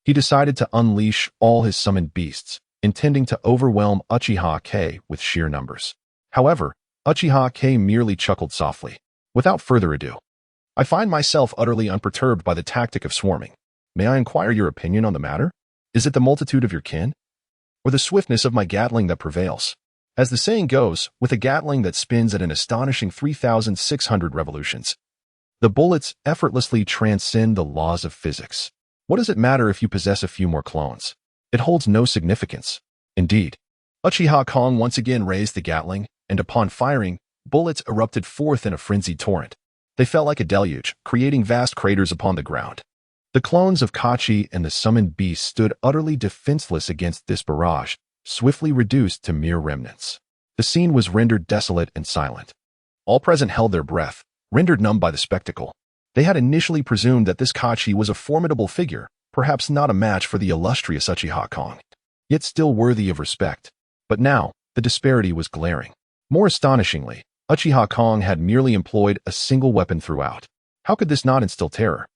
he decided to unleash all his summoned beasts, intending to overwhelm Uchiha Kong with sheer numbers. However, Uchiha Kong merely chuckled softly. Without further ado, I find myself utterly unperturbed by the tactic of swarming. May I inquire your opinion on the matter? Is it the multitude of your kin, or the swiftness of my Gatling that prevails? As the saying goes, with a Gatling that spins at an astonishing 3,600 revolutions, the bullets effortlessly transcend the laws of physics. What does it matter if you possess a few more clones? It holds no significance. Indeed, Uchiha Kong once again raised the Gatling, and upon firing, bullets erupted forth in a frenzied torrent. They fell like a deluge, creating vast craters upon the ground. The clones of Kachi and the summoned beast stood utterly defenseless against this barrage, swiftly reduced to mere remnants. The scene was rendered desolate and silent. All present held their breath, rendered numb by the spectacle. They had initially presumed that this Kachi was a formidable figure, perhaps not a match for the illustrious Uchiha Kong, yet still worthy of respect. But now, the disparity was glaring. More astonishingly, Uchiha Kong had merely employed a single weapon throughout. How could this not instill terror?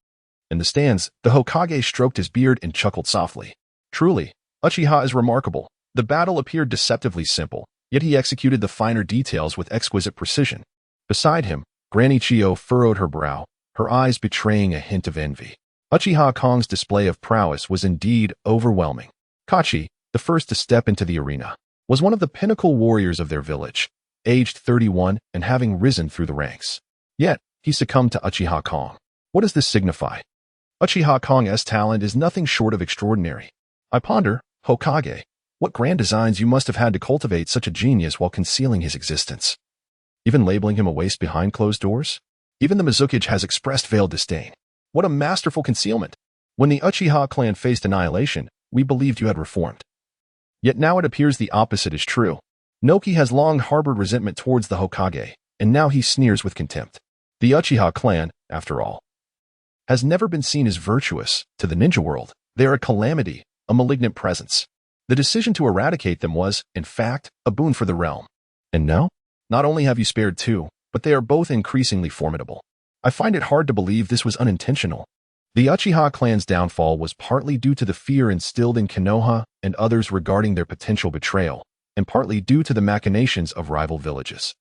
In the stands, the Hokage stroked his beard and chuckled softly. Truly, Uchiha is remarkable. The battle appeared deceptively simple, yet he executed the finer details with exquisite precision. Beside him, Granny Chiyo furrowed her brow, her eyes betraying a hint of envy. Uchiha Kong's display of prowess was indeed overwhelming. Kachi, the first to step into the arena, was one of the pinnacle warriors of their village, aged 31 and having risen through the ranks. Yet, he succumbed to Uchiha Kong. What does this signify? Uchiha Kong's talent is nothing short of extraordinary. I ponder, Hokage, what grand designs you must have had to cultivate such a genius while concealing his existence. Even labeling him a waste behind closed doors? Even the Mizukage has expressed veiled disdain. What a masterful concealment! When the Uchiha clan faced annihilation, we believed you had reformed. Yet now it appears the opposite is true. Noki has long harbored resentment towards the Hokage, and now he sneers with contempt. The Uchiha clan, after all, has never been seen as virtuous. To the ninja world, they are a calamity, a malignant presence. The decision to eradicate them was, in fact, a boon for the realm. And now? Not only have you spared two, but they are both increasingly formidable. I find it hard to believe this was unintentional. The Uchiha clan's downfall was partly due to the fear instilled in Konoha and others regarding their potential betrayal, and partly due to the machinations of rival villages.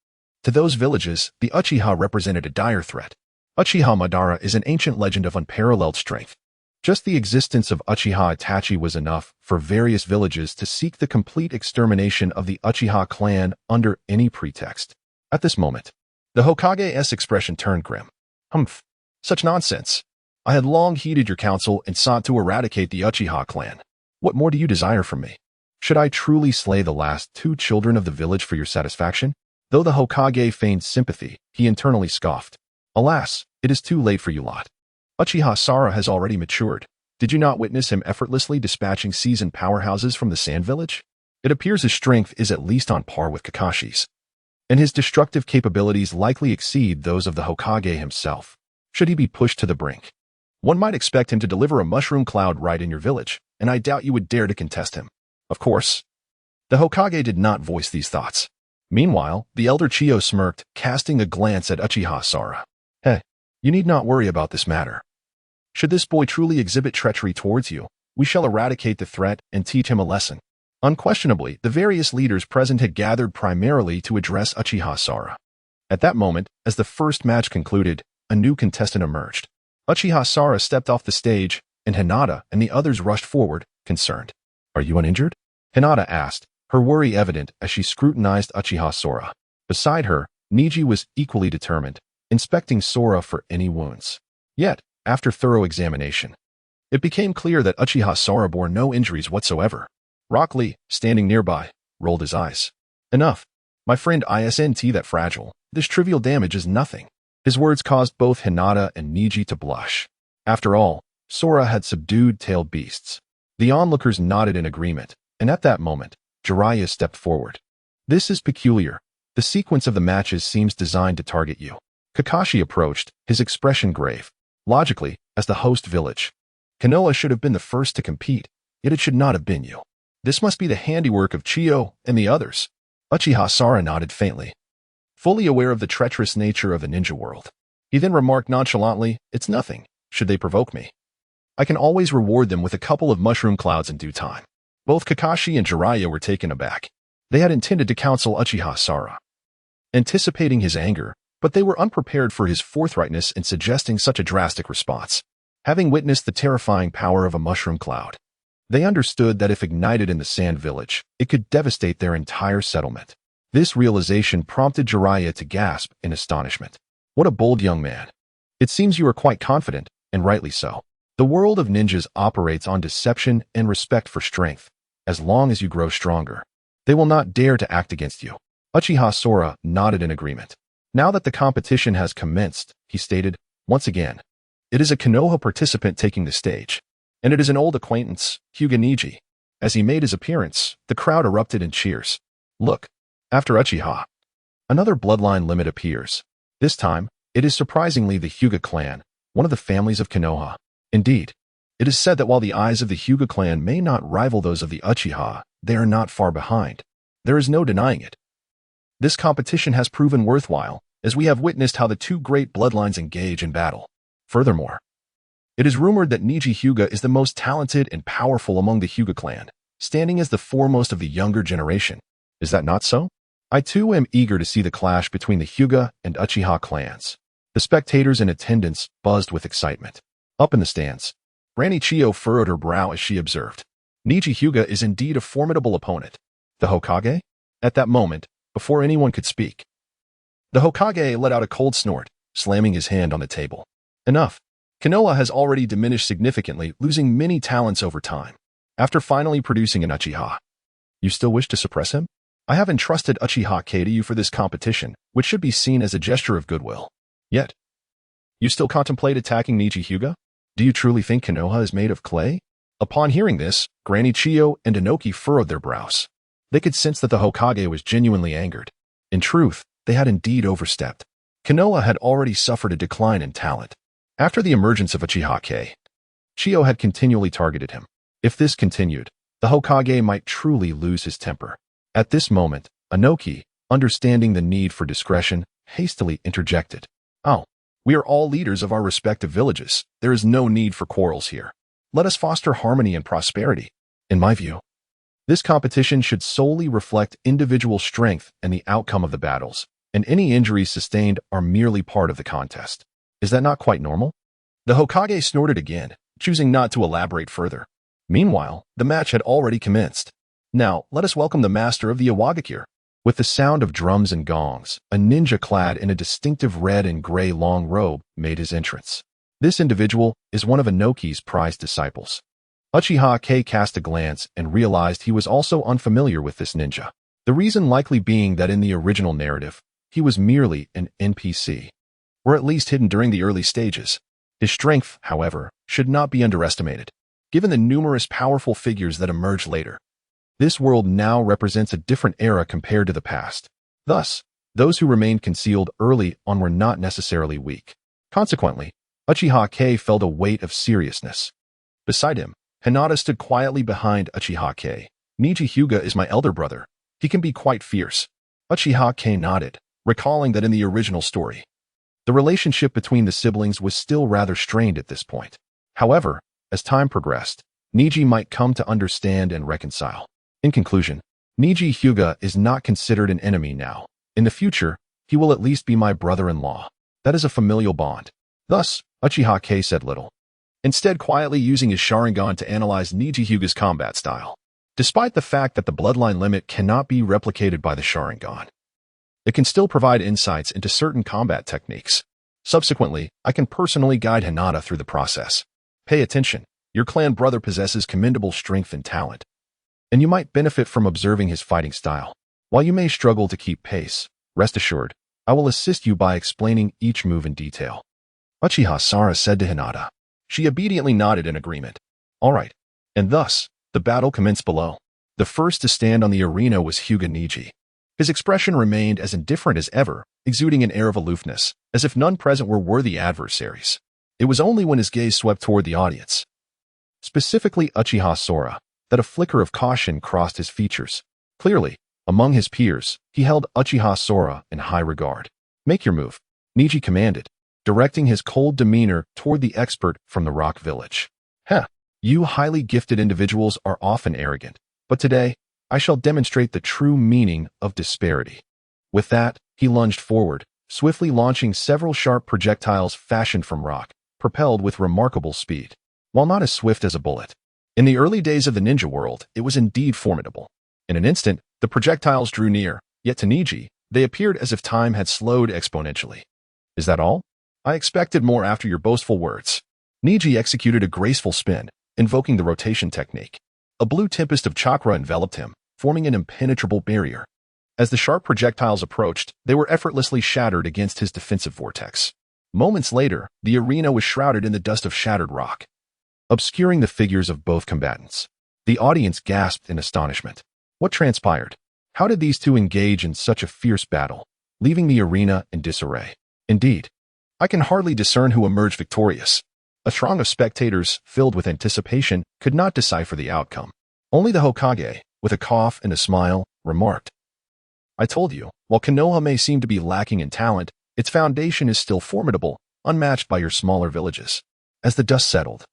To those villages, the Uchiha represented a dire threat. Uchiha Madara is an ancient legend of unparalleled strength. Just the existence of Uchiha Itachi was enough for various villages to seek the complete extermination of the Uchiha clan under any pretext. At this moment, the Hokage's expression turned grim. Humph, such nonsense. I had long heeded your counsel and sought to eradicate the Uchiha clan. What more do you desire from me? Should I truly slay the last two children of the village for your satisfaction? Though the Hokage feigned sympathy, he internally scoffed. Alas, it is too late for you lot. Uchiha Sara has already matured. Did you not witness him effortlessly dispatching seasoned powerhouses from the Sand Village? It appears his strength is at least on par with Kakashi's, and his destructive capabilities likely exceed those of the Hokage himself. Should he be pushed to the brink, one might expect him to deliver a mushroom cloud right in your village, and I doubt you would dare to contest him. Of course, the Hokage did not voice these thoughts. Meanwhile, the elder Chiyo smirked, casting a glance at Uchiha Sara. Hey, you need not worry about this matter. Should this boy truly exhibit treachery towards you, we shall eradicate the threat and teach him a lesson. Unquestionably, the various leaders present had gathered primarily to address Uchiha Sara. At that moment, as the first match concluded, a new contestant emerged. Uchiha Sara stepped off the stage, and Hinata and the others rushed forward, concerned. Are you uninjured? Hinata asked, her worry evident as she scrutinized Uchiha Sora. Beside her, Niji was equally determined, inspecting Sora for any wounds. Yet, after thorough examination, it became clear that Uchiha Sora bore no injuries whatsoever. Rock Lee, standing nearby, rolled his eyes. Enough. My friend isn't that fragile. This trivial damage is nothing. His words caused both Hinata and Niji to blush. After all, Sora had subdued tailed beasts. The onlookers nodded in agreement, and at that moment, Jiraiya stepped forward. This is peculiar. The sequence of the matches seems designed to target you. Kakashi approached, his expression grave. Logically, as the host village, Konoha should have been the first to compete, yet it should not have been you. This must be the handiwork of Chiyo and the others. Uchiha Sara nodded faintly, fully aware of the treacherous nature of the ninja world. He then remarked nonchalantly, it's nothing, should they provoke me. I can always reward them with a couple of mushroom clouds in due time. Both Kakashi and Jiraiya were taken aback. They had intended to counsel Uchiha Sara, anticipating his anger, but they were unprepared for his forthrightness in suggesting such a drastic response. Having witnessed the terrifying power of a mushroom cloud, they understood that if ignited in the Sand Village, it could devastate their entire settlement. This realization prompted Jiraiya to gasp in astonishment. What a bold young man. It seems you are quite confident, and rightly so. The world of ninjas operates on deception and respect for strength. As long as you grow stronger, they will not dare to act against you. Uchiha Sora nodded in agreement. Now that the competition has commenced, he stated, once again, it is a Konoha participant taking the stage, and it is an old acquaintance, Hyuga Neji. As he made his appearance, the crowd erupted in cheers. Look, after Uchiha, another bloodline limit appears. This time, it is surprisingly the Hyuga clan, one of the families of Konoha. Indeed, it is said that while the eyes of the Hyuga clan may not rival those of the Uchiha, they are not far behind. There is no denying it. This competition has proven worthwhile, as we have witnessed how the two great bloodlines engage in battle. Furthermore, it is rumored that Neji Hyuga is the most talented and powerful among the Hyuga clan, standing as the foremost of the younger generation. Is that not so? I too am eager to see the clash between the Hyuga and Uchiha clans. The spectators in attendance buzzed with excitement. Up in the stands, Granny Chiyo furrowed her brow as she observed. Neji Hyuga is indeed a formidable opponent. The Hokage? At that moment, before anyone could speak, the Hokage let out a cold snort, slamming his hand on the table. Enough. Konoha has already diminished significantly, losing many talents over time. After finally producing an Uchiha, you still wish to suppress him? I have entrusted Uchiha K to you for this competition, which should be seen as a gesture of goodwill. Yet, you still contemplate attacking Neji Hyuga? Do you truly think Konoha is made of clay? Upon hearing this, Granny Chiyo and Inoki furrowed their brows. They could sense that the Hokage was genuinely angered. In truth, they had indeed overstepped. Konoha had already suffered a decline in talent. After the emergence of Uchiha K, Chiyo had continually targeted him. If this continued, the Hokage might truly lose his temper. At this moment, Inoki, understanding the need for discretion, hastily interjected. Oh, we are all leaders of our respective villages. There is no need for quarrels here. Let us foster harmony and prosperity. In my view, this competition should solely reflect individual strength and the outcome of the battles, and any injuries sustained are merely part of the contest. Is that not quite normal? The Hokage snorted again, choosing not to elaborate further. Meanwhile, the match had already commenced. Now, let us welcome the master of the Awakens. With the sound of drums and gongs, a ninja clad in a distinctive red and gray long robe made his entrance. This individual is one of Inoki's prized disciples. Uchiha K cast a glance and realized he was also unfamiliar with this ninja. The reason likely being that in the original narrative, he was merely an NPC, or at least hidden during the early stages. His strength, however, should not be underestimated, given the numerous powerful figures that emerge later. This world now represents a different era compared to the past. Thus, those who remained concealed early on were not necessarily weak. Consequently, Uchiha K felt a weight of seriousness. Beside him, Hinata stood quietly behind Uchiha K. Neji Hyuga is my elder brother. He can be quite fierce. Uchiha K nodded, recalling that in the original story, the relationship between the siblings was still rather strained at this point. However, as time progressed, Neji might come to understand and reconcile. In conclusion, Neji Hyuga is not considered an enemy now. In the future, he will at least be my brother-in-law. That is a familial bond. Thus, Uchiha K said little, instead quietly using his Sharingan to analyze Neji Hyuga's combat style. Despite the fact that the bloodline limit cannot be replicated by the Sharingan, it can still provide insights into certain combat techniques. Subsequently, I can personally guide Hinata through the process. Pay attention. Your clan brother possesses commendable strength and talent, and you might benefit from observing his fighting style. While you may struggle to keep pace, rest assured, I will assist you by explaining each move in detail. Uchiha Sora said to Hinata. She obediently nodded in agreement. All right. And thus, the battle commenced below. The first to stand on the arena was Hyuga Neji. His expression remained as indifferent as ever, exuding an air of aloofness, as if none present were worthy adversaries. It was only when his gaze swept toward the audience, specifically Uchiha Sora, that a flicker of caution crossed his features. Clearly, among his peers, he held Uchiha Sora in high regard. Make your move, Neji commanded, directing his cold demeanor toward the expert from the rock village. You highly gifted individuals are often arrogant, but today, I shall demonstrate the true meaning of disparity. With that, he lunged forward, swiftly launching several sharp projectiles fashioned from rock, propelled with remarkable speed. While not as swift as a bullet, in the early days of the ninja world, it was indeed formidable. In an instant, the projectiles drew near, yet to Neji, they appeared as if time had slowed exponentially. Is that all? I expected more after your boastful words. Niji executed a graceful spin, invoking the rotation technique. A blue tempest of chakra enveloped him, forming an impenetrable barrier. As the sharp projectiles approached, they were effortlessly shattered against his defensive vortex. Moments later, the arena was shrouded in the dust of shattered rock, obscuring the figures of both combatants. The audience gasped in astonishment. What transpired? How did these two engage in such a fierce battle, leaving the arena in disarray? Indeed, I can hardly discern who emerged victorious. A throng of spectators, filled with anticipation, could not decipher the outcome. Only the Hokage, with a cough and a smile, remarked, "I told you, while Konoha may seem to be lacking in talent, its foundation is still formidable, unmatched by your smaller villages." As the dust settled,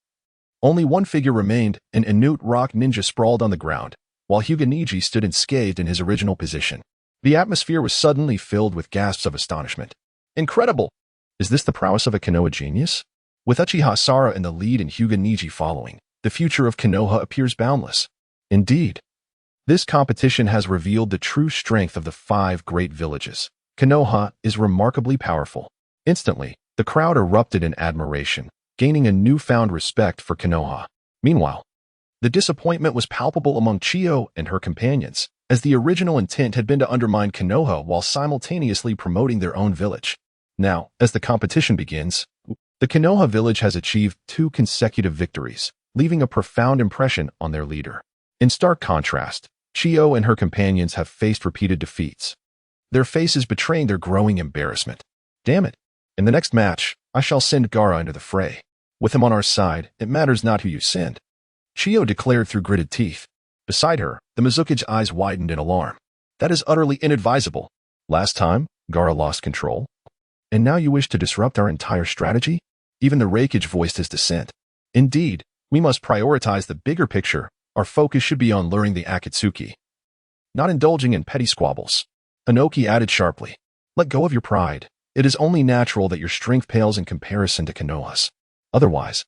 only one figure remained, an Inuit rock ninja sprawled on the ground, while Niji stood unscathed in his original position. The atmosphere was suddenly filled with gasps of astonishment. Incredible! Is this the prowess of a Konoha genius? With Uchiha Sara in the lead and Niji following, the future of Konoha appears boundless. Indeed, this competition has revealed the true strength of the 5 great villages. Konoha is remarkably powerful. Instantly, the crowd erupted in admiration, gaining a newfound respect for Konoha. Meanwhile, the disappointment was palpable among Chiyo and her companions, as the original intent had been to undermine Konoha while simultaneously promoting their own village. Now, as the competition begins, the Konoha village has achieved 2 consecutive victories, leaving a profound impression on their leader. In stark contrast, Chiyo and her companions have faced repeated defeats, their faces betraying their growing embarrassment. Damn it. In the next match, I shall send Gaara into the fray. With him on our side, it matters not who you send, Chiyo declared through gritted teeth. Beside her, the Mizuki's eyes widened in alarm. That is utterly inadvisable. Last time, Gaara lost control. And now you wish to disrupt our entire strategy? Even the Reikage voiced his dissent. Indeed, we must prioritize the bigger picture. Our focus should be on luring the Akatsuki, not indulging in petty squabbles. Inoki added sharply, "Let go of your pride. It is only natural that your strength pales in comparison to Konoha's. Otherwise,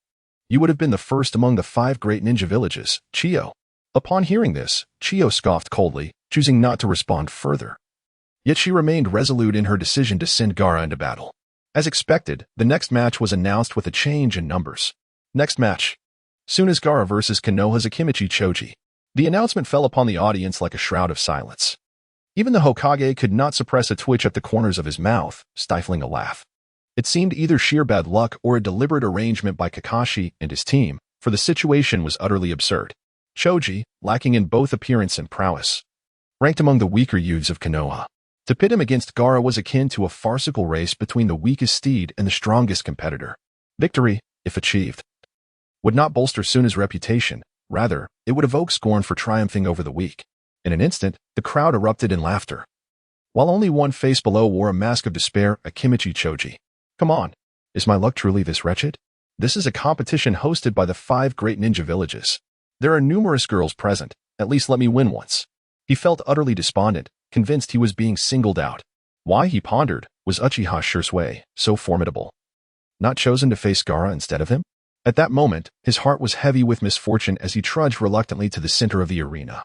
you would have been the first among the 5 great ninja villages, Chiyo." Upon hearing this, Chiyo scoffed coldly, choosing not to respond further. Yet she remained resolute in her decision to send Gaara into battle. As expected, the next match was announced with a change in numbers. Next match, Tsuna's Gaara vs. Konoha's Akimichi Choji. The announcement fell upon the audience like a shroud of silence. Even the Hokage could not suppress a twitch at the corners of his mouth, stifling a laugh. It seemed either sheer bad luck or a deliberate arrangement by Kakashi and his team, for the situation was utterly absurd. Choji, lacking in both appearance and prowess, ranked among the weaker youths of Konoha. To pit him against Gaara was akin to a farcical race between the weakest steed and the strongest competitor. Victory, if achieved, would not bolster Tsuna's reputation. Rather, it would evoke scorn for triumphing over the weak. In an instant, the crowd erupted in laughter, while only one face below wore a mask of despair. Akimichi Choji. Come on, is my luck truly this wretched? This is a competition hosted by the 5 great ninja villages. There are numerous girls present, at least let me win once. He felt utterly despondent, convinced he was being singled out. Why, he pondered, was Uchiha Shursui so formidable? Not chosen to face Gaara instead of him? At that moment, his heart was heavy with misfortune as he trudged reluctantly to the center of the arena,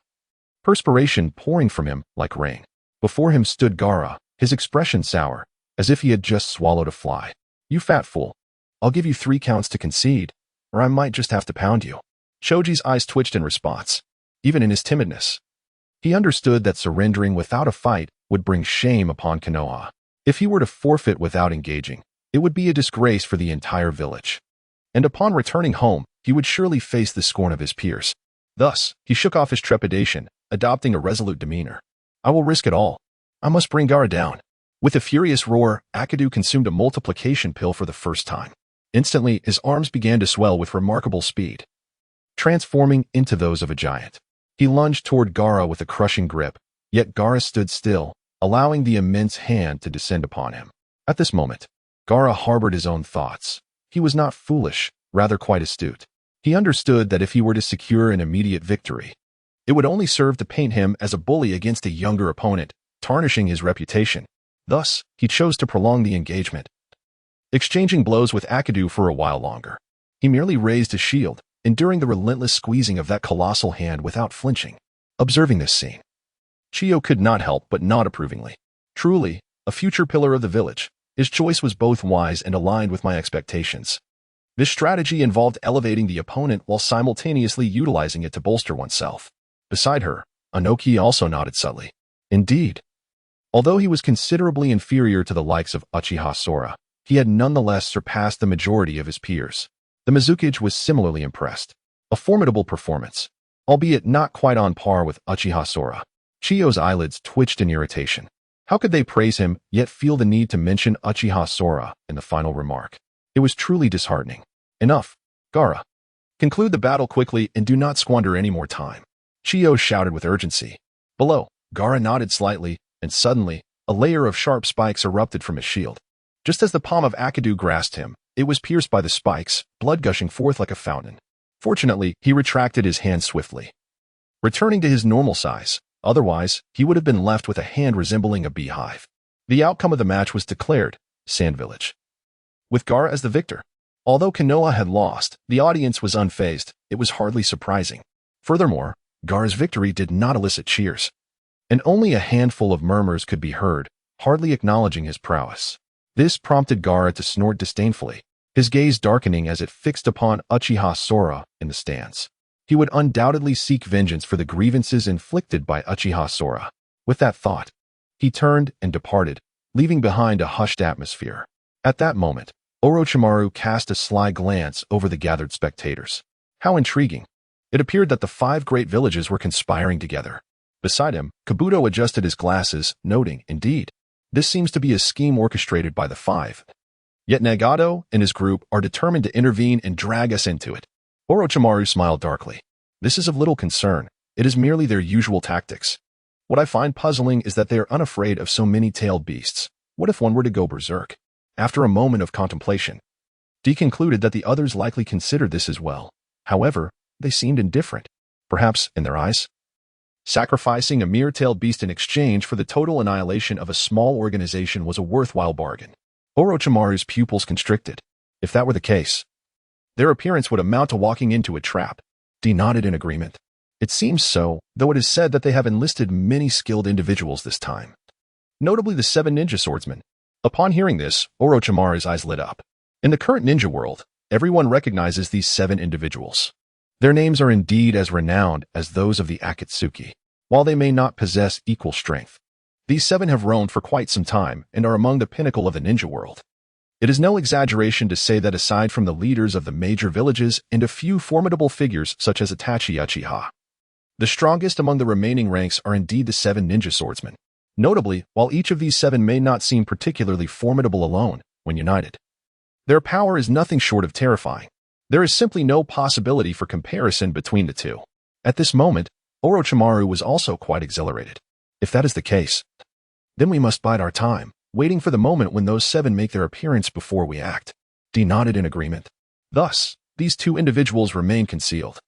perspiration pouring from him like rain. Before him stood Gaara, his expression sour, as if he had just swallowed a fly. "You fat fool. I'll give you 3 counts to concede, or I might just have to pound you." Choji's eyes twitched in response. Even in his timidness, he understood that surrendering without a fight would bring shame upon Konoha. If he were to forfeit without engaging, it would be a disgrace for the entire village. And upon returning home, he would surely face the scorn of his peers. Thus, he shook off his trepidation, adopting a resolute demeanor. "I will risk it all. I must bring Gaara down." With a furious roar, Akadu consumed a multiplication pill for the first time. Instantly, his arms began to swell with remarkable speed, transforming into those of a giant. He lunged toward Gaara with a crushing grip, yet Gaara stood still, allowing the immense hand to descend upon him. At this moment, Gaara harbored his own thoughts. He was not foolish, rather quite astute. He understood that if he were to secure an immediate victory, it would only serve to paint him as a bully against a younger opponent, tarnishing his reputation. Thus, he chose to prolong the engagement, exchanging blows with Akadu for a while longer. He merely raised his shield, enduring the relentless squeezing of that colossal hand without flinching. Observing this scene, Chiyo could not help but nod approvingly. Truly, a future pillar of the village, his choice was both wise and aligned with my expectations. This strategy involved elevating the opponent while simultaneously utilizing it to bolster oneself. Beside her, Anoki also nodded subtly. Indeed. Although he was considerably inferior to the likes of Uchiha Sora, he had nonetheless surpassed the majority of his peers. The Mizukage was similarly impressed. A formidable performance, albeit not quite on par with Uchiha Sora. Chiyo's eyelids twitched in irritation. How could they praise him, yet feel the need to mention Uchiha Sora in the final remark? It was truly disheartening. Enough, Gaara. Conclude the battle quickly and do not squander any more time. Chiyo shouted with urgency. Below, Gaara nodded slightly, and suddenly, a layer of sharp spikes erupted from his shield. Just as the palm of Akidu grasped him, it was pierced by the spikes, blood gushing forth like a fountain. Fortunately, he retracted his hand swiftly, returning to his normal size. Otherwise, he would have been left with a hand resembling a beehive. The outcome of the match was declared, Sand Village, with Gaara as the victor. Although Konoha had lost, the audience was unfazed. It was hardly surprising. Furthermore, Gaara's victory did not elicit cheers, and only a handful of murmurs could be heard, hardly acknowledging his prowess. This prompted Gaara to snort disdainfully, his gaze darkening as it fixed upon Uchiha Sora in the stands. He would undoubtedly seek vengeance for the grievances inflicted by Uchiha Sora. With that thought, he turned and departed, leaving behind a hushed atmosphere. At that moment, Orochimaru cast a sly glance over the gathered spectators. How intriguing. It appeared that the 5 great villages were conspiring together. Beside him, Kabuto adjusted his glasses, noting, indeed, this seems to be a scheme orchestrated by the 5. Yet Nagato and his group are determined to intervene and drag us into it. Orochimaru smiled darkly. This is of little concern. It is merely their usual tactics. What I find puzzling is that they are unafraid of so many tailed beasts. What if one were to go berserk? After a moment of contemplation, D concluded that the others likely considered this as well. However, they seemed indifferent. Perhaps, in their eyes, sacrificing a mere tailed beast in exchange for the total annihilation of a small organization was a worthwhile bargain. Orochimaru's pupils constricted. If that were the case, their appearance would amount to walking into a trap. D nodded in agreement. It seems so, though it is said that they have enlisted many skilled individuals this time, notably the 7 ninja swordsmen. Upon hearing this, Orochimaru's eyes lit up. In the current ninja world, everyone recognizes these 7 individuals. Their names are indeed as renowned as those of the Akatsuki. While they may not possess equal strength, these 7 have roamed for quite some time and are among the pinnacle of the ninja world. It is no exaggeration to say that aside from the leaders of the major villages and a few formidable figures such as Itachi Uchiha, the strongest among the remaining ranks are indeed the 7 ninja swordsmen. Notably, while each of these 7 may not seem particularly formidable alone, when united, their power is nothing short of terrifying. There is simply no possibility for comparison between the two. At this moment, Orochimaru was also quite exhilarated. If that is the case, then we must bide our time, waiting for the moment when those 7 make their appearance before we act. D nodded in agreement. Thus, these 2 individuals remain concealed,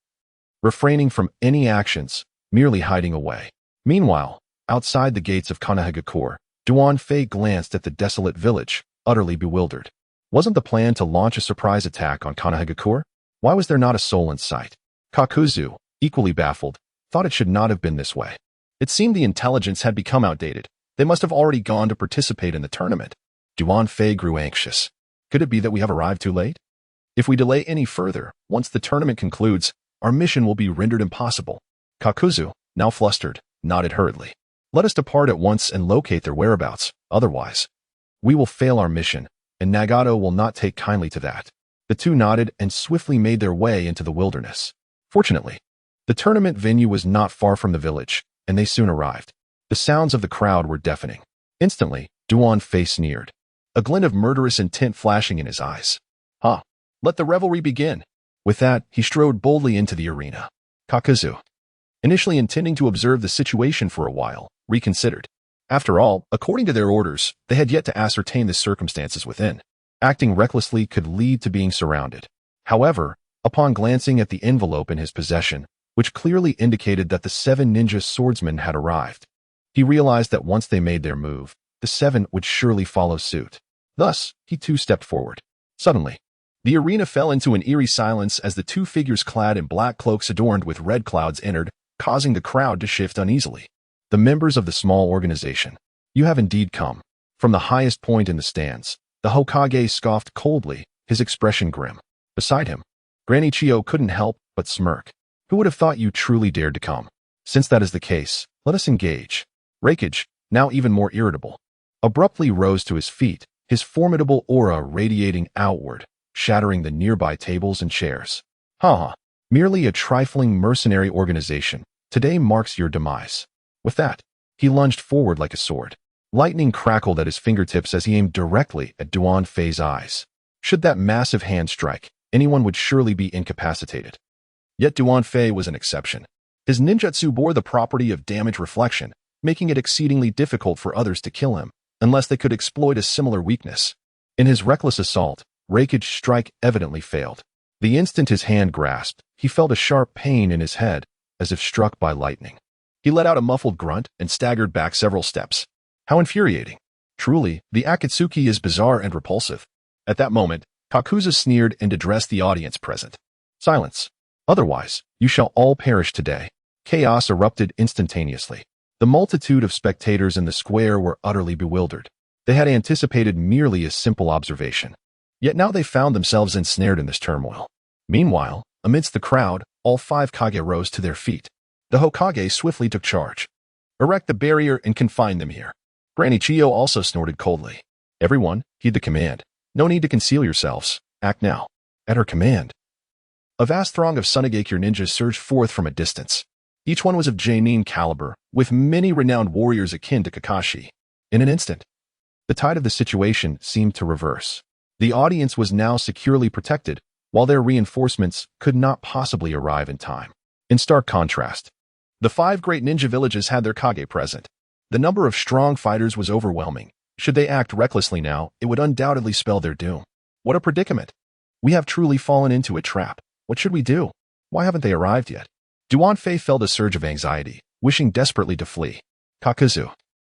refraining from any actions, merely hiding away. Meanwhile, outside the gates of Konohagakure, Duan Fei glanced at the desolate village, utterly bewildered. Wasn't the plan to launch a surprise attack on Konohagakure? Why was there not a soul in sight? Kakuzu, equally baffled, thought it should not have been this way. It seemed the intelligence had become outdated. They must have already gone to participate in the tournament. Duan Fei grew anxious. Could it be that we have arrived too late? If we delay any further, once the tournament concludes, our mission will be rendered impossible. Kakuzu, now flustered, nodded hurriedly. Let us depart at once and locate their whereabouts. Otherwise, we will fail our mission, and Nagato will not take kindly to that. The 2 nodded and swiftly made their way into the wilderness. Fortunately, the tournament venue was not far from the village, and they soon arrived. The sounds of the crowd were deafening. Instantly, Duan Fei sneered, a glint of murderous intent flashing in his eyes. Ha! Let the revelry begin. With that, he strode boldly into the arena. Kakuzu, initially intending to observe the situation for a while, reconsidered. After all, according to their orders, they had yet to ascertain the circumstances within. Acting recklessly could lead to being surrounded. However, upon glancing at the envelope in his possession, which clearly indicated that the 7 ninja swordsmen had arrived, he realized that once they made their move, the 7 would surely follow suit. Thus, he too stepped forward. Suddenly, the arena fell into an eerie silence as the 2 figures clad in black cloaks adorned with red clouds entered, causing the crowd to shift uneasily. The members of the small organization. You have indeed come. From the highest point in the stands, the Hokage scoffed coldly, his expression grim. Beside him, Grand Ichio couldn't help but smirk. Who would have thought you truly dared to come? Since that is the case, let us engage. Raikage, now even more irritable, abruptly rose to his feet, his formidable aura radiating outward, shattering the nearby tables and chairs. Merely a trifling mercenary organization, today marks your demise. With that, he lunged forward like a sword. Lightning crackled at his fingertips as he aimed directly at Duan Fei's eyes. Should that massive hand strike, anyone would surely be incapacitated. Yet Duan Fei was an exception. His ninjutsu bore the property of damage reflection, making it exceedingly difficult for others to kill him, unless they could exploit a similar weakness. In his reckless assault, Raikage's strike evidently failed. The instant his hand grasped, he felt a sharp pain in his head, as if struck by lightning. He let out a muffled grunt and staggered back several steps. How infuriating. Truly, the Akatsuki is bizarre and repulsive. At that moment, Kakuza sneered and addressed the audience present. Silence. Otherwise, you shall all perish today. Chaos erupted instantaneously. The multitude of spectators in the square were utterly bewildered. They had anticipated merely a simple observation. Yet now they found themselves ensnared in this turmoil. Meanwhile, amidst the crowd, all 5 Kage rose to their feet. The Hokage swiftly took charge. Erect the barrier and confine them here. Grand Ichio also snorted coldly. Everyone, heed the command. No need to conceal yourselves. Act now. At her command, a vast throng of Sunigakure ninjas surged forth from a distance. Each one was of Genin caliber, with many renowned warriors akin to Kakashi. In an instant, the tide of the situation seemed to reverse. The audience was now securely protected, while their reinforcements could not possibly arrive in time. In stark contrast, the 5 great ninja villages had their Kage present. The number of strong fighters was overwhelming. Should they act recklessly now, it would undoubtedly spell their doom. What a predicament! We have truly fallen into a trap. What should we do? Why haven't they arrived yet? Duan Fei felt a surge of anxiety, wishing desperately to flee. Kakuzu,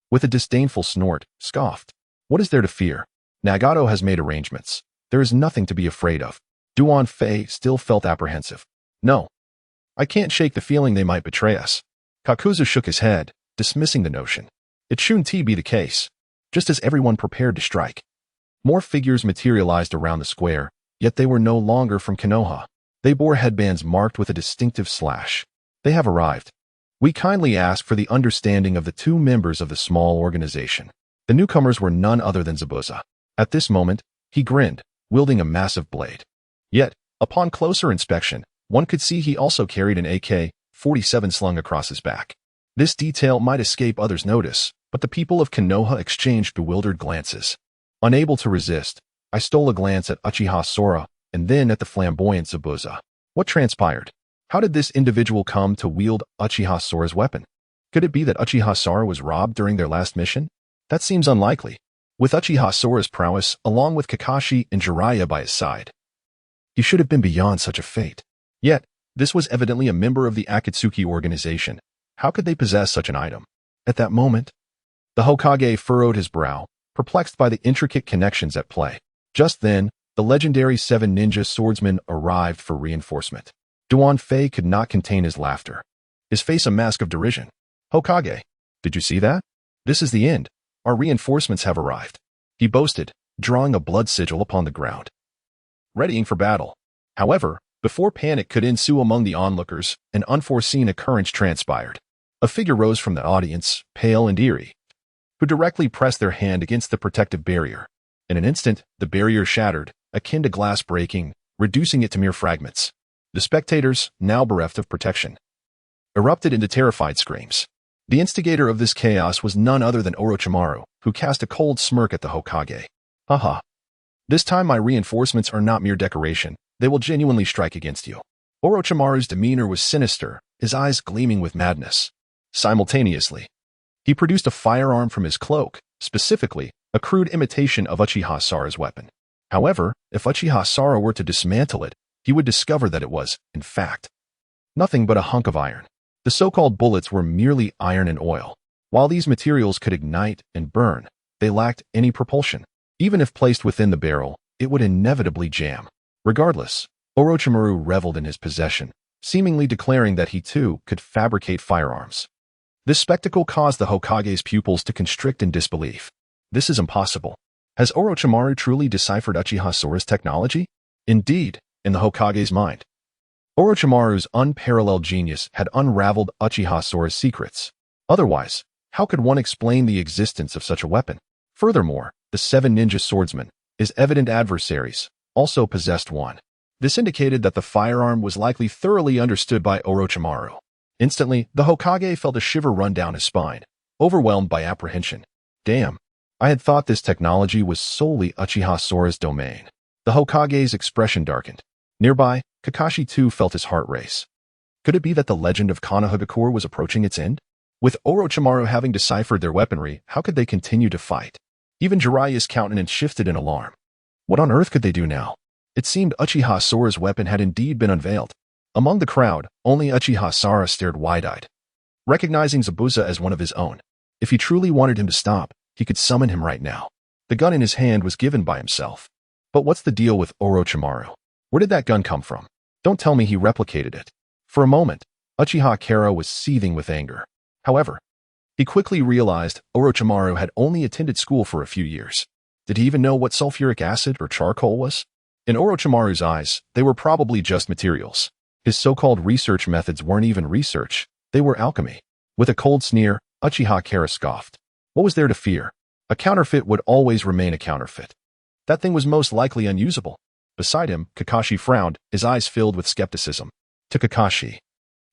with a disdainful snort, scoffed. What is there to fear? Nagato has made arrangements. There is nothing to be afraid of. Duan Fei still felt apprehensive. No. I can't shake the feeling they might betray us. Kakuzu shook his head, dismissing the notion. It shouldn't be the case. Just as everyone prepared to strike. More figures materialized around the square, yet they were no longer from Konoha. They bore headbands marked with a distinctive slash. They have arrived. We kindly ask for the understanding of the 2 members of the small organization. The newcomers were none other than Zabuza. At this moment, he grinned, wielding a massive blade. Yet, upon closer inspection, one could see he also carried an AK-47 slung across his back. This detail might escape others' notice, but the people of Konoha exchanged bewildered glances. Unable to resist, I stole a glance at Uchiha Sora and then at the flamboyant Zabuza. What transpired? How did this individual come to wield Uchiha Sora's weapon? Could it be that Uchiha Sora was robbed during their last mission? That seems unlikely. With Uchiha Sora's prowess, along with Kakashi and Jiraiya by his side, he should have been beyond such a fate. Yet, this was evidently a member of the Akatsuki organization. How could they possess such an item? At that moment, the Hokage furrowed his brow, perplexed by the intricate connections at play. Just then, the legendary 7 ninja swordsmen arrived for reinforcement. Duan Fei could not contain his laughter, his face a mask of derision. Hokage, did you see that? This is the end. Our reinforcements have arrived. He boasted, drawing a blood sigil upon the ground. Readying for battle. However, before panic could ensue among the onlookers, an unforeseen occurrence transpired. A figure rose from the audience, pale and eerie, who directly pressed their hand against the protective barrier. In an instant, the barrier shattered, akin to glass breaking, reducing it to mere fragments. The spectators, now bereft of protection, erupted into terrified screams. The instigator of this chaos was none other than Orochimaru, who cast a cold smirk at the Hokage. Haha. This time my reinforcements are not mere decoration. They will genuinely strike against you. Orochimaru's demeanor was sinister, his eyes gleaming with madness. Simultaneously, he produced a firearm from his cloak, specifically, a crude imitation of Uchiha Sora's weapon. However, if Uchiha Sora were to dismantle it, he would discover that it was, in fact, nothing but a hunk of iron. The so-called bullets were merely iron and oil. While these materials could ignite and burn, they lacked any propulsion. Even if placed within the barrel, it would inevitably jam. Regardless, Orochimaru reveled in his possession, seemingly declaring that he too could fabricate firearms. This spectacle caused the Hokage's pupils to constrict in disbelief. This is impossible. Has Orochimaru truly deciphered Uchiha Sora's technology? Indeed, in the Hokage's mind. Orochimaru's unparalleled genius had unraveled Uchiha Sora's secrets. Otherwise, how could one explain the existence of such a weapon? Furthermore, the 7 ninja swordsmen, his evident adversaries, also possessed one. This indicated that the firearm was likely thoroughly understood by Orochimaru. Instantly, the Hokage felt a shiver run down his spine, overwhelmed by apprehension. Damn, I had thought this technology was solely Uchiha Sora's domain. The Hokage's expression darkened. Nearby, Kakashi too felt his heart race. Could it be that the legend of Konohagakure was approaching its end? With Orochimaru having deciphered their weaponry, how could they continue to fight? Even Jiraiya's countenance shifted in alarm. What on earth could they do now? It seemed Uchiha Sora's weapon had indeed been unveiled. Among the crowd, only Uchiha Sora stared wide-eyed, recognizing Zabuza as one of his own. If he truly wanted him to stop, he could summon him right now. The gun in his hand was given by himself. But what's the deal with Orochimaru? Where did that gun come from? Don't tell me he replicated it. For a moment, Uchiha Kara was seething with anger. However, he quickly realized Orochimaru had only attended school for a few years. Did he even know what sulfuric acid or charcoal was? In Orochimaru's eyes, they were probably just materials. His so-called research methods weren't even research, they were alchemy. With a cold sneer, Uchiha Kara scoffed. What was there to fear? A counterfeit would always remain a counterfeit. That thing was most likely unusable. Beside him, Kakashi frowned, his eyes filled with skepticism. To Kakashi,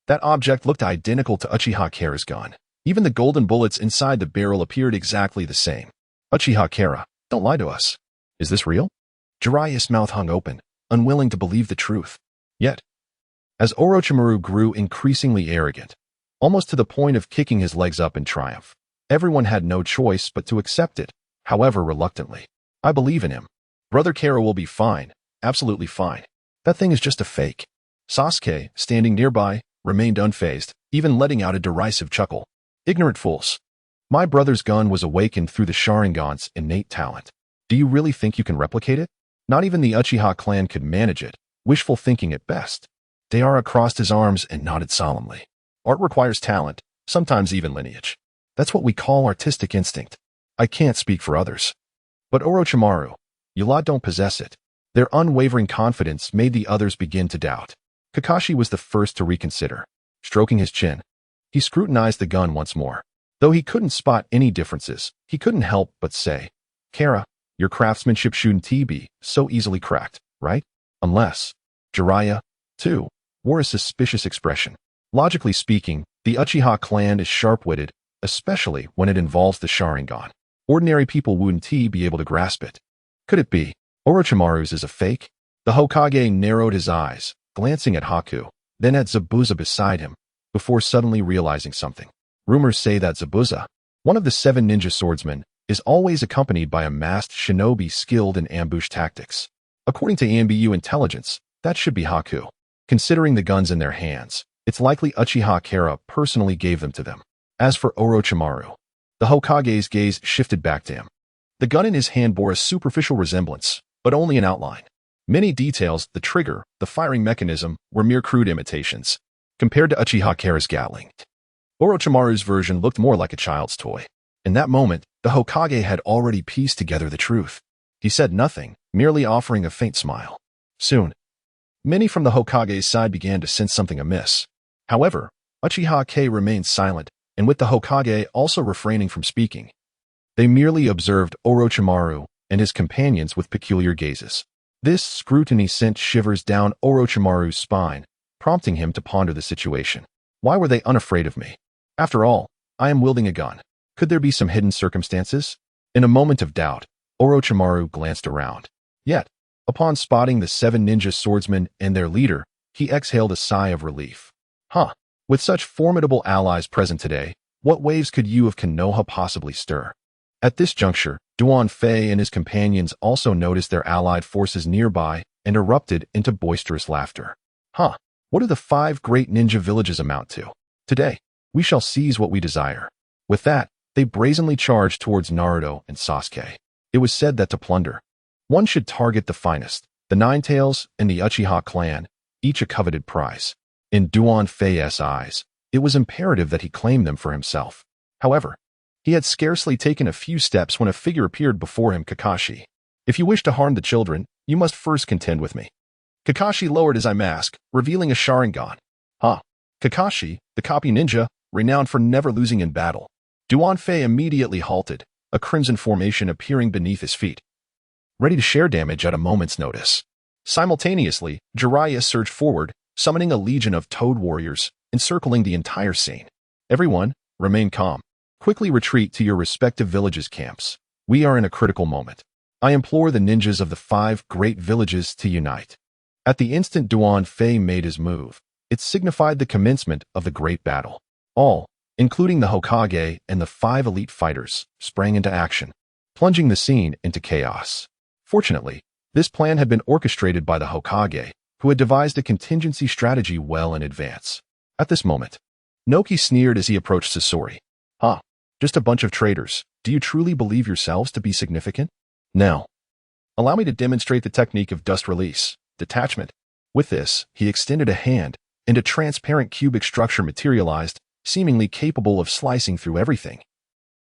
that object looked identical to Uchiha Kara's gun. Even the golden bullets inside the barrel appeared exactly the same. Uchiha Kara, don't lie to us. Is this real? Jiraiya's mouth hung open, unwilling to believe the truth. Yet, as Orochimaru grew increasingly arrogant, almost to the point of kicking his legs up in triumph, everyone had no choice but to accept it, however reluctantly. I believe in him. Brother Kara will be fine, absolutely fine. That thing is just a fake. Sasuke, standing nearby, remained unfazed, even letting out a derisive chuckle. Ignorant fools. My brother's gun was awakened through the Sharingan's innate talent. Do you really think you can replicate it? Not even the Uchiha clan could manage it, wishful thinking at best. Deara crossed his arms and nodded solemnly. Art requires talent, sometimes even lineage. That's what we call artistic instinct. I can't speak for others. But Orochimaru, you lot don't possess it. Their unwavering confidence made the others begin to doubt. Kakashi was the first to reconsider. Stroking his chin, he scrutinized the gun once more. Though he couldn't spot any differences, he couldn't help but say, Kara, your craftsmanship shouldn't be so easily cracked, right? Unless Jiraiya, too, wore a suspicious expression. Logically speaking, the Uchiha clan is sharp-witted, especially when it involves the Sharingan. Ordinary people wouldn't be able to grasp it. Could it be Orochimaru's is a fake? The Hokage narrowed his eyes, glancing at Haku, then at Zabuza beside him, before suddenly realizing something. Rumors say that Zabuza, one of the 7 ninja swordsmen, is always accompanied by a masked shinobi skilled in ambush tactics. According to AMBU intelligence, that should be Haku. Considering the guns in their hands, it's likely Uchiha Kara personally gave them to them. As for Orochimaru, the Hokage's gaze shifted back to him. The gun in his hand bore a superficial resemblance, but only in outline. Many details, the trigger, the firing mechanism, were mere crude imitations. Compared to Uchiha Kara's Gatling, Orochimaru's version looked more like a child's toy. In that moment, the Hokage had already pieced together the truth. He said nothing, merely offering a faint smile. Soon, many from the Hokage's side began to sense something amiss. However, Uchiha K remained silent, and with the Hokage also refraining from speaking. They merely observed Orochimaru and his companions with peculiar gazes. This scrutiny sent shivers down Orochimaru's spine, prompting him to ponder the situation. Why were they unafraid of me? After all, I am wielding a gun. Could there be some hidden circumstances? In a moment of doubt, Orochimaru glanced around. Yet, upon spotting the 7 ninja swordsmen and their leader, he exhaled a sigh of relief. With such formidable allies present today, what waves could you of Konoha possibly stir? At this juncture, Duan Fei and his companions also noticed their allied forces nearby and erupted into boisterous laughter. What do the 5 great ninja villages amount to? Today, we shall seize what we desire. With that, they brazenly charged towards Naruto and Sasuke. It was said that to plunder, one should target the finest, the Nine Tails and the Uchiha clan, each a coveted prize. In Duan Fei's eyes, it was imperative that he claim them for himself. However, he had scarcely taken a few steps when a figure appeared before him. Kakashi. If you wish to harm the children, you must first contend with me. Kakashi lowered his eye mask, revealing a Sharingan. Huh. Kakashi, the copy ninja, renowned for never losing in battle. Duan Fei immediately halted, a crimson formation appearing beneath his feet, ready to share damage at a moment's notice. Simultaneously, Jiraiya surged forward, summoning a legion of toad warriors, encircling the entire scene. Everyone, remain calm. Quickly retreat to your respective villages' camps. We are in a critical moment. I implore the ninjas of the 5 great villages to unite. At the instant Duan Fei made his move, it signified the commencement of the great battle. All, including the Hokage and the 5 elite fighters, sprang into action, plunging the scene into chaos. Fortunately, this plan had been orchestrated by the Hokage, who had devised a contingency strategy well in advance. At this moment, Noki sneered as he approached Sasori. Huh, just a bunch of traitors. Do you truly believe yourselves to be significant? Now, allow me to demonstrate the technique of dust release, detachment. With this, he extended a hand, and a transparent cubic structure materialized, seemingly capable of slicing through everything,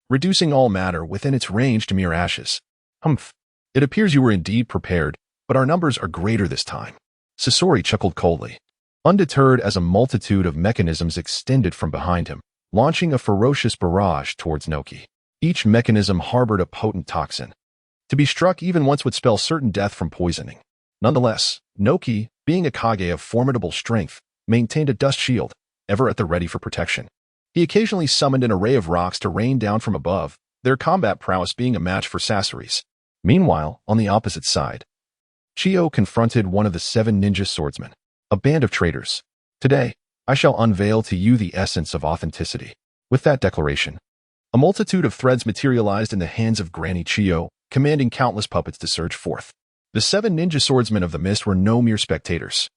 reducing all matter within its range to mere ashes. Humph. It appears you were indeed prepared, but our numbers are greater this time. Sasori chuckled coldly, undeterred as a multitude of mechanisms extended from behind him, launching a ferocious barrage towards Noki. Each mechanism harbored a potent toxin. To be struck even once would spell certain death from poisoning. Nonetheless, Noki, being a Kage of formidable strength, maintained a dust shield, ever at the ready for protection. He occasionally summoned an array of rocks to rain down from above, their combat prowess being a match for Sasori's. Meanwhile, on the opposite side, Chio confronted one of the 7 ninja swordsmen, a band of traitors. Today, I shall unveil to you the essence of authenticity. With that declaration, a multitude of threads materialized in the hands of Granny Chio, commanding countless puppets to surge forth. The 7 ninja swordsmen of the mist were no mere spectators.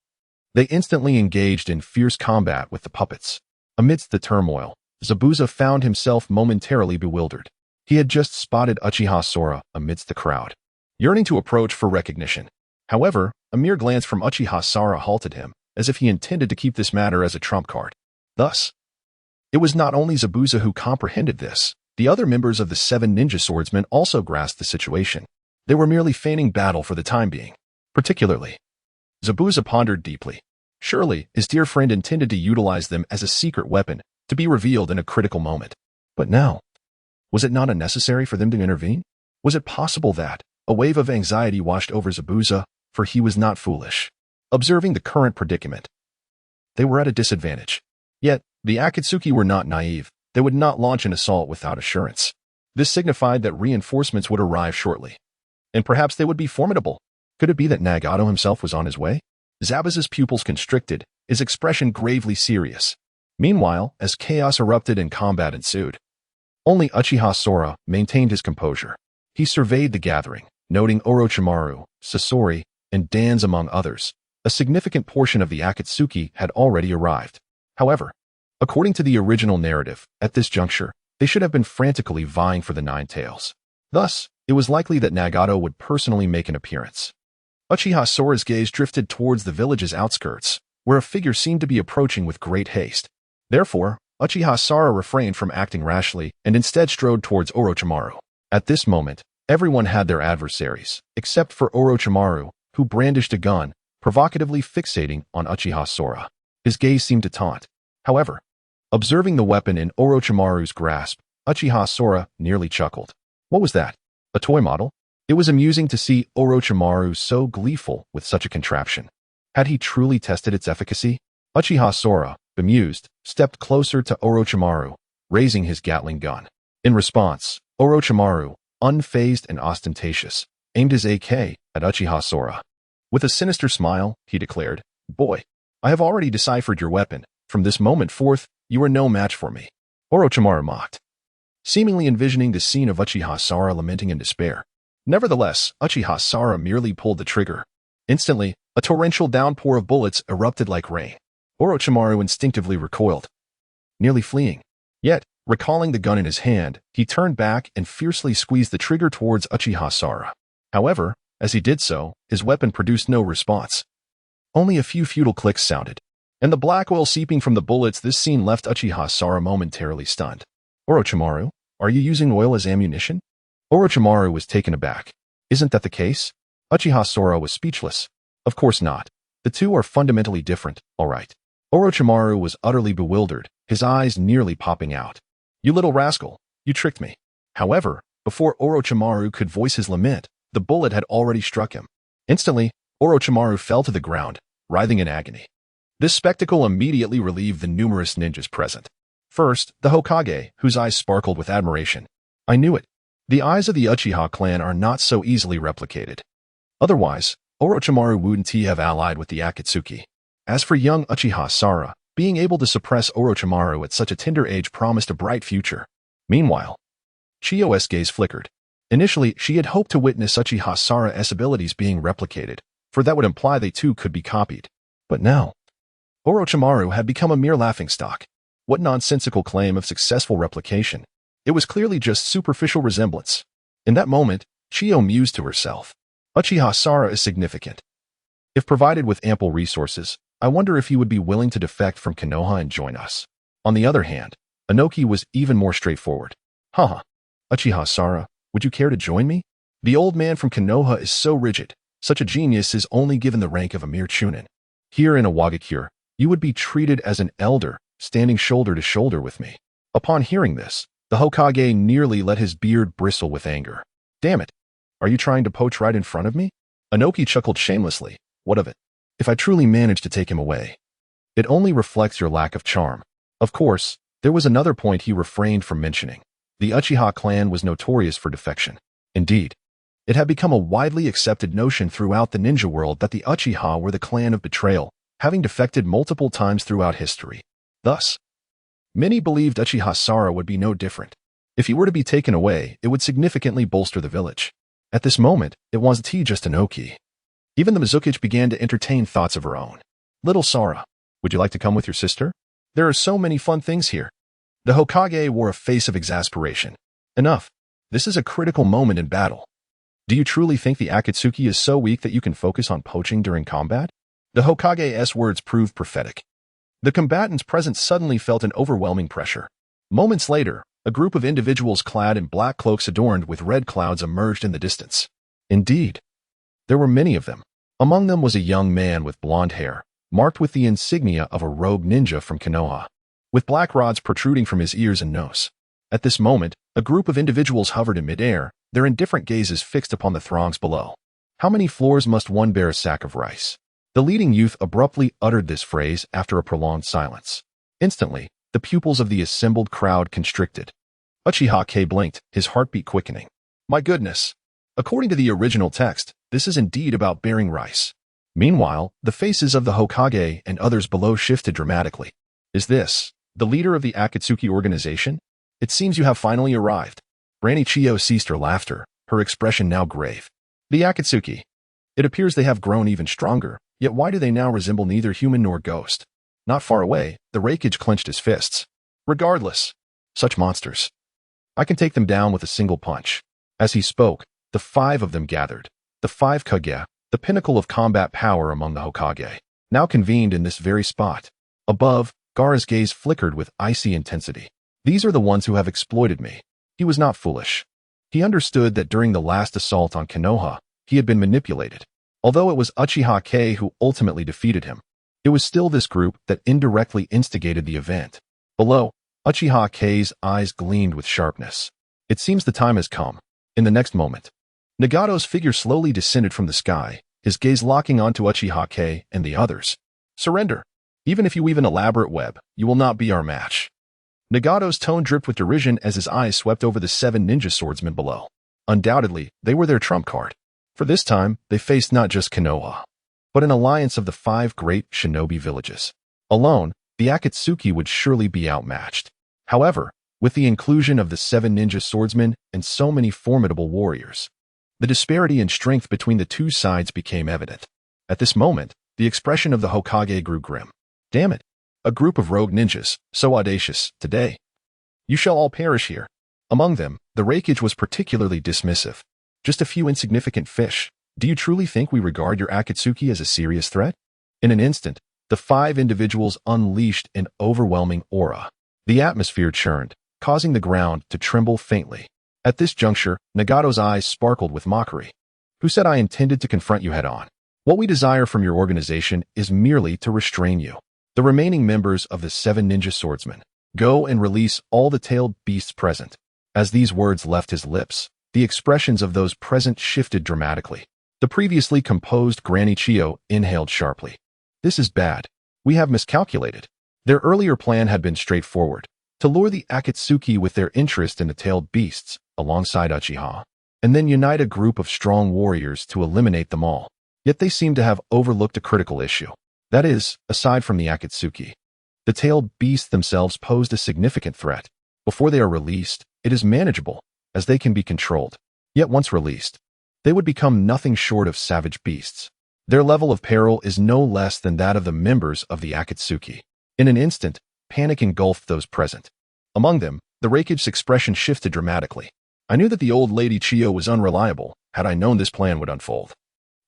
They instantly engaged in fierce combat with the puppets. Amidst the turmoil, Zabuza found himself momentarily bewildered. He had just spotted Uchiha Sora amidst the crowd, yearning to approach for recognition. However, a mere glance from Uchiha Sora halted him, as if he intended to keep this matter as a trump card. Thus, it was not only Zabuza who comprehended this. The other members of the 7 ninja swordsmen also grasped the situation. They were merely feigning battle for the time being. Particularly, Zabuza pondered deeply. Surely, his dear friend intended to utilize them as a secret weapon, to be revealed in a critical moment. But now, was it not unnecessary for them to intervene? Was it possible that a wave of anxiety washed over Zabuza, for he was not foolish? Observing the current predicament, they were at a disadvantage. Yet, the Akatsuki were not naive. They would not launch an assault without assurance. This signified that reinforcements would arrive shortly. And perhaps they would be formidable. Could it be that Nagato himself was on his way? Zabuza's pupils constricted, his expression gravely serious. Meanwhile, as chaos erupted and combat ensued, only Uchiha Sora maintained his composure. He surveyed the gathering, noting Orochimaru, Sasori, and Dan's among others. A significant portion of the Akatsuki had already arrived. However, according to the original narrative, at this juncture, they should have been frantically vying for the 9 tails. Thus, it was likely that Nagato would personally make an appearance. Uchiha Sora's gaze drifted towards the village's outskirts, where a figure seemed to be approaching with great haste. Therefore, Uchiha Sora refrained from acting rashly and instead strode towards Orochimaru. At this moment, everyone had their adversaries, except for Orochimaru, who brandished a gun, provocatively fixating on Uchiha Sora. His gaze seemed to taunt. However, observing the weapon in Orochimaru's grasp, Uchiha Sora nearly chuckled. What was that? A toy model? It was amusing to see Orochimaru so gleeful with such a contraption. Had he truly tested its efficacy? Uchiha Sora, bemused, stepped closer to Orochimaru, raising his Gatling gun. In response, Orochimaru, unfazed and ostentatious, aimed his AK at Uchiha Sora. With a sinister smile, he declared, "Boy, I have already deciphered your weapon. From this moment forth, you are no match for me." Orochimaru mocked, seemingly envisioning the scene of Uchiha Sora lamenting in despair. Nevertheless, Uchiha Sora merely pulled the trigger. Instantly, a torrential downpour of bullets erupted like rain. Orochimaru instinctively recoiled, nearly fleeing. Yet, recalling the gun in his hand, he turned back and fiercely squeezed the trigger towards Uchiha Sora. However, as he did so, his weapon produced no response. Only a few futile clicks sounded, and the black oil seeping from the bullets. This scene left Uchiha Sora momentarily stunned. "Orochimaru, are you using oil as ammunition?" Orochimaru was taken aback. "Isn't that the case?" Uchiha Sora was speechless. "Of course not. The two are fundamentally different, all right. Orochimaru was utterly bewildered, his eyes nearly popping out. You little rascal, you tricked me. However, before Orochimaru could voice his lament, the bullet had already struck him. Instantly, Orochimaru fell to the ground, writhing in agony. This spectacle immediately relieved the numerous ninjas present. First, the Hokage, whose eyes sparkled with admiration. I knew it. The eyes of the Uchiha clan are not so easily replicated. Otherwise, Orochimaru wouldn't have allied with the Akatsuki. As for young Uchiha Sara, being able to suppress Orochimaru at such a tender age promised a bright future. Meanwhile, Chiyo's gaze flickered. Initially, she had hoped to witness Uchiha Sara's abilities being replicated, for that would imply they too could be copied. But now, Orochimaru had become a mere laughingstock. What nonsensical claim of successful replication? It was clearly just superficial resemblance. In that moment, Chiyo mused to herself. Uchiha Sara is significant. If provided with ample resources, I wonder if he would be willing to defect from Konoha and join us. On the other hand, Inoki was even more straightforward. Haha, Uchiha Sara, would you care to join me? The old man from Konoha is so rigid. Such a genius is only given the rank of a mere chunin. Here in Awagakure, you would be treated as an elder, standing shoulder to shoulder with me. Upon hearing this, the Hokage nearly let his beard bristle with anger. Damn it! Are you trying to poach right in front of me? Inoki chuckled shamelessly. What of it? If I truly manage to take him away, it only reflects your lack of charm. Of course, there was another point he refrained from mentioning. The Uchiha clan was notorious for defection. Indeed, it had become a widely accepted notion throughout the ninja world that the Uchiha were the clan of betrayal, having defected multiple times throughout history. Thus, many believed Uchiha Sara would be no different. If he were to be taken away, it would significantly bolster the village. At this moment, it wasn't just Inoki. Even the Mizukichi began to entertain thoughts of her own. Little Sara, would you like to come with your sister? There are so many fun things here. The Hokage wore a face of exasperation. Enough. This is a critical moment in battle. Do you truly think the Akatsuki is so weak that you can focus on poaching during combat? The Hokage's words proved prophetic. The combatants present suddenly felt an overwhelming pressure. Moments later, a group of individuals clad in black cloaks adorned with red clouds emerged in the distance. Indeed, there were many of them. Among them was a young man with blonde hair, marked with the insignia of a rogue ninja from Konoha, with black rods protruding from his ears and nose. At this moment, a group of individuals hovered in midair, their indifferent gazes fixed upon the throngs below. How many floors must one bear a sack of rice? The leading youth abruptly uttered this phrase after a prolonged silence. Instantly, the pupils of the assembled crowd constricted. Uchiha K blinked, his heartbeat quickening. My goodness! According to the original text, this is indeed about bearing rice. Meanwhile, the faces of the Hokage and others below shifted dramatically. Is this the leader of the Akatsuki organization? It seems you have finally arrived. Granny Chiyo ceased her laughter, her expression now grave. The Akatsuki. It appears they have grown even stronger, yet why do they now resemble neither human nor ghost? Not far away, the Raikage clenched his fists. Regardless, such monsters. I can take them down with a single punch. As he spoke, the five of them gathered. The five Kaguya, the pinnacle of combat power among the Hokage, now convened in this very spot. Above, Gaara's gaze flickered with icy intensity. These are the ones who have exploited me. He was not foolish. He understood that during the last assault on Konoha, he had been manipulated. Although it was Uchiha K who ultimately defeated him, it was still this group that indirectly instigated the event. Below, Uchiha K's eyes gleamed with sharpness. It seems the time has come. In the next moment, Nagato's figure slowly descended from the sky, his gaze locking onto Uchiha K and the others. Surrender. Even if you weave an elaborate web, you will not be our match. Nagato's tone dripped with derision as his eyes swept over the 7 ninja swordsmen below. Undoubtedly, they were their trump card. For this time, they faced not just Konoha, but an alliance of the 5 great shinobi villages. Alone, the Akatsuki would surely be outmatched. However, with the inclusion of the 7 ninja swordsmen and so many formidable warriors, the disparity in strength between the two sides became evident. At this moment, the expression of the Hokage grew grim. Damn it! A group of rogue ninjas, so audacious, today. You shall all perish here. Among them, the Raikage was particularly dismissive. Just a few insignificant fish. Do you truly think we regard your Akatsuki as a serious threat? In an instant, the 5 individuals unleashed an overwhelming aura. The atmosphere churned, causing the ground to tremble faintly. At this juncture, Nagato's eyes sparkled with mockery. Who said I intended to confront you head on? What we desire from your organization is merely to restrain you. The remaining members of the 7 ninja swordsmen, go and release all the tailed beasts present. As these words left his lips, the expressions of those present shifted dramatically. The previously composed Granny Chio inhaled sharply. This is bad. We have miscalculated. Their earlier plan had been straightforward, to lure the Akatsuki with their interest in the tailed beasts, alongside Uchiha, and then unite a group of strong warriors to eliminate them all. Yet they seem to have overlooked a critical issue. That is, aside from the Akatsuki, the tailed beasts themselves posed a significant threat. Before they are released, it is manageable, as they can be controlled. Yet once released, they would become nothing short of savage beasts. Their level of peril is no less than that of the members of the Akatsuki. In an instant, panic engulfed those present. Among them, the Rakige's expression shifted dramatically. I knew that the old lady Chio was unreliable. Had I known this plan would unfold,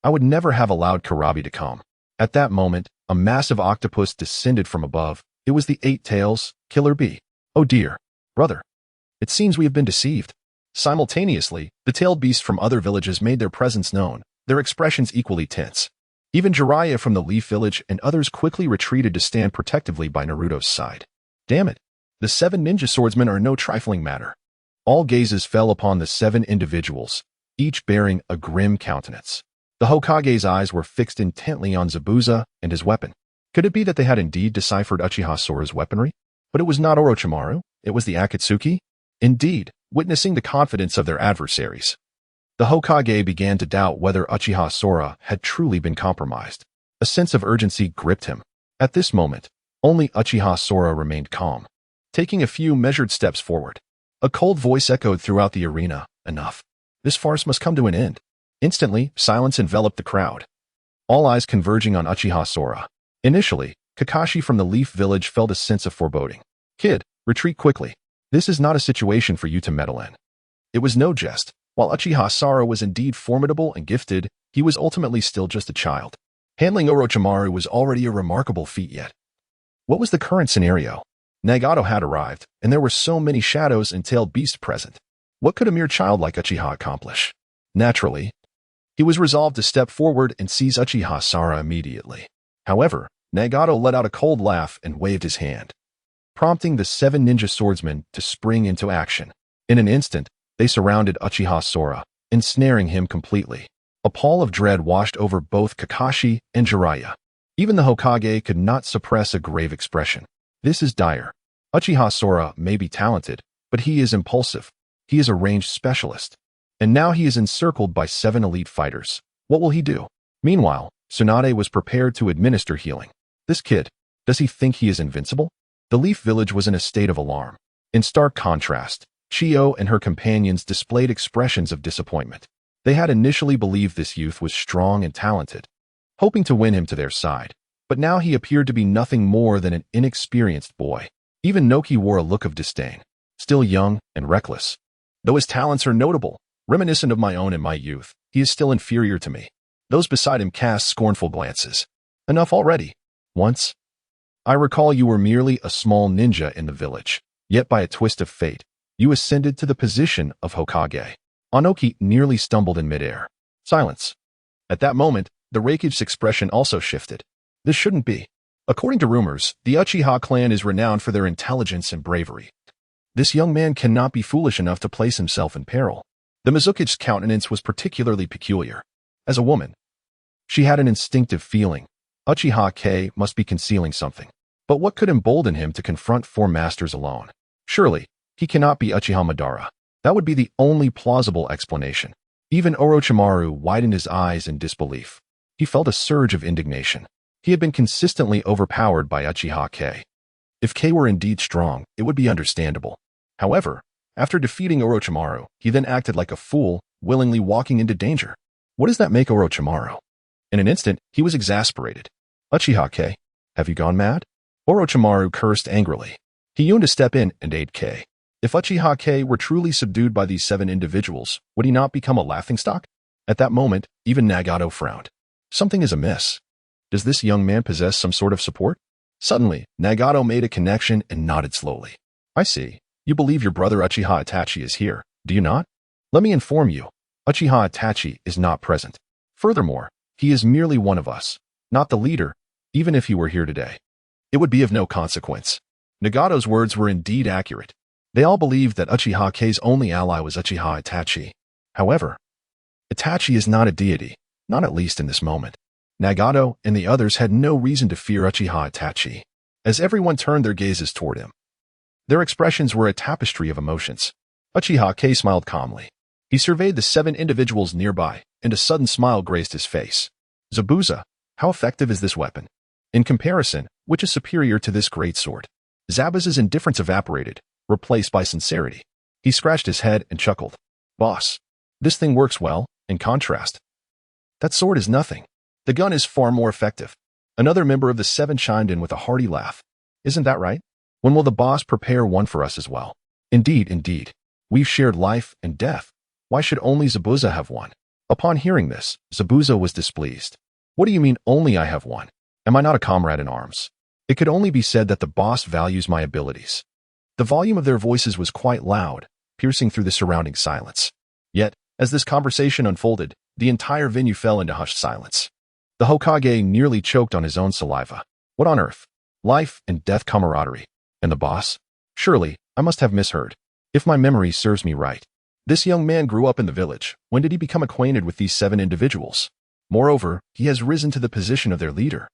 I would never have allowed Karabi to come. At that moment, a massive octopus descended from above. It was the 8 Tails, Killer Bee. Oh dear, brother. It seems we have been deceived. Simultaneously, the tailed beasts from other villages made their presence known, their expressions equally tense. Even Jiraiya from the Leaf Village and others quickly retreated to stand protectively by Naruto's side. Damn it. The 7 ninja swordsmen are no trifling matter. All gazes fell upon the 7 individuals, each bearing a grim countenance. The Hokage's eyes were fixed intently on Zabuza and his weapon. Could it be that they had indeed deciphered Uchiha Sora's weaponry? But it was not Orochimaru, it was the Akatsuki? Indeed, witnessing the confidence of their adversaries, the Hokage began to doubt whether Uchiha Sora had truly been compromised. A sense of urgency gripped him. At this moment, only Uchiha Sora remained calm, taking a few measured steps forward. A cold voice echoed throughout the arena. Enough. This farce must come to an end. Instantly, silence enveloped the crowd, all eyes converging on Uchiha Sora. Initially, Kakashi from the Leaf Village felt a sense of foreboding. Kid, retreat quickly. This is not a situation for you to meddle in. It was no jest. While Uchiha Sora was indeed formidable and gifted, he was ultimately still just a child. Handling Orochimaru was already a remarkable feat yet. What was the current scenario? Nagato had arrived, and there were so many shadows and tailed beasts present. What could a mere child like Uchiha accomplish? Naturally, he was resolved to step forward and seize Uchiha Sora immediately. However, Nagato let out a cold laugh and waved his hand, prompting the 7 ninja swordsmen to spring into action. In an instant, they surrounded Uchiha Sora, ensnaring him completely. A pall of dread washed over both Kakashi and Jiraiya. Even the Hokage could not suppress a grave expression. This is dire. Uchiha Sora may be talented, but he is impulsive. He is a ranged specialist. And now he is encircled by 7 elite fighters. What will he do? Meanwhile, Tsunade was prepared to administer healing. This kid, does he think he is invincible? The Leaf Village was in a state of alarm. In stark contrast, Chio and her companions displayed expressions of disappointment. They had initially believed this youth was strong and talented, hoping to win him to their side. But now he appeared to be nothing more than an inexperienced boy. Even Noki wore a look of disdain. Still young and reckless. Though his talents are notable, reminiscent of my own in my youth, he is still inferior to me. Those beside him cast scornful glances. Enough already. Once, I recall you were merely a small ninja in the village. Yet by a twist of fate, you ascended to the position of Hokage. Anoki nearly stumbled in midair. Silence. At that moment, the Rakige's expression also shifted. This shouldn't be. According to rumors, the Uchiha clan is renowned for their intelligence and bravery. This young man cannot be foolish enough to place himself in peril. The Mizuki's countenance was particularly peculiar. As a woman, she had an instinctive feeling. Uchiha K must be concealing something. But what could embolden him to confront 4 masters alone? Surely, he cannot be Uchiha Madara. That would be the only plausible explanation. Even Orochimaru widened his eyes in disbelief. He felt a surge of indignation. He had been consistently overpowered by Uchiha K. If K were indeed strong, it would be understandable. However, after defeating Orochimaru, he then acted like a fool, willingly walking into danger. What does that make Orochimaru? In an instant, he was exasperated. Uchiha K, have you gone mad? Orochimaru cursed angrily. He yearned to step in and aid K. If Uchiha K were truly subdued by these 7 individuals, would he not become a laughingstock? At that moment, even Nagato frowned. Something is amiss. Does this young man possess some sort of support? Suddenly, Nagato made a connection and nodded slowly. I see. You believe your brother Uchiha Itachi is here, do you not? Let me inform you, Uchiha Itachi is not present. Furthermore, He is merely one of us, not the leader. Even if he were here today, it would be of no consequence. Nagato's words were indeed accurate. They all believed that Uchiha K's only ally was Uchiha Itachi. However, Itachi is not a deity, not at least in this moment. Nagato and the others had no reason to fear Uchiha Itachi, as everyone turned their gazes toward him. Their expressions were a tapestry of emotions. Uchiha K smiled calmly. He surveyed the 7 individuals nearby, and a sudden smile graced his face. Zabuza, how effective is this weapon? In comparison, which is superior to this great sword? Zabuza's indifference evaporated, replaced by sincerity. He scratched his head and chuckled. Boss, this thing works well. In contrast, that sword is nothing. The gun is far more effective. Another member of the 7 chimed in with a hearty laugh. Isn't that right? When will the boss prepare one for us as well? Indeed, indeed. We've shared life and death. Why should only Zabuza have one? Upon hearing this, Zabuza was displeased. What do you mean only I have one? Am I not a comrade in arms? It could only be said that the boss values my abilities. The volume of their voices was quite loud, piercing through the surrounding silence. Yet, as this conversation unfolded, the entire venue fell into hushed silence. The Hokage nearly choked on his own saliva. What on earth? Life and death camaraderie. And the boss? Surely, I must have misheard. If my memory serves me right, this young man grew up in the village. When did he become acquainted with these 7 individuals? Moreover, he has risen to the position of their leader.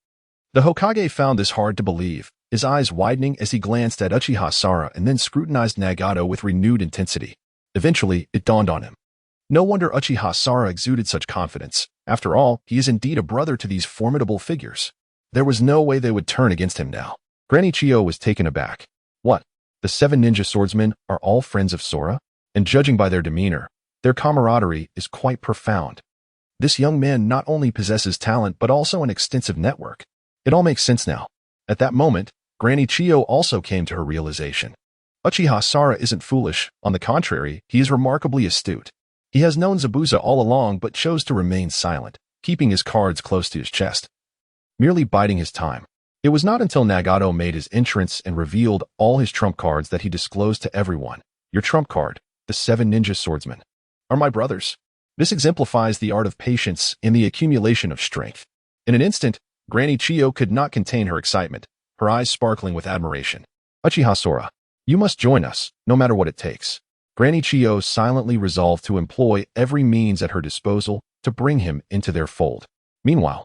The Hokage found this hard to believe, his eyes widening as he glanced at Uchiha Sara and then scrutinized Nagato with renewed intensity. Eventually, it dawned on him. No wonder Uchiha Sara exuded such confidence. After all, he is indeed a brother to these formidable figures. There was no way they would turn against him now. Granny Chiyo was taken aback. What? The 7 ninja swordsmen are all friends of Sora? And judging by their demeanor, their camaraderie is quite profound. This young man not only possesses talent but also an extensive network. It all makes sense now. At that moment, Granny Chiyo also came to her realization. Uchiha Sara isn't foolish. On the contrary, he is remarkably astute. He has known Zabuza all along but chose to remain silent, keeping his cards close to his chest, merely biding his time. It was not until Nagato made his entrance and revealed all his trump cards that he disclosed to everyone. Your trump card, the 7 ninja swordsmen, are my brothers. This exemplifies the art of patience and the accumulation of strength. In an instant, Granny Chiyo could not contain her excitement, her eyes sparkling with admiration. Uchiha Sora, you must join us, no matter what it takes. Granny Chiyo silently resolved to employ every means at her disposal to bring him into their fold. Meanwhile,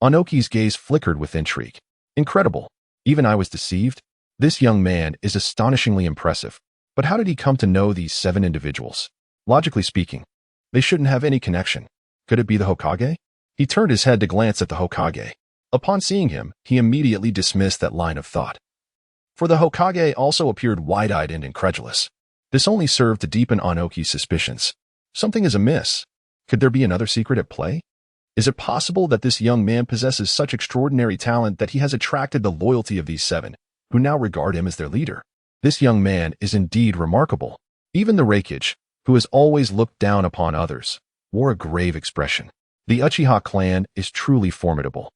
Anoki's gaze flickered with intrigue. Incredible. Even I was deceived. This young man is astonishingly impressive. But how did he come to know these 7 individuals? Logically speaking, they shouldn't have any connection. Could it be the Hokage? He turned his head to glance at the Hokage. Upon seeing him, he immediately dismissed that line of thought. For the Hokage also appeared wide-eyed and incredulous. This only served to deepen Anoki's suspicions. Something is amiss. Could there be another secret at play? Is it possible that this young man possesses such extraordinary talent that he has attracted the loyalty of these 7, who now regard him as their leader? This young man is indeed remarkable. Even the Reikage, who has always looked down upon others, wore a grave expression. The Uchiha clan is truly formidable.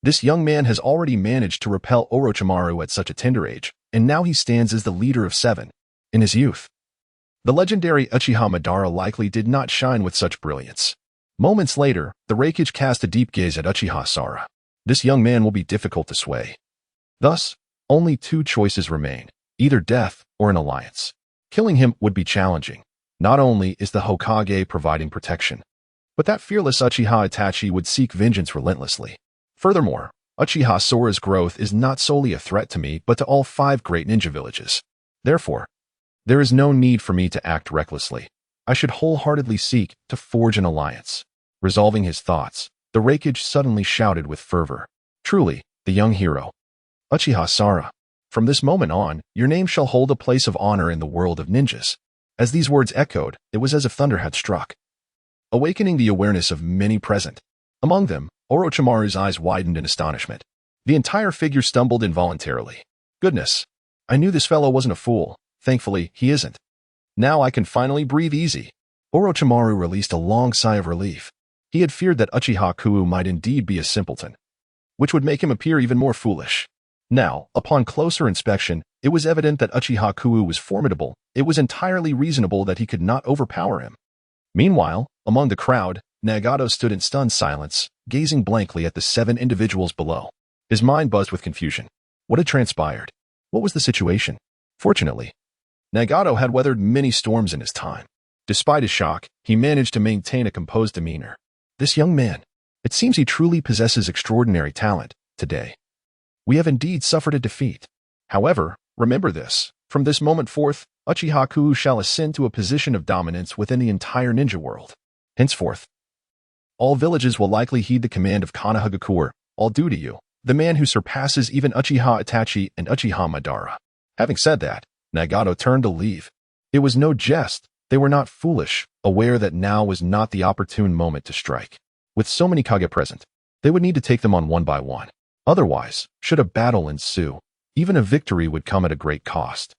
This young man has already managed to repel Orochimaru at such a tender age, and now he stands as the leader of 7. In his youth, the legendary Uchiha Madara likely did not shine with such brilliance. Moments later, the Reikage cast a deep gaze at Uchiha Sara. This young man will be difficult to sway. Thus, only 2 choices remain, either death or an alliance. Killing him would be challenging. Not only is the Hokage providing protection, but that fearless Uchiha Itachi would seek vengeance relentlessly. Furthermore, Uchiha Sora's growth is not solely a threat to me but to all 5 great ninja villages. Therefore, there is no need for me to act recklessly. I should wholeheartedly seek to forge an alliance. Resolving his thoughts, the Reikage suddenly shouted with fervor. Truly, the young hero. Uchiha Sara, from this moment on, your name shall hold a place of honor in the world of ninjas. As these words echoed, it was as if thunder had struck, awakening the awareness of many present. Among them, Orochimaru's eyes widened in astonishment. The entire figure stumbled involuntarily. Goodness, I knew this fellow wasn't a fool. Thankfully, he isn't. Now I can finally breathe easy. Orochimaru released a long sigh of relief. He had feared that Uchiha Kuu might indeed be a simpleton, which would make him appear even more foolish. Now, upon closer inspection, it was evident that Uchiha Kuu was formidable. It was entirely reasonable that he could not overpower him. Meanwhile, among the crowd, Nagato stood in stunned silence, gazing blankly at the 7 individuals below. His mind buzzed with confusion. What had transpired? What was the situation? Fortunately, Nagato had weathered many storms in his time. Despite his shock, he managed to maintain a composed demeanor. This young man, it seems he truly possesses extraordinary talent today. We have indeed suffered a defeat. However, remember this. From this moment forth, Uchiha Kong shall ascend to a position of dominance within the entire ninja world. Henceforth, all villages will likely heed the command of Konohagakure, all due to you, the man who surpasses even Uchiha Itachi and Uchiha Madara. Having said that, Nagato turned to leave. It was no jest. They were not foolish, aware that now was not the opportune moment to strike. With so many Kage present, they would need to take them on one by one. Otherwise, should a battle ensue, even a victory would come at a great cost,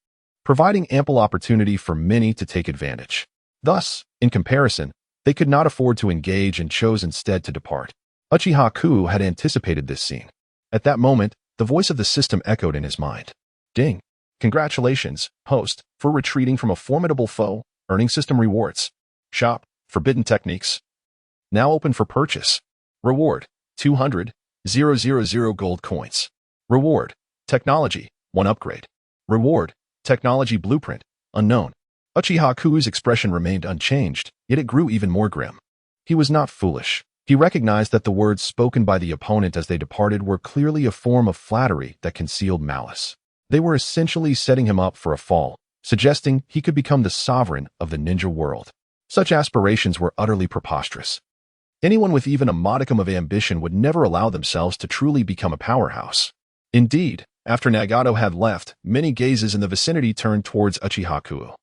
providing ample opportunity for many to take advantage. Thus, in comparison, they could not afford to engage and chose instead to depart. Uchiha Kong had anticipated this scene. At that moment, the voice of the system echoed in his mind. Ding! Congratulations, host, for retreating from a formidable foe, earning system rewards. Shop, forbidden techniques. Now open for purchase. Reward, 200,000 gold coins. Reward, technology, 1 upgrade. Reward, technology blueprint, unknown. Uchiha Kong's expression remained unchanged, yet it grew even more grim. He was not foolish. He recognized that the words spoken by the opponent as they departed were clearly a form of flattery that concealed malice. They were essentially setting him up for a fall, suggesting he could become the sovereign of the ninja world. Such aspirations were utterly preposterous. Anyone with even a modicum of ambition would never allow themselves to truly become a powerhouse. Indeed, after Nagato had left, many gazes in the vicinity turned towards Uchiha Kong,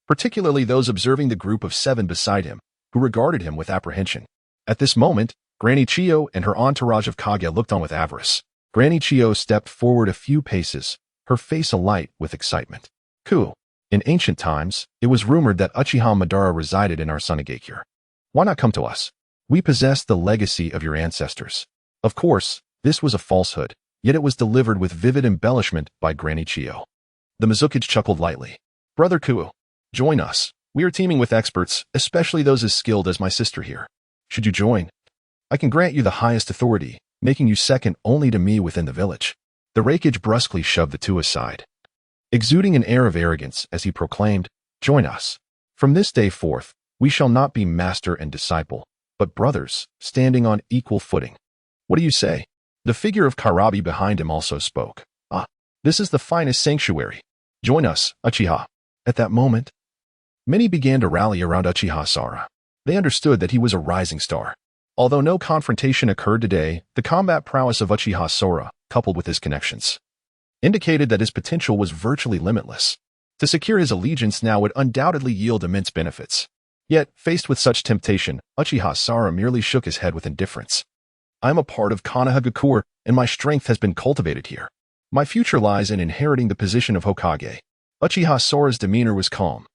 particularly those observing the group of 7 beside him, who regarded him with apprehension. At this moment, Granny Chiyo and her entourage of Kage looked on with avarice. Granny Chiyo stepped forward a few paces, her face alight with excitement. Kong, in ancient times, it was rumored that Uchiha Madara resided in our Sunigakure. Why not come to us? We possess the legacy of your ancestors. Of course, this was a falsehood, yet it was delivered with vivid embellishment by Granny Chiyo. The Mizukage chuckled lightly. Brother Kong, join us. We are teaming with experts, especially those as skilled as my sister here. Should you join, I can grant you the highest authority, making you second only to me within the village. The Raikage brusquely shoved the 2 aside, exuding an air of arrogance as he proclaimed, Join us. From this day forth, we shall not be master and disciple, but brothers, standing on equal footing. What do you say? The figure of Karabi behind him also spoke. Ah, this is the finest sanctuary. Join us, Uchiha. At that moment, many began to rally around Uchiha Sora. They understood that he was a rising star. Although no confrontation occurred today, the combat prowess of Uchiha Sora, coupled with his connections, indicated that his potential was virtually limitless. To secure his allegiance now would undoubtedly yield immense benefits. Yet, faced with such temptation, Uchiha Sora merely shook his head with indifference. I am a part of Konohagakure, and my strength has been cultivated here. My future lies in inheriting the position of Hokage. Uchiha Sora's demeanor was calm,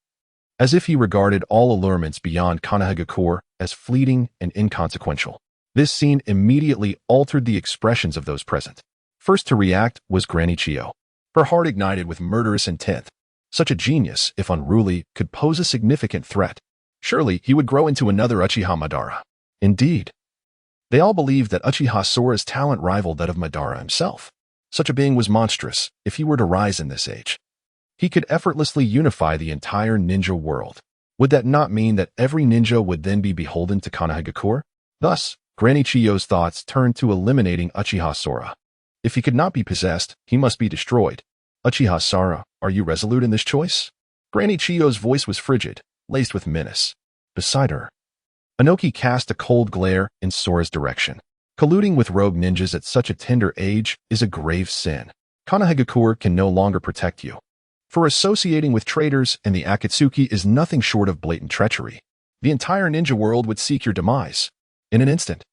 as if he regarded all allurements beyond Konohagakure as fleeting and inconsequential. This scene immediately altered the expressions of those present. First to react was Granny Chiyo. Her heart ignited with murderous intent. Such a genius, if unruly, could pose a significant threat. Surely he would grow into another Uchiha Madara. Indeed, they all believed that Uchiha Sora's talent rivaled that of Madara himself. Such a being was monstrous if he were to rise in this age. He could effortlessly unify the entire ninja world. Would that not mean that every ninja would then be beholden to Konohagakure? Thus, Granny Chiyo's thoughts turned to eliminating Uchiha Sora. If he could not be possessed, he must be destroyed. Uchiha Sora, are you resolute in this choice? Granny Chiyo's voice was frigid, laced with menace. Beside her, Inoki cast a cold glare in Sora's direction. Colluding with rogue ninjas at such a tender age is a grave sin. Konohagakure can no longer protect you. For associating with traitors and the Akatsuki is nothing short of blatant treachery. The entire ninja world would seek your demise. In an instant.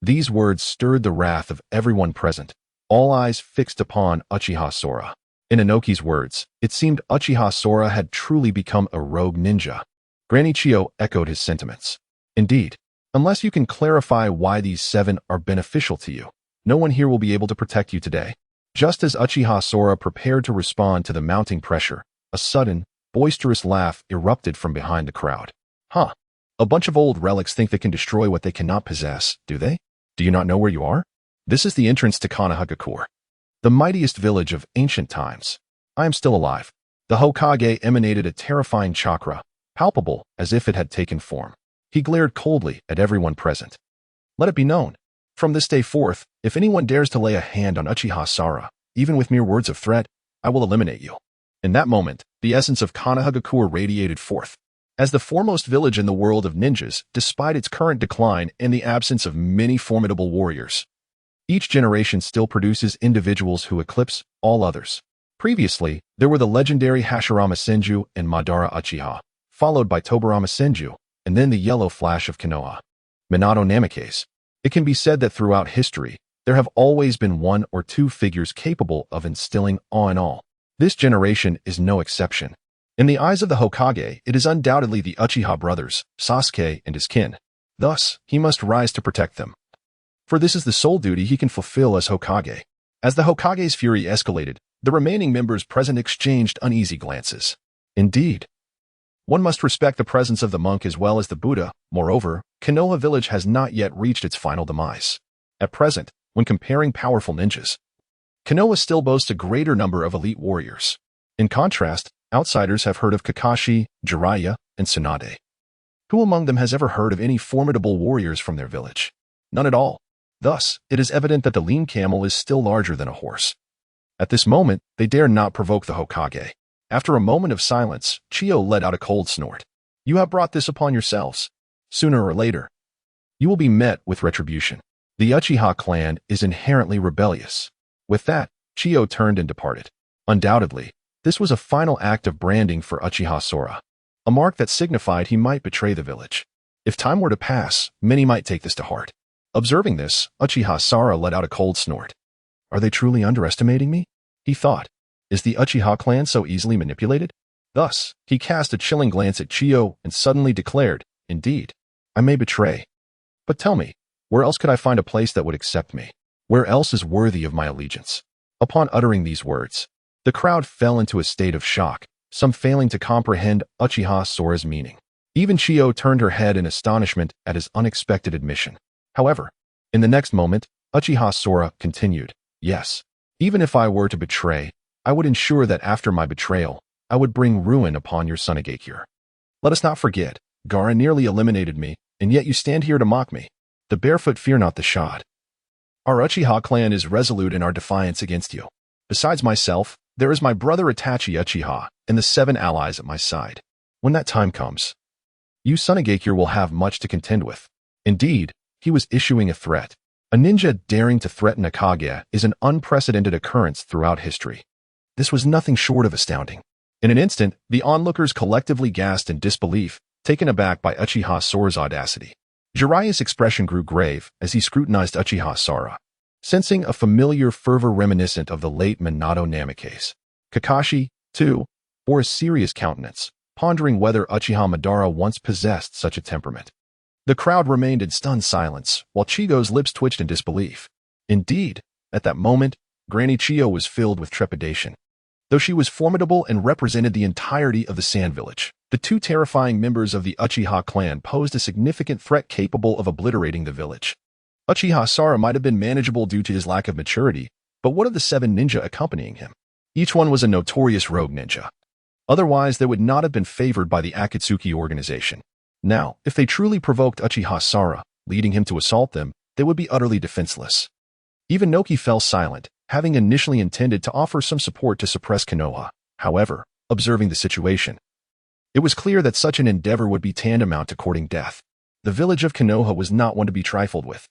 These words stirred the wrath of everyone present, all eyes fixed upon Uchiha Sora. In Inoki's words, it seemed Uchiha Sora had truly become a rogue ninja. Granny Chiyo echoed his sentiments. Indeed, unless you can clarify why these 7 are beneficial to you, no one here will be able to protect you today. Just as Uchiha Sora prepared to respond to the mounting pressure, a sudden, boisterous laugh erupted from behind the crowd. Huh. A bunch of old relics think they can destroy what they cannot possess, do they? Do you not know where you are? This is the entrance to Konohagakure, the mightiest village of ancient times. I am still alive. The Hokage emanated a terrifying chakra, palpable as if it had taken form. He glared coldly at everyone present. Let it be known, from this day forth, if anyone dares to lay a hand on Uchiha Sara, even with mere words of threat, I will eliminate you. In that moment, the essence of Konohagakure radiated forth. As the foremost village in the world of ninjas, despite its current decline and the absence of many formidable warriors, each generation still produces individuals who eclipse all others. Previously, there were the legendary Hashirama Senju and Madara Uchiha, followed by Tobirama Senju, and then the yellow flash of Konoha, Minato Namikaze. It can be said that throughout history, there have always been one or two figures capable of instilling awe in all. This generation is no exception. In the eyes of the Hokage, it is undoubtedly the Uchiha brothers, Sasuke and his kin. Thus, he must rise to protect them. For this is the sole duty he can fulfill as Hokage. As the Hokage's fury escalated, the remaining members present exchanged uneasy glances. Indeed, one must respect the presence of the monk as well as the Buddha. Moreover, Konoha village has not yet reached its final demise. At present, when comparing powerful ninjas, Konoha still boasts a greater number of elite warriors. In contrast, outsiders have heard of Kakashi, Jiraiya, and Tsunade. Who among them has ever heard of any formidable warriors from their village? None at all. Thus, it is evident that the lean camel is still larger than a horse. At this moment, they dare not provoke the Hokage. After a moment of silence, Chiyo let out a cold snort. You have brought this upon yourselves. Sooner or later, you will be met with retribution. The Uchiha clan is inherently rebellious. With that, Chiyo turned and departed. Undoubtedly, this was a final act of branding for Uchiha Sora, a mark that signified he might betray the village. If time were to pass, many might take this to heart. Observing this, Uchiha Sora let out a cold snort. Are they truly underestimating me? He thought. Is the Uchiha clan so easily manipulated? Thus, he cast a chilling glance at Chiyo and suddenly declared, Indeed, I may betray. But tell me, where else could I find a place that would accept me? Where else is worthy of my allegiance? Upon uttering these words, the crowd fell into a state of shock, some failing to comprehend Uchiha Sora's meaning. Even Chiyo turned her head in astonishment at his unexpected admission. However, in the next moment, Uchiha Sora continued, Yes, even if I were to betray, I would ensure that after my betrayal, I would bring ruin upon your Sunagakure. Let us not forget, Gaara nearly eliminated me, and yet you stand here to mock me. The barefoot fear not the shod. Our Uchiha clan is resolute in our defiance against you. Besides myself, there is my brother Itachi Uchiha and the 7 allies at my side. When that time comes, you Sunagakure will have much to contend with. Indeed, he was issuing a threat. A ninja daring to threaten a Kage is an unprecedented occurrence throughout history. This was nothing short of astounding. In an instant, the onlookers collectively gasped in disbelief, taken aback by Uchiha Sora's audacity. Jiraiya's expression grew grave as he scrutinized Uchiha Sora, sensing a familiar fervor reminiscent of the late Minato Namikaze. Kakashi, too, bore a serious countenance, pondering whether Uchiha Madara once possessed such a temperament. The crowd remained in stunned silence, while Chigo's lips twitched in disbelief. Indeed, at that moment, Granny Chiyo was filled with trepidation. Though she was formidable and represented the entirety of the Sand Village, the 2 terrifying members of the Uchiha clan posed a significant threat capable of obliterating the village. Uchiha Sora might have been manageable due to his lack of maturity, but what of the 7 ninja accompanying him? Each one was a notorious rogue ninja. Otherwise, they would not have been favored by the Akatsuki organization. Now, if they truly provoked Uchiha Sora, leading him to assault them, they would be utterly defenseless. Even Noki fell silent, having initially intended to offer some support to suppress Konoha. However, observing the situation, it was clear that such an endeavor would be tantamount to courting death. The village of Konoha was not one to be trifled with,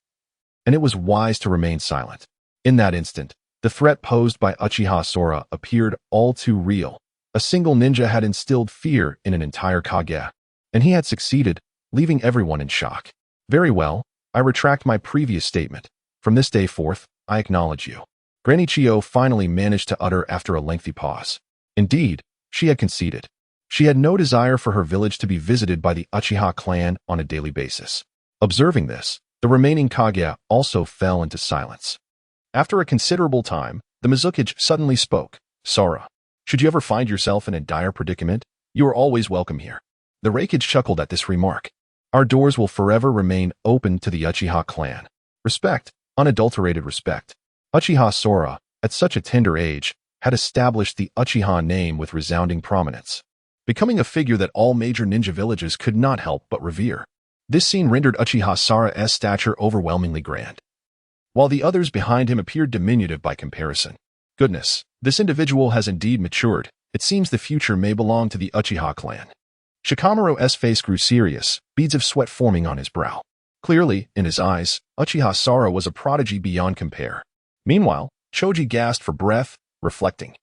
and it was wise to remain silent. In that instant, the threat posed by Uchiha Sora appeared all too real. A single ninja had instilled fear in an entire Kage, and he had succeeded, leaving everyone in shock. Very well, I retract my previous statement. From this day forth, I acknowledge you. Granny Chiyo finally managed to utter after a lengthy pause. Indeed, she had conceded. She had no desire for her village to be visited by the Uchiha clan on a daily basis. Observing this, the remaining Kage also fell into silence. After a considerable time, the Mizukage suddenly spoke. Sora, should you ever find yourself in a dire predicament, you are always welcome here. The Raikage chuckled at this remark. Our doors will forever remain open to the Uchiha clan. Respect, unadulterated respect. Uchiha Sora, at such a tender age, had established the Uchiha name with resounding prominence, becoming a figure that all major ninja villages could not help but revere. This scene rendered Uchiha Sora's stature overwhelmingly grand, while the others behind him appeared diminutive by comparison. Goodness, this individual has indeed matured. It seems the future may belong to the Uchiha clan. Shikamaru's face grew serious, beads of sweat forming on his brow. Clearly, in his eyes, Uchiha Sora was a prodigy beyond compare. Meanwhile, Choji gasped for breath, reflecting.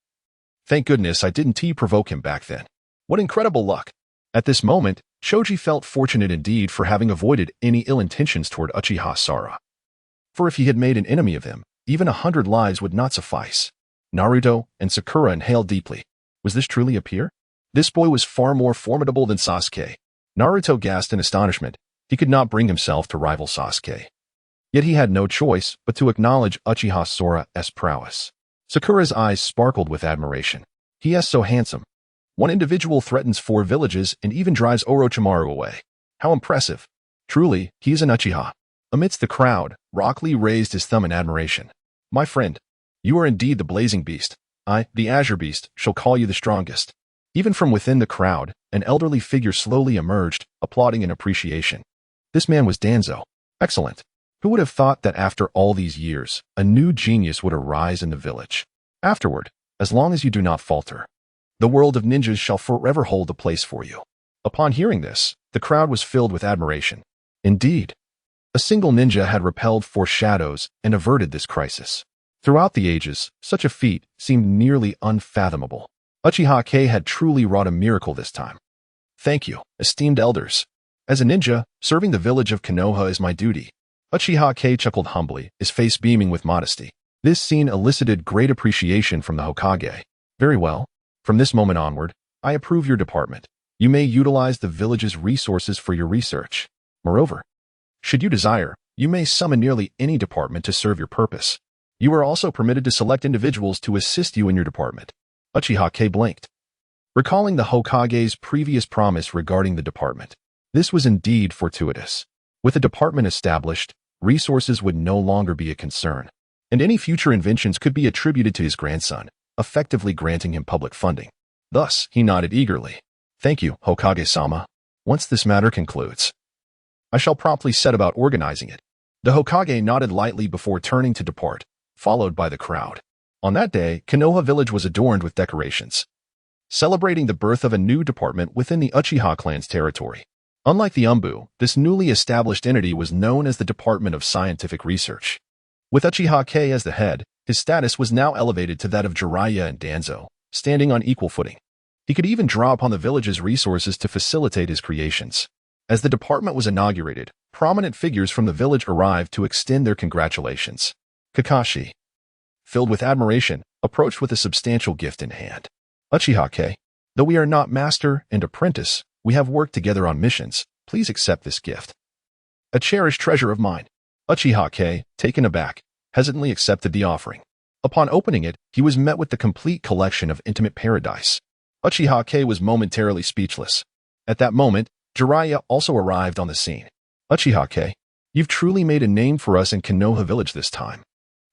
Thank goodness I didn't provoke him back then. What incredible luck! At this moment, Choji felt fortunate indeed for having avoided any ill intentions toward Uchiha Sora. For if he had made an enemy of him, even 100 lives would not suffice. Naruto and Sakura inhaled deeply. Was this truly a peer? This boy was far more formidable than Sasuke. Naruto gasped in astonishment. He could not bring himself to rival Sasuke. Yet he had no choice but to acknowledge Uchiha Sora's prowess. Sakura's eyes sparkled with admiration. He is so handsome. One individual threatens 4 villages and even drives Orochimaru away. How impressive. Truly, he is an Uchiha. Amidst the crowd, Rock Lee raised his thumb in admiration. My friend, you are indeed the blazing beast. I, the Azure Beast, shall call you the strongest. Even from within the crowd, an elderly figure slowly emerged, applauding in appreciation. This man was Danzo. Excellent. Who would have thought that after all these years, a new genius would arise in the village? Afterward, as long as you do not falter, the world of ninjas shall forever hold a place for you. Upon hearing this, the crowd was filled with admiration. Indeed, a single ninja had repelled 4 shadows and averted this crisis. Throughout the ages, such a feat seemed nearly unfathomable. Uchiha K had truly wrought a miracle this time. Thank you, esteemed elders. As a ninja, serving the village of Konoha is my duty. Uchiha K chuckled humbly, his face beaming with modesty. This scene elicited great appreciation from the Hokage. Very well. From this moment onward, I approve your department. You may utilize the village's resources for your research. Moreover, should you desire, you may summon nearly any department to serve your purpose. You are also permitted to select individuals to assist you in your department. Uchiha K blinked, recalling the Hokage's previous promise regarding the department. This was indeed fortuitous. With a department established, resources would no longer be a concern, and any future inventions could be attributed to his grandson, effectively granting him public funding. Thus, he nodded eagerly. Thank you, Hokage-sama. Once this matter concludes, I shall promptly set about organizing it. The Hokage nodded lightly before turning to depart, followed by the crowd. On that day, Konoha village was adorned with decorations, celebrating the birth of a new department within the Uchiha clan's territory. Unlike the Umbu, this newly established entity was known as the Department of Scientific Research. With Uchiha K as the head, his status was now elevated to that of Jiraiya and Danzo, standing on equal footing. He could even draw upon the village's resources to facilitate his creations. As the department was inaugurated, prominent figures from the village arrived to extend their congratulations. Kakashi, filled with admiration, approached with a substantial gift in hand. Uchiha K, though we are not master and apprentice, we have worked together on missions. Please accept this gift. A cherished treasure of mine. Uchiha K, taken aback, hesitantly accepted the offering. Upon opening it, he was met with the complete collection of intimate paradise. Uchiha K was momentarily speechless. At that moment, Jiraiya also arrived on the scene. Uchiha K, you've truly made a name for us in Konoha village this time.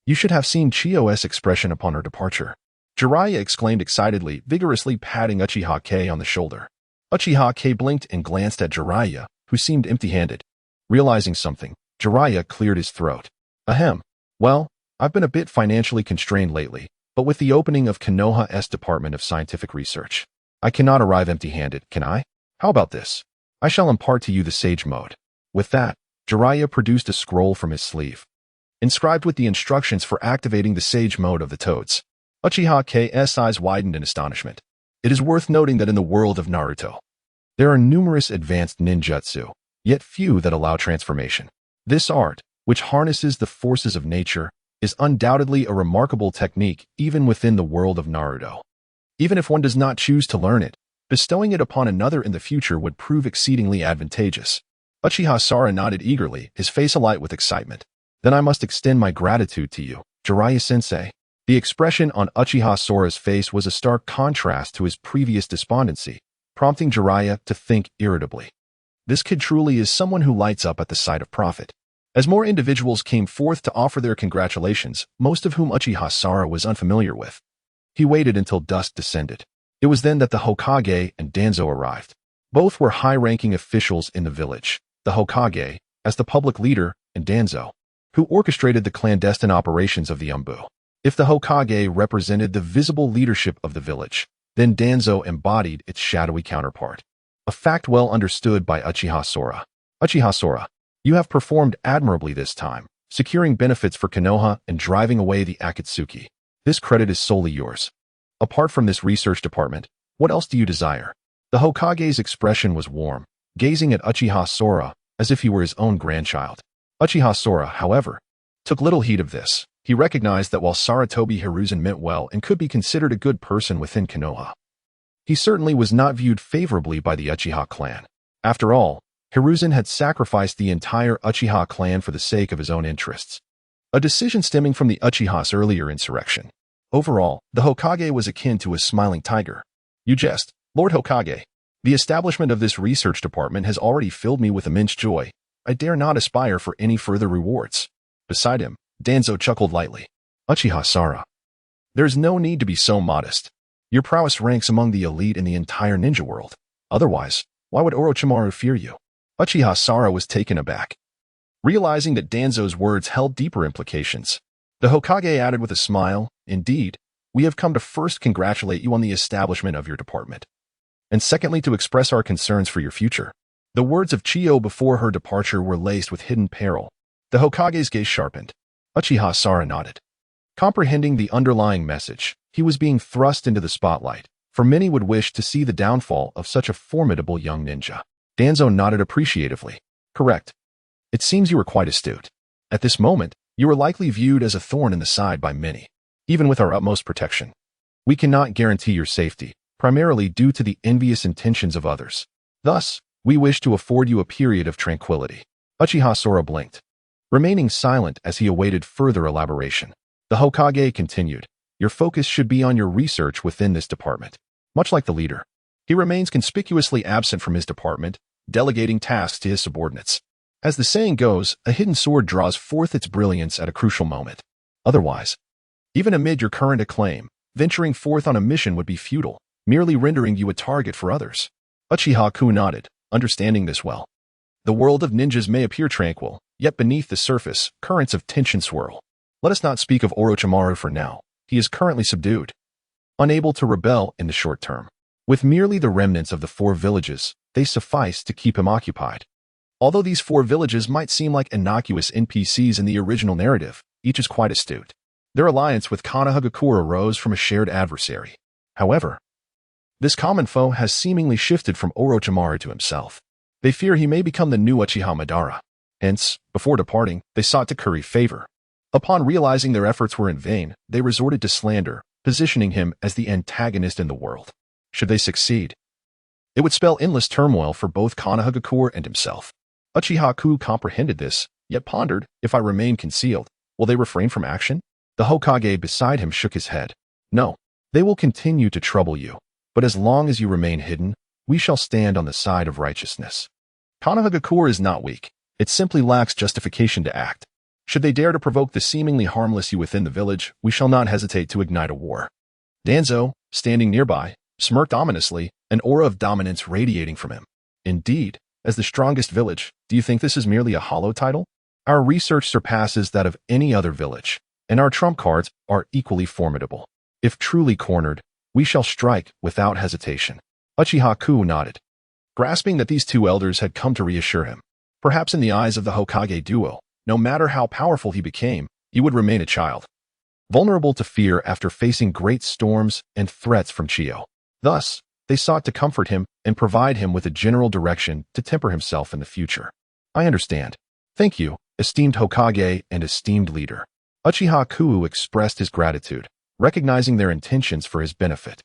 You should have seen Chiyo's expression upon her departure. Jiraiya exclaimed excitedly, vigorously patting Uchiha K on the shoulder. Uchiha K blinked and glanced at Jiraiya, who seemed empty-handed. Realizing something, Jiraiya cleared his throat. Ahem. Well, I've been a bit financially constrained lately, but with the opening of Konoha's Department of Scientific Research, I cannot arrive empty-handed, can I? How about this? I shall impart to you the Sage Mode. With that, Jiraiya produced a scroll from his sleeve, inscribed with the instructions for activating the Sage Mode of the Toads. Uchiha K's eyes widened in astonishment. It is worth noting that in the world of Naruto, there are numerous advanced ninjutsu, yet few that allow transformation. This art, which harnesses the forces of nature, is undoubtedly a remarkable technique even within the world of Naruto. Even if one does not choose to learn it, bestowing it upon another in the future would prove exceedingly advantageous. Uchiha Sora nodded eagerly, his face alight with excitement. Then I must extend my gratitude to you, Jiraiya-sensei. The expression on Uchiha Sora's face was a stark contrast to his previous despondency, prompting Jiraiya to think irritably. This kid truly is someone who lights up at the sight of profit. As more individuals came forth to offer their congratulations, most of whom Uchiha Sara was unfamiliar with, he waited until dusk descended. It was then that the Hokage and Danzo arrived. Both were high-ranking officials in the village, the Hokage, as the public leader, and Danzo, who orchestrated the clandestine operations of the Umbu. If the Hokage represented the visible leadership of the village, then Danzo embodied its shadowy counterpart. A fact well understood by Uchiha Sora. Uchiha Sora, you have performed admirably this time, securing benefits for Konoha and driving away the Akatsuki. This credit is solely yours. Apart from this research department, what else do you desire? The Hokage's expression was warm, gazing at Uchiha Sora as if he were his own grandchild. Uchiha Sora, however, took little heed of this. He recognized that while Sarutobi Hiruzen meant well and could be considered a good person within Konoha, he certainly was not viewed favorably by the Uchiha clan. After all, Hiruzen had sacrificed the entire Uchiha clan for the sake of his own interests, a decision stemming from the Uchiha's earlier insurrection. Overall, the Hokage was akin to a smiling tiger. You jest, Lord Hokage. The establishment of this research department has already filled me with immense joy. I dare not aspire for any further rewards. Beside him, Danzo chuckled lightly. Uchiha Sara, there's no need to be so modest. Your prowess ranks among the elite in the entire ninja world. Otherwise, why would Orochimaru fear you? Uchiha Sara was taken aback, realizing that Danzo's words held deeper implications. The Hokage added with a smile, indeed, we have come to first congratulate you on the establishment of your department, and secondly to express our concerns for your future. The words of Chiyo before her departure were laced with hidden peril. The Hokage's gaze sharpened. Uchiha Sara nodded. Comprehending the underlying message, he was being thrust into the spotlight, for many would wish to see the downfall of such a formidable young ninja. Danzo nodded appreciatively. Correct. It seems you were quite astute. At this moment, you were likely viewed as a thorn in the side by many. Even with our utmost protection, we cannot guarantee your safety, primarily due to the envious intentions of others. Thus, we wish to afford you a period of tranquility. Uchiha Sora blinked, remaining silent as he awaited further elaboration. The Hokage continued, your focus should be on your research within this department. Much like the leader, he remains conspicuously absent from his department, delegating tasks to his subordinates. As the saying goes, a hidden sword draws forth its brilliance at a crucial moment. Otherwise, even amid your current acclaim, venturing forth on a mission would be futile, merely rendering you a target for others. Uchiha Ku nodded, understanding this well. The world of ninjas may appear tranquil, yet beneath the surface, currents of tension swirl. Let us not speak of Orochimaru for now. He is currently subdued, unable to rebel in the short term. With merely the remnants of the 4 villages, they suffice to keep him occupied. Although these 4 villages might seem like innocuous NPCs in the original narrative, each is quite astute. Their alliance with Konohagakure arose from a shared adversary. However, this common foe has seemingly shifted from Orochimaru to himself. They fear he may become the new Uchiha Madara. Hence, before departing, they sought to curry favor. Upon realizing their efforts were in vain, they resorted to slander, positioning him as the antagonist in the world. Should they succeed, it would spell endless turmoil for both Konohagakure and himself. Uchiha Ku comprehended this, yet pondered, if I remain concealed, will they refrain from action? The Hokage beside him shook his head. No, they will continue to trouble you, but as long as you remain hidden, we shall stand on the side of righteousness. Konohagakure is not weak, it simply lacks justification to act. Should they dare to provoke the seemingly harmless you within the village, we shall not hesitate to ignite a war. Danzo, standing nearby, smirked ominously, an aura of dominance radiating from him. Indeed, as the strongest village, do you think this is merely a hollow title? Our research surpasses that of any other village, and our trump cards are equally formidable. If truly cornered, we shall strike without hesitation. Uchiha Ku nodded, grasping that these 2 elders had come to reassure him. Perhaps in the eyes of the Hokage duo, no matter how powerful he became, he would remain a child, vulnerable to fear after facing great storms and threats from Chiyo. Thus, they sought to comfort him and provide him with a general direction to temper himself in the future. I understand. Thank you, esteemed Hokage and esteemed leader. Uchiha Ku expressed his gratitude, recognizing their intentions for his benefit.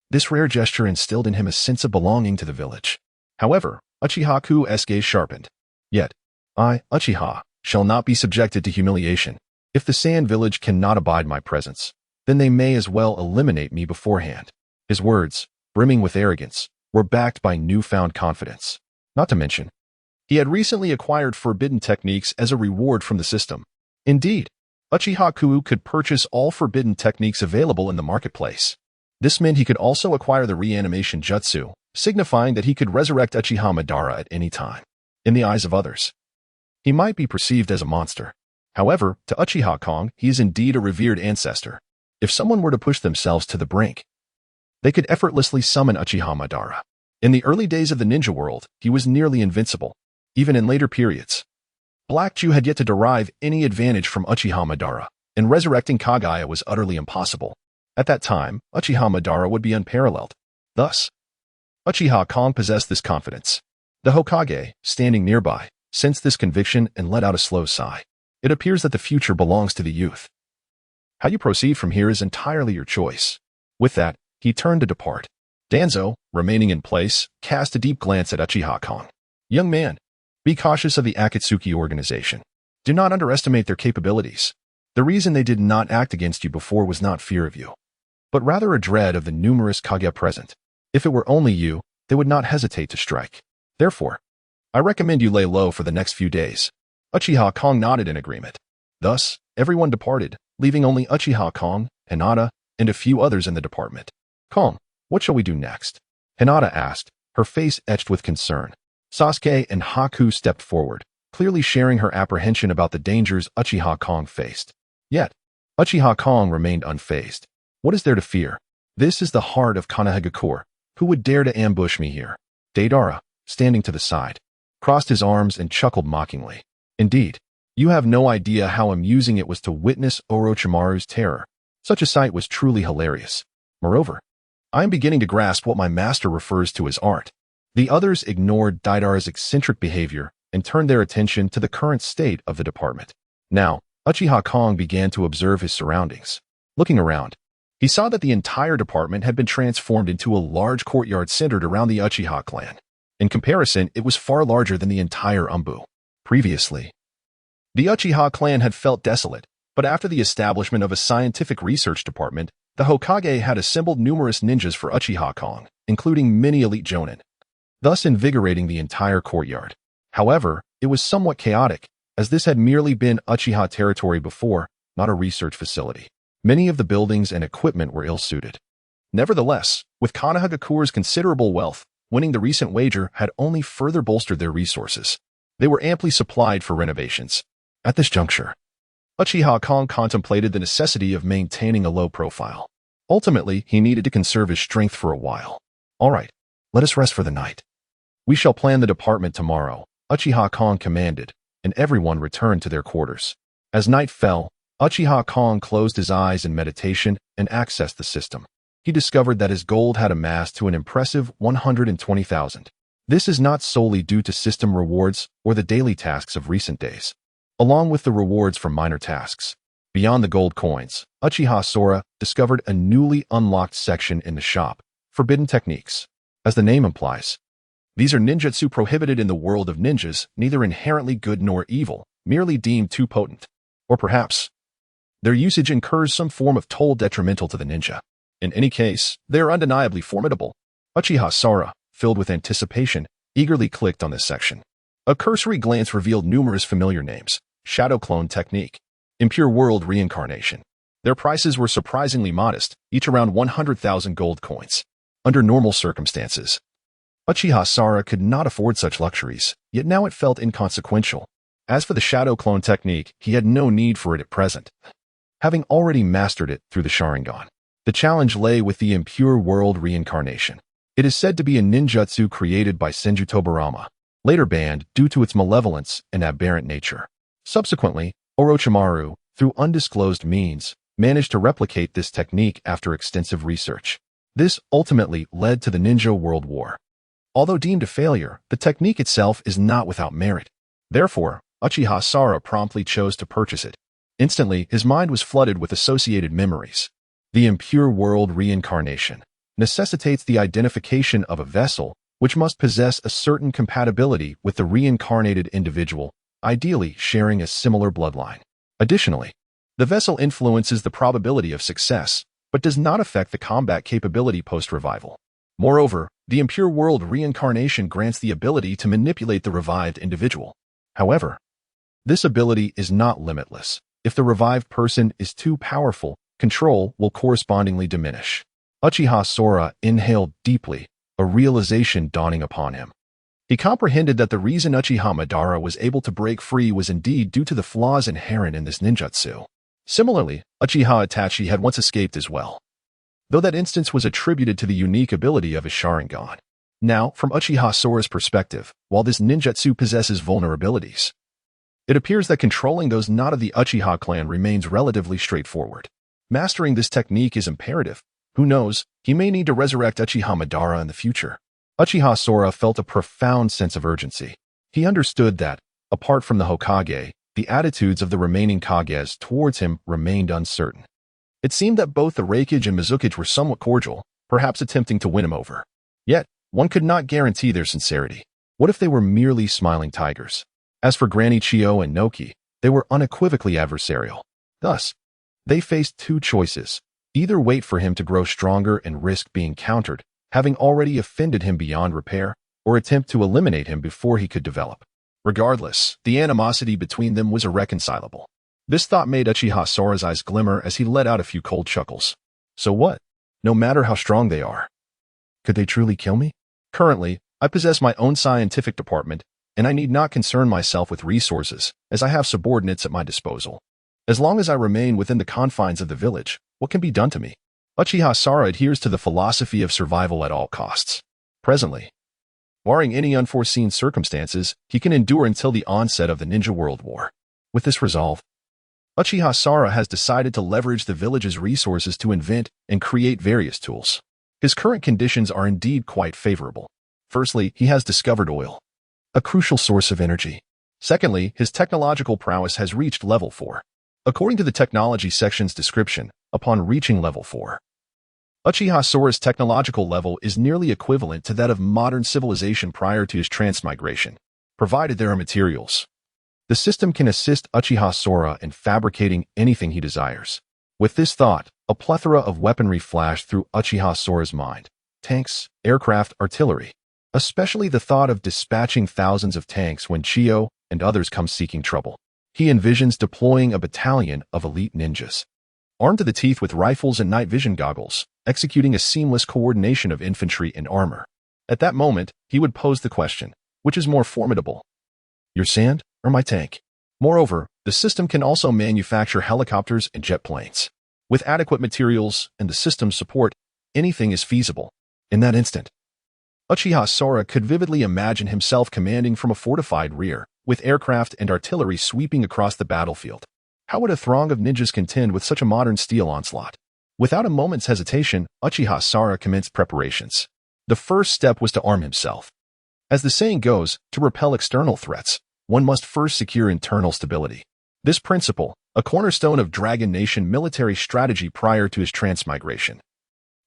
This rare gesture instilled in him a sense of belonging to the village. However, Uchiha Ku's gaze sharpened. Yet, I, Uchiha, shall not be subjected to humiliation. If the Sand Village cannot abide my presence, then they may as well eliminate me beforehand. His words, brimming with arrogance, were backed by newfound confidence. Not to mention, He had recently acquired forbidden techniques as a reward from the system. Indeed, Uchiha Kong could purchase all forbidden techniques available in the marketplace. This meant he could also acquire the reanimation jutsu, signifying that he could resurrect Uchiha Madara at any time. In the eyes of others, he might be perceived as a monster. However, to Uchiha Kong, he is indeed a revered ancestor. If someone were to push themselves to the brink, they could effortlessly summon Uchiha Madara. In the early days of the ninja world, he was nearly invincible. Even in later periods, Black Jew had yet to derive any advantage from Uchiha Madara, and resurrecting Kaguya was utterly impossible. At that time, Uchiha Madara would be unparalleled. Thus, Uchiha Kong possessed this confidence. The Hokage, standing nearby, sensed this conviction and let out a slow sigh. It appears that the future belongs to the youth. How you proceed from here is entirely your choice. With that, he turned to depart. Danzo, remaining in place, cast a deep glance at Uchiha Kong. Young man, be cautious of the Akatsuki organization. Do not underestimate their capabilities. The reason they did not act against you before was not fear of you, but rather a dread of the numerous Kaguya present. If it were only you, they would not hesitate to strike. Therefore, I recommend you lay low for the next few days. Uchiha Kong nodded in agreement. Thus, everyone departed, leaving only Uchiha Kong, Hinata, and a few others in the department. Kong, what shall we do next? Hinata asked, her face etched with concern. Sasuke and Haku stepped forward, clearly sharing her apprehension about the dangers Uchiha Kong faced. Yet, Uchiha Kong remained unfazed. What is there to fear? This is the heart of Konohagakure. Who would dare to ambush me here? Deidara, standing to the side, crossed his arms and chuckled mockingly. Indeed, you have no idea how amusing it was to witness Orochimaru's terror. Such a sight was truly hilarious. Moreover, I am beginning to grasp what my master refers to as art. The others ignored Deidara's eccentric behavior and turned their attention to the current state of the department. Now, Uchiha Kong began to observe his surroundings. Looking around, he saw that the entire department had been transformed into a large courtyard centered around the Uchiha clan. In comparison, it was far larger than the entire Umbu. Previously, the Uchiha clan had felt desolate, but after the establishment of a scientific research department, the Hokage had assembled numerous ninjas for Uchiha Kong, including many elite jonin, thus invigorating the entire courtyard. However, it was somewhat chaotic, as this had merely been Uchiha territory before, not a research facility. Many of the buildings and equipment were ill-suited. Nevertheless, with Konohagakure's considerable wealth, winning the recent wager had only further bolstered their resources. They were amply supplied for renovations. At this juncture, Uchiha Kong contemplated the necessity of maintaining a low profile. Ultimately, he needed to conserve his strength for a while. All right, let us rest for the night. We shall plan the department tomorrow, Uchiha Kong commanded, and everyone returned to their quarters. As night fell, Uchiha Kong closed his eyes in meditation and accessed the system. He discovered that his gold had amassed to an impressive 120,000. This is not solely due to system rewards or the daily tasks of recent days, along with the rewards from minor tasks. Beyond the gold coins, Uchiha Sora discovered a newly unlocked section in the shop, Forbidden Techniques. As the name implies, these are ninjutsu prohibited in the world of ninjas, neither inherently good nor evil, merely deemed too potent. Or perhaps, their usage incurs some form of toll detrimental to the ninja. In any case, they are undeniably formidable. Uchiha Sora, filled with anticipation, eagerly clicked on this section. A cursory glance revealed numerous familiar names: Shadow Clone Technique, Impure World Reincarnation. Their prices were surprisingly modest, each around 100,000 gold coins. Under normal circumstances, Uchiha Sora could not afford such luxuries, yet now it felt inconsequential. As for the Shadow Clone Technique, he had no need for it at present, having already mastered it through the Sharingan. The challenge lay with the Impure World Reincarnation. It is said to be a ninjutsu created by Senju Tobarama, later banned due to its malevolence and aberrant nature. Subsequently, Orochimaru, through undisclosed means, managed to replicate this technique after extensive research. This ultimately led to the Ninja World War. Although deemed a failure, the technique itself is not without merit. Therefore, Uchiha Sora promptly chose to purchase it. Instantly, his mind was flooded with associated memories. The Impure World Reincarnation necessitates the identification of a vessel which must possess a certain compatibility with the reincarnated individual, ideally sharing a similar bloodline. Additionally, the vessel influences the probability of success, but does not affect the combat capability post-revival. Moreover, the impure world reincarnation grants the ability to manipulate the revived individual. However, this ability is not limitless. If the revived person is too powerful, control will correspondingly diminish. Uchiha Sora inhaled deeply, a realization dawning upon him. He comprehended that the reason Uchiha Madara was able to break free was indeed due to the flaws inherent in this ninjutsu. Similarly, Uchiha Itachi had once escaped as well, though that instance was attributed to the unique ability of his Sharingan. Now, from Uchiha Sora's perspective, while this ninjutsu possesses vulnerabilities, it appears that controlling those not of the Uchiha clan remains relatively straightforward. Mastering this technique is imperative. Who knows, he may need to resurrect Uchiha Madara in the future. Uchiha Sora felt a profound sense of urgency. He understood that, apart from the Hokage, the attitudes of the remaining Kages towards him remained uncertain. It seemed that both the Raikage and Mizukage were somewhat cordial, perhaps attempting to win him over. Yet, one could not guarantee their sincerity. What if they were merely smiling tigers? As for Granny Chio and Noki, they were unequivocally adversarial. Thus, they faced two choices: either wait for him to grow stronger and risk being countered, having already offended him beyond repair, or attempt to eliminate him before he could develop. Regardless, the animosity between them was irreconcilable. This thought made Uchiha Sora's eyes glimmer as he let out a few cold chuckles. So what? No matter how strong they are, could they truly kill me? Currently, I possess my own scientific department, and I need not concern myself with resources, as I have subordinates at my disposal. As long as I remain within the confines of the village, what can be done to me? Uchiha Sora adheres to the philosophy of survival at all costs. Presently, barring any unforeseen circumstances, he can endure until the onset of the Ninja World War. With this resolve, Uchiha Sora has decided to leverage the village's resources to invent and create various tools. His current conditions are indeed quite favorable. Firstly, he has discovered oil, a crucial source of energy. Secondly, his technological prowess has reached level 4. According to the technology section's description, upon reaching level 4, Uchiha Sora's technological level is nearly equivalent to that of modern civilization prior to his transmigration, provided there are materials. The system can assist Uchiha Sora in fabricating anything he desires. With this thought, a plethora of weaponry flashed through Uchiha Sora's mind: tanks, aircraft, artillery. Especially the thought of dispatching thousands of tanks when Chio and others come seeking trouble. He envisions deploying a battalion of elite ninjas, armed to the teeth with rifles and night vision goggles, executing a seamless coordination of infantry and armor. At that moment, he would pose the question: which is more formidable, your sand or my tank? Moreover, the system can also manufacture helicopters and jet planes. With adequate materials and the system's support, anything is feasible. In that instant, Uchiha Sora could vividly imagine himself commanding from a fortified rear, with aircraft and artillery sweeping across the battlefield. How would a throng of ninjas contend with such a modern steel onslaught? Without a moment's hesitation, Uchiha Sora commenced preparations. The first step was to arm himself. As the saying goes, to repel external threats, one must first secure internal stability. This principle, a cornerstone of Dragon Nation military strategy prior to his transmigration,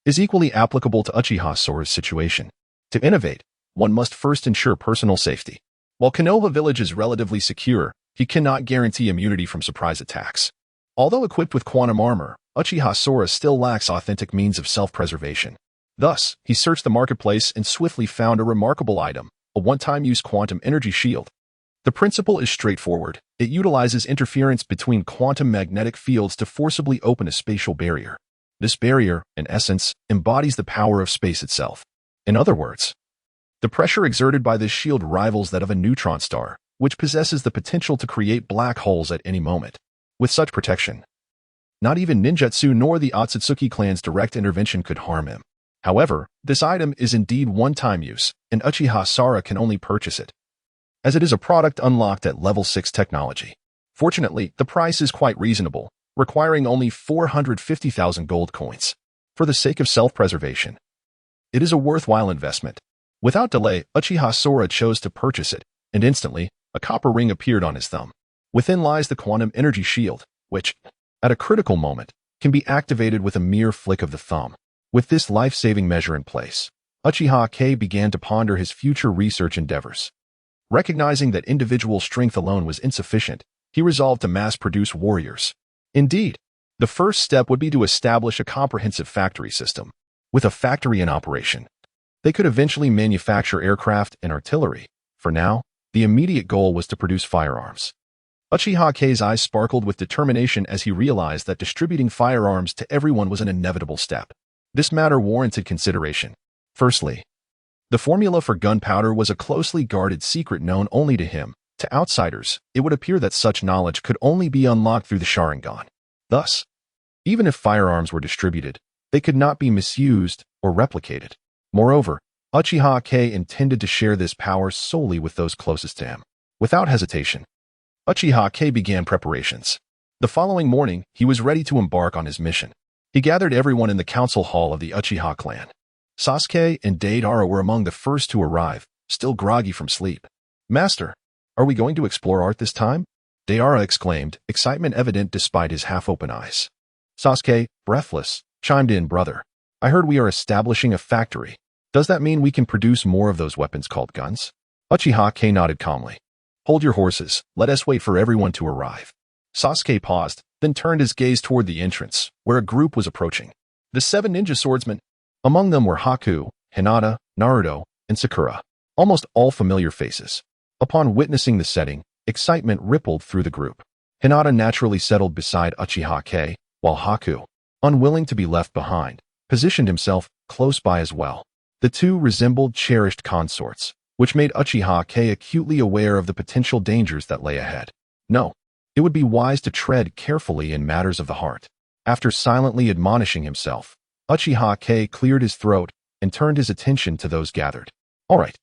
is equally applicable to Uchiha Sora's situation. To innovate, one must first ensure personal safety. While Konoha Village is relatively secure, he cannot guarantee immunity from surprise attacks. Although equipped with quantum armor, Uchiha Sora still lacks authentic means of self-preservation. Thus, he searched the marketplace and swiftly found a remarkable item: a one-time-use quantum energy shield. The principle is straightforward. It utilizes interference between quantum magnetic fields to forcibly open a spatial barrier. This barrier, in essence, embodies the power of space itself. In other words, the pressure exerted by this shield rivals that of a neutron star, which possesses the potential to create black holes at any moment. With such protection, not even ninjutsu nor the Otsutsuki clan's direct intervention could harm him. However, this item is indeed one-time use, and Uchiha Sora can only purchase it, as it is a product unlocked at level 6 technology. Fortunately, the price is quite reasonable, requiring only 450,000 gold coins. For the sake of self-preservation, it is a worthwhile investment. Without delay, Uchiha Sora chose to purchase it, and instantly, a copper ring appeared on his thumb. Within lies the quantum energy shield, which, at a critical moment, can be activated with a mere flick of the thumb. With this life-saving measure in place, Uchiha K began to ponder his future research endeavors. Recognizing that individual strength alone was insufficient, he resolved to mass-produce warriors. Indeed, the first step would be to establish a comprehensive factory system. With a factory in operation, They could eventually manufacture aircraft and artillery. For now, the immediate goal was to produce firearms. Uchiha K's eyes sparkled with determination as he realized that distributing firearms to everyone was an inevitable step. This matter warranted consideration. Firstly, the formula for gunpowder was a closely guarded secret known only to him. To outsiders, it would appear that such knowledge could only be unlocked through the Sharingan. Thus, even if firearms were distributed, they could not be misused or replicated. Moreover, Uchiha K intended to share this power solely with those closest to him. Without hesitation, Uchiha K began preparations. The following morning, he was ready to embark on his mission. He gathered everyone in the council hall of the Uchiha clan. Sasuke and Deidara were among the first to arrive, still groggy from sleep. "Master, are we going to explore art this time?" Deidara exclaimed, excitement evident despite his half-open eyes. Sasuke, breathless, chimed in, "Brother, I heard we are establishing a factory. Does that mean we can produce more of those weapons called guns?" Uchiha K nodded calmly. "Hold your horses, let us wait for everyone to arrive." Sasuke paused, then turned his gaze toward the entrance, where a group was approaching. The 7 ninja swordsmen. Among them were Haku, Hinata, Naruto, and Sakura, almost all familiar faces. Upon witnessing the setting, excitement rippled through the group. Hinata naturally settled beside Uchiha K, while Haku, unwilling to be left behind, positioned himself close by as well. The two resembled cherished consorts, which made Uchiha K acutely aware of the potential dangers that lay ahead. No, it would be wise to tread carefully in matters of the heart. After silently admonishing himself, Uchiha K cleared his throat and turned his attention to those gathered. "All right.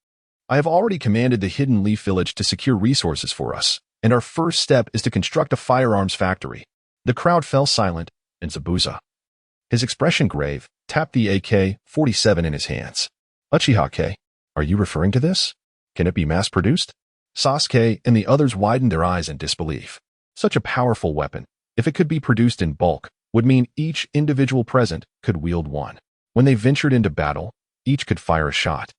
I have already commanded the Hidden Leaf Village to secure resources for us, and our first step is to construct a firearms factory." The crowd fell silent, and Zabuza, his expression grave, tapped the AK-47 in his hands. "Uchiha K, are you referring to this? Can it be mass-produced?" Sasuke and the others widened their eyes in disbelief. Such a powerful weapon, if it could be produced in bulk, would mean each individual present could wield one. When they ventured into battle, each could fire a shot,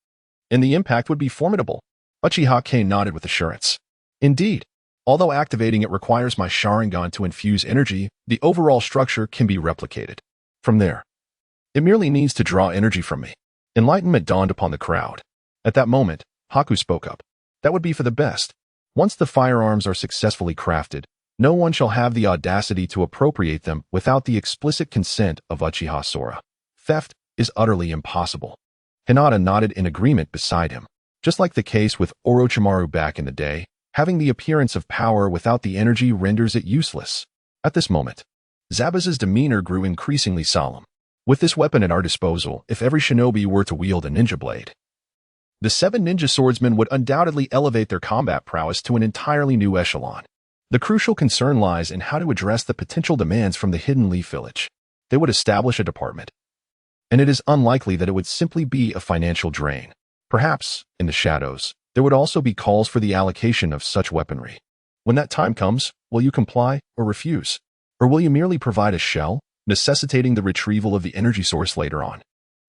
and the impact would be formidable. Uchiha K nodded with assurance. "Indeed, although activating it requires my Sharingan to infuse energy, the overall structure can be replicated. From there, it merely needs to draw energy from me." Enlightenment dawned upon the crowd. At that moment, Haku spoke up. "That would be for the best. Once the firearms are successfully crafted, no one shall have the audacity to appropriate them without the explicit consent of Uchiha Sora. Theft is utterly impossible." Hinata nodded in agreement beside him. Just like the case with Orochimaru back in the day, having the appearance of power without the energy renders it useless. At this moment, Zabuza's demeanor grew increasingly solemn. "With this weapon at our disposal, if every shinobi were to wield a ninja blade, the 7 ninja swordsmen would undoubtedly elevate their combat prowess to an entirely new echelon. The crucial concern lies in how to address the potential demands from the Hidden Leaf Village. They would establish a department, and it is unlikely that it would simply be a financial drain. Perhaps, in the shadows, there would also be calls for the allocation of such weaponry. When that time comes, will you comply or refuse? Or will you merely provide a shell, necessitating the retrieval of the energy source later on?"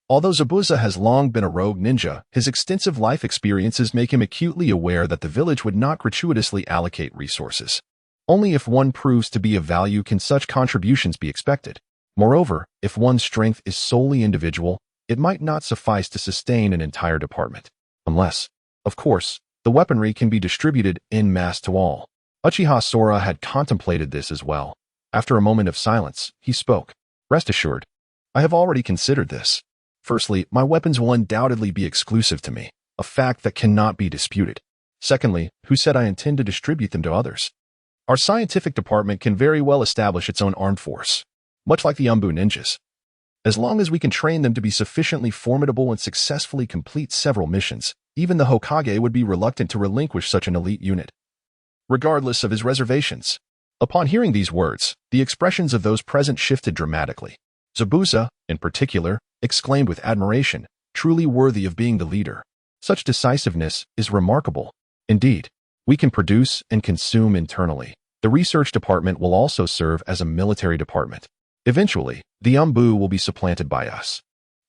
Although Zabuza has long been a rogue ninja, his extensive life experiences make him acutely aware that the village would not gratuitously allocate resources. Only if one proves to be of value can such contributions be expected. Moreover, if one's strength is solely individual, it might not suffice to sustain an entire department. Unless, of course, the weaponry can be distributed en masse to all. Uchiha Sora had contemplated this as well. After a moment of silence, he spoke. "Rest assured, I have already considered this. Firstly, my weapons will undoubtedly be exclusive to me, a fact that cannot be disputed. Secondly, who said I intend to distribute them to others? Our scientific department can very well establish its own armed force, much like the Umbu ninjas. As long as we can train them to be sufficiently formidable and successfully complete several missions, even the Hokage would be reluctant to relinquish such an elite unit, regardless of his reservations." Upon hearing these words, the expressions of those present shifted dramatically. Zabuza, in particular, exclaimed with admiration, "Truly worthy of being the leader. Such decisiveness is remarkable. Indeed, we can produce and consume internally. The research department will also serve as a military department. Eventually, the Umbu will be supplanted by us,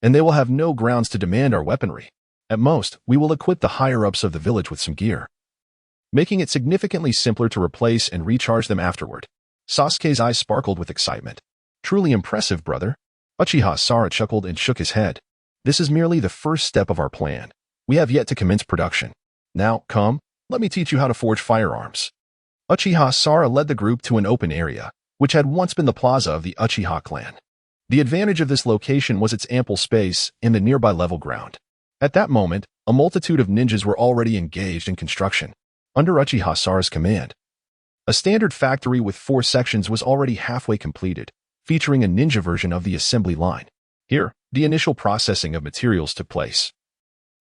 and they will have no grounds to demand our weaponry. At most, we will equip the higher-ups of the village with some gear, making it significantly simpler to replace and recharge them afterward." Sasuke's eyes sparkled with excitement. "Truly impressive, brother." Uchiha Sora chuckled and shook his head. This is merely the first step of our plan. We have yet to commence production. Now, come, let me teach you how to forge firearms. Uchiha Sara led the group to an open area, which had once been the plaza of the Uchiha clan. The advantage of this location was its ample space and the nearby level ground. At that moment, a multitude of ninjas were already engaged in construction. Under Uchiha Sara's command, a standard factory with 4 sections was already halfway completed, featuring a ninja version of the assembly line. Here, the initial processing of materials took place.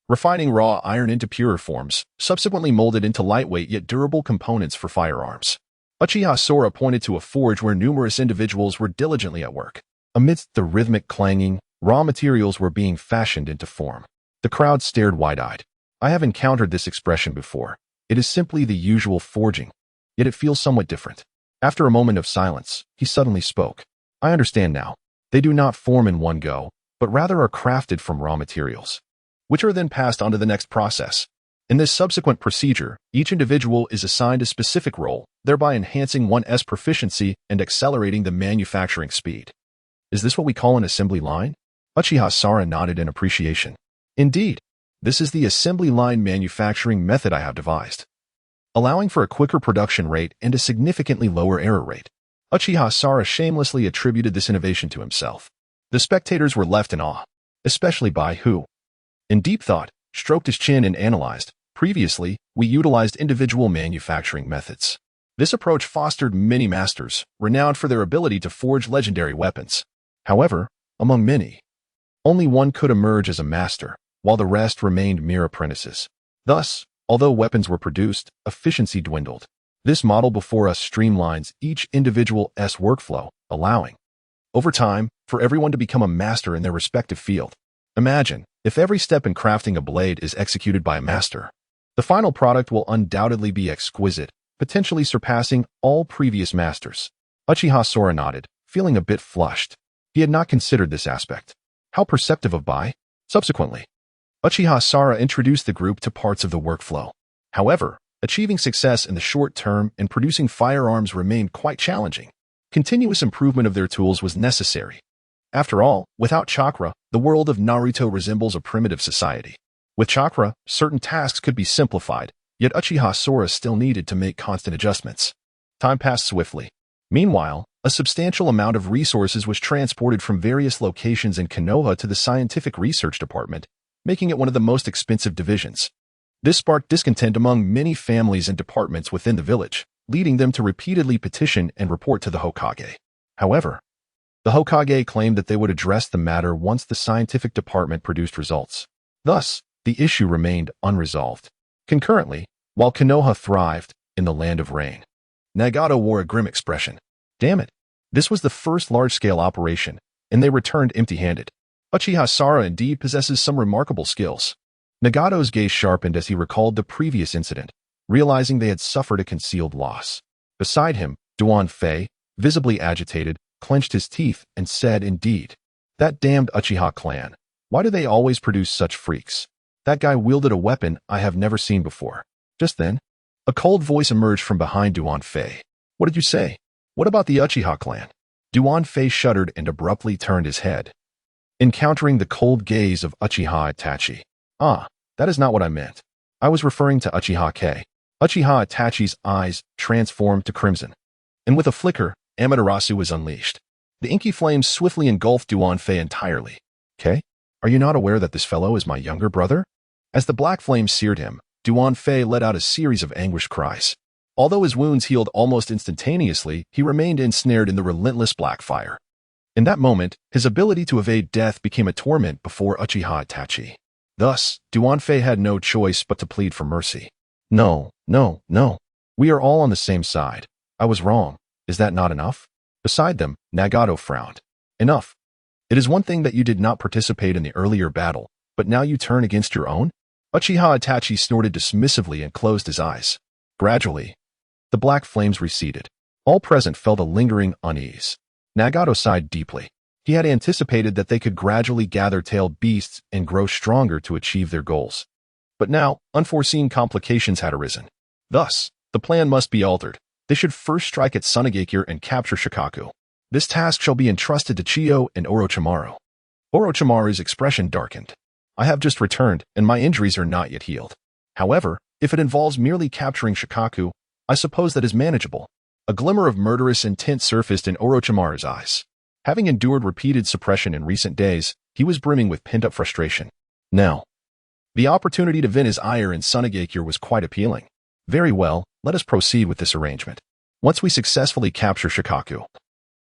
Refining raw iron into purer forms, subsequently molded into lightweight yet durable components for firearms. Uchiha Sora pointed to a forge where numerous individuals were diligently at work. Amidst the rhythmic clanging, raw materials were being fashioned into form. The crowd stared wide-eyed. I have encountered this expression before. It is simply the usual forging, yet it feels somewhat different. After a moment of silence, he suddenly spoke. I understand now. They do not form in one go, but rather are crafted from raw materials, which are then passed on to the next process. In this subsequent procedure, each individual is assigned a specific role, thereby enhancing one's proficiency and accelerating the manufacturing speed. Is this what we call an assembly line? Uchiha Sara nodded in appreciation. Indeed, this is the assembly line manufacturing method I have devised, allowing for a quicker production rate and a significantly lower error rate. Uchiha Sara shamelessly attributed this innovation to himself. The spectators were left in awe, especially by who, in deep thought, stroked his chin and analyzed. Previously, we utilized individual manufacturing methods. This approach fostered many masters, renowned for their ability to forge legendary weapons. However, among many, only one could emerge as a master, while the rest remained mere apprentices. Thus, although weapons were produced, efficiency dwindled. This model before us streamlines each individual's workflow, allowing, over time, for everyone to become a master in their respective field. Imagine, if every step in crafting a blade is executed by a master, the final product will undoubtedly be exquisite, potentially surpassing all previous masters. Uchiha Sora nodded, feeling a bit flushed. He had not considered this aspect. How perceptive of Bai? Subsequently, Uchiha Sara introduced the group to parts of the workflow. However, achieving success in the short term and producing firearms remained quite challenging. Continuous improvement of their tools was necessary. After all, without Chakra, the world of Naruto resembles a primitive society. With Chakra, certain tasks could be simplified, yet Uchiha Sora still needed to make constant adjustments. Time passed swiftly. Meanwhile, a substantial amount of resources was transported from various locations in Konoha to the Scientific Research Department, making it one of the most expensive divisions. This sparked discontent among many families and departments within the village, leading them to repeatedly petition and report to the Hokage. However, the Hokage claimed that they would address the matter once the scientific department produced results. Thus, the issue remained unresolved. Concurrently, while Konoha thrived in the land of rain, Nagato wore a grim expression. Damn it. This was the first large-scale operation, and they returned empty-handed. Uchiha Sara indeed possesses some remarkable skills. Nagato's gaze sharpened as he recalled the previous incident, realizing they had suffered a concealed loss. Beside him, Duan Fei, visibly agitated, clenched his teeth and said, indeed, that damned Uchiha clan. Why do they always produce such freaks? That guy wielded a weapon I have never seen before. Just then, a cold voice emerged from behind Duan Fei. What did you say? What about the Uchiha clan? Duan Fei shuddered and abruptly turned his head, encountering the cold gaze of Uchiha Itachi. Ah, that is not what I meant. I was referring to Uchiha K. Uchiha Itachi's eyes transformed to crimson, and with a flicker, Amaterasu was unleashed. The inky flames swiftly engulfed Duan Fei entirely. K? Are you not aware that this fellow is my younger brother? As the black flames seared him, Duan Fei let out a series of anguished cries. Although his wounds healed almost instantaneously, he remained ensnared in the relentless black fire. In that moment, his ability to evade death became a torment before Uchiha Itachi. Thus, Duan Fei had no choice but to plead for mercy. No, no, no. We are all on the same side. I was wrong. Is that not enough? Beside them, Nagato frowned. Enough. It is one thing that you did not participate in the earlier battle, but now you turn against your own? Uchiha Itachi snorted dismissively and closed his eyes. Gradually, the black flames receded. All present felt a lingering unease. Nagato sighed deeply. He had anticipated that they could gradually gather tailed beasts and grow stronger to achieve their goals. But now, unforeseen complications had arisen. Thus, the plan must be altered. They should first strike at Sunagakure and capture Shikaku. This task shall be entrusted to Chiyo and Orochimaru. Orochimaru's expression darkened. I have just returned, and my injuries are not yet healed. However, if it involves merely capturing Shikaku, I suppose that is manageable. A glimmer of murderous intent surfaced in Orochimaru's eyes. Having endured repeated suppression in recent days, he was brimming with pent-up frustration. Now, the opportunity to vent his ire in Sunagakure was quite appealing. Very well, let us proceed with this arrangement. Once we successfully capture Shikaku,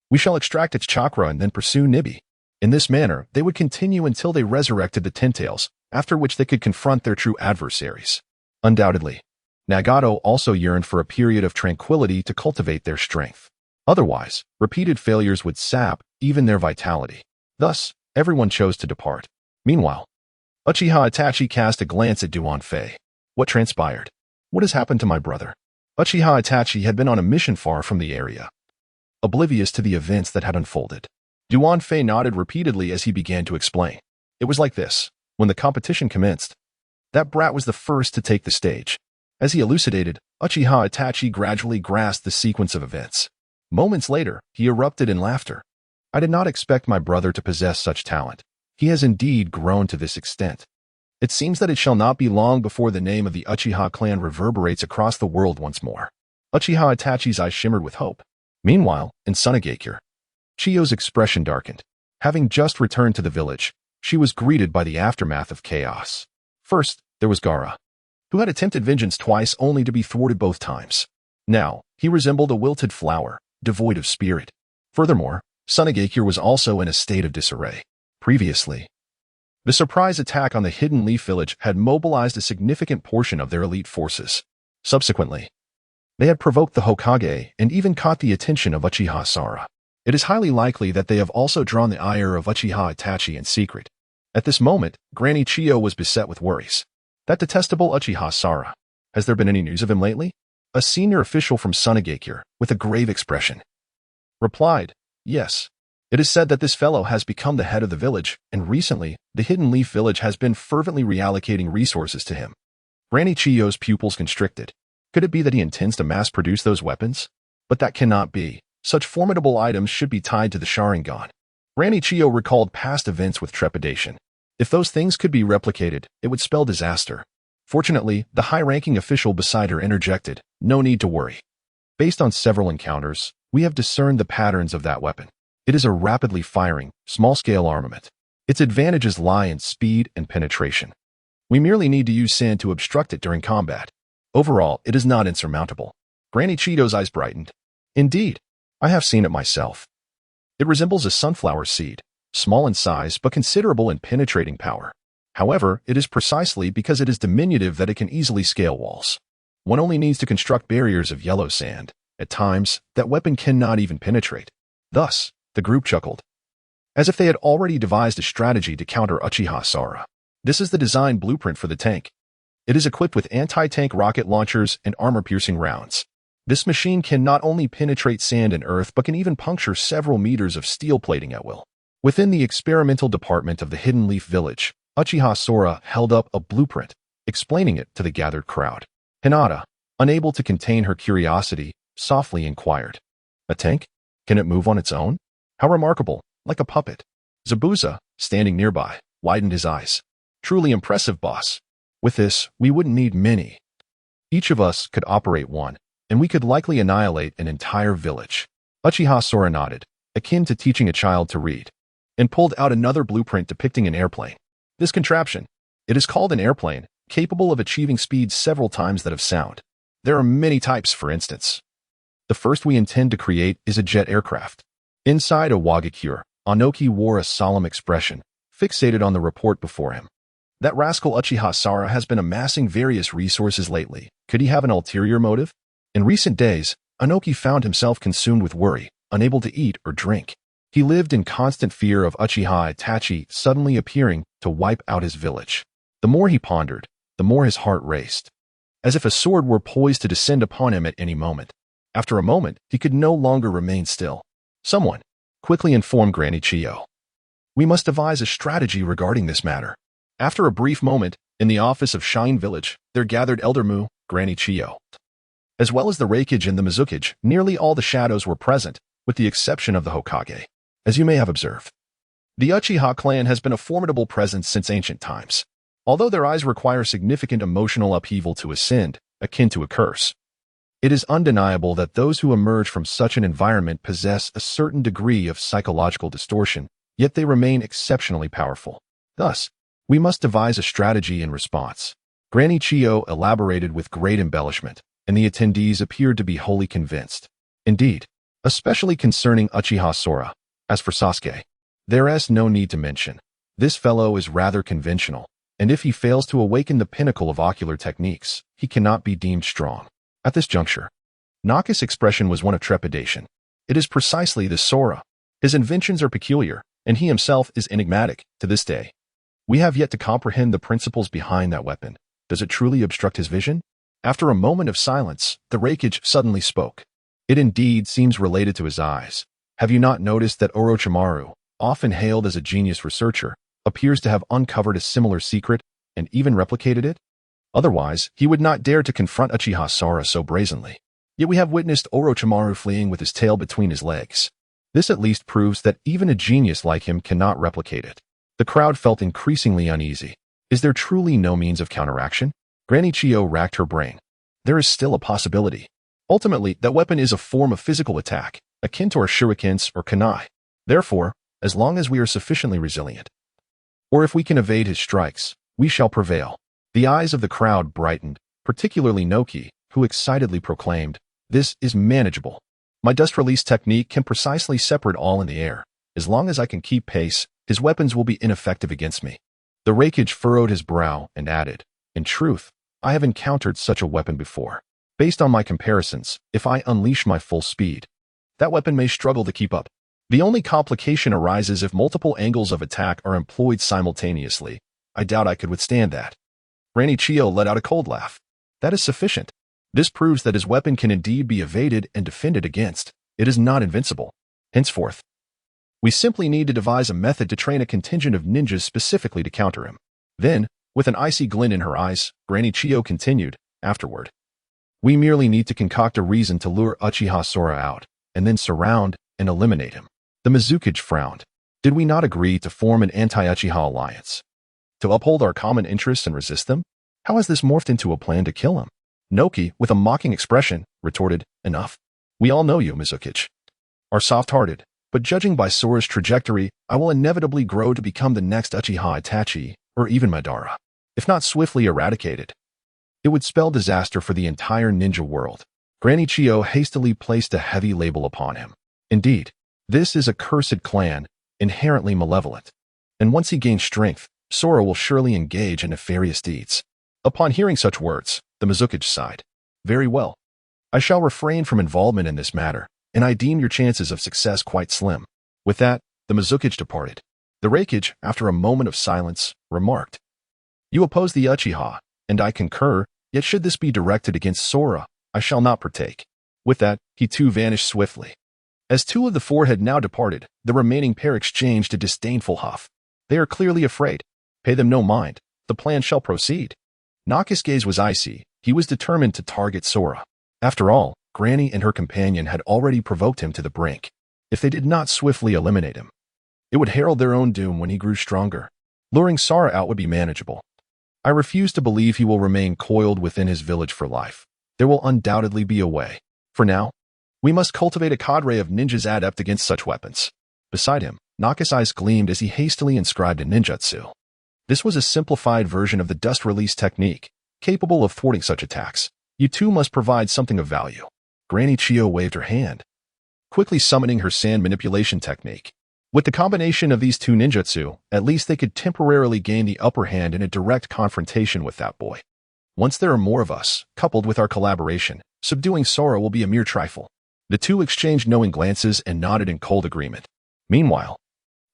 we shall extract its chakra and then pursue Nibi. In this manner, they would continue until they resurrected the Ten-Tails, after which they could confront their true adversaries. Undoubtedly, Nagato also yearned for a period of tranquility to cultivate their strength. Otherwise, repeated failures would sap even their vitality. Thus, everyone chose to depart. Meanwhile, Uchiha Itachi cast a glance at Duan Fei. What transpired? What has happened to my brother? Uchiha Itachi had been on a mission far from the area, oblivious to the events that had unfolded. Duan Fei nodded repeatedly as he began to explain. It was like this. When the competition commenced, that brat was the first to take the stage. As he elucidated, Uchiha Itachi gradually grasped the sequence of events. Moments later, he erupted in laughter. I did not expect my brother to possess such talent. He has indeed grown to this extent. It seems that it shall not be long before the name of the Uchiha clan reverberates across the world once more. Uchiha Itachi's eyes shimmered with hope. Meanwhile, in Sunagakure, Chiyo's expression darkened. Having just returned to the village, she was greeted by the aftermath of chaos. First, there was Gaara, who had attempted vengeance twice only to be thwarted both times. Now, he resembled a wilted flower, devoid of spirit. Furthermore, Sunagakure was also in a state of disarray. Previously, the surprise attack on the Hidden Leaf Village had mobilized a significant portion of their elite forces. Subsequently, they had provoked the Hokage and even caught the attention of Uchiha Sara. It is highly likely that they have also drawn the ire of Uchiha Itachi in secret. At this moment, Granny Chiyo was beset with worries. That detestable Uchiha Sara. Has there been any news of him lately? A senior official from Sunagakure, with a grave expression, replied, yes. It is said that this fellow has become the head of the village, and recently, the Hidden Leaf Village has been fervently reallocating resources to him. Granny Chiyo's pupils constricted. Could it be that he intends to mass-produce those weapons? But that cannot be. Such formidable items should be tied to the Sharingan. Granny Chiyo recalled past events with trepidation. If those things could be replicated, it would spell disaster. Fortunately, the high-ranking official beside her interjected, no need to worry. Based on several encounters, we have discerned the patterns of that weapon. It is a rapidly firing, small-scale armament. Its advantages lie in speed and penetration. We merely need to use sand to obstruct it during combat. Overall, it is not insurmountable. Granny Chiyo's eyes brightened. Indeed, I have seen it myself. It resembles a sunflower seed, small in size but considerable in penetrating power. However, it is precisely because it is diminutive that it can easily scale walls. One only needs to construct barriers of yellow sand. At times, that weapon cannot even penetrate. Thus, the group chuckled, as if they had already devised a strategy to counter Uchiha Sara. This is the design blueprint for the tank. It is equipped with anti-tank rocket launchers and armor-piercing rounds. This machine can not only penetrate sand and earth but can even puncture several meters of steel plating at will. Within the experimental department of the Hidden Leaf Village, Uchiha Sora held up a blueprint, explaining it to the gathered crowd. Hinata, unable to contain her curiosity, softly inquired, "A tank? Can it move on its own? How remarkable, like a puppet." Zabuza, standing nearby, widened his eyes. "Truly impressive, boss. With this, we wouldn't need many. Each of us could operate one, and we could likely annihilate an entire village." Uchiha Sora nodded, akin to teaching a child to read, and pulled out another blueprint depicting an airplane. This contraption, it is called an airplane, capable of achieving speeds several times that of sound. There are many types, for instance. The first we intend to create is a jet aircraft. Inside Awagakure, Anoki wore a solemn expression, fixated on the report before him. That rascal Uchiha Sara has been amassing various resources lately. Could he have an ulterior motive? In recent days, Anoki found himself consumed with worry, unable to eat or drink. He lived in constant fear of Uchiha Itachi suddenly appearing to wipe out his village. The more he pondered, the more his heart raced, as if a sword were poised to descend upon him at any moment. After a moment, he could no longer remain still. Someone quickly informed Granny Chiyo. "We must devise a strategy regarding this matter." After a brief moment, in the office of Shine Village, there gathered Elder Mu, Granny Chiyo, as well as the Reikage and the Mizukage. Nearly all the shadows were present, with the exception of the Hokage. As you may have observed, The Uchiha clan has been a formidable presence since ancient times. Although their eyes require significant emotional upheaval to ascend, akin to a curse, it is undeniable that those who emerge from such an environment possess a certain degree of psychological distortion, yet they remain exceptionally powerful. Thus, we must devise a strategy in response. Granny Chiyo elaborated with great embellishment, and the attendees appeared to be wholly convinced. Indeed, especially concerning Uchiha Sora. As for Sasuke, there is no need to mention. This fellow is rather conventional, and if he fails to awaken the pinnacle of ocular techniques, he cannot be deemed strong. At this juncture, Naka's expression was one of trepidation. It is precisely the Sora. His inventions are peculiar, and he himself is enigmatic to this day. We have yet to comprehend the principles behind that weapon. Does it truly obstruct his vision? After a moment of silence, the Raikage suddenly spoke. It indeed seems related to his eyes. Have you not noticed that Orochimaru, often hailed as a genius researcher, appears to have uncovered a similar secret and even replicated it? Otherwise, he would not dare to confront Uchiha Sora so brazenly. Yet we have witnessed Orochimaru fleeing with his tail between his legs. This at least proves that even a genius like him cannot replicate it. The crowd felt increasingly uneasy. Is there truly no means of counteraction? Granny Chiyo racked her brain. There is still a possibility. Ultimately, that weapon is a form of physical attack, akin to our shurikens or kunai. Therefore, as long as we are sufficiently resilient, or if we can evade his strikes, we shall prevail. The eyes of the crowd brightened, particularly Noki, who excitedly proclaimed, "This is manageable. My dust release technique can precisely separate all in the air. As long as I can keep pace, his weapons will be ineffective against me." The Raikage furrowed his brow and added, "In truth, I have encountered such a weapon before. Based on my comparisons, if I unleash my full speed, that weapon may struggle to keep up. The only complication arises if multiple angles of attack are employed simultaneously. I doubt I could withstand that." Granny Chiyo let out a cold laugh. "That is sufficient. This proves that his weapon can indeed be evaded and defended against. It is not invincible. Henceforth, we simply need to devise a method to train a contingent of ninjas specifically to counter him." Then, with an icy glint in her eyes, Granny Chiyo continued, "Afterward, we merely need to concoct a reason to lure Uchiha Sora out, and then surround and eliminate him." The Mizukage frowned. "Did we not agree to form an anti-Uchiha alliance? To uphold our common interests and resist them? How has this morphed into a plan to kill him?" Noki, with a mocking expression, retorted, "Enough. We all know you, Mizukage, are soft-hearted, but judging by Sora's trajectory, I will inevitably grow to become the next Uchiha Itachi, or even Madara. If not swiftly eradicated, it would spell disaster for the entire ninja world." Granny Chiyo hastily placed a heavy label upon him. "Indeed, this is a cursed clan, inherently malevolent. And once he gains strength, Sora will surely engage in nefarious deeds." Upon hearing such words, the Mizukage sighed. "Very well. I shall refrain from involvement in this matter, and I deem your chances of success quite slim." With that, the Mizukage departed. The Raikage, after a moment of silence, remarked, "You oppose the Uchiha, and I concur, yet should this be directed against Sora, I shall not partake." With that, he too vanished swiftly. As two of the four had now departed, the remaining pair exchanged a disdainful huff. "They are clearly afraid. Pay them no mind. The plan shall proceed." Naka's gaze was icy. He was determined to target Sora. After all, Granny and her companion had already provoked him to the brink. If they did not swiftly eliminate him, it would herald their own doom when he grew stronger. Luring Sora out would be manageable. I refuse to believe he will remain coiled within his village for life. There will undoubtedly be a way. For now, we must cultivate a cadre of ninjas adept against such weapons. Beside him, Naka's eyes gleamed as he hastily inscribed a ninjutsu. This was a simplified version of the dust release technique, capable of thwarting such attacks. "You two must provide something of value." Granny Chiyo waved her hand, quickly summoning her sand manipulation technique. With the combination of these two ninjutsu, at least they could temporarily gain the upper hand in a direct confrontation with that boy. Once there are more of us, coupled with our collaboration, subduing Sora will be a mere trifle. The two exchanged knowing glances and nodded in cold agreement. Meanwhile,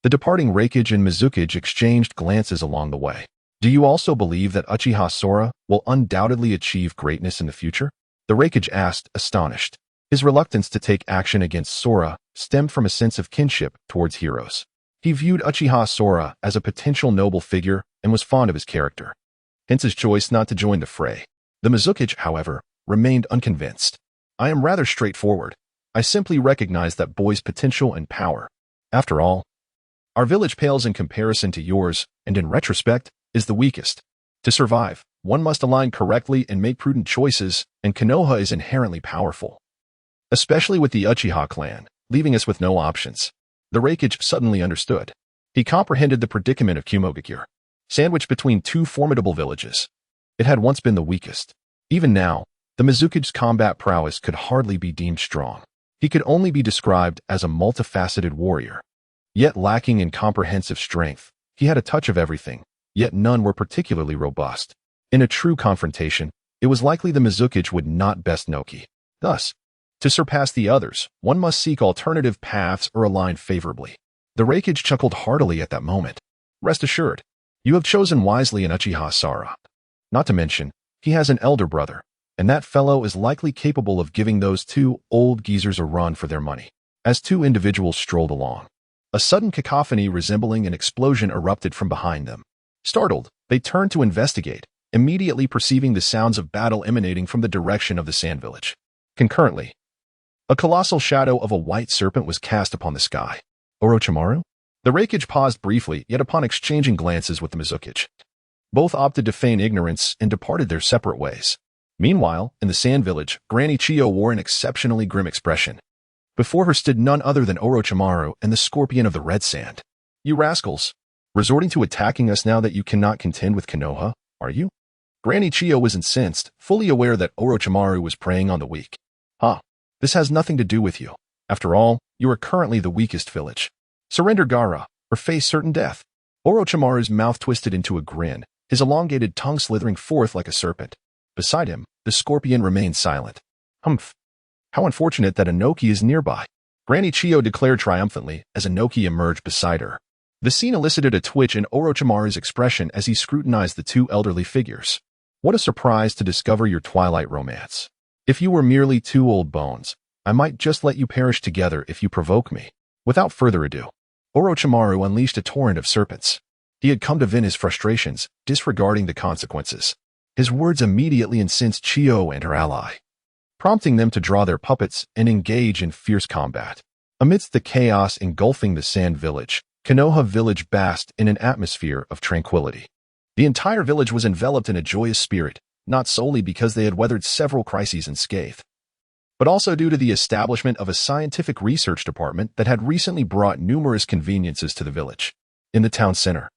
the departing Raikage and Mizukage exchanged glances along the way. "Do you also believe that Uchiha Sora will undoubtedly achieve greatness in the future?" the Raikage asked, astonished. His reluctance to take action against Sora stemmed from a sense of kinship towards heroes. He viewed Uchiha Sora as a potential noble figure and was fond of his character. Hence his choice not to join the fray. The Mizukage, however, remained unconvinced. "I am rather straightforward. I simply recognize that boy's potential and power. After all, Our village pales in comparison to yours, and in retrospect, is the weakest. To survive, one must align correctly and make prudent choices, and Konoha is inherently powerful. Especially with the Uchiha clan, leaving us with no options. The Raikage suddenly understood. He comprehended the predicament of Kumogakure, sandwiched between two formidable villages. It had once been the weakest. Even now, the Mizukage's combat prowess could hardly be deemed strong. He could only be described as a multifaceted warrior. Yet lacking in comprehensive strength, he had a touch of everything, yet none were particularly robust. In a true confrontation, it was likely the Mizukage would not best Noki. Thus, to surpass the others, one must seek alternative paths or align favorably. The Raikage chuckled heartily at that moment. Rest assured, you have chosen wisely in Uchiha Sara. Not to mention, he has an elder brother, and that fellow is likely capable of giving those two old geezers a run for their money. As two individuals strolled along, a sudden cacophony resembling an explosion erupted from behind them. Startled, they turned to investigate, immediately perceiving the sounds of battle emanating from the direction of the sand village. Concurrently, a colossal shadow of a white serpent was cast upon the sky. Orochimaru? The Raikage paused briefly, yet upon exchanging glances with the Mizukage, both opted to feign ignorance and departed their separate ways. Meanwhile, in the sand village, Granny Chiyo wore an exceptionally grim expression. Before her stood none other than Orochimaru and the scorpion of the red sand. You rascals, resorting to attacking us now that you cannot contend with Konoha, are you? Granny Chiyo was incensed, fully aware that Orochimaru was preying on the weak. This has nothing to do with you. After all, you are currently the weakest village. Surrender Gaara, or face certain death. Orochimaru's mouth twisted into a grin, his elongated tongue slithering forth like a serpent. Beside him, the scorpion remained silent. Humph. How unfortunate that Inoki is nearby. Granny Chiyo declared triumphantly as Inoki emerged beside her. The scene elicited a twitch in Orochimaru's expression as he scrutinized the two elderly figures. What a surprise to discover your twilight romance. If you were merely two old bones, I might just let you perish together if you provoke me. Without further ado, Orochimaru unleashed a torrent of serpents. He had come to vent his frustrations, disregarding the consequences. His words immediately incensed Chiyo and her ally, prompting them to draw their puppets and engage in fierce combat. Amidst the chaos engulfing the sand village, Konoha village basked in an atmosphere of tranquility. The entire village was enveloped in a joyous spirit, not solely because they had weathered several crises unscathed, but also due to the establishment of a scientific research department that had recently brought numerous conveniences to the village. In the town center,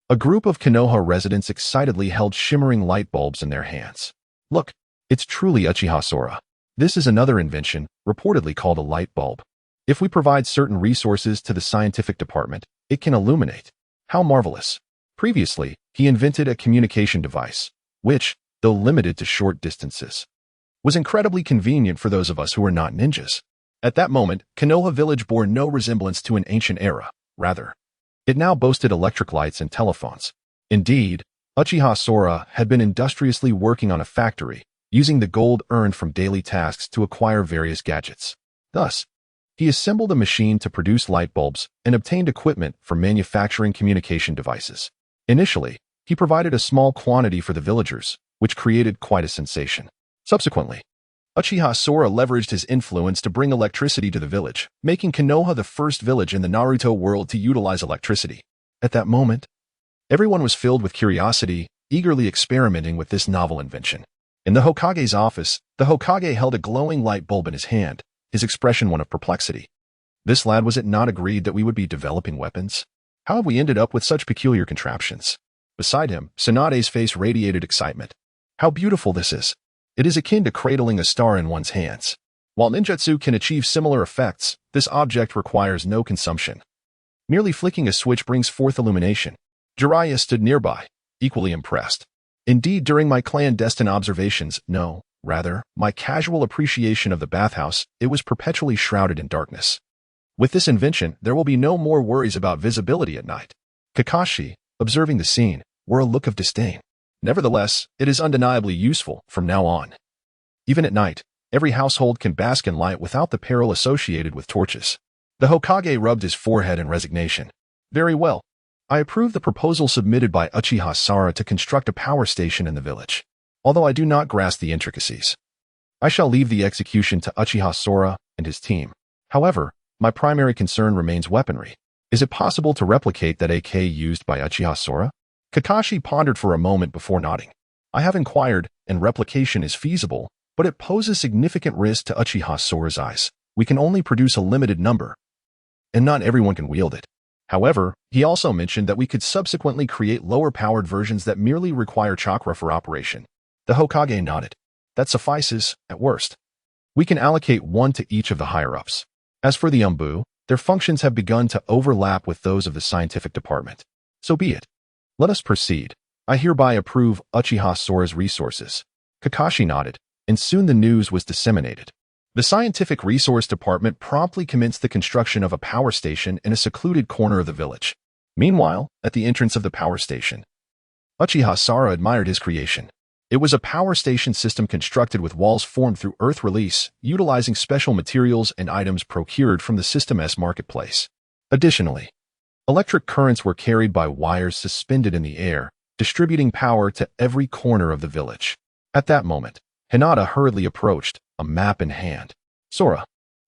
a group of Konoha residents excitedly held shimmering light bulbs in their hands. Look, it's truly Uchiha Sora. This is another invention, reportedly called a light bulb. If we provide certain resources to the scientific department, it can illuminate. How marvelous. Previously, he invented a communication device, which, though limited to short distances, was incredibly convenient for those of us who are not ninjas. At that moment, Konoha village bore no resemblance to an ancient era. Rather, it now boasted electric lights and telephones. Indeed, Uchiha Sora had been industriously working on a factory, using the gold earned from daily tasks to acquire various gadgets. Thus, he assembled a machine to produce light bulbs and obtained equipment for manufacturing communication devices. Initially, he provided a small quantity for the villagers, which created quite a sensation. Subsequently, Uchiha Sora leveraged his influence to bring electricity to the village, making Konoha the first village in the Naruto world to utilize electricity. At that moment, everyone was filled with curiosity, eagerly experimenting with this novel invention. In the Hokage's office, the Hokage held a glowing light bulb in his hand, his expression one of perplexity. This lad, was it not agreed that we would be developing weapons? How have we ended up with such peculiar contraptions? Beside him, Tsunade's face radiated excitement. How beautiful this is. It is akin to cradling a star in one's hands. While ninjutsu can achieve similar effects, this object requires no consumption. Merely flicking a switch brings forth illumination. Jiraiya stood nearby, equally impressed. Indeed, during my clandestine observations, my casual appreciation of the bathhouse, it was perpetually shrouded in darkness. With this invention, there will be no more worries about visibility at night. Kakashi, observing the scene, wore a look of disdain. Nevertheless, it is undeniably useful from now on. Even at night, every household can bask in light without the peril associated with torches. The Hokage rubbed his forehead in resignation. Very well. I approve the proposal submitted by Uchiha Sara to construct a power station in the village. Although I do not grasp the intricacies, I shall leave the execution to Uchiha Sora and his team. However, my primary concern remains weaponry. Is it possible to replicate that AK used by Uchiha Sora? Kakashi pondered for a moment before nodding. I have inquired, and replication is feasible, but it poses significant risk to Uchiha Sora's eyes. We can only produce a limited number, and not everyone can wield it. However, he also mentioned that we could subsequently create lower-powered versions that merely require chakra for operation. The Hokage nodded. That suffices, at worst. We can allocate one to each of the higher-ups. As for the Umbu, their functions have begun to overlap with those of the scientific department. So be it. Let us proceed. I hereby approve Uchiha Sora's resources. Kakashi nodded, and soon the news was disseminated. The scientific resource department promptly commenced the construction of a power station in a secluded corner of the village. Meanwhile, at the entrance of the power station, Uchiha Sora admired his creation. It was a power station system constructed with walls formed through earth release, utilizing special materials and items procured from the System-S marketplace. Additionally, electric currents were carried by wires suspended in the air, distributing power to every corner of the village. At that moment, Hinata hurriedly approached, a map in hand. Sora,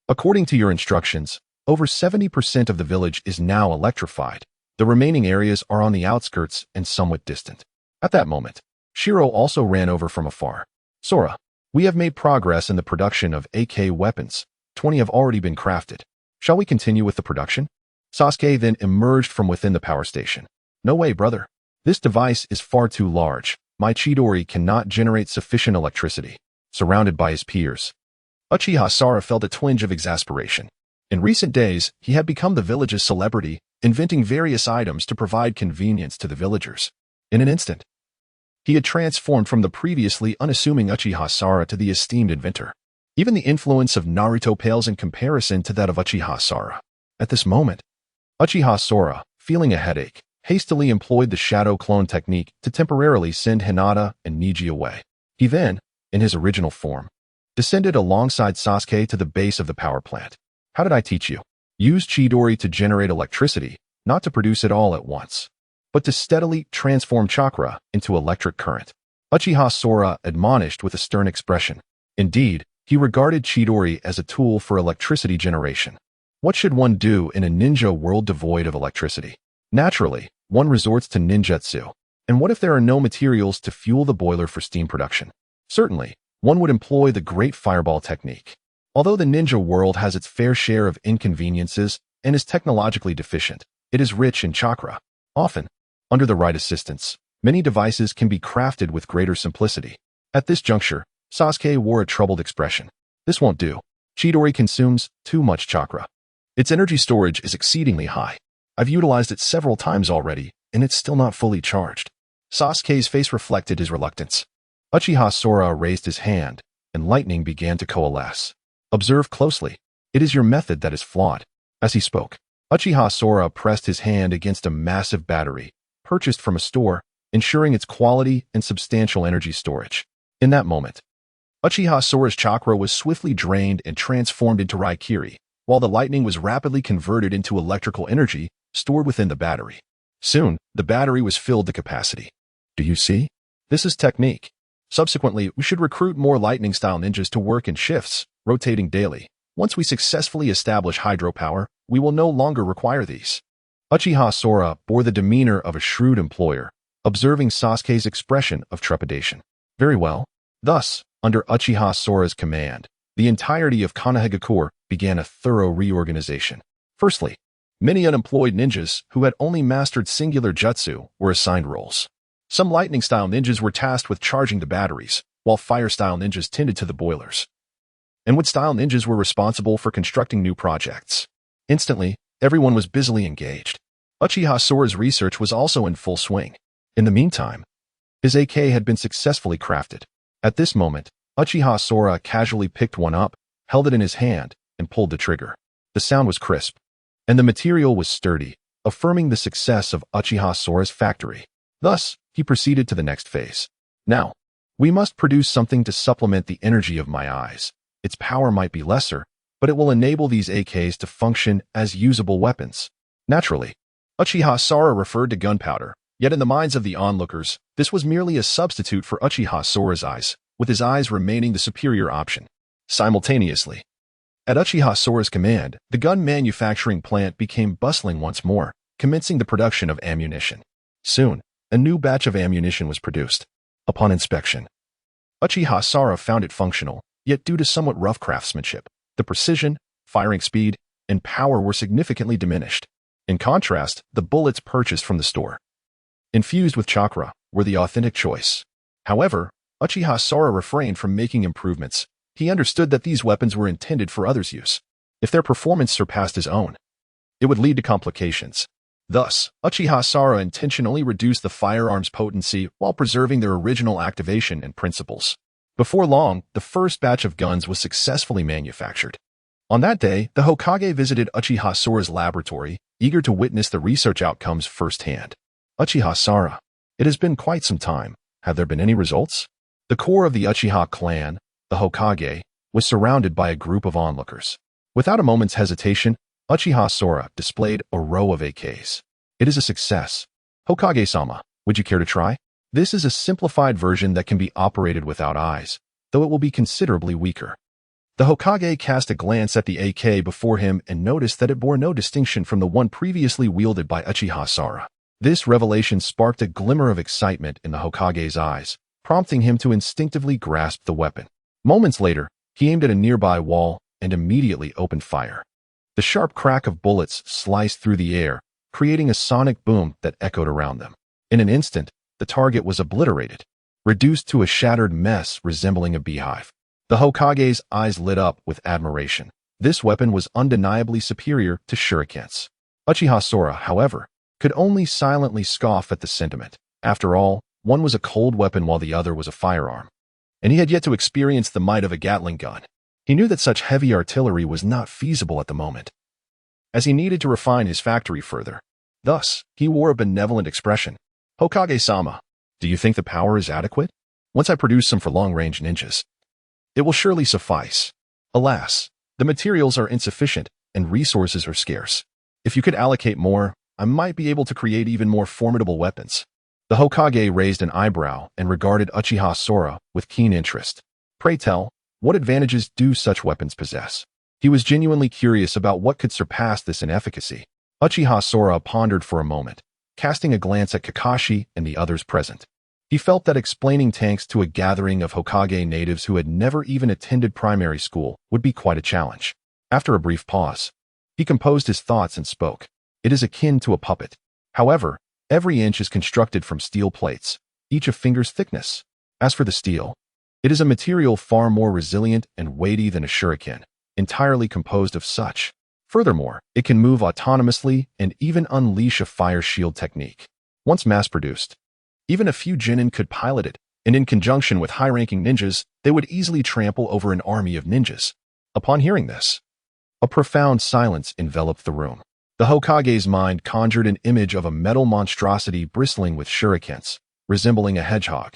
according to your instructions, over 70% of the village is now electrified. The remaining areas are on the outskirts and somewhat distant. At that moment, Shiro also ran over from afar. Sora, we have made progress in the production of AK weapons. 20 have already been crafted. Shall we continue with the production? Sasuke then emerged from within the power station. No way, brother. This device is far too large. My Chidori cannot generate sufficient electricity. Surrounded by his peers, Uchiha Sora felt a twinge of exasperation. In recent days, he had become the village's celebrity, inventing various items to provide convenience to the villagers. In an instant, he had transformed from the previously unassuming Uchiha Sora to the esteemed inventor. Even the influence of Naruto pales in comparison to that of Uchiha Sora. At this moment, Uchiha Sora, feeling a headache, hastily employed the shadow clone technique to temporarily send Hinata and Neji away. He then, in his original form, descended alongside Sasuke to the base of the power plant. How did I teach you? Use Chidori to generate electricity, not to produce it all at once, but to steadily transform chakra into electric current. Uchiha Sora admonished with a stern expression. Indeed, he regarded Chidori as a tool for electricity generation. What should one do in a ninja world devoid of electricity? Naturally, one resorts to ninjutsu. And what if there are no materials to fuel the boiler for steam production? Certainly, one would employ the Great Fireball technique. Although the ninja world has its fair share of inconveniences and is technologically deficient, it is rich in chakra. Often, under the right assistance, many devices can be crafted with greater simplicity. At this juncture, Sasuke wore a troubled expression. This won't do. Chidori consumes too much chakra. Its energy storage is exceedingly high. I've utilized it several times already, and it's still not fully charged. Sasuke's face reflected his reluctance. Uchiha Sora raised his hand, and lightning began to coalesce. Observe closely. It is your method that is flawed. As he spoke, Uchiha Sora pressed his hand against a massive battery, purchased from a store, ensuring its quality and substantial energy storage. In that moment, Uchiha Sora's chakra was swiftly drained and transformed into Raikiri, while the lightning was rapidly converted into electrical energy stored within the battery. Soon, the battery was filled to capacity. Do you see? This is technique. Subsequently, we should recruit more lightning-style ninjas to work in shifts, rotating daily. Once we successfully establish hydropower, we will no longer require these. Uchiha Sora bore the demeanor of a shrewd employer, observing Sasuke's expression of trepidation. Very well. Thus, under Uchiha Sora's command, the entirety of Konohagakure began a thorough reorganization. Firstly, many unemployed ninjas who had only mastered singular jutsu were assigned roles. Some lightning-style ninjas were tasked with charging the batteries, while fire-style ninjas tended to the boilers. And wood-style ninjas were responsible for constructing new projects. Instantly, everyone was busily engaged. Uchiha Sora's research was also in full swing. In the meantime, his AK had been successfully crafted. At this moment, Uchiha Sora casually picked one up, held it in his hand, and pulled the trigger. The sound was crisp, and the material was sturdy, affirming the success of Uchiha Sora's factory. Thus, he proceeded to the next phase. Now, we must produce something to supplement the energy of my eyes. Its power might be lesser, but it will enable these AKs to function as usable weapons. Naturally, Uchiha Sora referred to gunpowder, yet in the minds of the onlookers, this was merely a substitute for Uchiha Sora's eyes, with his eyes remaining the superior option. Simultaneously, At Uchiha Sora's command, the gun manufacturing plant became bustling once more, commencing the production of ammunition. Soon, a new batch of ammunition was produced. Upon inspection, Uchiha Sora found it functional, yet due to somewhat rough craftsmanship, the precision, firing speed, and power were significantly diminished. In contrast, the bullets purchased from the store, infused with chakra, were the authentic choice. However, Uchiha Sora refrained from making improvements. He understood that these weapons were intended for others' use. If their performance surpassed his own, it would lead to complications. Thus, Uchiha Sora intentionally reduced the firearm's potency while preserving their original activation and principles. Before long, the first batch of guns was successfully manufactured. On that day, the Hokage visited Uchiha Sora's laboratory, eager to witness the research outcomes firsthand. Uchiha Sora, it has been quite some time. Have there been any results? The core of the Uchiha clan, the Hokage, was surrounded by a group of onlookers. Without a moment's hesitation, Uchiha Sora displayed a row of AKs. It is a success. Hokage-sama, would you care to try? This is a simplified version that can be operated without eyes, though it will be considerably weaker. The Hokage cast a glance at the AK before him and noticed that it bore no distinction from the one previously wielded by Uchiha Sora. This revelation sparked a glimmer of excitement in the Hokage's eyes, prompting him to instinctively grasp the weapon. Moments later, he aimed at a nearby wall and immediately opened fire. The sharp crack of bullets sliced through the air, creating a sonic boom that echoed around them. In an instant, the target was obliterated, reduced to a shattered mess resembling a beehive. The Hokage's eyes lit up with admiration. This weapon was undeniably superior to shurikens. Uchiha Sora, however, could only silently scoff at the sentiment. After all, one was a cold weapon while the other was a firearm, and he had yet to experience the might of a Gatling gun. He knew that such heavy artillery was not feasible at the moment, as he needed to refine his factory further. Thus, he wore a benevolent expression. Hokage-sama, do you think the power is adequate? Once I produce some for long-range ninjas, it will surely suffice. Alas, the materials are insufficient and resources are scarce. If you could allocate more, I might be able to create even more formidable weapons. The Hokage raised an eyebrow and regarded Uchiha Sora with keen interest. Pray tell, what advantages do such weapons possess? He was genuinely curious about what could surpass this in efficacy. Uchiha Sora pondered for a moment, casting a glance at Kakashi and the others present. He felt that explaining tanks to a gathering of Hokage natives who had never even attended primary school would be quite a challenge. After a brief pause, he composed his thoughts and spoke. It is akin to a puppet. However, every inch is constructed from steel plates, each a finger's thickness. As for the steel, it is a material far more resilient and weighty than a shuriken, entirely composed of such. Furthermore, it can move autonomously and even unleash a fire shield technique. Once mass-produced, even a few genin could pilot it, and in conjunction with high-ranking ninjas, they would easily trample over an army of ninjas. Upon hearing this, a profound silence enveloped the room. The Hokage's mind conjured an image of a metal monstrosity bristling with shurikens, resembling a hedgehog,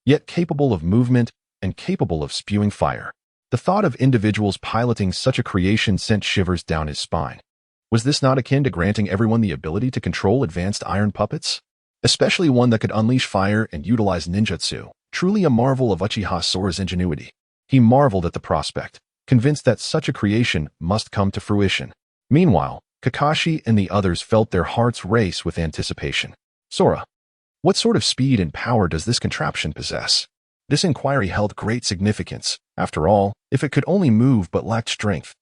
yet capable of movement and capable of spewing fire. The thought of individuals piloting such a creation sent shivers down his spine. Was this not akin to granting everyone the ability to control advanced iron puppets? Especially one that could unleash fire and utilize ninjutsu, truly a marvel of Uchiha Sora's ingenuity. He marveled at the prospect, convinced that such a creation must come to fruition. Meanwhile, Kakashi and the others felt their hearts race with anticipation. Sora, what sort of speed and power does this contraption possess? This inquiry held great significance. After all, if it could only move but lacked strength,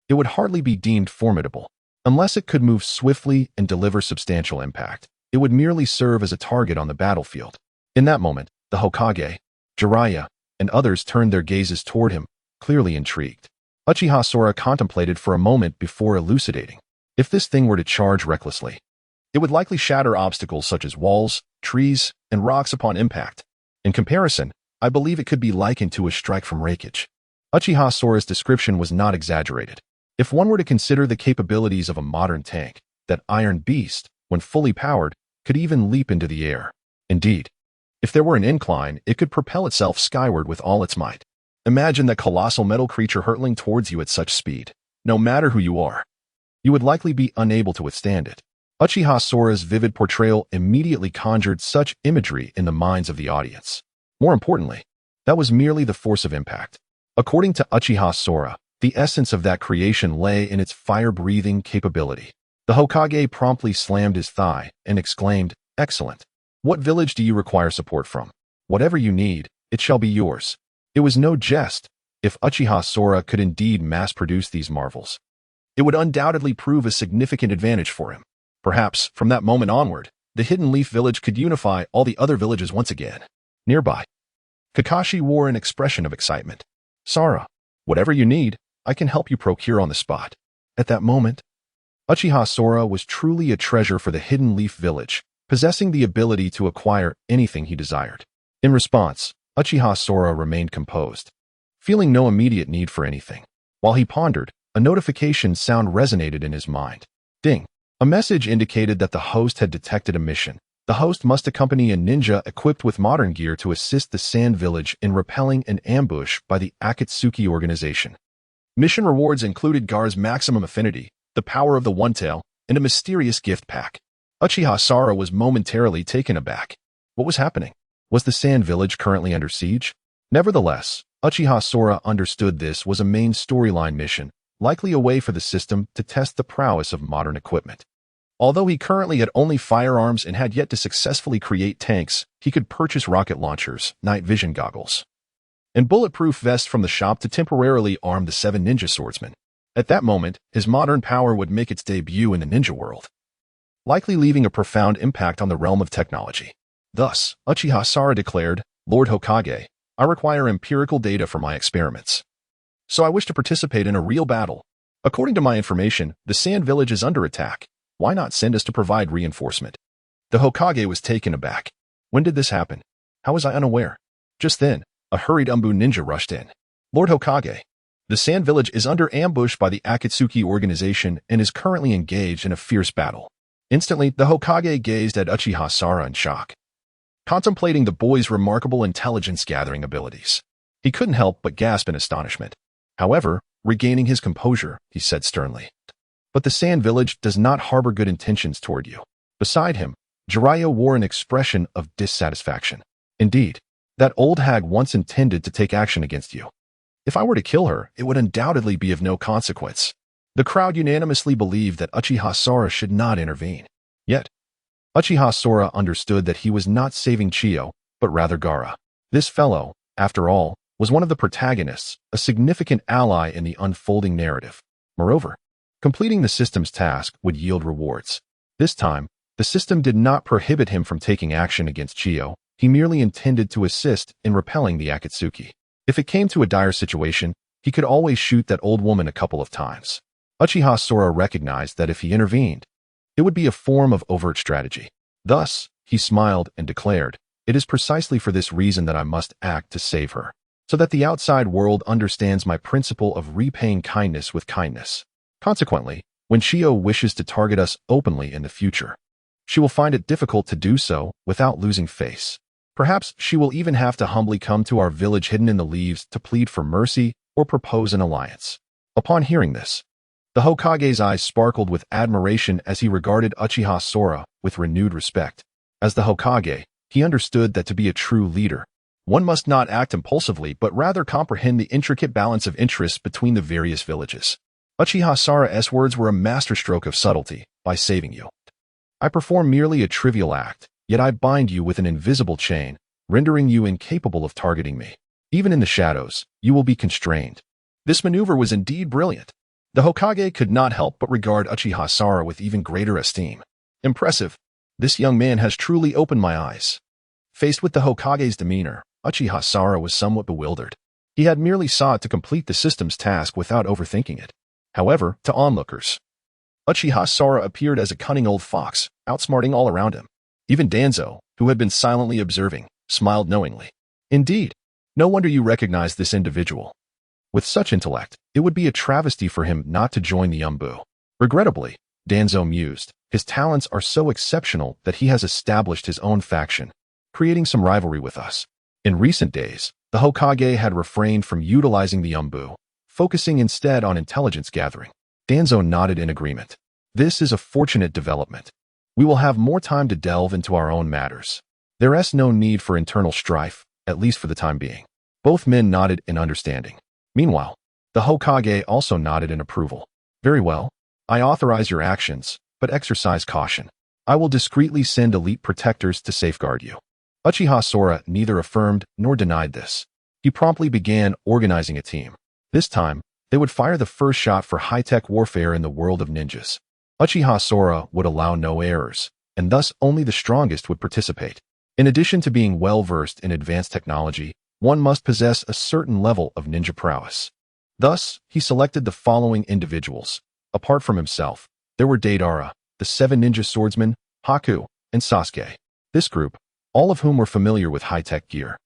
it would hardly be deemed formidable. Unless it could move swiftly and deliver substantial impact, it would merely serve as a target on the battlefield. In that moment, the Hokage, Jiraiya, and others turned their gazes toward him, clearly intrigued. Uchiha Sora contemplated for a moment before elucidating. If this thing were to charge recklessly, it would likely shatter obstacles such as walls, trees, and rocks upon impact. In comparison, I believe it could be likened to a strike from Reikage. Uchiha Sora's description was not exaggerated. If one were to consider the capabilities of a modern tank, that iron beast, when fully powered, could even leap into the air. Indeed, if there were an incline, it could propel itself skyward with all its might. Imagine that colossal metal creature hurtling towards you at such speed. No matter who you are, you would likely be unable to withstand it. Uchiha Sora's vivid portrayal immediately conjured such imagery in the minds of the audience. More importantly, that was merely the force of impact. According to Uchiha Sora, The essence of that creation lay in its fire-breathing capability. The Hokage promptly slammed his thigh and exclaimed, "Excellent. What village do you require support from? Whatever you need, it shall be yours." It was no jest. If Uchiha Sora could indeed mass-produce these marvels, it would undoubtedly prove a significant advantage for him. Perhaps, from that moment onward, the Hidden Leaf Village could unify all the other villages once again. Nearby, Kakashi wore an expression of excitement. "Sora, whatever you need, I can help you procure on the spot." At that moment, Uchiha Sora was truly a treasure for the Hidden Leaf Village, possessing the ability to acquire anything he desired. In response, Uchiha Sora remained composed, feeling no immediate need for anything. While he pondered, a notification sound resonated in his mind. Ding! A message indicated that the host had detected a mission. The host must accompany a ninja equipped with modern gear to assist the Sand Village in repelling an ambush by the Akatsuki organization. Mission rewards included Gar's maximum affinity, the power of the One Tail, and a mysterious gift pack. Uchiha Sora was momentarily taken aback. What was happening? Was the Sand Village currently under siege? Nevertheless, Uchiha Sora understood this was a main storyline mission, likely a way for the system to test the prowess of modern equipment. Although he currently had only firearms and had yet to successfully create tanks, he could purchase rocket launchers, night vision goggles, and bulletproof vests from the shop to temporarily arm the 7 ninja swordsmen. At that moment, his modern power would make its debut in the ninja world, likely leaving a profound impact on the realm of technology. Thus, Uchiha Sora declared, "Lord Hokage, I require empirical data for my experiments. So I wish to participate in a real battle. According to my information, the Sand Village is under attack. Why not send us to provide reinforcement?" The Hokage was taken aback. When did this happen? How was I unaware? Just then, a hurried Umbu ninja rushed in. "Lord Hokage, the Sand Village is under ambush by the Akatsuki organization and is currently engaged in a fierce battle." Instantly, the Hokage gazed at Uchiha Sora in shock, contemplating the boy's remarkable intelligence-gathering abilities. He couldn't help but gasp in astonishment. However, regaining his composure, he said sternly, "But the Sand Village does not harbor good intentions toward you." Beside him, Jiraiya wore an expression of dissatisfaction. "Indeed, that old hag once intended to take action against you. If I were to kill her, it would undoubtedly be of no consequence." The crowd unanimously believed that Uchiha Sora should not intervene. Yet, Uchiha Sora understood that he was not saving Chiyo, but rather Gaara. This fellow, after all, was one of the protagonists, a significant ally in the unfolding narrative. Moreover, completing the system's task would yield rewards. This time, the system did not prohibit him from taking action against Chiyo. He merely intended to assist in repelling the Akatsuki. If it came to a dire situation, he could always shoot that old woman a couple of times. Uchiha Sora recognized that if he intervened, it would be a form of overt strategy. Thus, he smiled and declared, "It is precisely for this reason that I must act to save her, so that the outside world understands my principle of repaying kindness with kindness. Consequently, when Chiyo wishes to target us openly in the future, she will find it difficult to do so without losing face. Perhaps she will even have to humbly come to our village hidden in the leaves to plead for mercy or propose an alliance." Upon hearing this, the Hokage's eyes sparkled with admiration as he regarded Uchiha Sora with renewed respect. As the Hokage, he understood that to be a true leader, one must not act impulsively but rather comprehend the intricate balance of interests between the various villages. Uchiha Sora's words were a masterstroke of subtlety. "By saving you, I perform merely a trivial act, yet I bind you with an invisible chain, rendering you incapable of targeting me. Even in the shadows, you will be constrained." This maneuver was indeed brilliant. The Hokage could not help but regard Uchiha Sora with even greater esteem. "Impressive. This young man has truly opened my eyes." Faced with the Hokage's demeanor, Uchiha Sora was somewhat bewildered. He had merely sought to complete the system's task without overthinking it. However, to onlookers, Uchiha Sora appeared as a cunning old fox, outsmarting all around him. Even Danzo, who had been silently observing, smiled knowingly. "Indeed, no wonder you recognize this individual. With such intellect, it would be a travesty for him not to join the Umbu." Regrettably, Danzo mused, his talents are so exceptional that he has established his own faction, creating some rivalry with us. In recent days, the Hokage had refrained from utilizing the Umbu, focusing instead on intelligence gathering. Danzo nodded in agreement. This is a fortunate development. We will have more time to delve into our own matters. There is no need for internal strife, at least for the time being. Both men nodded in understanding. Meanwhile, The Hokage also nodded in approval. Very well. I authorize your actions, but exercise caution. I will discreetly send elite protectors to safeguard you. Uchiha Sora neither affirmed nor denied this. He promptly began organizing a team. This time, they would fire the first shot for high-tech warfare in the world of ninjas. Uchiha Sora would allow no errors, and thus only the strongest would participate. In addition to being well-versed in advanced technology, one must possess a certain level of ninja prowess. Thus, he selected the following individuals. Apart from himself, there were Deidara, the 7 ninja swordsmen, Haku, and Sasuke. This group, all of whom were familiar with high-tech gear,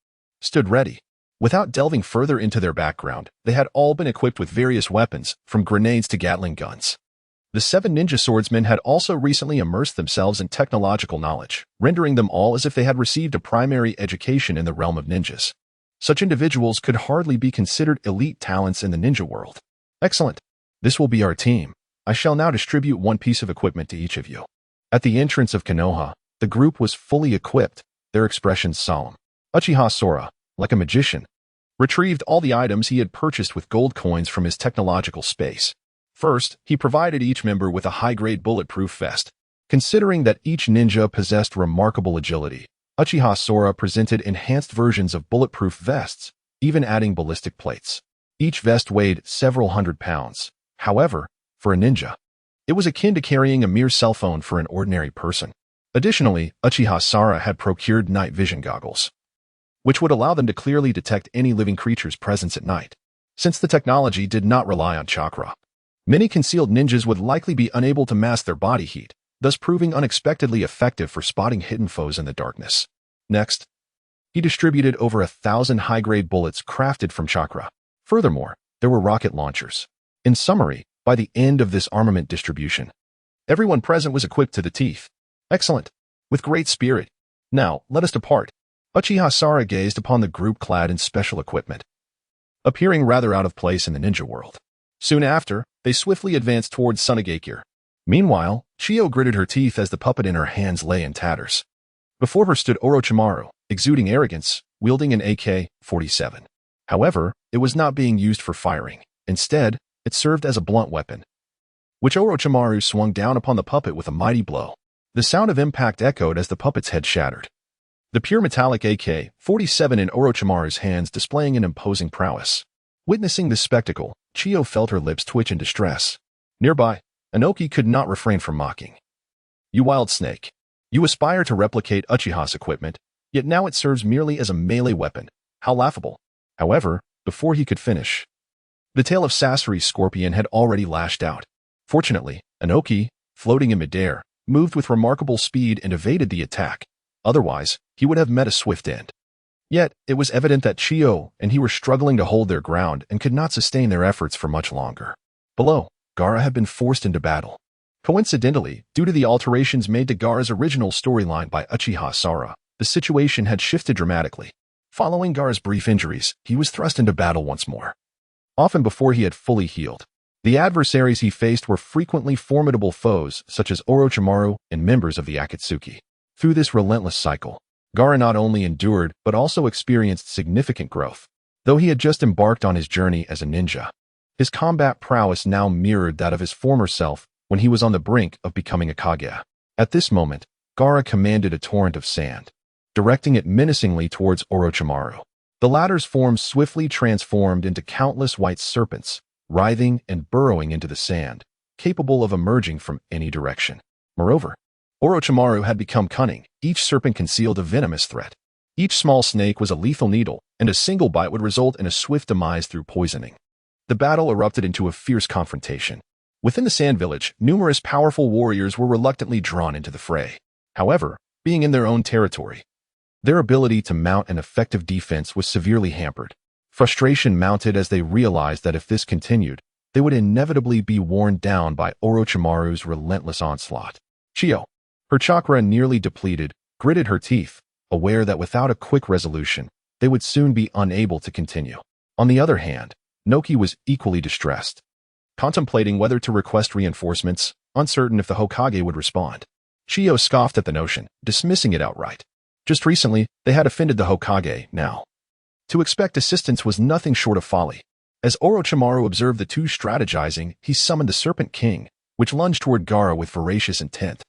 stood ready. Without delving further into their background, they had all been equipped with various weapons, from grenades to Gatling guns. The 7 ninja swordsmen had also recently immersed themselves in technological knowledge, rendering them all as if they had received a primary education in the realm of ninjas. Such individuals could hardly be considered elite talents in the ninja world. Excellent. This will be our team. I shall now distribute one piece of equipment to each of you. At the entrance of Konoha, the group was fully equipped, their expressions solemn. Uchiha Sora, like a magician, retrieved all the items he had purchased with gold coins from his technological space. First, he provided each member with a high-grade bulletproof vest. Considering that each ninja possessed remarkable agility, Uchiha Sora presented enhanced versions of bulletproof vests, even adding ballistic plates. Each vest weighed several hundred pounds. However, for a ninja, it was akin to carrying a mere cell phone for an ordinary person. Additionally, Uchiha Sora had procured night vision goggles, which would allow them to clearly detect any living creature's presence at night. Since the technology did not rely on chakra, many concealed ninjas would likely be unable to mask their body heat, thus proving unexpectedly effective for spotting hidden foes in the darkness. Next, he distributed over 1,000 high-grade bullets crafted from chakra. Furthermore, there were rocket launchers. In summary, by the end of this armament distribution, everyone present was equipped to the teeth. Excellent. With great spirit. Now, let us depart. Uchiha Sora gazed upon the group clad in special equipment, appearing rather out of place in the ninja world. Soon after, they swiftly advanced towards Sunagakure. Meanwhile, Chiyo gritted her teeth as the puppet in her hands lay in tatters. Before her stood Orochimaru, exuding arrogance, wielding an AK-47. However, it was not being used for firing. Instead, it served as a blunt weapon, which Orochimaru swung down upon the puppet with a mighty blow. The sound of impact echoed as the puppet's head shattered. The pure metallic AK-47 in Orochimaru's hands displaying an imposing prowess. Witnessing this spectacle, Chiyo felt her lips twitch in distress. Nearby, Inoki could not refrain from mocking. You wild snake. You aspire to replicate Uchiha's equipment, yet now it serves merely as a melee weapon. How laughable. However, before he could finish, the tail of Sasori's scorpion had already lashed out. Fortunately, Inoki, floating in midair, moved with remarkable speed and evaded the attack. Otherwise, he would have met a swift end. Yet, it was evident that Chiyo and he were struggling to hold their ground and could not sustain their efforts for much longer. Below, Gaara had been forced into battle. Coincidentally, due to the alterations made to Gaara's original storyline by Uchiha Sora, the situation had shifted dramatically. Following Gaara's brief injuries, he was thrust into battle once more. Often before he had fully healed, the adversaries he faced were frequently formidable foes such as Orochimaru and members of the Akatsuki. Through this relentless cycle, Gaara not only endured but also experienced significant growth. Though he had just embarked on his journey as a ninja, his combat prowess now mirrored that of his former self when he was on the brink of becoming a Kage. At this moment, Gaara commanded a torrent of sand, directing it menacingly towards Orochimaru. The latter's form swiftly transformed into countless white serpents, writhing and burrowing into the sand, capable of emerging from any direction. Moreover, Orochimaru had become cunning. Each serpent concealed a venomous threat. Each small snake was a lethal needle, and a single bite would result in a swift demise through poisoning. The battle erupted into a fierce confrontation. Within the Sand Village, numerous powerful warriors were reluctantly drawn into the fray. However, being in their own territory, their ability to mount an effective defense was severely hampered. Frustration mounted as they realized that if this continued, they would inevitably be worn down by Orochimaru's relentless onslaught. Chiyo, her chakra nearly depleted, gritted her teeth, aware that without a quick resolution, they would soon be unable to continue. On the other hand, Noki was equally distressed, contemplating whether to request reinforcements, uncertain if the Hokage would respond. Chiyo scoffed at the notion, dismissing it outright. Just recently, they had offended the Hokage. Now, to expect assistance was nothing short of folly. As Orochimaru observed the two strategizing, he summoned the Serpent King, which lunged toward Gaara with voracious intent.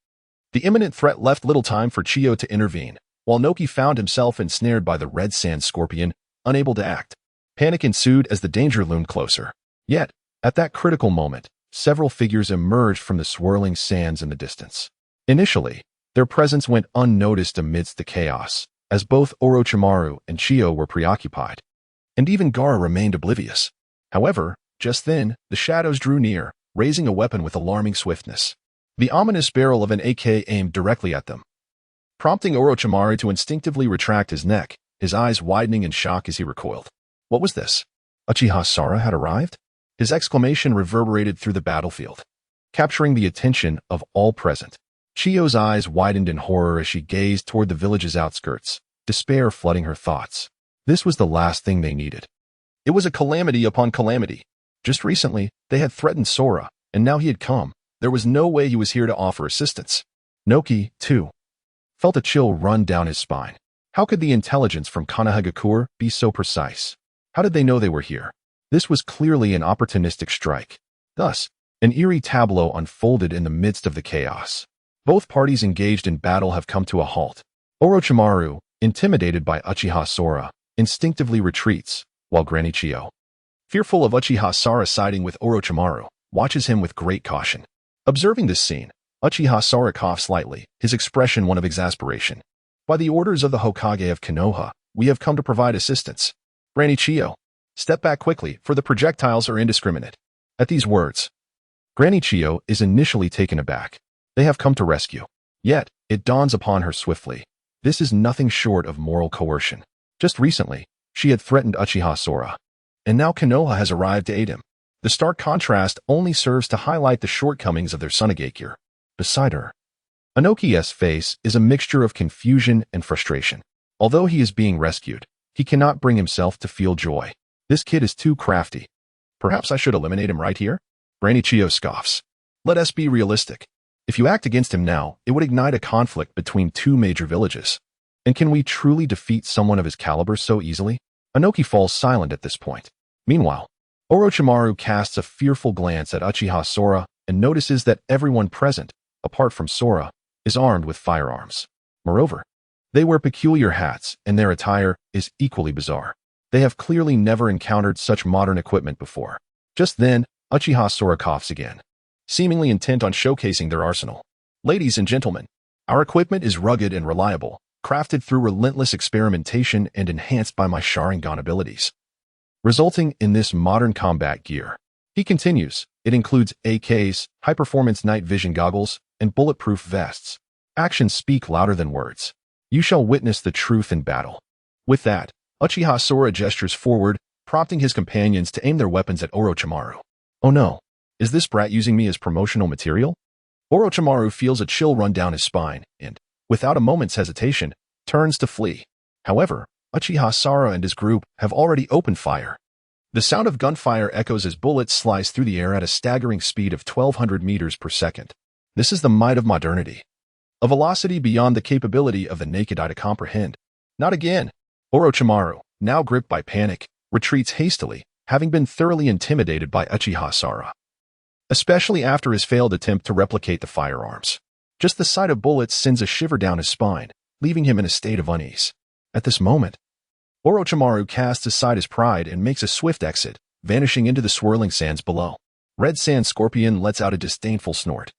The imminent threat left little time for Chiyo to intervene, while Noki found himself ensnared by the red sand scorpion, unable to act. Panic ensued as the danger loomed closer. Yet, at that critical moment, several figures emerged from the swirling sands in the distance. Initially, their presence went unnoticed amidst the chaos, as both Orochimaru and Chiyo were preoccupied. And even Gaara remained oblivious. However, just then, the shadows drew near, raising a weapon with alarming swiftness. The ominous barrel of an AK aimed directly at them, prompting Orochimaru to instinctively retract his neck, his eyes widening in shock as he recoiled. What was this? Uchiha Sora had arrived? His exclamation reverberated through the battlefield, capturing the attention of all present. Chiyo's eyes widened in horror as she gazed toward the village's outskirts, despair flooding her thoughts. This was the last thing they needed. It was a calamity upon calamity. Just recently, they had threatened Sora, and now he had come. There was no way he was here to offer assistance. Noki, too, felt a chill run down his spine. How could the intelligence from Konohagakure be so precise? How did they know they were here? This was clearly an opportunistic strike. Thus, an eerie tableau unfolded in the midst of the chaos. Both parties engaged in battle have come to a halt. Orochimaru, intimidated by Uchiha Sora, instinctively retreats, while Granny Chiyo, fearful of Uchiha Sora siding with Orochimaru, watches him with great caution. Observing this scene, Uchiha Sora coughs slightly, his expression one of exasperation. By the orders of the Hokage of Konoha, we have come to provide assistance. Granny Chiyo, step back quickly, for the projectiles are indiscriminate. At these words, Granny Chiyo is initially taken aback. They have come to rescue. Yet, it dawns upon her swiftly. This is nothing short of moral coercion. Just recently, she had threatened Uchiha Sora, and now Konoha has arrived to aid him. The stark contrast only serves to highlight the shortcomings of their Sunagakure. Beside her, Inoki's face is a mixture of confusion and frustration. Although he is being rescued, he cannot bring himself to feel joy. This kid is too crafty. Perhaps I should eliminate him right here? Granny Chiyo scoffs. Let us be realistic. If you act against him now, it would ignite a conflict between two major villages. And can we truly defeat someone of his caliber so easily? Inoki falls silent at this point. Meanwhile, Orochimaru casts a fearful glance at Uchiha Sora and notices that everyone present, apart from Sora, is armed with firearms. Moreover, they wear peculiar hats, and their attire is equally bizarre. They have clearly never encountered such modern equipment before. Just then, Uchiha Sora coughs again, seemingly intent on showcasing their arsenal. Ladies and gentlemen, our equipment is rugged and reliable, crafted through relentless experimentation and enhanced by my Sharingan abilities, resulting in this modern combat gear. He continues, it includes AKs, high-performance night vision goggles, and bulletproof vests. Actions speak louder than words. You shall witness the truth in battle. With that, Uchiha Sora gestures forward, prompting his companions to aim their weapons at Orochimaru. Oh no, is this brat using me as promotional material? Orochimaru feels a chill run down his spine and, without a moment's hesitation, turns to flee. However, Uchiha Sora and his group have already opened fire. The sound of gunfire echoes as bullets slice through the air at a staggering speed of 1,200 meters per second. This is the might of modernity, a velocity beyond the capability of the naked eye to comprehend. Not again. Orochimaru, now gripped by panic, retreats hastily, having been thoroughly intimidated by Uchiha Sora, especially after his failed attempt to replicate the firearms. Just the sight of bullets sends a shiver down his spine, leaving him in a state of unease. At this moment, Orochimaru casts aside his pride and makes a swift exit, vanishing into the swirling sands below. Red Sand Scorpion lets out a disdainful snort,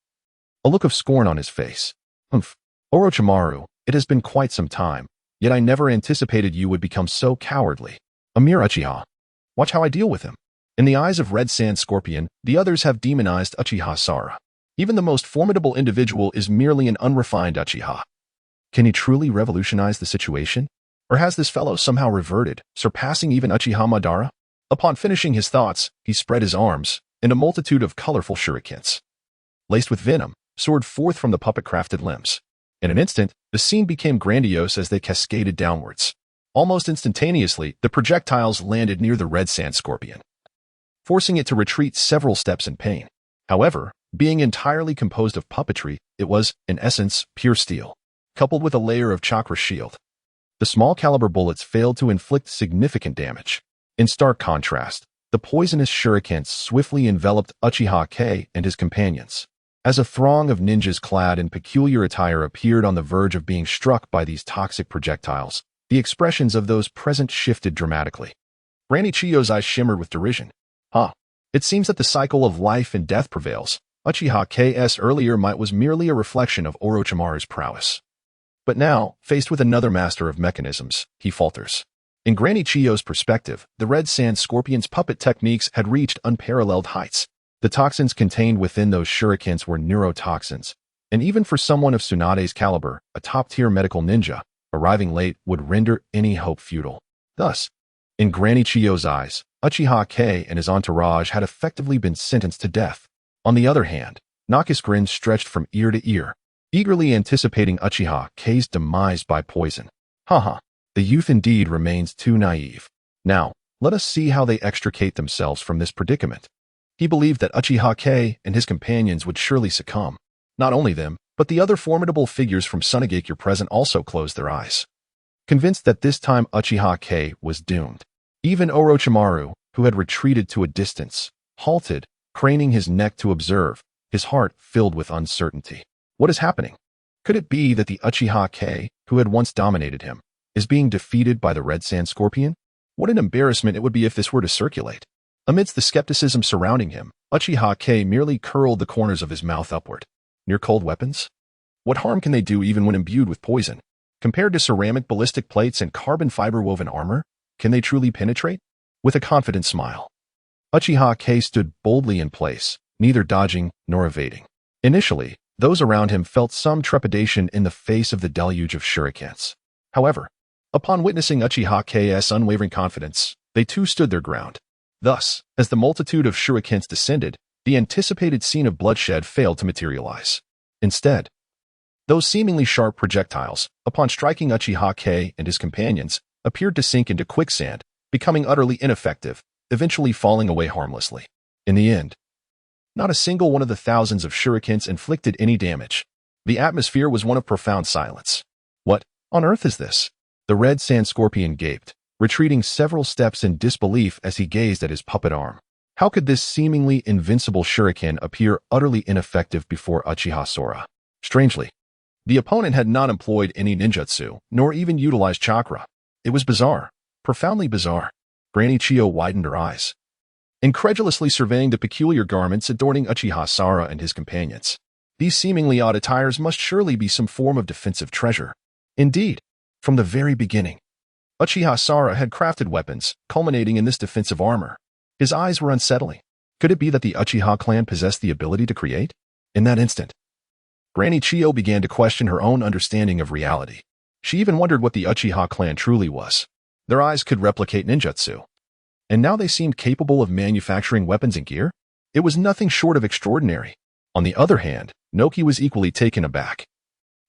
a look of scorn on his face. Humph. Orochimaru, it has been quite some time, yet I never anticipated you would become so cowardly. A mere Uchiha. Watch how I deal with him. In the eyes of Red Sand Scorpion, the others have demonized Uchiha Sora. Even the most formidable individual is merely an unrefined Uchiha. Can he truly revolutionize the situation? Or has this fellow somehow reverted, surpassing even Uchiha Madara? Upon finishing his thoughts, he spread his arms, and a multitude of colorful shurikens, laced with venom, soared forth from the puppet-crafted limbs. In an instant, the scene became grandiose as they cascaded downwards. Almost instantaneously, the projectiles landed near the Red Sand Scorpion, forcing it to retreat several steps in pain. However, being entirely composed of puppetry, it was, in essence, pure steel, coupled with a layer of chakra shield. The small-caliber bullets failed to inflict significant damage. In stark contrast, The poisonous shurikens swiftly enveloped Uchiha Kong and his companions. As a throng of ninjas clad in peculiar attire appeared on the verge of being struck by these toxic projectiles, the expressions of those present shifted dramatically. Granny Chiyo's eyes shimmered with derision. It seems that the cycle of life and death prevails. Uchiha K's earlier might was merely a reflection of Orochimaru's prowess. But now, faced with another master of mechanisms, he falters. In Granny Chiyo's perspective, the Red Sand Scorpion's puppet techniques had reached unparalleled heights. The toxins contained within those shurikens were neurotoxins, and even for someone of Tsunade's caliber, a top-tier medical ninja, arriving late would render any hope futile. Thus, in Granny Chiyo's eyes, Uchiha Kong and his entourage had effectively been sentenced to death. On the other hand, Naka's grin stretched from ear to ear, eagerly anticipating Uchiha K's demise by poison. The youth indeed remains too naive. Now, let us see how they extricate themselves from this predicament. He believed that Uchiha Kong and his companions would surely succumb. Not only them, but the other formidable figures from Sunagakure present also closed their eyes. Convinced that this time Uchiha Kong was doomed. Even Orochimaru, who had retreated to a distance, halted, craning his neck to observe, his heart filled with uncertainty. What is happening? Could it be that the Uchiha Kong, who had once dominated him, is being defeated by the Red Sand Scorpion? What an embarrassment it would be if this were to circulate. Amidst the skepticism surrounding him, Uchiha Kong merely curled the corners of his mouth upward. Near cold weapons? What harm can they do even when imbued with poison? Compared to ceramic ballistic plates and carbon fiber woven armor, can they truly penetrate? With a confident smile, Uchiha Kong stood boldly in place, neither dodging nor evading. Initially, those around him felt some trepidation in the face of the deluge of shurikens. However, upon witnessing Uchiha Kong's unwavering confidence, they too stood their ground. Thus, as the multitude of shurikens descended, the anticipated scene of bloodshed failed to materialize. Instead, those seemingly sharp projectiles, upon striking Uchiha Kong and his companions, appeared to sink into quicksand, becoming utterly ineffective, eventually falling away harmlessly. In the end, not a single one of the thousands of shurikens inflicted any damage. The atmosphere was one of profound silence. What on earth is this? The Red Sand Scorpion gaped, retreating several steps in disbelief as he gazed at his puppet arm. How could this seemingly invincible shuriken appear utterly ineffective before Uchiha Sora? Strangely, the opponent had not employed any ninjutsu, nor even utilized chakra. It was bizarre, profoundly bizarre. Granny Chiyo widened her eyes, incredulously surveying the peculiar garments adorning Uchiha Sora and his companions. These seemingly odd attires must surely be some form of defensive treasure. Indeed, from the very beginning, Uchiha Sora had crafted weapons, culminating in this defensive armor. His eyes were unsettling. Could it be that the Uchiha clan possessed the ability to create? In that instant, Granny Chiyo began to question her own understanding of reality. She even wondered what the Uchiha clan truly was. Their eyes could replicate ninjutsu, and now they seemed capable of manufacturing weapons and gear? It was nothing short of extraordinary. On the other hand, Noki was equally taken aback,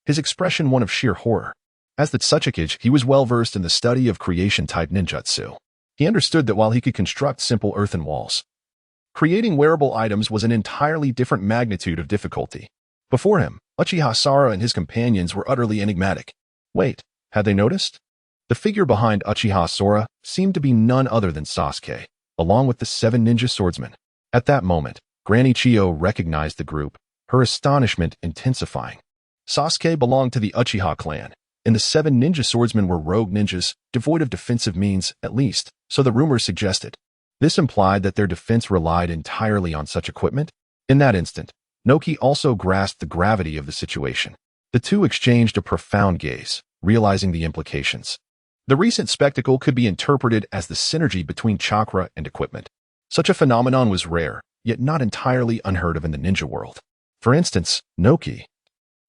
his expression one of sheer horror. As the Tsuchikage, he was well versed in the study of creation-type ninjutsu. He understood that while he could construct simple earthen walls, creating wearable items was an entirely different magnitude of difficulty. Before him, Uchiha Sora and his companions were utterly enigmatic. Wait, had they noticed? The figure behind Uchiha Sora seemed to be none other than Sasuke, along with the 7 ninja swordsmen. At that moment, Granny Chiyo recognized the group, her astonishment intensifying. Sasuke belonged to the Uchiha clan, and the 7 ninja swordsmen were rogue ninjas, devoid of defensive means, at least, so the rumors suggested. This implied that their defense relied entirely on such equipment. In that instant, Noki also grasped the gravity of the situation. The two exchanged a profound gaze, realizing the implications. The recent spectacle could be interpreted as the synergy between chakra and equipment. Such a phenomenon was rare, yet not entirely unheard of in the ninja world. For instance, Noki,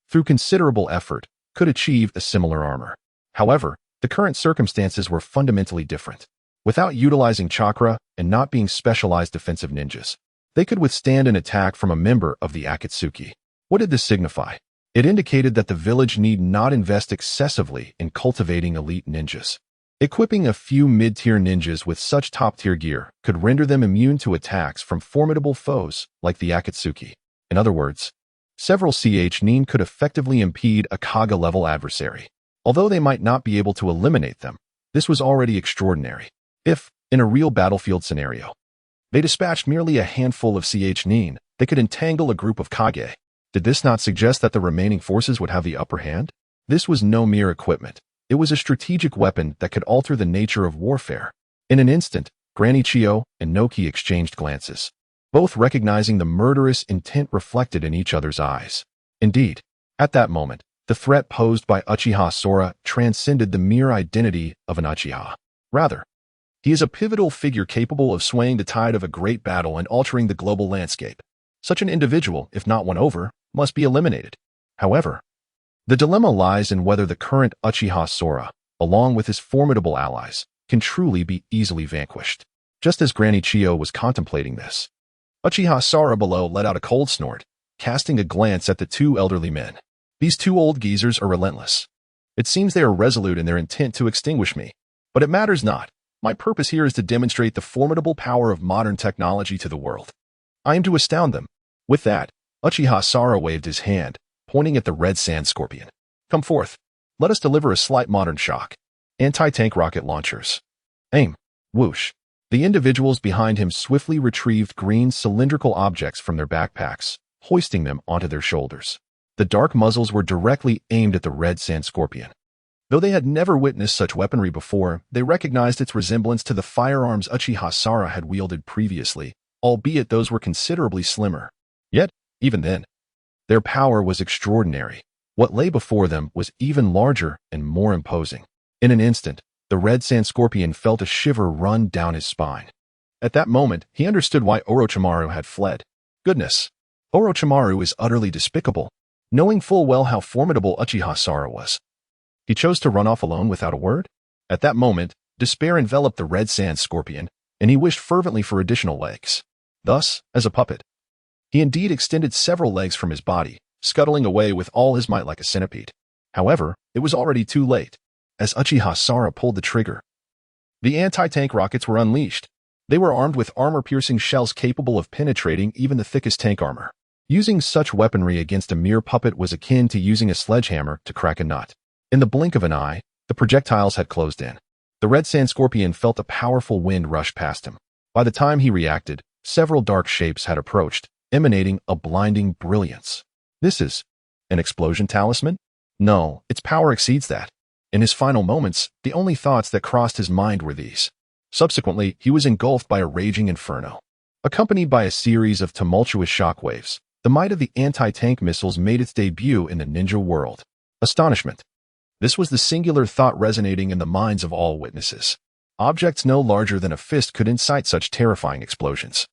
through considerable effort, could achieve a similar armor. However, the current circumstances were fundamentally different. Without utilizing chakra and not being specialized defensive ninjas, they could withstand an attack from a member of the Akatsuki. What did this signify? It indicated that the village need not invest excessively in cultivating elite ninjas. Equipping a few mid-tier ninjas with such top-tier gear could render them immune to attacks from formidable foes like the Akatsuki. In other words, several nin could effectively impede a Kaga-level adversary. Although they might not be able to eliminate them, this was already extraordinary. If, in a real battlefield scenario, They dispatched merely a handful of nin. They could entangle a group of Kage. Did this not suggest that the remaining forces would have the upper hand? This was no mere equipment. It was a strategic weapon that could alter the nature of warfare. In an instant, Granny Chiyo and Noki exchanged glances, both recognizing the murderous intent reflected in each other's eyes. Indeed, at that moment, the threat posed by Uchiha Sora transcended the mere identity of an Uchiha. Rather, he is a pivotal figure capable of swaying the tide of a great battle and altering the global landscape. Such an individual, if not won over, must be eliminated. However, the dilemma lies in whether the current Uchiha Sora, along with his formidable allies, can truly be easily vanquished. Just as Granny Chiyo was contemplating this, Uchiha Sora below let out a cold snort, casting a glance at the two elderly men. These two old geezers are relentless. It seems they are resolute in their intent to extinguish me. But it matters not. My purpose here is to demonstrate the formidable power of modern technology to the world. I am to astound them. With that, Uchiha Sora waved his hand, pointing at the red sand scorpion. Come forth. Let us deliver a slight modern shock. Anti-tank rocket launchers. Aim. Whoosh. The individuals behind him swiftly retrieved green cylindrical objects from their backpacks, hoisting them onto their shoulders. The dark muzzles were directly aimed at the red sand scorpion. Though they had never witnessed such weaponry before, they recognized its resemblance to the firearms Uchiha Sora had wielded previously, albeit those were considerably slimmer. Yet, even then, their power was extraordinary. What lay before them was even larger and more imposing. In an instant, the red sand scorpion felt a shiver run down his spine. At that moment, he understood why Orochimaru had fled. Goodness, Orochimaru is utterly despicable, knowing full well how formidable Uchiha Sora was. He chose to run off alone without a word? At that moment, despair enveloped the red sand scorpion, and he wished fervently for additional legs. Thus, as a puppet, he indeed extended several legs from his body, scuttling away with all his might like a centipede. However, it was already too late. As Uchiha Sora pulled the trigger, the anti-tank rockets were unleashed. They were armed with armor-piercing shells capable of penetrating even the thickest tank armor. Using such weaponry against a mere puppet was akin to using a sledgehammer to crack a nut. In the blink of an eye, the projectiles had closed in. The red sand scorpion felt a powerful wind rush past him. By the time he reacted, several dark shapes had approached, emanating a blinding brilliance. This is an explosion talisman? No, its power exceeds that. In his final moments, the only thoughts that crossed his mind were these. Subsequently, he was engulfed by a raging inferno. Accompanied by a series of tumultuous shockwaves, the might of the anti-tank missiles made its debut in the ninja world. Astonishment. This was the singular thought resonating in the minds of all witnesses. Objects no larger than a fist could incite such terrifying explosions,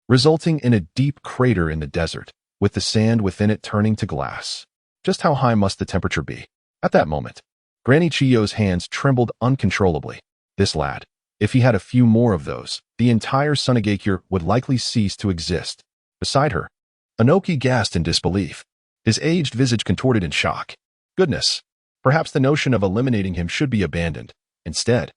resulting in a deep crater in the desert, with the sand within it turning to glass. Just how high must the temperature be? At that moment, Granny Chiyo's hands trembled uncontrollably. This lad, if he had a few more of those, the entire Sunagakure would likely cease to exist. Beside her, Inoki gasped in disbelief, his aged visage contorted in shock. Goodness, perhaps the notion of eliminating him should be abandoned. Instead,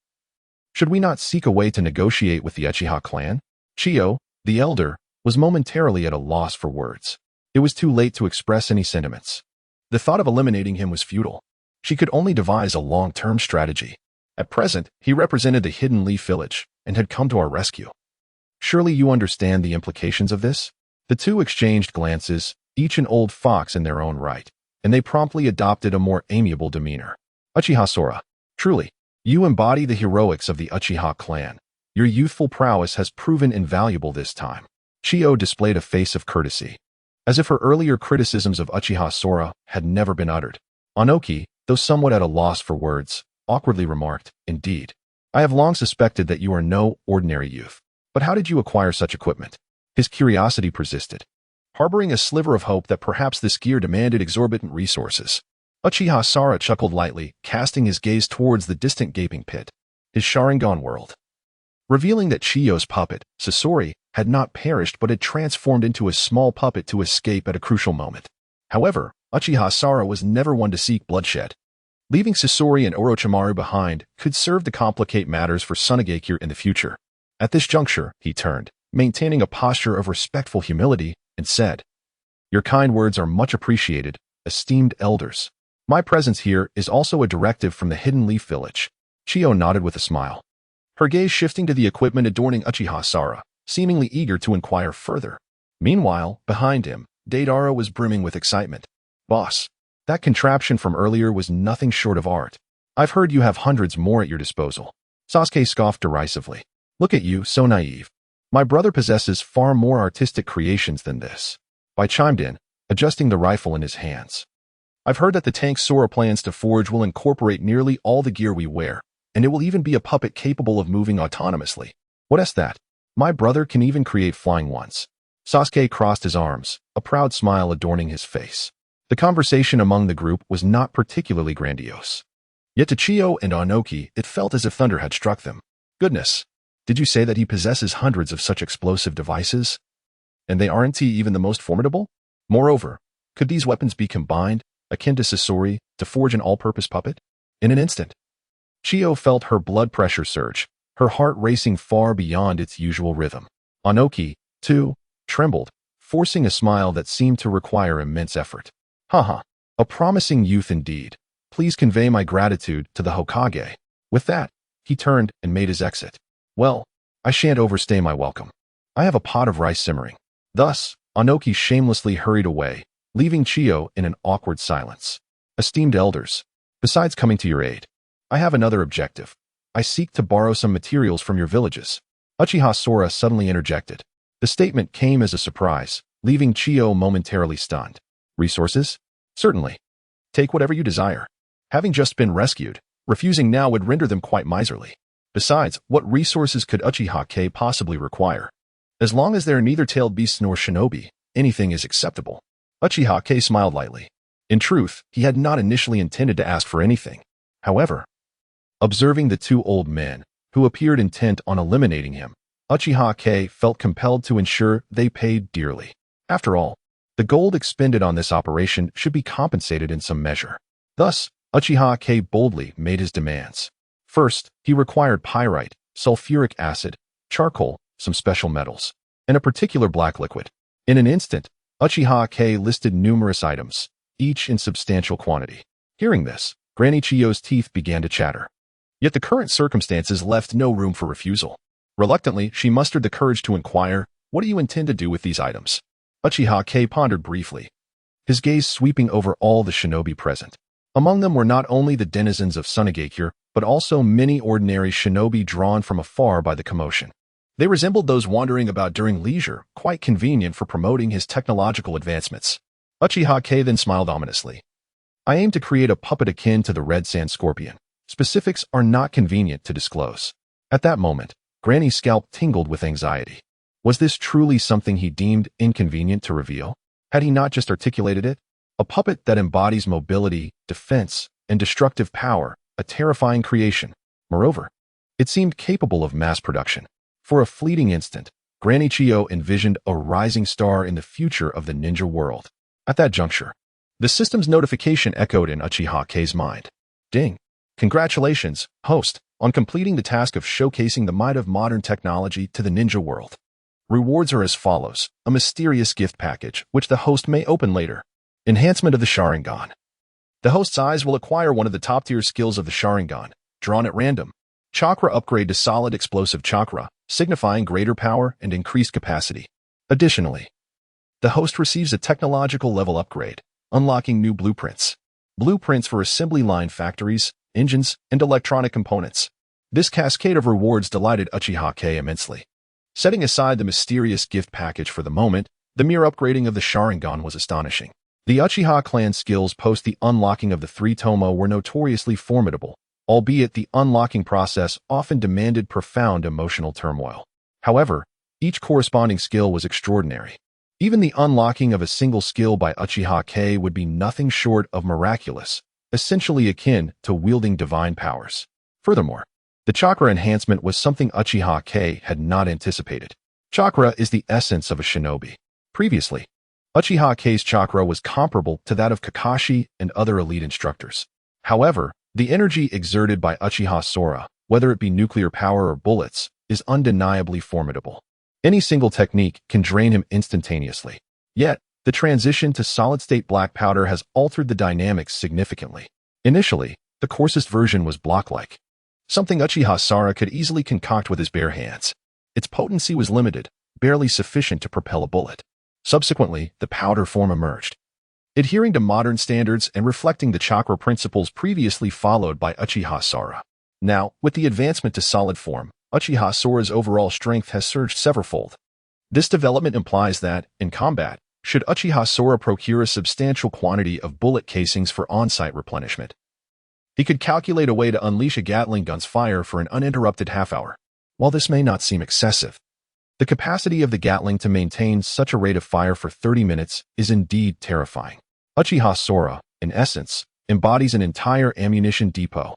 should we not seek a way to negotiate with the Uchiha clan? Chiyo, the elder, was momentarily at a loss for words. It was too late to express any sentiments. The thought of eliminating him was futile. She could only devise a long-term strategy. At present, he represented the Hidden Leaf Village and had come to our rescue. Surely you understand the implications of this? The two exchanged glances, each an old fox in their own right, and they promptly adopted a more amiable demeanor. Uchiha Sora, truly, you embody the heroics of the Uchiha clan. Your youthful prowess has proven invaluable this time. Chiyo displayed a face of courtesy, as if her earlier criticisms of Uchiha Sora had never been uttered. Inoki, though somewhat at a loss for words, awkwardly remarked, Indeed, I have long suspected that you are no ordinary youth. But how did you acquire such equipment? His curiosity persisted, harboring a sliver of hope that perhaps this gear demanded exorbitant resources. Uchiha Sora chuckled lightly, casting his gaze towards the distant gaping pit, his Sharingan world, revealing that Chiyo's puppet, Sasori, had not perished but had transformed into a small puppet to escape at a crucial moment. However, Uchiha Sora was never one to seek bloodshed. Leaving Sasori and Orochimaru behind could serve to complicate matters for Sunagakure in the future. At this juncture, he turned, maintaining a posture of respectful humility, and said, Your kind words are much appreciated, esteemed elders. My presence here is also a directive from the Hidden Leaf Village. Chiyo nodded with a smile, her gaze shifting to the equipment adorning Uchiha Sora, seemingly eager to inquire further. Meanwhile, behind him, Deidara was brimming with excitement. Boss, that contraption from earlier was nothing short of art. I've heard you have hundreds more at your disposal. Sasuke scoffed derisively. Look at you, so naive. My brother possesses far more artistic creations than this. I chimed in, adjusting the rifle in his hands. I've heard that the tank Sora plans to forge will incorporate nearly all the gear we wear, and it will even be a puppet capable of moving autonomously. What is that? My brother can even create flying ones. Sasuke crossed his arms, a proud smile adorning his face. The conversation among the group was not particularly grandiose. Yet to Chiyo and Onoki, it felt as if thunder had struck them. Goodness, did you say that he possesses hundreds of such explosive devices? And they aren't even the most formidable? Moreover, could these weapons be combined, akin to Sasori, to forge an all-purpose puppet? In an instant, Chiyo felt her blood pressure surge, her heart racing far beyond its usual rhythm. Onoki, too, trembled, forcing a smile that seemed to require immense effort. Haha, a promising youth indeed. Please convey my gratitude to the Hokage. With that, he turned and made his exit. Well, I shan't overstay my welcome. I have a pot of rice simmering. Thus, Onoki shamelessly hurried away, leaving Chiyo in an awkward silence. Esteemed elders, besides coming to your aid, I have another objective. I seek to borrow some materials from your villages. Uchiha Sora suddenly interjected. The statement came as a surprise, leaving Chiyo momentarily stunned. Resources? Certainly. Take whatever you desire. Having just been rescued, refusing now would render them quite miserly. Besides, what resources could Uchiha possibly require? As long as they're neither tailed beasts nor shinobi, anything is acceptable. Uchiha smiled lightly. In truth, he had not initially intended to ask for anything. However, observing the two old men, who appeared intent on eliminating him, Uchiha felt compelled to ensure they paid dearly. After all, the gold expended on this operation should be compensated in some measure. Thus, Uchiha boldly made his demands. First, he required pyrite, sulfuric acid, charcoal, some special metals, and a particular black liquid. In an instant, Uchiha listed numerous items, each in substantial quantity. Hearing this, Granny Chiyo's teeth began to chatter. Yet the current circumstances left no room for refusal. Reluctantly, she mustered the courage to inquire, "What do you intend to do with these items?" Uchiha pondered briefly, his gaze sweeping over all the shinobi present. Among them were not only the denizens of Sunagakure, but also many ordinary shinobi drawn from afar by the commotion. They resembled those wandering about during leisure, quite convenient for promoting his technological advancements. Uchiha then smiled ominously. I aim to create a puppet akin to the red sand scorpion. Specifics are not convenient to disclose. At that moment, Granny's scalp tingled with anxiety. Was this truly something he deemed inconvenient to reveal? Had he not just articulated it? A puppet that embodies mobility, defense, and destructive power, a terrifying creation. Moreover, it seemed capable of mass production. For a fleeting instant, Granny Chiyo envisioned a rising star in the future of the ninja world. At that juncture, the system's notification echoed in Uchiha's mind. Ding! Congratulations, host, on completing the task of showcasing the might of modern technology to the ninja world. Rewards are as follows: a mysterious gift package, which the host may open later. Enhancement of the Sharingan. The host's eyes will acquire one of the top-tier skills of the Sharingan, drawn at random. Chakra upgrade to solid explosive chakra, signifying greater power and increased capacity. Additionally, the host receives a technological level upgrade, unlocking new blueprints. Blueprints for assembly line factories, engines, and electronic components. This cascade of rewards delighted Uchiha immensely. Setting aside the mysterious gift package for the moment, the mere upgrading of the Sharingan was astonishing. The Uchiha clan skills post the unlocking of the three Tomo were notoriously formidable, albeit the unlocking process often demanded profound emotional turmoil. However, each corresponding skill was extraordinary. Even the unlocking of a single skill by Uchiha would be nothing short of miraculous, essentially akin to wielding divine powers. Furthermore, the chakra enhancement was something Uchiha had not anticipated. Chakra is the essence of a shinobi. Previously, Uchiha's chakra was comparable to that of Kakashi and other elite instructors. However, the energy exerted by Uchiha Sora, whether it be nuclear power or bullets, is undeniably formidable. Any single technique can drain him instantaneously. Yet, the transition to solid-state black powder has altered the dynamics significantly. Initially, the coarsest version was block-like, something Uchiha Sora could easily concoct with his bare hands. Its potency was limited, barely sufficient to propel a bullet. Subsequently, the powder form emerged, adhering to modern standards and reflecting the chakra principles previously followed by Uchiha Sora. Now, with the advancement to solid form, Uchiha Sora's overall strength has surged severalfold. This development implies that, in combat, should Uchiha Sora procure a substantial quantity of bullet casings for on-site replenishment, he could calculate a way to unleash a Gatling gun's fire for an uninterrupted half-hour. While this may not seem excessive, the capacity of the Gatling to maintain such a rate of fire for 30 minutes is indeed terrifying. Uchiha Sora, in essence, embodies an entire ammunition depot.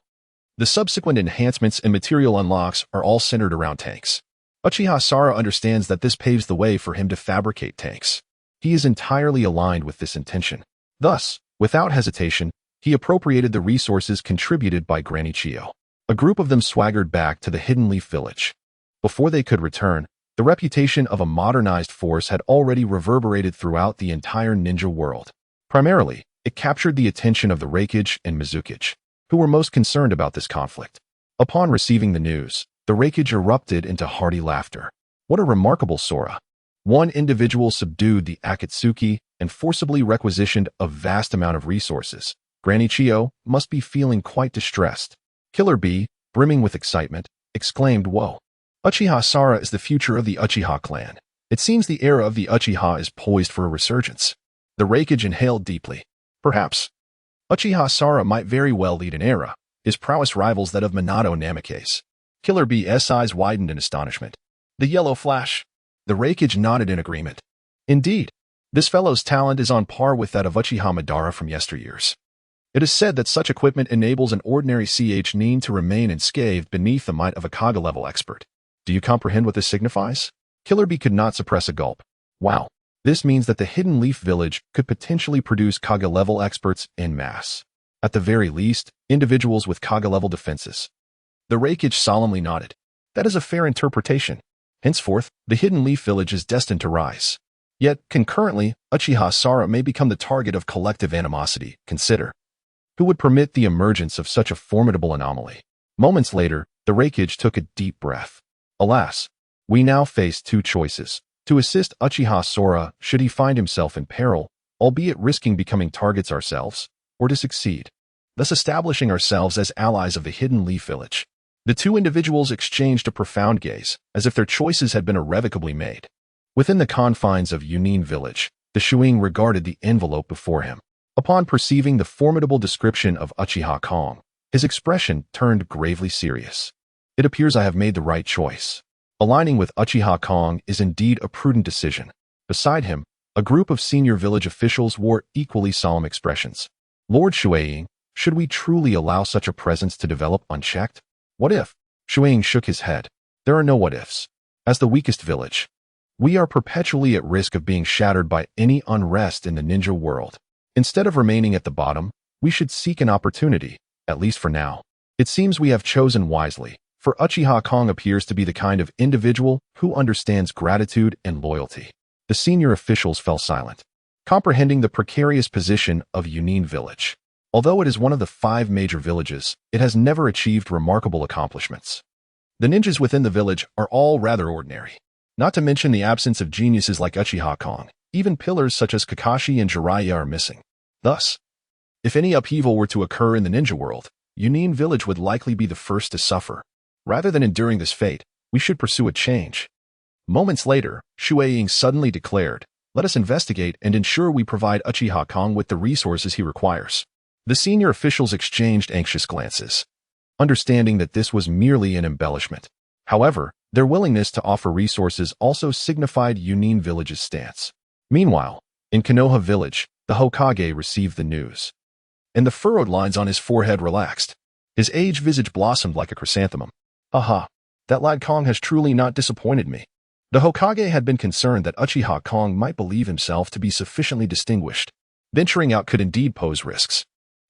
The subsequent enhancements and material unlocks are all centered around tanks. Uchiha Sora understands that this paves the way for him to fabricate tanks. He is entirely aligned with this intention. Thus, without hesitation, he appropriated the resources contributed by Granny Chio. A group of them swaggered back to the Hidden Leaf Village. Before they could return, the reputation of a modernized force had already reverberated throughout the entire ninja world. Primarily, it captured the attention of the Raikage and Mizukage, who were most concerned about this conflict. Upon receiving the news, the Raikage erupted into hearty laughter. What a remarkable Sora! One individual subdued the Akatsuki and forcibly requisitioned a vast amount of resources. Granny Chio must be feeling quite distressed. Killer Bee, brimming with excitement, exclaimed, "Whoa! Uchiha Sora is the future of the Uchiha clan. It seems the era of the Uchiha is poised for a resurgence." The Raikage inhaled deeply. Perhaps Uchiha Sora might very well lead an era, his prowess rivals that of Minato Namikaze. Killer Bee's eyes widened in astonishment. The yellow flash. The Raikage nodded in agreement. Indeed, this fellow's talent is on par with that of Uchiha Madara from yesteryears. It is said that such equipment enables an ordinary nin to remain unscathed beneath the might of a Kaga-level expert. Do you comprehend what this signifies? Killer Bee could not suppress a gulp. Wow. This means that the Hidden Leaf Village could potentially produce Kaga-level experts en masse. At the very least, individuals with Kaga-level defenses. The Raikage solemnly nodded. That is a fair interpretation. Henceforth, the Hidden Leaf Village is destined to rise. Yet, concurrently, Uchiha Sora may become the target of collective animosity. Consider. Who would permit the emergence of such a formidable anomaly? Moments later, the Raikage took a deep breath. Alas, we now face two choices. To assist Uchiha Sora should he find himself in peril, albeit risking becoming targets ourselves, or to succeed, thus establishing ourselves as allies of the Hidden Leaf Village. The two individuals exchanged a profound gaze, as if their choices had been irrevocably made. Within the confines of Yunin Village, the Shuing regarded the envelope before him. Upon perceiving the formidable description of Uchiha Kong, his expression turned gravely serious. It appears I have made the right choice. Aligning with Uchiha Kong is indeed a prudent decision. Beside him, a group of senior village officials wore equally solemn expressions. Lord Shuing, should we truly allow such a presence to develop unchecked? What if? Shuing shook his head. There are no what-ifs. As the weakest village, we are perpetually at risk of being shattered by any unrest in the ninja world. Instead of remaining at the bottom, we should seek an opportunity, at least for now. It seems we have chosen wisely, for Uchiha Kong appears to be the kind of individual who understands gratitude and loyalty. The senior officials fell silent, comprehending the precarious position of Yunin Village. Although it is one of the 5 major villages, it has never achieved remarkable accomplishments. The ninjas within the village are all rather ordinary. Not to mention the absence of geniuses like Uchiha Kong. Even pillars such as Kakashi and Jiraiya are missing. Thus, if any upheaval were to occur in the ninja world, Yunin Village would likely be the first to suffer. Rather than enduring this fate, we should pursue a change. Moments later, Shuing suddenly declared, "Let us investigate and ensure we provide Uchiha Kong with the resources he requires." The senior officials exchanged anxious glances, understanding that this was merely an embellishment. However, their willingness to offer resources also signified Yunin Village's stance. Meanwhile, in Konoha Village, the Hokage received the news, and the furrowed lines on his forehead relaxed. His aged visage blossomed like a chrysanthemum. Aha, that lad Kong has truly not disappointed me. The Hokage had been concerned that Uchiha Kong might believe himself to be sufficiently distinguished. Venturing out could indeed pose risks.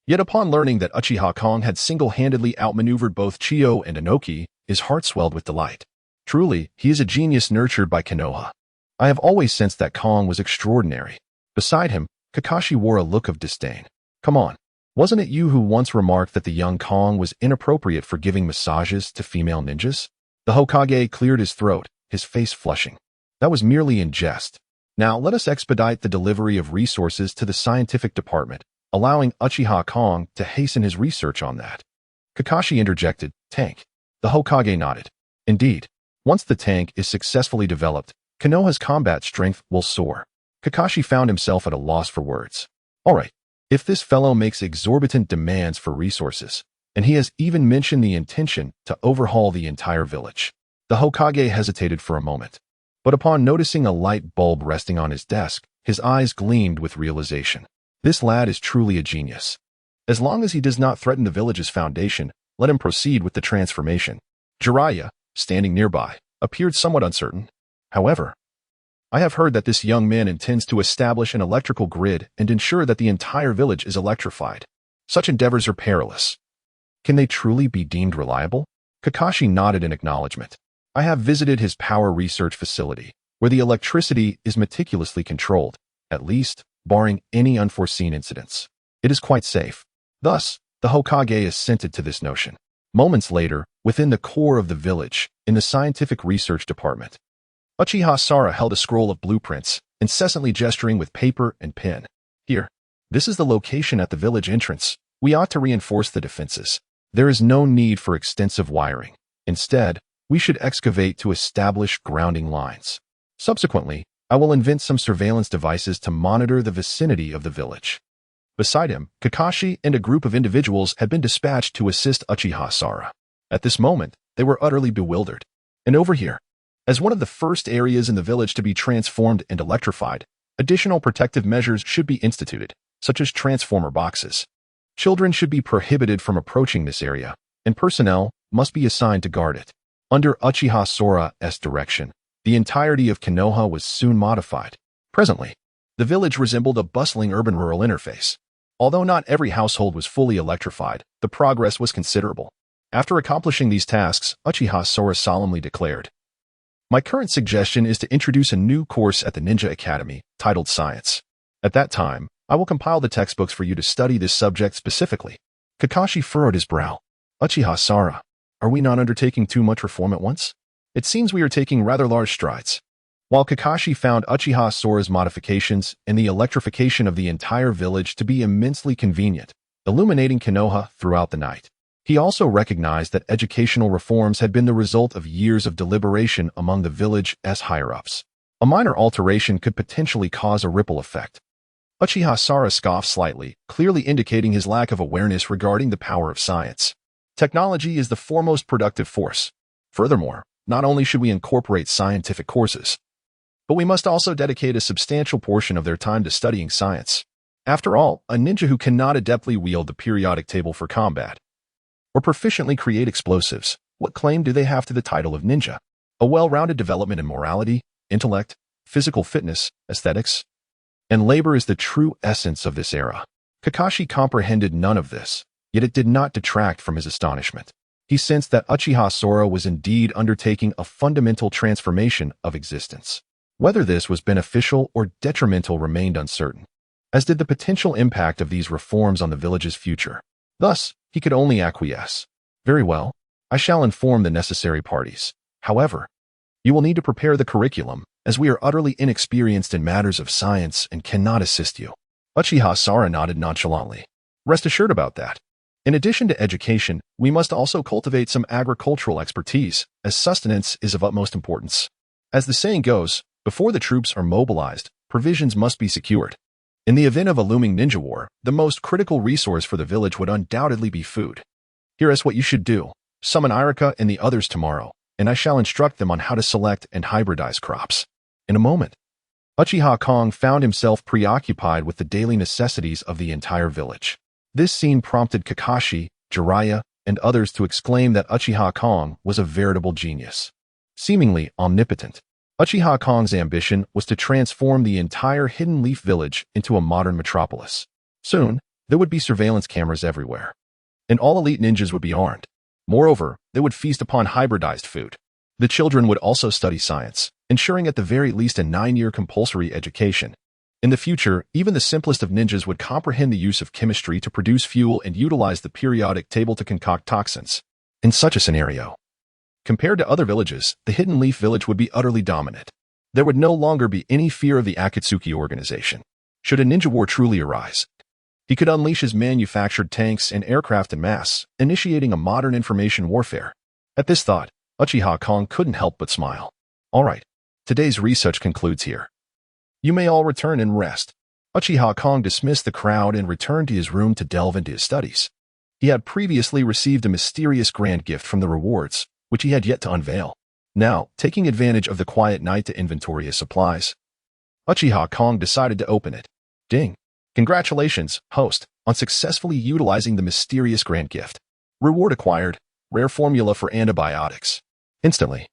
Yet upon learning that Uchiha Kong had single-handedly outmaneuvered both Chio and Inoki, his heart swelled with delight. Truly, he is a genius nurtured by Konoha. I have always sensed that Kong was extraordinary. Beside him, Kakashi wore a look of disdain. Come on, wasn't it you who once remarked that the young Kong was inappropriate for giving massages to female ninjas? The Hokage cleared his throat, his face flushing. That was merely in jest. Now let us expedite the delivery of resources to the scientific department, allowing Uchiha Kong to hasten his research on that. Kakashi interjected, "Tank." The Hokage nodded. Indeed, once the tank is successfully developed, Konoha's combat strength will soar. Kakashi found himself at a loss for words. All right, if this fellow makes exorbitant demands for resources, and he has even mentioned the intention to overhaul the entire village. The Hokage hesitated for a moment, but upon noticing a light bulb resting on his desk, his eyes gleamed with realization. This lad is truly a genius. As long as he does not threaten the village's foundation, let him proceed with the transformation. Jiraiya, standing nearby, appeared somewhat uncertain. However, I have heard that this young man intends to establish an electrical grid and ensure that the entire village is electrified. Such endeavors are perilous. Can they truly be deemed reliable? Kakashi nodded in acknowledgement. I have visited his power research facility, where the electricity is meticulously controlled, at least, barring any unforeseen incidents. It is quite safe. Thus, the Hokage assented to this notion. Moments later, within the core of the village, in the scientific research department, Uchiha Sara held a scroll of blueprints, incessantly gesturing with paper and pen. Here, this is the location at the village entrance. We ought to reinforce the defenses. There is no need for extensive wiring. Instead, we should excavate to establish grounding lines. Subsequently, I will invent some surveillance devices to monitor the vicinity of the village. Beside him, Kakashi and a group of individuals had been dispatched to assist Uchiha Sara. At this moment, they were utterly bewildered. And over here, as one of the first areas in the village to be transformed and electrified, additional protective measures should be instituted, such as transformer boxes. Children should be prohibited from approaching this area, and personnel must be assigned to guard it. Under Uchiha Sora's direction, the entirety of Konoha was soon modified. Presently, the village resembled a bustling urban-rural interface. Although not every household was fully electrified, the progress was considerable. After accomplishing these tasks, Uchiha Sora solemnly declared, "My current suggestion is to introduce a new course at the Ninja Academy, titled Science. At that time, I will compile the textbooks for you to study this subject specifically." Kakashi furrowed his brow. "Uchiha Sara, are we not undertaking too much reform at once? It seems we are taking rather large strides." While Kakashi found Uchiha Sora's modifications and the electrification of the entire village to be immensely convenient, illuminating Konoha throughout the night, he also recognized that educational reforms had been the result of years of deliberation among the village's higher-ups. A minor alteration could potentially cause a ripple effect. Uchiha Sara scoffed slightly, clearly indicating his lack of awareness regarding the power of science. Technology is the foremost productive force. Furthermore, not only should we incorporate scientific courses, but we must also dedicate a substantial portion of their time to studying science. After all, a ninja who cannot adeptly wield the periodic table for combat, or proficiently create explosives, what claim do they have to the title of ninja? A well-rounded development in morality, intellect, physical fitness, aesthetics, and labor is the true essence of this era. Kakashi comprehended none of this, yet it did not detract from his astonishment. He sensed that Uchiha Sora was indeed undertaking a fundamental transformation of existence. Whether this was beneficial or detrimental remained uncertain, as did the potential impact of these reforms on the village's future. Thus, he could only acquiesce. "Very well, I shall inform the necessary parties. However, you will need to prepare the curriculum, as we are utterly inexperienced in matters of science and cannot assist you." Uchiha Sara nodded nonchalantly. "Rest assured about that. In addition to education, we must also cultivate some agricultural expertise, as sustenance is of utmost importance. As the saying goes, before the troops are mobilized, provisions must be secured. In the event of a looming ninja war, the most critical resource for the village would undoubtedly be food. Here is what you should do. Summon Irika and the others tomorrow, and I shall instruct them on how to select and hybridize crops." In a moment, Uchiha Kong found himself preoccupied with the daily necessities of the entire village. This scene prompted Kakashi, Jiraiya, and others to exclaim that Uchiha Kong was a veritable genius. Seemingly omnipotent, Uchiha Kong's ambition was to transform the entire Hidden Leaf village into a modern metropolis. Soon, there would be surveillance cameras everywhere, and all elite ninjas would be armed. Moreover, they would feast upon hybridized food. The children would also study science, ensuring at the very least a 9-year compulsory education. In the future, even the simplest of ninjas would comprehend the use of chemistry to produce fuel and utilize the periodic table to concoct toxins. In such a scenario, compared to other villages, the Hidden Leaf village would be utterly dominant. There would no longer be any fear of the Akatsuki organization. Should a ninja war truly arise, he could unleash his manufactured tanks and aircraft en masse, initiating a modern information warfare. At this thought, Uchiha Kong couldn't help but smile. All right, today's research concludes here. You may all return and rest. Uchiha Kong dismissed the crowd and returned to his room to delve into his studies. He had previously received a mysterious grand gift from the rewards, which he had yet to unveil. Now, taking advantage of the quiet night to inventory his supplies, Uchiha Kong decided to open it. Ding! Congratulations, host, on successfully utilizing the mysterious grand gift. Reward acquired, rare formula for antibiotics. Instantly,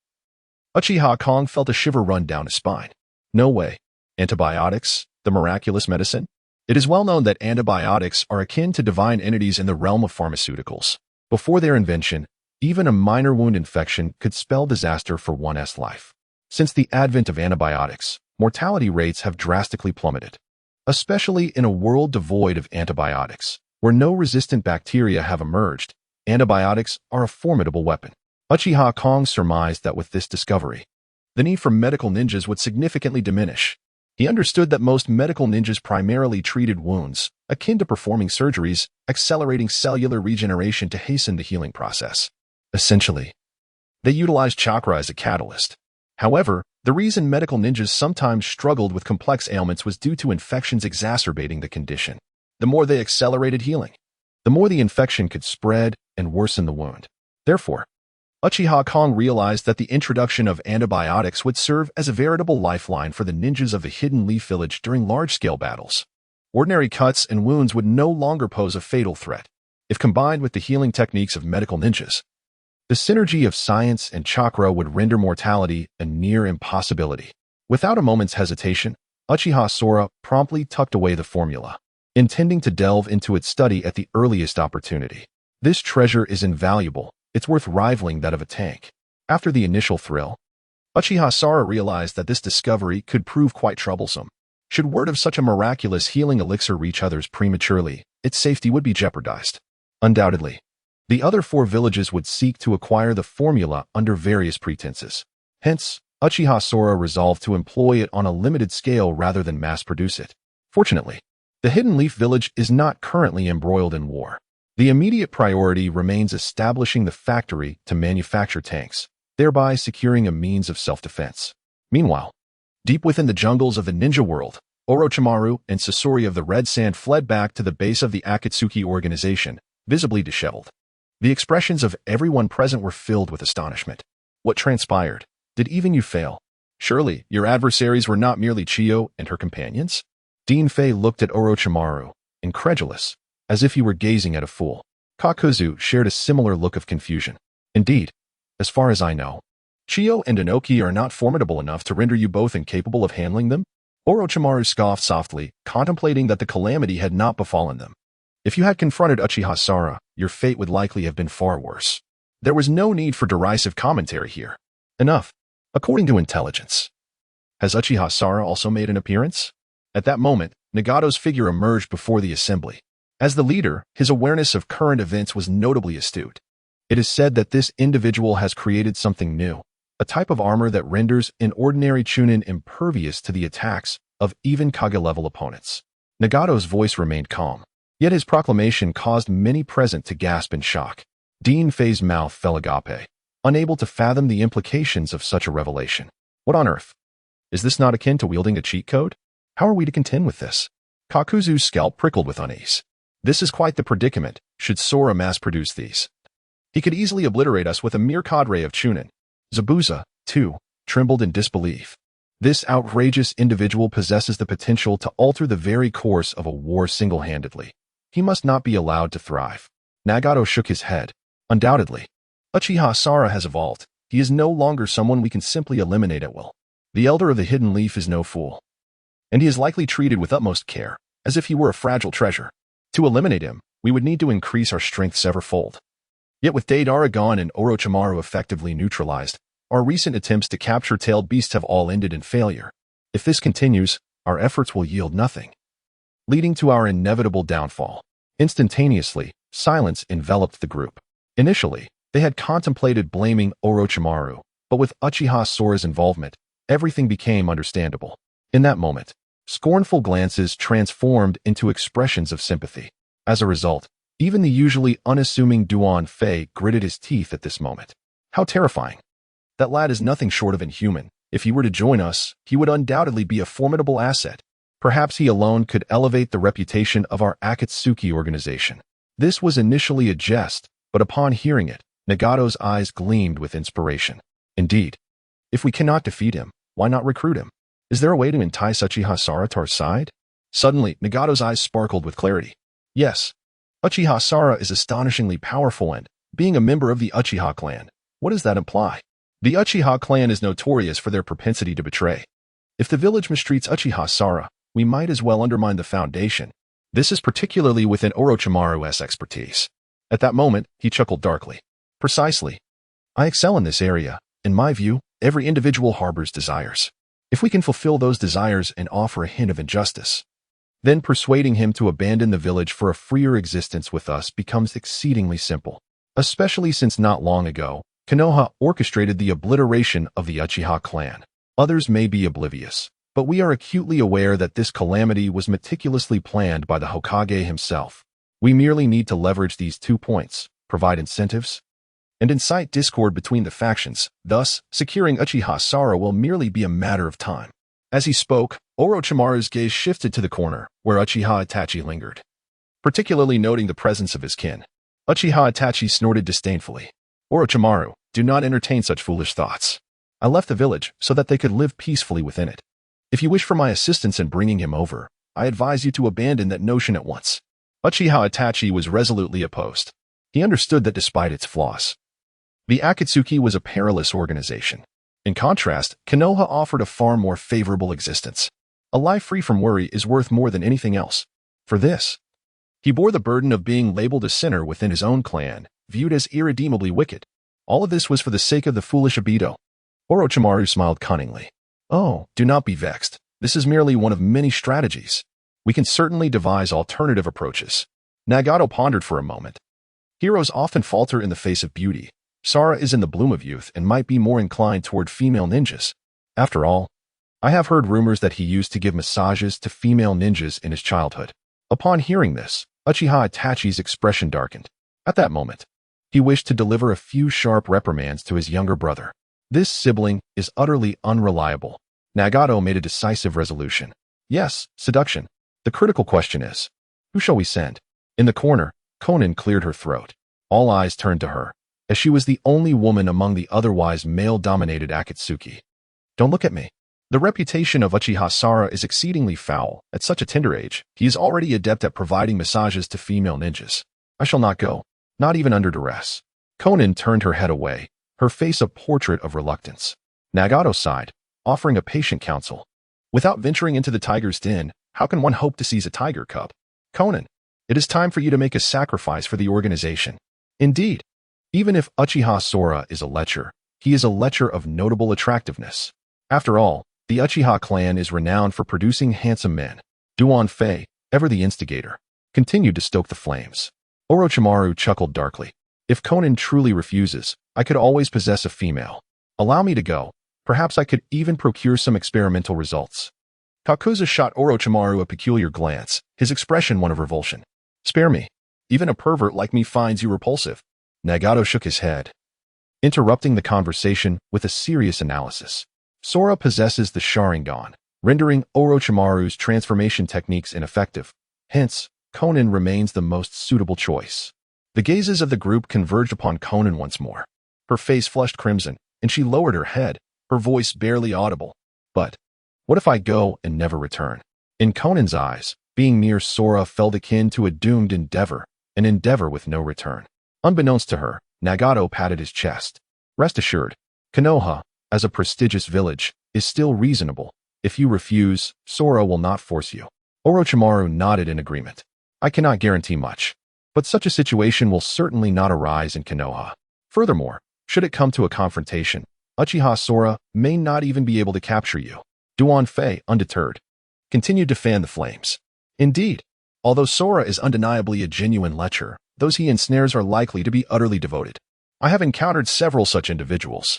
Uchiha Kong felt a shiver run down his spine. No way. Antibiotics? The miraculous medicine? It is well known that antibiotics are akin to divine entities in the realm of pharmaceuticals. Before their invention, even a minor wound infection could spell disaster for one's life. Since the advent of antibiotics, mortality rates have drastically plummeted. Especially in a world devoid of antibiotics, where no resistant bacteria have emerged, antibiotics are a formidable weapon. Uchiha Kong surmised that with this discovery, the need for medical ninjas would significantly diminish. He understood that most medical ninjas primarily treated wounds, akin to performing surgeries, accelerating cellular regeneration to hasten the healing process. Essentially, they utilized chakra as a catalyst. However, the reason medical ninjas sometimes struggled with complex ailments was due to infections exacerbating the condition. The more they accelerated healing, the more the infection could spread and worsen the wound. Therefore, Uchiha Kong realized that the introduction of antibiotics would serve as a veritable lifeline for the ninjas of the Hidden Leaf Village during large-scale battles. Ordinary cuts and wounds would no longer pose a fatal threat. If combined with the healing techniques of medical ninjas, the synergy of science and chakra would render mortality a near impossibility. Without a moment's hesitation, Uchiha Sora promptly tucked away the formula, intending to delve into its study at the earliest opportunity. This treasure is invaluable. It's worth rivaling that of a tank. After the initial thrill, Uchiha Sora realized that this discovery could prove quite troublesome. Should word of such a miraculous healing elixir reach others prematurely, its safety would be jeopardized. Undoubtedly, the other 4 villages would seek to acquire the formula under various pretenses. Hence, Uchiha Sora resolved to employ it on a limited scale rather than mass-produce it. Fortunately, the Hidden Leaf Village is not currently embroiled in war. The immediate priority remains establishing the factory to manufacture tanks, thereby securing a means of self-defense. Meanwhile, deep within the jungles of the ninja world, Orochimaru and Sasori of the Red Sand fled back to the base of the Akatsuki organization, visibly disheveled. The expressions of everyone present were filled with astonishment. What transpired? Did even you fail? Surely, your adversaries were not merely Chiyo and her companions? Dean Fei looked at Orochimaru, incredulous, as if he were gazing at a fool. Kakuzu shared a similar look of confusion. Indeed, as far as I know, Chiyo and Inoki are not formidable enough to render you both incapable of handling them? Orochimaru scoffed softly, contemplating that the calamity had not befallen them. If you had confronted Uchiha Sora, your fate would likely have been far worse. There was no need for derisive commentary here. Enough. According to intelligence, has Uchiha Sora also made an appearance? At that moment, Nagato's figure emerged before the assembly. As the leader, his awareness of current events was notably astute. It is said that this individual has created something new, a type of armor that renders an ordinary Chunin impervious to the attacks of even Kage-level opponents. Nagato's voice remained calm, yet his proclamation caused many present to gasp in shock. Dean Fei's mouth fell agape, unable to fathom the implications of such a revelation. What on earth? Is this not akin to wielding a cheat code? How are we to contend with this? Kakuzu's scalp prickled with unease. This is quite the predicament, should Sora mass-produce these. He could easily obliterate us with a mere cadre of Chunin. Zabuza, too, trembled in disbelief. This outrageous individual possesses the potential to alter the very course of a war single-handedly. He must not be allowed to thrive. Nagato shook his head. Undoubtedly, Uchiha Sora has evolved. He is no longer someone we can simply eliminate at will. The Elder of the Hidden Leaf is no fool, and he is likely treated with utmost care, as if he were a fragile treasure. To eliminate him, we would need to increase our strength severfold. Yet with Deidara gone and Orochimaru effectively neutralized, our recent attempts to capture tailed beasts have all ended in failure. If this continues, our efforts will yield nothing, leading to our inevitable downfall. Instantaneously, silence enveloped the group. Initially, they had contemplated blaming Orochimaru, but with Uchiha Sora's involvement, everything became understandable. In that moment, scornful glances transformed into expressions of sympathy. As a result, even the usually unassuming Duan Fei gritted his teeth at this moment. How terrifying. That lad is nothing short of inhuman. If he were to join us, he would undoubtedly be a formidable asset. Perhaps he alone could elevate the reputation of our Akatsuki organization. This was initially a jest, but upon hearing it, Nagato's eyes gleamed with inspiration. Indeed, if we cannot defeat him, why not recruit him? Is there a way to entice Uchiha Sara to our side? Suddenly, Nagato's eyes sparkled with clarity. Yes, Uchiha Sara is astonishingly powerful and, being a member of the Uchiha clan, what does that imply? The Uchiha clan is notorious for their propensity to betray. If the village mistreats Uchiha Sara, we might as well undermine the foundation. This is particularly within Orochimaru's expertise. At that moment, he chuckled darkly. Precisely. I excel in this area. In my view, every individual harbors desires. If we can fulfill those desires and offer a hint of injustice, then persuading him to abandon the village for a freer existence with us becomes exceedingly simple. Especially since not long ago, Konoha orchestrated the obliteration of the Uchiha clan. Others may be oblivious, but we are acutely aware that this calamity was meticulously planned by the Hokage himself. We merely need to leverage these 2 points, provide incentives, and incite discord between the factions. Thus, securing Uchiha Sara will merely be a matter of time. As he spoke, Orochimaru's gaze shifted to the corner, where Uchiha Itachi lingered. Particularly noting the presence of his kin, Uchiha Itachi snorted disdainfully. Orochimaru, do not entertain such foolish thoughts. I left the village so that they could live peacefully within it. If you wish for my assistance in bringing him over, I advise you to abandon that notion at once. Uchiha Itachi was resolutely opposed. He understood that despite its flaws, the Akatsuki was a perilous organization. In contrast, Konoha offered a far more favorable existence. A life free from worry is worth more than anything else. For this, he bore the burden of being labeled a sinner within his own clan, viewed as irredeemably wicked. All of this was for the sake of the foolish Obito. Orochimaru smiled cunningly. Oh, do not be vexed. This is merely one of many strategies. We can certainly devise alternative approaches. Nagato pondered for a moment. Heroes often falter in the face of beauty. Sara is in the bloom of youth and might be more inclined toward female ninjas. After all, I have heard rumors that he used to give massages to female ninjas in his childhood. Upon hearing this, Uchiha Itachi's expression darkened. At that moment, he wished to deliver a few sharp reprimands to his younger brother. This sibling is utterly unreliable. Nagato made a decisive resolution. Yes, seduction. The critical question is, who shall we send? In the corner, Konan cleared her throat. All eyes turned to her, as she was the only woman among the otherwise male-dominated Akatsuki. Don't look at me. The reputation of Uchiha Sara is exceedingly foul. At such a tender age, he is already adept at providing massages to female ninjas. I shall not go, not even under duress. Konan turned her head away, her face a portrait of reluctance. Nagato sighed, offering a patient counsel. Without venturing into the tiger's den, how can one hope to seize a tiger cub? Konan, it is time for you to make a sacrifice for the organization. Indeed, even if Uchiha Sora is a lecher, he is a lecher of notable attractiveness. After all, the Uchiha clan is renowned for producing handsome men. Duan Fei, ever the instigator, continued to stoke the flames. Orochimaru chuckled darkly. If Konan truly refuses, I could always possess a female. Allow me to go. Perhaps I could even procure some experimental results. Kakuza shot Orochimaru a peculiar glance, his expression one of revulsion. Spare me. Even a pervert like me finds you repulsive. Nagato shook his head, interrupting the conversation with a serious analysis. Sora possesses the Sharingan, rendering Orochimaru's transformation techniques ineffective. Hence, Konan remains the most suitable choice. The gazes of the group converged upon Konan once more. Her face flushed crimson, and she lowered her head, her voice barely audible. But what if I go and never return? In Conan's eyes, being near Sora felt akin to a doomed endeavor, an endeavor with no return. Unbeknownst to her, Nagato patted his chest. Rest assured, Konoha, as a prestigious village, is still reasonable. If you refuse, Sora will not force you. Orochimaru nodded in agreement. I cannot guarantee much, but such a situation will certainly not arise in Konoha. Furthermore, should it come to a confrontation, Uchiha Sora may not even be able to capture you. Duan Fei, undeterred, continued to fan the flames. Indeed, although Sora is undeniably a genuine lecher, those he ensnares are likely to be utterly devoted. I have encountered several such individuals.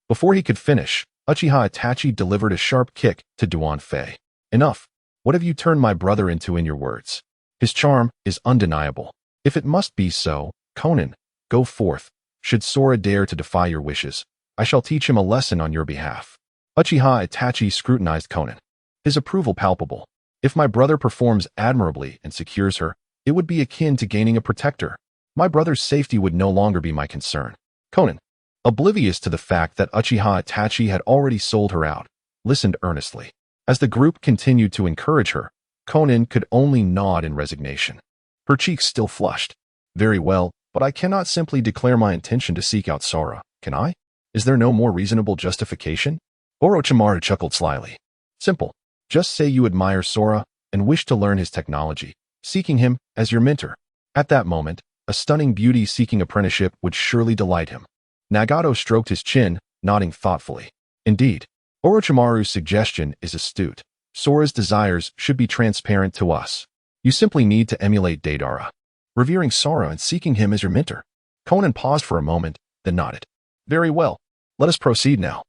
Before he could finish, Uchiha Itachi delivered a sharp kick to Duan Fei. Enough. What have you turned my brother into in your words? His charm is undeniable. If it must be so, Konan, go forth. Should Sora dare to defy your wishes, I shall teach him a lesson on your behalf. Uchiha Itachi scrutinized Konan, his approval palpable. If my brother performs admirably and secures her, it would be akin to gaining a protector. My brother's safety would no longer be my concern. Konan, oblivious to the fact that Uchiha Itachi had already sold her out, listened earnestly. As the group continued to encourage her, Konan could only nod in resignation. Her cheeks still flushed. Very well, but I cannot simply declare my intention to seek out Sora, can I? Is there no more reasonable justification? Orochimaru chuckled slyly. Simple. Just say you admire Sora and wish to learn his technology, seeking him as your mentor. At that moment, a stunning beauty seeking apprenticeship would surely delight him. Nagato stroked his chin, nodding thoughtfully. Indeed, Orochimaru's suggestion is astute. Sora's desires should be transparent to us. You simply need to emulate Deidara, revering Sora and seeking him as your mentor. Konan paused for a moment, then nodded. Very well. Let us proceed now.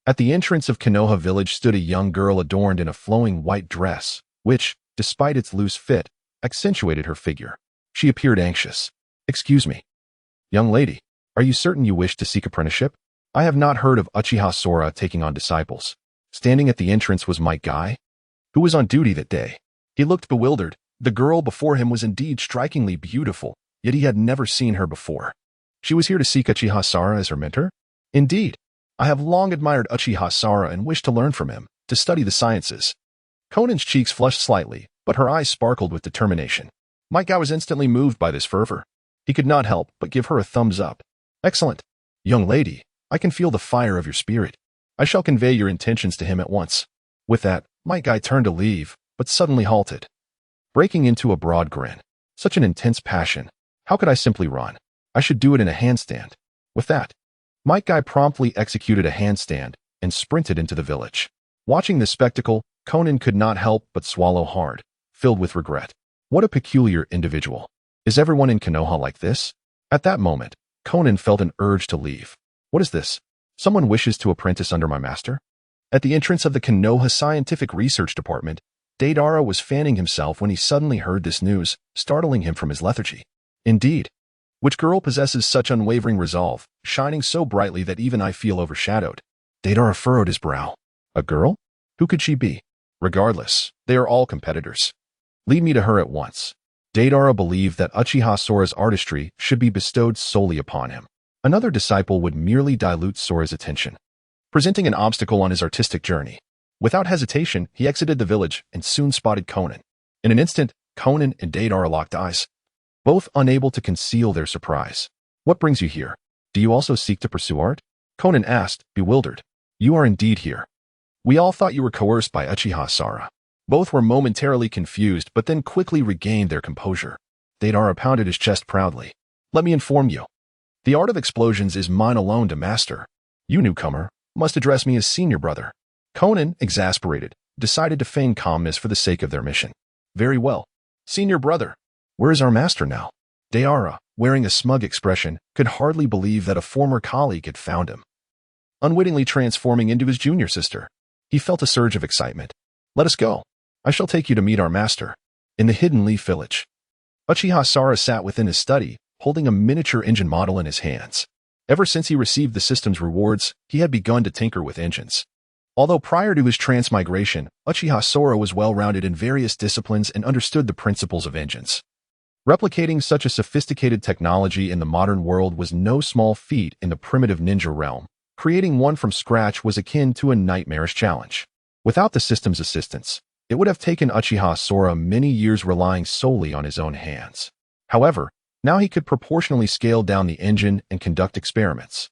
At the entrance of Konoha village stood a young girl adorned in a flowing white dress, which, despite its loose fit, accentuated her figure. She appeared anxious. Excuse me. Young lady, are you certain you wish to seek apprenticeship? I have not heard of Uchiha Sora taking on disciples. Standing at the entrance was Might Guy, who was on duty that day. He looked bewildered. The girl before him was indeed strikingly beautiful, yet he had never seen her before. She was here to seek Uchiha Sora as her mentor? Indeed. I have long admired Uchiha Sora and wished to learn from him, to study the sciences. Konan's cheeks flushed slightly, but her eyes sparkled with determination. Might Guy was instantly moved by this fervor. He could not help but give her a thumbs up. Excellent. Young lady, I can feel the fire of your spirit. I shall convey your intentions to him at once. With that, Might Guy turned to leave, but suddenly halted, breaking into a broad grin. Such an intense passion. How could I simply run? I should do it in a handstand. With that, Might Guy promptly executed a handstand and sprinted into the village. Watching this spectacle, Konan could not help but swallow hard, filled with regret. What a peculiar individual. Is everyone in Konoha like this? At that moment, Konan felt an urge to leave. What is this? Someone wishes to apprentice under my master? At the entrance of the Konoha Scientific Research Department, Deidara was fanning himself when he suddenly heard this news, startling him from his lethargy. Indeed. Which girl possesses such unwavering resolve, shining so brightly that even I feel overshadowed? Deidara furrowed his brow. A girl? Who could she be? Regardless, they are all competitors. Lead me to her at once. Deidara believed that Uchiha Sora's artistry should be bestowed solely upon him. Another disciple would merely dilute Sora's attention, presenting an obstacle on his artistic journey. Without hesitation, he exited the village and soon spotted Konan. In an instant, Konan and Deidara locked eyes, both unable to conceal their surprise. What brings you here? Do you also seek to pursue art? Konan asked, bewildered. You are indeed here. We all thought you were coerced by Uchiha Sora. Both were momentarily confused, but then quickly regained their composure. Deidara pounded his chest proudly. Let me inform you. The art of explosions is mine alone to master. You, newcomer, must address me as senior brother. Konan, exasperated, decided to feign calmness for the sake of their mission. Very well. Senior brother. Where is our master now? Deidara, wearing a smug expression, could hardly believe that a former colleague had found him, unwittingly transforming into his junior sister. He felt a surge of excitement. Let us go. I shall take you to meet our master. In the Hidden Leaf Village. Uchiha Sora sat within his study, holding a miniature engine model in his hands. Ever since he received the system's rewards, he had begun to tinker with engines. Although prior to his transmigration, Uchiha Sora was well-rounded in various disciplines and understood the principles of engines. Replicating such a sophisticated technology in the modern world was no small feat in the primitive ninja realm. Creating one from scratch was akin to a nightmarish challenge. Without the system's assistance, it would have taken Uchiha Sora many years relying solely on his own hands. However, now he could proportionally scale down the engine and conduct experiments.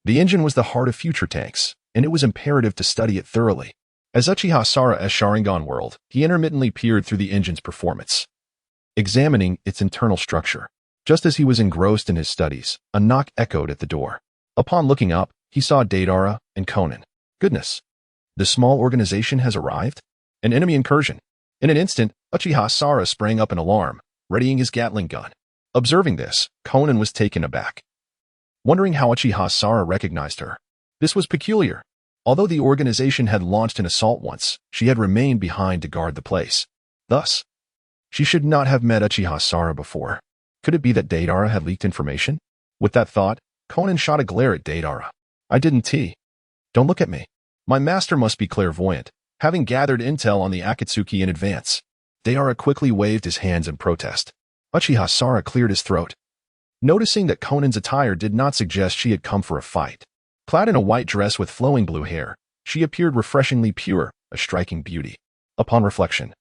The engine was the heart of future tanks, and it was imperative to study it thoroughly. As Uchiha Sora's Sharingan world, he intermittently peered through the engine's performance, examining its internal structure. Just as he was engrossed in his studies, a knock echoed at the door. Upon looking up, he saw Deidara and Konan. Goodness! The small organization has arrived? An enemy incursion. In an instant, Uchiha Sora sprang up in alarm, readying his Gatling gun. Observing this, Konan was taken aback, wondering how Uchiha Sora recognized her. This was peculiar. Although the organization had launched an assault once, she had remained behind to guard the place. Thus, she should not have met Uchiha Sara before. Could it be that Deidara had leaked information? With that thought, Conan shot a glare at Deidara. I didn't. Don't look at me. My master must be clairvoyant, having gathered intel on the Akatsuki in advance. Deidara quickly waved his hands in protest. Uchiha Sara cleared his throat, noticing that Conan's attire did not suggest she had come for a fight. Clad in a white dress with flowing blue hair, she appeared refreshingly pure, a striking beauty. Upon reflection,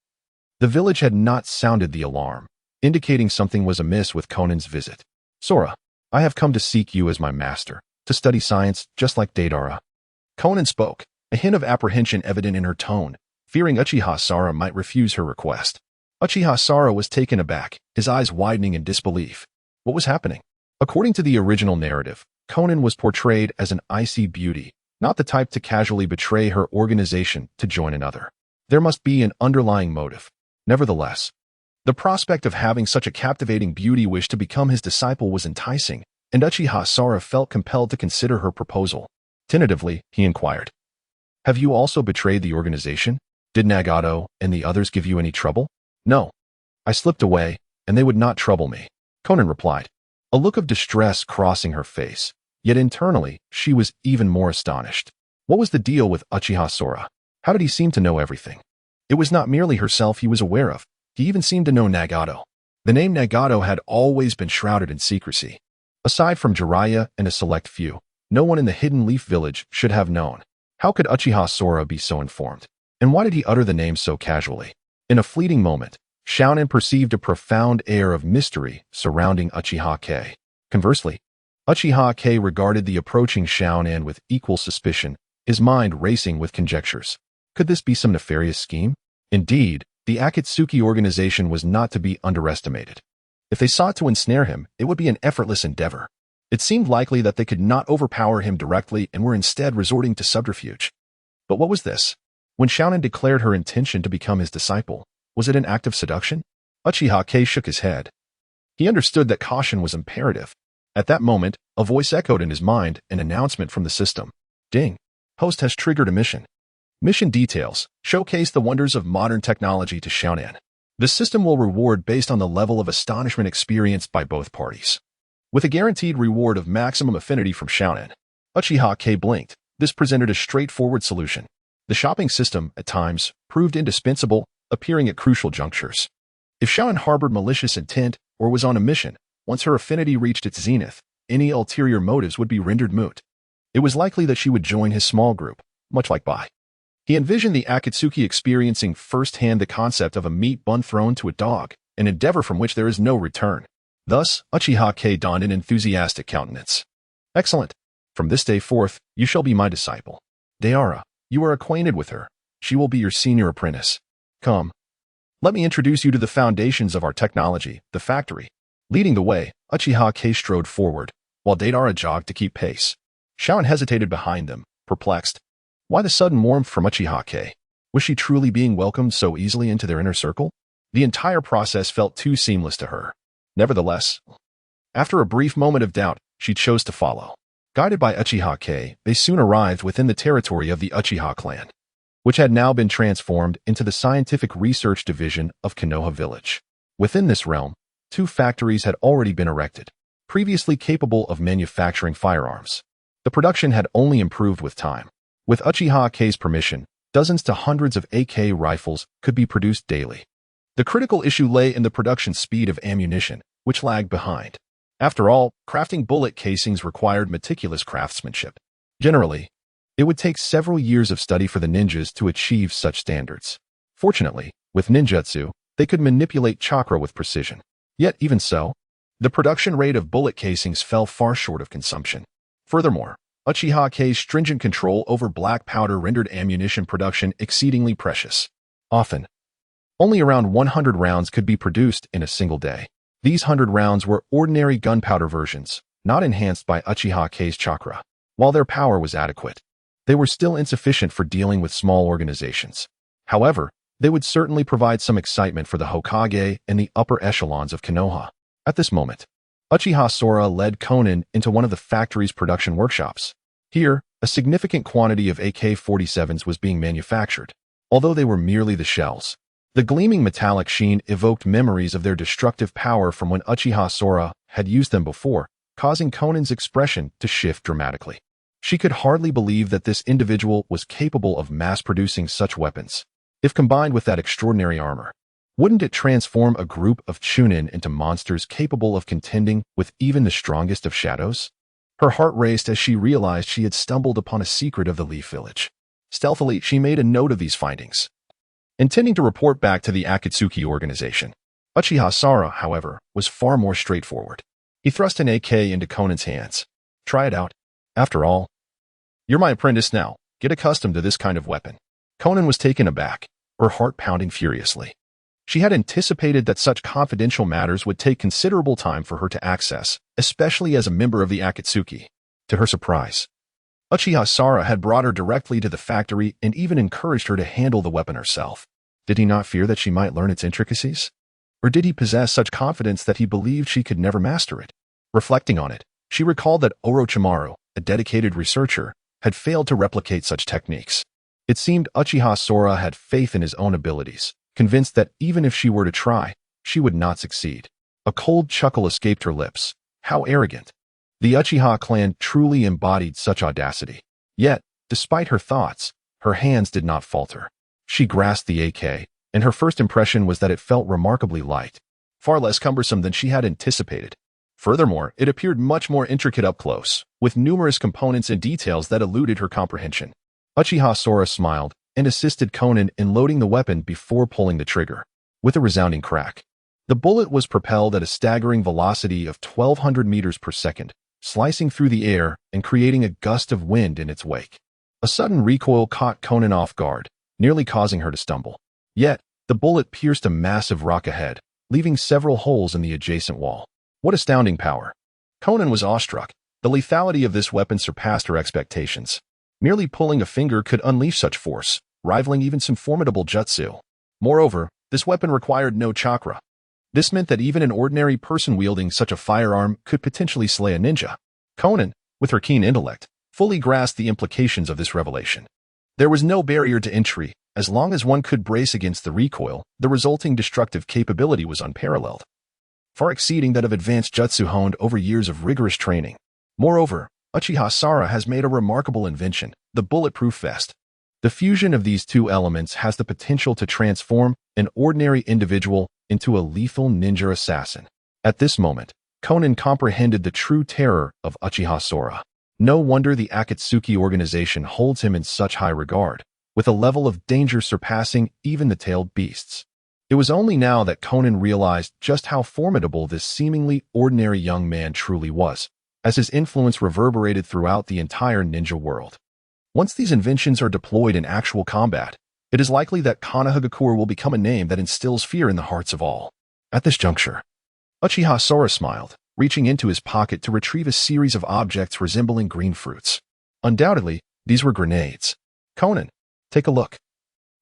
the village had not sounded the alarm, indicating something was amiss with Conan's visit. Sora, I have come to seek you as my master, to study science just like Deidara. Conan spoke, a hint of apprehension evident in her tone, fearing Uchiha Sara might refuse her request. Uchiha Sara was taken aback, his eyes widening in disbelief. What was happening? According to the original narrative, Conan was portrayed as an icy beauty, not the type to casually betray her organization to join another. There must be an underlying motive. Nevertheless, the prospect of having such a captivating beauty wish to become his disciple was enticing, and Uchiha Sara felt compelled to consider her proposal. Tentatively, he inquired, have you also betrayed the organization? Did Nagato and the others give you any trouble? No. I slipped away, and they would not trouble me, Conan replied, a look of distress crossing her face. Yet internally, she was even more astonished. What was the deal with Uchiha Sora? How did he seem to know everything? It was not merely herself he was aware of. He even seemed to know Nagato. The name Nagato had always been shrouded in secrecy. Aside from Jiraiya and a select few, no one in the Hidden Leaf Village should have known. How could Uchiha Sora be so informed? And why did he utter the name so casually? In a fleeting moment, Xiaonan perceived a profound air of mystery surrounding Uchiha K. Conversely, Uchiha K regarded the approaching Xiaonan with equal suspicion, his mind racing with conjectures. Could this be some nefarious scheme? Indeed, the Akatsuki organization was not to be underestimated. If they sought to ensnare him, it would be an effortless endeavor. It seemed likely that they could not overpower him directly and were instead resorting to subterfuge. But what was this? When Xiaonan declared her intention to become his disciple, was it an act of seduction? Uchiha K shook his head. He understood that caution was imperative. At that moment, a voice echoed in his mind, an announcement from the system. Ding. Host has triggered a mission. Mission details showcase the wonders of modern technology to Xiaonan. The system will reward based on the level of astonishment experienced by both parties. With a guaranteed reward of maximum affinity from Xiaonan, Uchiha K blinked. This presented a straightforward solution. The shopping system, at times, proved indispensable, appearing at crucial junctures. If Xiaonan harbored malicious intent or was on a mission, once her affinity reached its zenith, any ulterior motives would be rendered moot. It was likely that she would join his small group, much like Bai. He envisioned the Akatsuki experiencing firsthand the concept of a meat bun thrown to a dog, an endeavor from which there is no return. Thus, Uchiha K donned an enthusiastic countenance. Excellent. From this day forth, you shall be my disciple. Deidara, you are acquainted with her. She will be your senior apprentice. Come. Let me introduce you to the foundations of our technology, the factory. Leading the way, Uchiha K strode forward, while Deidara jogged to keep pace. Xiaonan hesitated behind them, perplexed. Why the sudden warmth from Uchiha K? Was she truly being welcomed so easily into their inner circle? The entire process felt too seamless to her. Nevertheless, after a brief moment of doubt, she chose to follow. Guided by Uchiha K, they soon arrived within the territory of the Uchiha clan, which had now been transformed into the Scientific Research Division of Konoha Village. Within this realm, 2 factories had already been erected, previously capable of manufacturing firearms. The production had only improved with time. With Uchiha K's permission, dozens to hundreds of AK rifles could be produced daily. The critical issue lay in the production speed of ammunition, which lagged behind. After all, crafting bullet casings required meticulous craftsmanship. Generally, it would take several years of study for the ninjas to achieve such standards. Fortunately, with ninjutsu, they could manipulate chakra with precision. Yet even so, the production rate of bullet casings fell far short of consumption. Furthermore, Uchiha K's stringent control over black powder rendered ammunition production exceedingly precious. Often, only around 100 rounds could be produced in a single day. These 100 rounds were ordinary gunpowder versions, not enhanced by Uchiha K's chakra. While their power was adequate, they were still insufficient for dealing with small organizations. However, they would certainly provide some excitement for the Hokage and the upper echelons of Konoha. At this moment, Uchiha Sora led Conan into one of the factory's production workshops. Here, A significant quantity of AK-47s was being manufactured, although they were merely the shells. The gleaming metallic sheen evoked memories of their destructive power from when Uchiha Sora had used them before, causing Conan's expression to shift dramatically. She could hardly believe that this individual was capable of mass-producing such weapons. If combined with that extraordinary armor, wouldn't it transform a group of Chunin into monsters capable of contending with even the strongest of shadows? Her heart raced as she realized she had stumbled upon a secret of the Leaf Village. Stealthily, she made a note of these findings, intending to report back to the Akatsuki organization. Uchiha Sora, however, was far more straightforward. He thrust an AK into Conan's hands. Try it out. After all, you're my apprentice now. Get accustomed to this kind of weapon. Conan was taken aback, her heart pounding furiously. She had anticipated that such confidential matters would take considerable time for her to access, especially as a member of the Akatsuki. To her surprise, Uchiha Sora had brought her directly to the factory and even encouraged her to handle the weapon herself. Did he not fear that she might learn its intricacies? Or did he possess such confidence that he believed she could never master it? Reflecting on it, she recalled that Orochimaru, a dedicated researcher, had failed to replicate such techniques. It seemed Uchiha Sora had faith in his own abilities, convinced that even if she were to try, she would not succeed. A cold chuckle escaped her lips. How arrogant! The Uchiha clan truly embodied such audacity. Yet, despite her thoughts, her hands did not falter. She grasped the AK, and her first impression was that it felt remarkably light, far less cumbersome than she had anticipated. Furthermore, it appeared much more intricate up close, with numerous components and details that eluded her comprehension. Uchiha Sora smiled and assisted Conan in loading the weapon before pulling the trigger. With a resounding crack, the bullet was propelled at a staggering velocity of 1,200 meters per second, slicing through the air and creating a gust of wind in its wake. A sudden recoil caught Conan off guard, nearly causing her to stumble. Yet, the bullet pierced a massive rock ahead, leaving several holes in the adjacent wall. What astounding power! Conan was awestruck. The lethality of this weapon surpassed her expectations. Merely pulling a finger could unleash such force, rivaling even some formidable jutsu. Moreover, this weapon required no chakra. This meant that even an ordinary person wielding such a firearm could potentially slay a ninja. Conan, with her keen intellect, fully grasped the implications of this revelation. There was no barrier to entry. As long as one could brace against the recoil, the resulting destructive capability was unparalleled, far exceeding that of advanced jutsu honed over years of rigorous training. Moreover, Uchiha Sora has made a remarkable invention, the bulletproof vest. The fusion of these two elements has the potential to transform an ordinary individual into a lethal ninja assassin. At this moment, Conan comprehended the true terror of Uchiha Sora. No wonder the Akatsuki organization holds him in such high regard, with a level of danger surpassing even the tailed beasts. It was only now that Conan realized just how formidable this seemingly ordinary young man truly was, as his influence reverberated throughout the entire ninja world. Once these inventions are deployed in actual combat, it is likely that Konohagakure will become a name that instills fear in the hearts of all. At this juncture, Uchiha Sora smiled, reaching into his pocket to retrieve a series of objects resembling green fruits. Undoubtedly, these were grenades. Conan, take a look.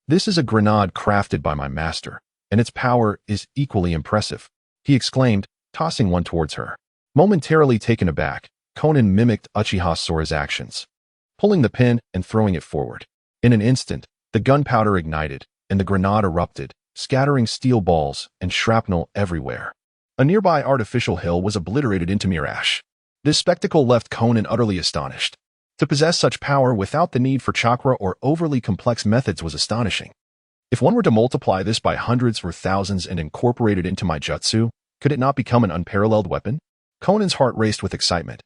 This is a grenade crafted by my master, and its power is equally impressive, he exclaimed, tossing one towards her. Momentarily taken aback, Conan mimicked Uchiha Sora's actions, pulling the pin and throwing it forward. In an instant, the gunpowder ignited, and the grenade erupted, scattering steel balls and shrapnel everywhere. A nearby artificial hill was obliterated into mere ash. This spectacle left Conan utterly astonished. To possess such power without the need for chakra or overly complex methods was astonishing. If one were to multiply this by hundreds or thousands and incorporate it into my jutsu, could it not become an unparalleled weapon? Conan's heart raced with excitement,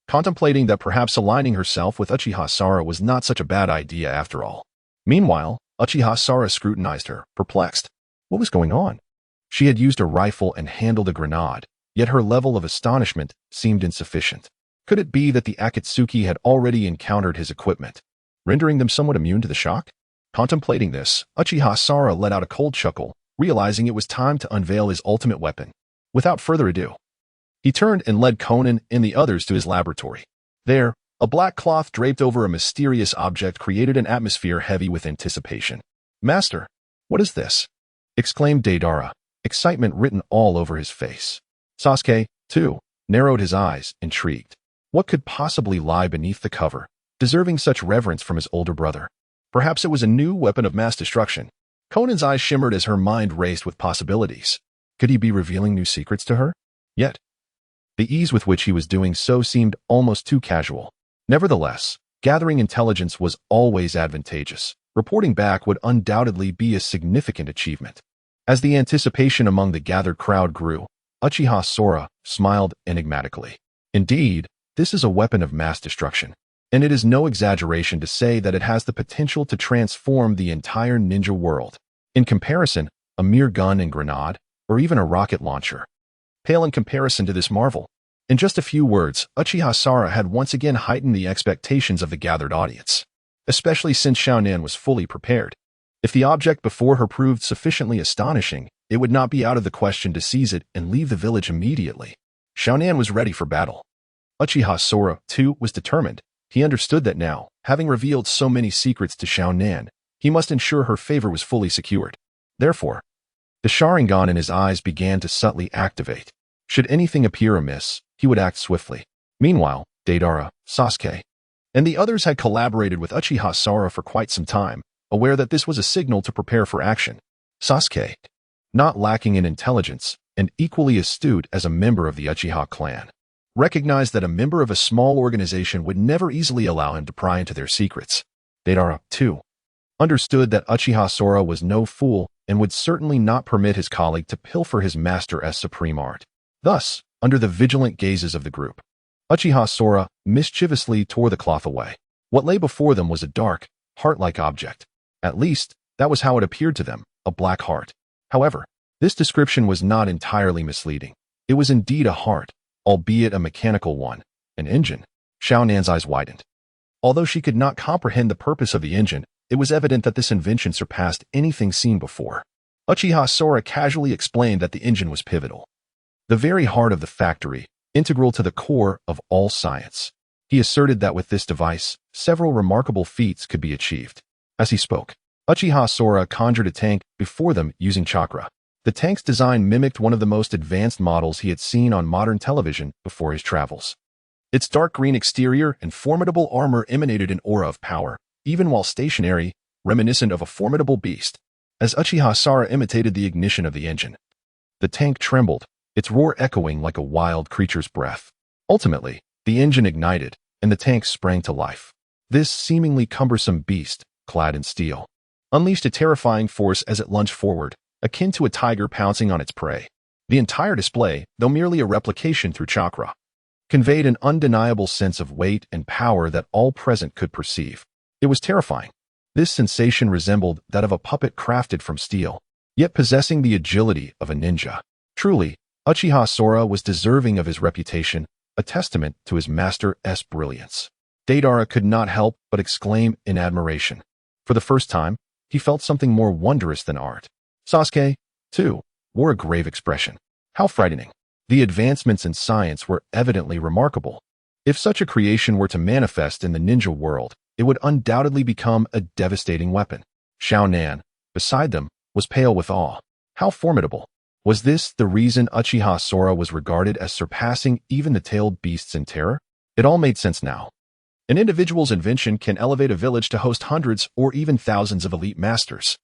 contemplating that perhaps aligning herself with Uchiha Sora was not such a bad idea after all. Meanwhile, Uchiha Sora scrutinized her, perplexed. What was going on? She had used a rifle and handled a grenade, yet her level of astonishment seemed insufficient. Could it be that the Akatsuki had already encountered his equipment, rendering them somewhat immune to the shock? Contemplating this, Uchiha Sora let out a cold chuckle, realizing it was time to unveil his ultimate weapon. Without further ado, he turned and led Conan and the others to his laboratory. There, a black cloth draped over a mysterious object created an atmosphere heavy with anticipation. "Master, what is this?" exclaimed Deidara, excitement written all over his face. Sasuke, too, narrowed his eyes, intrigued. What could possibly lie beneath the cover? deserving such reverence from his older brother. Perhaps it was a new weapon of mass destruction. Conan's eyes shimmered as her mind raced with possibilities. Could he be revealing new secrets to her? Yet, the ease with which he was doing so seemed almost too casual. Nevertheless, gathering intelligence was always advantageous. Reporting back would undoubtedly be a significant achievement. As the anticipation among the gathered crowd grew, Uchiha Sora smiled enigmatically. Indeed, this is a weapon of mass destruction, and it is no exaggeration to say that it has the potential to transform the entire ninja world. In comparison, a mere gun and grenade, or even a rocket launcher, pale in comparison to this marvel. In just a few words, Uchiha Sora had once again heightened the expectations of the gathered audience, especially since Xiaonan was fully prepared. If the object before her proved sufficiently astonishing, it would not be out of the question to seize it and leave the village immediately. Xiaonan was ready for battle. Uchiha Sora, too, was determined. He understood that now, having revealed so many secrets to Xiaonan, he must ensure her favor was fully secured. Therefore, the Sharingan in his eyes began to subtly activate. Should anything appear amiss, he would act swiftly. Meanwhile, Deidara, Sasuke, and the others had collaborated with Uchiha Sora for quite some time, aware that this was a signal to prepare for action. Sasuke, not lacking in intelligence and equally astute as a member of the Uchiha clan, recognized that a member of a small organization would never easily allow him to pry into their secrets. Deidara, too, understood that Uchiha Sora was no fool and would certainly not permit his colleague to pilfer his master's supreme art. Thus, under the vigilant gazes of the group, Uchiha Sora mischievously tore the cloth away. What lay before them was a dark, heart-like object. At least, that was how it appeared to them, a black heart. However, this description was not entirely misleading. It was indeed a heart, albeit a mechanical one, an engine. Xiaonan's eyes widened. Although she could not comprehend the purpose of the engine, it was evident that this invention surpassed anything seen before. Uchiha Sora casually explained that the engine was pivotal, the very heart of the factory, integral to the core of all science. He asserted that with this device, several remarkable feats could be achieved. As he spoke, Uchiha Sora conjured a tank before them using Chakra. The tank's design mimicked one of the most advanced models he had seen on modern television before his travels. Its dark green exterior and formidable armor emanated an aura of power, even while stationary, reminiscent of a formidable beast. As Uchiha Sora imitated the ignition of the engine, the tank trembled, its roar echoing like a wild creature's breath. Ultimately, the engine ignited, and the tank sprang to life. This seemingly cumbersome beast, clad in steel, unleashed a terrifying force as it lunged forward, akin to a tiger pouncing on its prey. The entire display, though merely a replication through Chakra, conveyed an undeniable sense of weight and power that all present could perceive. It was terrifying. This sensation resembled that of a puppet crafted from steel, yet possessing the agility of a ninja. Truly, Uchiha Sora was deserving of his reputation, a testament to his master's brilliance. Deidara could not help but exclaim in admiration. For the first time, he felt something more wondrous than art. Sasuke, too, wore a grave expression. How frightening. The advancements in science were evidently remarkable. If such a creation were to manifest in the ninja world, it would undoubtedly become a devastating weapon. Xiaonan, beside them, was pale with awe. How formidable. Was this the reason Uchiha Sora was regarded as surpassing even the tailed beasts in terror? It all made sense now. An individual's invention can elevate a village to host hundreds or even thousands of elite masters.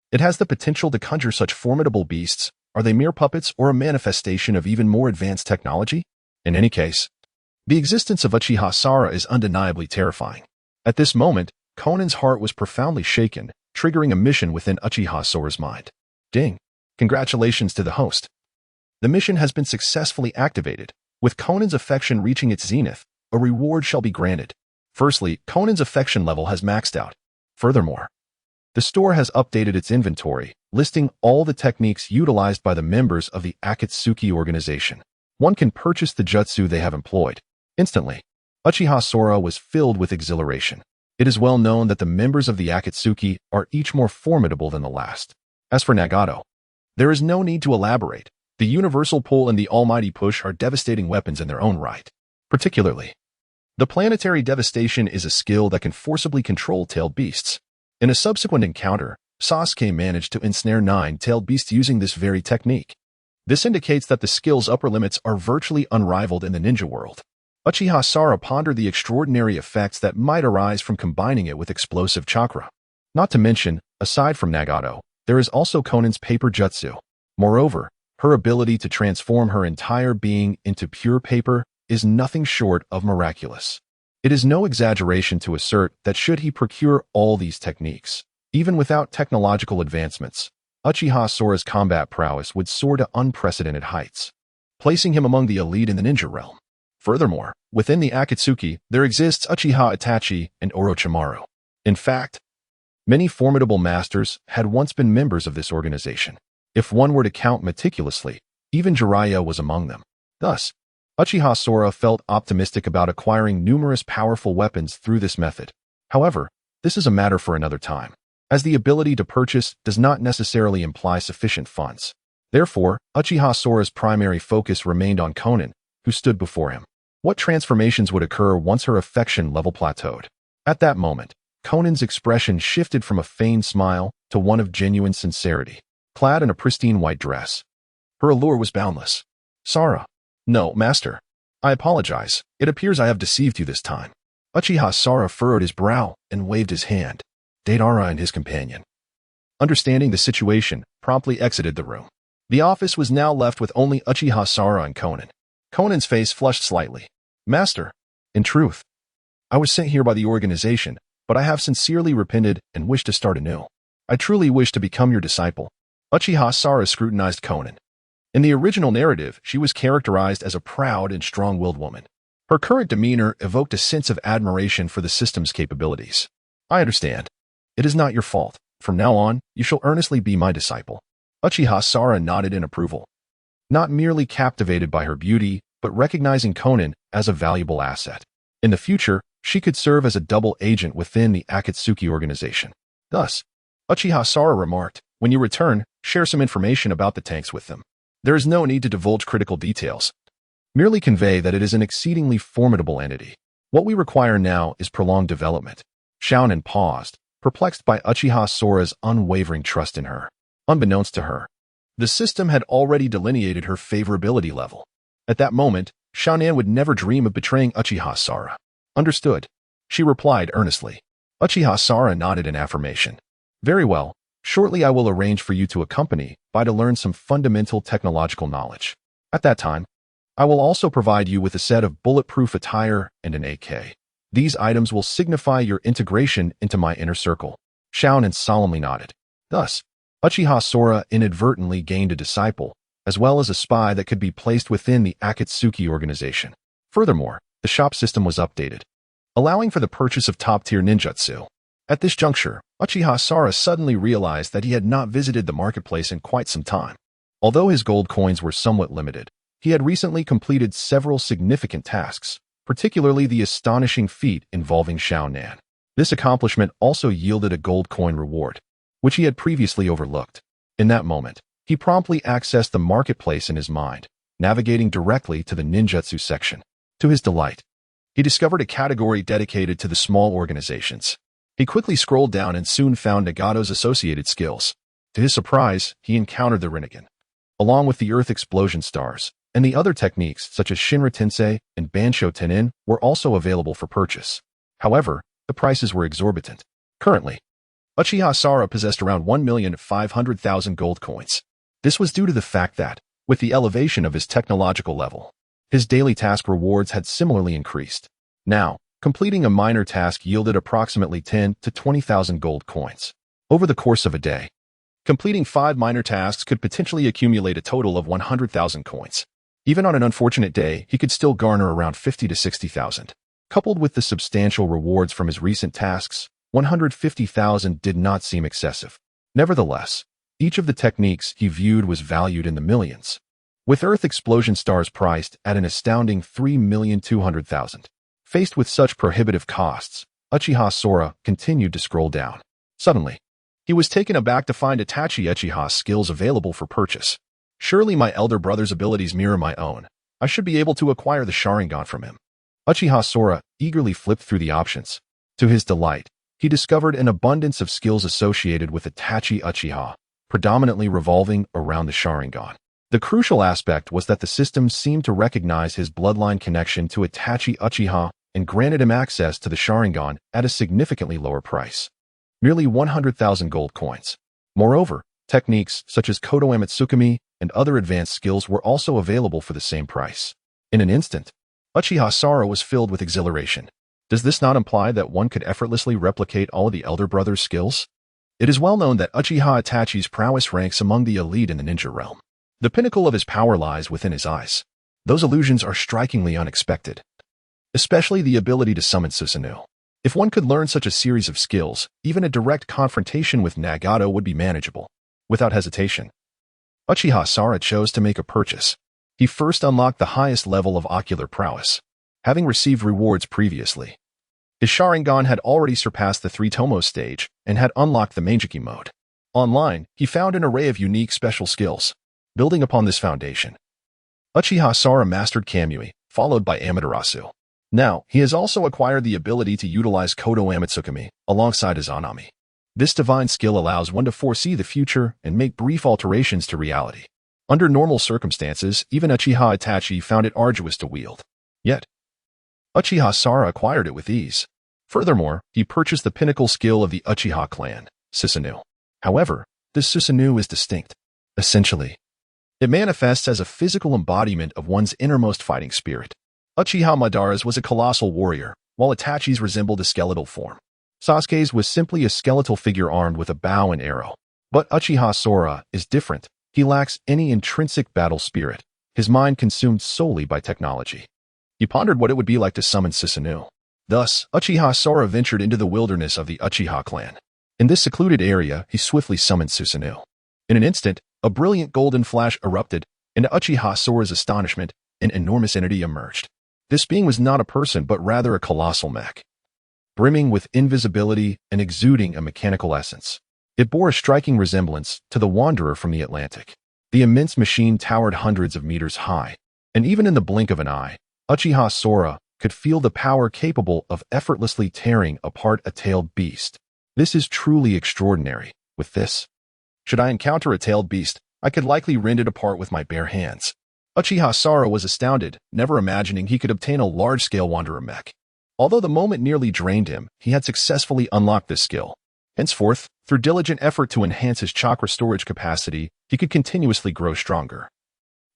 It has the potential to conjure such formidable beasts. Are they mere puppets or a manifestation of even more advanced technology? In any case, the existence of Uchiha Sora is undeniably terrifying. At this moment, Conan's heart was profoundly shaken, triggering a mission within Uchiha Sora's mind. Ding! Congratulations to the host. The mission has been successfully activated. With Conan's affection reaching its zenith, a reward shall be granted. Firstly, Conan's affection level has maxed out. Furthermore, the store has updated its inventory, listing all the techniques utilized by the members of the Akatsuki organization. One can purchase the jutsu they have employed. Instantly, Uchiha Sora was filled with exhilaration. It is well known that the members of the Akatsuki are each more formidable than the last. As for Nagato, there is no need to elaborate. The universal pull and the almighty push are devastating weapons in their own right. Particularly, the planetary devastation is a skill that can forcibly control tailed beasts. In a subsequent encounter, Sasuke managed to ensnare 9 tailed beasts using this very technique. This indicates that the skill's upper limits are virtually unrivaled in the ninja world. Uchiha Sora pondered the extraordinary effects that might arise from combining it with explosive chakra. Not to mention, aside from Nagato, there is also Konan's paper jutsu. Moreover, her ability to transform her entire being into pure paper is nothing short of miraculous. It is no exaggeration to assert that should he procure all these techniques, even without technological advancements, Uchiha Sora's combat prowess would soar to unprecedented heights, placing him among the elite in the ninja realm. Furthermore, within the Akatsuki, there exists Uchiha Itachi and Orochimaru. In fact, many formidable masters had once been members of this organization. If one were to count meticulously, even Jiraiya was among them. Thus, Uchiha Sora felt optimistic about acquiring numerous powerful weapons through this method. However, this is a matter for another time, as the ability to purchase does not necessarily imply sufficient funds. Therefore, Uchiha Sora's primary focus remained on Konan, who stood before him. What transformations would occur once her affection level plateaued? At that moment, Konan's expression shifted from a feigned smile to one of genuine sincerity. Clad in a pristine white dress, her allure was boundless. Sora. No, master. I apologize. It appears I have deceived you this time. Uchiha Sora furrowed his brow and waved his hand. Deidara and his companion, understanding the situation, promptly exited the room. The office was now left with only Uchiha Sora and Konan. Konan's face flushed slightly. Master, in truth, I was sent here by the organization, but I have sincerely repented and wish to start anew. I truly wish to become your disciple. Uchiha Sora scrutinized Konan. In the original narrative, she was characterized as a proud and strong-willed woman. Her current demeanor evoked a sense of admiration for the system's capabilities. I understand. It is not your fault. From now on, you shall earnestly be my disciple. Uchiha Sora nodded in approval, not merely captivated by her beauty, but recognizing Konan as a valuable asset. In the future, she could serve as a double agent within the Akatsuki organization. Thus, Uchiha Sora remarked, when you return, share some information about the tanks with them. There is no need to divulge critical details. Merely convey that it is an exceedingly formidable entity. What we require now is prolonged development. Xiaonan paused, perplexed by Uchiha Sora's unwavering trust in her. Unbeknownst to her, the system had already delineated her favorability level. At that moment, Xiaonan would never dream of betraying Uchiha Sora. Understood. She replied earnestly. Uchiha Sora nodded in affirmation. Very well. Shortly I will arrange for you to accompany by to learn some fundamental technological knowledge. At that time, I will also provide you with a set of bulletproof attire and an AK. These items will signify your integration into my inner circle. Xiaonan solemnly nodded. Thus, Uchiha Sora inadvertently gained a disciple, as well as a spy that could be placed within the Akatsuki organization. Furthermore, the shop system was updated, allowing for the purchase of top-tier ninjutsu. At this juncture, Uchiha Sora suddenly realized that he had not visited the marketplace in quite some time. Although his gold coins were somewhat limited, he had recently completed several significant tasks, particularly the astonishing feat involving Xiaonan. This accomplishment also yielded a gold coin reward, which he had previously overlooked. In that moment, he promptly accessed the marketplace in his mind, navigating directly to the ninjutsu section. To his delight, he discovered a category dedicated to the small organizations. He quickly scrolled down and soon found Nagato's associated skills. To his surprise, he encountered the Rinnegan, along with the Earth Explosion Stars, and the other techniques such as Shinra Tensei and Bansho Tenin were also available for purchase. However, the prices were exorbitant. Currently, Uchiha Sora possessed around 1,500,000 gold coins. This was due to the fact that, with the elevation of his technological level, his daily task rewards had similarly increased. Now, completing a minor task yielded approximately 10 to 20,000 gold coins. Over the course of a day, completing 5 minor tasks could potentially accumulate a total of 100,000 coins. Even on an unfortunate day, he could still garner around 50 to 60,000. Coupled with the substantial rewards from his recent tasks, 150,000 did not seem excessive. Nevertheless, each of the techniques he viewed was valued in the millions, with Earth Explosion Stars priced at an astounding 3,200,000. Faced with such prohibitive costs, Uchiha Sora continued to scroll down. Suddenly, he was taken aback to find Itachi Uchiha's skills available for purchase. Surely my elder brother's abilities mirror my own. I should be able to acquire the Sharingan from him. Uchiha Sora eagerly flipped through the options. To his delight, he discovered an abundance of skills associated with Itachi Uchiha, predominantly revolving around the Sharingan. The crucial aspect was that the system seemed to recognize his bloodline connection to Itachi Uchiha and granted him access to the Sharingan at a significantly lower price, merely 100,000 gold coins. Moreover, techniques such as Kodo Amatsukami and other advanced skills were also available for the same price. In an instant, Uchiha Sara was filled with exhilaration. Does this not imply that one could effortlessly replicate all of the elder brother's skills? It is well known that Uchiha Itachi's prowess ranks among the elite in the ninja realm. The pinnacle of his power lies within his eyes. Those illusions are strikingly unexpected, especially the ability to summon Susanoo. If one could learn such a series of skills, even a direct confrontation with Nagato would be manageable. Without hesitation, Uchiha Sara chose to make a purchase. He first unlocked the highest level of ocular prowess, having received rewards previously. His Sharingan had already surpassed the 3 Tomo stage and had unlocked the Meijiki mode. Online, he found an array of unique special skills. Building upon this foundation, Uchiha Sara mastered Kamui, followed by Amaterasu. Now, he has also acquired the ability to utilize Kodo Amatsukami alongside his Anami. This divine skill allows one to foresee the future and make brief alterations to reality. Under normal circumstances, even Uchiha Itachi found it arduous to wield. Yet, Uchiha Sara acquired it with ease. Furthermore, he purchased the pinnacle skill of the Uchiha clan, Susanoo. However, this Susanoo is distinct. Essentially, it manifests as a physical embodiment of one's innermost fighting spirit. Uchiha Madara's was a colossal warrior, while Itachi's resembled a skeletal form. Sasuke's was simply a skeletal figure armed with a bow and arrow. But Uchiha Sora is different. He lacks any intrinsic battle spirit, his mind consumed solely by technology. He pondered what it would be like to summon Susanoo. Thus, Uchiha Sora ventured into the wilderness of the Uchiha clan. In this secluded area, he swiftly summoned Susanoo. In an instant, a brilliant golden flash erupted, and to Uchiha Sora's astonishment, an enormous entity emerged. This being was not a person but rather a colossal mech, brimming with invisibility and exuding a mechanical essence. It bore a striking resemblance to the Wanderer from the Atlantic. The immense machine towered hundreds of meters high, and even in the blink of an eye, Uchiha Sora could feel the power capable of effortlessly tearing apart a tailed beast. This is truly extraordinary. With this, should I encounter a tailed beast, I could likely rend it apart with my bare hands. Uchiha Sora was astounded, never imagining he could obtain a large-scale Wanderer mech. Although the moment nearly drained him, he had successfully unlocked this skill. Henceforth, through diligent effort to enhance his chakra storage capacity, he could continuously grow stronger,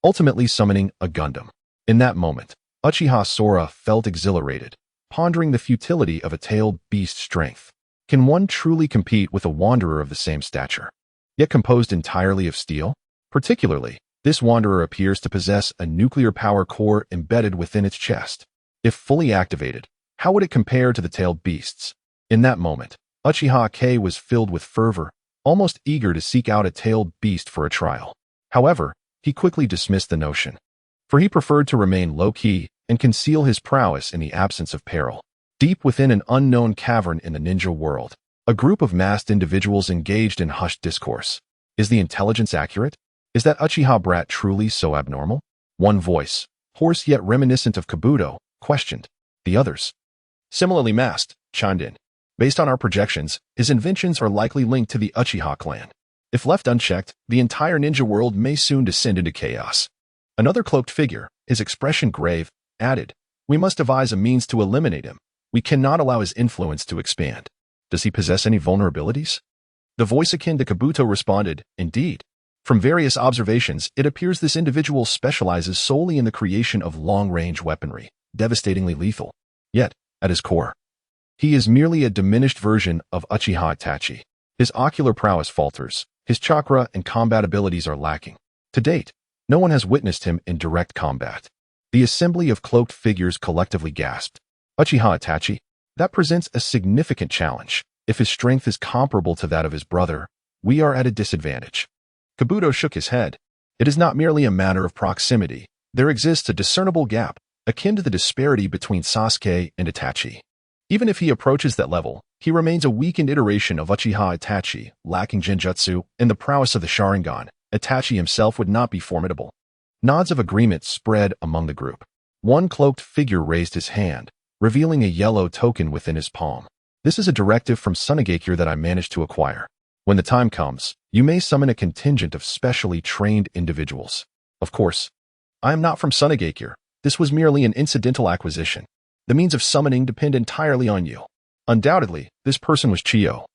ultimately summoning a Gundam. In that moment, Uchiha Sora felt exhilarated, pondering the futility of a tailed beast's strength. Can one truly compete with a Wanderer of the same stature, yet composed entirely of steel? Particularly, this Wanderer appears to possess a nuclear power core embedded within its chest. If fully activated, how would it compare to the tailed beasts? In that moment, Uchiha K was filled with fervor, almost eager to seek out a tailed beast for a trial. However, he quickly dismissed the notion, for he preferred to remain low-key and conceal his prowess in the absence of peril. Deep within an unknown cavern in the ninja world, a group of masked individuals engaged in hushed discourse. Is the intelligence accurate? Is that Uchiha brat truly so abnormal? One voice, hoarse yet reminiscent of Kabuto, questioned. The others, similarly masked, chimed in. Based on our projections, his inventions are likely linked to the Uchiha clan. If left unchecked, the entire ninja world may soon descend into chaos. Another cloaked figure, his expression grave, added, we must devise a means to eliminate him. We cannot allow his influence to expand. Does he possess any vulnerabilities? The voice akin to Kabuto responded, indeed. From various observations, it appears this individual specializes solely in the creation of long-range weaponry, devastatingly lethal. Yet, at his core, he is merely a diminished version of Uchiha Itachi. His ocular prowess falters, his chakra and combat abilities are lacking. To date, no one has witnessed him in direct combat. The assembly of cloaked figures collectively gasped. Uchiha Itachi? That presents a significant challenge. If his strength is comparable to that of his brother, we are at a disadvantage. Kabuto shook his head. It is not merely a matter of proximity. There exists a discernible gap, akin to the disparity between Sasuke and Itachi. Even if he approaches that level, he remains a weakened iteration of Uchiha Itachi, lacking Genjutsu and the prowess of the Sharingan. Itachi himself would not be formidable. Nods of agreement spread among the group. One cloaked figure raised his hand, revealing a yellow token within his palm. This is a directive from Sunagakure that I managed to acquire. When the time comes, you may summon a contingent of specially trained individuals. Of course, I am not from Sunagakure. This was merely an incidental acquisition. The means of summoning depend entirely on you. Undoubtedly, this person was Chiyo.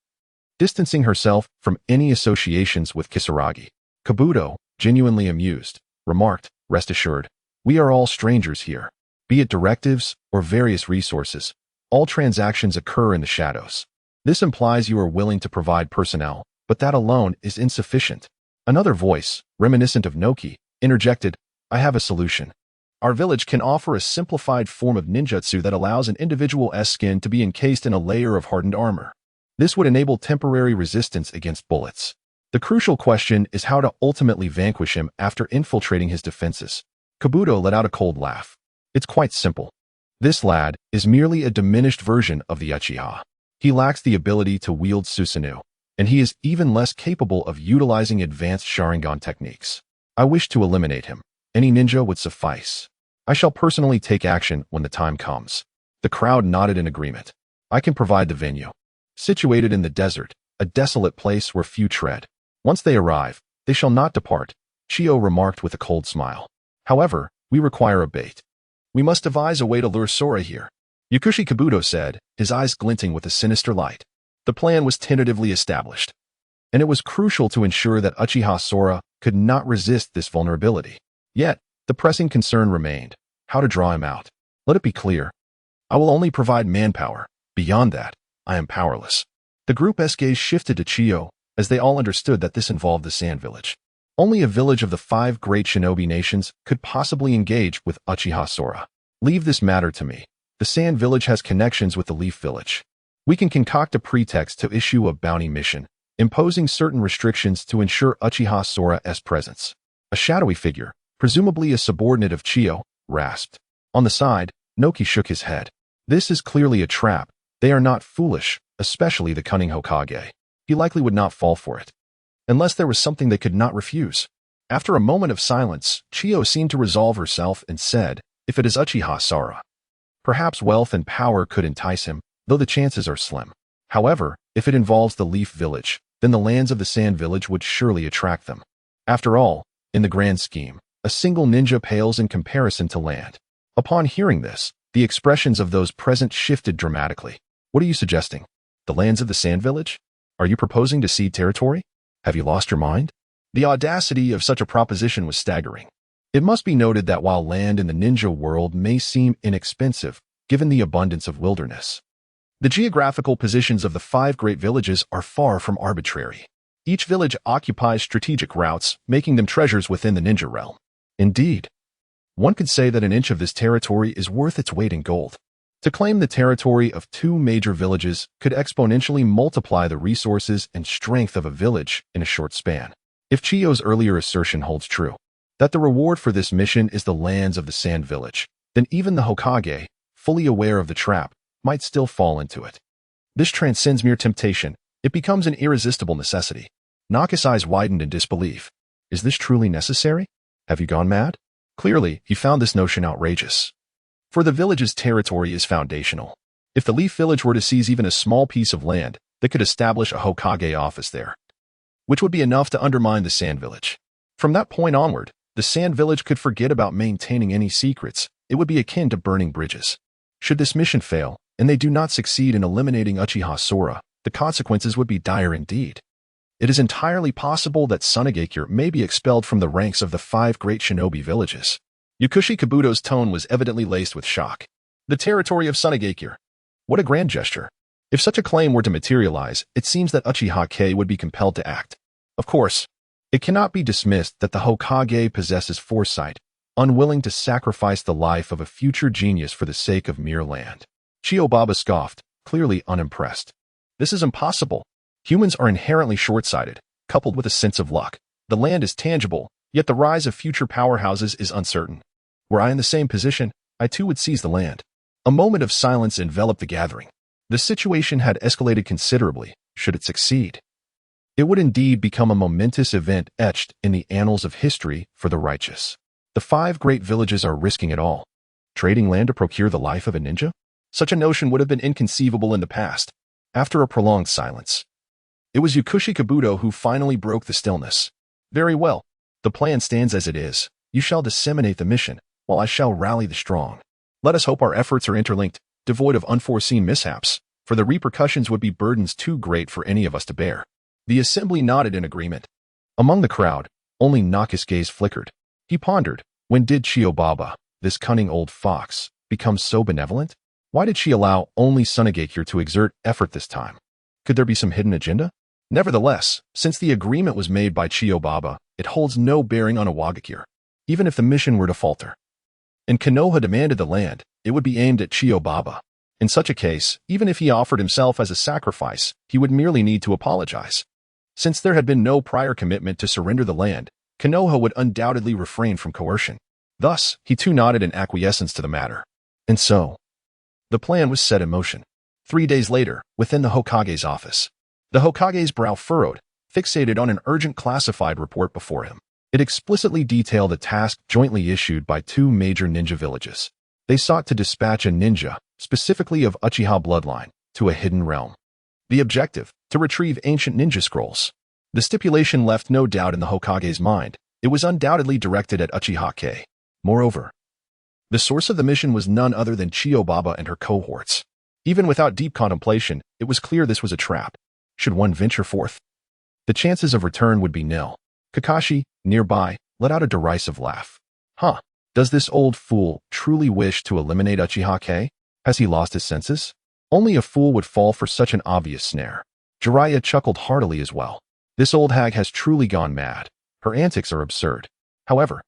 Distancing herself from any associations with Kisaragi, Kabuto, genuinely amused, remarked, "Rest assured, we are all strangers here. Be it directives or various resources, all transactions occur in the shadows. This implies you are willing to provide personnel, but that alone is insufficient." Another voice, reminiscent of Noki, interjected, "I have a solution. Our village can offer a simplified form of ninjutsu that allows an individual's skin to be encased in a layer of hardened armor. This would enable temporary resistance against bullets. The crucial question is how to ultimately vanquish him after infiltrating his defenses." Kabuto let out a cold laugh. "It's quite simple. This lad is merely a diminished version of the Uchiha. He lacks the ability to wield Susanoo, and he is even less capable of utilizing advanced Sharingan techniques. I wish to eliminate him. Any ninja would suffice. I shall personally take action when the time comes." The crowd nodded in agreement. "I can provide the venue. Situated in the desert, a desolate place where few tread. Once they arrive, they shall not depart," Chiyo remarked with a cold smile. "However, we require a bait. We must devise a way to lure Sora here," Yakushi Kabuto said, his eyes glinting with a sinister light. The plan was tentatively established, and it was crucial to ensure that Uchiha Sora could not resist this vulnerability. Yet, the pressing concern remained: how to draw him out. Let it be clear, I will only provide manpower. Beyond that, I am powerless. The group's gaze shifted to Chiyo, as they all understood that this involved the Sand Village. Only a village of the 5 great shinobi nations could possibly engage with Uchiha Sora. "Leave this matter to me. The Sand Village has connections with the Leaf Village. We can concoct a pretext to issue a bounty mission, imposing certain restrictions to ensure Uchiha Sora's presence." A shadowy figure, presumably a subordinate of Chiyo, rasped. On the side, Noki shook his head. "This is clearly a trap. They are not foolish, especially the cunning Hokage. He likely would not fall for it, unless there was something they could not refuse." After a moment of silence, Chiyo seemed to resolve herself and said, "If it is Uchiha Sora, perhaps wealth and power could entice him, though the chances are slim. However, if it involves the Leaf Village, then the lands of the Sand Village would surely attract them. After all, in the grand scheme, a single ninja pales in comparison to land." Upon hearing this, the expressions of those present shifted dramatically. "What are you suggesting? The lands of the Sand Village? Are you proposing to cede territory? Have you lost your mind?" The audacity of such a proposition was staggering. It must be noted that while land in the ninja world may seem inexpensive, given the abundance of wilderness, the geographical positions of the 5 great villages are far from arbitrary. Each village occupies strategic routes, making them treasures within the ninja realm. Indeed, one could say that an inch of this territory is worth its weight in gold. To claim the territory of 2 major villages could exponentially multiply the resources and strength of a village in a short span. If Chiyo's earlier assertion holds true, that the reward for this mission is the lands of the Sand Village, then even the Hokage, fully aware of the trap, might still fall into it. This transcends mere temptation. It becomes an irresistible necessity. Naka's eyes widened in disbelief. "Is this truly necessary? Have you gone mad?" Clearly, he found this notion outrageous. For the village's territory is foundational. If the Leaf Village were to seize even a small piece of land, they could establish a Hokage office there, which would be enough to undermine the Sand Village. From that point onward, the Sand Village could forget about maintaining any secrets. It would be akin to burning bridges. Should this mission fail, and they do not succeed in eliminating Uchiha Sora, the consequences would be dire indeed. It is entirely possible that Sunagakure may be expelled from the ranks of the 5 great shinobi villages. Yakushi Kabuto's tone was evidently laced with shock. The territory of Sunagakure. What a grand gesture. If such a claim were to materialize, it seems that Uchiha Kei would be compelled to act. Of course, it cannot be dismissed that the Hokage possesses foresight, unwilling to sacrifice the life of a future genius for the sake of mere land. Chiyo-baba scoffed, clearly unimpressed. "This is impossible. Humans are inherently short-sighted, coupled with a sense of luck. The land is tangible, yet the rise of future powerhouses is uncertain. Were I in the same position, I too would seize the land." A moment of silence enveloped the gathering. The situation had escalated considerably. Should it succeed, it would indeed become a momentous event etched in the annals of history for the righteous. The 5 great villages are risking it all. Trading land to procure the life of a ninja? Such a notion would have been inconceivable in the past. After a prolonged silence, it was Yakushi Kabuto who finally broke the stillness. "Very well. The plan stands as it is. You shall disseminate the mission, while I shall rally the strong. Let us hope our efforts are interlinked, devoid of unforeseen mishaps, for the repercussions would be burdens too great for any of us to bear." The assembly nodded in agreement. Among the crowd, only Naka's gaze flickered. He pondered, when did Chiyo-baba, this cunning old fox, become so benevolent? Why did she allow only Sunagakure to exert effort this time? Could there be some hidden agenda? Nevertheless, since the agreement was made by Chiyo-baba, it holds no bearing on Awakens, even if the mission were to falter. And Konoha demanded the land, it would be aimed at Chiyo-baba. In such a case, even if he offered himself as a sacrifice, he would merely need to apologize. Since there had been no prior commitment to surrender the land, Konoha would undoubtedly refrain from coercion. Thus, he too nodded in acquiescence to the matter. And so, the plan was set in motion. 3 days later, within the Hokage's office, the Hokage's brow furrowed, fixated on an urgent classified report before him. It explicitly detailed a task jointly issued by 2 major ninja villages. They sought to dispatch a ninja, specifically of Uchiha bloodline, to a hidden realm. The objective, to retrieve ancient ninja scrolls. The stipulation left no doubt in the Hokage's mind. It was undoubtedly directed at Uchiha Kong. Moreover, the source of the mission was none other than Chiyo-baba and her cohorts. Even without deep contemplation, it was clear this was a trap. Should one venture forth, the chances of return would be nil. Kakashi, nearby, let out a derisive laugh. Huh, does this old fool truly wish to eliminate Uchiha Kong? Has he lost his senses? Only a fool would fall for such an obvious snare. Jiraiya chuckled heartily as well. This old hag has truly gone mad. Her antics are absurd. However,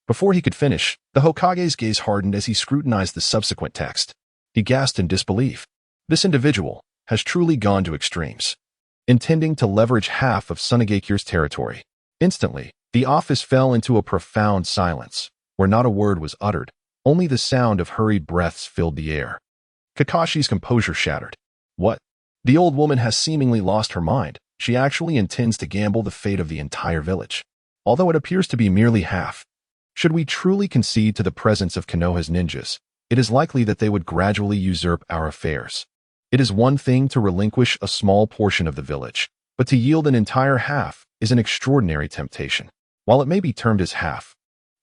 before he could finish, the Hokage's gaze hardened as he scrutinized the subsequent text. He gasped in disbelief. This individual has truly gone to extremes, intending to leverage half of Sunagakure's territory. Instantly, the office fell into a profound silence, where not a word was uttered. Only the sound of hurried breaths filled the air. Kakashi's composure shattered. What? The old woman has seemingly lost her mind. She actually intends to gamble the fate of the entire village. Although it appears to be merely half. Should we truly concede to the presence of Konoha's ninjas, it is likely that they would gradually usurp our affairs. It is one thing to relinquish a small portion of the village, but to yield an entire half is an extraordinary temptation. While it may be termed as half,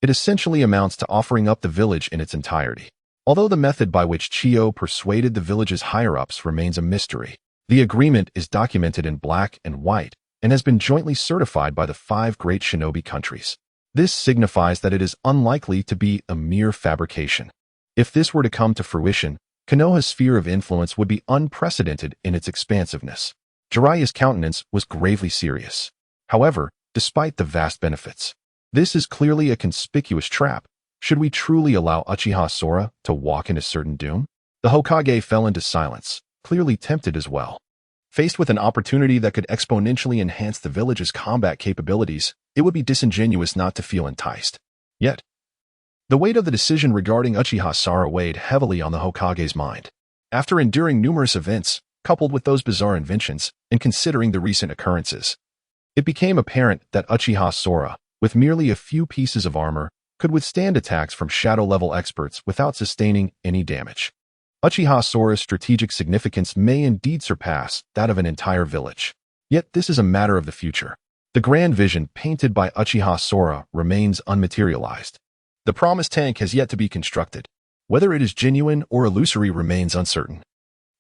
it essentially amounts to offering up the village in its entirety. Although the method by which Chiyo persuaded the village's higher-ups remains a mystery, the agreement is documented in black and white and has been jointly certified by the 5 great shinobi countries. This signifies that it is unlikely to be a mere fabrication. If this were to come to fruition, Konoha's sphere of influence would be unprecedented in its expansiveness. Jiraiya's countenance was gravely serious. However, despite the vast benefits, this is clearly a conspicuous trap. Should we truly allow Uchiha Sora to walk into certain doom? The Hokage fell into silence, clearly tempted as well. Faced with an opportunity that could exponentially enhance the village's combat capabilities, it would be disingenuous not to feel enticed. Yet, the weight of the decision regarding Uchiha Sora weighed heavily on the Hokage's mind. After enduring numerous events, coupled with those bizarre inventions, and considering the recent occurrences, it became apparent that Uchiha Sora, with merely a few pieces of armor, could withstand attacks from shadow-level experts without sustaining any damage. Uchiha Sora's strategic significance may indeed surpass that of an entire village. Yet this is a matter of the future. The grand vision painted by Uchiha Sora remains unmaterialized. The promised tank has yet to be constructed. Whether it is genuine or illusory remains uncertain.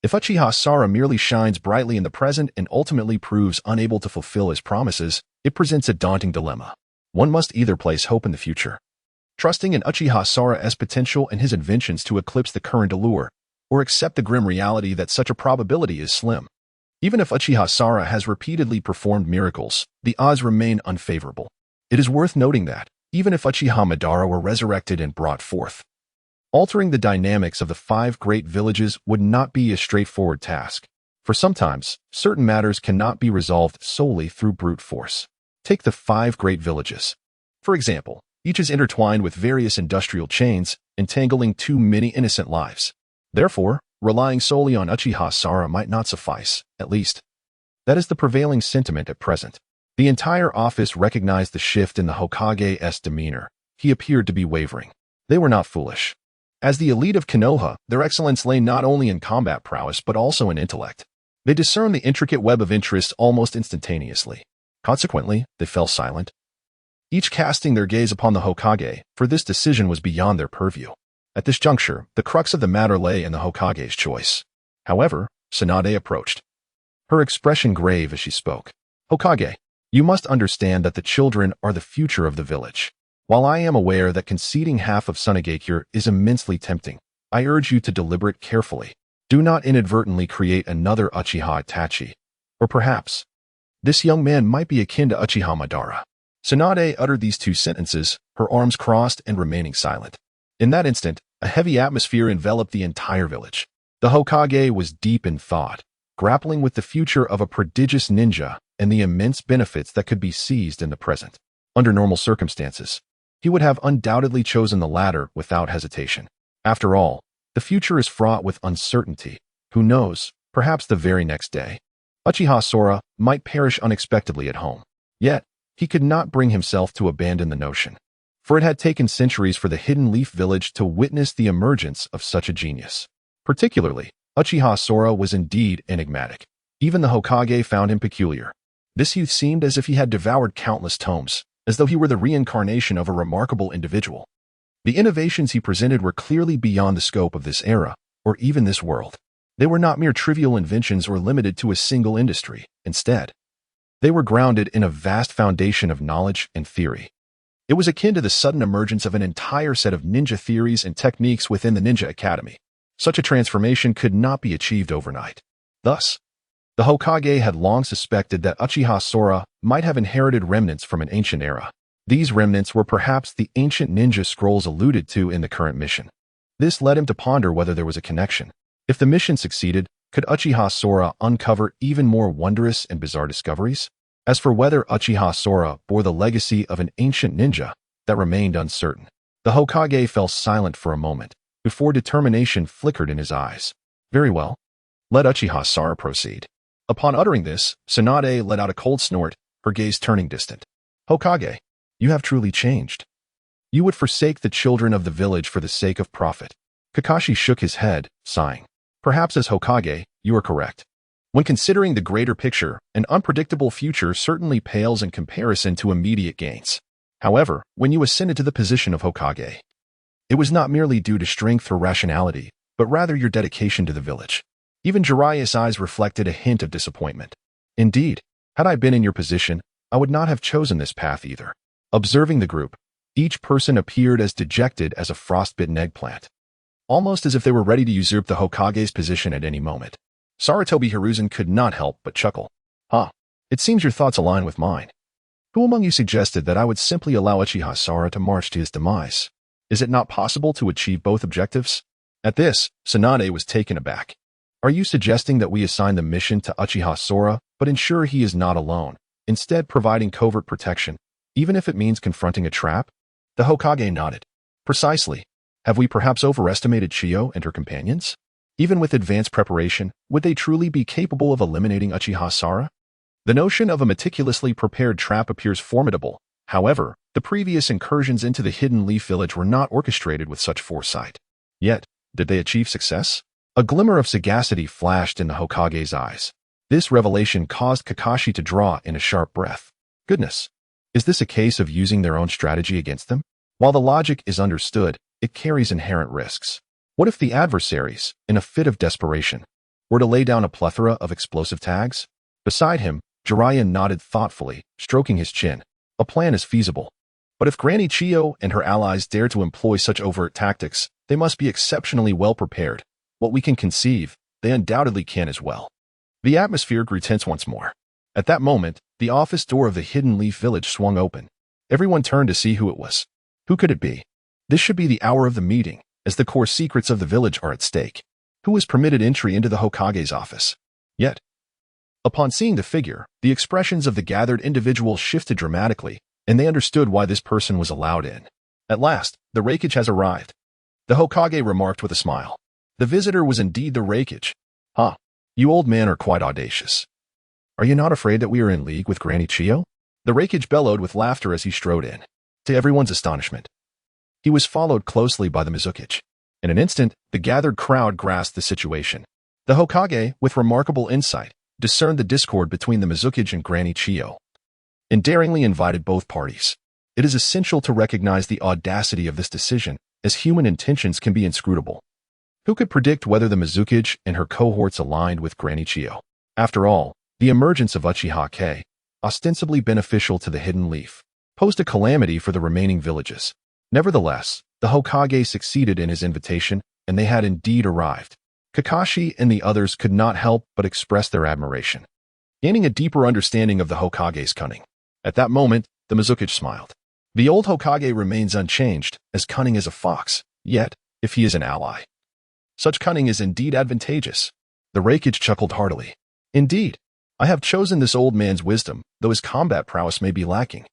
If Uchiha Sora merely shines brightly in the present and ultimately proves unable to fulfill his promises, it presents a daunting dilemma. One must either place hope in the future, trusting in Uchiha Sora's potential and his inventions to eclipse the current allure, or accept the grim reality that such a probability is slim. Even if Uchiha Sora has repeatedly performed miracles, the odds remain unfavorable. It is worth noting that, even if Uchiha Madara were resurrected and brought forth, altering the dynamics of the 5 great villages would not be a straightforward task, for sometimes, certain matters cannot be resolved solely through brute force. Take the 5 great villages. For example, each is intertwined with various industrial chains, entangling too many innocent lives. Therefore, relying solely on Uchiha Sora might not suffice, at least. That is the prevailing sentiment at present. The entire office recognized the shift in the Hokage's demeanor. He appeared to be wavering. They were not foolish. As the elite of Konoha, their excellence lay not only in combat prowess but also in intellect. They discerned the intricate web of interests almost instantaneously. Consequently, they fell silent. each casting their gaze upon the Hokage, for this decision was beyond their purview. At this juncture, the crux of the matter lay in the Hokage's choice. However, Tsunade approached, her expression grave as she spoke. Hokage, you must understand that the children are the future of the village. While I am aware that conceding half of Sunagakure is immensely tempting, I urge you to deliberate carefully. Do not inadvertently create another Uchiha Itachi. Or perhaps, this young man might be akin to Uchiha Madara. Tsunade uttered these two sentences, her arms crossed and remaining silent. In that instant, a heavy atmosphere enveloped the entire village. The Hokage was deep in thought, grappling with the future of a prodigious ninja and the immense benefits that could be seized in the present. Under normal circumstances, he would have undoubtedly chosen the latter without hesitation. After all, the future is fraught with uncertainty. Who knows, perhaps the very next day, Uchiha Sora might perish unexpectedly at home. Yet, he could not bring himself to abandon the notion, for it had taken centuries for the Hidden Leaf Village to witness the emergence of such a genius. Particularly, Uchiha Sora was indeed enigmatic. Even the Hokage found him peculiar. This youth seemed as if he had devoured countless tomes, as though he were the reincarnation of a remarkable individual. The innovations he presented were clearly beyond the scope of this era, or even this world. They were not mere trivial inventions or limited to a single industry. Instead, they were grounded in a vast foundation of knowledge and theory. It was akin to the sudden emergence of an entire set of ninja theories and techniques within the Ninja Academy. Such a transformation could not be achieved overnight. Thus, the Hokage had long suspected that Uchiha Sora might have inherited remnants from an ancient era. These remnants were perhaps the ancient ninja scrolls alluded to in the current mission. This led him to ponder whether there was a connection. If the mission succeeded, could Uchiha Sora uncover even more wondrous and bizarre discoveries? As for whether Uchiha Sora bore the legacy of an ancient ninja, that remained uncertain. The Hokage fell silent for a moment, before determination flickered in his eyes. Very well. Let Uchiha Sora proceed. Upon uttering this, Tsunade let out a cold snort, her gaze turning distant. Hokage, you have truly changed. You would forsake the children of the village for the sake of profit. Kakashi shook his head, sighing. Perhaps as Hokage, you are correct. When considering the greater picture, an unpredictable future certainly pales in comparison to immediate gains. However, when you ascended to the position of Hokage, it was not merely due to strength or rationality, but rather your dedication to the village. Even Jiraiya's eyes reflected a hint of disappointment. Indeed, had I been in your position, I would not have chosen this path either. Observing the group, each person appeared as dejected as a frostbitten eggplant, almost as if they were ready to usurp the Hokage's position at any moment. Sarutobi Hiruzen could not help but chuckle. It seems your thoughts align with mine. Who among you suggested that I would simply allow Uchiha Sora to march to his demise? Is it not possible to achieve both objectives? At this, Tsunade was taken aback. Are you suggesting that we assign the mission to Uchiha Sora, but ensure he is not alone, instead providing covert protection, even if it means confronting a trap? The Hokage nodded. Precisely. Have we perhaps overestimated Chiyo and her companions? Even with advanced preparation, would they truly be capable of eliminating Uchiha Sora? The notion of a meticulously prepared trap appears formidable. However, the previous incursions into the Hidden Leaf Village were not orchestrated with such foresight. Yet, did they achieve success? A glimmer of sagacity flashed in the Hokage's eyes. This revelation caused Kakashi to draw in a sharp breath. Goodness, is this a case of using their own strategy against them? While the logic is understood, it carries inherent risks. What if the adversaries, in a fit of desperation, were to lay down a plethora of explosive tags? Beside him, Jiraiya nodded thoughtfully, stroking his chin. A plan is feasible. But if Granny Chiyo and her allies dare to employ such overt tactics, they must be exceptionally well prepared. What we can conceive, they undoubtedly can as well. The atmosphere grew tense once more. At that moment, the office door of the Hidden Leaf Village swung open. Everyone turned to see who it was. Who could it be? This should be the hour of the meeting, as the core secrets of the village are at stake. Who was permitted entry into the Hokage's office? Yet, upon seeing the figure, the expressions of the gathered individuals shifted dramatically, and they understood why this person was allowed in. At last, the Raikage has arrived. The Hokage remarked with a smile. The visitor was indeed the Raikage. You old men are quite audacious. Are you not afraid that we are in league with Granny Chiyo? The Raikage bellowed with laughter as he strode in. To everyone's astonishment, he was followed closely by the Mizukage. In an instant, the gathered crowd grasped the situation. The Hokage, with remarkable insight, discerned the discord between the Mizukage and Granny Chiyo, and daringly invited both parties. It is essential to recognize the audacity of this decision, as human intentions can be inscrutable. Who could predict whether the Mizukage and her cohorts aligned with Grand Ichio? After all, the emergence of Uchiha Kong, ostensibly beneficial to the Hidden Leaf, posed a calamity for the remaining villages. Nevertheless, the Hokage succeeded in his invitation, and they had indeed arrived. Kakashi and the others could not help but express their admiration, gaining a deeper understanding of the Hokage's cunning. At that moment, the Mizukage smiled. The old Hokage remains unchanged, as cunning as a fox, yet, if he is an ally, such cunning is indeed advantageous. The Raikage chuckled heartily. Indeed, I have chosen this old man's wisdom, though his combat prowess may be lacking.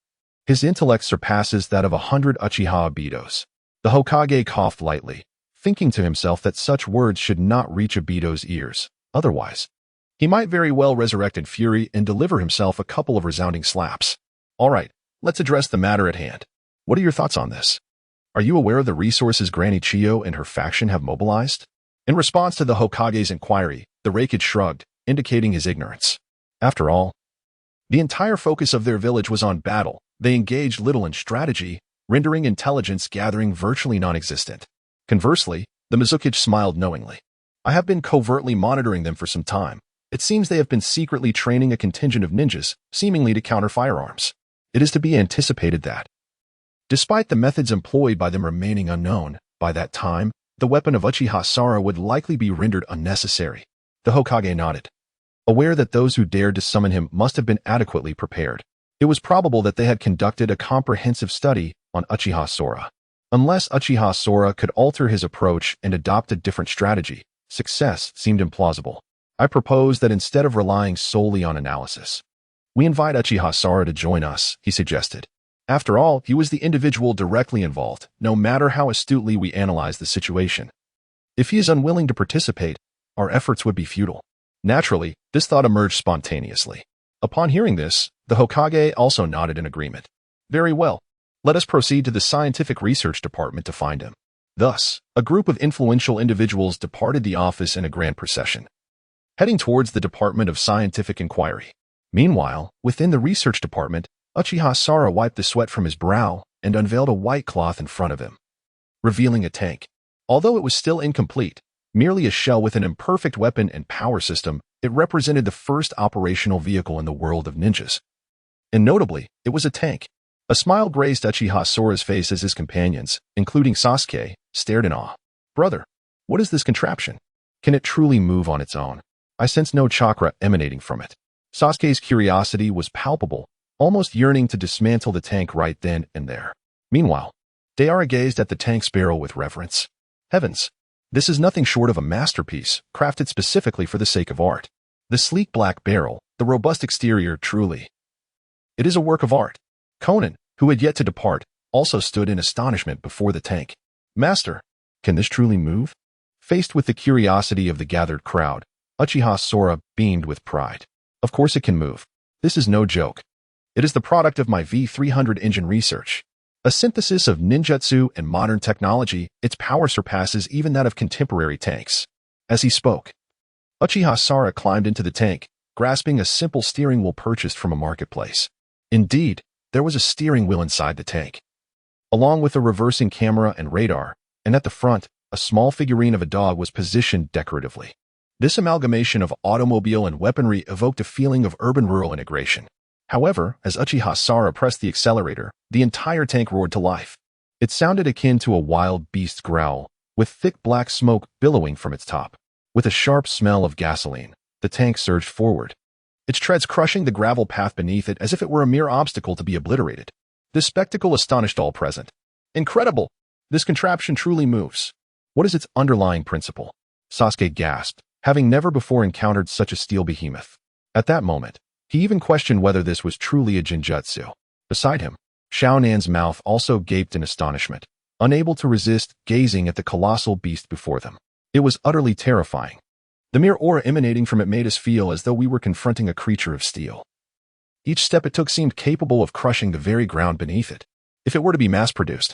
His intellect surpasses that of 100 Uchiha Obito's. The Hokage coughed lightly, thinking to himself that such words should not reach Obito's ears. Otherwise, he might very well resurrect in fury and deliver himself a couple of resounding slaps. All right, let's address the matter at hand. What are your thoughts on this? Are you aware of the resources Grand Ichio and her faction have mobilized? In response to the Hokage's inquiry, the Raikage shrugged, indicating his ignorance. After all, the entire focus of their village was on battle. They engaged little in strategy, rendering intelligence gathering virtually non-existent. Conversely, the Mizukage smiled knowingly. I have been covertly monitoring them for some time. It seems they have been secretly training a contingent of ninjas, seemingly to counter firearms. It is to be anticipated that, despite the methods employed by them remaining unknown, by that time, the weapon of Uchiha Sara would likely be rendered unnecessary. The Hokage nodded, aware that those who dared to summon him must have been adequately prepared. It was probable that they had conducted a comprehensive study on Uchiha Sora. Unless Uchiha Sora could alter his approach and adopt a different strategy, success seemed implausible. I propose that instead of relying solely on analysis, we invite Uchiha Sora to join us, he suggested. After all, he was the individual directly involved, no matter how astutely we analyze the situation. If he is unwilling to participate, our efforts would be futile. Naturally, this thought emerged spontaneously. Upon hearing this, the Hokage also nodded in agreement. Very well. Let us proceed to the scientific research department to find him. Thus, a group of influential individuals departed the office in a grand procession, heading towards the Department of Scientific Inquiry. Meanwhile, within the research department, Uchiha Sara wiped the sweat from his brow and unveiled a white cloth in front of him, revealing a tank. Although it was still incomplete, merely a shell with an imperfect weapon and power system, it represented the first operational vehicle in the world of ninjas. And notably, it was a tank. A smile graced Uchiha Sora's face as his companions, including Sasuke, stared in awe. Brother, what is this contraption? Can it truly move on its own? I sense no chakra emanating from it. Sasuke's curiosity was palpable, almost yearning to dismantle the tank right then and there. Meanwhile, Deara gazed at the tank's barrel with reverence. Heavens, this is nothing short of a masterpiece, crafted specifically for the sake of art. The sleek black barrel, the robust exterior, truly. It is a work of art. Conan, who had yet to depart, also stood in astonishment before the tank. Master, can this truly move? Faced with the curiosity of the gathered crowd, Uchiha Sora beamed with pride. Of course it can move. This is no joke. It is the product of my V300 engine research. A synthesis of ninjutsu and modern technology, its power surpasses even that of contemporary tanks. As he spoke, Uchiha Sara climbed into the tank, grasping a simple steering wheel purchased from a marketplace. Indeed, there was a steering wheel inside the tank, along with a reversing camera and radar, and at the front, a small figurine of a dog was positioned decoratively. This amalgamation of automobile and weaponry evoked a feeling of urban-rural integration. However, as Uchiha Sara pressed the accelerator, the entire tank roared to life. It sounded akin to a wild beast's growl, with thick black smoke billowing from its top. With a sharp smell of gasoline, the tank surged forward, its treads crushing the gravel path beneath it as if it were a mere obstacle to be obliterated. This spectacle astonished all present. Incredible! This contraption truly moves. What is its underlying principle? Sasuke gasped, having never before encountered such a steel behemoth. At that moment, he even questioned whether this was truly a genjutsu. Beside him, Shao Nan's mouth also gaped in astonishment, unable to resist gazing at the colossal beast before them. It was utterly terrifying. The mere aura emanating from it made us feel as though we were confronting a creature of steel. Each step it took seemed capable of crushing the very ground beneath it. If it were to be mass-produced,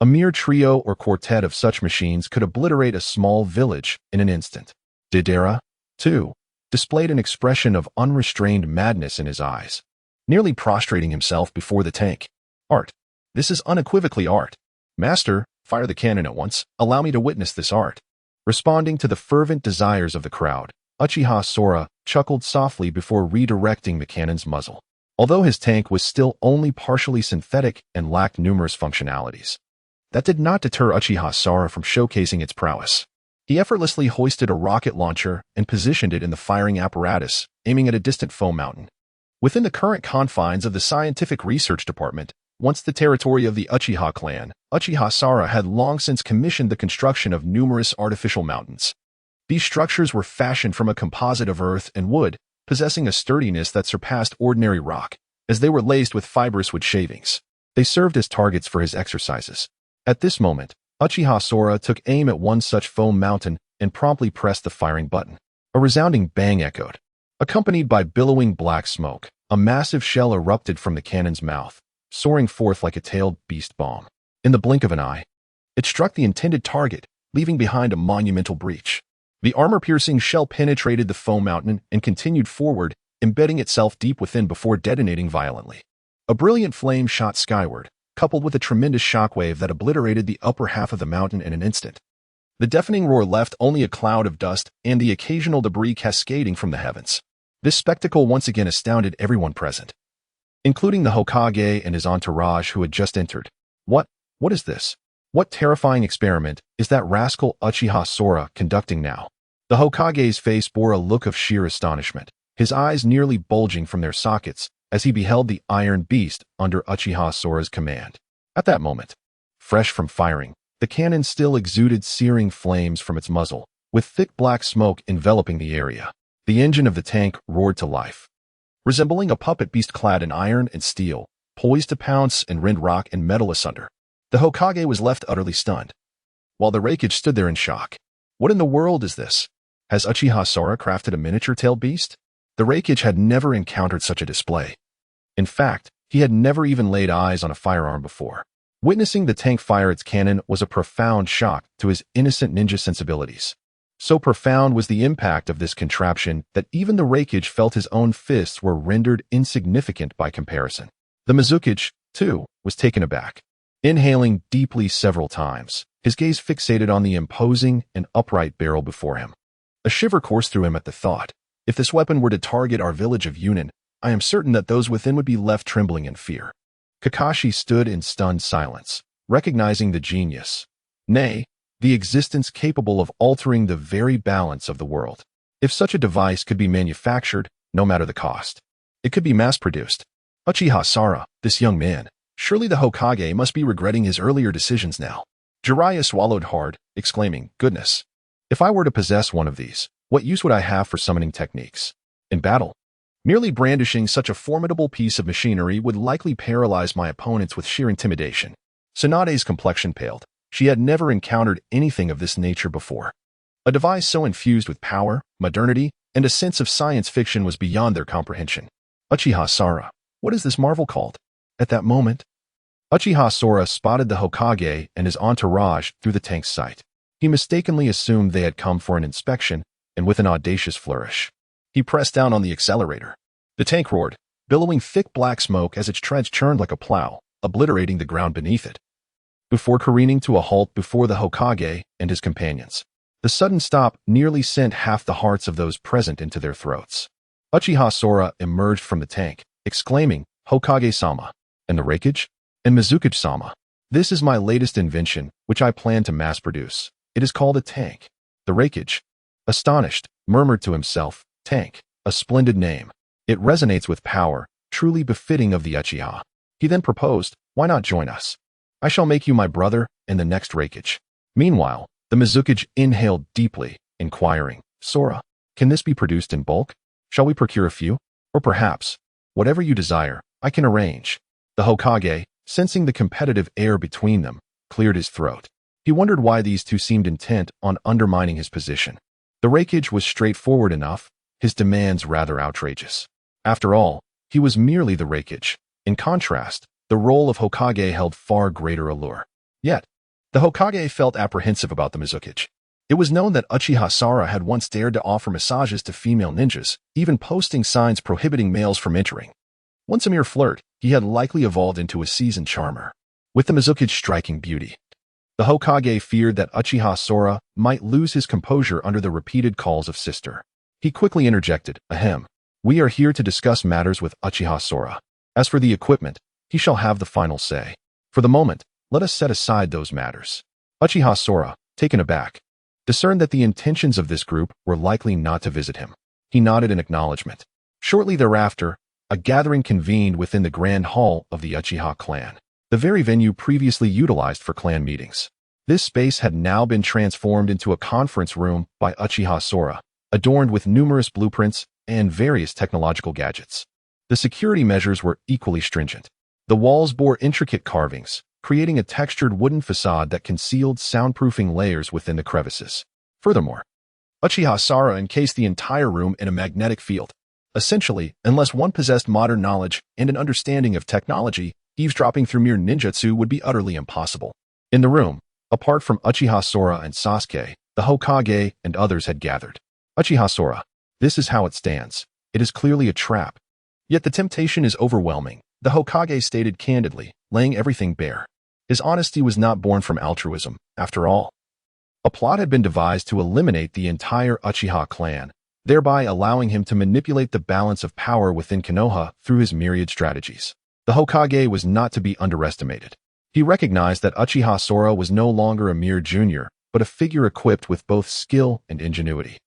a mere trio or quartet of such machines could obliterate a small village in an instant. Deara, too, displayed an expression of unrestrained madness in his eyes, nearly prostrating himself before the tank. Art. This is unequivocally art. Master, fire the cannon at once. Allow me to witness this art. Responding to the fervent desires of the crowd, Uchiha Sora chuckled softly before redirecting the cannon's muzzle. Although his tank was still only partially synthetic and lacked numerous functionalities, that did not deter Uchiha Sora from showcasing its prowess. He effortlessly hoisted a rocket launcher and positioned it in the firing apparatus, aiming at a distant foam mountain. Within the current confines of the Scientific Research Department, once the territory of the Uchiha clan, Uchiha Sora had long since commissioned the construction of numerous artificial mountains. These structures were fashioned from a composite of earth and wood, possessing a sturdiness that surpassed ordinary rock, as they were laced with fibrous wood shavings. They served as targets for his exercises. At this moment, Uchiha Sora took aim at one such foam mountain and promptly pressed the firing button. A resounding bang echoed. Accompanied by billowing black smoke, a massive shell erupted from the cannon's mouth, soaring forth like a tailed beast bomb. In the blink of an eye, it struck the intended target, leaving behind a monumental breach. The armor-piercing shell penetrated the foam mountain and continued forward, embedding itself deep within before detonating violently. A brilliant flame shot skyward, coupled with a tremendous shockwave that obliterated the upper half of the mountain in an instant. The deafening roar left only a cloud of dust and the occasional debris cascading from the heavens. This spectacle once again astounded everyone present, including the Hokage and his entourage who had just entered. What is this? What terrifying experiment is that rascal Uchiha Sora conducting now? The Hokage's face bore a look of sheer astonishment, his eyes nearly bulging from their sockets as he beheld the iron beast under Uchiha Sora's command. At that moment, fresh from firing, the cannon still exuded searing flames from its muzzle, with thick black smoke enveloping the area. The engine of the tank roared to life, resembling a puppet beast clad in iron and steel, poised to pounce and rend rock and metal asunder. The Hokage was left utterly stunned, while the Raikage stood there in shock. What in the world is this? Has Uchiha Sora crafted a miniature tailed beast? The Raikage had never encountered such a display. In fact, he had never even laid eyes on a firearm before. Witnessing the tank fire its cannon was a profound shock to his innocent ninja sensibilities. So profound was the impact of this contraption that even the Raikage felt his own fists were rendered insignificant by comparison. The Mizukage, too, was taken aback. Inhaling deeply several times, his gaze fixated on the imposing and upright barrel before him. A shiver coursed through him at the thought. If this weapon were to target our village of Yunin, I am certain that those within would be left trembling in fear. Kakashi stood in stunned silence, recognizing the genius, nay, the existence capable of altering the very balance of the world. If such a device could be manufactured, no matter the cost, it could be mass-produced. Uchiha Sora, this young man, surely the Hokage must be regretting his earlier decisions now. Jiraiya swallowed hard, exclaiming, "Goodness! If I were to possess one of these, what use would I have for summoning techniques? In battle, merely brandishing such a formidable piece of machinery would likely paralyze my opponents with sheer intimidation." Tsunade's complexion paled. She had never encountered anything of this nature before. A device so infused with power, modernity, and a sense of science fiction was beyond their comprehension. Uchiha Sora, what is this marvel called? At that moment, Uchiha Sora spotted the Hokage and his entourage through the tank's sight. He mistakenly assumed they had come for an inspection, and with an audacious flourish, he pressed down on the accelerator. The tank roared, billowing thick black smoke as its treads churned like a plow, obliterating the ground beneath it, before careening to a halt before the Hokage and his companions. The sudden stop nearly sent half the hearts of those present into their throats. Uchiha Sora emerged from the tank, exclaiming, "Hokage-sama, and the Raikage? And Mizukage-sama. This is my latest invention, which I plan to mass produce. It is called a tank." The Raikage, astonished, murmured to himself, "Tank, a splendid name. It resonates with power, truly befitting of the Uchiha." He then proposed, "Why not join us? I shall make you my brother and the next Raikage." Meanwhile, the Mizukage inhaled deeply, inquiring, "Sora, can this be produced in bulk? Shall we procure a few? Or perhaps, whatever you desire, I can arrange." The Hokage, sensing the competitive air between them, cleared his throat. He wondered why these two seemed intent on undermining his position. The Raikage was straightforward enough, his demands rather outrageous. After all, he was merely the Raikage. In contrast, the role of Hokage held far greater allure. Yet, the Hokage felt apprehensive about the Mizukage. It was known that Uchiha Sora had once dared to offer massages to female ninjas, even posting signs prohibiting males from entering. Once a mere flirt, he had likely evolved into a seasoned charmer. with the Mizuki's striking beauty. The Hokage feared that Uchiha Sora might lose his composure under the repeated calls of sister. He quickly interjected, "Ahem. We are here to discuss matters with Uchiha Sora. As for the equipment, he shall have the final say. For the moment, let us set aside those matters." Uchiha Sora, taken aback, discerned that the intentions of this group were likely not to visit him. He nodded in acknowledgement. Shortly thereafter, a gathering convened within the Grand Hall of the Uchiha clan, the very venue previously utilized for clan meetings. This space had now been transformed into a conference room by Uchiha Sora, adorned with numerous blueprints and various technological gadgets. The security measures were equally stringent. The walls bore intricate carvings, creating a textured wooden facade that concealed soundproofing layers within the crevices. Furthermore, Uchiha Sora encased the entire room in a magnetic field. Essentially, unless one possessed modern knowledge and an understanding of technology, eavesdropping through mere ninjutsu would be utterly impossible. In the room, apart from Uchiha Sora and Sasuke, the Hokage and others had gathered. Uchiha Sora, this is how it stands. It is clearly a trap. Yet the temptation is overwhelming, the Hokage stated candidly, laying everything bare. His honesty was not born from altruism, after all. A plot had been devised to eliminate the entire Uchiha clan, thereby allowing him to manipulate the balance of power within Konoha through his myriad strategies. The Hokage was not to be underestimated. He recognized that Uchiha Sora was no longer a mere junior, but a figure equipped with both skill and ingenuity.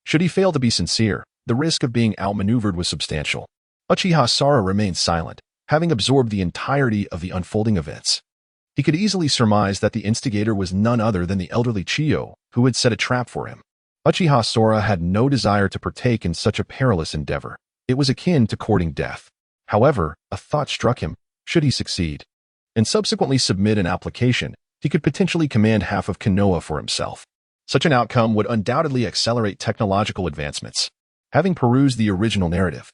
Should he fail to be sincere, the risk of being outmaneuvered was substantial. Uchiha Sora remained silent, having absorbed the entirety of the unfolding events. He could easily surmise that the instigator was none other than the elderly Chiyo, who had set a trap for him. Uchiha Sora had no desire to partake in such a perilous endeavor. It was akin to courting death. However, a thought struck him. Should he succeed and subsequently submit an application, he could potentially command half of Konoha for himself. Such an outcome would undoubtedly accelerate technological advancements. Having perused the original narrative,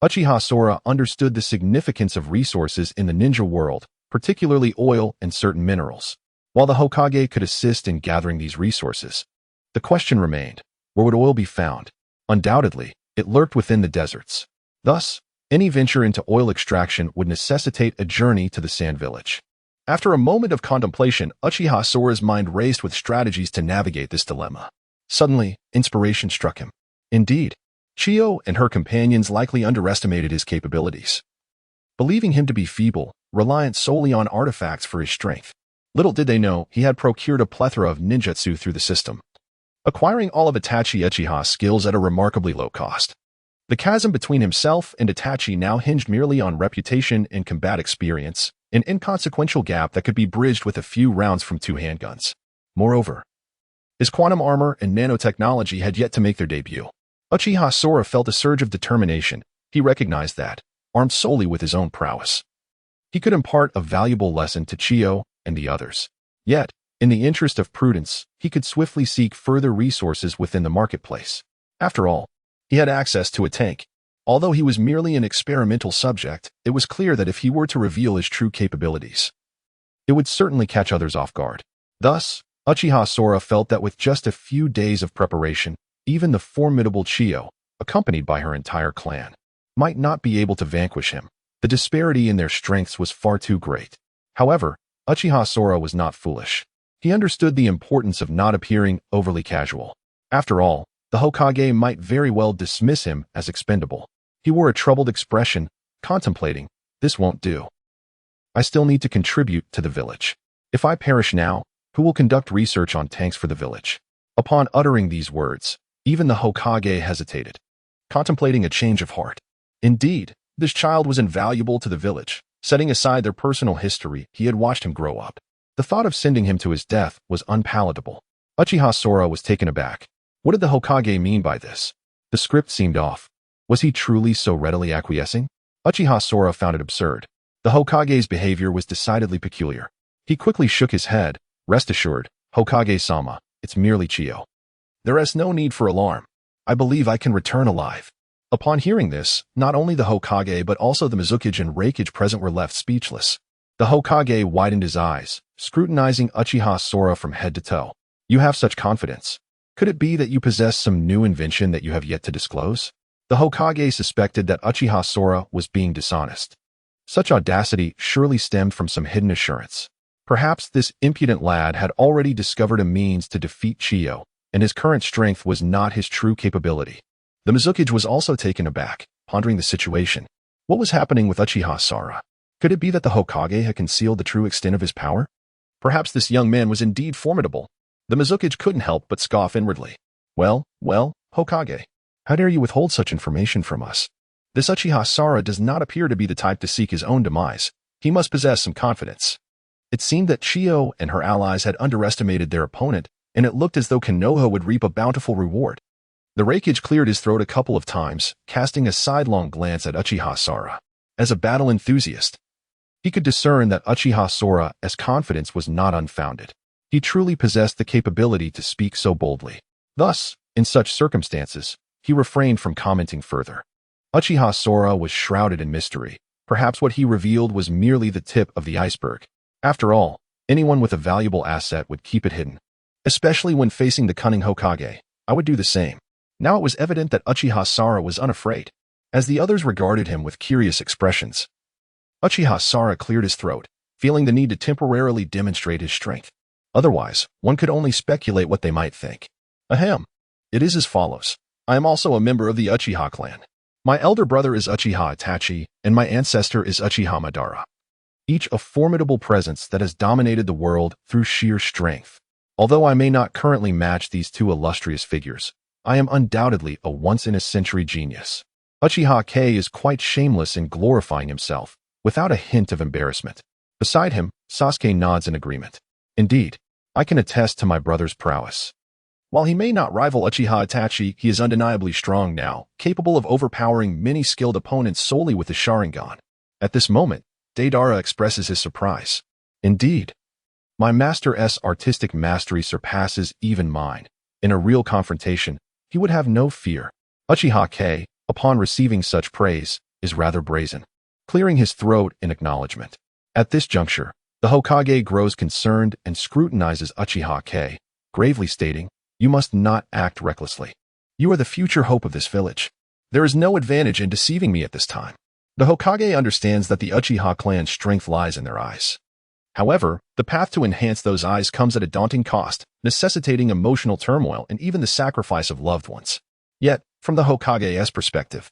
Uchiha Sora understood the significance of resources in the ninja world, particularly oil and certain minerals. While the Hokage could assist in gathering these resources, the question remained, where would oil be found? Undoubtedly, it lurked within the deserts. Thus, any venture into oil extraction would necessitate a journey to the Sand Village. After a moment of contemplation, Uchiha Sora's mind raced with strategies to navigate this dilemma. Suddenly, inspiration struck him. Indeed, Chiyo and her companions likely underestimated his capabilities, believing him to be feeble, reliant solely on artifacts for his strength. Little did they know he had procured a plethora of ninjutsu through the system, acquiring all of Itachi Uchiha's skills at a remarkably low cost. The chasm between himself and Itachi now hinged merely on reputation and combat experience, an inconsequential gap that could be bridged with a few rounds from 2 handguns. Moreover, his quantum armor and nanotechnology had yet to make their debut. Uchiha Sora felt a surge of determination. He recognized that, armed solely with his own prowess, he could impart a valuable lesson to Chiyo and the others. Yet, in the interest of prudence, he could swiftly seek further resources within the marketplace. After all, he had access to a tank. Although he was merely an experimental subject, it was clear that if he were to reveal his true capabilities, it would certainly catch others off guard. Thus, Uchiha Sora felt that with just a few days of preparation, even the formidable Chiyo, accompanied by her entire clan, might not be able to vanquish him. The disparity in their strengths was far too great. However, Uchiha Sora was not foolish. He understood the importance of not appearing overly casual. After all, the Hokage might very well dismiss him as expendable. He wore a troubled expression, contemplating, "This won't do. I still need to contribute to the village. If I perish now, who will conduct research on tanks for the village?" Upon uttering these words, even the Hokage hesitated, contemplating a change of heart. Indeed, this child was invaluable to the village. Setting aside their personal history, he had watched him grow up. The thought of sending him to his death was unpalatable. Uchiha Sora was taken aback. What did the Hokage mean by this? The script seemed off. Was he truly so readily acquiescing? Uchiha Sora found it absurd. The Hokage's behavior was decidedly peculiar. He quickly shook his head. "Rest assured, Hokage-sama, it's merely Chiyo. There is no need for alarm. I believe I can return alive." Upon hearing this, not only the Hokage but also the Mizuki and Reikage present were left speechless. The Hokage widened his eyes, scrutinizing Uchiha Sora from head to toe. "You have such confidence. Could it be that you possess some new invention that you have yet to disclose?" The Hokage suspected that Uchiha Sora was being dishonest. Such audacity surely stemmed from some hidden assurance. Perhaps this impudent lad had already discovered a means to defeat Chiyo, and his current strength was not his true capability. The Mizukage was also taken aback, pondering the situation. What was happening with Uchiha Sara? Could it be that the Hokage had concealed the true extent of his power? Perhaps this young man was indeed formidable. The Mizukage couldn't help but scoff inwardly. Well, Hokage, how dare you withhold such information from us? This Uchiha Sara does not appear to be the type to seek his own demise. He must possess some confidence. It seemed that Chiyo and her allies had underestimated their opponent, and it looked as though Konoha would reap a bountiful reward. The Raikage cleared his throat a couple of times, casting a sidelong glance at Uchiha Sara. As a battle enthusiast, he could discern that Uchiha Sora's confidence was not unfounded. He truly possessed the capability to speak so boldly. Thus, in such circumstances, he refrained from commenting further. Uchiha Sora was shrouded in mystery. Perhaps what he revealed was merely the tip of the iceberg. After all, anyone with a valuable asset would keep it hidden. Especially when facing the cunning Hokage, I would do the same. Now it was evident that Uchiha Sara was unafraid, as the others regarded him with curious expressions. Uchiha Sara cleared his throat, feeling the need to temporarily demonstrate his strength. Otherwise, one could only speculate what they might think. Ahem. It is as follows. I am also a member of the Uchiha clan. My elder brother is Uchiha Itachi, and my ancestor is Uchiha Madara. Each a formidable presence that has dominated the world through sheer strength. Although I may not currently match these two illustrious figures, I am undoubtedly a once-in-a-century genius. Uchiha K is quite shameless in glorifying himself, without a hint of embarrassment. Beside him, Sasuke nods in agreement. Indeed, I can attest to my brother's prowess. While he may not rival Uchiha Itachi, he is undeniably strong now, capable of overpowering many skilled opponents solely with the Sharingan. At this moment, Deidara expresses his surprise. Indeed, my master's artistic mastery surpasses even mine. In a real confrontation, he would have no fear. Uchiha K, upon receiving such praise, is rather brazen, clearing his throat in acknowledgement. At this juncture, the Hokage grows concerned and scrutinizes Uchiha K, gravely stating, "You must not act recklessly. You are the future hope of this village. There is no advantage in deceiving me at this time." The Hokage understands that the Uchiha clan's strength lies in their eyes. However, the path to enhance those eyes comes at a daunting cost, necessitating emotional turmoil and even the sacrifice of loved ones. Yet, from the Hokage's perspective,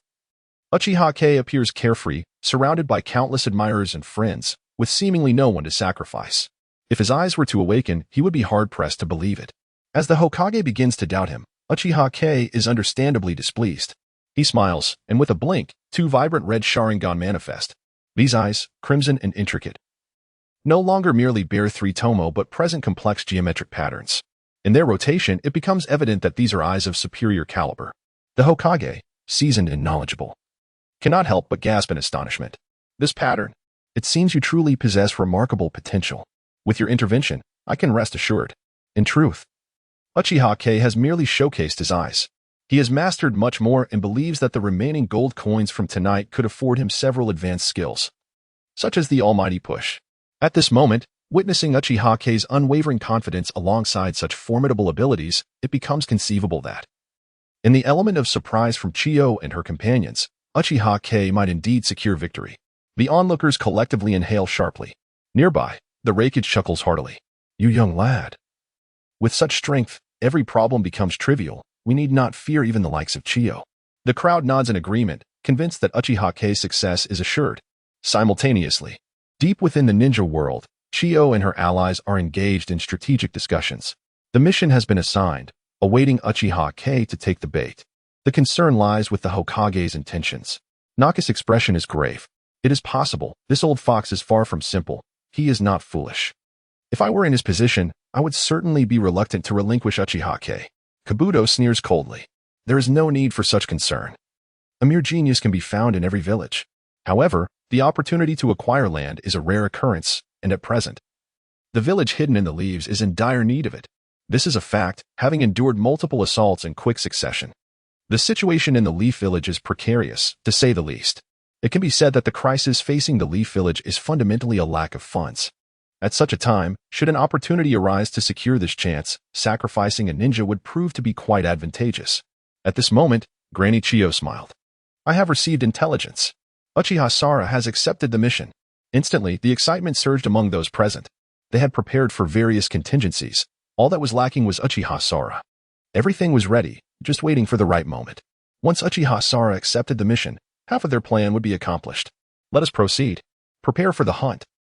Uchiha K appears carefree, surrounded by countless admirers and friends, with seemingly no one to sacrifice. If his eyes were to awaken, he would be hard-pressed to believe it. As the Hokage begins to doubt him, Uchiha K is understandably displeased. He smiles, and with a blink, two vibrant red Sharingan manifest. These eyes, crimson and intricate, no longer merely bear three tomo but present complex geometric patterns. In their rotation, it becomes evident that these are eyes of superior caliber. The Hokage, seasoned and knowledgeable, cannot help but gasp in astonishment. This pattern, it seems you truly possess remarkable potential. With your intervention, I can rest assured. In truth, Uchiha K has merely showcased his eyes. He has mastered much more and believes that the remaining gold coins from tonight could afford him several advanced skills, such as the almighty push. At this moment, witnessing Uchiha K's unwavering confidence alongside such formidable abilities, it becomes conceivable that, in the element of surprise from Chiyo and her companions, Uchiha K might indeed secure victory. The onlookers collectively inhale sharply. Nearby, the Raikage chuckles heartily. You young lad. With such strength, every problem becomes trivial. We need not fear even the likes of Chiyo. The crowd nods in agreement, convinced that Uchiha K's success is assured. Simultaneously, deep within the ninja world, Chiyo and her allies are engaged in strategic discussions. The mission has been assigned, awaiting Uchiha K to take the bait. The concern lies with the Hokage's intentions. Naka's expression is grave. It is possible, this old fox is far from simple. He is not foolish. If I were in his position, I would certainly be reluctant to relinquish Uchiha K. Kabuto sneers coldly. There is no need for such concern. A mere genius can be found in every village. However, the opportunity to acquire land is a rare occurrence, and at present, the village hidden in the leaves is in dire need of it. This is a fact, having endured multiple assaults in quick succession. The situation in the Leaf Village is precarious, to say the least. It can be said that the crisis facing the Leaf Village is fundamentally a lack of funds. At such a time, should an opportunity arise to secure this chance, sacrificing a ninja would prove to be quite advantageous. At this moment, Granny Chiyo smiled. I have received intelligence. Uchiha Sara has accepted the mission. Instantly, the excitement surged among those present. They had prepared for various contingencies. All that was lacking was Uchiha Sara. Everything was ready, just waiting for the right moment. Once Uchiha Sara accepted the mission, half of their plan would be accomplished. Let us proceed. Prepare for the hunt.